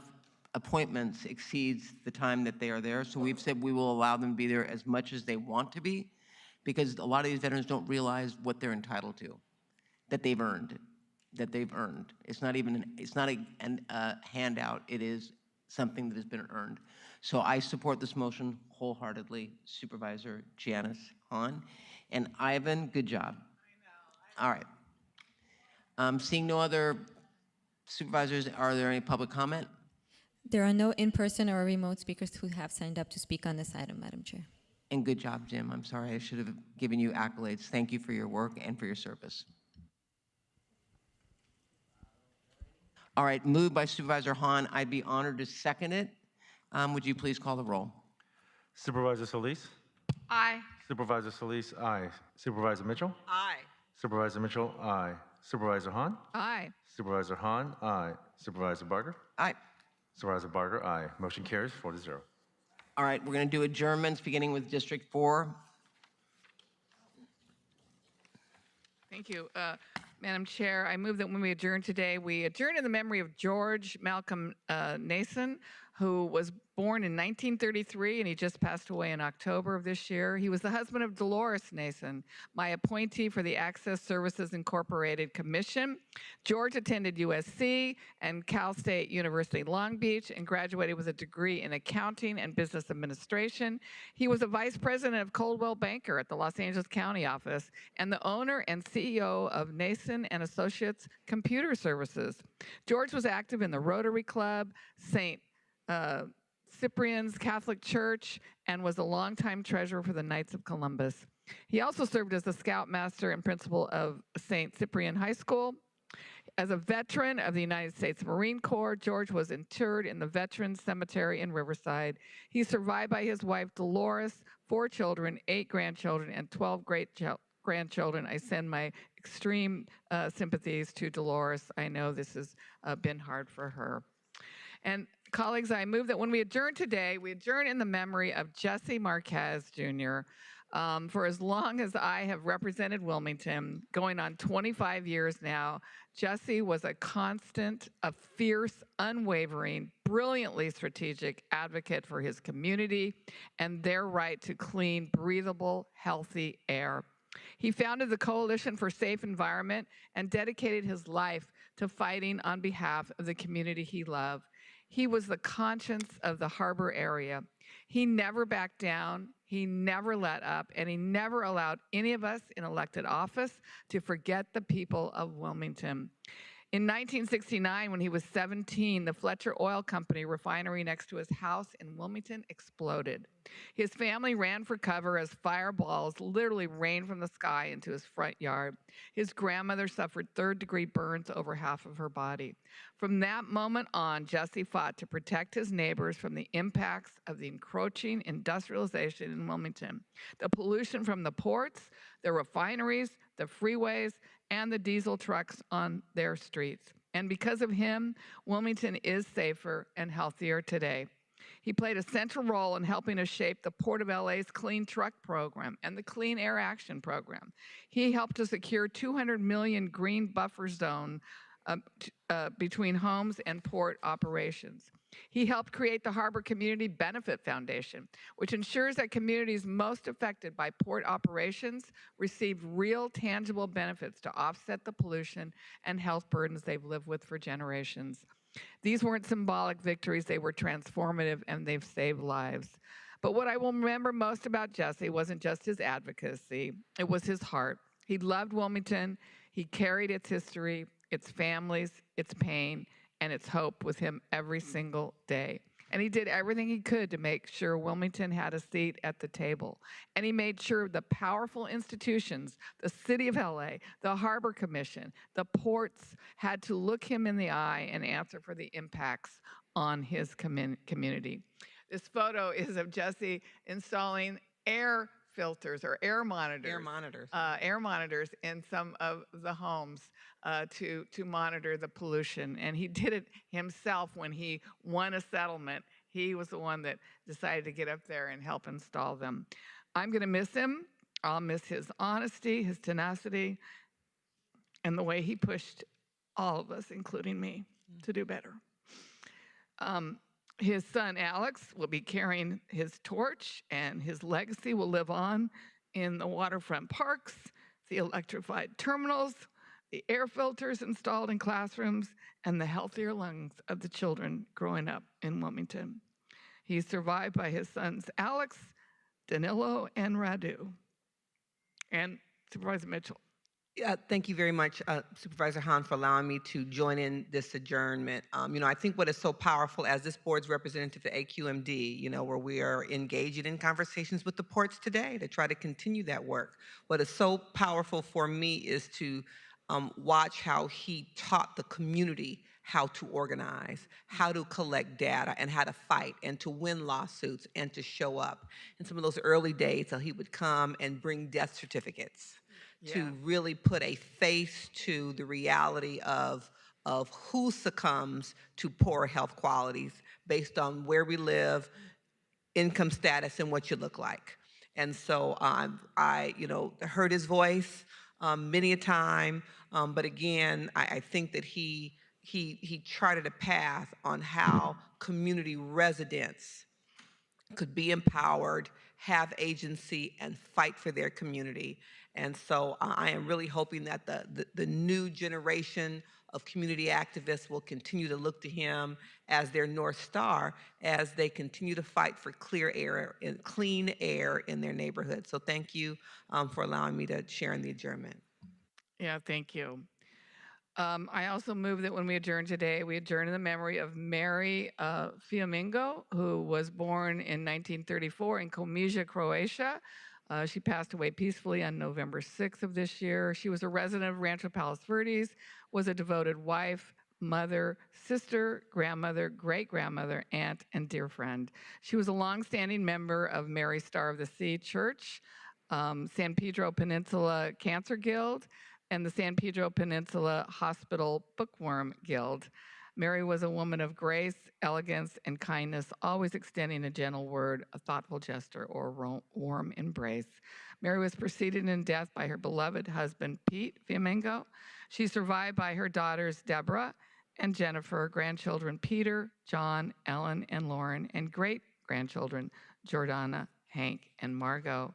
appointments exceeds the time that they are there. So we've said we will allow them to be there as much as they want to be, because a lot of these veterans don't realize what they're entitled to, that they've earned, It's not even, it's not a handout, it is something that has been earned. So I support this motion wholeheartedly, Supervisor Janice Hahn. And Ivan, good job. All right. Seeing no other supervisors, are there any public comment? There are no in-person or remote speakers who have signed up to speak on this item, Madam Chair. And good job, Jim. I'm sorry, I should have given you accolades. Thank you for your work and for your service. All right, moved by Supervisor Hahn. I'd be honored to second it. Would you please call the roll? Supervisor Solis? Aye. Supervisor Solis, aye. Supervisor Mitchell? Aye. Supervisor Mitchell, aye. Supervisor Hahn? Aye. Supervisor Hahn, aye. Supervisor Barger? Aye. Supervisor Barger, aye. Motion carries 4-0. All right, we're going to do adjournments beginning with District 4. Thank you. Madam Chair, I move that when we adjourn today, we adjourn in the memory of George Malcolm Nason, who was born in 1933, and he just passed away in October of this year. He was the husband of Dolores Nason, my appointee for the Access Services Incorporated Commission. George attended USC and Cal State University Long Beach and graduated with a degree in accounting and business administration. He was a vice president of Coldwell Banker at the Los Angeles County office and the owner and CEO of Nason and Associates Computer Services. George was active in the Rotary Club, St. Cyprian's Catholic Church, and was a longtime treasurer for the Knights of Columbus. He also served as the scoutmaster and principal of St. Cyprian High School. As a veteran of the United States Marine Corps, George was interred in the Veterans Cemetery in Riverside. He's survived by his wife, Dolores, 4 children, 8 grandchildren, and 12 great-grandchildren. I send my extreme sympathies to Dolores. I know this has been hard for her. And colleagues, I move that when we adjourn today, we adjourn in the memory of Jesse Marquez Jr. For as long as I have represented Wilmington, going on 25 years now, Jesse was a constant, a fierce, unwavering, brilliantly strategic advocate for his community and their right to clean, breathable, healthy air. He founded the Coalition for Safe Environment and dedicated his life to fighting on behalf of the community he loved. He was the conscience of the harbor area. He never backed down, he never let up, and he never allowed any of us in elected office to forget the people of Wilmington. In 1969, when he was 17, the Fletcher Oil Company refinery next to his house in Wilmington exploded. His family ran for cover as fireballs literally rained from the sky into his front yard. His grandmother suffered third-degree burns over half of her body. From that moment on, Jesse fought to protect his neighbors from the impacts of the encroaching industrialization in Wilmington, the pollution from the ports, the refineries, the freeways, and the diesel trucks on their streets. And because of him, Wilmington is safer and healthier today. He played a central role in helping us shape the Port of LA's Clean Truck Program and the Clean Air Action Program. He helped to secure 200 million green buffer zone between homes and port operations. He helped create the Harbor Community Benefit Foundation, which ensures that communities most affected by port operations receive real, tangible benefits to offset the pollution and health burdens they've lived with for generations. These weren't symbolic victories, they were transformative, and they've saved lives. But what I will remember most about Jesse wasn't just his advocacy, it was his heart. He loved Wilmington, he carried its history, its families, its pain, and its hope with him every single day. And he did everything he could to make sure Wilmington had a seat at the table. And he made sure the powerful institutions, the City of LA, the Harbor Commission, the ports, had to look him in the eye and answer for the impacts on his community. This photo is of Jesse installing air filters or air monitors. Air monitors in some of the homes to monitor the pollution. And he did it himself when he won a settlement. He was the one that decided to get up there and help install them. I'm going to miss him. I'll miss his honesty, his tenacity, and the way he pushed all of us, including me, to do better. His son Alex will be carrying his torch, and his legacy will live on in the waterfront parks, the electrified terminals, the air filters installed in classrooms, and the healthier lungs of the children growing up in Wilmington. He's survived by his sons Alex, Danilo, and Radu. And Supervisor Mitchell. Yeah, thank you very much, Supervisor Hahn, for allowing me to join in this adjournment. I think what is so powerful as this board's representative to AQMD, where we are engaging in conversations with the ports today to try to continue that work. What is so powerful for me is to watch how he taught the community how to organize, how to collect data, and how to fight, and to win lawsuits, and to show up. In some of those early days, so he would come and bring death certificates to really put a face to the reality of who succumbs to poor health qualities based on where we live, income status, and what you look like. And so I heard his voice many a time, but again, I think that he charted a path on how community residents could be empowered, have agency, and fight for their community. And so I am really hoping that the new generation of community activists will continue to look to him as their North Star as they continue to fight for clear air and clean air in their neighborhood. So thank you for allowing me to share in the adjournment. Yeah, thank you. I also move that when we adjourn today, we adjourn in the memory of Mary Fiamingo, who was born in 1934 in Komiža, Croatia. She passed away peacefully on November 6th of this year. She was a resident of Rancho Palos Verdes, was a devoted wife, mother, sister, grandmother, great-grandmother, aunt, and dear friend. She was a longstanding member of Mary Star of the Sea Church, San Pedro Peninsula Cancer Guild, and the San Pedro Peninsula Hospital Bookworm Guild. Mary was a woman of grace, elegance, and kindness, always extending a gentle word, a thoughtful gesture, or a warm embrace. Mary was preceded in death by her beloved husband, Pete Fiamingo. She's survived by her daughters, Deborah and Jennifer, grandchildren, Peter, John, Ellen, and Lauren, and great-grandchildren, Jordana, Hank, and Margot.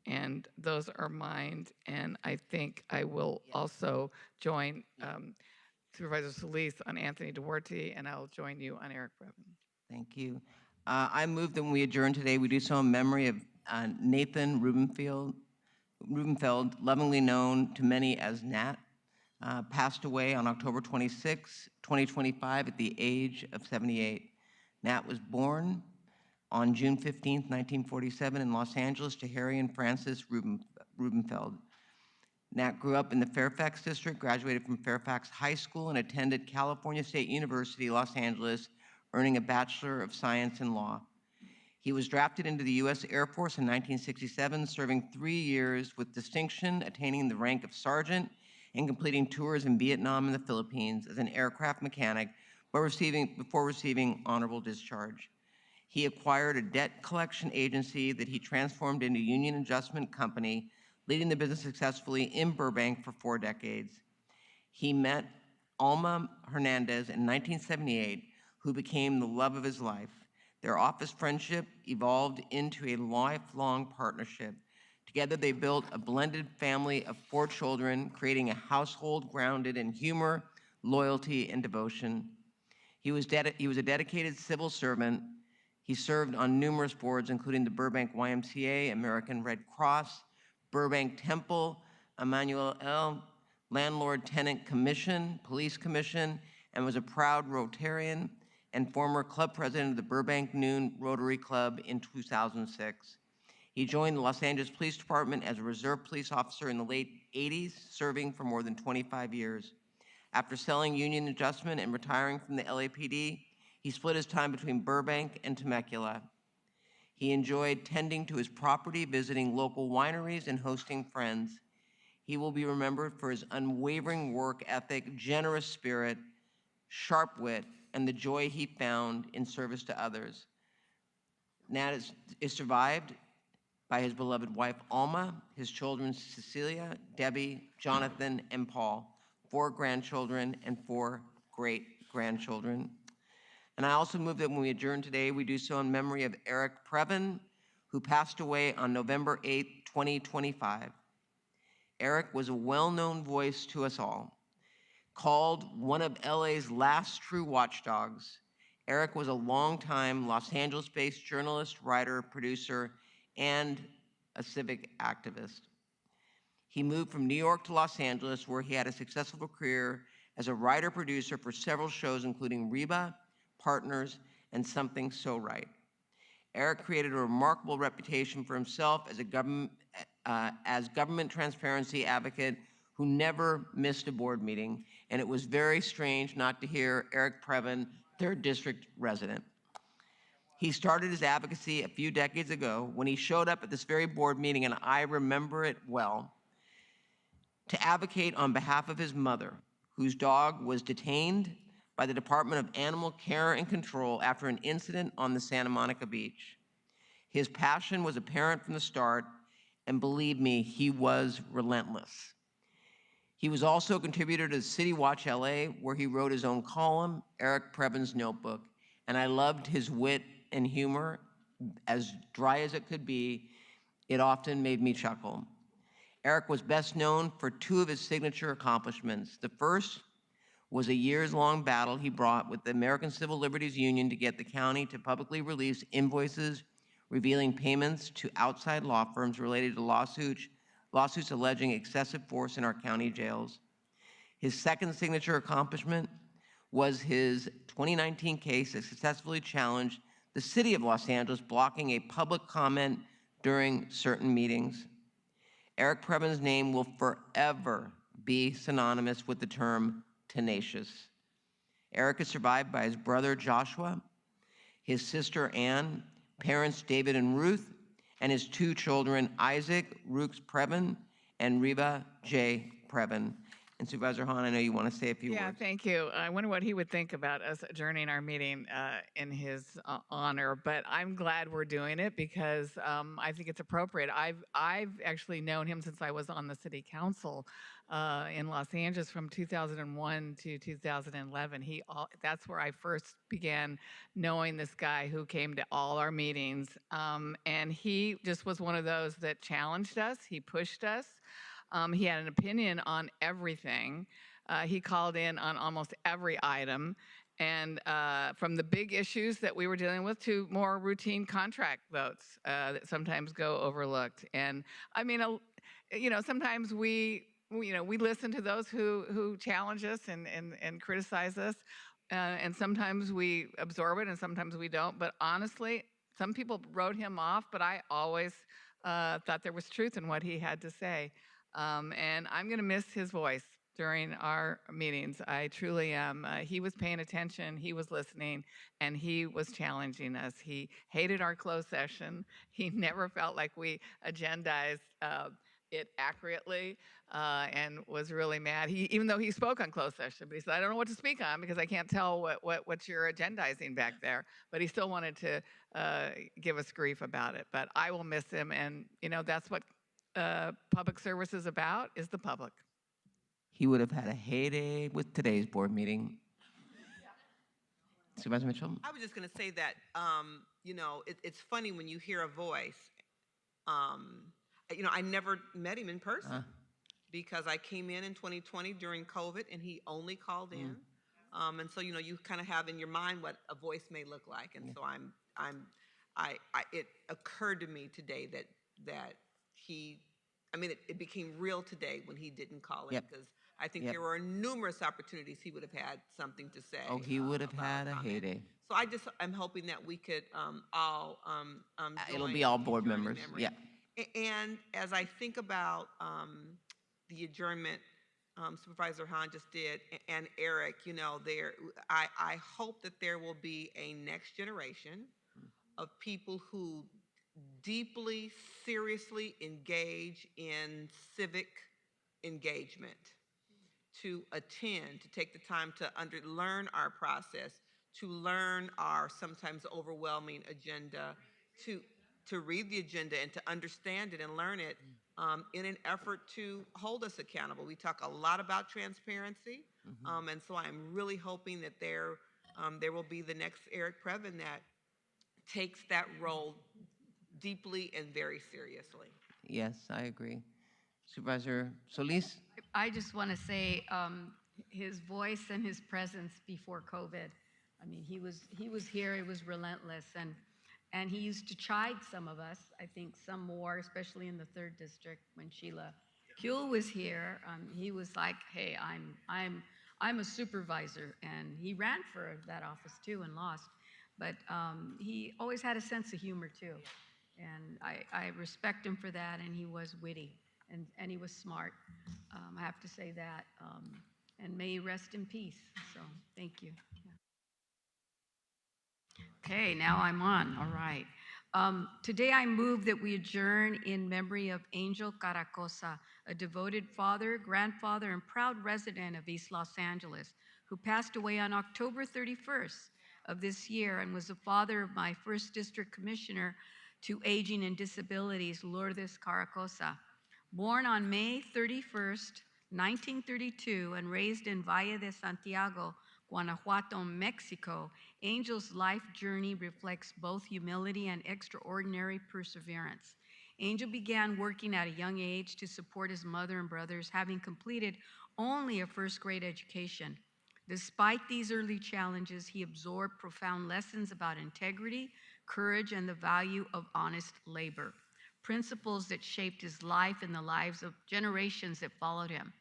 And those are mine. And I think I will also join Supervisor Solis on Anthony Duarte, and I'll join you on Eric Brevin. Thank you. I move that when we adjourn today, we do so in memory of Nathan Rubenfeld, lovingly known to many as Nat, passed away on October 26, 2025 at the age of 78. Nat was born on June 15, 1947 in Los Angeles to Harry and Frances Rubenfeld. Nat grew up in the Fairfax district, graduated from Fairfax High School, and attended California State University, Los Angeles, earning a Bachelor of Science in Law. He was drafted into the U.S. Air Force in 1967, serving 3 years with distinction, attaining the rank of sergeant and completing tours in Vietnam and the Philippines as an aircraft mechanic before receiving honorable discharge. He acquired a debt collection agency that he transformed into Union Adjustment Company, leading the business successfully in Burbank for 4 decades. He met Alma Hernandez in 1978, who became the love of his life. Their office friendship evolved into a lifelong partnership. Together, they built a blended family of 4 children, creating a household grounded in humor, loyalty, and devotion. He was a dedicated civil servant. He served on numerous boards, including the Burbank YMCA, American Red Cross, Burbank Temple, Emmanuel L. Landlord-Tenant Commission, Police Commission, and was a proud Rotarian and former club president of the Burbank Noon Rotary Club in 2006. He joined the Los Angeles Police Department as a reserve police officer in the late 80s, serving for more than 25 years. After selling Union Adjustment and retiring from the LAPD, he split his time between Burbank and Temecula. He enjoyed tending to his property, visiting local wineries, and hosting friends. He will be remembered for his unwavering work ethic, generous spirit, sharp wit, and the joy he found in service to others. Nat is survived by his beloved wife, Alma, his children, Cecilia, Debbie, Jonathan, and Paul. 4 grandchildren, and 4 great-grandchildren. And I also move that when we adjourn today, we do so in memory of Eric Previn, who passed away on November 8, 2025. Eric was a well-known voice to us all. Called one of LA's last true watchdogs, Eric was a longtime Los Angeles-based journalist, writer, producer, and a civic activist. He moved from New York to Los Angeles, where he had a successful career as a writer-producer for several shows, including Reba, Partners, and Something So Right. Eric created a remarkable reputation for himself as a government transparency advocate who never missed a board meeting, and it was very strange not to hear Eric Previn, 3rd District resident. He started his advocacy a few decades ago when he showed up at this very board meeting, and I remember it well, to advocate on behalf of his mother, whose dog was detained by the Department of Animal Care and Control after an incident on the Santa Monica beach. His passion was apparent from the start, and believe me, he was relentless. He was also a contributor to City Watch LA, where he wrote his own column, Eric Previn's Notebook, and I loved his wit and humor. As dry as it could be, it often made me chuckle. Eric was best known for 2 of his signature accomplishments. The first was a years-long battle he brought with the American Civil Liberties Union to get the county to publicly release invoices revealing payments to outside law firms related to lawsuits alleging excessive force in our county jails. His second signature accomplishment was his 2019 case that successfully challenged the city of Los Angeles blocking a public comment during certain meetings. Eric Previn's name will forever be synonymous with the term tenacious. Eric is survived by his brother Joshua, his sister Ann, parents David and Ruth, and his 2 children, Isaac Rooks Previn and Reba J. Previn. And Supervisor Hahn, I know you want to say a few words. Yeah, thank you. I wonder what he would think about us adjourning our meeting in his honor, but I'm glad we're doing it because I think it's appropriate. I've actually known him since I was on the city council in Los Angeles from 2001 to 2011. That's where I first began knowing this guy who came to all our meetings, and he just was one of those that challenged us. He pushed us. He had an opinion on everything. He called in on almost every item, and from the big issues that we were dealing with to more routine contract votes that sometimes go overlooked. And I mean, sometimes we listen to those who challenge us and criticize us, and sometimes we absorb it and sometimes we don't. But honestly, some people wrote him off, but I always thought there was truth in what he had to say. And I'm going to miss his voice during our meetings. I truly am. He was paying attention, he was listening, and he was challenging us. He hated our closed session. He never felt like we agendized it accurately and was really mad. Even though he spoke on closed session, but he said, I don't know what to speak on because I can't tell what you're agendizing back there. But he still wanted to give us grief about it. But I will miss him, and that's what public service is about, is the public. He would have had a heyday with today's board meeting. Supervisor Mitchell? I was just going to say that, it's funny when you hear a voice. I never met him in person because I came in 2020 during COVID, and he only called in. And so, you kind of have in your mind what a voice may look like. And so it occurred to me today that it became real today when he didn't call in, because I think there were numerous opportunities he would have had something to say. Oh, he would have had a heyday. So I'm hoping that we could all It'll be all board members. Memory. Yeah. And as I think about the adjournment Supervisor Hahn just did, and Eric, I hope that there will be a next generation of people who deeply, seriously engage in civic engagement, to attend, to take the time to learn our process, to learn our sometimes overwhelming agenda, to read the agenda and to understand it and learn it in an effort to hold us accountable. We talk a lot about transparency, and so I'm really hoping that there will be the next Eric Previn that takes that role deeply and very seriously. Yes, I agree. Supervisor Solis? I just want to say his voice and his presence before COVID. I mean, he was here. It was relentless, and he used to chide some of us. I think some more, especially in the 3rd district when Sheila Kuehl was here. He was like, "Hey, I'm a supervisor," and he ran for that office too and lost. But he always had a sense of humor too, and I respect him for that. And he was witty and he was smart. I have to say that. And may he rest in peace. So thank you. Okay, now I'm on. All right. Today I move that we adjourn in memory of Angel Caracosa, a devoted father, grandfather, and proud resident of East Los Angeles, who passed away on October 31st of this year and was the father of my 1st District Commissioner to Aging and Disabilities, Lourdes Caracosa. Born on May 31st, 1932, and raised in Valle de Santiago, Guanajuato, Mexico, Angel's life journey reflects both humility and extraordinary perseverance. Angel began working at a young age to support his mother and brothers, having completed only a 1st grade education. Despite these early challenges, he absorbed profound lessons about integrity, courage, and the value of honest labor, principles that shaped his life and the lives of generations that followed him.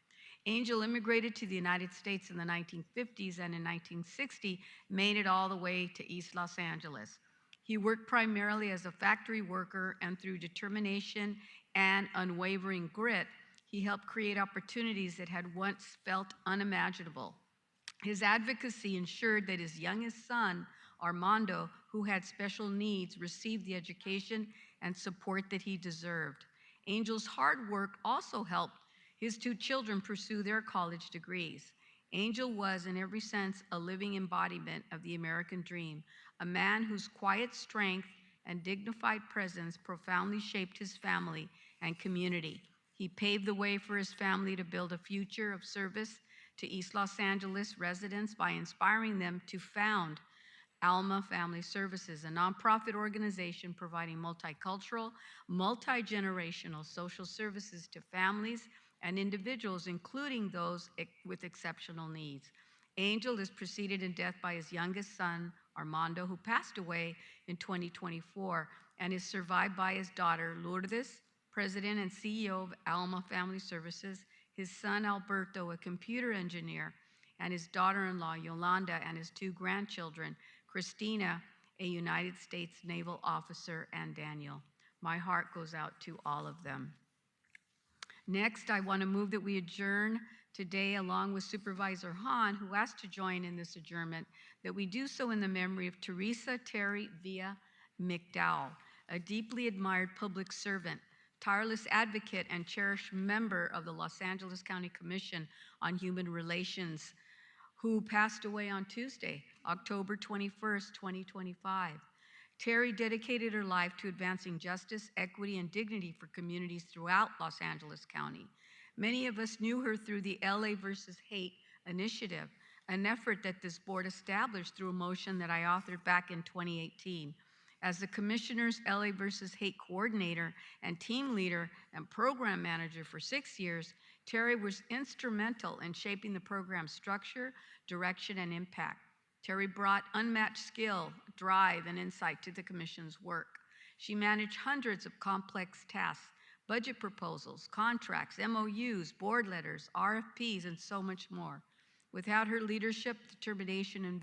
Angel immigrated to the United States in the 1950s and in 1960 made it all the way to East Los Angeles. He worked primarily as a factory worker, and through determination and unwavering grit, he helped create opportunities that had once felt unimaginable. His advocacy ensured that his youngest son, Armando, who had special needs, received the education and support that he deserved. Angel's hard work also helped his 2 children pursue their college degrees. Angel was, in every sense, a living embodiment of the American dream, a man whose quiet strength and dignified presence profoundly shaped his family and community. He paved the way for his family to build a future of service to East Los Angeles residents by inspiring them to found Alma Family Services, a nonprofit organization providing multicultural, multi-generational social services to families and individuals, including those with exceptional needs. Angel is preceded in death by his youngest son, Armando, who passed away in 2024, and is survived by his daughter, Lourdes, President and CEO of Alma Family Services, his son, Alberto, a computer engineer, and his daughter-in-law, Yolanda, and his 2 grandchildren, Christina, a United States Naval officer, and Daniel. My heart goes out to all of them. Next, I want to move that we adjourn today along with Supervisor Hahn, who asked to join in this adjournment, that we do so in the memory of Teresa Terry Villa McDowell, a deeply admired public servant, tireless advocate, and cherished member of the Los Angeles County Commission on Human Relations, who passed away on Tuesday, October 21st, 2025. Terry dedicated her life to advancing justice, equity, and dignity for communities throughout Los Angeles County. Many of us knew her through the LA versus Hate initiative, an effort that this board established through a motion that I authored back in 2018. As the Commissioner's LA versus Hate coordinator and team leader and program manager for 6 years, Terry was instrumental in shaping the program's structure, direction, and impact. Terry brought unmatched skill, drive, and insight to the Commission's work. She managed hundreds of complex tasks, budget proposals, contracts, MOUs, board letters, RFPs, and so much more. Without her leadership, determination, and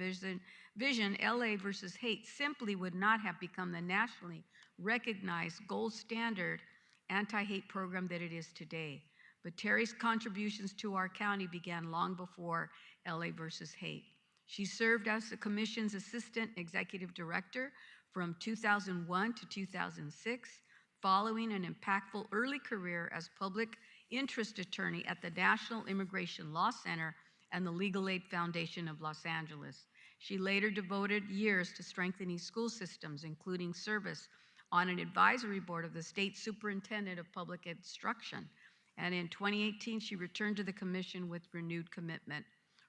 vision, LA versus Hate simply would not have become the nationally recognized gold standard anti-hate program that it is today. But Terry's contributions to our county began long before LA versus Hate. She served as the Commission's Assistant Executive Director from 2001 to 2006, following an impactful early career as public interest attorney at the National Immigration Law Center and the Legal Aid Foundation of Los Angeles. She later devoted years to strengthening school systems, including service on an advisory board of the State Superintendent of Public Instruction. And in 2018, she returned to the commission with renewed commitment.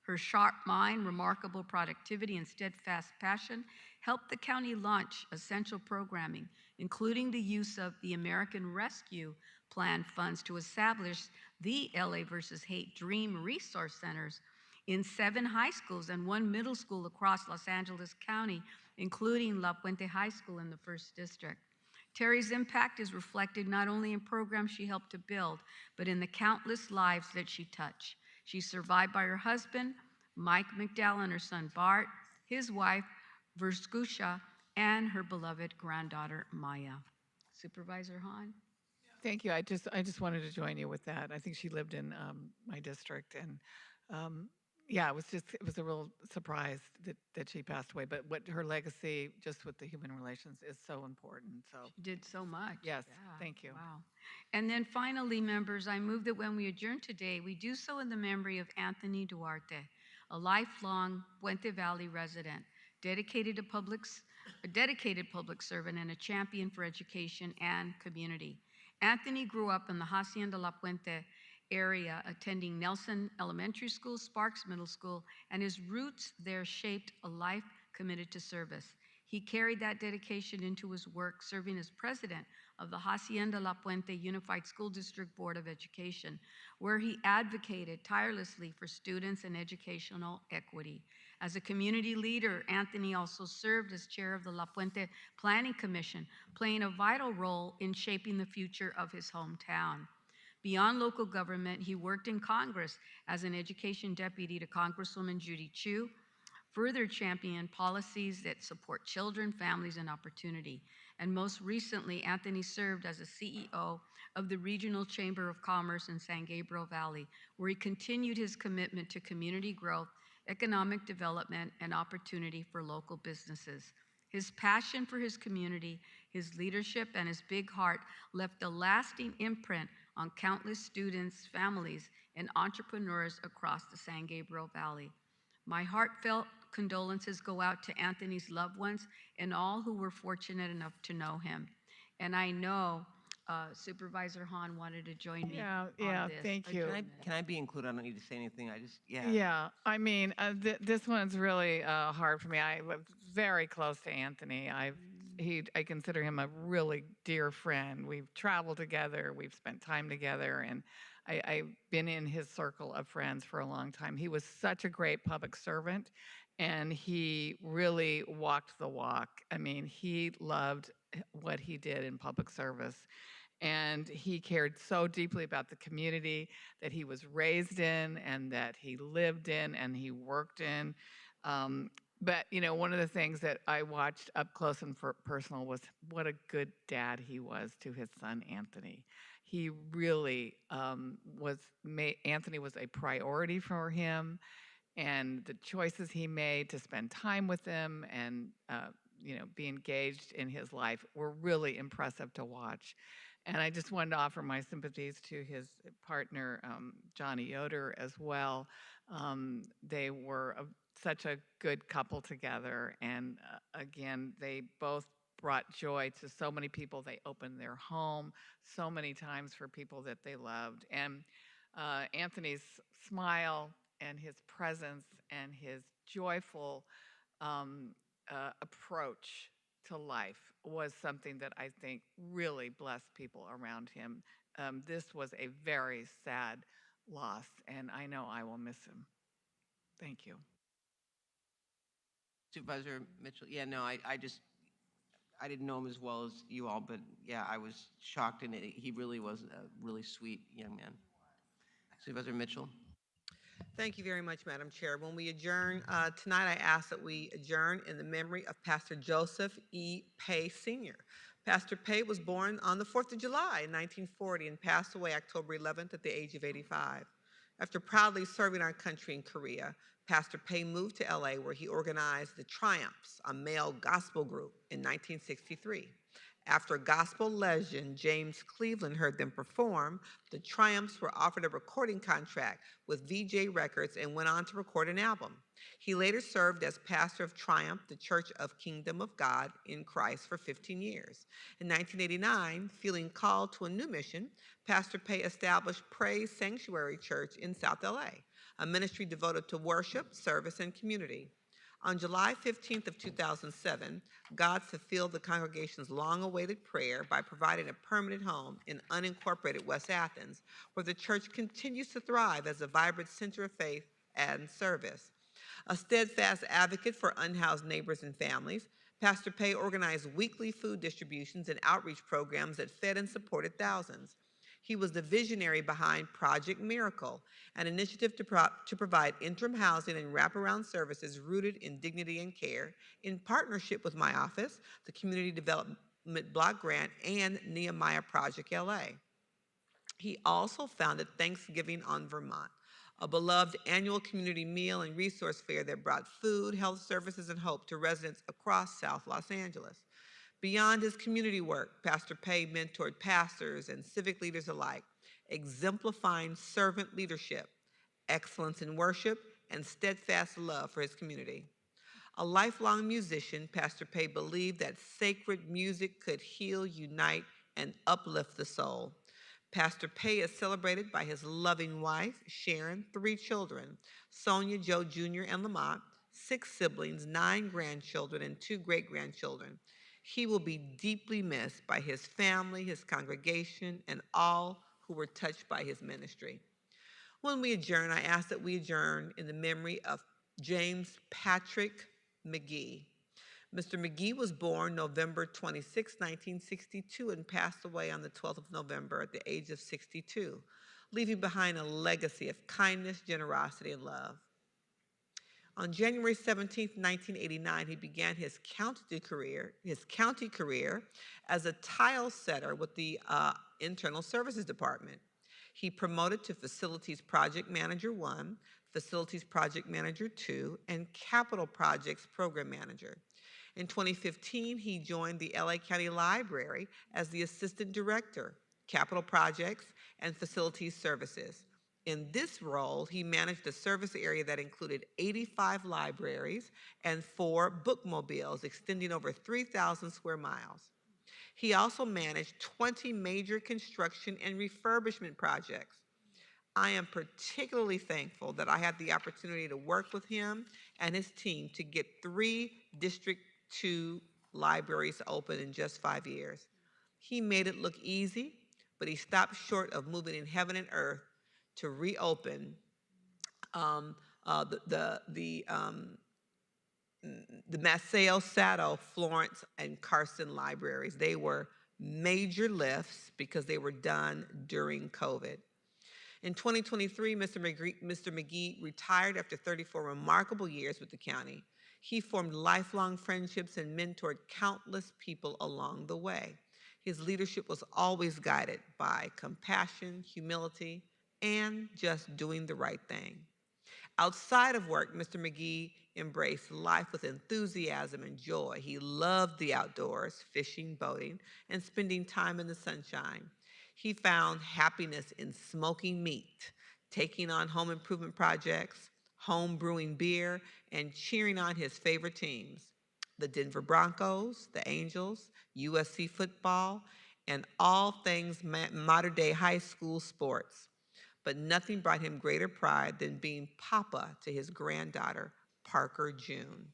Her sharp mind, remarkable productivity, and steadfast passion helped the county launch essential programming, including the use of the American Rescue Plan funds to establish the LA versus Hate Dream Resource Centers in 7 high schools and 1 middle school across Los Angeles County, including La Puente High School in the 1st District. Terry's impact is reflected not only in programs she helped to build, but in the countless lives that she touched. She's survived by her husband, Mike McDowell, and her son Bart, his wife, Verskusha, and her beloved granddaughter, Maya. Supervisor Hahn? Thank you. I just wanted to join you with that. I think she lived in my district, and yeah, it was a real surprise that she passed away. But what her legacy, just with the human relations, is so important. So She did so much. yes, Yeah, thank you. Wow. And then finally, members, I move that when we adjourn today, we do so in the memory of Anthony Duarte, a lifelong Puente Valley resident, a dedicated public servant and a champion for education and community. Anthony grew up in the Hacienda La Puente area, attending Nelson Elementary School, Sparks Middle School, and his roots there shaped a life committed to service. He carried that dedication into his work, serving as president of the Hacienda La Puente Unified School District Board of Education, where he advocated tirelessly for students and educational equity. As a community leader, Anthony also served as chair of the La Puente Planning Commission, playing a vital role in shaping the future of his hometown. Beyond local government, he worked in Congress as an education deputy to Congresswoman Judy Chu, further championed policies that support children, families, and opportunity. And most recently, Anthony served as a CEO of the Regional Chamber of Commerce in San Gabriel Valley, where he continued his commitment to community growth, economic development, and opportunity for local businesses. His passion for his community, his leadership, and his big heart left a lasting imprint on countless students, families, and entrepreneurs across the San Gabriel Valley. My heartfelt condolences go out to Anthony's loved ones and all who were fortunate enough to know him. And I know Supervisor Hahn wanted to join me on this. Thank you. Can I be included? I don't need to say anything. Yeah, I mean, this one's really hard for me. I was very close to Anthony. I consider him a really dear friend. We've traveled together, we've spent time together, and I've been in his circle of friends for a long time. He was such a great public servant, and he really walked the walk. I mean, he loved what he did in public service. And he cared so deeply about the community that he was raised in and that he lived in and he worked in. But, you know, one of the things that I watched up close and personal was what a good dad he was to his son, Anthony. He really Anthony was a priority for him, and the choices he made to spend time with him and, you know, be engaged in his life were really impressive to watch. And I just wanted to offer my sympathies to his partner, Johnny Yoder, as well. They were such a good couple together. And again, they both brought joy to so many people. They opened their home so many times for people that they loved. And Anthony's smile and his presence and his joyful approach to life was something that I think really blessed people around him. This was a very sad loss, and I know I will miss him. Thank you. Supervisor Mitchell, yeah, no, I didn't know him as well as you all, but yeah, I was shocked, and he really was a really sweet young man. Supervisor Mitchell? Thank you very much, Madam Chair. When we adjourn tonight, I ask that we adjourn in the memory of Pastor Joseph E. Pay Sr. Pastor Pay was born on the 4th of July in 1940 and passed away October 11th at the age of 85. After proudly serving our country in Korea, Pastor Pay moved to LA, where he organized the Triumphs, a male gospel group, in 1963. After gospel legend James Cleveland heard them perform, the Triumphs were offered a recording contract with VJ Records and went on to record an album. He later served as pastor of Triumph, the Church of Kingdom of God in Christ, for 15 years. In 1989, feeling called to a new mission, Pastor Pay established Praise Sanctuary Church in South LA, a ministry devoted to worship, service, and community. On July 15th of 2007, God fulfilled the congregation's long-awaited prayer by providing a permanent home in unincorporated West Athens, where the church continues to thrive as a vibrant center of faith and service. A steadfast advocate for unhoused neighbors and families, Pastor Pay organized weekly food distributions and outreach programs that fed and supported thousands. He was the visionary behind Project Miracle, an initiative to provide interim housing and wraparound services rooted in dignity and care, in partnership with my office, the Community Development Block Grant, and Nehemiah Project LA. He also founded Thanksgiving on Vermont, a beloved annual community meal and resource fair that brought food, health services, and hope to residents across South Los Angeles. Beyond his community work, Pastor Pay mentored pastors and civic leaders alike, exemplifying servant leadership, excellence in worship, and steadfast love for his community. A lifelong musician, Pastor Pay believed that sacred music could heal, unite, and uplift the soul. Pastor Pay is celebrated by his loving wife, Sharon, 3 children, Sonia, Joe Jr., and Lamont, 6 siblings, 9 grandchildren, and 2 great-grandchildren. He will be deeply missed by his family, his congregation, and all who were touched by his ministry. When we adjourn, I ask that we adjourn in the memory of James Patrick McGee. Mr. McGee was born November 26, 1962, and passed away on the 12th of November at the age of 62, leaving behind a legacy of kindness, generosity, and love. On January 17, 1989, he began his county career as a tile setter with the Internal Services Department. He promoted to Facilities Project Manager 1, Facilities Project Manager 2, and Capital Projects Program Manager. In 2015, he joined the LA County Library as the Assistant Director, Capital Projects and Facilities Services. In this role, he managed a service area that included 85 libraries and 4 bookmobiles extending over 3,000 square miles. He also managed 20 major construction and refurbishment projects. I am particularly thankful that I had the opportunity to work with him and his team to get 3 District 2 libraries open in just 5 years. He made it look easy, but he stopped short of moving in heaven and earth to reopen the Maceo, Sato, Florence, and Carson libraries. They were major lifts because they were done during COVID. In 2023, Mr. McGee retired after 34 remarkable years with the county. He formed lifelong friendships and mentored countless people along the way. His leadership was always guided by compassion, humility, and just doing the right thing. Outside of work, Mr. McGee embraced life with enthusiasm and joy. He loved the outdoors, fishing, boating, and spending time in the sunshine. He found happiness in smoking meat, taking on home improvement projects, home brewing beer, and cheering on his favorite teams, the Denver Broncos, the Angels, USC football, and all things modern-day high school sports. But nothing brought him greater pride than being papa to his granddaughter, Parker June.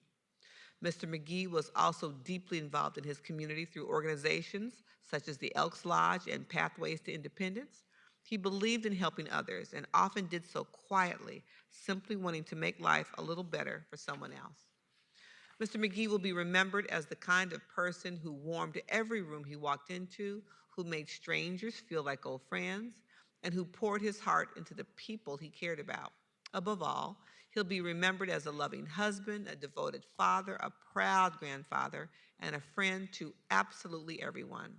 Mr. McGee was also deeply involved in his community through organizations such as the Elks Lodge and Pathways to Independence. He believed in helping others and often did so quietly, simply wanting to make life a little better for someone else. Mr. McGee will be remembered as the kind of person who warmed every room he walked into, who made strangers feel like old friends, and who poured his heart into the people he cared about. Above all, he'll be remembered as a loving husband, a devoted father, a proud grandfather, and a friend to absolutely everyone.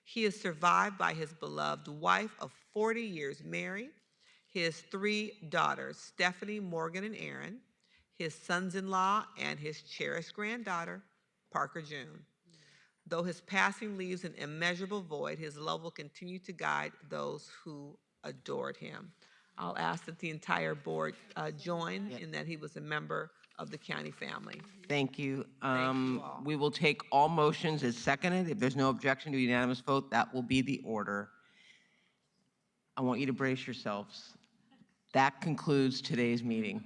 He is survived by his beloved wife of 40 years, Mary, his 3 daughters, Stephanie, Morgan, and Aaron, his sons-in-law, and his cherished granddaughter, Parker June. Though his passing leaves an immeasurable void, his love will continue to guide those who adored him. I'll ask that the entire board join in that he was a member of the county family. Thank you. Thank you all. We will take all motions as seconded. If there's no objection to a unanimous vote, that will be the order. I want you to brace yourselves. That concludes today's meeting.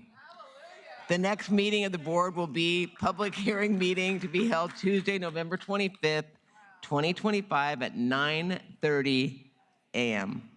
The next meeting of the board will be public hearing meeting to be held Tuesday, November 25th, 2025 at 9:30 a.m.